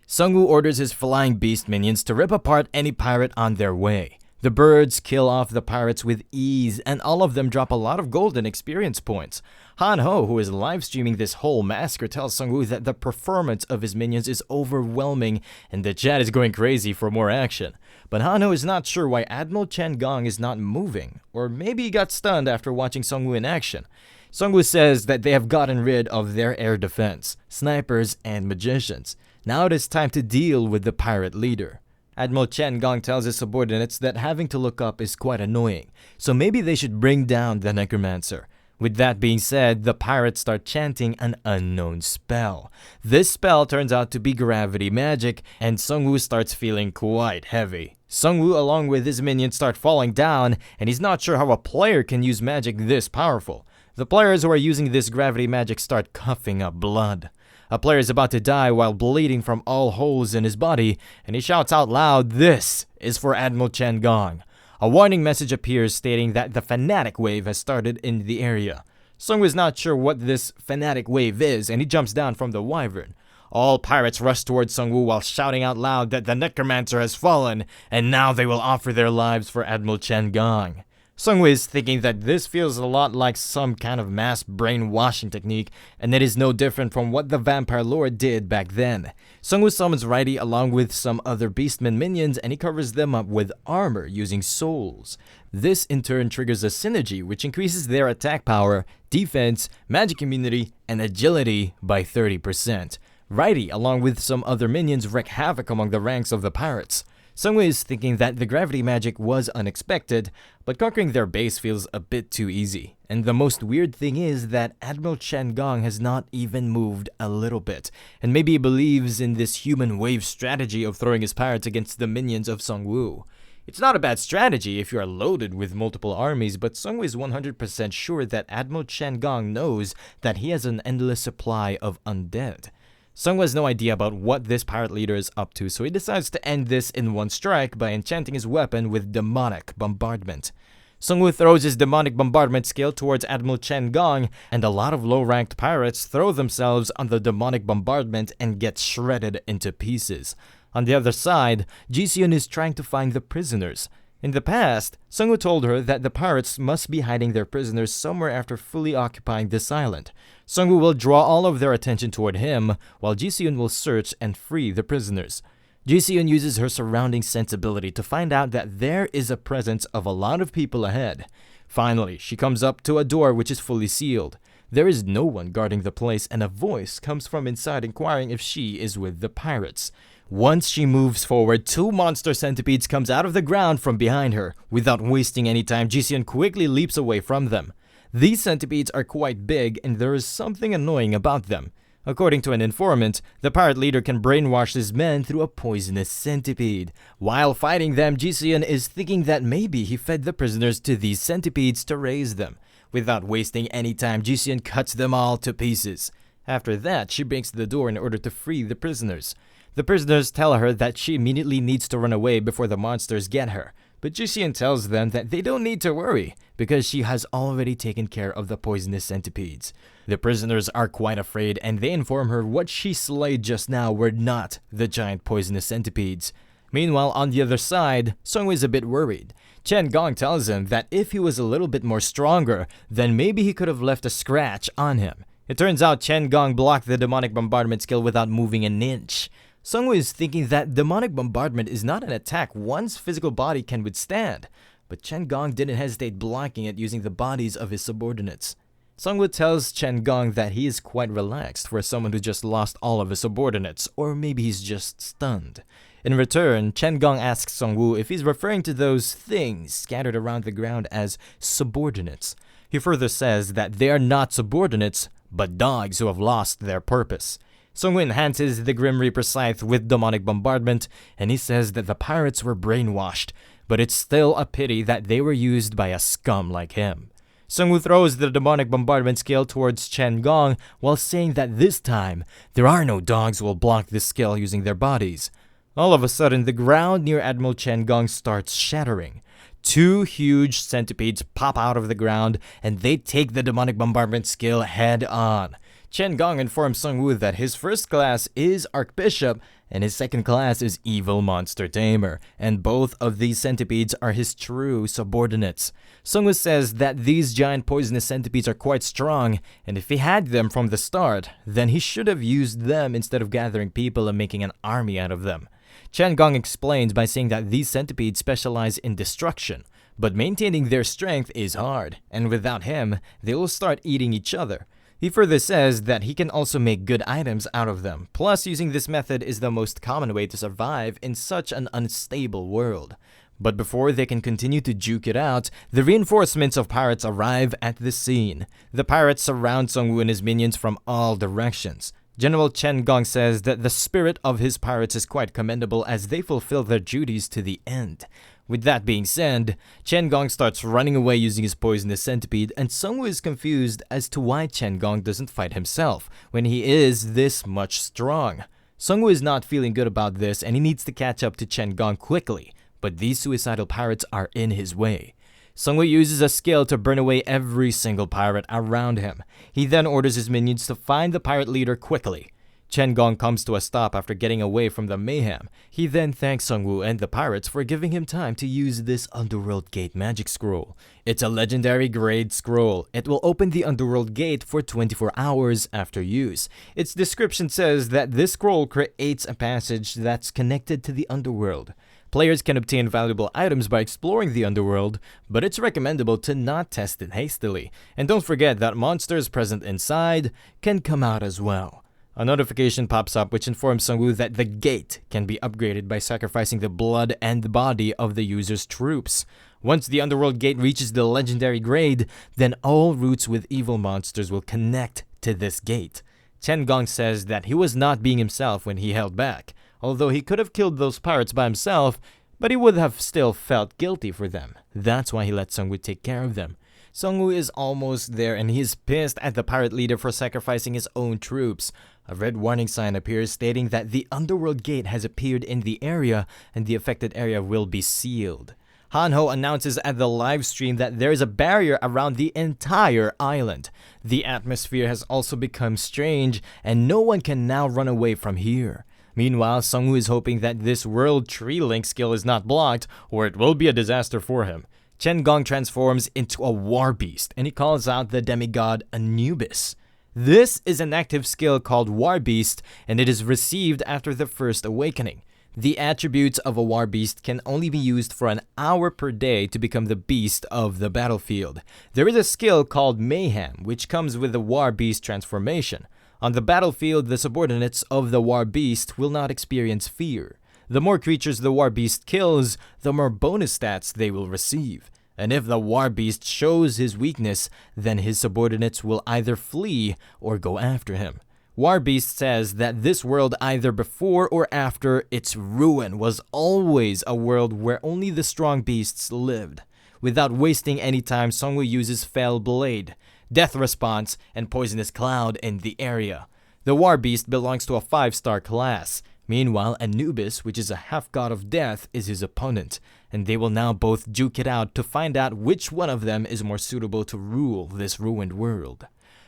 Sungwoo orders his flying beast minions to rip apart any pirate on their way. The birds kill off the pirates with ease, and all of them drop a lot of golden experience points. Han Ho, who is live streaming this whole massacre, tells Sungwoo that the performance of his minions is overwhelming and the chat is going crazy for more action. But Han Ho is not sure why Admiral Chen Gong is not moving, or maybe he got stunned after watching Sungwoo in action. Sungwoo says that they have gotten rid of their air defense, snipers, and magicians. Now it is time to deal with the pirate leader. Admiral Chen Gong tells his subordinates that having to look up is quite annoying, so maybe they should bring down the Necromancer. With that being said, the pirates start chanting an unknown spell. This spell turns out to be gravity magic, and Sungwoo starts feeling quite heavy. Sungwoo along with his minions start falling down, and he's not sure how a player can use magic this powerful. The players who are using this gravity magic start coughing up blood. A player is about to die while bleeding from all holes in his body, and he shouts out loud, "This is for Admiral Chen Gong." A warning message appears stating that the fanatic wave has started in the area. Sungwoo is not sure what this fanatic wave is, and he jumps down from the wyvern. All pirates rush towards Sungwoo while shouting out loud that the Necromancer has fallen, and now they will offer their lives for Admiral Chen Gong. Sungwoo is thinking that this feels a lot like some kind of mass brainwashing technique, and it is no different from what the Vampire Lord did back then. Sungwoo summons Righty along with some other Beastmen minions, and he covers them up with armor using souls. This in turn triggers a synergy which increases their attack power, defense, magic immunity, and agility by 30%. Righty along with some other minions wreak havoc among the ranks of the pirates. Sungwoo is thinking that the gravity magic was unexpected, but conquering their base feels a bit too easy. And the most weird thing is that Admiral Chen Gong has not even moved a little bit, and maybe he believes in this human wave strategy of throwing his pirates against the minions of Sungwoo. It's not a bad strategy if you are loaded with multiple armies, but Sungwoo is 100% sure that Admiral Chen Gong knows that he has an endless supply of undead. Sungwoo has no idea about what this pirate leader is up to, so he decides to end this in one strike by enchanting his weapon with Demonic Bombardment. Sungwoo throws his Demonic Bombardment skill towards Admiral Chen Gong, and a lot of low-ranked pirates throw themselves on the Demonic Bombardment and get shredded into pieces. On the other side, Ji-seon is trying to find the prisoners. In the past, Sung-woo told her that the pirates must be hiding their prisoners somewhere after fully occupying this island. Sung-woo will draw all of their attention toward him, while Ji-seon will search and free the prisoners. Ji-seon uses her surrounding sensibility to find out that there is a presence of a lot of people ahead. Finally, she comes up to a door which is fully sealed. There is no one guarding the place, and a voice comes from inside inquiring if she is with the pirates. Once she moves forward, 2 monster centipedes comes out of the ground from behind her. Without wasting any time, Ji-seon quickly leaps away from them. These centipedes are quite big, and there is something annoying about them. According to an informant, the pirate leader can brainwash his men through a poisonous centipede. While fighting them, Ji-seon is thinking that maybe he fed the prisoners to these centipedes to raise them. Without wasting any time, Ji-seon cuts them all to pieces. After that, she breaks the door in order to free the prisoners. The prisoners tell her that she immediately needs to run away before the monsters get her. But Ji-seon tells them that they don't need to worry, because she has already taken care of the poisonous centipedes. The prisoners are quite afraid, and they inform her what she slayed just now were not the giant poisonous centipedes. Meanwhile, on the other side, Sung-woo is a bit worried. Chen Gong tells him that if he was a little bit more stronger, then maybe he could have left a scratch on him. It turns out Chen Gong blocked the demonic bombardment skill without moving an inch. Sung-woo is thinking that demonic bombardment is not an attack one's physical body can withstand, but Chen Gong didn't hesitate blocking it using the bodies of his subordinates. Sung-woo tells Chen Gong that he is quite relaxed for someone who just lost all of his subordinates, or maybe he's just stunned. In return, Chen Gong asks Sung-woo if he's referring to those things scattered around the ground as subordinates. He further says that they are not subordinates, but dogs who have lost their purpose. Sung-woo enhances the Grim Reaper Scythe with demonic bombardment, and he says that the pirates were brainwashed, but it's still a pity that they were used by a scum like him. Sung-woo throws the demonic bombardment skill towards Chen Gong while saying that this time, there are no dogs who will block this skill using their bodies. All of a sudden, the ground near Admiral Chen Gong starts shattering. 2 huge centipedes pop out of the ground, and they take the demonic bombardment skill head on. Chen Gong informs Sung-woo that his first class is Archbishop and his second class is Evil Monster Tamer, and both of these centipedes are his true subordinates. Sung-woo says that these giant poisonous centipedes are quite strong, and if he had them from the start, then he should have used them instead of gathering people and making an army out of them. Chen Gong explains by saying that these centipedes specialize in destruction, but maintaining their strength is hard, and without him, they will start eating each other. He further says that he can also make good items out of them, plus using this method is the most common way to survive in such an unstable world. But before they can continue to juke it out, the reinforcements of pirates arrive at the scene. The pirates surround Sung-woo and his minions from all directions. General Chen Gong says that the spirit of his pirates is quite commendable as they fulfill their duties to the end. With that being said, Chen Gong starts running away using his poisonous centipede, and Sung-woo is confused as to why Chen Gong doesn't fight himself when he is this much strong. Sung-woo is not feeling good about this and he needs to catch up to Chen Gong quickly, but these suicidal pirates are in his way. Sung-woo uses a skill to burn away every single pirate around him. He then orders his minions to find the pirate leader quickly. Chen Gong comes to a stop after getting away from the mayhem. He then thanks Sung-woo and the pirates for giving him time to use this Underworld Gate magic scroll. It's a legendary grade scroll. It will open the Underworld Gate for 24 hours after use. Its description says that this scroll creates a passage that's connected to the Underworld. Players can obtain valuable items by exploring the underworld, but it's recommendable to not test it hastily. And don't forget that monsters present inside can come out as well. A notification pops up which informs Sung-woo that the gate can be upgraded by sacrificing the blood and body of the user's troops. Once the Underworld Gate reaches the legendary grade, then all routes with evil monsters will connect to this gate. Chen Gong says that he was not being himself when he held back, although he could have killed those pirates by himself, but he would have still felt guilty for them. That's why he let Sung-woo take care of them. Sung-woo is almost there and he is pissed at the pirate leader for sacrificing his own troops. A red warning sign appears stating that the Underworld Gate has appeared in the area and the affected area will be sealed. Hanho announces at the live stream that there is a barrier around the entire island. The atmosphere has also become strange and no one can now run away from here. Meanwhile, Sungwoo is hoping that this World Tree Link skill is not blocked, or it will be a disaster for him. Chen Gong transforms into a war beast, and he calls out the demigod Anubis. This is an active skill called War Beast, and it is received after the first awakening. The attributes of a War Beast can only be used for an hour per day to become the beast of the battlefield. There is a skill called Mayhem, which comes with the War Beast transformation. On the battlefield, the subordinates of the War Beast will not experience fear. The more creatures the War Beast kills, the more bonus stats they will receive. And if the War Beast shows his weakness, then his subordinates will either flee or go after him. War Beast says that this world, either before or after its ruin, was always a world where only the strong beasts lived. Without wasting any time, Sungwoo uses Fell Blade, Death Response, and Poisonous Cloud in the area. The War Beast belongs to a 5-star class. Meanwhile, Anubis, which is a half-god of death, is his opponent, and they will now both duke it out to find out which one of them is more suitable to rule this ruined world.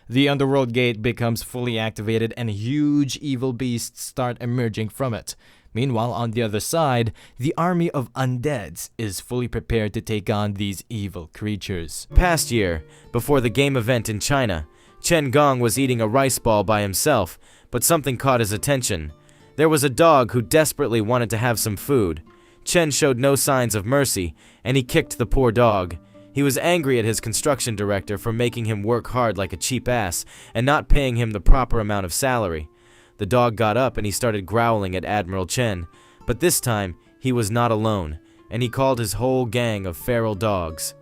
The Underworld Gate becomes fully activated and huge evil beasts start emerging from it. Meanwhile, on the other side, the army of undeads is fully prepared to take on these evil creatures. Past year, before the game event in China, Chen Gong was eating a rice ball by himself, but something caught his attention. There was a dog who desperately wanted to have some food. Chen showed no signs of mercy, and he kicked the poor dog. He was angry at his construction director for making him work hard like a cheap ass and not paying him the proper amount of salary. The dog got up and he started growling at Admiral Chen, but this time he was not alone, and he called his whole gang of feral dogs.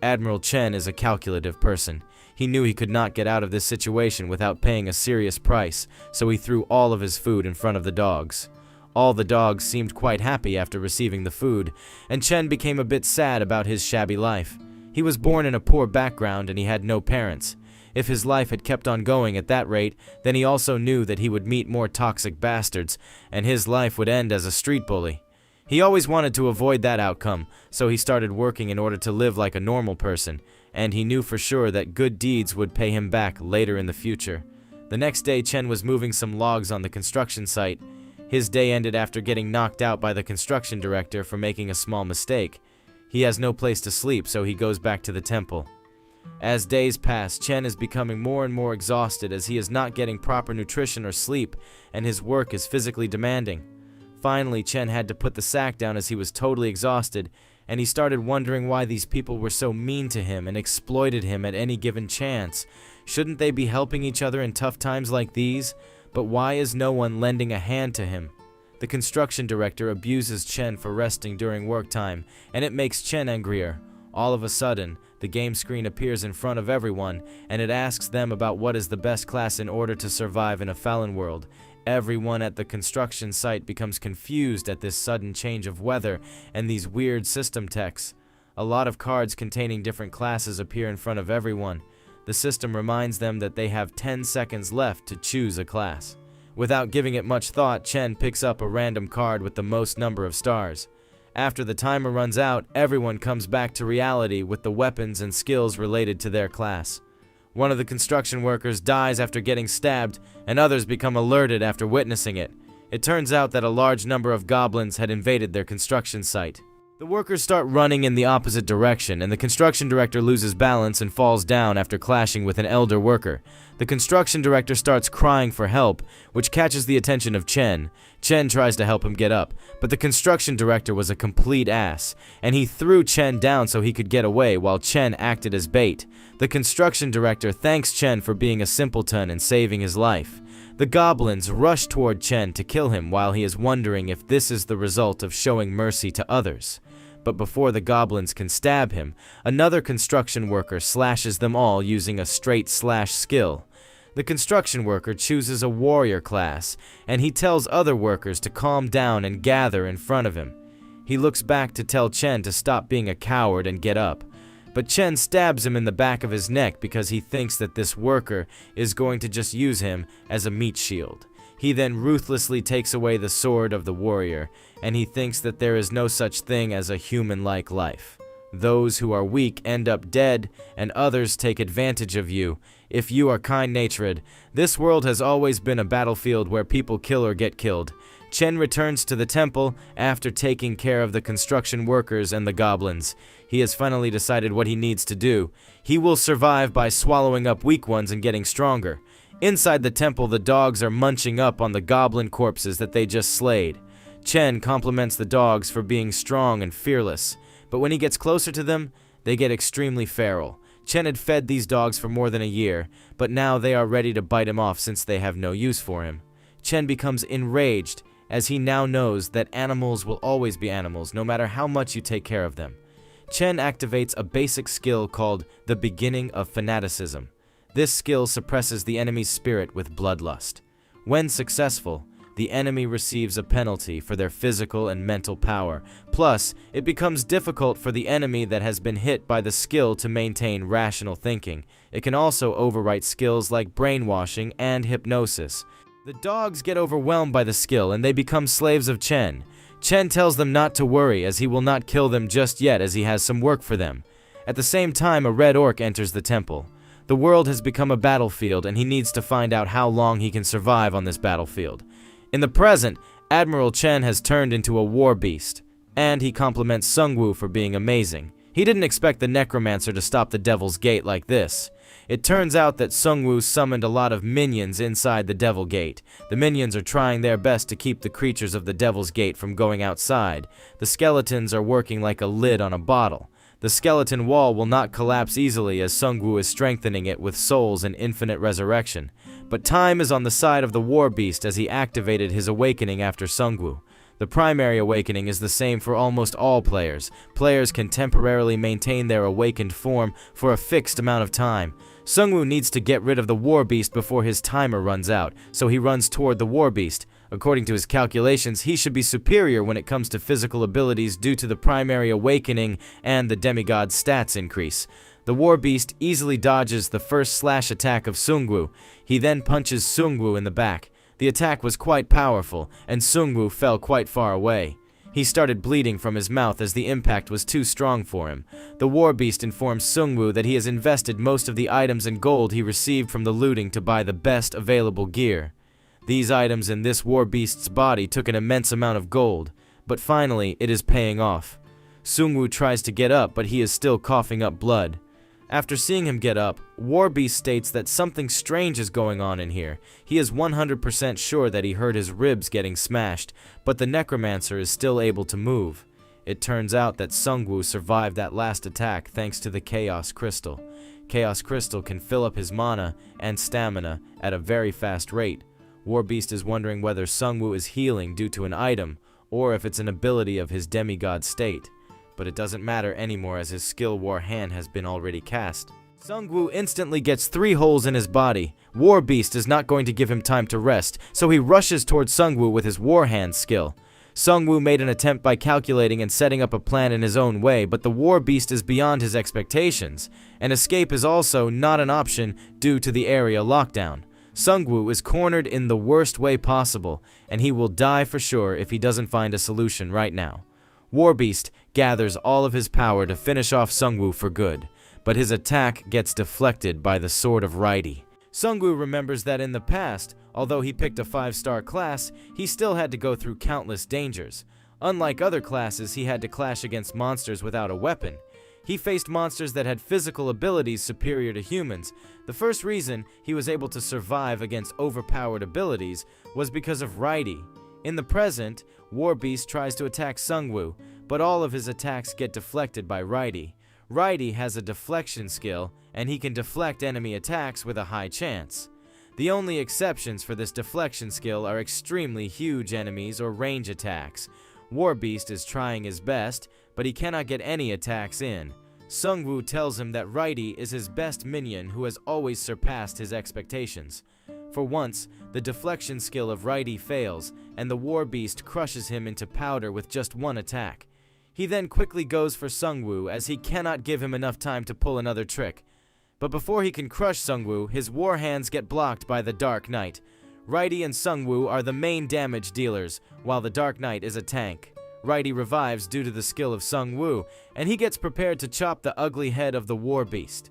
Admiral Chen is a calculative person. He knew he could not get out of this situation without paying a serious price, so he threw all of his food in front of the dogs. All the dogs seemed quite happy after receiving the food, and Chen became a bit sad about his shabby life. He was born in a poor background and he had no parents. If his life had kept on going at that rate, then he also knew that he would meet more toxic bastards, and his life would end as a street bully. He always wanted to avoid that outcome, so he started working in order to live like a normal person, and he knew for sure that good deeds would pay him back later in the future. The next day, Chen was moving some logs on the construction site. His day ended after getting knocked out by the construction director for making a small mistake. He has no place to sleep, so he goes back to the temple. As days pass, Chen is becoming more and more exhausted as he is not getting proper nutrition or sleep, and his work is physically demanding. Finally, Chen had to put the sack down as he was totally exhausted, and he started wondering why these people were so mean to him and exploited him at any given chance. Shouldn't they be helping each other in tough times like these? But why is no one lending a hand to him? The construction director abuses Chen for resting during work time, and it makes Chen angrier. All of a sudden, the game screen appears in front of everyone, and it asks them about what is the best class in order to survive in a Fallen world. Everyone at the construction site becomes confused at this sudden change of weather and these weird system techs. A lot of cards containing different classes appear in front of everyone. The system reminds them that they have 10 seconds left to choose a class. Without giving it much thought, Chen picks up a random card with the most number of stars. After the timer runs out, everyone comes back to reality with the weapons and skills related to their class. One of the construction workers dies after getting stabbed, and others become alerted after witnessing it. It turns out that a large number of goblins had invaded their construction site. The workers start running in the opposite direction, and the construction director loses balance and falls down after clashing with an elder worker. The construction director starts crying for help, which catches the attention of Chen. Chen tries to help him get up, but the construction director was a complete ass, and he threw Chen down so he could get away while Chen acted as bait. The construction director thanks Chen for being a simpleton and saving his life. The goblins rush toward Chen to kill him while he is wondering if this is the result of showing mercy to others. But before the goblins can stab him, another construction worker slashes them all using a straight slash skill. The construction worker chooses a warrior class, and he tells other workers to calm down and gather in front of him. He looks back to tell Chen to stop being a coward and get up. But Chen stabs him in the back of his neck because he thinks that this worker is going to just use him as a meat shield. He then ruthlessly takes away the sword of the warrior, and he thinks that there is no such thing as a human-like life. Those who are weak end up dead, and others take advantage of you. If you are kind-natured, this world has always been a battlefield where people kill or get killed. Chen returns to the temple after taking care of the construction workers and the goblins. He has finally decided what he needs to do. He will survive by swallowing up weak ones and getting stronger. Inside the temple, the dogs are munching up on the goblin corpses that they just slayed. Chen compliments the dogs for being strong and fearless, but when he gets closer to them, they get extremely feral. Chen had fed these dogs for more than a year, but now they are ready to bite him off since they have no use for him. Chen becomes enraged as he now knows that animals will always be animals no matter how much you take care of them. Chen activates a basic skill called the Beginning of Fanaticism. This skill suppresses the enemy's spirit with bloodlust. When successful, the enemy receives a penalty for their physical and mental power. Plus, it becomes difficult for the enemy that has been hit by the skill to maintain rational thinking. It can also overwrite skills like brainwashing and hypnosis. The dogs get overwhelmed by the skill and they become slaves of Chen. Chen tells them not to worry as he will not kill them just yet as he has some work for them. At the same time, a red orc enters the temple. The world has become a battlefield and he needs to find out how long he can survive on this battlefield. In the present, Admiral Chen has turned into a war beast, and he compliments Sungwoo for being amazing. He didn't expect the Necromancer to stop the Devil's Gate like this. It turns out that Sungwoo summoned a lot of minions inside the Devil Gate. The minions are trying their best to keep the creatures of the Devil's Gate from going outside. The skeletons are working like a lid on a bottle. The skeleton wall will not collapse easily as Sungwoo is strengthening it with souls and infinite resurrection. But time is on the side of the war beast as he activated his awakening after Sungwoo. The primary awakening is the same for almost all players. Players can temporarily maintain their awakened form for a fixed amount of time. Sungwoo needs to get rid of the war beast before his timer runs out, so he runs toward the war beast. According to his calculations, he should be superior when it comes to physical abilities due to the primary awakening and the demigod stats increase. The war beast easily dodges the first slash attack of Sungwoo. He then punches Sungwoo in the back. The attack was quite powerful, and Sungwoo fell quite far away. He started bleeding from his mouth as the impact was too strong for him. The war beast informs Sungwoo that he has invested most of the items and gold he received from the looting to buy the best available gear. These items in this war beast's body took an immense amount of gold, but finally it is paying off. Sungwoo tries to get up, but he is still coughing up blood. After seeing him get up, Warbeast states that something strange is going on in here. He is 100% sure that he heard his ribs getting smashed, but the Necromancer is still able to move. It turns out that Sungwoo survived that last attack thanks to the Chaos Crystal. Chaos Crystal can fill up his mana and stamina at a very fast rate. Warbeast is wondering whether Sungwoo is healing due to an item, or if it's an ability of his demigod state. But it doesn't matter anymore as his skill War Hand has been already cast. Sungwoo instantly gets 3 holes in his body. Warbeast is not going to give him time to rest, so he rushes towards Sungwoo with his War Hand skill. Sungwoo made an attempt by calculating and setting up a plan in his own way, but the Warbeast is beyond his expectations, and escape is also not an option due to the area lockdown. Sungwoo is cornered in the worst way possible, and he will die for sure if he doesn't find a solution right now. Warbeast gathers all of his power to finish off Sungwoo for good, but his attack gets deflected by the Sword of Raidi. Sungwoo remembers that in the past, although he picked a 5-star class, he still had to go through countless dangers. Unlike other classes, he had to clash against monsters without a weapon. He faced monsters that had physical abilities superior to humans. The first reason he was able to survive against overpowered abilities was because of Raidi. In the present, Warbeast tries to attack Sungwoo, but all of his attacks get deflected by Raidi. Raidi has a deflection skill, and he can deflect enemy attacks with a high chance. The only exceptions for this deflection skill are extremely huge enemies or range attacks. Warbeast is trying his best, but he cannot get any attacks in. Sungwoo tells him that Raidi is his best minion who has always surpassed his expectations. For once, the deflection skill of Raidi fails, and the Warbeast crushes him into powder with just one attack. He then quickly goes for Sungwoo as he cannot give him enough time to pull another trick. But before he can crush Sungwoo, his war hands get blocked by the Dark Knight. Raidi and Sungwoo are the main damage dealers, while the Dark Knight is a tank. Raidi revives due to the skill of Sungwoo, and he gets prepared to chop the ugly head of the Warbeast.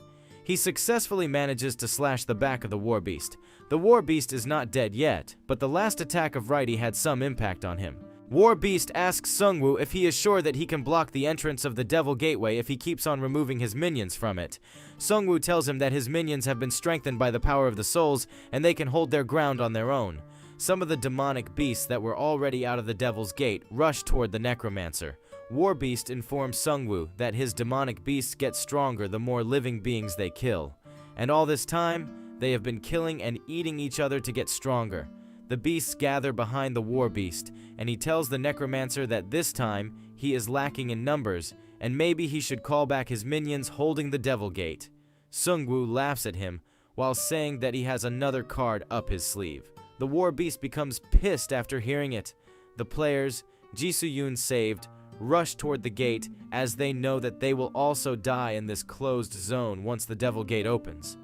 He successfully manages to slash the back of the war beast. The war beast is not dead yet, but the last attack of Righty had some impact on him. War Beast asks Sungwoo if he is sure that he can block the entrance of the Devil Gateway if he keeps on removing his minions from it. Sungwoo tells him that his minions have been strengthened by the power of the souls and they can hold their ground on their own. Some of the demonic beasts that were already out of the Devil's Gate rush toward the Necromancer. War Beast informs Sungwoo that his demonic beasts get stronger the more living beings they kill. And all this time, they have been killing and eating each other to get stronger. The beasts gather behind the War Beast, and he tells the Necromancer that this time he is lacking in numbers, and maybe he should call back his minions holding the Devil Gate. Sungwoo laughs at him, while saying that he has another card up his sleeve. The War Beast becomes pissed after hearing it. The players, Jisoo-yoon saved, rush toward the gate as they know that they will also die in this closed zone once the Devil Gate opens.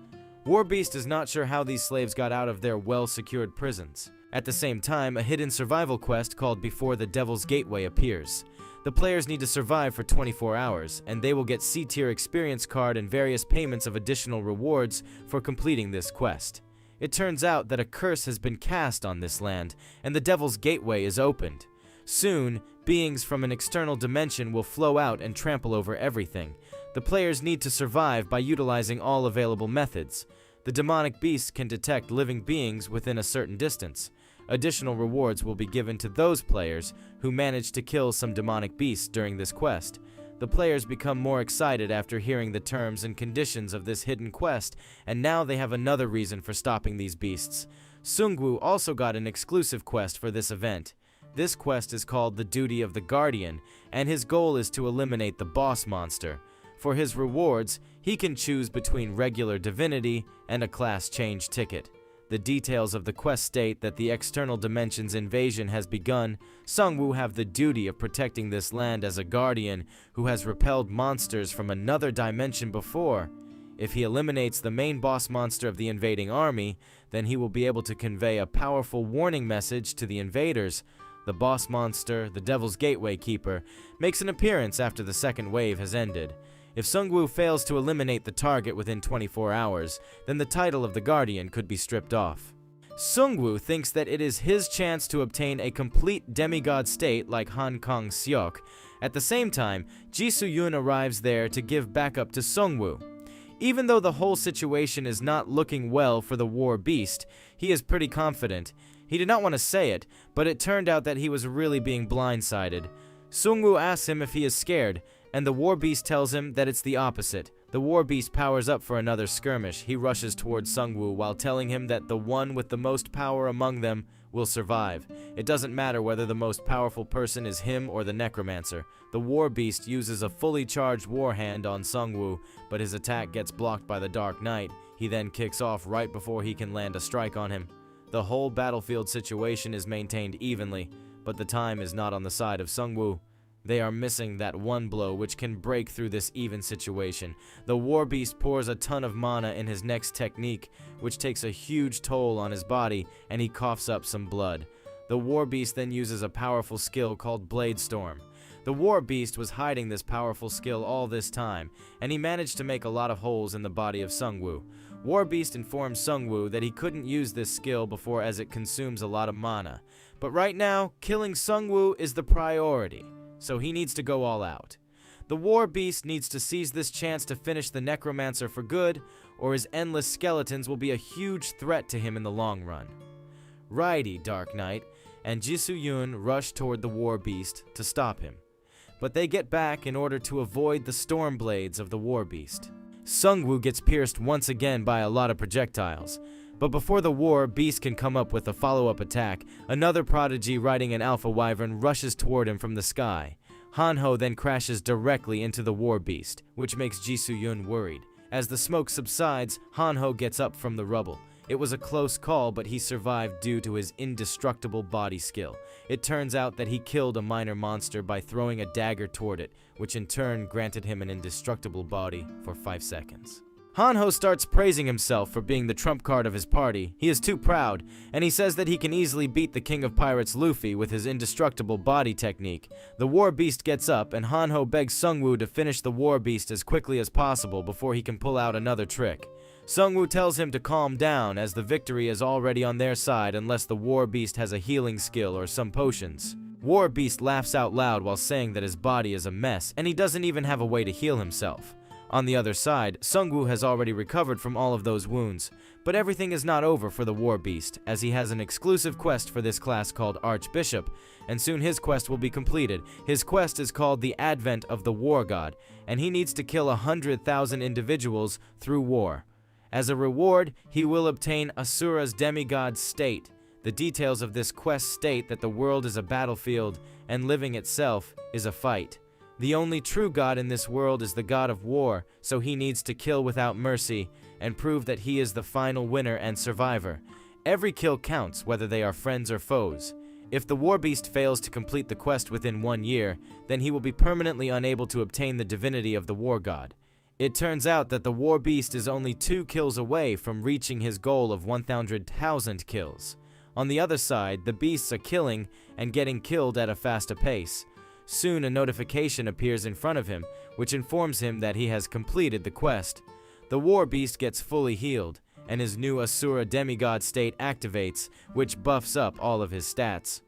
War Beast is not sure how these slaves got out of their well-secured prisons. At the same time, a hidden survival quest called Before the Devil's Gateway appears. The players need to survive for 24 hours, and they will get C-tier experience card and various payments of additional rewards for completing this quest. It turns out that a curse has been cast on this land, and the Devil's Gateway is opened. Soon, beings from an external dimension will flow out and trample over everything. The players need to survive by utilizing all available methods. The demonic beasts can detect living beings within a certain distance. Additional rewards will be given to those players who manage to kill some demonic beasts during this quest. The players become more excited after hearing the terms and conditions of this hidden quest, and now they have another reason for stopping these beasts. Sungwoo also got an exclusive quest for this event. This quest is called the Duty of the Guardian, and his goal is to eliminate the boss monster. For his rewards, he can choose between regular divinity and a class change ticket. The details of the quest state that the external dimension's invasion has begun. Sungwoo have the duty of protecting this land as a guardian who has repelled monsters from another dimension before. If he eliminates the main boss monster of the invading army, then he will be able to convey a powerful warning message to the invaders. The boss monster, the Devil's Gateway Keeper, makes an appearance after the second wave has ended. If Sungwoo fails to eliminate the target within 24 hours, then the title of the Guardian could be stripped off. Sungwoo thinks that it is his chance to obtain a complete demigod state like Han Kang Seok. At the same time, Jisoo-yoon arrives there to give backup to Sungwoo. Even though the whole situation is not looking well for the War Beast, he is pretty confident. He did not want to say it, but it turned out that he was really being blindsided. Sungwoo asks him if he is scared, and the War Beast tells him that it's the opposite. The War Beast powers up for another skirmish. He rushes towards Sungwoo while telling him that the one with the most power among them will survive. It doesn't matter whether the most powerful person is him or the Necromancer. The War Beast uses a fully charged war hand on Sungwoo, but his attack gets blocked by the Dark Knight. He then kicks off right before he can land a strike on him. The whole battlefield situation is maintained evenly, but the time is not on the side of Sungwoo. They are missing that one blow which can break through this even situation. The War Beast pours a ton of mana in his next technique, which takes a huge toll on his body, and he coughs up some blood. The War Beast then uses a powerful skill called Blade Storm. The War Beast was hiding this powerful skill all this time, and he managed to make a lot of holes in the body of Sungwoo. War Beast informs Sungwoo that he couldn't use this skill before as it consumes a lot of mana. But right now, killing Sungwoo is the priority, so he needs to go all out. The War Beast needs to seize this chance to finish the Necromancer for good, or his endless skeletons will be a huge threat to him in the long run. Righty, Dark Knight, and Jisoo-yoon rush toward the War Beast to stop him, but they get back in order to avoid the storm blades of the War Beast. Sungwoo gets pierced once again by a lot of projectiles, but before the War Beast can come up with a follow-up attack, another prodigy riding an Alpha Wyvern rushes toward him from the sky. Hanho then crashes directly into the War Beast, which makes Jisoo-yoon worried. As the smoke subsides, Hanho gets up from the rubble. It was a close call, but he survived due to his indestructible body skill. It turns out that he killed a minor monster by throwing a dagger toward it, which in turn granted him an indestructible body for 5 seconds. Hanho starts praising himself for being the trump card of his party. He is too proud, and he says that he can easily beat the King of Pirates Luffy with his indestructible body technique. The War Beast gets up, and Hanho begs Sungwoo to finish the War Beast as quickly as possible before he can pull out another trick. Sungwoo tells him to calm down as the victory is already on their side unless the War Beast has a healing skill or some potions. War Beast laughs out loud while saying that his body is a mess, and he doesn't even have a way to heal himself. On the other side, Sungwoo has already recovered from all of those wounds, but everything is not over for the War Beast, as he has an exclusive quest for this class called Archbishop, and soon his quest will be completed. His quest is called the Advent of the War God, and he needs to kill 100,000 individuals through war. As a reward, he will obtain Asura's demigod state. The details of this quest state that the world is a battlefield, and living itself is a fight. The only true god in this world is the god of war, so he needs to kill without mercy and prove that he is the final winner and survivor. Every kill counts, whether they are friends or foes. If the War Beast fails to complete the quest within 1 year, then he will be permanently unable to obtain the divinity of the war god. It turns out that the War Beast is only 2 kills away from reaching his goal of 100,000 kills. On the other side, the beasts are killing and getting killed at a faster pace. Soon a notification appears in front of him, which informs him that he has completed the quest. The War Beast gets fully healed, and his new Asura demigod state activates, which buffs up all of his stats.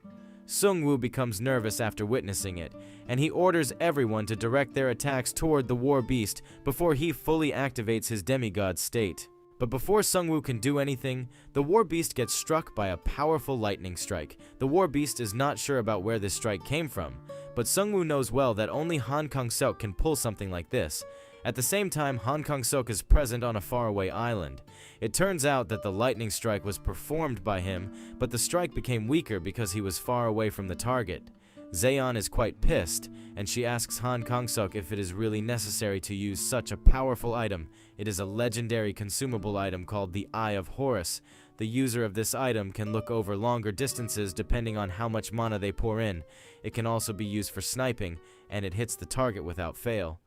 Sungwoo becomes nervous after witnessing it, and he orders everyone to direct their attacks toward the War Beast before he fully activates his demigod state. But before Sungwoo can do anything, the War Beast gets struck by a powerful lightning strike. The War Beast is not sure about where this strike came from, but Sungwoo knows well that only Han Kong-seok can pull something like this. At the same time, Han Kong-seok is present on a faraway island. It turns out that the lightning strike was performed by him, but the strike became weaker because he was far away from the target. Zeon is quite pissed, and she asks Han Kong-seok if it is really necessary to use such a powerful item. It is a legendary consumable item called the Eye of Horus. The user of this item can look over longer distances depending on how much mana they pour in. It can also be used for sniping, and it hits the target without fail.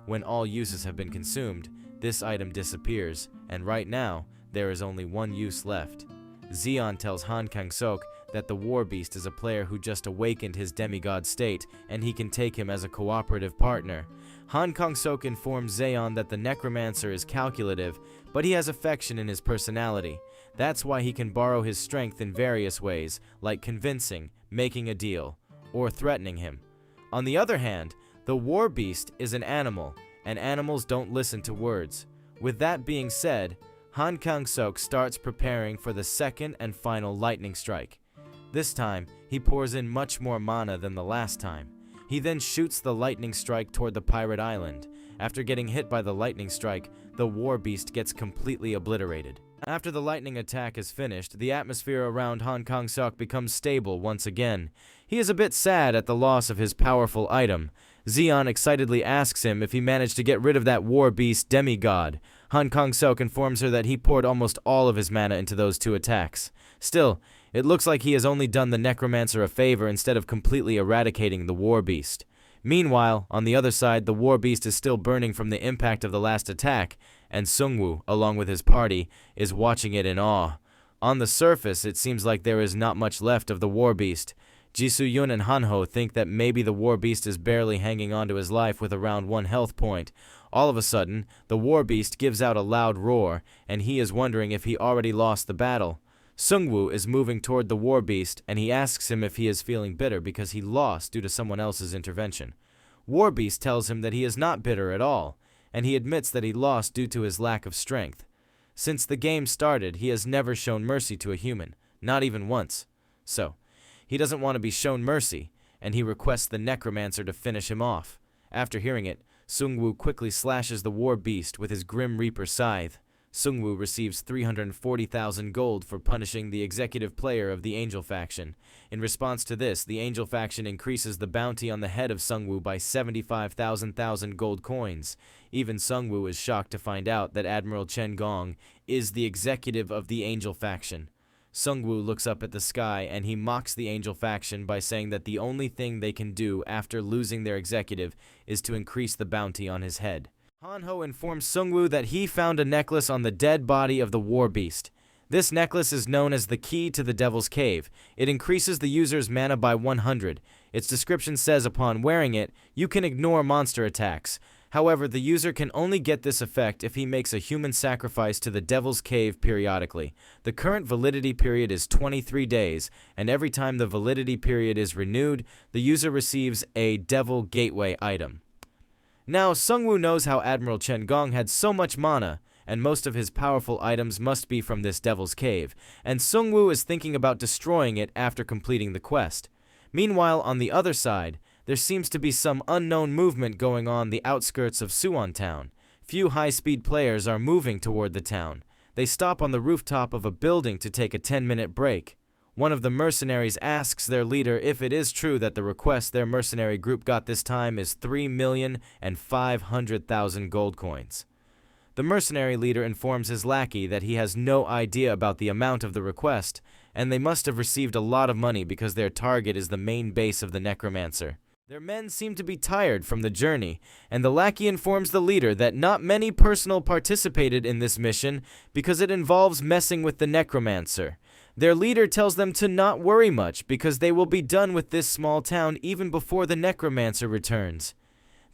When all uses have been consumed, this item disappears, and right now, there is only one use left. Zeon tells Han Kang-seok that the War Beast is a player who just awakened his demigod state, and he can take him as a cooperative partner. Han Kang-seok informs Zeon that the Necromancer is calculative, but he has affection in his personality. That's why he can borrow his strength in various ways, like convincing, making a deal, or threatening him. On the other hand, the War Beast is an animal, and animals don't listen to words. With that being said, Han Kang-seok starts preparing for the second and final lightning strike. This time, he pours in much more mana than the last time. He then shoots the lightning strike toward the pirate island. After getting hit by the lightning strike, the War Beast gets completely obliterated. After the lightning attack is finished, the atmosphere around Han Kang-seok becomes stable once again. He is a bit sad at the loss of his powerful item. Zeon excitedly asks him if he managed to get rid of that War Beast demigod. Han Kang-seok informs her that he poured almost all of his mana into those 2 attacks. Still, it looks like he has only done the Necromancer a favor instead of completely eradicating the War Beast. Meanwhile, on the other side, the War Beast is still burning from the impact of the last attack, and Sungwoo, along with his party, is watching it in awe. On the surface, it seems like there is not much left of the War Beast. Jisoo-yun and Hanho think that maybe the War Beast is barely hanging on to his life with around 1 health point. All of a sudden, the War Beast gives out a loud roar, and he is wondering if he already lost the battle. Sungwoo is moving toward the War Beast, and he asks him if he is feeling bitter because he lost due to someone else's intervention. War Beast tells him that he is not bitter at all, and he admits that he lost due to his lack of strength. Since the game started, he has never shown mercy to a human, not even once. So, he doesn't want to be shown mercy, and he requests the Necromancer to finish him off. After hearing it, Sungwoo quickly slashes the War Beast with his Grim Reaper scythe. Sungwoo receives 340,000 gold for punishing the executive player of the Angel faction. In response to this, the Angel faction increases the bounty on the head of Sungwoo by 75,000 gold coins. Even Sungwoo is shocked to find out that Admiral Chen Gong is the executive of the Angel faction. Sungwoo looks up at the sky and he mocks the Angel faction by saying that the only thing they can do after losing their executive is to increase the bounty on his head. Hanho informs Sungwoo that he found a necklace on the dead body of the war beast. This necklace is known as the key to the Devil's Cave. It increases the user's mana by 100. Its description says upon wearing it, you can ignore monster attacks. However, the user can only get this effect if he makes a human sacrifice to the Devil's Cave periodically. The current validity period is 23 days, and every time the validity period is renewed, the user receives a Devil Gateway item. Now, Sungwoo knows how Admiral Chen Gong had so much mana, and most of his powerful items must be from this Devil's Cave, and Sungwoo is thinking about destroying it after completing the quest. Meanwhile, on the other side, there seems to be some unknown movement going on the outskirts of Suwon Town. Few high-speed players are moving toward the town. They stop on the rooftop of a building to take a 10-minute break. One of the mercenaries asks their leader if it is true that the request their mercenary group got this time is 3,500,000 gold coins. The mercenary leader informs his lackey that he has no idea about the amount of the request, and they must have received a lot of money because their target is the main base of the Necromancer. Their men seem to be tired from the journey, and the lackey informs the leader that not many personnel participated in this mission because it involves messing with the Necromancer. Their leader tells them to not worry much because they will be done with this small town even before the Necromancer returns.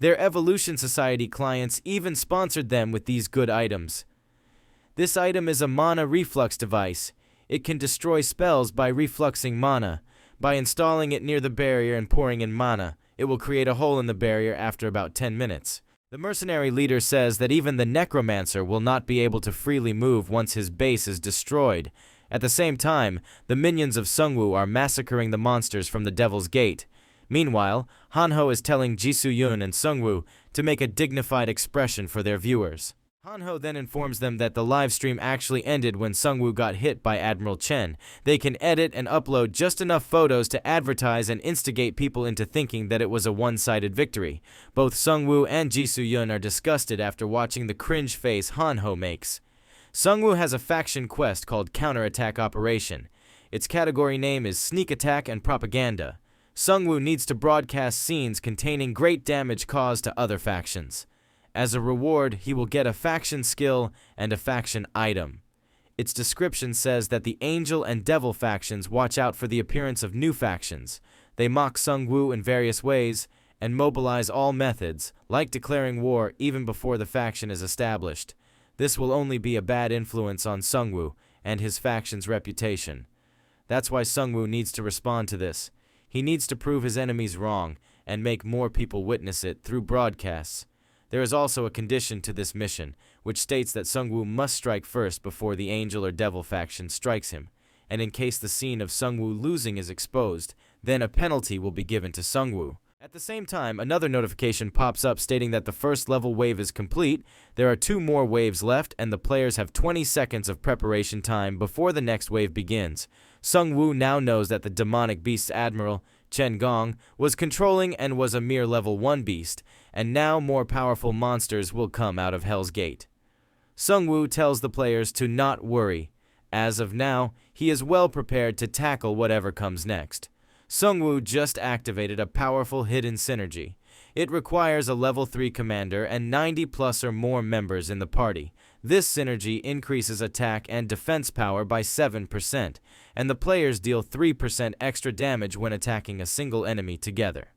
Their Evolution Society clients even sponsored them with these good items. This item is a mana reflux device. It can destroy spells by refluxing mana. By installing it near the barrier and pouring in mana, it will create a hole in the barrier after about 10 minutes. The mercenary leader says that even the Necromancer will not be able to freely move once his base is destroyed. At the same time, the minions of Sungwoo are massacring the monsters from the Devil's Gate. Meanwhile, Hanho is telling Jisoo-yun and Sungwoo to make a dignified expression for their viewers. Hanho then informs them that the livestream actually ended when Sungwoo got hit by Admiral Chen. They can edit and upload just enough photos to advertise and instigate people into thinking that it was a one-sided victory. Both Sungwoo and Jisoo-yun are disgusted after watching the cringe face Hanho makes. Sungwoo has a faction quest called Counterattack Operation. Its category name is Sneak Attack and Propaganda. Sungwoo needs to broadcast scenes containing great damage caused to other factions. As a reward, he will get a faction skill and a faction item. Its description says that the Angel and Devil factions watch out for the appearance of new factions. They mock Sungwoo in various ways and mobilize all methods, like declaring war even before the faction is established. This will only be a bad influence on Sungwoo and his faction's reputation. That's why Sungwoo needs to respond to this. He needs to prove his enemies wrong and make more people witness it through broadcasts. There is also a condition to this mission, which states that Sungwoo must strike first before the Angel or Devil faction strikes him, and in case the scene of Sungwoo losing is exposed, then a penalty will be given to Sungwoo. At the same time, another notification pops up stating that the first level wave is complete, there are 2 more waves left, and the players have 20 seconds of preparation time before the next wave begins. Sungwoo now knows that the demonic beast's admiral, Chen Gong, was controlling and was a mere level 1 beast, and now more powerful monsters will come out of Hell's Gate. Sungwoo tells the players to not worry. As of now, he is well prepared to tackle whatever comes next. Sungwoo just activated a powerful hidden synergy. It requires a level 3 commander and 90 plus or more members in the party. This synergy increases attack and defense power by 7%, and the players deal 3% extra damage when attacking a single enemy together.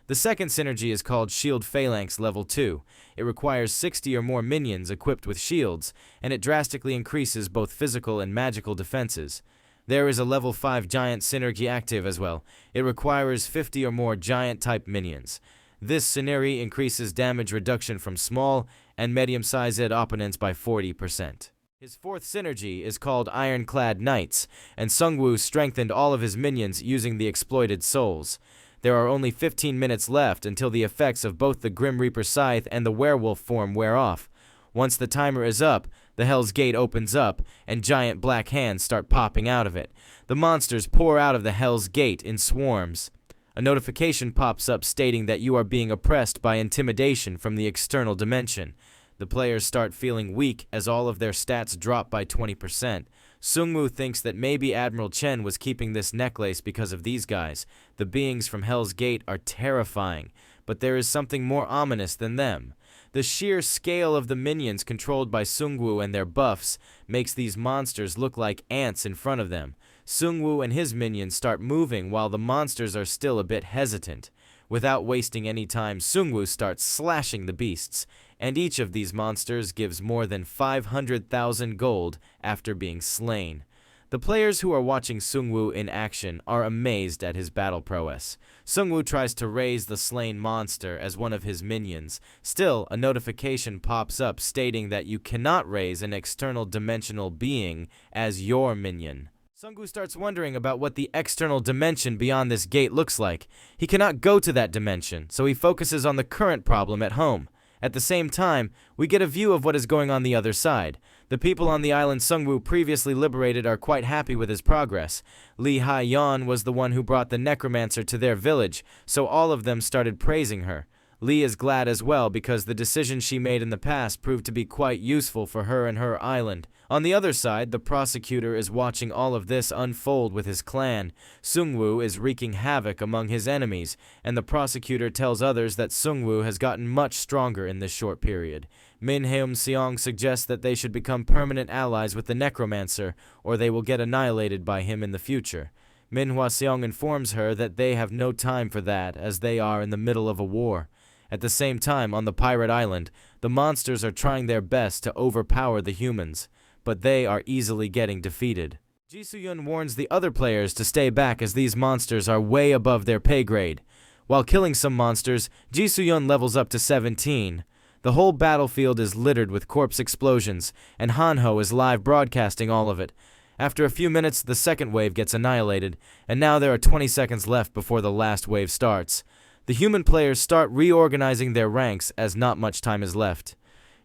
The second synergy is called Shield Phalanx Level 2. It requires 60 or more minions equipped with shields, and it drastically increases both physical and magical defenses. There is a level 5 giant synergy active as well. It requires 50 or more giant-type minions. This synergy increases damage reduction from small and medium-sized opponents by 40%. His fourth synergy is called Ironclad Knights, and Sungwoo strengthened all of his minions using the exploited souls. There are only 15 minutes left until the effects of both the Grim Reaper Scythe and the Werewolf form wear off. Once the timer is up, the Hell's Gate opens up, and giant black hands start popping out of it. The monsters pour out of the Hell's Gate in swarms. A notification pops up stating that you are being oppressed by intimidation from the external dimension. The players start feeling weak as all of their stats drop by 20%. Sungwoo thinks that maybe Admiral Chen was keeping this necklace because of these guys. The beings from Hell's Gate are terrifying, but there is something more ominous than them. The sheer scale of the minions controlled by Sungwoo and their buffs makes these monsters look like ants in front of them. Sungwoo and his minions start moving while the monsters are still a bit hesitant. Without wasting any time, Sungwoo starts slashing the beasts, and each of these monsters gives more than 500,000 gold after being slain. The players who are watching Sungwoo in action are amazed at his battle prowess. Sungwoo tries to raise the slain monster as one of his minions. Still, a notification pops up stating that you cannot raise an external dimensional being as your minion. Sungwoo starts wondering about what the external dimension beyond this gate looks like. He cannot go to that dimension, so he focuses on the current problem at home. At the same time, we get a view of what is going on the other side. The people on the island Sungwoo previously liberated are quite happy with his progress. Lee Ha-yeon was the one who brought the Necromancer to their village, so all of them started praising her. Lee is glad as well because the decision she made in the past proved to be quite useful for her and her island. On the other side, the prosecutor is watching all of this unfold with his clan. Sungwoo is wreaking havoc among his enemies, and the prosecutor tells others that Sungwoo has gotten much stronger in this short period. Min-heum-seong suggests that they should become permanent allies with the Necromancer, or they will get annihilated by him in the future. Manhwa informs her that they have no time for that, as they are in the middle of a war. At the same time, on the pirate island, the monsters are trying their best to overpower the humans, but they are easily getting defeated. Ji Soo-yeon warns the other players to stay back as these monsters are way above their pay grade. While killing some monsters, Ji Soo-yeon levels up to 17. The whole battlefield is littered with corpse explosions, and Hanho is live broadcasting all of it. After a few minutes, the second wave gets annihilated, and now there are 20 seconds left before the last wave starts. The human players start reorganizing their ranks as not much time is left.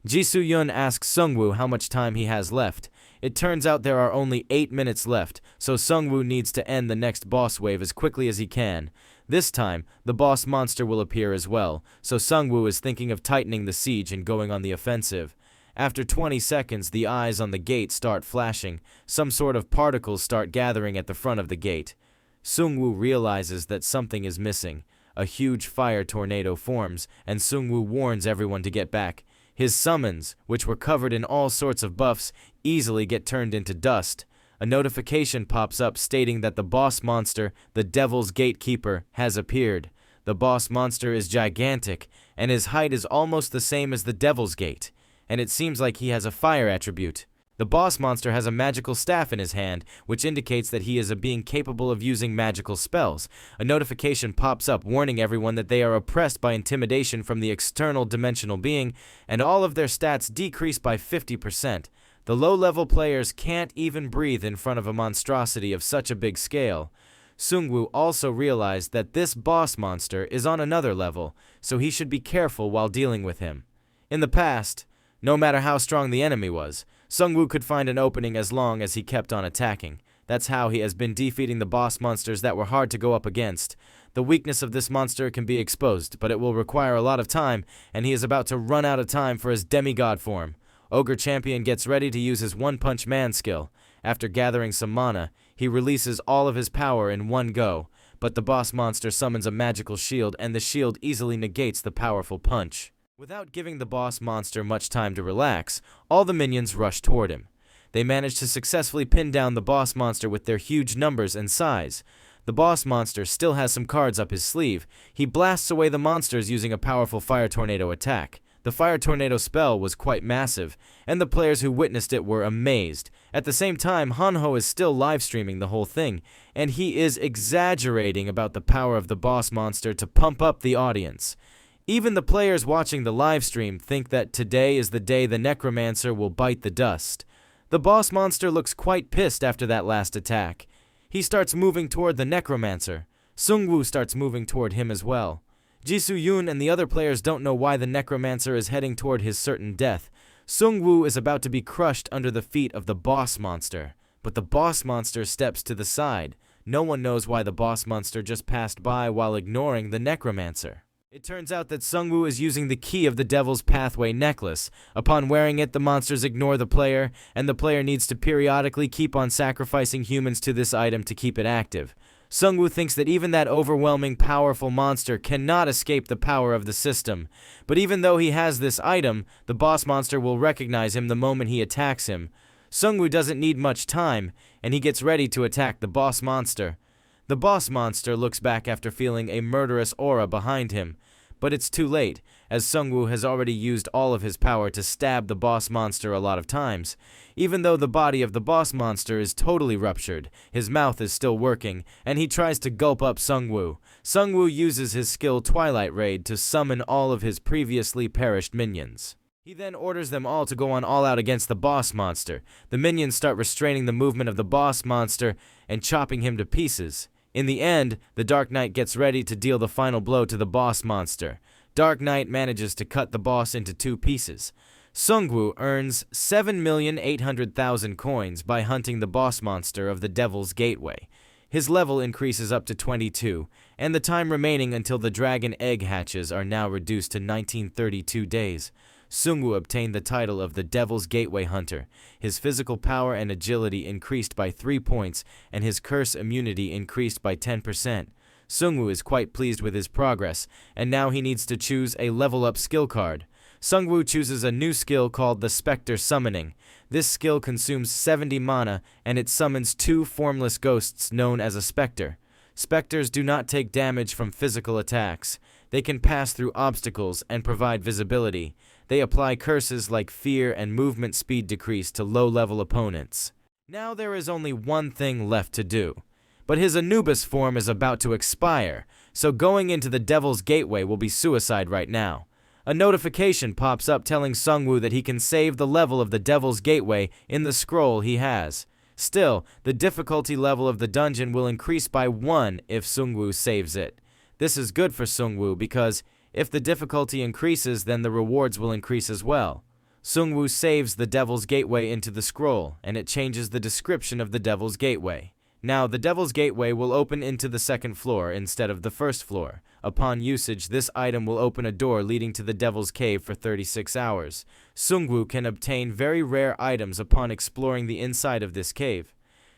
Ji Soo-yeon asks Sungwoo how much time he has left. It turns out there are only 8 minutes left, so Sungwoo needs to end the next boss wave as quickly as he can. This time, the boss monster will appear as well, so Sungwoo is thinking of tightening the siege and going on the offensive. After 20 seconds, the eyes on the gate start flashing. Some sort of particles start gathering at the front of the gate. Sungwoo realizes that something is missing. A huge fire tornado forms, and Sungwoo warns everyone to get back. His summons, which were covered in all sorts of buffs, easily get turned into dust. A notification pops up stating that the boss monster, the Devil's Gatekeeper, has appeared. The boss monster is gigantic, and his height is almost the same as the Devil's Gate, and it seems like he has a fire attribute. The boss monster has a magical staff in his hand, which indicates that he is a being capable of using magical spells. A notification pops up warning everyone that they are oppressed by intimidation from the external dimensional being, and all of their stats decrease by 50%. The low-level players can't even breathe in front of a monstrosity of such a big scale. Sungwoo also realized that this boss monster is on another level, so he should be careful while dealing with him. In the past, no matter how strong the enemy was, Sungwoo could find an opening as long as he kept on attacking. That's how he has been defeating the boss monsters that were hard to go up against. The weakness of this monster can be exposed, but it will require a lot of time, and he is about to run out of time for his demigod form. Ogre Champion gets ready to use his One-Punch Man skill. After gathering some mana, he releases all of his power in one go, but the boss monster summons a magical shield, and the shield easily negates the powerful punch. Without giving the boss monster much time to relax, all the minions rush toward him. They manage to successfully pin down the boss monster with their huge numbers and size. The boss monster still has some cards up his sleeve. He blasts away the monsters using a powerful fire tornado attack. The fire tornado spell was quite massive, and the players who witnessed it were amazed. At the same time, Hanho is still live streaming the whole thing, and he is exaggerating about the power of the boss monster to pump up the audience. Even the players watching the live stream think that today is the day the Necromancer will bite the dust. The boss monster looks quite pissed after that last attack. He starts moving toward the Necromancer. Sungwoo starts moving toward him as well. Ji Soo-yeon and the other players don't know why the Necromancer is heading toward his certain death. Sungwoo is about to be crushed under the feet of the boss monster, but the boss monster steps to the side. No one knows why the boss monster just passed by while ignoring the Necromancer. It turns out that Sungwoo is using the key of the Devil's Pathway necklace. Upon wearing it, the monsters ignore the player, and the player needs to periodically keep on sacrificing humans to this item to keep it active. Sungwoo thinks that even that overwhelming, powerful monster cannot escape the power of the system. But even though he has this item, the boss monster will recognize him the moment he attacks him. Sungwoo doesn't need much time, and he gets ready to attack the boss monster. The boss monster looks back after feeling a murderous aura behind him. But it's too late, as Sungwoo has already used all of his power to stab the boss monster a lot of times. Even though the body of the boss monster is totally ruptured, his mouth is still working, and he tries to gulp up Sungwoo. Sungwoo uses his skill Twilight Raid to summon all of his previously perished minions. He then orders them all to go on all out against the boss monster. The minions start restraining the movement of the boss monster and chopping him to pieces. In the end, the Dark Knight gets ready to deal the final blow to the boss monster. Dark Knight manages to cut the boss into 2 pieces. Sungwoo earns 7,800,000 coins by hunting the boss monster of the Devil's Gateway. His level increases up to 22, and the time remaining until the dragon egg hatches are now reduced to 1932 days. Sungwoo obtained the title of the Devil's Gateway Hunter. His physical power and agility increased by 3 points, and his curse immunity increased by 10%. Sungwoo is quite pleased with his progress, and now he needs to choose a level-up skill card. Sungwoo chooses a new skill called the Spectre Summoning. This skill consumes 70 mana, and it summons 2 formless ghosts known as a spectre. Spectres do not take damage from physical attacks. They can pass through obstacles and provide visibility. They apply curses like fear and movement speed decrease to low-level opponents. Now there is only one thing left to do. But his Anubis form is about to expire, so going into the Devil's Gateway will be suicide right now. A notification pops up telling Sungwoo that he can save the level of the Devil's Gateway in the scroll he has. Still, the difficulty level of the dungeon will increase by 1 if Sungwoo saves it. This is good for Sungwoo because if the difficulty increases, then the rewards will increase as well. Sungwoo saves the Devil's Gateway into the scroll, and it changes the description of the Devil's Gateway. Now, the Devil's Gateway will open into the 2nd floor instead of the 1st floor. Upon usage, this item will open a door leading to the Devil's Cave for 36 hours. Sungwoo can obtain very rare items upon exploring the inside of this cave.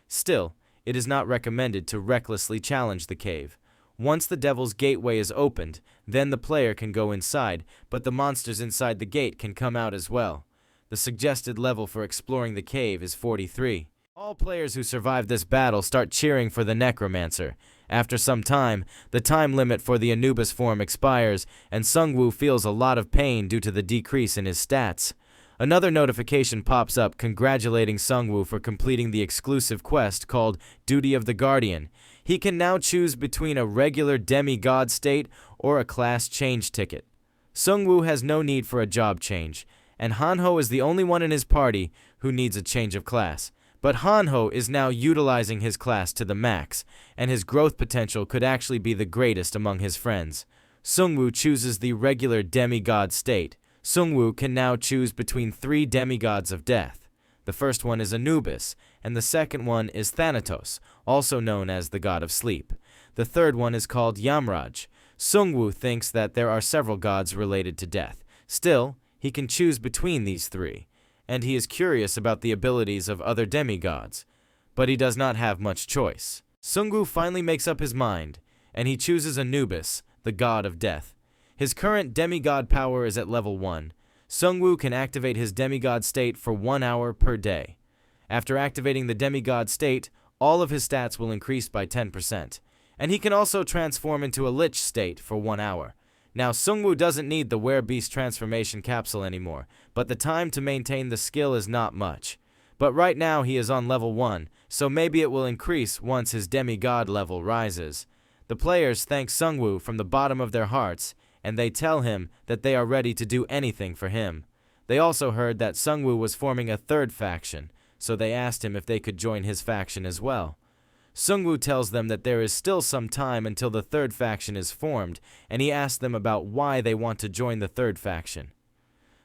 Still, it is not recommended to recklessly challenge the cave. Once the Devil's Gateway is opened, then the player can go inside, but the monsters inside the gate can come out as well. The suggested level for exploring the cave is 43. All players who survive this battle start cheering for the Necromancer. After some time, the time limit for the Anubis form expires, and Sungwoo feels a lot of pain due to the decrease in his stats. Another notification pops up congratulating Sungwoo for completing the exclusive quest called Duty of the Guardian. He can now choose between a regular demigod state or a class change ticket. Sungwoo has no need for a job change, and Hanho is the only one in his party who needs a change of class. But Hanho is now utilizing his class to the max, and his growth potential could actually be the greatest among his friends. Sungwoo chooses the regular demigod state. Sungwoo can now choose between 3 demigods of death. The first one is Anubis, and the second one is Thanatos, also known as the god of sleep. The third one is called Yamraj. Sungwoo thinks that there are several gods related to death. Still, he can choose between these 3, and he is curious about the abilities of other demigods, but he does not have much choice. Sungwoo finally makes up his mind, and he chooses Anubis, the god of death. His current demigod power is at level 1. Sungwoo can activate his demigod state for 1 hour per day. After activating the demigod state, all of his stats will increase by 10%, and he can also transform into a lich state for 1 hour. Now, Sungwoo doesn't need the Werebeast transformation capsule anymore, but the time to maintain the skill is not much. But right now he is on level 1, so maybe it will increase once his demigod level rises. The players thank Sungwoo from the bottom of their hearts, and they tell him that they are ready to do anything for him. They also heard that Sungwoo was forming a 3rd faction, so they asked him if they could join his faction as well. Sungwoo tells them that there is still some time until the 3rd faction is formed, and he asks them about why they want to join the 3rd faction.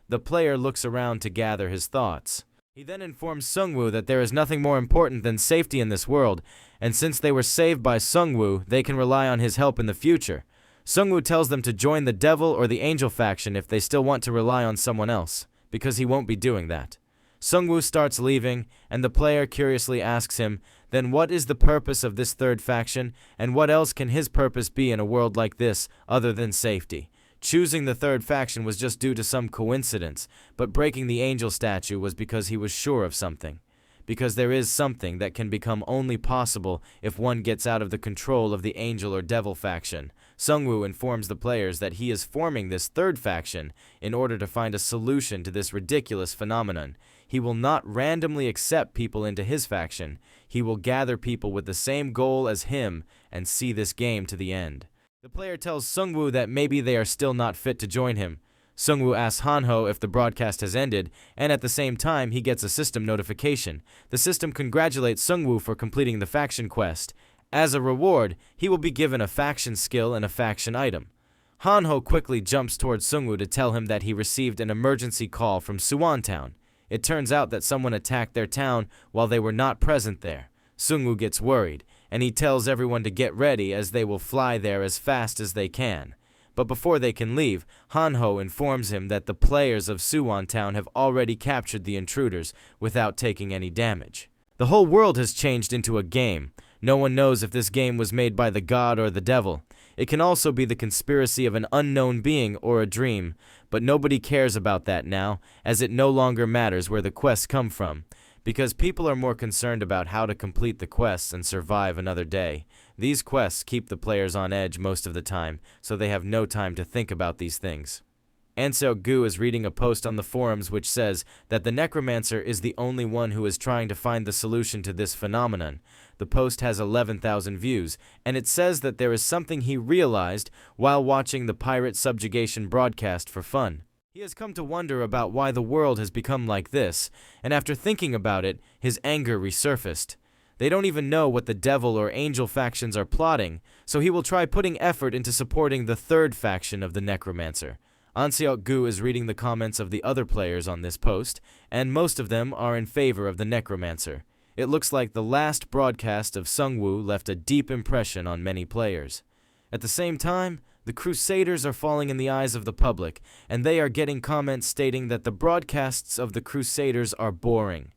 The player looks around to gather his thoughts. He then informs Sungwoo that there is nothing more important than safety in this world, and since they were saved by Sungwoo, they can rely on his help in the future. Sungwoo tells them to join the Devil or the Angel faction if they still want to rely on someone else, because he won't be doing that. Sungwoo starts leaving, and the player curiously asks him Then what is the purpose of this third faction, and what else can his purpose be in a world like this other than safety? Choosing the third faction was just due to some coincidence, but breaking the angel statue was because he was sure of something. Because there is something that can become only possible if one gets out of the control of the angel or devil faction. Sungwoo informs the players that he is forming this third faction in order to find a solution to this ridiculous phenomenon. He will not randomly accept people into his faction. He will gather people with the same goal as him and see this game to the end. The player tells Sungwoo that maybe they are still not fit to join him. Sungwoo asks Hanho if the broadcast has ended, and at the same time he gets a system notification. The system congratulates Sungwoo for completing the faction quest. As a reward, he will be given a faction skill and a faction item. Hanho quickly jumps towards Sungwoo to tell him that he received an emergency call from Suwon Town. It turns out that someone attacked their town while they were not present there. Sungwoo gets worried, and he tells everyone to get ready as they will fly there as fast as they can. But before they can leave, Hanho informs him that the players of Suwon Town have already captured the intruders without taking any damage. The whole world has changed into a game. No one knows if this game was made by the god or the devil. It can also be the conspiracy of an unknown being or a dream, but nobody cares about that now, as it no longer matters where the quests come from, because people are more concerned about how to complete the quests and survive another day. These quests keep the players on edge most of the time, so they have no time to think about these things. Anseo-gu is reading a post on the forums which says that the Necromancer is the only one who is trying to find the solution to this phenomenon. The post has 11,000 views, and it says that there is something he realized while watching the pirate subjugation broadcast for fun. He has come to wonder about why the world has become like this, and after thinking about it, his anger resurfaced. They don't even know what the devil or angel factions are plotting, so he will try putting effort into supporting the third faction of the Necromancer. Anseok-gu is reading the comments of the other players on this post, and most of them are in favor of the Necromancer. It looks like the last broadcast of Sungwoo left a deep impression on many players. At the same time, the Crusaders are falling in the eyes of the public, and they are getting comments stating that the broadcasts of the Crusaders are boring.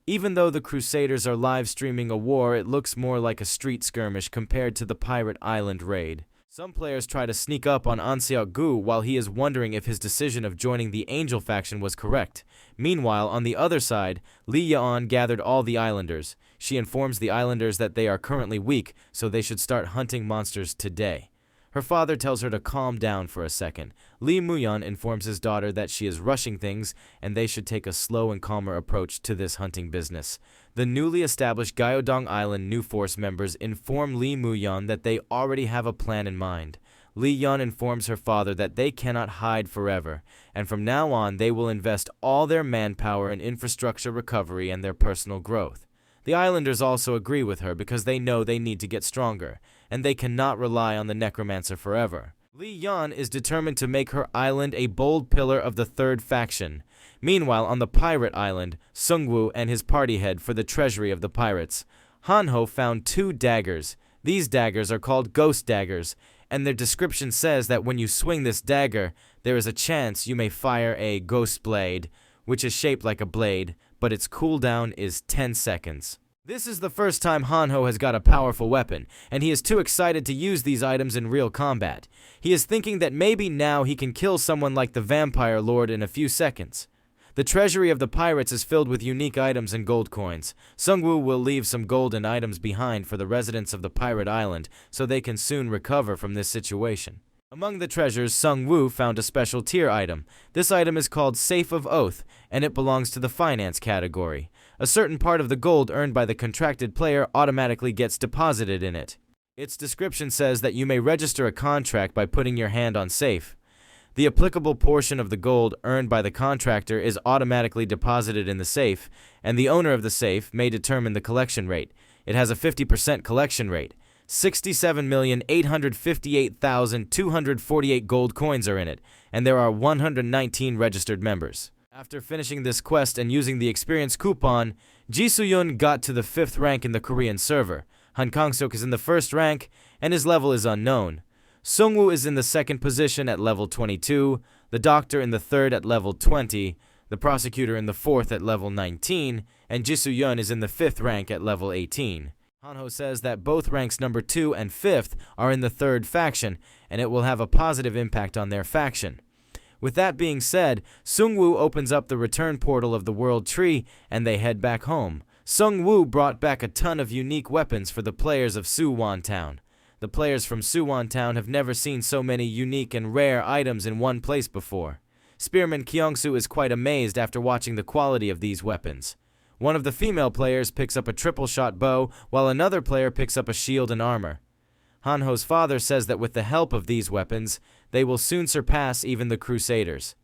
Even though the Crusaders are live streaming a war, it looks more like a street skirmish compared to the Pirate Island raid. Some players try to sneak up on Anseok-gu while he is wondering if his decision of joining the Angel faction was correct. Meanwhile, on the other side, Lee Yeon gathered all the islanders. She informs the islanders that they are currently weak, so they should start hunting monsters today. Her father tells her to calm down for a second. Lee Muyeon informs his daughter that she is rushing things and they should take a slow and calmer approach to this hunting business. The newly established Gyeodong Island New Force members inform Lee Muyeon that they already have a plan in mind. Lee Yeon informs her father that they cannot hide forever, and from now on they will invest all their manpower in infrastructure recovery and their personal growth. The islanders also agree with her because they know they need to get stronger, and they cannot rely on the Necromancer forever. Lee Yeon is determined to make her island a bold pillar of the third faction. Meanwhile, on the pirate island, Sungwoo and his party head for the treasury of the pirates. Hanho found 2 daggers. These daggers are called ghost daggers, and their description says that when you swing this dagger, there is a chance you may fire a ghost blade, which is shaped like a blade, but its cooldown is 10 seconds. This is the first time Hanho has got a powerful weapon, and he is too excited to use these items in real combat. He is thinking that maybe now he can kill someone like the Vampire Lord in a few seconds. The treasury of the pirates is filled with unique items and gold coins. Sungwoo will leave some golden items behind for the residents of the pirate island so they can soon recover from this situation. Among the treasures, Sungwoo found a special tier item. This item is called Safe of Oath, and it belongs to the finance category. A certain part of the gold earned by the contracted player automatically gets deposited in it. Its description says that you may register a contract by putting your hand on safe. The applicable portion of the gold earned by the contractor is automatically deposited in the safe, and the owner of the safe may determine the collection rate. It has a 50% collection rate. 67,858,248 gold coins are in it, and there are 119 registered members. After finishing this quest and using the experience coupon, Ji Soo-yeon got to the 5th rank in the Korean server. Han Kang-seok is in the 1st rank, and his level is unknown. Sungwoo is in the 2nd position at level 22, the doctor in the 3rd at level 20, the prosecutor in the 4th at level 19, and Ji Soo-yeon is in the 5th rank at level 18. Hanho says that both ranks number 2 and 5th are in the 3rd faction, and it will have a positive impact on their faction. With that being said, Sungwoo opens up the return portal of the World Tree, and they head back home. Sungwoo brought back a ton of unique weapons for the players of Suwon Town. The players from Suwon Town have never seen so many unique and rare items in one place before. Spearman Kyungsu is quite amazed after watching the quality of these weapons. One of the female players picks up a triple-shot bow, while another player picks up a shield and armor. Hanho's father says that with the help of these weapons, they will soon surpass even the Crusaders.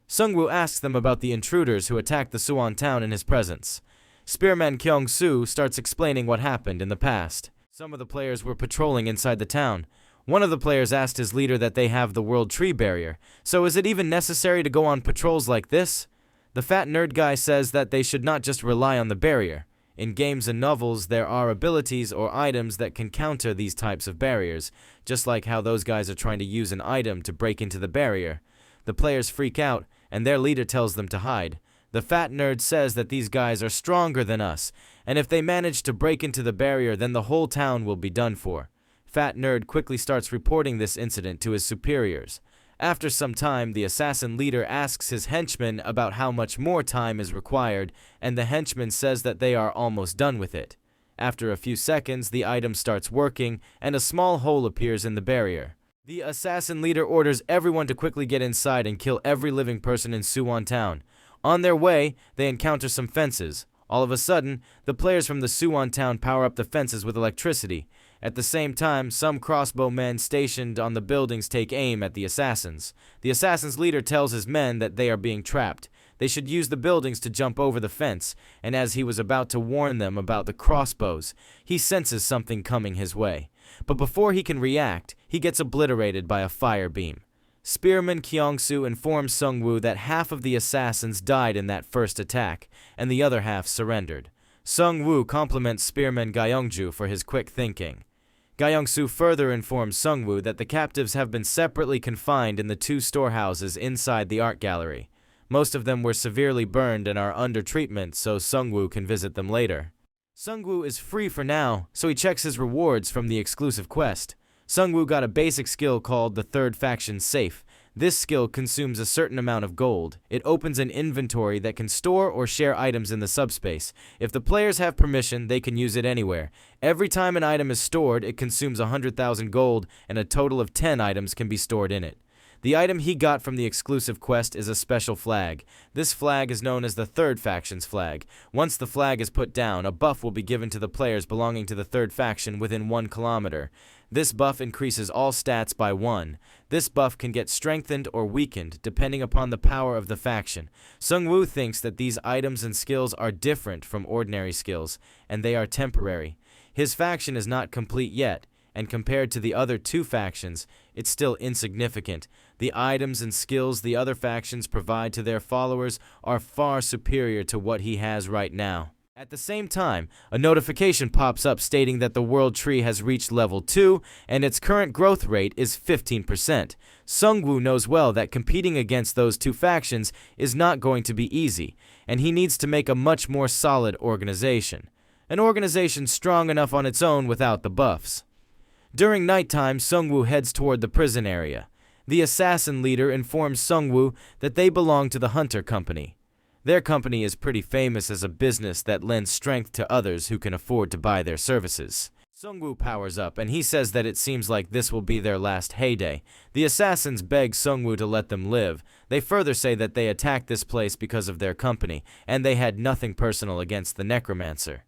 Sungwoo asks them about the intruders who attacked the Suwon Town in his presence. Spearman Kyungsu starts explaining what happened in the past. Some of the players were patrolling inside the town. One of the players asked his leader that they have the World Tree Barrier, so is it even necessary to go on patrols like this? The fat nerd guy says that they should not just rely on the barrier. In games and novels, there are abilities or items that can counter these types of barriers, just like how those guys are trying to use an item to break into the barrier. The players freak out, and their leader tells them to hide. The fat nerd says that these guys are stronger than us, and if they manage to break into the barrier, then the whole town will be done for. Fat nerd quickly starts reporting this incident to his superiors. After some time, the assassin leader asks his henchmen about how much more time is required, and the henchman says that they are almost done with it. After a few seconds, the item starts working, and a small hole appears in the barrier. The assassin leader orders everyone to quickly get inside and kill every living person in Suwon Town. On their way, they encounter some fences. All of a sudden, the players from the Suwon Town power up the fences with electricity. At the same time, some crossbowmen stationed on the buildings take aim at the assassins. The assassin's leader tells his men that they are being trapped. They should use the buildings to jump over the fence, and as he was about to warn them about the crossbows, he senses something coming his way. But before he can react, he gets obliterated by a fire beam. Spearman Kyungsu informs Sungwoo that half of the assassins died in that first attack, and the other half surrendered. Sungwoo compliments Spearman Gyeongju for his quick thinking. Gyeongsu further informs Sungwoo that the captives have been separately confined in the 2 storehouses inside the art gallery. Most of them were severely burned and are under treatment, so Sungwoo can visit them later. Sungwoo is free for now, so he checks his rewards from the exclusive quest. Sungwoo got a basic skill called the 3rd Faction Safe. This skill consumes a certain amount of gold. It opens an inventory that can store or share items in the subspace. If the players have permission, they can use it anywhere. Every time an item is stored, it consumes 100,000 gold, and a total of 10 items can be stored in it. The item he got from the exclusive quest is a special flag. This flag is known as the 3rd Faction's flag. Once the flag is put down, a buff will be given to the players belonging to the 3rd Faction within 1 kilometer. This buff increases all stats by 1. This buff can get strengthened or weakened depending upon the power of the faction. Sungwoo thinks that these items and skills are different from ordinary skills, and they are temporary. His faction is not complete yet, and compared to the other 2 factions, it's still insignificant. The items and skills the other factions provide to their followers are far superior to what he has right now. At the same time, a notification pops up stating that the World Tree has reached level 2 and its current growth rate is 15%. Sungwoo knows well that competing against those 2 factions is not going to be easy, and he needs to make a much more solid organization. An organization strong enough on its own without the buffs. During nighttime, Sungwoo heads toward the prison area. The assassin leader informs Sungwoo that they belong to the Hunter Company. Their company is pretty famous as a business that lends strength to others who can afford to buy their services. Sungwoo powers up, and he says that it seems like this will be their last heyday. The assassins beg Sungwoo to let them live. They further say that they attacked this place because of their company, and they had nothing personal against the Necromancer.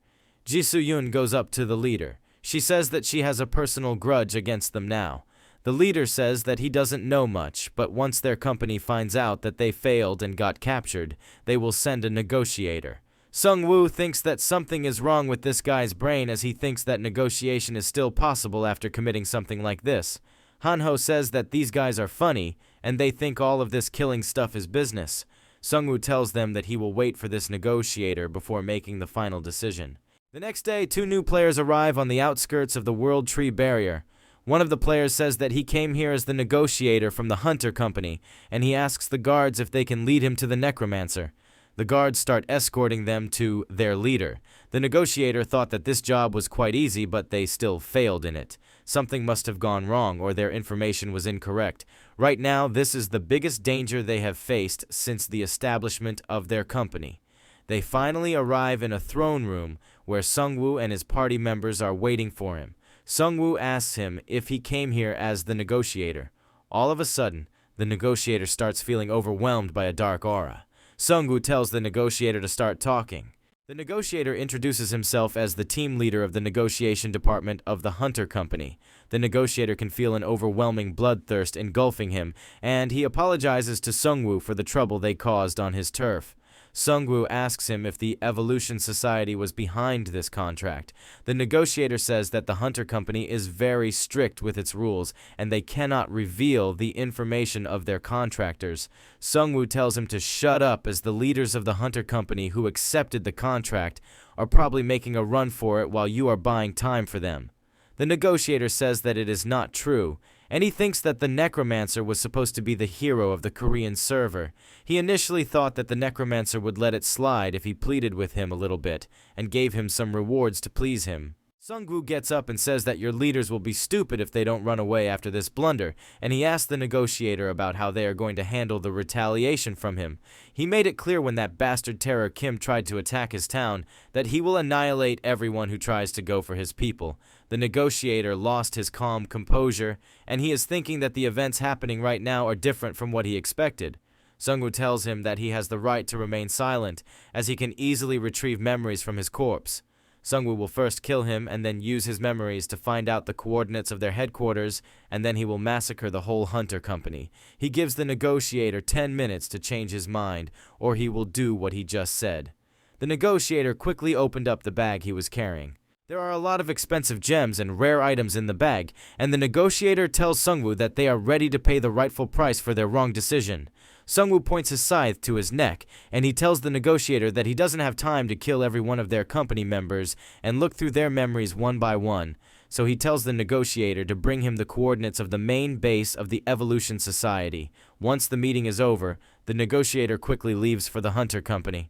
Ji-soo-yoon goes up to the leader. She says that she has a personal grudge against them now. The leader says that he doesn't know much, but once their company finds out that they failed and got captured, they will send a negotiator. Sungwoo thinks that something is wrong with this guy's brain as he thinks that negotiation is still possible after committing something like this. Hanho says that these guys are funny, and they think all of this killing stuff is business. Sungwoo tells them that he will wait for this negotiator before making the final decision. The next day, 2 new players arrive on the outskirts of the World Tree Barrier. One of the players says that he came here as the negotiator from the Hunter Company, and he asks the guards if they can lead him to the Necromancer. The guards start escorting them to their leader. The negotiator thought that this job was quite easy, but they still failed in it. Something must have gone wrong, or their information was incorrect. Right now, this is the biggest danger they have faced since the establishment of their company. They finally arrive in a throne room where Sungwoo and his party members are waiting for him. Sungwoo asks him if he came here as the negotiator. All of a sudden, the negotiator starts feeling overwhelmed by a dark aura. Sungwoo tells the negotiator to start talking. The negotiator introduces himself as the team leader of the negotiation department of the Hunter Company. The negotiator can feel an overwhelming bloodthirst engulfing him, and he apologizes to Sungwoo for the trouble they caused on his turf. Sungwoo asks him if the Evolution Society was behind this contract. The negotiator says that the Hunter Company is very strict with its rules, and they cannot reveal the information of their contractors. Sungwoo tells him to shut up, as the leaders of the Hunter Company who accepted the contract are probably making a run for it while you are buying time for them. The negotiator says that it is not true, and he thinks that the Necromancer was supposed to be the hero of the Korean server. He initially thought that the Necromancer would let it slide if he pleaded with him a little bit, and gave him some rewards to please him. Sungwoo gets up and says that your leaders will be stupid if they don't run away after this blunder, and he asks the negotiator about how they are going to handle the retaliation from him. He made it clear when that bastard terror Kim tried to attack his town that he will annihilate everyone who tries to go for his people. The negotiator lost his calm composure, and he is thinking that the events happening right now are different from what he expected. Sungwoo tells him that he has the right to remain silent, as he can easily retrieve memories from his corpse. Sungwoo will first kill him and then use his memories to find out the coordinates of their headquarters, and then he will massacre the whole Hunter Company. He gives the negotiator 10 minutes to change his mind, or he will do what he just said. The negotiator quickly opened up the bag he was carrying. There are a lot of expensive gems and rare items in the bag, and the negotiator tells Sungwoo that they are ready to pay the rightful price for their wrong decision. Sungwoo points his scythe to his neck, and he tells the negotiator that he doesn't have time to kill every one of their company members and look through their memories one by one. So he tells the negotiator to bring him the coordinates of the main base of the Evolution Society. Once the meeting is over, the negotiator quickly leaves for the Hunter Company.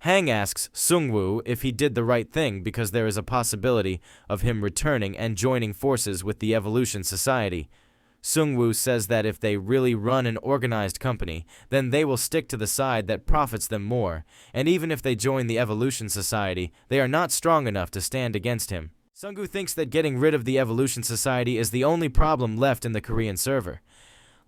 Hang asks Sungwoo if he did the right thing because there is a possibility of him returning and joining forces with the Evolution Society. Sungwoo says that if they really run an organized company, then they will stick to the side that profits them more, and even if they join the Evolution Society, they are not strong enough to stand against him. Sungwoo thinks that getting rid of the Evolution Society is the only problem left in the Korean server.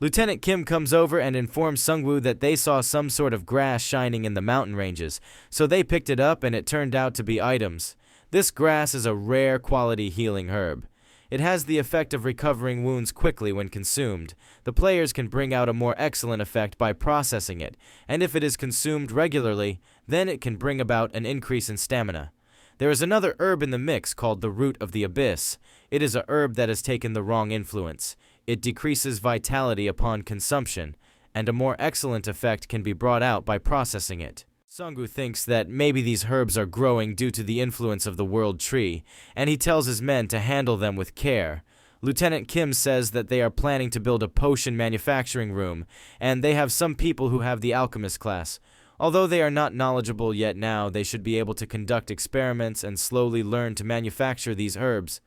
Lieutenant Kim comes over and informs Sungwoo that they saw some sort of grass shining in the mountain ranges, so they picked it up and it turned out to be items. This grass is a rare quality healing herb. It has the effect of recovering wounds quickly when consumed. The players can bring out a more excellent effect by processing it, and if it is consumed regularly, then it can bring about an increase in stamina. There is another herb in the mix called the Root of the Abyss. It is a herb that has taken the wrong influence. It decreases vitality upon consumption, and a more excellent effect can be brought out by processing it. Sungwoo thinks that maybe these herbs are growing due to the influence of the World Tree, and he tells his men to handle them with care. Lieutenant Kim says that they are planning to build a potion manufacturing room, and they have some people who have the alchemist class. Although they are not knowledgeable yet now, they should be able to conduct experiments and slowly learn to manufacture these herbs.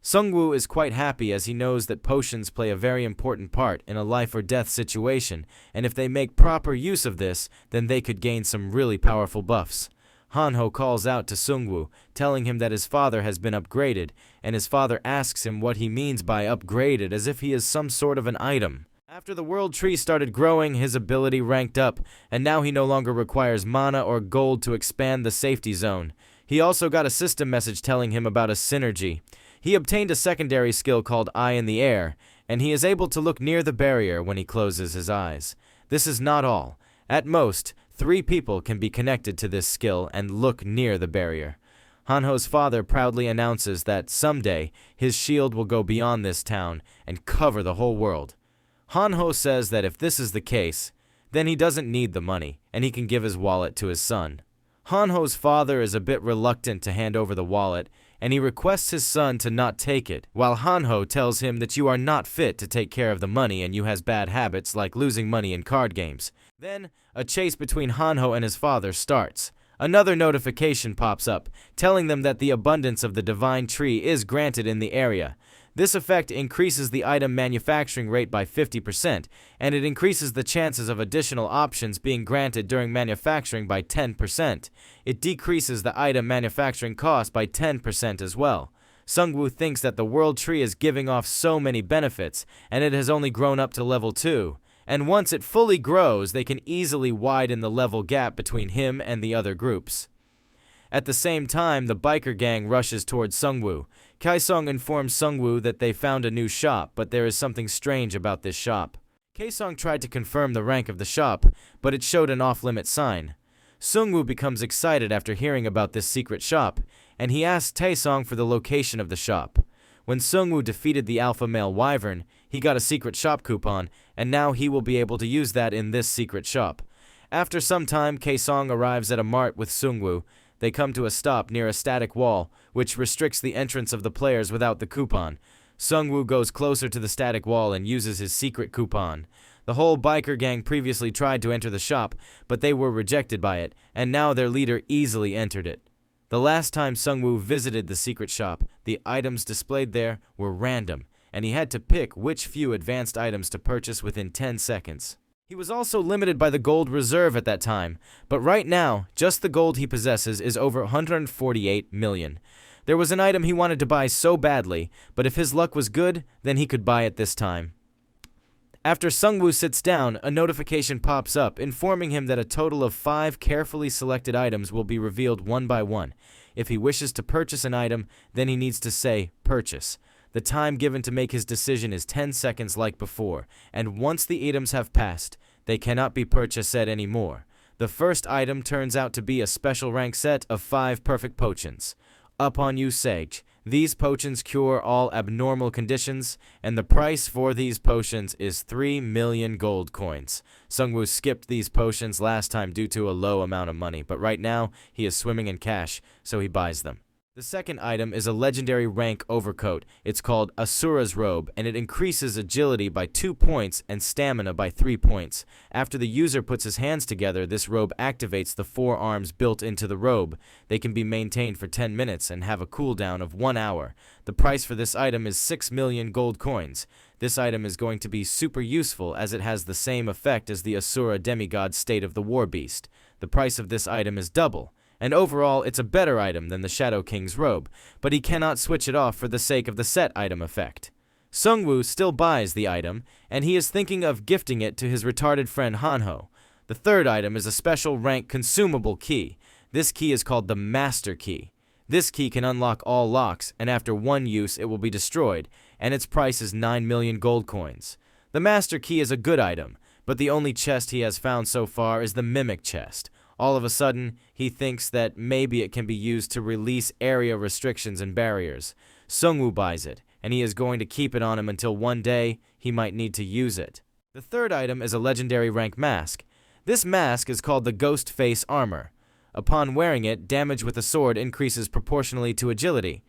Sungwoo is quite happy as he knows that potions play a very important part in a life or death situation, and if they make proper use of this, then they could gain some really powerful buffs. Hanho calls out to Sungwoo, telling him that his father has been upgraded, and his father asks him what he means by upgraded, as if he is some sort of an item. After the World Tree started growing, his ability ranked up, and now he no longer requires mana or gold to expand the safety zone. He also got a system message telling him about a synergy. He obtained a secondary skill called Eye in the Air, and he is able to look near the barrier when he closes his eyes. This is not all. At most, 3 people can be connected to this skill and look near the barrier. Hanho's father proudly announces that someday his shield will go beyond this town and cover the whole world. Hanho says that if this is the case, then he doesn't need the money, and he can give his wallet to his son. Hanho's father is a bit reluctant to hand over the wallet, and he requests his son to not take it, while Hanho tells him that you are not fit to take care of the money and you has bad habits like losing money in card games. Then, a chase between Hanho and his father starts. Another notification pops up, telling them that the abundance of the divine tree is granted in the area. This effect increases the item manufacturing rate by 50%, and it increases the chances of additional options being granted during manufacturing by 10%. It decreases the item manufacturing cost by 10% as well. Sungwoo thinks that the world tree is giving off so many benefits, and it has only grown up to level 2. And once it fully grows, they can easily widen the level gap between him and the other groups. At the same time, the biker gang rushes towards Sungwoo. Kaesong informs Sungwoo that they found a new shop, but there is something strange about this shop. Kaesong tried to confirm the rank of the shop, but it showed an off-limit sign. Sungwoo becomes excited after hearing about this secret shop, and he asks Taesong for the location of the shop. When Sungwoo defeated the alpha male wyvern, he got a secret shop coupon, and now he will be able to use that in this secret shop. After some time, Kaesong arrives at a mart with Sungwoo. They come to a stop near a static wall, which restricts the entrance of the players without the coupon. Sungwoo goes closer to the static wall and uses his secret coupon. The whole biker gang previously tried to enter the shop, but they were rejected by it, and now their leader easily entered it. The last time Sungwoo visited the secret shop, the items displayed there were random, and he had to pick which few advanced items to purchase within 10 seconds. He was also limited by the gold reserve at that time, but right now, just the gold he possesses is over 148 million. There was an item he wanted to buy so badly, but if his luck was good, then he could buy it this time. After Sungwoo sits down, a notification pops up informing him that a total of 5 carefully selected items will be revealed one by one. If he wishes to purchase an item, then he needs to say, "Purchase." The time given to make his decision is 10 seconds like before, and once the items have passed, they cannot be purchased anymore. The first item turns out to be a special rank set of 5 perfect potions. Upon usage, these potions cure all abnormal conditions, and the price for these potions is 3 million gold coins. Sungwoo skipped these potions last time due to a low amount of money, but right now he is swimming in cash, so he buys them. The second item is a legendary rank overcoat. It's called Asura's Robe, and it increases agility by 2 points and stamina by 3 points. After the user puts his hands together, this robe activates the 4 arms built into the robe. They can be maintained for 10 minutes and have a cooldown of 1 hour. The price for this item is 6 million gold coins. This item is going to be super useful as it has the same effect as the Asura demigod state of the War Beast. The price of this item is double. And overall, it's a better item than the Shadow King's robe, but he cannot switch it off for the sake of the set item effect. Sungwoo still buys the item, and he is thinking of gifting it to his retarded friend Hanho. The third item is a special rank consumable key. This key is called the Master Key. This key can unlock all locks, and after 1 use it will be destroyed, and its price is 9 million gold coins. The Master Key is a good item, but the only chest he has found so far is the Mimic chest. All of a sudden, he thinks that maybe it can be used to release area restrictions and barriers. Sungwoo buys it, and he is going to keep it on him until one day he might need to use it. The third item is a legendary rank mask. This mask is called the Ghost Face Armor. Upon wearing it, damage with a sword increases proportionally to agility.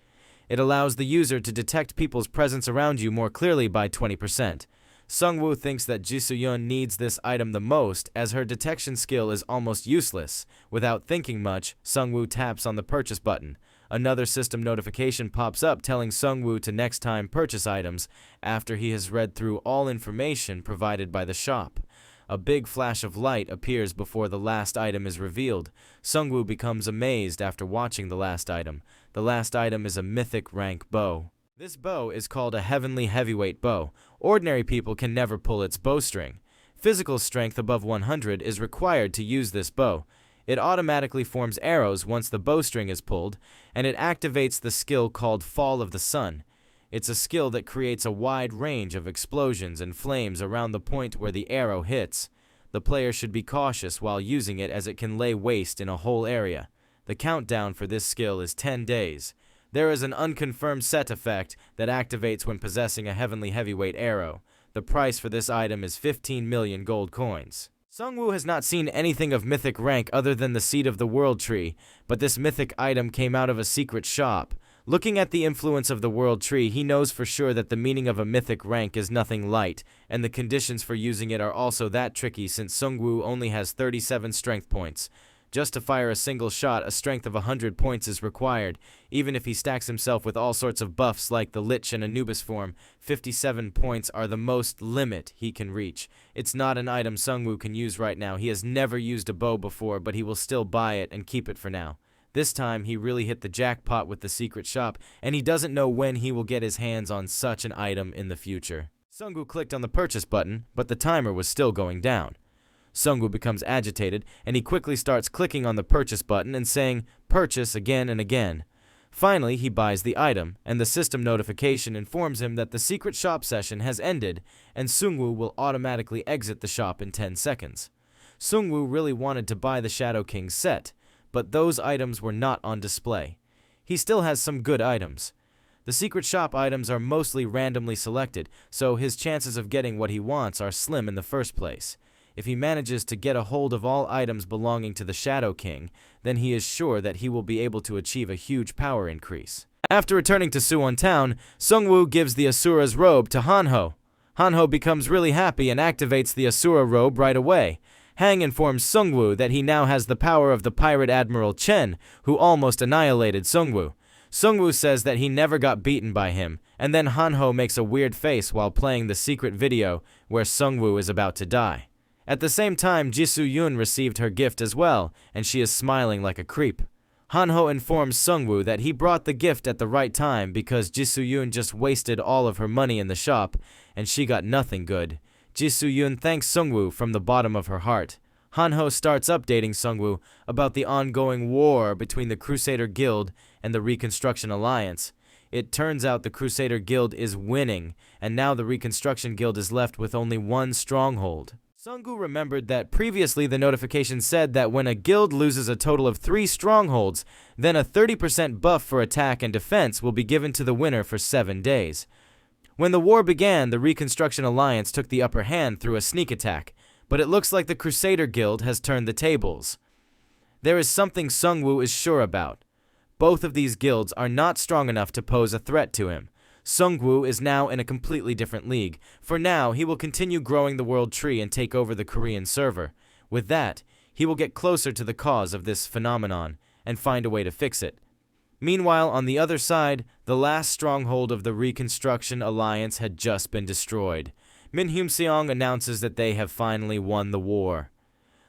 It allows the user to detect people's presence around you more clearly by 20%. Sungwoo thinks that Jisoo-yeon needs this item the most, as her detection skill is almost useless. Without thinking much, Sungwoo taps on the purchase button. Another system notification pops up telling Sungwoo to next time purchase items after he has read through all information provided by the shop. A big flash of light appears before the last item is revealed. Sungwoo becomes amazed after watching the last item. The last item is a mythic rank bow. This bow is called a heavenly heavyweight bow. Ordinary people can never pull its bowstring. Physical strength above 100 is required to use this bow. It automatically forms arrows once the bowstring is pulled, and it activates the skill called Fall of the Sun. It's a skill that creates a wide range of explosions and flames around the point where the arrow hits. The player should be cautious while using it as it can lay waste in a whole area. The countdown for this skill is 10 days. There is an unconfirmed set effect that activates when possessing a heavenly heavyweight arrow. The price for this item is 15 million gold coins. Sungwoo has not seen anything of mythic rank other than the seed of the world tree, but this mythic item came out of a secret shop. Looking at the influence of the world tree, he knows for sure that the meaning of a mythic rank is nothing light, and the conditions for using it are also that tricky since Sungwoo only has 37 strength points. Just to fire a single shot, a strength of 100 points is required. Even if he stacks himself with all sorts of buffs like the Lich and Anubis form, 57 points are the most limit he can reach. It's not an item Sungwoo can use right now. He has never used a bow before, but he will still buy it and keep it for now. This time, he really hit the jackpot with the secret shop, and he doesn't know when he will get his hands on such an item in the future. Sungwoo clicked on the purchase button, but the timer was still going down. Sungwoo becomes agitated, and he quickly starts clicking on the purchase button and saying, "Purchase" again and again. Finally, he buys the item, and the system notification informs him that the secret shop session has ended, and Sungwoo will automatically exit the shop in 10 seconds. Sungwoo really wanted to buy the Shadow King set, but those items were not on display. He still has some good items. The secret shop items are mostly randomly selected, so his chances of getting what he wants are slim in the first place. If he manages to get a hold of all items belonging to the Shadow King, then he is sure that he will be able to achieve a huge power increase. After returning to Suwon Town, Sungwoo gives the Asura's robe to Hanho. Hanho becomes really happy and activates the Asura robe right away. Hang informs Sungwoo that he now has the power of the pirate Admiral Chen, who almost annihilated Sungwoo. Sungwoo says that he never got beaten by him, and then Hanho makes a weird face while playing the secret video where Sungwoo is about to die. At the same time, Jisoo-yoon received her gift as well, and she is smiling like a creep. Hanho informs Sungwoo that he brought the gift at the right time because Jisoo-yoon just wasted all of her money in the shop, and she got nothing good. Jisoo-yoon thanks Sungwoo from the bottom of her heart. Hanho starts updating Sungwoo about the ongoing war between the Crusader Guild and the Reconstruction Alliance. It turns out the Crusader Guild is winning, and now the Reconstruction Guild is left with only one stronghold. Sungwoo remembered that previously the notification said that when a guild loses a total of 3 strongholds, then a 30% buff for attack and defense will be given to the winner for 7 days. When the war began, the Reconstruction Alliance took the upper hand through a sneak attack, but it looks like the Crusader Guild has turned the tables. There is something Sungwoo is sure about. Both of these guilds are not strong enough to pose a threat to him. Sungwoo is now in a completely different league. For now, he will continue growing the world tree and take over the Korean server. With that, he will get closer to the cause of this phenomenon and find a way to fix it. Meanwhile, on the other side, the last stronghold of the Reconstruction Alliance had just been destroyed. Min Hyun-seong announces that they have finally won the war.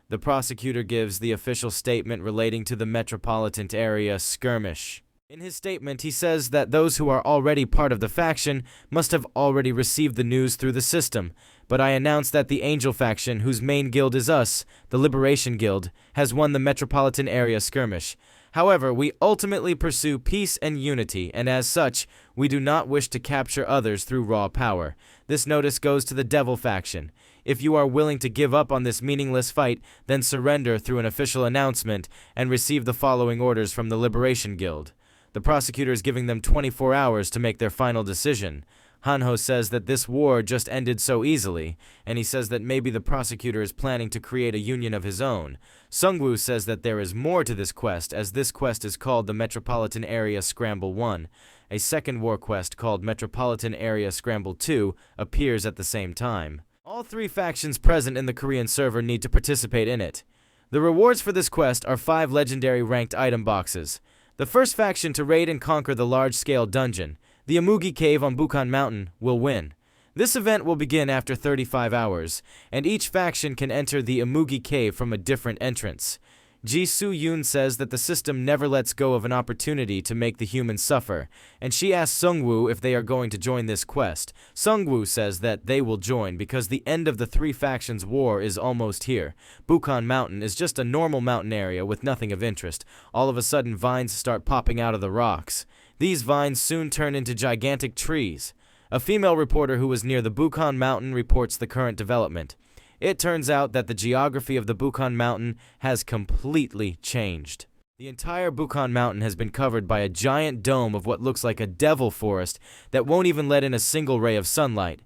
The prosecutor gives the official statement relating to the metropolitan area skirmish. In his statement, he says that those who are already part of the faction must have already received the news through the system, but I announce that the Angel faction, whose main guild is us, the Liberation Guild, has won the metropolitan area skirmish. However, we ultimately pursue peace and unity, and as such, we do not wish to capture others through raw power. This notice goes to the Devil faction. If you are willing to give up on this meaningless fight, then surrender through an official announcement and receive the following orders from the Liberation Guild. The prosecutor is giving them 24 hours to make their final decision. Hanho says that this war just ended so easily, and he says that maybe the prosecutor is planning to create a union of his own. Sungwoo says that there is more to this quest, as this quest is called the Metropolitan Area Scramble 1. A second war quest called Metropolitan Area Scramble 2 appears at the same time. All 3 factions present in the Korean server need to participate in it. The rewards for this quest are 5 legendary ranked item boxes. The first faction to raid and conquer the large-scale dungeon, the Amugi Cave on Bukhan Mountain, will win. This event will begin after 35 hours, and each faction can enter the Amugi Cave from a different entrance. Jisoo-yoon says that the system never lets go of an opportunity to make the humans suffer, and she asks Sungwoo if they are going to join this quest. Sungwoo says that they will join because the end of the 3 factions' war is almost here. Bukhan Mountain is just a normal mountain area with nothing of interest. All of a sudden, vines start popping out of the rocks. These vines soon turn into gigantic trees. A female reporter who was near the Bukhan Mountain reports the current development. It turns out that the geography of the Bukhan Mountain has completely changed. The entire Bukhan Mountain has been covered by a giant dome of what looks like a devil forest that won't even let in a single ray of sunlight.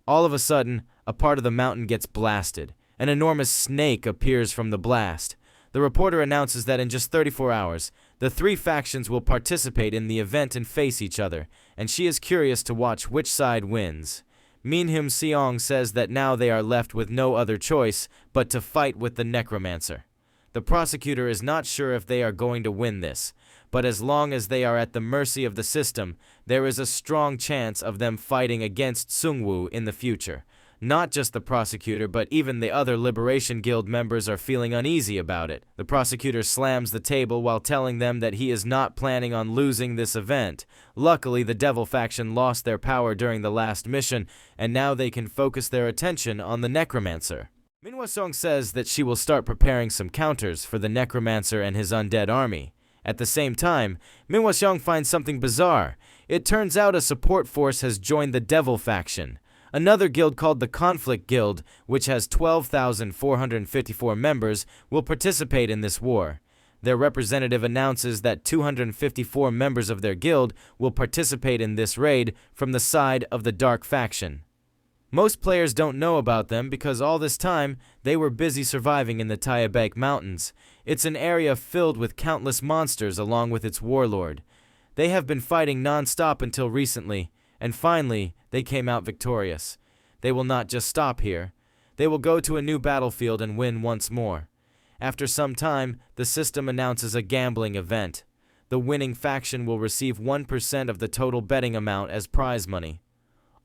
All of a sudden, a part of the mountain gets blasted. An enormous snake appears from the blast. The reporter announces that in just 34 hours, the three factions will participate in the event and face each other, and she is curious to watch which side wins. Minhum Seong says that now they are left with no other choice but to fight with the Necromancer. The prosecutor is not sure if they are going to win this, but as long as they are at the mercy of the system, there is a strong chance of them fighting against Sungwoo in the future. Not just the prosecutor, but even the other Liberation Guild members are feeling uneasy about it. The prosecutor slams the table while telling them that he is not planning on losing this event. Luckily, the Devil faction lost their power during the last mission, and now they can focus their attention on the Necromancer. Manhwa Song says that she will start preparing some counters for the Necromancer and his undead army. At the same time, Manhwa Song finds something bizarre. It turns out a support force has joined the Devil faction. Another guild called the Conflict Guild, which has 12,454 members, will participate in this war. Their representative announces that 254 members of their guild will participate in this raid from the side of the Dark faction. Most players don't know about them because all this time they were busy surviving in the Taebek Mountains. It's an area filled with countless monsters along with its warlord. They have been fighting non-stop until recently, and finally they came out victorious. They will not just stop here. They will go to a new battlefield and win once more. After some time, the system announces a gambling event. The winning faction will receive 1% of the total betting amount as prize money.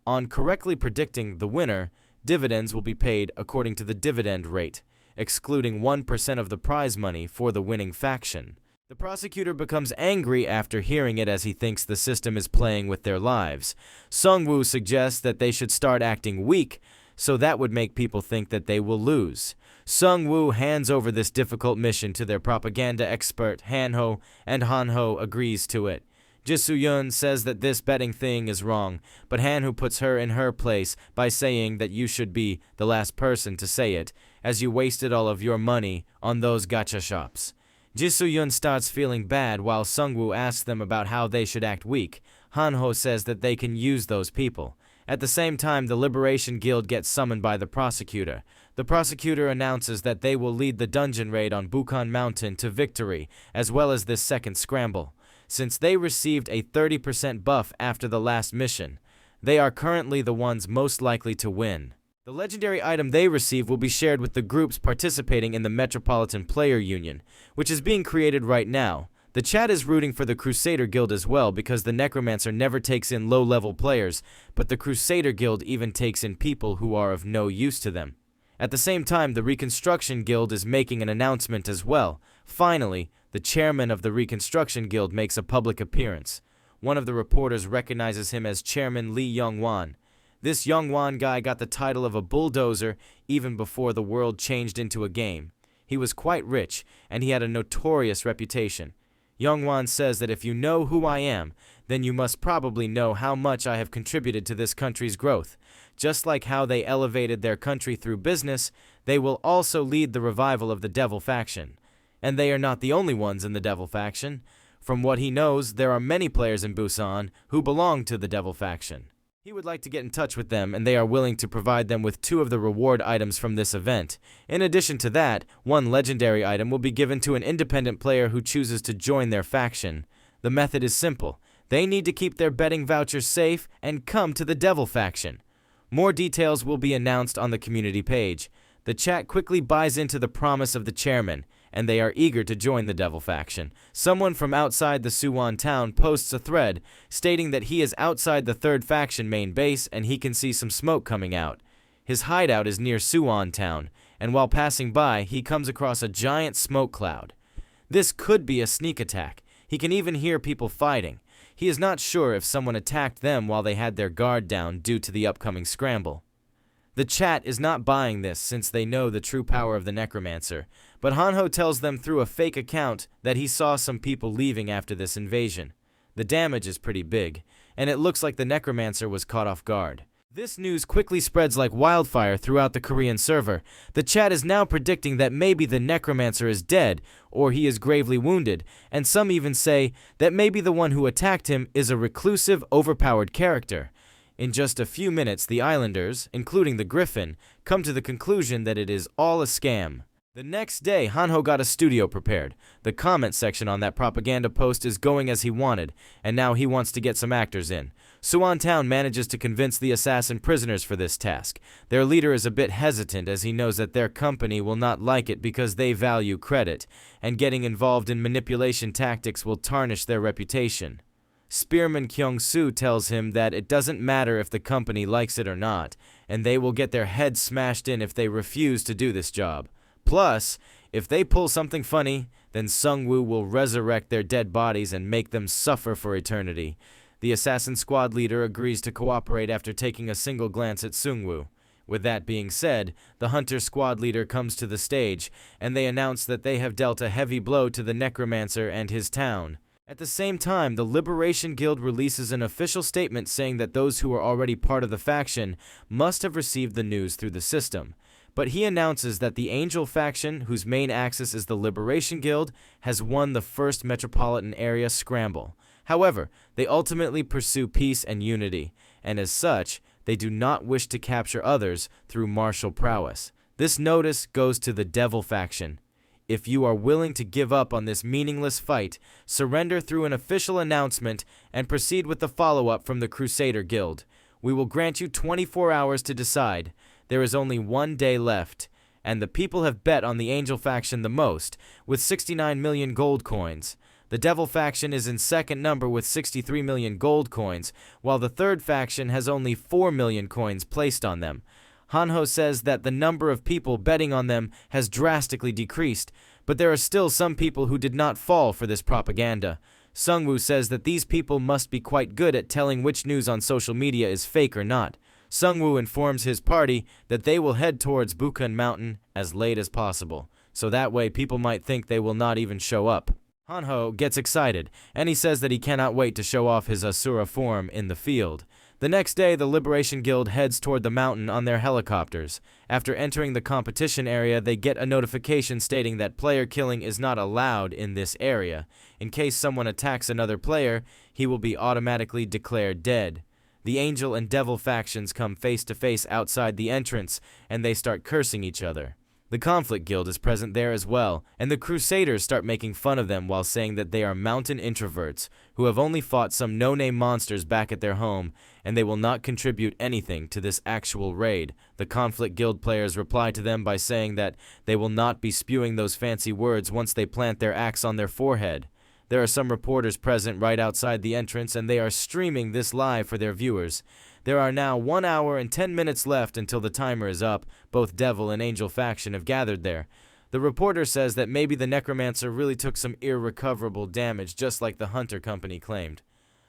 On correctly predicting the winner, dividends will be paid according to the dividend rate, excluding 1% of the prize money for the winning faction. The prosecutor becomes angry after hearing it as he thinks the system is playing with their lives. Sungwoo suggests that they should start acting weak, so that would make people think that they will lose. Sungwoo hands over this difficult mission to their propaganda expert Hanho, and Hanho agrees to it. Jisoo-yun says that this betting thing is wrong, but Hanho puts her in her place by saying that you should be the last person to say it, as you wasted all of your money on those gacha shops. Jisoo-yun starts feeling bad while Sungwoo asks them about how they should act weak. Hanho says that they can use those people. At the same time, the Liberation Guild gets summoned by the prosecutor. The prosecutor announces that they will lead the dungeon raid on Bukhan Mountain to victory, as well as this second scramble. Since they received a 30% buff after the last mission, they are currently the ones most likely to win. The legendary item they receive will be shared with the groups participating in the Metropolitan Player Union, which is being created right now. The chat is rooting for the Crusader Guild as well because the Necromancer never takes in low-level players, but the Crusader Guild even takes in people who are of no use to them. At the same time, the Reconstruction Guild is making an announcement as well. Finally, the chairman of the Reconstruction Guild makes a public appearance. One of the reporters recognizes him as Chairman Lee Young-wan. This Young-wan guy got the title of a bulldozer even before the world changed into a game. He was quite rich, and he had a notorious reputation. Young-wan says that if you know who I am, then you must probably know how much I have contributed to this country's growth. Just like how they elevated their country through business, they will also lead the revival of the Devil faction. And they are not the only ones in the Devil faction. From what he knows, there are many players in Busan who belong to the Devil faction. He would like to get in touch with them, and they are willing to provide them with 2 of the reward items from this event. In addition to that, 1 legendary item will be given to an independent player who chooses to join their faction. The method is simple. They need to keep their betting vouchers safe and come to the Devil faction. More details will be announced on the community page. The chat quickly buys into the promise of the chairman, and they are eager to join the Devil faction. Someone from outside the Suwon town posts a thread stating that he is outside the 3rd faction main base and he can see some smoke coming out. His hideout is near Suwon town, and while passing by, he comes across a giant smoke cloud. This could be a sneak attack. He can even hear people fighting. He is not sure if someone attacked them while they had their guard down due to the upcoming scramble. The chat is not buying this since they know the true power of the Necromancer, but Hanho tells them through a fake account that he saw some people leaving after this invasion. The damage is pretty big, and it looks like the Necromancer was caught off guard. This news quickly spreads like wildfire throughout the Korean server. The chat is now predicting that maybe the Necromancer is dead, or he is gravely wounded, and some even say that maybe the one who attacked him is a reclusive, overpowered character. In just a few minutes, the islanders, including the Griffin, come to the conclusion that it is all a scam. The next day, Hanho got a studio prepared. The comment section on that propaganda post is going as he wanted, and now he wants to get some actors in. Suwon Town manages to convince the assassin prisoners for this task. Their leader is a bit hesitant as he knows that their company will not like it because they value credit, and getting involved in manipulation tactics will tarnish their reputation. Spearman Kyung-soo tells him that it doesn't matter if the company likes it or not, and they will get their heads smashed in if they refuse to do this job. Plus, if they pull something funny, then Sung-woo will resurrect their dead bodies and make them suffer for eternity. The assassin squad leader agrees to cooperate after taking a single glance at Sung-woo. With that being said, the hunter squad leader comes to the stage, and they announce that they have dealt a heavy blow to the Necromancer and his town. At the same time, the Liberation Guild releases an official statement saying that those who are already part of the faction must have received the news through the system. But he announces that the Angel faction, whose main axis is the Liberation Guild, has won the first metropolitan area scramble. However, they ultimately pursue peace and unity, and as such, they do not wish to capture others through martial prowess. This notice goes to the Devil faction. If you are willing to give up on this meaningless fight, surrender through an official announcement and proceed with the follow-up from the Crusader Guild. We will grant you 24 hours to decide. There is only 1 day left, and the people have bet on the Angel faction the most, with 69 million gold coins. The Devil faction is in second number with 63 million gold coins, while the third faction has only 4 million coins placed on them. Hanho says that the number of people betting on them has drastically decreased, but there are still some people who did not fall for this propaganda. Sung-woo says that these people must be quite good at telling which news on social media is fake or not. Sung-woo informs his party that they will head towards Bukun Mountain as late as possible, so that way people might think they will not even show up. Hanho gets excited, and he says that he cannot wait to show off his Asura form in the field. The next day, the Liberation Guild heads toward the mountain on their helicopters. After entering the competition area, they get a notification stating that player killing is not allowed in this area. In case someone attacks another player, he will be automatically declared dead. The Angel and Devil factions come face to face outside the entrance, and they start cursing each other. The Conflict Guild is present there as well, and the Crusaders start making fun of them while saying that they are mountain introverts who have only fought some no-name monsters back at their home, and they will not contribute anything to this actual raid. The Conflict Guild players reply to them by saying that they will not be spewing those fancy words once they plant their axe on their forehead. There are some reporters present right outside the entrance, and they are streaming this live for their viewers. There are now 1 hour and 10 minutes left until the timer is up. Both Devil and Angel faction have gathered there. The reporter says that maybe the Necromancer really took some irrecoverable damage, just like the Hunter Company claimed.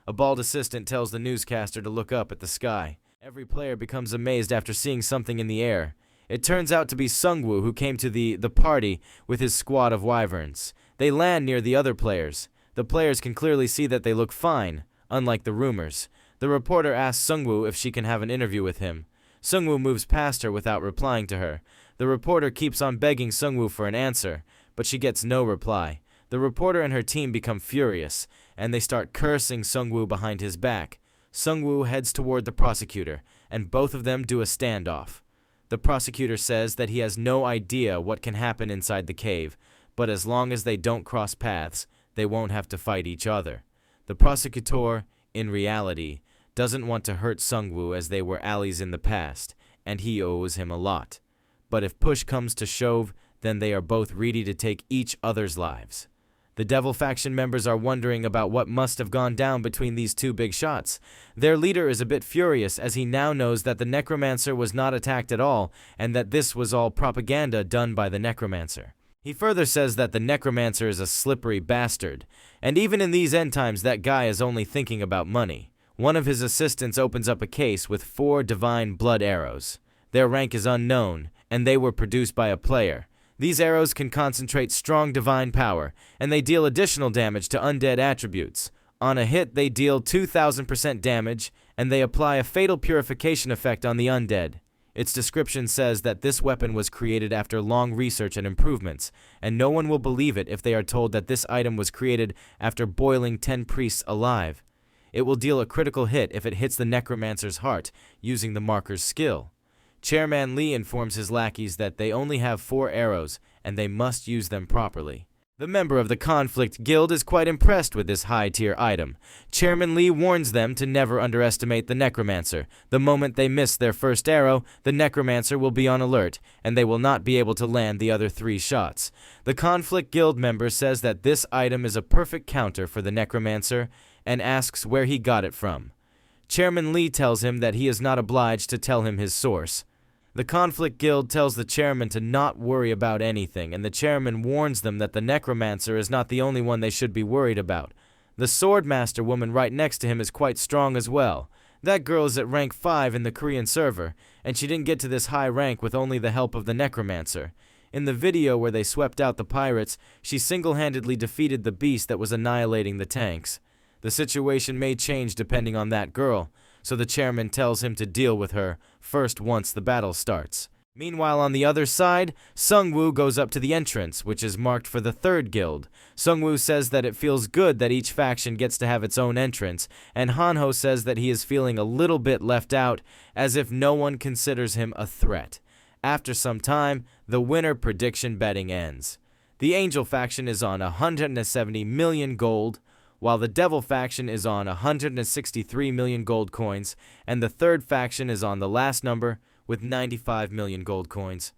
A bald assistant tells the newscaster to look up at the sky. Every player becomes amazed after seeing something in the air. It turns out to be Sung-woo, who came to the party with his squad of wyverns. They land near the other players. The players can clearly see that they look fine, unlike the rumors. The reporter asks Sung-woo if she can have an interview with him. Sung-woo moves past her without replying to her. The reporter keeps on begging Sung-woo for an answer, but she gets no reply. The reporter and her team become furious, and they start cursing Sung-woo behind his back. Sung-woo heads toward the prosecutor, and both of them do a standoff. The prosecutor says that he has no idea what can happen inside the cave, but as long as they don't cross paths, they won't have to fight each other. The prosecutor, in reality, doesn't want to hurt Sung-woo as they were allies in the past, and he owes him a lot. But if push comes to shove, then they are both ready to take each other's lives. The Devil faction members are wondering about what must have gone down between these two big shots. Their leader is a bit furious as he now knows that the Necromancer was not attacked at all, and that this was all propaganda done by the Necromancer. He further says that the Necromancer is a slippery bastard, and even in these end times that guy is only thinking about money. One of his assistants opens up a case with 4 divine blood arrows. Their rank is unknown, and they were produced by a player. These arrows can concentrate strong divine power, and they deal additional damage to undead attributes. On a hit, they deal 2000% damage, and they apply a fatal purification effect on the undead. Its description says that this weapon was created after long research and improvements, and no one will believe it if they are told that this item was created after boiling 10 priests alive. It will deal a critical hit if it hits the Necromancer's heart, using the marker's skill. Chairman Lee informs his lackeys that they only have 4 arrows, and they must use them properly. The member of the Conflict Guild is quite impressed with this high-tier item. Chairman Lee warns them to never underestimate the Necromancer. The moment they miss their first arrow, the Necromancer will be on alert, and they will not be able to land the other 3 shots. The Conflict Guild member says that this item is a perfect counter for the Necromancer, and asks where he got it from. Chairman Lee tells him that he is not obliged to tell him his source. The Conflict Guild tells the chairman to not worry about anything, and the chairman warns them that the Necromancer is not the only one they should be worried about. The Swordmaster woman right next to him is quite strong as well. That girl is at rank 5 in the Korean server, and she didn't get to this high rank with only the help of the Necromancer. In the video where they swept out the pirates, she single-handedly defeated the beast that was annihilating the tanks. The situation may change depending on that girl, so the chairman tells him to deal with her first once the battle starts. Meanwhile, on the other side, Sungwoo goes up to the entrance, which is marked for the 3rd guild. Sungwoo says that it feels good that each faction gets to have its own entrance, and Hanho says that he is feeling a little bit left out, as if no one considers him a threat. After some time, the winner prediction betting ends. The Angel faction is on 170 million gold, while the Devil faction is on 163 million gold coins, and the 3rd faction is on the last number with 95 million gold coins.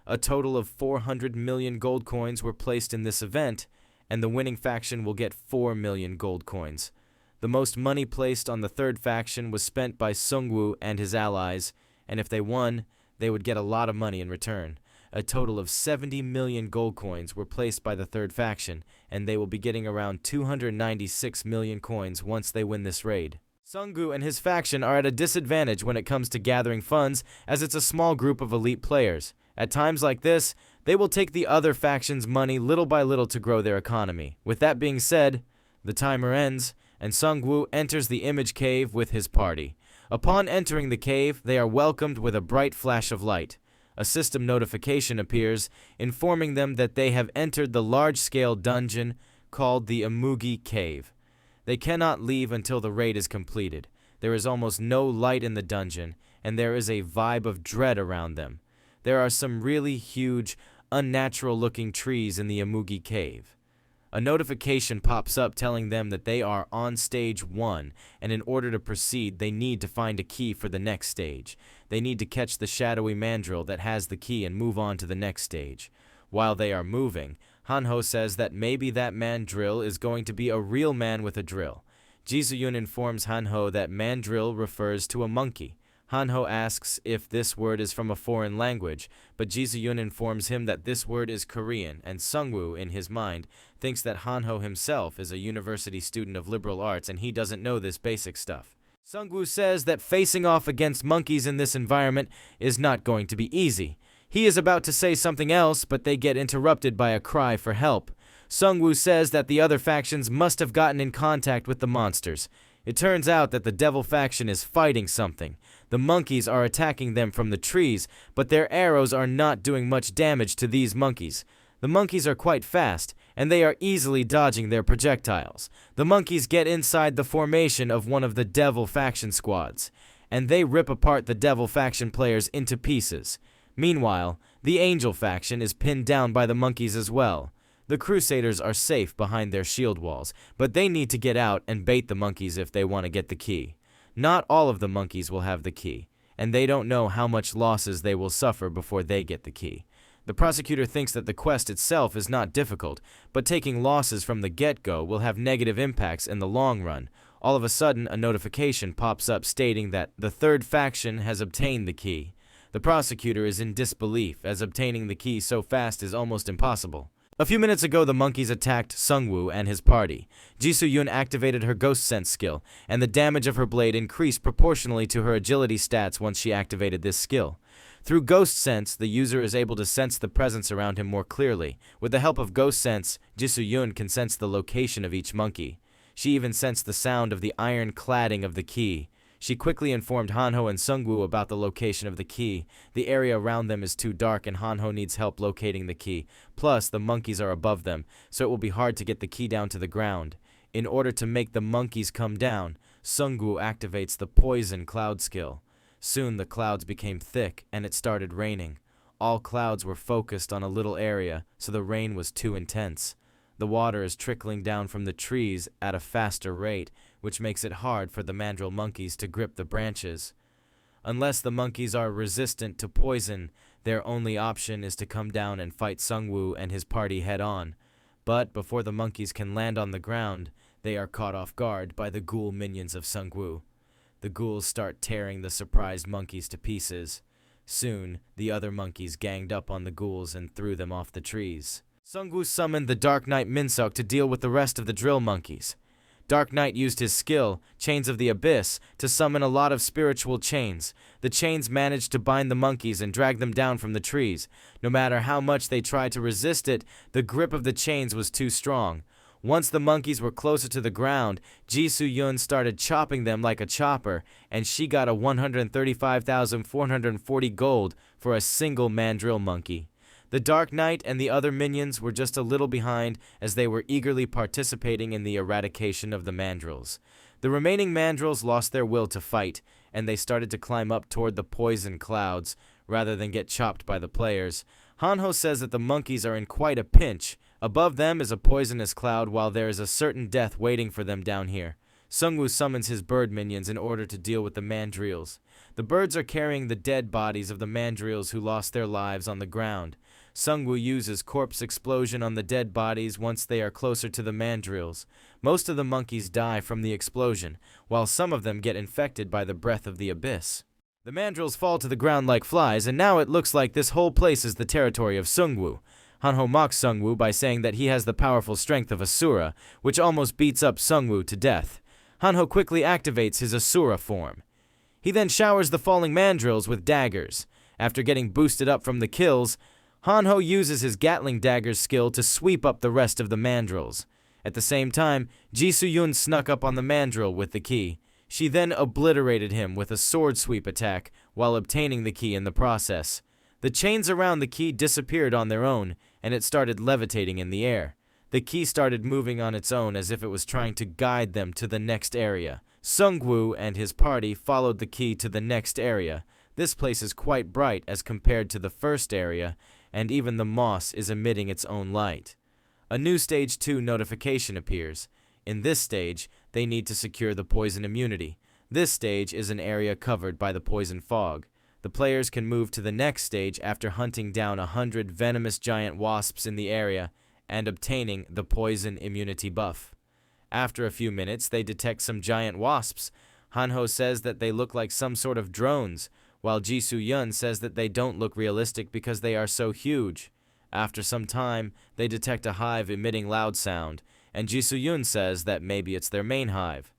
A total of 400 million gold coins were placed in this event, and the winning faction will get 4 million gold coins. The most money placed on the 3rd faction was spent by Sungwoo and his allies, and if they won, they would get a lot of money in return. A total of 70 million gold coins were placed by the 3rd faction, and they will be getting around 296 million coins once they win this raid. Sungwoo and his faction are at a disadvantage when it comes to gathering funds, as it's a small group of elite players. At times like this, they will take the other faction's money little by little to grow their economy. With that being said, the timer ends, and Sungwoo enters the image cave with his party. Upon entering the cave, they are welcomed with a bright flash of light. A system notification appears, informing them that they have entered the large-scale dungeon called the Amugi Cave. They cannot leave until the raid is completed. There is almost no light in the dungeon, and there is a vibe of dread around them. There are some really huge, unnatural-looking trees in the Amugi Cave. A notification pops up telling them that they are on stage 1, and in order to proceed, they need to find a key for the next stage. They need to catch the shadowy mandrill that has the key and move on to the next stage. While they are moving, Hanho says that maybe that mandrill is going to be a real man with a drill. Jisoo-yun informs Hanho that mandrill refers to a monkey. Hanho asks if this word is from a foreign language, but Jisoo-yun informs him that this word is Korean, and Sungwoo, in his mind, thinks that Hanho himself is a university student of liberal arts and he doesn't know this basic stuff. Sungwoo says that facing off against monkeys in this environment is not going to be easy. He is about to say something else, but they get interrupted by a cry for help. Sungwoo says that the other factions must have gotten in contact with the monsters. It turns out that the Devil faction is fighting something. The monkeys are attacking them from the trees, but their arrows are not doing much damage to these monkeys. The monkeys are quite fast, and they are easily dodging their projectiles. The monkeys get inside the formation of one of the Devil faction squads, and they rip apart the Devil faction players into pieces. Meanwhile, the Angel faction is pinned down by the monkeys as well. The Crusaders are safe behind their shield walls, but they need to get out and bait the monkeys if they want to get the key. Not all of the monkeys will have the key, and they don't know how much losses they will suffer before they get the key. The prosecutor thinks that the quest itself is not difficult, but taking losses from the get-go will have negative impacts in the long run. All of a sudden, a notification pops up stating that the 3rd faction has obtained the key. The prosecutor is in disbelief, as obtaining the key so fast is almost impossible. A few minutes ago, the monkeys attacked Sungwoo and his party. Jisoo-yun activated her Ghost Sense skill, and the damage of her blade increased proportionally to her agility stats once she activated this skill. Through Ghost Sense, the user is able to sense the presence around him more clearly. With the help of Ghost Sense, Jisoo-yun can sense the location of each monkey. She even sensed the sound of the iron cladding of the key. She quickly informed Hanho and Sungwoo about the location of the key. The area around them is too dark and Hanho needs help locating the key. Plus, the monkeys are above them, so it will be hard to get the key down to the ground. In order to make the monkeys come down, Sungwoo activates the Poison Cloud skill. Soon the clouds became thick and it started raining. All clouds were focused on a little area, so the rain was too intense. The water is trickling down from the trees at a faster rate, which makes it hard for the mandrill monkeys to grip the branches. Unless the monkeys are resistant to poison, their only option is to come down and fight Sungwoo and his party head-on. But before the monkeys can land on the ground, they are caught off guard by the ghoul minions of Sungwoo. The ghouls start tearing the surprised monkeys to pieces. Soon, the other monkeys ganged up on the ghouls and threw them off the trees. Sungwoo summoned the Dark Knight Minsuk to deal with the rest of the drill monkeys. Dark Knight used his skill, Chains of the Abyss, to summon a lot of spiritual chains. The chains managed to bind the monkeys and drag them down from the trees. No matter how much they tried to resist it, the grip of the chains was too strong. Once the monkeys were closer to the ground, Ji Soo-yun started chopping them like a chopper, and she got a 135,440 gold for a single mandrill monkey. The Dark Knight and the other minions were just a little behind as they were eagerly participating in the eradication of the mandrills. The remaining mandrills lost their will to fight, and they started to climb up toward the poison clouds rather than get chopped by the players. Hanho says that the monkeys are in quite a pinch. Above them is a poisonous cloud while there is a certain death waiting for them down here. Sungwoo summons his bird minions in order to deal with the mandrills. The birds are carrying the dead bodies of the mandrills who lost their lives on the ground. Sungwoo uses corpse explosion on the dead bodies once they are closer to the mandrills. Most of the monkeys die from the explosion, while some of them get infected by the breath of the abyss. The mandrills fall to the ground like flies, and now it looks like this whole place is the territory of Sungwoo. Hanho mocks Sungwoo by saying that he has the powerful strength of Asura, which almost beats up Sungwoo to death. Hanho quickly activates his Asura form. He then showers the falling mandrills with daggers. After getting boosted up from the kills, Hanho uses his Gatling Dagger's skill to sweep up the rest of the mandrills. At the same time, Ji Soo-yun snuck up on the mandrill with the key. She then obliterated him with a sword sweep attack while obtaining the key in the process. The chains around the key disappeared on their own, and it started levitating in the air. The key started moving on its own as if it was trying to guide them to the next area. Sungwoo and his party followed the key to the next area. This place is quite bright as compared to the first area, and even the moss is emitting its own light. A new Stage 2 notification appears. In this stage, they need to secure the poison immunity. This stage is an area covered by the poison fog. The players can move to the next stage after hunting down 100 venomous giant wasps in the area and obtaining the poison immunity buff. After a few minutes, they detect some giant wasps. Hanho says that they look like some sort of drones, while Ji Soo-yun says that they don't look realistic because they are so huge. After some time, they detect a hive emitting loud sound, and Ji Soo-yun says that maybe it's their main hive.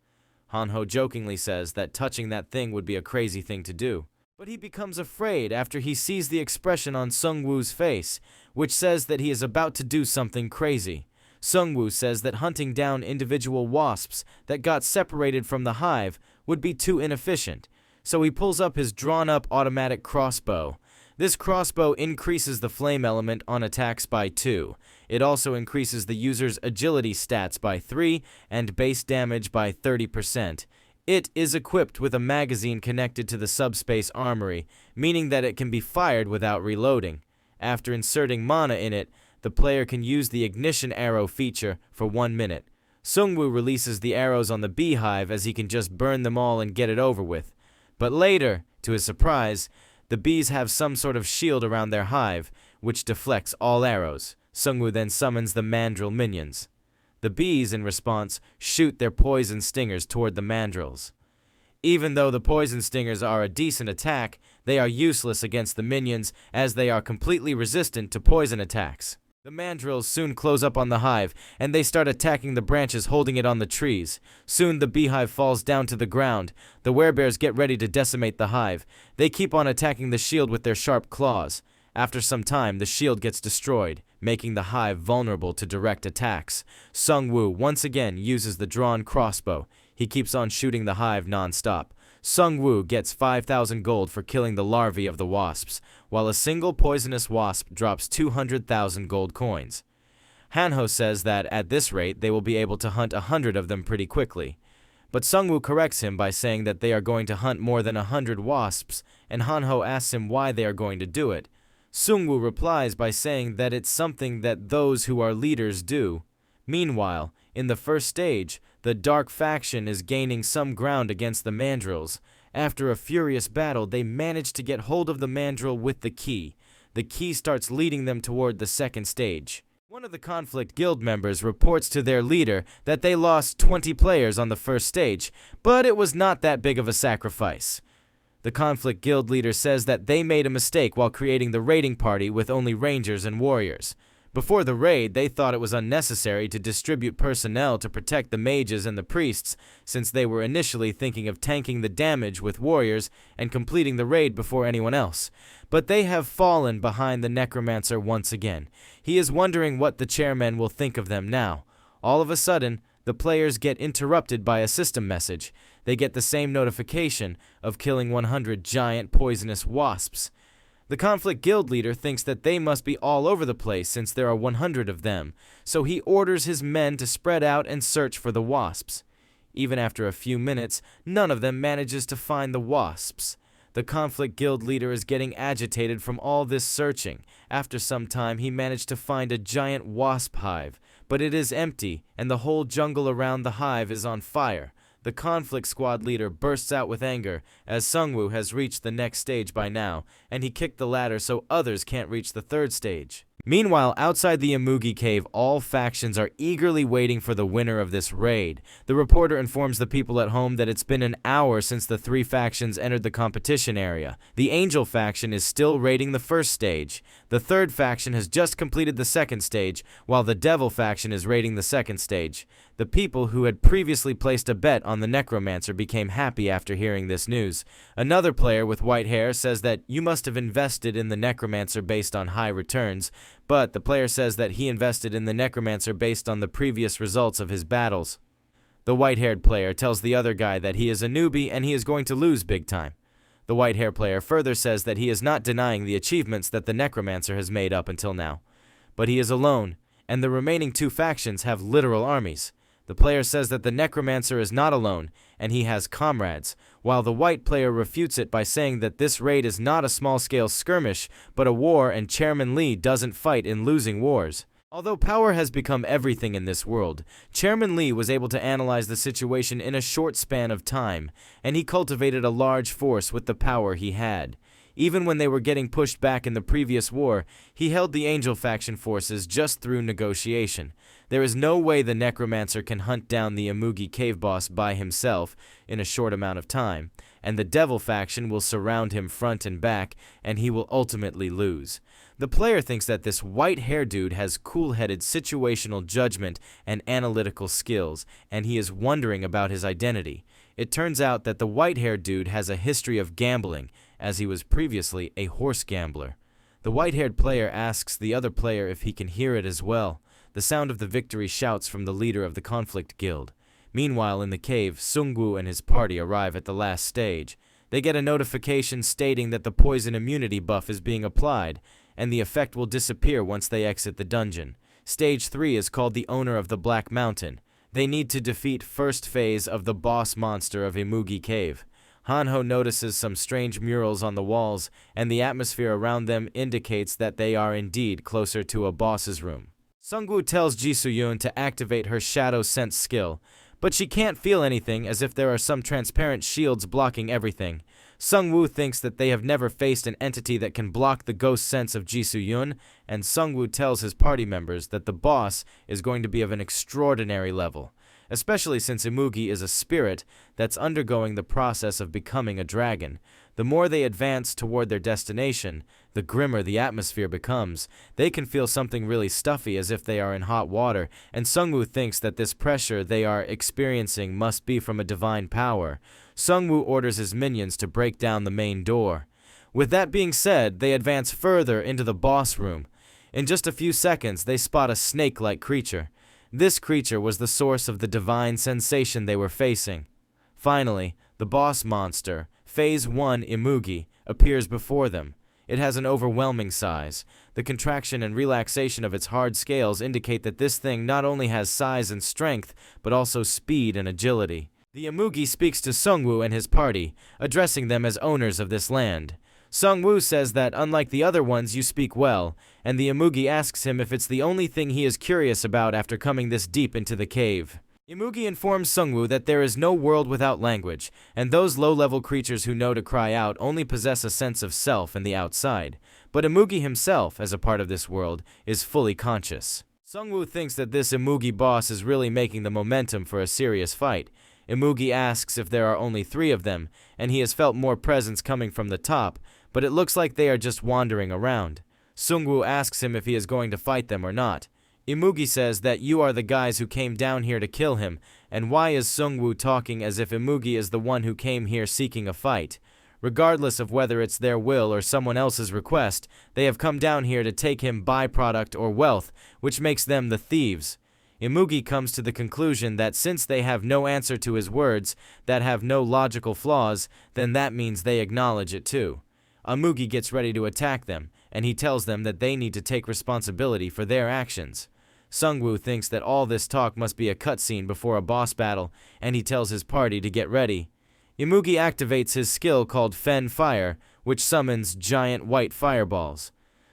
Hanho jokingly says that touching that thing would be a crazy thing to do. But he becomes afraid after he sees the expression on Sungwoo's face, which says that he is about to do something crazy. Sungwoo says that hunting down individual wasps that got separated from the hive would be too inefficient, so he pulls up his drawn-up automatic crossbow. This crossbow increases the flame element on attacks by 2. It also increases the user's agility stats by 3 and base damage by 30%. It is equipped with a magazine connected to the subspace armory, meaning that it can be fired without reloading. After inserting mana in it, the player can use the ignition arrow feature for 1 minute. Sungwoo releases the arrows on the beehive as he can just burn them all and get it over with. But later, to his surprise, the bees have some sort of shield around their hive, which deflects all arrows. Sungwoo then summons the mandrill minions. The bees, in response, shoot their poison stingers toward the mandrills. Even though the poison stingers are a decent attack, they are useless against the minions as they are completely resistant to poison attacks. The mandrills soon close up on the hive, and they start attacking the branches holding it on the trees. Soon the beehive falls down to the ground. The werebears get ready to decimate the hive. They keep on attacking the shield with their sharp claws. After some time, the shield gets destroyed, making the hive vulnerable to direct attacks. Sungwoo once again uses the drawn crossbow. He keeps on shooting the hive non-stop. Sungwoo gets 5,000 gold for killing the larvae of the wasps, while a single poisonous wasp drops 200,000 gold coins. Hanho says that at this rate they will be able to hunt 100 of them pretty quickly. But Sungwoo corrects him by saying that they are going to hunt more than 100 wasps, and Hanho asks him why they are going to do it. Sungwoo replies by saying that it's something that those who are leaders do. Meanwhile, in the first stage, the Dark faction is gaining some ground against the Mandrills. After a furious battle, they manage to get hold of the Mandrill with the key. The key starts leading them toward the second stage. One of the conflict guild members reports to their leader that they lost 20 players on the first stage, but it was not that big of a sacrifice. The conflict guild leader says that they made a mistake while creating the raiding party with only rangers and warriors. Before the raid, they thought it was unnecessary to distribute personnel to protect the mages and the priests, since they were initially thinking of tanking the damage with warriors and completing the raid before anyone else. But they have fallen behind the Necromancer once again. He is wondering what the chairman will think of them now. All of a sudden, the players get interrupted by a system message. They get the same notification of killing 100 giant poisonous wasps. The conflict guild leader thinks that they must be all over the place since there are 100 of them, so he orders his men to spread out and search for the wasps. Even after a few minutes, none of them manages to find the wasps. The conflict guild leader is getting agitated from all this searching. After some time, he managed to find a giant wasp hive, but it is empty, and the whole jungle around the hive is on fire. The conflict squad leader bursts out with anger, as Sungwoo has reached the next stage by now, and he kicked the ladder so others can't reach the third stage. Meanwhile, outside the Imugi cave, all factions are eagerly waiting for the winner of this raid. The reporter informs the people at home that it's been an hour since the three factions entered the competition area. The Angel faction is still raiding the first stage. The third faction has just completed the second stage, while the Devil faction is raiding the second stage. The people who had previously placed a bet on the Necromancer became happy after hearing this news. Another player with white hair says that you must have invested in the Necromancer based on high returns, but the player says that he invested in the Necromancer based on the previous results of his battles. The white-haired player tells the other guy that he is a newbie and he is going to lose big time. The white-hair player further says that he is not denying the achievements that the Necromancer has made up until now. But he is alone, and the remaining two factions have literal armies. The player says that the Necromancer is not alone, and he has comrades, while the white player refutes it by saying that this raid is not a small-scale skirmish, but a war and Chairman Lee doesn't fight in losing wars. Although power has become everything in this world, Chairman Lee was able to analyze the situation in a short span of time, and he cultivated a large force with the power he had. Even when they were getting pushed back in the previous war, he held the Angel faction forces just through negotiation. There is no way the Necromancer can hunt down the Imugi cave boss by himself in a short amount of time, and the Devil faction will surround him front and back, and he will ultimately lose. The player thinks that this white-haired dude has cool-headed situational judgment and analytical skills, and he is wondering about his identity. It turns out that the white-haired dude has a history of gambling, as he was previously a horse gambler. The white-haired player asks the other player if he can hear it as well. The sound of the victory shouts from the leader of the conflict guild. Meanwhile, in the cave, Sungwoo and his party arrive at the last stage. They get a notification stating that the poison immunity buff is being applied, and the effect will disappear once they exit the dungeon. Stage 3 is called the Owner of the Black Mountain. They need to defeat first phase of the boss monster of Imugi Cave. Hanho notices some strange murals on the walls, and the atmosphere around them indicates that they are indeed closer to a boss's room. Sungwoo tells Jisoo-yoon to activate her shadow sense skill, but she can't feel anything as if there are some transparent shields blocking everything. Sungwoo thinks that they have never faced an entity that can block the ghost sense of Jisoo-yoon, and Sungwoo tells his party members that the boss is going to be of an extraordinary level, especially since Imugi is a spirit that's undergoing the process of becoming a dragon. The more they advance toward their destination, the grimmer the atmosphere becomes. They can feel something really stuffy as if they are in hot water, and Sungwoo thinks that this pressure they are experiencing must be from a divine power. Sungwoo orders his minions to break down the main door. With that being said, they advance further into the boss room. In just a few seconds, they spot a snake-like creature. This creature was the source of the divine sensation they were facing. Finally, the boss monster, Phase 1 Imugi, appears before them. It has an overwhelming size. The contraction and relaxation of its hard scales indicate that this thing not only has size and strength, but also speed and agility. The Imugi speaks to Sungwoo and his party, addressing them as owners of this land. Sungwoo says that unlike the other ones, you speak well, and the Imugi asks him if it's the only thing he is curious about after coming this deep into the cave. Imugi informs Sungwoo that there is no world without language, and those low-level creatures who know to cry out only possess a sense of self and the outside, but Imugi himself, as a part of this world, is fully conscious. Sungwoo thinks that this Imugi boss is really making the momentum for a serious fight. Imugi asks if there are only 3 of them, and he has felt more presence coming from the top, but it looks like they are just wandering around. Sungwoo asks him if he is going to fight them or not. Imugi says that you are the guys who came down here to kill him, and why is Sungwoo talking as if Imugi is the one who came here seeking a fight? Regardless of whether it's their will or someone else's request, they have come down here to take him byproduct or wealth, which makes them the thieves. Imugi comes to the conclusion that since they have no answer to his words, that have no logical flaws, then that means they acknowledge it too. Imugi gets ready to attack them, and he tells them that they need to take responsibility for their actions. Sungwoo thinks that all this talk must be a cutscene before a boss battle, and he tells his party to get ready. Imugi activates his skill called Fen Fire, which summons giant white fireballs.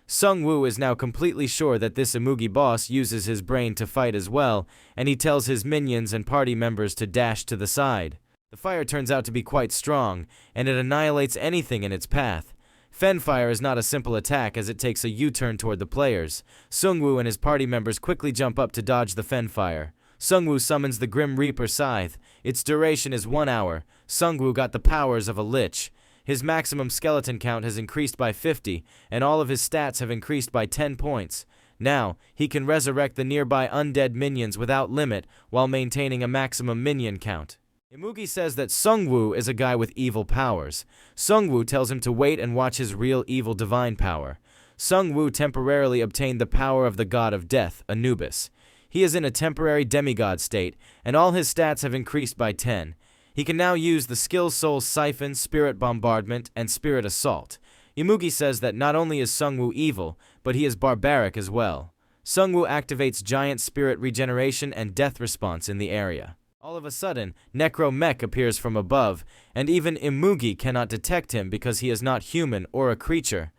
Sungwoo is now completely sure that this Imugi boss uses his brain to fight as well, and he tells his minions and party members to dash to the side. The fire turns out to be quite strong, and it annihilates anything in its path. Fen Fire is not a simple attack as it takes a U-turn toward the players. Sungwoo and his party members quickly jump up to dodge the Fen Fire. Sungwoo summons the Grim Reaper Scythe. Its duration is 1 hour. Sungwoo got the powers of a lich. His maximum skeleton count has increased by 50, and all of his stats have increased by 10 points. Now, he can resurrect the nearby undead minions without limit while maintaining a maximum minion count. Imugi says that Sungwoo is a guy with evil powers. Sungwoo tells him to wait and watch his real evil divine power. Sungwoo temporarily obtained the power of the god of death, Anubis. He is in a temporary demigod state, and all his stats have increased by 10. He can now use the skill Soul Siphon, Spirit Bombardment, and Spirit Assault. Imugi says that not only is Sungwoo evil, but he is barbaric as well. Sungwoo activates Giant Spirit Regeneration and Death Response in the area. All of a sudden, Necromancer appears from above, and even Imugi cannot detect him because he is not human or a creature.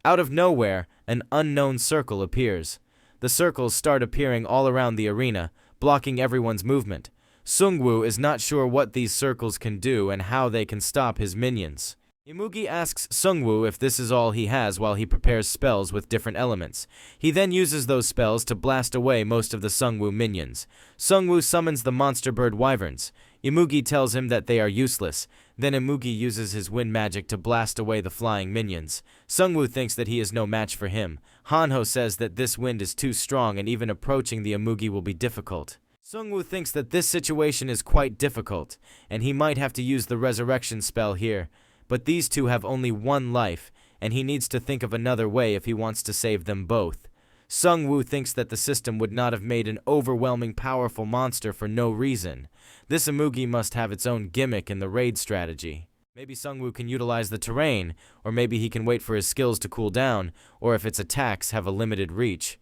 Out of nowhere, an unknown circle appears. The circles start appearing all around the arena, blocking everyone's movement. Sungwoo is not sure what these circles can do and how they can stop his minions. Imugi asks Sungwoo if this is all he has while he prepares spells with different elements. He then uses those spells to blast away most of the Sungwoo minions. Sungwoo summons the monster bird wyverns. Imugi tells him that they are useless. Then Imugi uses his wind magic to blast away the flying minions. Sungwoo thinks that he is no match for him. Hanho says that this wind is too strong and even approaching the Imugi will be difficult. Sungwoo thinks that this situation is quite difficult, and he might have to use the resurrection spell here. But these two have only 1 life, and he needs to think of another way if he wants to save them both. Sungwoo thinks that the system would not have made an overwhelming powerful monster for no reason. This Imugi must have its own gimmick in the raid strategy. Maybe Sungwoo can utilize the terrain, or maybe he can wait for his skills to cool down, or if its attacks have a limited reach.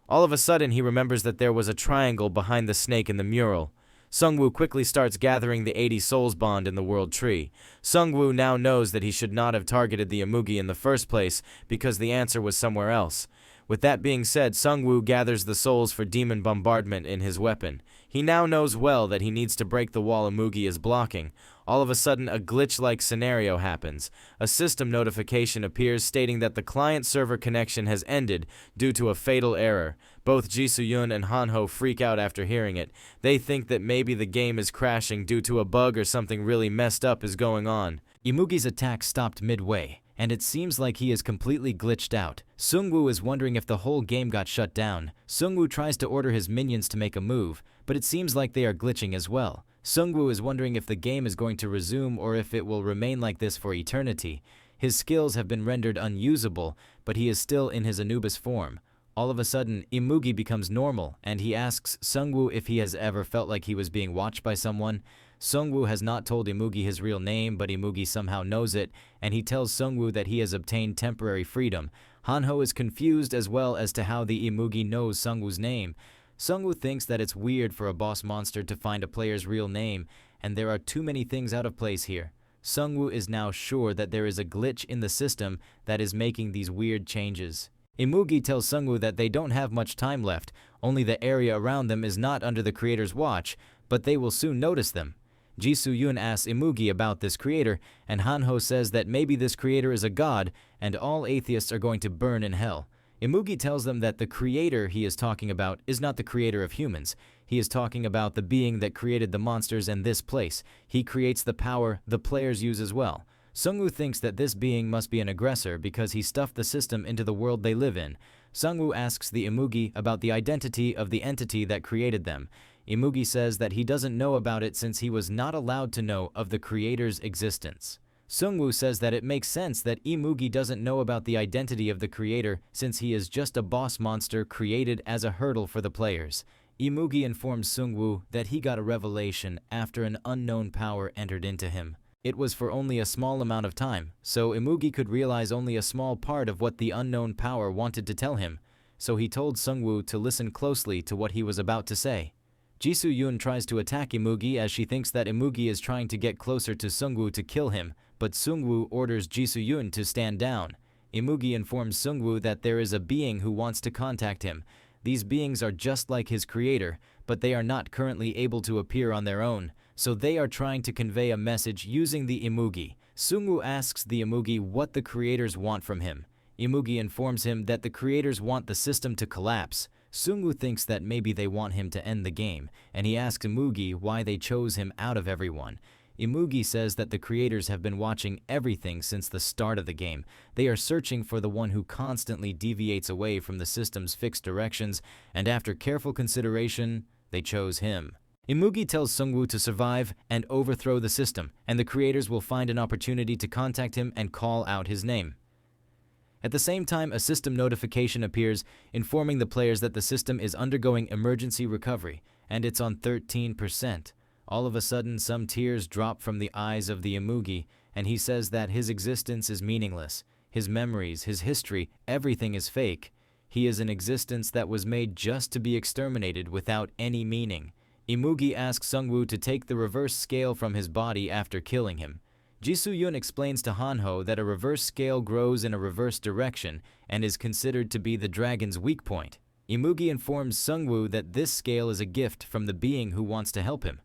All of a sudden, he remembers that there was a triangle behind the snake in the mural. Sungwoo quickly starts gathering the 80 souls bond in the world tree. Sungwoo now knows that he should not have targeted the Imugi in the first place because the answer was somewhere else. With that being said, Sungwoo gathers the souls for demon bombardment in his weapon. He now knows well that he needs to break the wall Imugi is blocking. All of a sudden, a glitch-like scenario happens. A system notification appears stating that the client-server connection has ended due to a fatal error. Both Jisoo-yun and Hanho freak out after hearing it. They think that maybe the game is crashing due to a bug or something really messed up is going on. Imugi's attack stopped midway, and it seems like he is completely glitched out. Sungwoo is wondering if the whole game got shut down. Sungwoo tries to order his minions to make a move, but it seems like they are glitching as well. Sungwoo is wondering if the game is going to resume or if it will remain like this for eternity. His skills have been rendered unusable, but he is still in his Anubis form. All of a sudden, Imugi becomes normal, and he asks Sungwoo if he has ever felt like he was being watched by someone. Sungwoo has not told Imugi his real name, but Imugi somehow knows it, and he tells Sungwoo that he has obtained temporary freedom. Hanho is confused as well as to how the Imugi knows Sungwoo's name. Sungwoo thinks that it's weird for a boss monster to find a player's real name, and there are too many things out of place here. Sungwoo is now sure that there is a glitch in the system that is making these weird changes. Imugi tells Sungwoo that they don't have much time left, only the area around them is not under the creator's watch, but they will soon notice them. Ji Soo-yoon asks Imugi about this creator, and Hanho says that maybe this creator is a god, and all atheists are going to burn in hell. Imugi tells them that the creator he is talking about is not the creator of humans. He is talking about the being that created the monsters and this place. He creates the power the players use as well. Sungwoo thinks that this being must be an aggressor because he stuffed the system into the world they live in. Sungwoo asks the Imugi about the identity of the entity that created them. Imugi says that he doesn't know about it since he was not allowed to know of the creator's existence. Sungwoo says that it makes sense that Imugi doesn't know about the identity of the creator since he is just a boss monster created as a hurdle for the players. Imugi informs Sungwoo that he got a revelation after an unknown power entered into him. It was for only a small amount of time, so Imugi could realize only a small part of what the unknown power wanted to tell him, so he told Sungwoo to listen closely to what he was about to say. Ji Soo-yoon tries to attack Imugi as she thinks that Imugi is trying to get closer to Sungwoo to kill him, but Sungwoo orders Ji Soo-yoon to stand down. Imugi informs Sungwoo that there is a being who wants to contact him. These beings are just like his creator, but they are not currently able to appear on their own, so they are trying to convey a message using the Imugi. Sungwoo asks the Imugi what the creators want from him. Imugi informs him that the creators want the system to collapse. Sungwoo thinks that maybe they want him to end the game, and he asks Imugi why they chose him out of everyone. Imugi says that the creators have been watching everything since the start of the game. They are searching for the one who constantly deviates away from the system's fixed directions, and after careful consideration, they chose him. Imugi tells Sungwoo to survive and overthrow the system, and the creators will find an opportunity to contact him and call out his name. At the same time, a system notification appears informing the players that the system is undergoing emergency recovery, and it's on 13%. All of a sudden, some tears drop from the eyes of the Imugi, and he says that his existence is meaningless. His memories, his history, everything is fake. He is an existence that was made just to be exterminated without any meaning. Imugi asks Sungwoo to take the reverse scale from his body after killing him. Ji Soo-yoon explains to Hanho that a reverse scale grows in a reverse direction and is considered to be the dragon's weak point. Imugi informs Sungwoo that this scale is a gift from the being who wants to help him.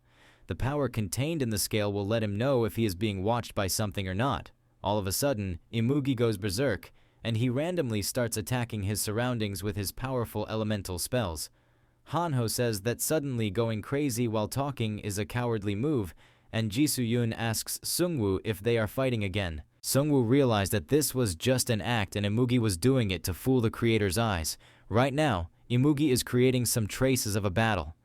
The power contained in the scale will let him know if he is being watched by something or not. All of a sudden, Imugi goes berserk, and he randomly starts attacking his surroundings with his powerful elemental spells. Hanho says that suddenly going crazy while talking is a cowardly move, and Ji Soo-yoon asks Sungwoo if they are fighting again. Sungwoo realized that this was just an act and Imugi was doing it to fool the creator's eyes. Right now, Imugi is creating some traces of a battle.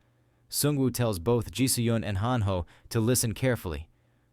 Sungwoo tells both Ji Soo-yoon and Hanho to listen carefully.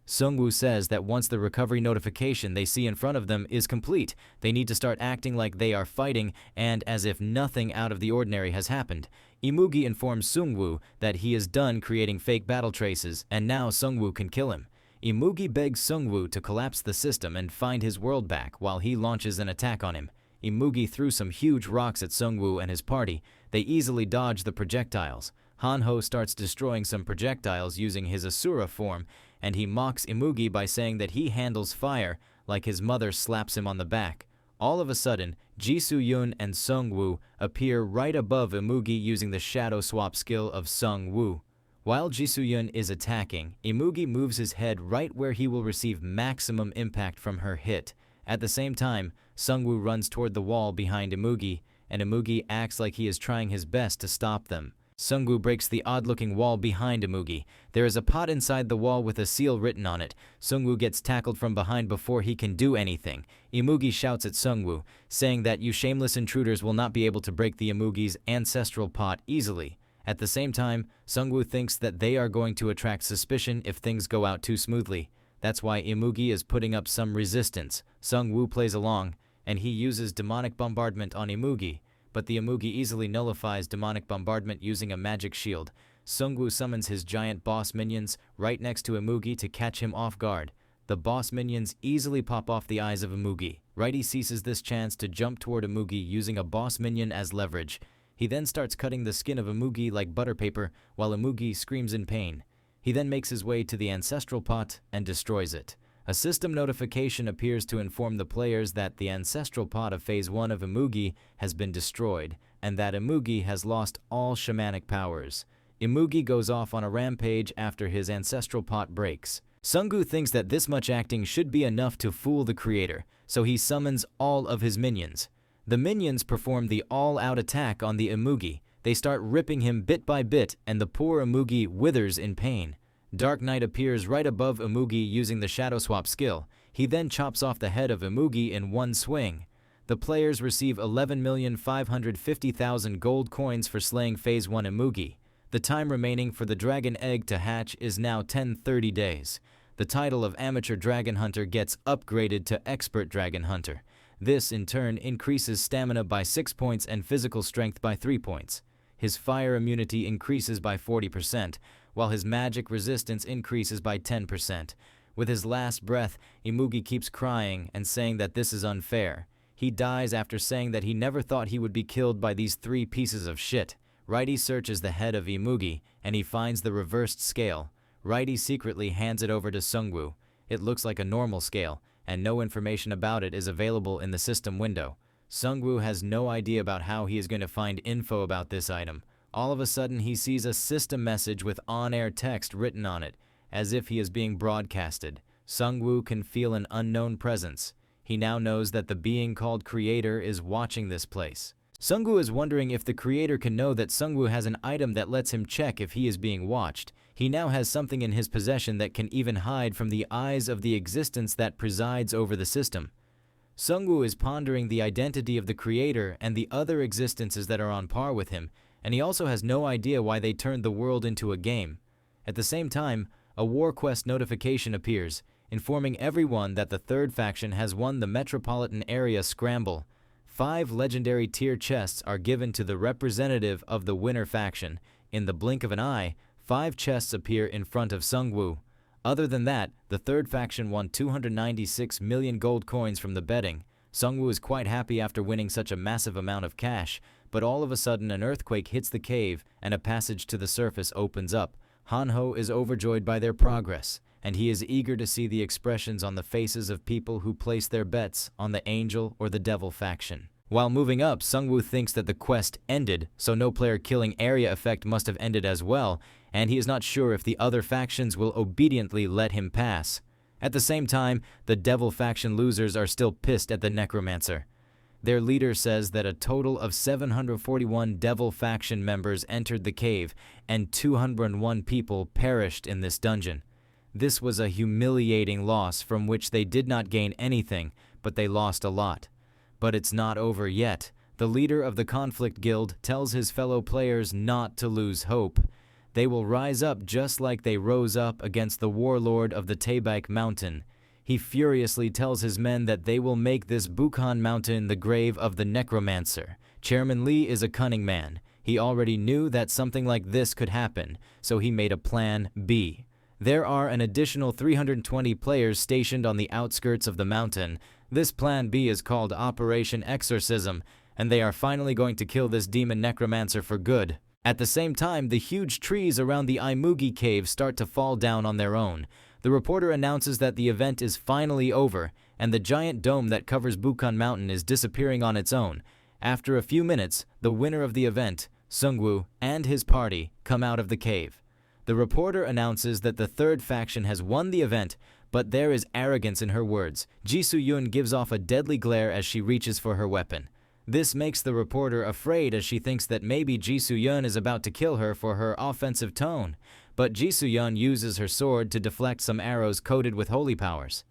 Sungwoo says that once the recovery notification they see in front of them is complete, they need to start acting like they are fighting and as if nothing out of the ordinary has happened. Imugi informs Sungwoo that he is done creating fake battle traces and now Sungwoo can kill him. Imugi begs Sungwoo to collapse the system and find his world back while he launches an attack on him. Imugi threw some huge rocks at Sungwoo and his party. They easily dodge the projectiles. Hanho starts destroying some projectiles using his Asura form, and he mocks Imugi by saying that he handles fire like his mother slaps him on the back. All of a sudden, Ji Soo-yoon and Sungwoo appear right above Imugi using the shadow swap skill of Sungwoo. While Ji Soo-yoon is attacking, Imugi moves his head right where he will receive maximum impact from her hit. At the same time, Sungwoo runs toward the wall behind Imugi, and Imugi acts like he is trying his best to stop them. Sungwoo breaks the odd-looking wall behind Imugi. There is a pot inside the wall with a seal written on it. Sungwoo gets tackled from behind before he can do anything. Imugi shouts at Sungwoo, saying that you shameless intruders will not be able to break the Imugi's ancestral pot easily. At the same time, Sungwoo thinks that they are going to attract suspicion if things go out too smoothly. That's why Imugi is putting up some resistance. Sungwoo plays along, and he uses demonic bombardment on Imugi. But the Imugi easily nullifies demonic bombardment using a magic shield. Sungwoo summons his giant boss minions right next to Imugi to catch him off guard. The boss minions easily pop off the eyes of Imugi. Righty seizes this chance to jump toward Imugi using a boss minion as leverage. He then starts cutting the skin of Imugi like butter paper while Imugi screams in pain. He then makes his way to the ancestral pot and destroys it. A system notification appears to inform the players that the ancestral pot of Phase 1 of Imugi has been destroyed, and that Imugi has lost all shamanic powers. Imugi goes off on a rampage after his ancestral pot breaks. Sungwoo thinks that this much acting should be enough to fool the creator, so he summons all of his minions. The minions perform the all-out attack on the Imugi. They start ripping him bit by bit, and the poor Imugi withers in pain. Dark Knight appears right above Imugi using the Shadow Swap skill. He then chops off the head of Imugi in one swing. The players receive 11,550,000 gold coins for slaying Phase 1 Imugi. The time remaining for the dragon egg to hatch is now 1030 days. The title of Amateur Dragon Hunter gets upgraded to Expert Dragon Hunter. This, in turn, increases stamina by 6 points and physical strength by 3 points. His fire immunity increases by 40%, while his magic resistance increases by 10%. With his last breath, Imugi keeps crying and saying that this is unfair. He dies after saying that he never thought he would be killed by these 3 pieces of shit. Righty searches the head of Imugi, and he finds the reversed scale. Righty secretly hands it over to Sungwoo. It looks like a normal scale, and no information about it is available in the system window. Sungwoo has no idea about how he is going to find info about this item. All of a sudden, he sees a system message with on-air text written on it, as if he is being broadcasted. Sungwoo can feel an unknown presence. He now knows that the being called Creator is watching this place. Sungwoo is wondering if the Creator can know that Sungwoo has an item that lets him check if he is being watched. He now has something in his possession that can even hide from the eyes of the existence that presides over the system. Sungwoo is pondering the identity of the Creator and the other existences that are on par with him, and he also has no idea why they turned the world into a game. At the same time, a War Quest notification appears, informing everyone that the third faction has won the Metropolitan Area Scramble. 5 legendary tier chests are given to the representative of the winner faction. In the blink of an eye, 5 chests appear in front of Sungwoo. Other than that, the third faction won 296 million gold coins from the betting. Sungwoo is quite happy after winning such a massive amount of cash, but all of a sudden an earthquake hits the cave and a passage to the surface opens up. Hanho is overjoyed by their progress, and he is eager to see the expressions on the faces of people who place their bets on the angel or the devil faction. While moving up, Sungwoo thinks that the quest ended, so no player killing area effect must have ended as well, and he is not sure if the other factions will obediently let him pass. At the same time, the devil faction losers are still pissed at the Necromancer. Their leader says that a total of 741 devil faction members entered the cave, and 201 people perished in this dungeon. This was a humiliating loss from which they did not gain anything, but they lost a lot. But it's not over yet. The leader of the Conflict Guild tells his fellow players not to lose hope. They will rise up just like they rose up against the warlord of the Taebaek Mountain. He furiously tells his men that they will make this Bukhan Mountain the grave of the Necromancer. Chairman Lee is a cunning man. He already knew that something like this could happen, so he made a plan B. There are an additional 320 players stationed on the outskirts of the mountain. This plan B is called Operation Exorcism, and they are finally going to kill this demon necromancer for good. At the same time, the huge trees around the Imugi cave start to fall down on their own. The reporter announces that the event is finally over, and the giant dome that covers Bukhan Mountain is disappearing on its own. After a few minutes, the winner of the event, Sungwoo, and his party come out of the cave. The reporter announces that the third faction has won the event, but there is arrogance in her words. Ji Soo-yun gives off a deadly glare as she reaches for her weapon. This makes the reporter afraid as she thinks that maybe Ji Soo-yun is about to kill her for her offensive tone, but Ji Soo-yun uses her sword to deflect some arrows coated with holy powers.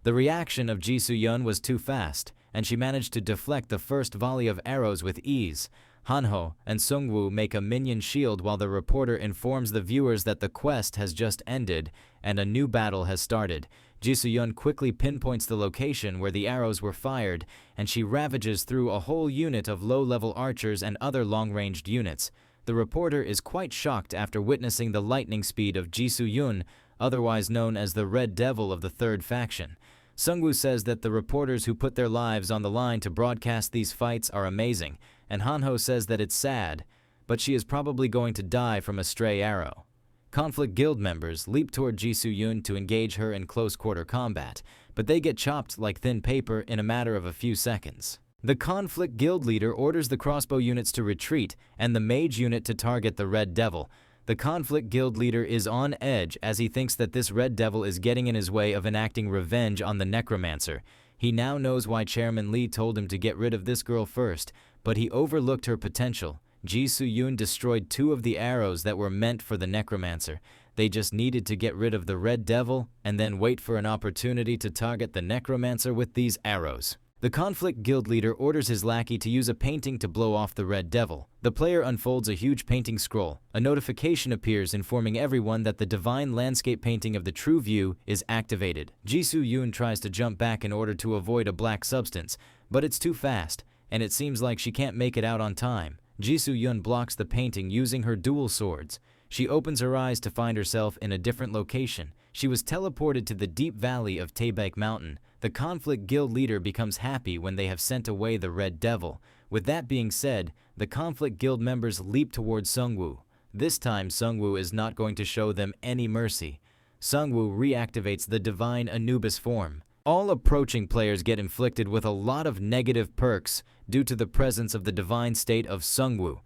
The reaction of Ji Soo-yun was too fast, and she managed to deflect the first volley of arrows with ease. Hanho and Sungwoo make a minion shield while the reporter informs the viewers that the quest has just ended and a new battle has started. Ji Soo-yun quickly pinpoints the location where the arrows were fired, and she ravages through a whole unit of low-level archers and other long-ranged units. The reporter is quite shocked after witnessing the lightning speed of Ji Soo-yun, otherwise known as the Red Devil of the third faction. Sungwoo says that the reporters who put their lives on the line to broadcast these fights are amazing, and Hanho says that it's sad, but she is probably going to die from a stray arrow. Conflict Guild members leap toward Ji Soo-yoon to engage her in close-quarter combat, but they get chopped like thin paper in a matter of a few seconds. The Conflict Guild leader orders the crossbow units to retreat and the mage unit to target the Red Devil. The Conflict Guild leader is on edge as he thinks that this Red Devil is getting in his way of enacting revenge on the Necromancer. He now knows why Chairman Lee told him to get rid of this girl first, but he overlooked her potential. Ji Soo-yoon destroyed 2 of the arrows that were meant for the Necromancer. They just needed to get rid of the Red Devil and then wait for an opportunity to target the Necromancer with these arrows. The Conflict Guild leader orders his lackey to use a painting to blow off the Red Devil. The player unfolds a huge painting scroll. A notification appears informing everyone that the divine landscape painting of the True View is activated. Ji Soo-yoon tries to jump back in order to avoid a black substance, but it's too fast, and it seems like she can't make it out on time. Ji Soo-yoon blocks the painting using her dual swords. She opens her eyes to find herself in a different location. She was teleported to the deep valley of Taebaek Mountain. The Conflict Guild leader becomes happy when they have sent away the Red Devil. With that being said, the Conflict Guild members leap towards Sungwoo. This time, Sungwoo is not going to show them any mercy. Sungwoo reactivates the divine Anubis form. All approaching players get inflicted with a lot of negative perks due to the presence of the divine state of Sungwoo.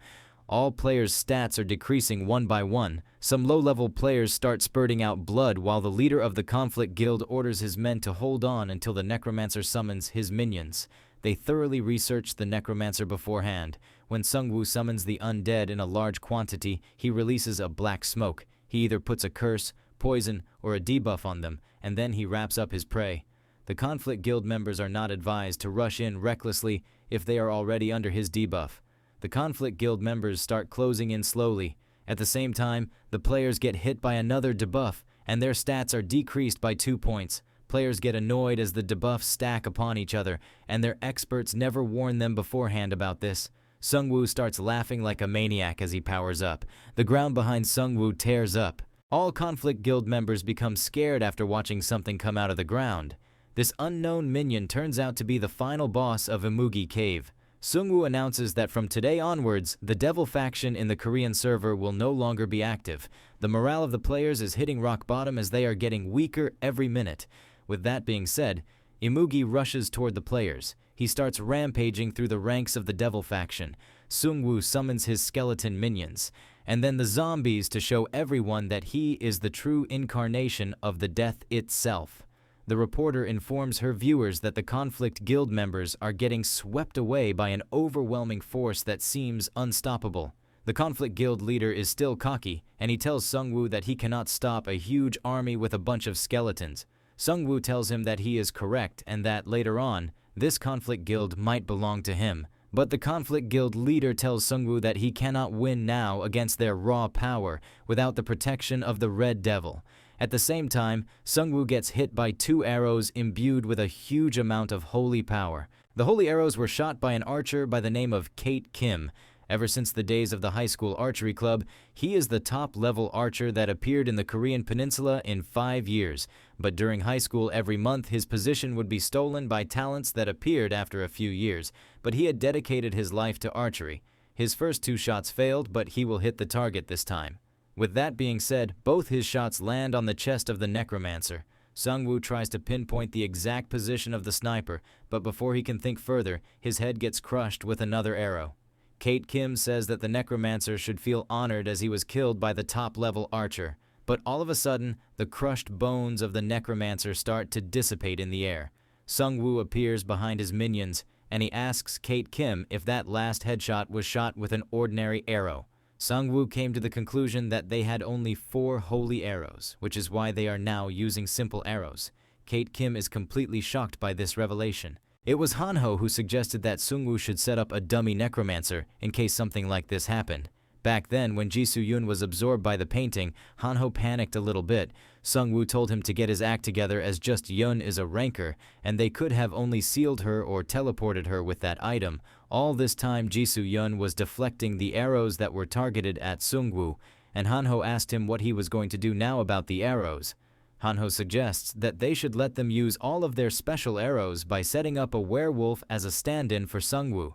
All players' stats are decreasing one by one. Some low-level players start spurting out blood while the leader of the Conflict Guild orders his men to hold on until the Necromancer summons his minions. They thoroughly research the Necromancer beforehand. When Sungwoo summons the undead in a large quantity, he releases a black smoke. He either puts a curse, poison, or a debuff on them, and then he wraps up his prey. The Conflict Guild members are not advised to rush in recklessly if they are already under his debuff. The Conflict Guild members start closing in slowly. At the same time, the players get hit by another debuff, and their stats are decreased by 2 points. Players get annoyed as the debuffs stack upon each other, and their experts never warn them beforehand about this. Sungwoo starts laughing like a maniac as he powers up. The ground behind Sungwoo tears up. All Conflict Guild members become scared after watching something come out of the ground. This unknown minion turns out to be the final boss of Imugi Cave. Sungwoo announces that from today onwards, the Devil faction in the Korean server will no longer be active. The morale of the players is hitting rock bottom as they are getting weaker every minute. With that being said, Imugi rushes toward the players. He starts rampaging through the ranks of the Devil faction. Sungwoo summons his skeleton minions, and then the zombies to show everyone that he is the true incarnation of the death itself. The reporter informs her viewers that the Conflict Guild members are getting swept away by an overwhelming force that seems unstoppable. The Conflict Guild leader is still cocky, and he tells Sungwoo that he cannot stop a huge army with a bunch of skeletons. Sungwoo tells him that he is correct and that later on, this Conflict Guild might belong to him. But the Conflict Guild leader tells Sungwoo that he cannot win now against their raw power without the protection of the Red Devil. At the same time, Sungwoo gets hit by 2 arrows imbued with a huge amount of holy power. The holy arrows were shot by an archer by the name of Kate Kim. Ever since the days of the high school archery club, he is the top-level archer that appeared in the Korean peninsula in 5 years. But during high school every month, his position would be stolen by talents that appeared after a few years. But he had dedicated his life to archery. His first 2 shots failed, but he will hit the target this time. With that being said, both his shots land on the chest of the Necromancer. Sungwoo tries to pinpoint the exact position of the sniper, but before he can think further, his head gets crushed with another arrow. Kate Kim says that the Necromancer should feel honored as he was killed by the top-level archer. But all of a sudden, the crushed bones of the Necromancer start to dissipate in the air. Sungwoo appears behind his minions, and he asks Kate Kim if that last headshot was shot with an ordinary arrow. Sungwoo came to the conclusion that they had only 4 holy arrows, which is why they are now using simple arrows. Kate Kim is completely shocked by this revelation. It was Hanho who suggested that Sungwoo should set up a dummy Necromancer in case something like this happened. Back then, when Ji Soo-yoon was absorbed by the painting, Hanho panicked a little bit. Sungwoo told him to get his act together as just Yun is a ranker, and they could have only sealed her or teleported her with that item. All this time, Ji Soo-yoon was deflecting the arrows that were targeted at Sungwoo, and Hanho asked him what he was going to do now about the arrows. Hanho suggests that they should let them use all of their special arrows by setting up a werewolf as a stand-in for Sungwoo.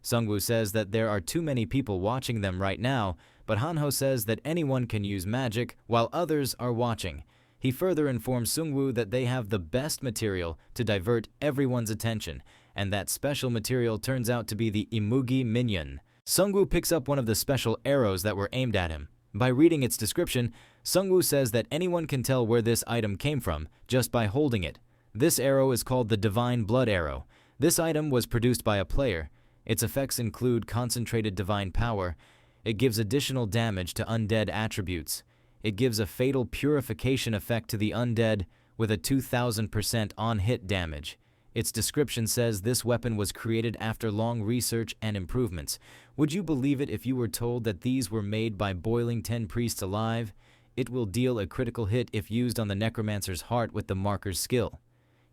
Sungwoo says that there are too many people watching them right now, but Hanho says that anyone can use magic while others are watching. He further informs Sungwoo that they have the best material to divert everyone's attention, and that special material turns out to be the Imugi Minion. Sungwoo picks up one of the special arrows that were aimed at him. By reading its description, Sungwoo says that anyone can tell where this item came from just by holding it. This arrow is called the Divine Blood Arrow. This item was produced by a player. Its effects include concentrated divine power. It gives additional damage to undead attributes. It gives a fatal purification effect to the undead with a 2000% on-hit damage. Its description says this weapon was created after long research and improvements. Would you believe it if you were told that these were made by boiling 10 priests alive? It will deal a critical hit if used on the Necromancer's heart with the marker's skill.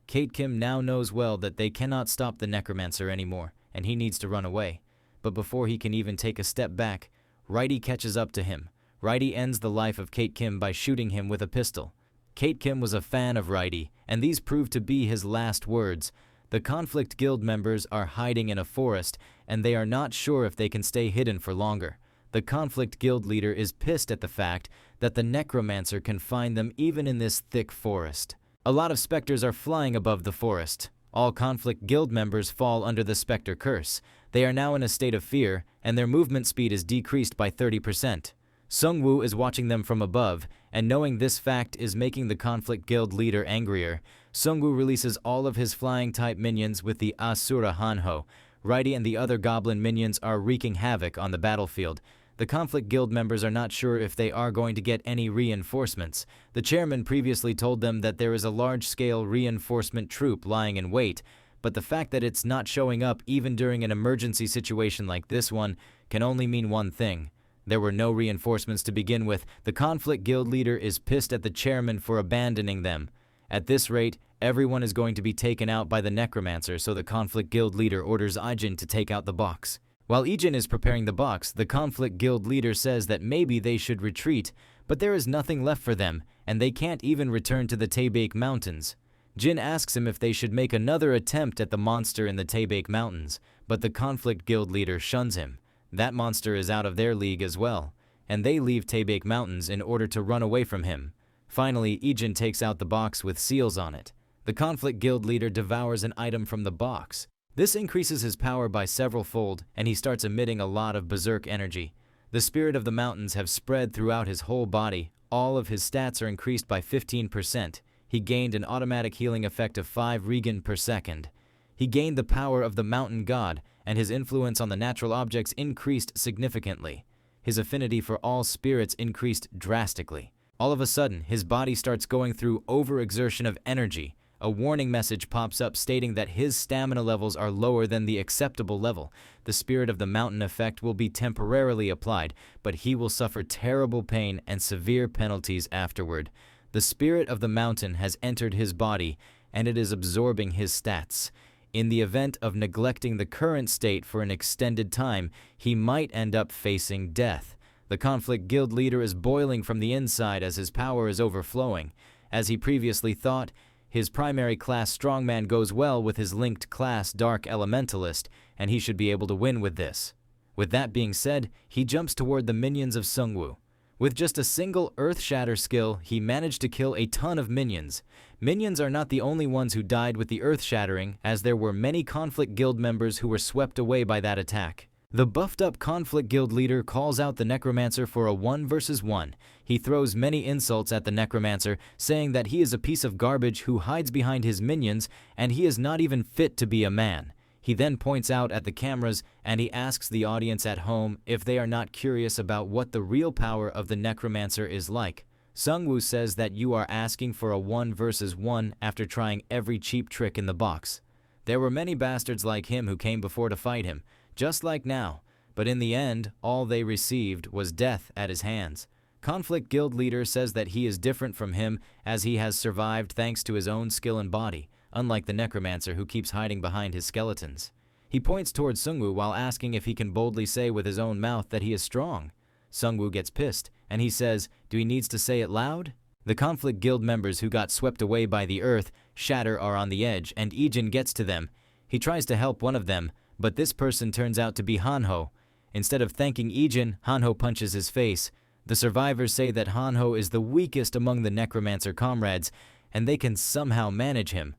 Kate Kim now knows well that they cannot stop the Necromancer anymore, and he needs to run away. But before he can even take a step back, Righty catches up to him. Righty ends the life of Kate Kim by shooting him with a pistol. Kate Kim was a fan of Righty, and these proved to be his last words. The Conflict Guild members are hiding in a forest, and they are not sure if they can stay hidden for longer. The Conflict Guild leader is pissed at the fact that the Necromancer can find them even in this thick forest. A lot of specters are flying above the forest. All Conflict Guild members fall under the Spectre Curse. They are now in a state of fear, and their movement speed is decreased by 30%. Sungwoo is watching them from above, and knowing this fact is making the Conflict Guild leader angrier. Sungwoo releases all of his flying-type minions with the Asura Hanho. Righty and the other goblin minions are wreaking havoc on the battlefield. The Conflict Guild members are not sure if they are going to get any reinforcements. The chairman previously told them that there is a large-scale reinforcement troop lying in wait, but the fact that it's not showing up even during an emergency situation like this one can only mean one thing. There were no reinforcements to begin with. The Conflict Guild leader is pissed at the chairman for abandoning them. At this rate, everyone is going to be taken out by the Necromancer, so the Conflict Guild leader orders Ijin to take out the box. While Ijin is preparing the box, the Conflict Guild leader says that maybe they should retreat, but there is nothing left for them, and they can't even return to the Taebaek Mountains. Jin asks him if they should make another attempt at the monster in the Taebaek Mountains, but the Conflict Guild leader shuns him. That monster is out of their league as well, and they leave Taebaek Mountains in order to run away from him. Finally, Ijin takes out the box with seals on it. The Conflict Guild leader devours an item from the box. This increases his power by several-fold, and he starts emitting a lot of berserk energy. The spirit of the mountains have spread throughout his whole body. All of his stats are increased by 15%. He gained an automatic healing effect of 5 regen per second. He gained the power of the mountain god, and his influence on the natural objects increased significantly. His affinity for all spirits increased drastically. All of a sudden, his body starts going through overexertion of energy. A warning message pops up stating that his stamina levels are lower than the acceptable level. The spirit of the mountain effect will be temporarily applied, but he will suffer terrible pain and severe penalties afterward. The spirit of the mountain has entered his body, and it is absorbing his stats. In the event of neglecting the current state for an extended time, he might end up facing death. The Conflict Guild leader is boiling from the inside as his power is overflowing. As he previously thought, his primary class strongman goes well with his linked class Dark Elementalist, and he should be able to win with this. With that being said, he jumps toward the minions of Sungwoo. With just a single Earth Shatter skill, he managed to kill a ton of minions. Minions are not the only ones who died with the Earth Shattering, as there were many Conflict Guild members who were swept away by that attack. The buffed-up Conflict Guild leader calls out the Necromancer for a 1 versus 1. He throws many insults at the Necromancer, saying that he is a piece of garbage who hides behind his minions, and he is not even fit to be a man. He then points out at the cameras, and he asks the audience at home if they are not curious about what the real power of the Necromancer is like. Sungwoo says that you are asking for a 1 versus 1 after trying every cheap trick in the box. There were many bastards like him who came before to fight him, just like now, but in the end, all they received was death at his hands. Conflict Guild leader says that he is different from him as he has survived thanks to his own skill and body, unlike the Necromancer who keeps hiding behind his skeletons. He points towards Sungwoo while asking if he can boldly say with his own mouth that he is strong. Sungwoo gets pissed, and he says, do he needs to say it loud? The Conflict Guild members who got swept away by the Earth Shatter are on the edge, and Ijin gets to them. He tries to help one of them, but this person turns out to be Hanho. Instead of thanking Ijin, Hanho punches his face. The survivors say that Hanho is the weakest among the Necromancer comrades, and they can somehow manage him.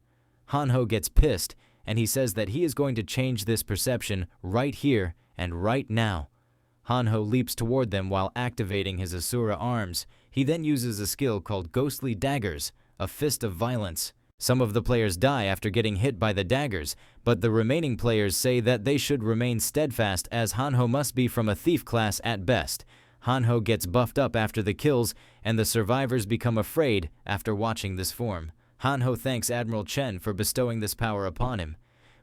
Hanho gets pissed, and he says that he is going to change this perception right here and right now. Hanho leaps toward them while activating his Asura arms. He then uses a skill called Ghostly Daggers, a fist of violence. Some of the players die after getting hit by the daggers, but the remaining players say that they should remain steadfast as Hanho must be from a thief class at best. Hanho gets buffed up after the kills, and the survivors become afraid after watching this form. Hanho thanks Admiral Chen for bestowing this power upon him.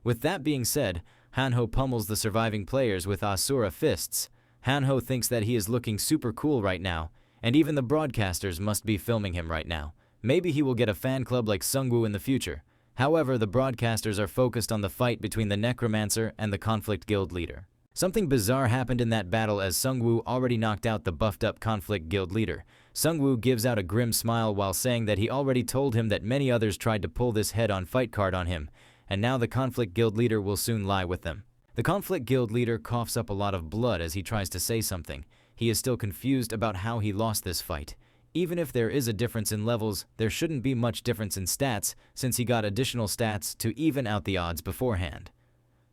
With that being said, Hanho pummels the surviving players with Asura fists. Hanho thinks that he is looking super cool right now, and even the broadcasters must be filming him right now. Maybe he will get a fan club like Sungwoo in the future. However, the broadcasters are focused on the fight between the Necromancer and the Conflict Guild leader. Something bizarre happened in that battle as Sungwoo already knocked out the buffed-up Conflict Guild leader. Sungwoo gives out a grim smile while saying that he already told him that many others tried to pull this head-on fight card on him, and now the Conflict Guild leader will soon lie with them. The Conflict Guild leader coughs up a lot of blood as he tries to say something. He is still confused about how he lost this fight. Even if there is a difference in levels, there shouldn't be much difference in stats since he got additional stats to even out the odds beforehand.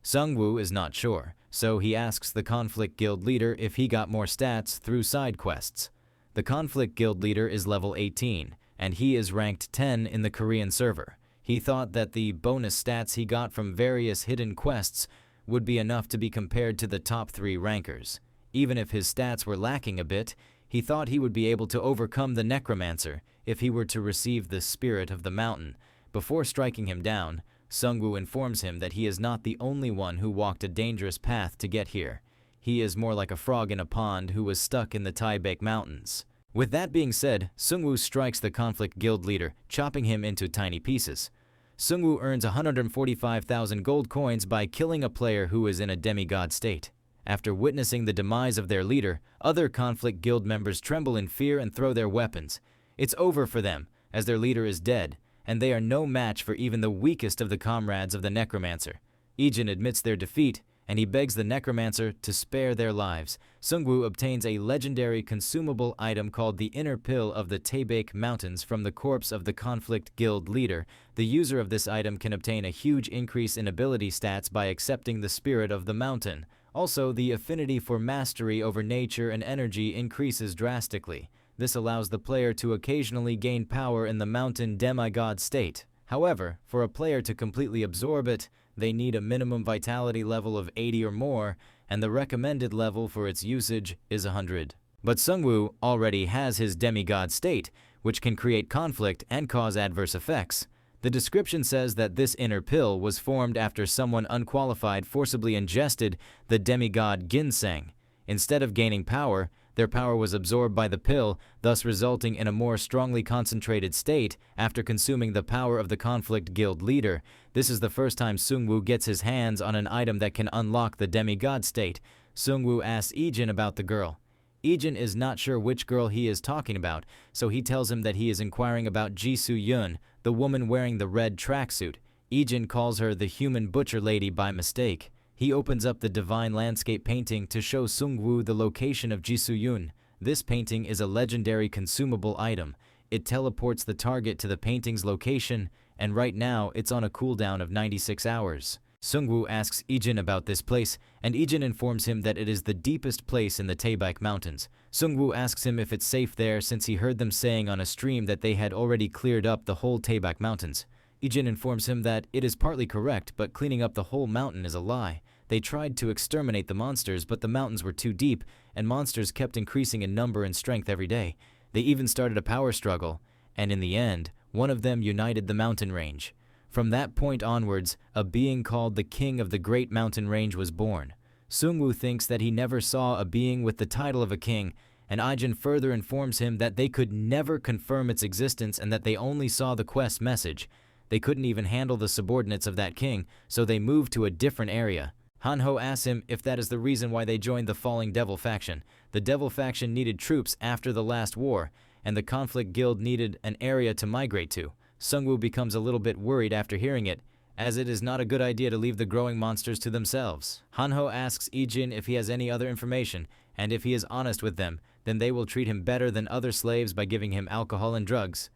Sungwoo is not sure, so he asks the Conflict Guild leader if he got more stats through side quests. The Conflict Guild leader is level 18, and he is ranked 10 in the Korean server. He thought that the bonus stats he got from various hidden quests would be enough to be compared to the top 3 rankers. Even if his stats were lacking a bit, he thought he would be able to overcome the Necromancer if he were to receive the Spirit of the Mountain. Before striking him down, Sungwoo informs him that he is not the only one who walked a dangerous path to get here. He is more like a frog in a pond who was stuck in the Taebaek Mountains. With that being said, Sungwoo strikes the Conflict Guild leader, chopping him into tiny pieces. Sungwoo earns 145,000 gold coins by killing a player who is in a demigod state. After witnessing the demise of their leader, other Conflict Guild members tremble in fear and throw their weapons. It's over for them, as their leader is dead, and they are no match for even the weakest of the comrades of the Necromancer. Ijin admits their defeat, and he begs the Necromancer to spare their lives. Sungwoo obtains a legendary consumable item called the Inner Pill of the Taebaek Mountains from the corpse of the Conflict Guild leader. The user of this item can obtain a huge increase in ability stats by accepting the spirit of the mountain. Also, the affinity for mastery over nature and energy increases drastically. This allows the player to occasionally gain power in the mountain demigod state. However, for a player to completely absorb it, they need a minimum vitality level of 80 or more, and the recommended level for its usage is 100. But Sungwoo already has his demigod state, which can create conflict and cause adverse effects. The description says that this inner pill was formed after someone unqualified forcibly ingested the demigod ginseng. Instead of gaining power, their power was absorbed by the pill, thus resulting in a more strongly concentrated state after consuming the power of the Conflict Guild leader. This is the first time Sungwoo gets his hands on an item that can unlock the demigod state. Sungwoo asks Ijin about the girl. Ijin is not sure which girl he is talking about, so he tells him that he is inquiring about Jisoo Yun, the woman wearing the red tracksuit. Ijin calls her the human butcher lady by mistake. He opens up the divine landscape painting to show Sungwoo the location of Jisoo Yun. This painting is a legendary consumable item. It teleports the target to the painting's location, and right now it's on a cooldown of 96 hours. Sungwoo asks Ijin about this place, and Ijin informs him that it is the deepest place in the Taebaek Mountains. Sungwoo asks him if it's safe there since he heard them saying on a stream that they had already cleared up the whole Taebaek Mountains. Ijin informs him that it is partly correct, but cleaning up the whole mountain is a lie. They tried to exterminate the monsters, but the mountains were too deep, and monsters kept increasing in number and strength every day. They even started a power struggle, and in the end, one of them united the mountain range. From that point onwards, a being called the King of the Great Mountain Range was born. Sungwoo thinks that he never saw a being with the title of a king, and Ijin further informs him that they could never confirm its existence and that they only saw the quest message. They couldn't even handle the subordinates of that king, so they moved to a different area. Hanho asks him if that is the reason why they joined the Falling Devil faction. The Devil faction needed troops after the last war, and the Conflict Guild needed an area to migrate to. Sungwoo becomes a little bit worried after hearing it, as it is not a good idea to leave the growing monsters to themselves. Hanho asks Ijin if he has any other information, and if he is honest with them, then they will treat him better than other slaves by giving him alcohol and drugs.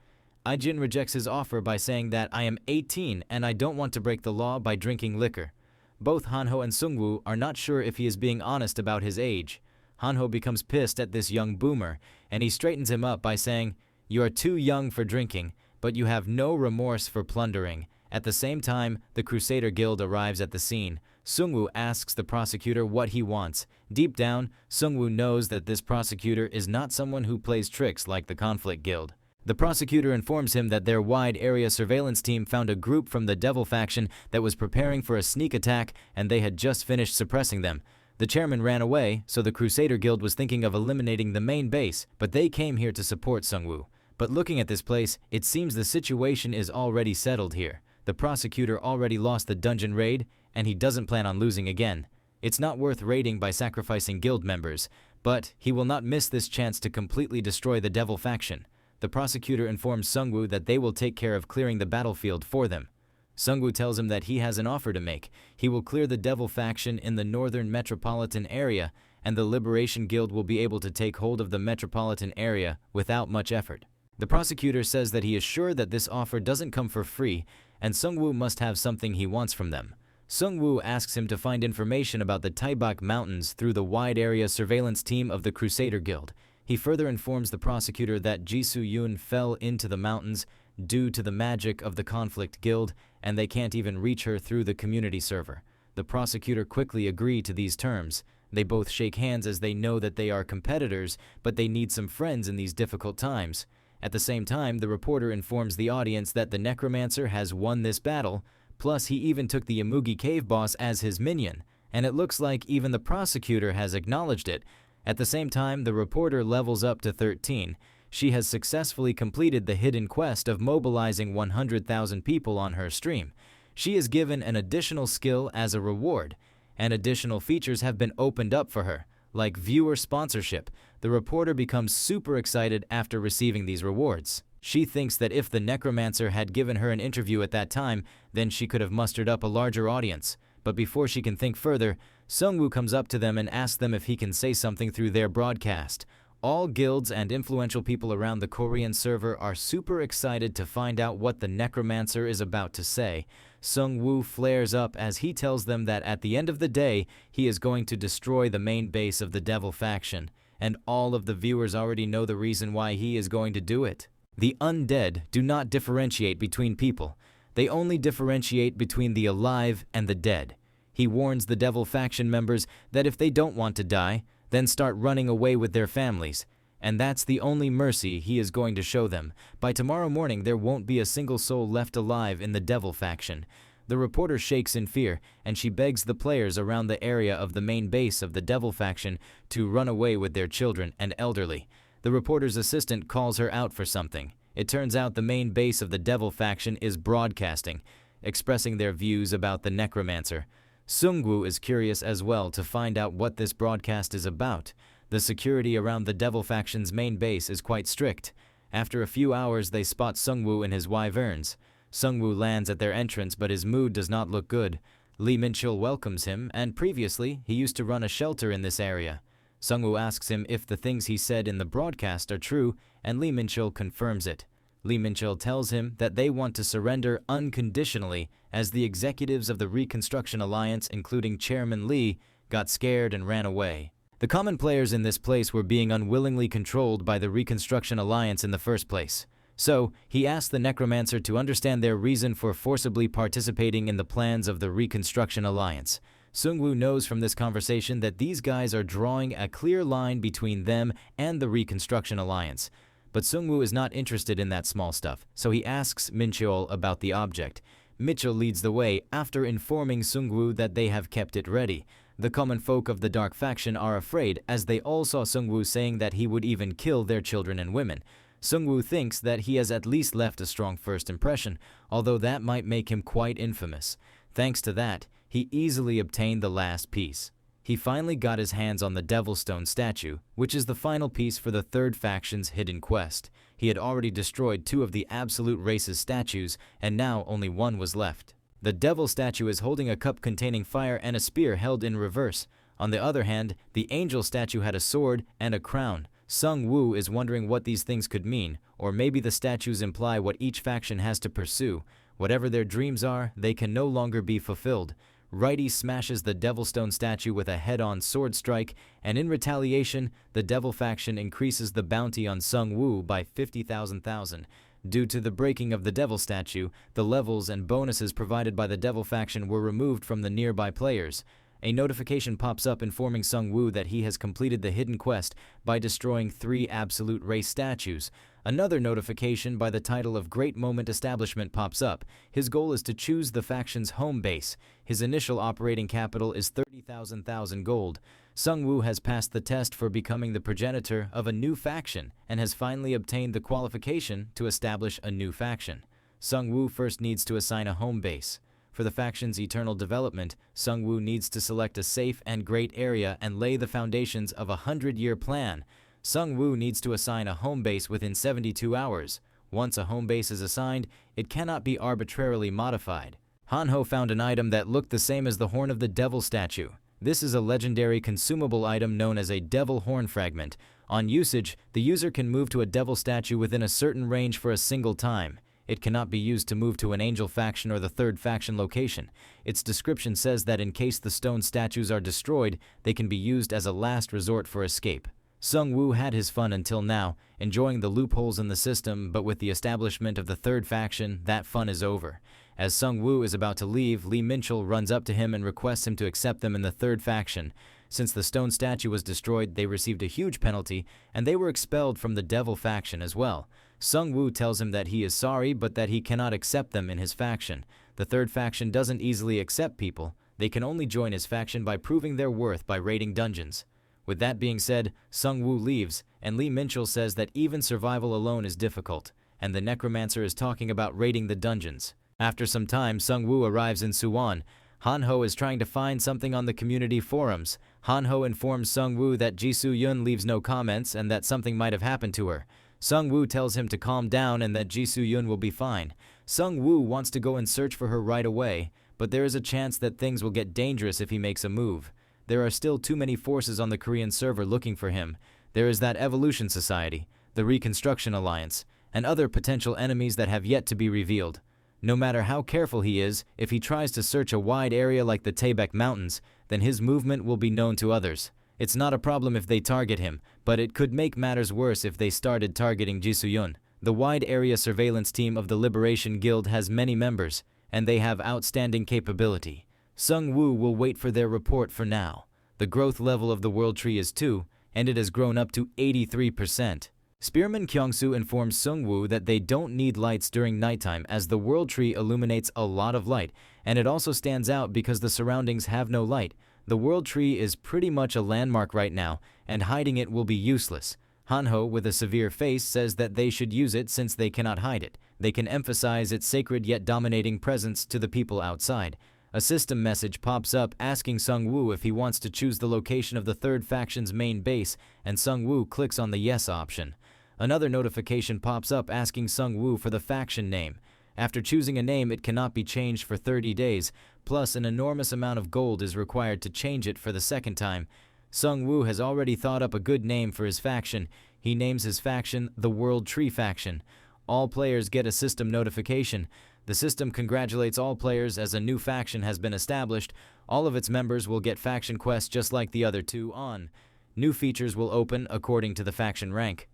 Ijin rejects his offer by saying that I am 18 and I don't want to break the law by drinking liquor. Both Hanho and Sungwoo are not sure if he is being honest about his age. Hanho becomes pissed at this young boomer, and he straightens him up by saying, "You are too young for drinking, but you have no remorse for plundering." At the same time, the Crusader Guild arrives at the scene. Sungwoo asks the prosecutor what he wants. Deep down, Sungwoo knows that this prosecutor is not someone who plays tricks like the Conflict Guild. The prosecutor informs him that their wide area surveillance team found a group from the Devil faction that was preparing for a sneak attack, and they had just finished suppressing them. The chairman ran away, so the Crusader Guild was thinking of eliminating the main base, but they came here to support Sungwoo. But looking at this place, it seems the situation is already settled here. The prosecutor already lost the dungeon raid, and he doesn't plan on losing again. It's not worth raiding by sacrificing guild members, but he will not miss this chance to completely destroy the Devil faction. The prosecutor informs Sungwoo that they will take care of clearing the battlefield for them. Sungwoo tells him that he has an offer to make. He will clear the Devil faction in the northern metropolitan area, and the Liberation Guild will be able to take hold of the metropolitan area without much effort. The prosecutor says that he is sure that this offer doesn't come for free, and Sungwoo must have something he wants from them. Sungwoo asks him to find information about the Taibak Mountains through the wide area surveillance team of the Crusader Guild. He further informs the prosecutor that Jisoo Yoon fell into the mountains due to the magic of the Conflict Guild, and they can't even reach her through the community server. The prosecutor quickly agrees to these terms. They both shake hands as they know that they are competitors, but they need some friends in these difficult times. At the same time, the reporter informs the audience that the Necromancer has won this battle, plus he even took the Yamugi cave boss as his minion, and it looks like even the prosecutor has acknowledged it. At the same time, the reporter levels up to 13. She has successfully completed the hidden quest of mobilizing 100,000 people on her stream. She is given an additional skill as a reward, and additional features have been opened up for her, like viewer sponsorship. The reporter becomes super excited after receiving these rewards. She thinks that if the Necromancer had given her an interview at that time, then she could have mustered up a larger audience. But before she can think further, Sungwoo comes up to them and asks them if he can say something through their broadcast. All guilds and influential people around the Korean server are super excited to find out what the Necromancer is about to say. Sungwoo flares up as he tells them that at the end of the day, he is going to destroy the main base of the Devil faction, and all of the viewers already know the reason why he is going to do it. The undead do not differentiate between people. They only differentiate between the alive and the dead. He warns the Devil faction members that if they don't want to die, then start running away with their families. And that's the only mercy he is going to show them. By tomorrow morning, there won't be a single soul left alive in the Devil faction. The reporter shakes in fear, and she begs the players around the area of the main base of the Devil faction to run away with their children and elderly. The reporter's assistant calls her out for something. It turns out the main base of the Devil faction is broadcasting, expressing their views about the Necromancer. Sungwoo is curious as well to find out what this broadcast is about. The security around the Devil faction's main base is quite strict. After a few hours, they spot Sungwoo and his wyverns. Sungwoo lands at their entrance, but his mood does not look good. Lee Minchul welcomes him, and previously, he used to run a shelter in this area. Sungwoo asks him if the things he said in the broadcast are true, and Lee Minchul confirms it. Lee Minchul tells him that they want to surrender unconditionally as the executives of the Reconstruction Alliance, including Chairman Lee, got scared and ran away. The common players in this place were being unwillingly controlled by the Reconstruction Alliance in the first place. So, he asked the Necromancer to understand their reason for forcibly participating in the plans of the Reconstruction Alliance. Sungwoo knows from this conversation that these guys are drawing a clear line between them and the Reconstruction Alliance. But Sungwoo is not interested in that small stuff, so he asks Minchul about the object. Mitchell leads the way after informing Sungwoo that they have kept it ready. The common folk of the Dark faction are afraid as they all saw Sungwoo saying that he would even kill their children and women. Sungwoo thinks that he has at least left a strong first impression, although that might make him quite infamous. Thanks to that, he easily obtained the last piece. He finally got his hands on the Devilstone statue, which is the final piece for the third faction's hidden quest. He had already destroyed 2 of the Absolute Race's statues, and now only 1 was left. The devil statue is holding a cup containing fire and a spear held in reverse. On the other hand, the angel statue had a sword and a crown. Sung Woo is wondering what these things could mean, or maybe the statues imply what each faction has to pursue. Whatever their dreams are, they can no longer be fulfilled. Righty smashes the Devil Stone statue with a head-on sword strike, and in retaliation, the Devil faction increases the bounty on Sung Woo by 50,000. Due to the breaking of the Devil statue, the levels and bonuses provided by the Devil faction were removed from the nearby players. A notification pops up informing Sung Woo that he has completed the hidden quest by destroying 3 Absolute Race statues. Another notification by the title of Great Moment Establishment pops up. His goal is to choose the faction's home base. His initial operating capital is 30,000 gold. Sung Woo has passed the test for becoming the progenitor of a new faction and has finally obtained the qualification to establish a new faction. Sung Woo first needs to assign a home base. For the faction's eternal development, Sung Woo needs to select a safe and great area and lay the foundations of a 100-year plan. Sung Woo needs to assign a home base within 72 hours. Once a home base is assigned, it cannot be arbitrarily modified. Hanho found an item that looked the same as the horn of the devil statue. This is a legendary consumable item known as a devil horn fragment. On usage, the user can move to a devil statue within a certain range for a single time. It cannot be used to move to an angel faction or the third faction location. Its description says that in case the stone statues are destroyed, they can be used as a last resort for escape. Sung Woo had his fun until now, enjoying the loopholes in the system, but with the establishment of the third faction, that fun is over. As Sung Woo is about to leave, Lee Minchul runs up to him and requests him to accept them in the third faction. Since the stone statue was destroyed, they received a huge penalty, and they were expelled from the devil faction as well. Sung Woo tells him that he is sorry, but that he cannot accept them in his faction. The third faction doesn't easily accept people. They can only join his faction by proving their worth by raiding dungeons. With that being said, Sung Woo leaves, and Lee Minchul says that even survival alone is difficult, and the Necromancer is talking about raiding the dungeons. After some time, Sung Woo arrives in Suwon. Hanho is trying to find something on the community forums. Hanho informs Sung Woo that Jisoo Yun leaves no comments and that something might have happened to her. Sung Woo tells him to calm down and that Jisoo Yun will be fine. Sung Woo wants to go and search for her right away, but there is a chance that things will get dangerous if he makes a move. There are still too many forces on the Korean server looking for him. There is that Evolution Society, the Reconstruction Alliance, and other potential enemies that have yet to be revealed. No matter how careful he is, if he tries to search a wide area like the Taebaek Mountains, then his movement will be known to others. It's not a problem if they target him, but it could make matters worse if they started targeting Jisoo Yun. The wide area surveillance team of the Liberation Guild has many members, and they have outstanding capability. Sung Woo will wait for their report for now. The growth level of the World Tree is 2, and it has grown up to 83%. Spearman Kyungsoo informs Sung Woo that they don't need lights during nighttime as the World Tree illuminates a lot of light, and it also stands out because the surroundings have no light. The World Tree is pretty much a landmark right now, and hiding it will be useless. Hanho, with a severe face, says that they should use it since they cannot hide it. They can emphasize its sacred yet dominating presence to the people outside. A system message pops up asking Sung Woo if he wants to choose the location of the third faction's main base, and Sung Woo clicks on the yes option. Another notification pops up asking Sung Woo for the faction name. After choosing a name, it cannot be changed for 30 days, plus an enormous amount of gold is required to change it for the second time. Sung Woo has already thought up a good name for his faction. He names his faction the World Tree Faction. All players get a system notification. The system congratulates all players as a new faction has been established. All of its members will get faction quests just like the other two on. New features will open according to the faction rank.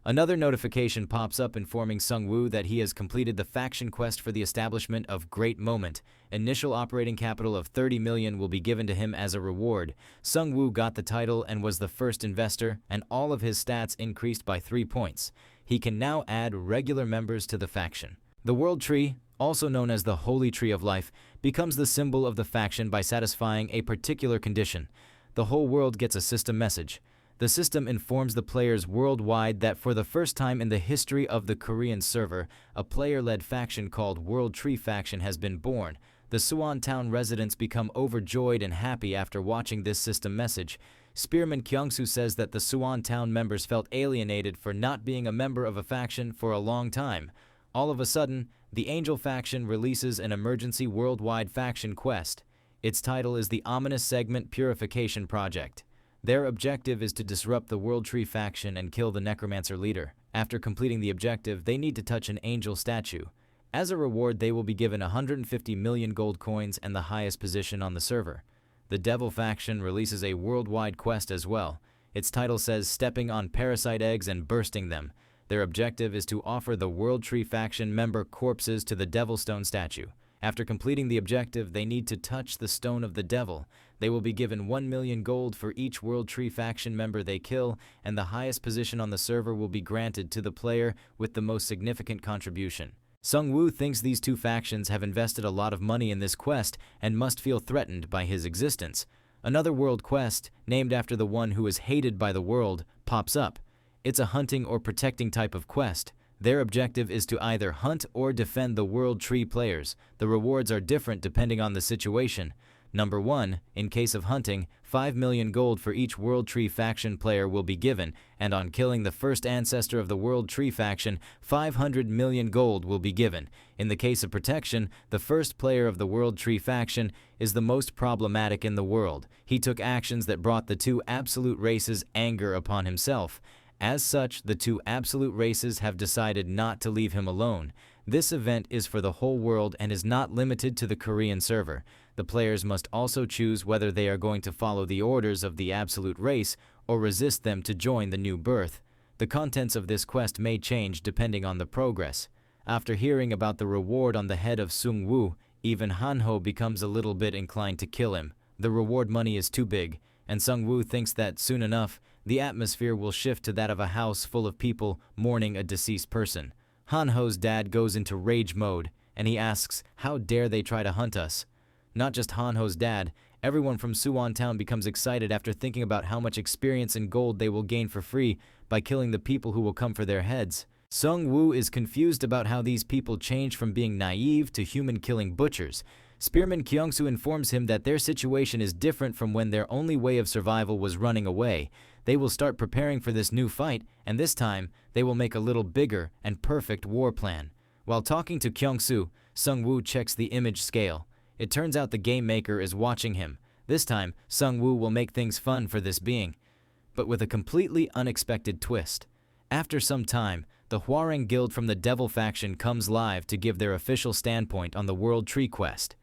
Another notification pops up informing Sung Woo that he has completed the faction quest for the establishment of Great Moment. Initial operating capital of 30 million will be given to him as a reward. Sung Woo got the title and was the first investor, and all of his stats increased by 3 points. He can now add regular members to the faction. The World Tree, also known as the Holy Tree of Life, becomes the symbol of the faction by satisfying a particular condition. The whole world gets a system message. The system informs the players worldwide that for the first time in the history of the Korean server, a player-led faction called World Tree Faction has been born. The Suwon town residents become overjoyed and happy after watching this system message. Spearman Kyungsoo says that the Suwon town members felt alienated for not being a member of a faction for a long time. All of a sudden, the Angel faction releases an emergency worldwide faction quest. Its title is the ominous segment Purification Project. Their objective is to disrupt the World Tree faction and kill the Necromancer leader. After completing the objective, they need to touch an angel statue. As a reward, they will be given 150 million gold coins and the highest position on the server. The Devil faction releases a worldwide quest as well. Its title says Stepping on Parasite Eggs and Bursting Them. Their objective is to offer the World Tree faction member corpses to the Devil Stone statue. After completing the objective, they need to touch the Stone of the Devil. They will be given 1 million gold for each World Tree faction member they kill, and the highest position on the server will be granted to the player with the most significant contribution. Sung-woo thinks these two factions have invested a lot of money in this quest and must feel threatened by his existence. Another world quest, named after the one who is hated by the world, pops up. It's a hunting or protecting type of quest. Their objective is to either hunt or defend the World Tree players. The rewards are different depending on the situation. Number 1, in case of hunting, 5 million gold for each World Tree faction player will be given, and on killing the first ancestor of the World Tree faction, 500 million gold will be given. In the case of protection, the first player of the World Tree faction is the most problematic in the world. He took actions that brought the two absolute races anger upon himself. As such, the two absolute races have decided not to leave him alone. This event is for the whole world and is not limited to the Korean server. The players must also choose whether they are going to follow the orders of the absolute race or resist them to join the new birth. The contents of this quest may change depending on the progress. After hearing about the reward on the head of Sung-woo, even Hanho becomes a little bit inclined to kill him. The reward money is too big, and Sung-woo thinks that soon enough, the atmosphere will shift to that of a house full of people mourning a deceased person. Hanho's dad goes into rage mode, and he asks, how dare they try to hunt us? Not just Hanho's dad, everyone from Suwon Town becomes excited after thinking about how much experience and gold they will gain for free by killing the people who will come for their heads. Sung-woo is confused about how these people change from being naive to human-killing butchers. Spearman Kyungsoo informs him that their situation is different from when their only way of survival was running away. They will start preparing for this new fight, and this time, they will make a little bigger and perfect war plan. While talking to Kyungsoo, Sung-woo checks the image scale. It turns out the game maker is watching him. This time, Sung-woo will make things fun for this being, but with a completely unexpected twist. After some time, the Hwarang Guild from the Devil faction comes live to give their official standpoint on the World Tree quest.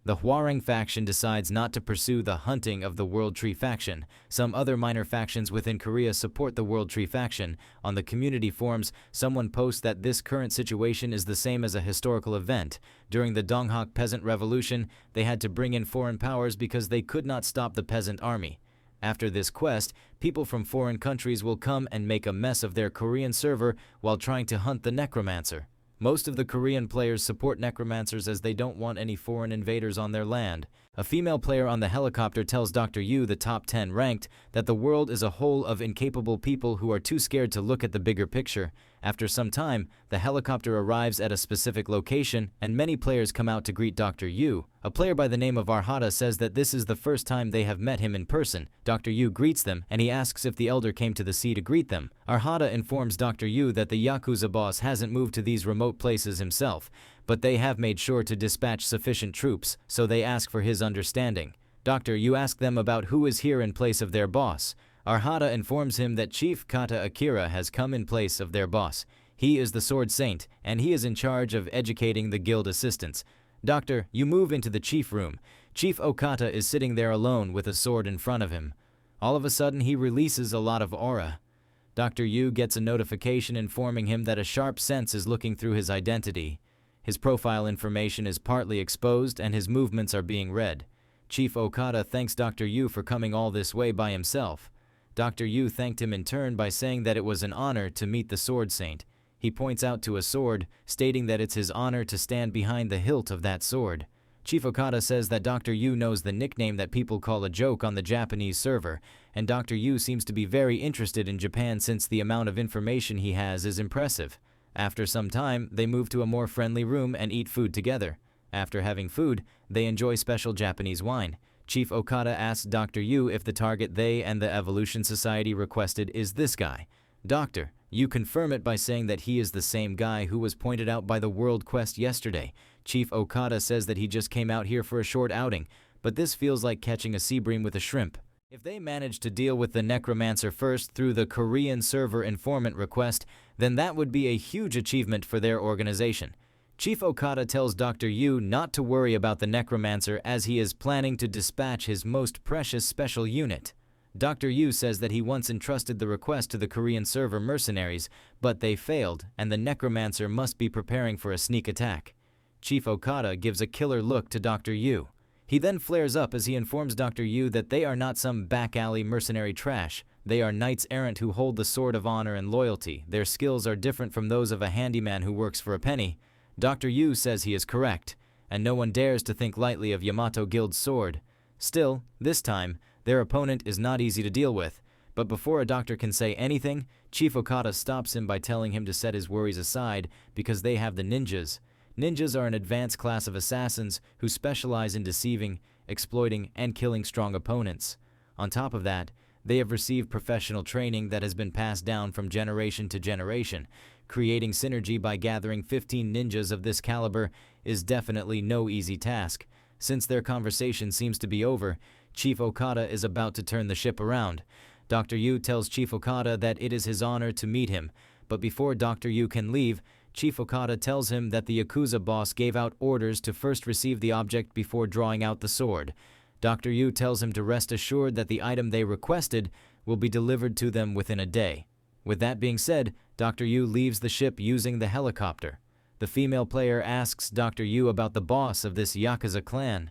The Hwarang faction decides not to pursue the hunting of the World Tree faction. Some other minor factions within Korea support the World Tree faction. On the community forums, someone posts that this current situation is the same as a historical event. During the Donghak Peasant Revolution, they had to bring in foreign powers because they could not stop the peasant army. After this quest, people from foreign countries will come and make a mess of their Korean server while trying to hunt the Necromancer. Most of the Korean players support Necromancers as they don't want any foreign invaders on their land. A female player on the helicopter tells Dr. Yu, the top 10 ranked, that the world is a whole of incapable people who are too scared to look at the bigger picture. After some time, the helicopter arrives at a specific location, and many players come out to greet Dr. Yu. A player by the name of Arhata says that this is the first time they have met him in person. Dr. Yu greets them, and he asks if the elder came to the sea to greet them. Arhata informs Dr. Yu that the Yakuza boss hasn't moved to these remote places himself, but they have made sure to dispatch sufficient troops, so they ask for his understanding. Dr. Yu asks them about who is here in place of their boss. Arhata informs him that Chief Kata Akira has come in place of their boss. He is the Sword Saint, and he is in charge of educating the guild assistants. Doctor, you move into the chief room. Chief Okata is sitting there alone with a sword in front of him. All of a sudden, he releases a lot of aura. Dr. Yu gets a notification informing him that a sharp sense is looking through his identity. His profile information is partly exposed and his movements are being read. Chief Okata thanks Dr. Yu for coming all this way by himself. Dr. Yu thanked him in turn by saying that it was an honor to meet the Sword Saint. He points out to a sword, stating that it's his honor to stand behind the hilt of that sword. Chief Okada says that Dr. Yu knows the nickname that people call a joke on the Japanese server, and Dr. Yu seems to be very interested in Japan since the amount of information he has is impressive. After some time, they move to a more friendly room and eat food together. After having food, they enjoy special Japanese wine. Chief Okada asks Dr. Yu if the target they and the Evolution Society requested is this guy. Doctor, Yu confirm it by saying that he is the same guy who was pointed out by the World Quest yesterday. Chief Okada says that he just came out here for a short outing, but this feels like catching a sea bream with a shrimp. If they manage to deal with the Necromancer first through the Korean server informant request, then that would be a huge achievement for their organization. Chief Okada tells Dr. Yu not to worry about the Necromancer as he is planning to dispatch his most precious special unit. Dr. Yu says that he once entrusted the request to the Korean server mercenaries, but they failed, and the Necromancer must be preparing for a sneak attack. Chief Okada gives a killer look to Dr. Yu. He then flares up as he informs Dr. Yu that they are not some back-alley mercenary trash. They are knights errant who hold the sword of honor and loyalty. Their skills are different from those of a handyman who works for a penny. Dr. Yu says he is correct, and no one dares to think lightly of Yamato Guild's sword. Still, this time, their opponent is not easy to deal with, but before a doctor can say anything, Chief Okada stops him by telling him to set his worries aside because they have the ninjas. Ninjas are an advanced class of assassins who specialize in deceiving, exploiting, and killing strong opponents. On top of that, they have received professional training that has been passed down from generation to generation. Creating synergy by gathering 15 ninjas of this caliber is definitely no easy task. Since their conversation seems to be over, Chief Okada is about to turn the ship around. Dr. Yu tells Chief Okada that it is his honor to meet him, but before Dr. Yu can leave, Chief Okada tells him that the Yakuza boss gave out orders to first receive the object before drawing out the sword. Dr. Yu tells him to rest assured that the item they requested will be delivered to them within a day. With that being said, Dr. Yu leaves the ship using the helicopter. The female player asks Dr. Yu about the boss of this Yakuza clan.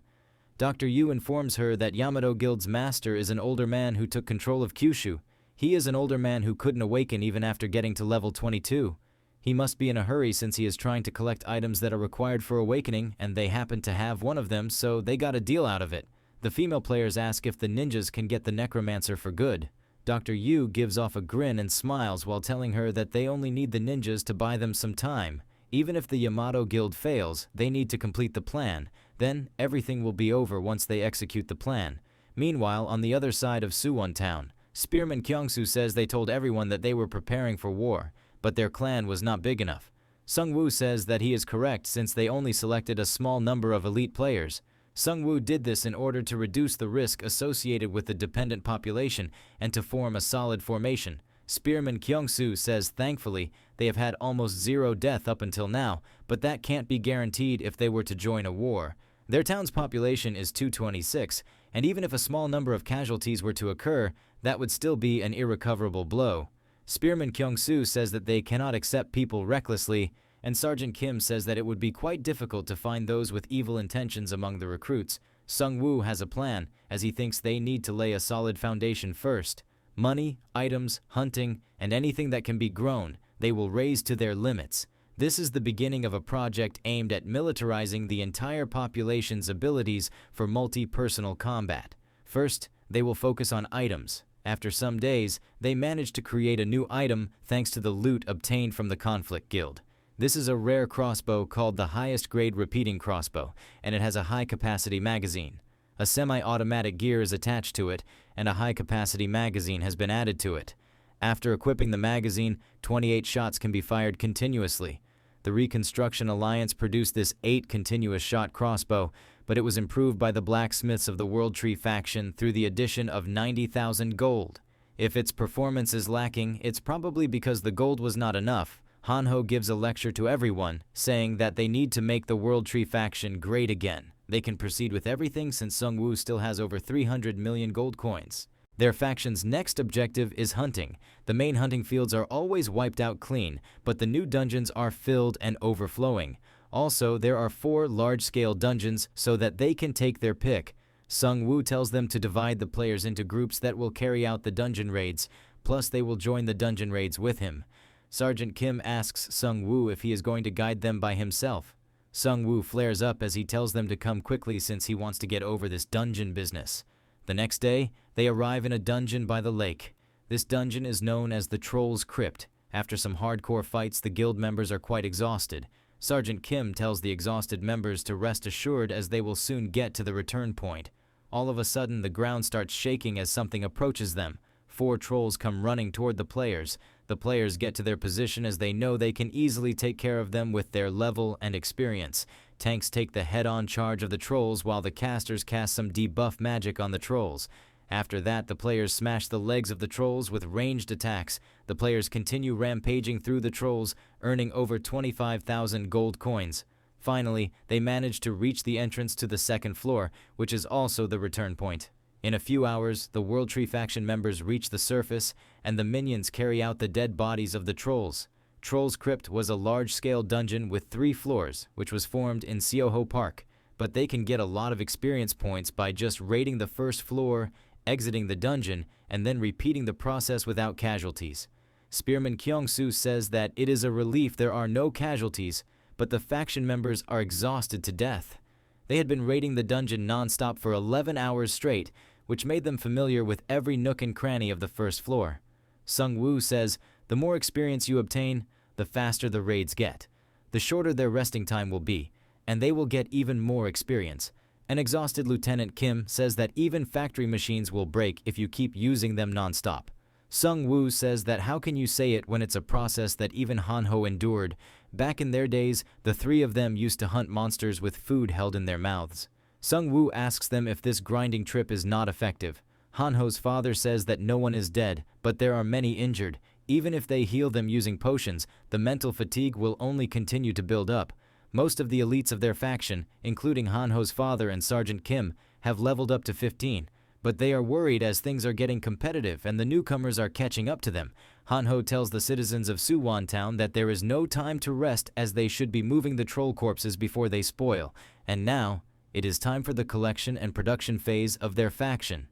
Dr. Yu informs her that Yamato Guild's master is an older man who took control of Kyushu. He is an older man who couldn't awaken even after getting to level 22. He must be in a hurry since he is trying to collect items that are required for awakening, and they happen to have one of them, so they got a deal out of it. The female players ask if the ninjas can get the Necromancer for good. Dr. Yu gives off a grin and smiles while telling her that they only need the ninjas to buy them some time. Even if the Yamato Guild fails, they need to complete the plan. Then, everything will be over once they execute the plan. Meanwhile, on the other side of Suwon Town, Spearman Kyungsu says they told everyone that they were preparing for war, but their clan was not big enough. Sungwoo says that he is correct since they only selected a small number of elite players. Sungwoo did this in order to reduce the risk associated with the dependent population and to form a solid formation. Spearman Kyungsu says thankfully they have had almost zero death up until now, but that can't be guaranteed if they were to join a war. Their town's population is 226, and even if a small number of casualties were to occur, that would still be an irrecoverable blow. Spearman Kyungsu says that they cannot accept people recklessly, and Sergeant Kim says that it would be quite difficult to find those with evil intentions among the recruits. Sungwoo has a plan, as he thinks they need to lay a solid foundation first. Money, items, hunting, and anything that can be grown, they will raise to their limits. This is the beginning of a project aimed at militarizing the entire population's abilities for multi-personal combat. First, they will focus on items. After some days, they manage to create a new item thanks to the loot obtained from the Conflict Guild. This is a rare crossbow called the highest grade repeating crossbow, and it has a high-capacity magazine. A semi-automatic gear is attached to it, and a high-capacity magazine has been added to it. After equipping the magazine, 28 shots can be fired continuously. The Reconstruction Alliance produced this 8 continuous shot crossbow, but it was improved by the blacksmiths of the World Tree faction through the addition of 90,000 gold. If its performance is lacking, it's probably because the gold was not enough. Hanho gives a lecture to everyone, saying that they need to make the World Tree faction great again. They can proceed with everything since Sungwoo still has over 300 million gold coins. Their faction's next objective is hunting. The main hunting fields are always wiped out clean, but the new dungeons are filled and overflowing. Also, there are 4 large-scale dungeons so that they can take their pick. Sungwoo tells them to divide the players into groups that will carry out the dungeon raids, plus they will join the dungeon raids with him. Sergeant Kim asks Sungwoo if he is going to guide them by himself. Sungwoo flares up as he tells them to come quickly since he wants to get over this dungeon business. The next day, they arrive in a dungeon by the lake. This dungeon is known as the Troll's Crypt. After some hardcore fights, the guild members are quite exhausted. Sergeant Kim tells the exhausted members to rest assured as they will soon get to the return point. All of a sudden, the ground starts shaking as something approaches them. 4 trolls come running toward the players. The players get to their position as they know they can easily take care of them with their level and experience. Tanks take the head-on charge of the trolls while the casters cast some debuff magic on the trolls. After that, the players smash the legs of the trolls with ranged attacks. The players continue rampaging through the trolls, earning over 25,000 gold coins. Finally, they manage to reach the entrance to the second floor, which is also the return point. In a few hours, the World Tree faction members reach the surface, and the minions carry out the dead bodies of the trolls. Troll's Crypt was a large-scale dungeon with 3 floors, which was formed in Seoho Park, but they can get a lot of experience points by just raiding the first floor, exiting the dungeon, and then repeating the process without casualties. Spearman Kyung-soo says that it is a relief there are no casualties, but the faction members are exhausted to death. They had been raiding the dungeon non-stop for 11 hours straight, which made them familiar with every nook and cranny of the first floor. Sung-woo says, the more experience you obtain, the faster the raids get. The shorter their resting time will be, and they will get even more experience. An exhausted Lieutenant Kim says that even factory machines will break if you keep using them non-stop. Sung-woo says that how can you say it when it's a process that even Hanho endured? Back in their days, the 3 of them used to hunt monsters with food held in their mouths. Sung-woo asks them if this grinding trip is not effective. Hanho's father says that no one is dead, but there are many injured. Even if they heal them using potions, the mental fatigue will only continue to build up. Most of the elites of their faction, including Hanho's father and Sergeant Kim, have leveled up to 15, but they are worried as things are getting competitive and the newcomers are catching up to them. Hanho tells the citizens of Suwon Town that there is no time to rest as they should be moving the troll corpses before they spoil, and now it is time for the collection and production phase of their faction.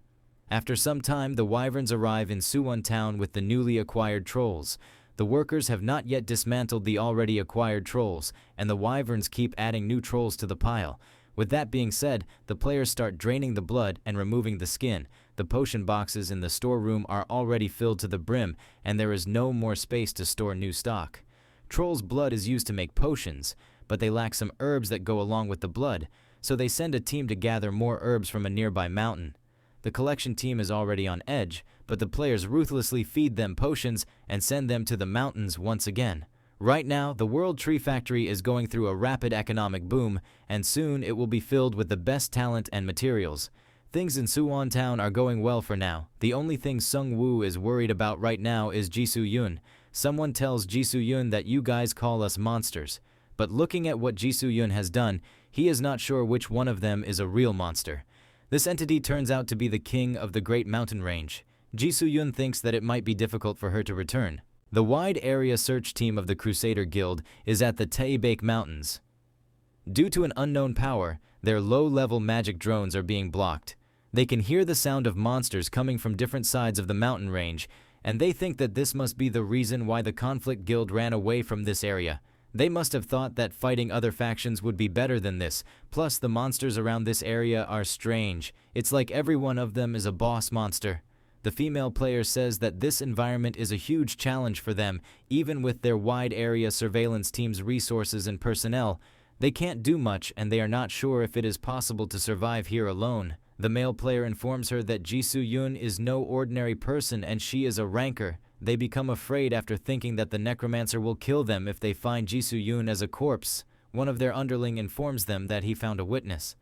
After some time, the wyverns arrive in Suwon Town with the newly acquired trolls. The workers have not yet dismantled the already acquired trolls, and the wyverns keep adding new trolls to the pile. With that being said, the players start draining the blood and removing the skin. The potion boxes in the storeroom are already filled to the brim, and there is no more space to store new stock. Troll's blood is used to make potions, but they lack some herbs that go along with the blood, so they send a team to gather more herbs from a nearby mountain. The collection team is already on edge, but the players ruthlessly feed them potions and send them to the mountains once again. Right now, the World Tree Factory is going through a rapid economic boom, and soon it will be filled with the best talent and materials. Things in Suwon Town are going well for now. The only thing Sung-woo is worried about right now is Jisoo-yun. Someone tells Jisoo-yun that you guys call us monsters. But looking at what Jisoo-yun has done, he is not sure which one of them is a real monster. This entity turns out to be the king of the Great Mountain Range. Jisoo-yun thinks that it might be difficult for her to return. The wide area search team of the Crusader Guild is at the Taebake Mountains. Due to an unknown power, their low-level magic drones are being blocked. They can hear the sound of monsters coming from different sides of the mountain range, and they think that this must be the reason why the Conflict Guild ran away from this area. They must have thought that fighting other factions would be better than this. Plus, the monsters around this area are strange. It's like every one of them is a boss monster. The female player says that this environment is a huge challenge for them, even with their wide area surveillance team's resources and personnel. They can't do much, and they are not sure if it is possible to survive here alone. The male player informs her that Jisoo-yun is no ordinary person and she is a ranker. They become afraid after thinking that the Necromancer will kill them if they find Jisoo-yun as a corpse. One of their underling informs them that he found a witness.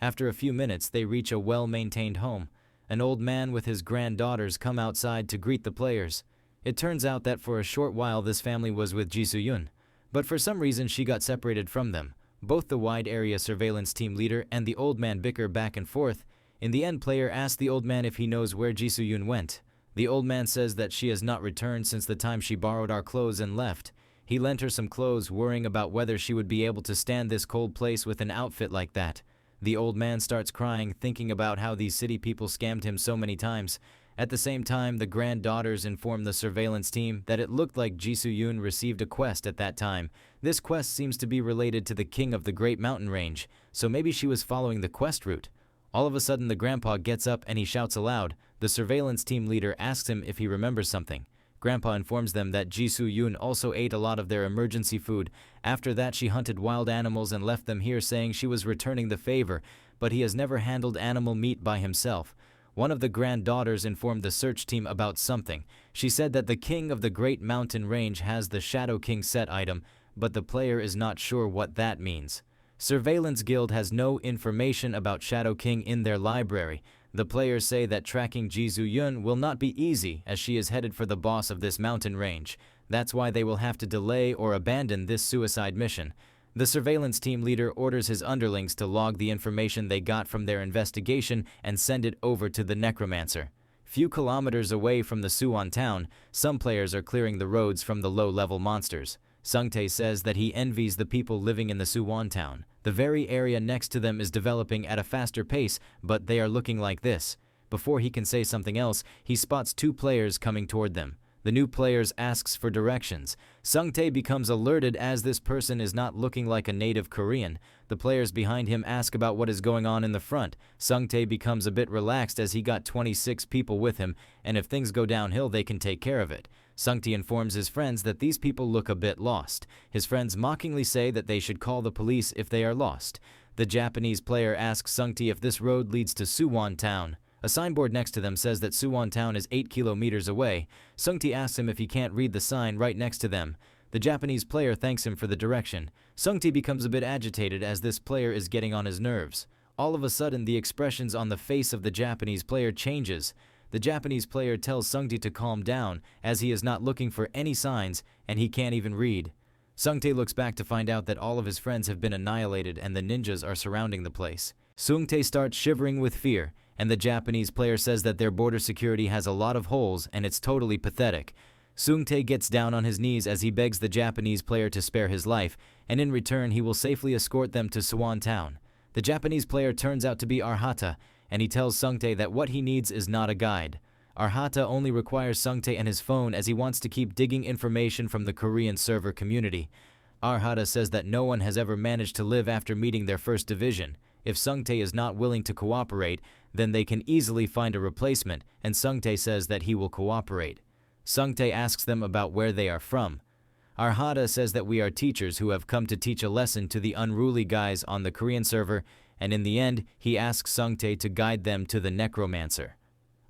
After a few minutes, they reach a well-maintained home. An old man with his granddaughters come outside to greet the players. It turns out that for a short while this family was with Jisoo-yun, but for some reason she got separated from them. Both the wide area surveillance team leader and the old man bicker back and forth. In the end, player asks the old man if he knows where Jisoo-yun went. The old man says that she has not returned since the time she borrowed our clothes and left. He lent her some clothes, worrying about whether she would be able to stand this cold place with an outfit like that. The old man starts crying, thinking about how these city people scammed him so many times. At the same time, the granddaughters inform the surveillance team that it looked like Jisoo-yun received a quest at that time. This quest seems to be related to the king of the Great Mountain Range, so maybe she was following the quest route. All of a sudden, the grandpa gets up and he shouts aloud. The surveillance team leader asks him if he remembers something. Grandpa informs them that Jisoo-yun also ate a lot of their emergency food. After that, she hunted wild animals and left them here, saying she was returning the favor, but he has never handled animal meat by himself. One of the granddaughters informed the search team about something. She said that the king of the Great Mountain Range has the Shadow King set item, but the player is not sure what that means. Surveillance Guild has no information about Shadow King in their library. The players say that tracking Jizu Yun will not be easy as she is headed for the boss of this mountain range. That's why they will have to delay or abandon this suicide mission. The surveillance team leader orders his underlings to log the information they got from their investigation and send it over to the Necromancer. Few kilometers away from the Suwon town, some players are clearing the roads from the low-level monsters. Sungtae says that he envies the people living in the Suwon town. The very area next to them is developing at a faster pace, but they are looking like this. Before he can say something else, he spots two players coming toward them. The new players asks for directions. Sungtae becomes alerted as this person is not looking like a native Korean. The players behind him ask about what is going on in the front. Sungtae becomes a bit relaxed as he got 26 people with him, and if things go downhill they can take care of it. Sungtae informs his friends that these people look a bit lost. His friends mockingly say that they should call the police if they are lost. The Japanese player asks Sungtae if this road leads to Suwon town. A signboard next to them says that Suwon town is 8 kilometers away. Sungtae asks him if he can't read the sign right next to them. The Japanese player thanks him for the direction. Sungtae becomes a bit agitated as this player is getting on his nerves. All of a sudden, the expressions on the face of the Japanese player changes. The Japanese player tells Sungtae to calm down as he is not looking for any signs and he can't even read. Sungtae looks back to find out that all of his friends have been annihilated and the ninjas are surrounding the place. Sungtae starts shivering with fear, and the Japanese player says that their border security has a lot of holes and it's totally pathetic. Sungtae gets down on his knees as he begs the Japanese player to spare his life, and in return he will safely escort them to Suwon town. The Japanese player turns out to be Arhata, and he tells Sungtae that what he needs is not a guide. Arhata only requires Sungtae and his phone as he wants to keep digging information from the Korean server community. Arhata says that no one has ever managed to live after meeting their first division. If Sungtae is not willing to cooperate, then they can easily find a replacement, and Sungtae says that he will cooperate. Sungtae asks them about where they are from. Arhata says that we are teachers who have come to teach a lesson to the unruly guys on the Korean server, and in the end, he asks Sungtae to guide them to the Necromancer.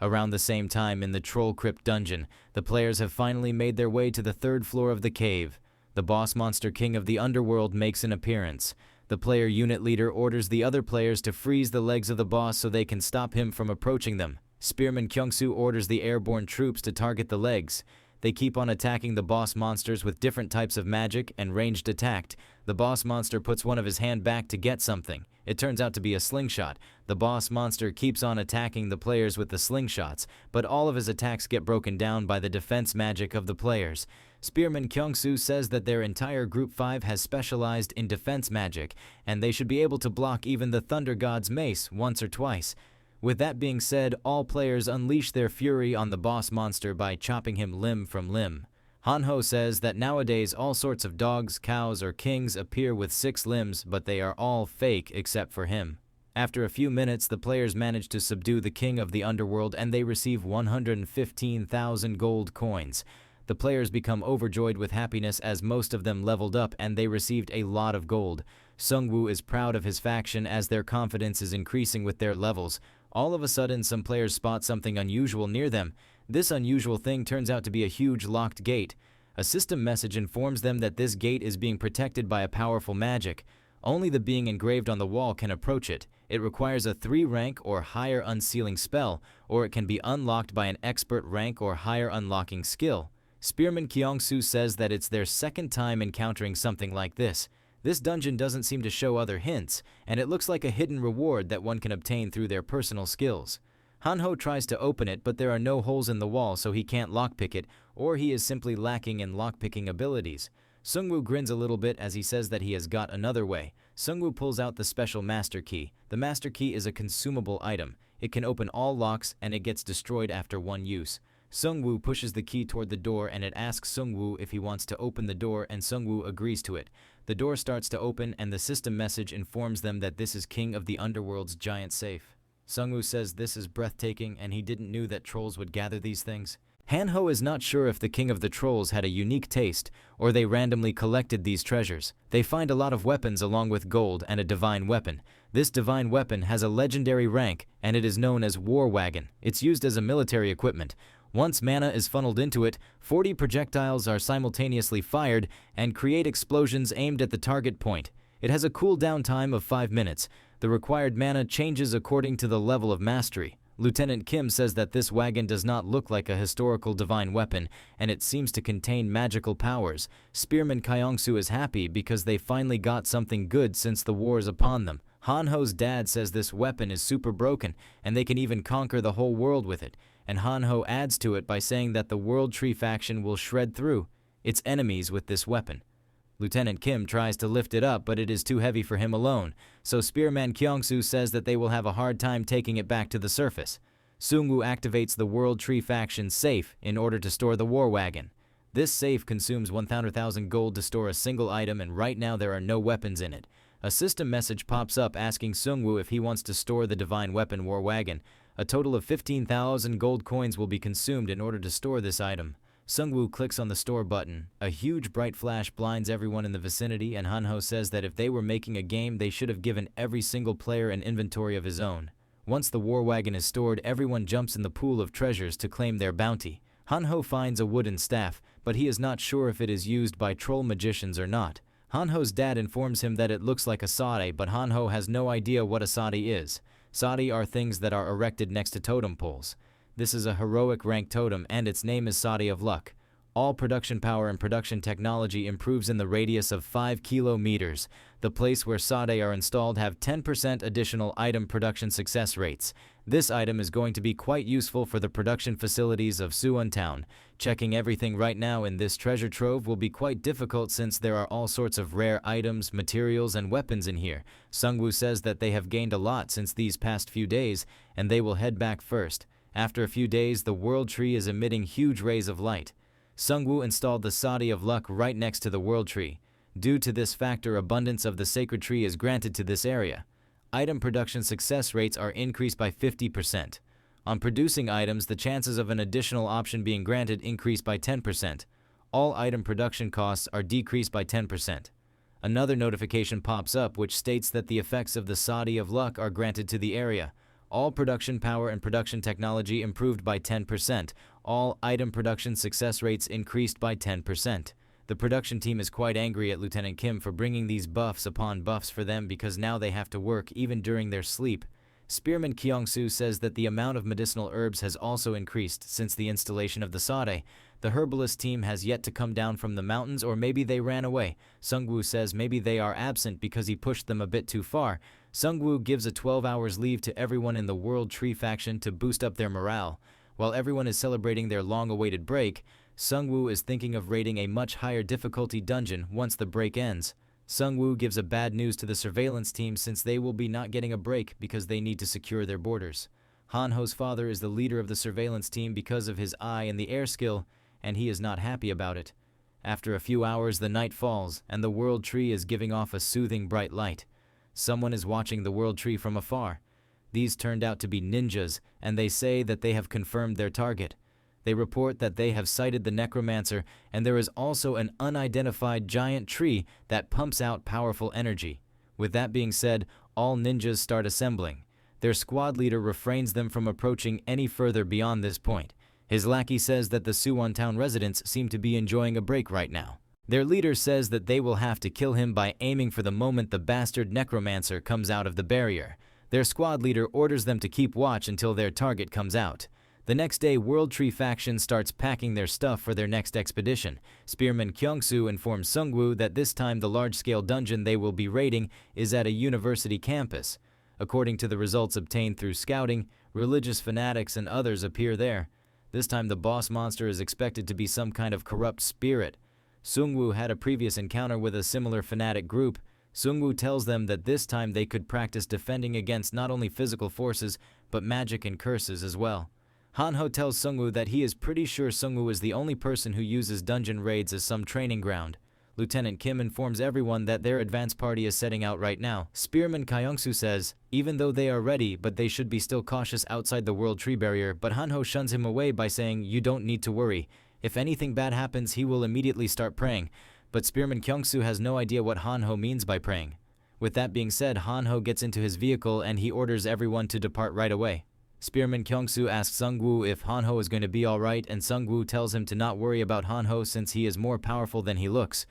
Around the same time in the Troll Crypt dungeon, the players have finally made their way to the third floor of the cave. The boss monster king of the underworld makes an appearance. The player unit leader orders the other players to freeze the legs of the boss so they can stop him from approaching them. Spearman Kyungsoo orders the airborne troops to target the legs. They keep on attacking the boss monsters with different types of magic and ranged attack. The boss monster puts one of his hand back to get something. It turns out to be a slingshot. The boss monster keeps on attacking the players with the slingshots, but all of his attacks get broken down by the defense magic of the players. Spearman Kyungsoo says that their entire Group 5 has specialized in defense magic, and they should be able to block even the Thunder God's mace once or twice. With that being said, all players unleash their fury on the boss monster by chopping him limb from limb. Hanho says that nowadays all sorts of dogs, cows, or kings appear with 6 limbs, but they are all fake except for him. After a few minutes, the players manage to subdue the king of the underworld and they receive 115,000 gold coins. The players become overjoyed with happiness as most of them leveled up and they received a lot of gold. Sungwoo is proud of his faction as their confidence is increasing with their levels. All of a sudden, some players spot something unusual near them. This unusual thing turns out to be a huge locked gate. A system message informs them that this gate is being protected by a powerful magic. Only the being engraved on the wall can approach it. It requires a 3 rank or higher unsealing spell, or it can be unlocked by an expert rank or higher unlocking skill. Spearman Kyungsoo says that it's their second time encountering something like this. This dungeon doesn't seem to show other hints, and it looks like a hidden reward that one can obtain through their personal skills. Hanho tries to open it, but there are no holes in the wall so he can't lockpick it, or he is simply lacking in lockpicking abilities. Sungwoo grins a little bit as he says that he has got another way. Sungwoo pulls out the special master key. The master key is a consumable item. It can open all locks and it gets destroyed after one use. Sungwoo pushes the key toward the door and it asks Sungwoo if he wants to open the door, and Sungwoo agrees to it. The door starts to open and the system message informs them that this is King of the Underworld's giant safe. Sungwoo says this is breathtaking and he didn't know that trolls would gather these things. Hanho is not sure if the king of the trolls had a unique taste, or they randomly collected these treasures. They find a lot of weapons along with gold and a divine weapon. This divine weapon has a legendary rank, and it is known as War Wagon. It's used as a military equipment. Once mana is funneled into it, 40 projectiles are simultaneously fired and create explosions aimed at the target point. It has a cooldown time of 5 minutes. The required mana changes according to the level of mastery. Lieutenant Kim says that this wagon does not look like a historical divine weapon, and it seems to contain magical powers. Spearman Kyongsu is happy because they finally got something good since the wars upon them. Hanho's dad says this weapon is super broken, and they can even conquer the whole world with it. And Hanho adds to it by saying that the World Tree faction will shred through its enemies with this weapon. Lieutenant Kim tries to lift it up, but it is too heavy for him alone, so Spearman Kyongsu says that they will have a hard time taking it back to the surface. Sungwoo activates the World Tree faction safe in order to store the war wagon. This safe consumes 100,000 gold to store a single item, and right now there are no weapons in it. A system message pops up asking Sungwoo if he wants to store the divine weapon war wagon. A total of 15,000 gold coins will be consumed in order to store this item. Sungwoo clicks on the store button. A huge bright flash blinds everyone in the vicinity, and Hanho says that if they were making a game, they should have given every single player an inventory of his own. Once the war wagon is stored, everyone jumps in the pool of treasures to claim their bounty. Hanho finds a wooden staff, but he is not sure if it is used by troll magicians or not. Hanho's dad informs him that it looks like a sari, but Hanho has no idea what a sari is. Sari are things that are erected next to totem poles. This is a heroic rank totem, and its name is Sadi of Luck. All production power and production technology improves in the radius of 5 kilometers. The place where Sade are installed have 10% additional item production success rates. This item is going to be quite useful for the production facilities of Suwon Town. Checking everything right now in this treasure trove will be quite difficult since there are all sorts of rare items, materials, and weapons in here. Sungwoo says that they have gained a lot since these past few days, and they will head back first. After a few days, the World Tree is emitting huge rays of light. Sungwoo installed the Sadi of Luck right next to the World Tree. Due to this factor, abundance of the sacred tree is granted to this area. Item production success rates are increased by 50%. On producing items, the chances of an additional option being granted increase by 10%. All item production costs are decreased by 10%. Another notification pops up which states that the effects of the Sadi of Luck are granted to the area. All production power and production technology improved by 10%. All item production success rates increased by 10%. The production team is quite angry at Lieutenant Kim for bringing these buffs upon buffs for them because now they have to work even during their sleep. Spearman Kyongsu says that the amount of medicinal herbs has also increased since the installation of the Sade. The herbalist team has yet to come down from the mountains, or maybe they ran away. Sungwoo says maybe they are absent because he pushed them a bit too far. Sungwoo gives a 12 hours leave to everyone in the World Tree faction to boost up their morale. While everyone is celebrating their long-awaited break, Sungwoo is thinking of raiding a much higher difficulty dungeon once the break ends. Sungwoo gives a bad news to the surveillance team since they will be not getting a break because they need to secure their borders. Hanho's father is the leader of the surveillance team because of his eye and the air skill, and he is not happy about it. After a few hours, the night falls, and the World Tree is giving off a soothing bright light. Someone is watching the World Tree from afar. These turned out to be ninjas, and they say that they have confirmed their target. They report that they have sighted the Necromancer, and there is also an unidentified giant tree that pumps out powerful energy. With that being said, all ninjas start assembling. Their squad leader refrains them from approaching any further beyond this point. His lackey says that the Suwon Town residents seem to be enjoying a break right now. Their leader says that they will have to kill him by aiming for the moment the bastard Necromancer comes out of the barrier. Their squad leader orders them to keep watch until their target comes out. The next day, World Tree faction starts packing their stuff for their next expedition. Spearman Kyongsu informs Sungwoo that this time the large-scale dungeon they will be raiding is at a university campus. According to the results obtained through scouting, religious fanatics and others appear there. This time the boss monster is expected to be some kind of corrupt spirit. Sungwoo had a previous encounter with a similar fanatic group. Sungwoo tells them that this time they could practice defending against not only physical forces, but magic and curses as well. Hanho tells Sungwoo that he is pretty sure Sungwoo is the only person who uses dungeon raids as some training ground. Lieutenant Kim informs everyone that their advance party is setting out right now. Spearman Kyungsu says, even though they are ready, but they should be still cautious outside the World Tree Barrier, but Hanho shuns him away by saying, you don't need to worry. If anything bad happens, he will immediately start praying. But Spearman Kyungsu has no idea what Hanho means by praying. With that being said, Hanho gets into his vehicle and he orders everyone to depart right away. Spearman Kyungsu asks Sungwoo if Hanho is going to be alright, and Sungwoo tells him to not worry about Hanho since he is more powerful than he looks.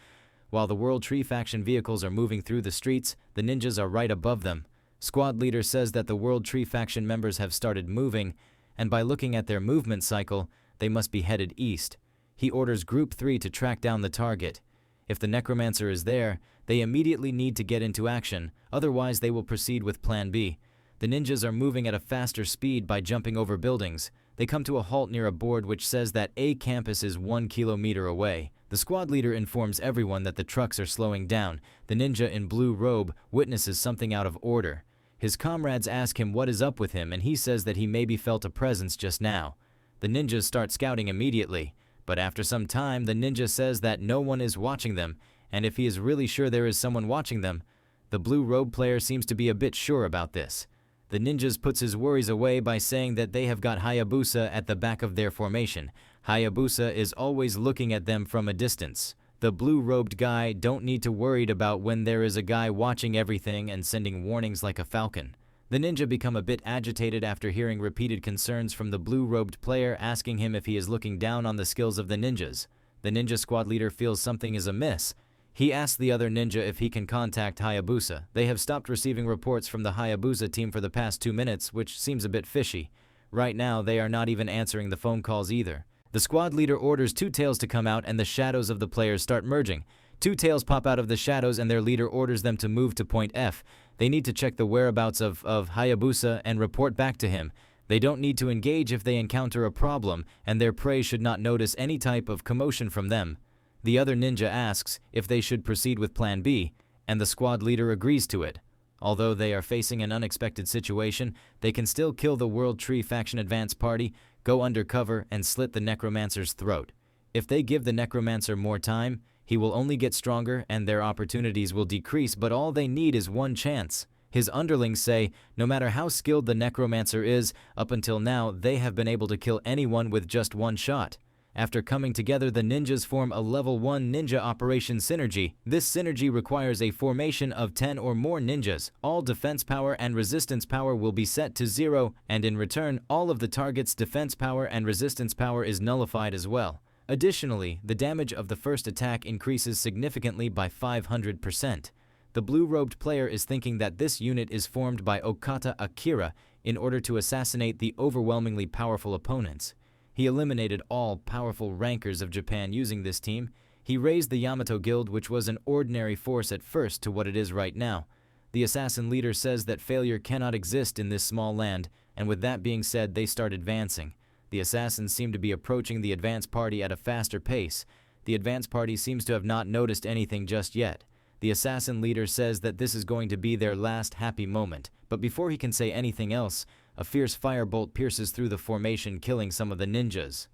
While the World Tree faction vehicles are moving through the streets, the ninjas are right above them. Squad leader says that the World Tree faction members have started moving, and by looking at their movement cycle, they must be headed east. He orders Group 3 to track down the target. If the Necromancer is there, they immediately need to get into action, otherwise they will proceed with Plan B. The ninjas are moving at a faster speed by jumping over buildings. They come to a halt near a board which says that A campus is 1 kilometer away. The squad leader informs everyone that the trucks are slowing down. The ninja in blue robe witnesses something out of order. His comrades ask him what is up with him, and he says that he maybe felt a presence just now. The ninjas start scouting immediately, but after some time the ninja says that no one is watching them, and if he is really sure there is someone watching them, the blue robe player seems to be a bit sure about this. The ninjas puts his worries away by saying that they have got Hayabusa at the back of their formation. Hayabusa is always looking at them from a distance. The blue-robed guy don't need to worried about when there is a guy watching everything and sending warnings like a falcon. The ninja become a bit agitated after hearing repeated concerns from the blue-robed player asking him if he is looking down on the skills of the ninjas. The ninja squad leader feels something is amiss. He asks the other ninja if he can contact Hayabusa. They have stopped receiving reports from the Hayabusa team for the past 2 minutes, which seems a bit fishy. Right now, they are not even answering the phone calls either. The squad leader orders Two Tails to come out and the shadows of the players start merging. Two Tails pop out of the shadows and their leader orders them to move to point F. They need to check the whereabouts of Hayabusa and report back to him. They don't need to engage if they encounter a problem, and their prey should not notice any type of commotion from them. The other ninja asks if they should proceed with Plan B, and the squad leader agrees to it. Although they are facing an unexpected situation, they can still kill the World Tree faction advance party, go undercover, and slit the Necromancer's throat. If they give the Necromancer more time, he will only get stronger and their opportunities will decrease, but all they need is one chance. His underlings say, no matter how skilled the Necromancer is, up until now they have been able to kill anyone with just one shot. After coming together, the ninjas form a level 1 ninja operation synergy. This synergy requires a formation of 10 or more ninjas. All defense power and resistance power will be set to 0, and in return, all of the target's defense power and resistance power is nullified as well. Additionally, the damage of the first attack increases significantly by 500%. The blue-robed player is thinking that this unit is formed by Okata Akira in order to assassinate the overwhelmingly powerful opponents. He eliminated all powerful rankers of Japan using this team. He raised the Yamato Guild, which was an ordinary force at first, to what it is right now. The assassin leader says that failure cannot exist in this small land, and with that being said, they start advancing. The assassins seem to be approaching the advance party at a faster pace. The advance party seems to have not noticed anything just yet. The assassin leader says that this is going to be their last happy moment, but before he can say anything else, a fierce firebolt pierces through the formation, killing some of the ninjas.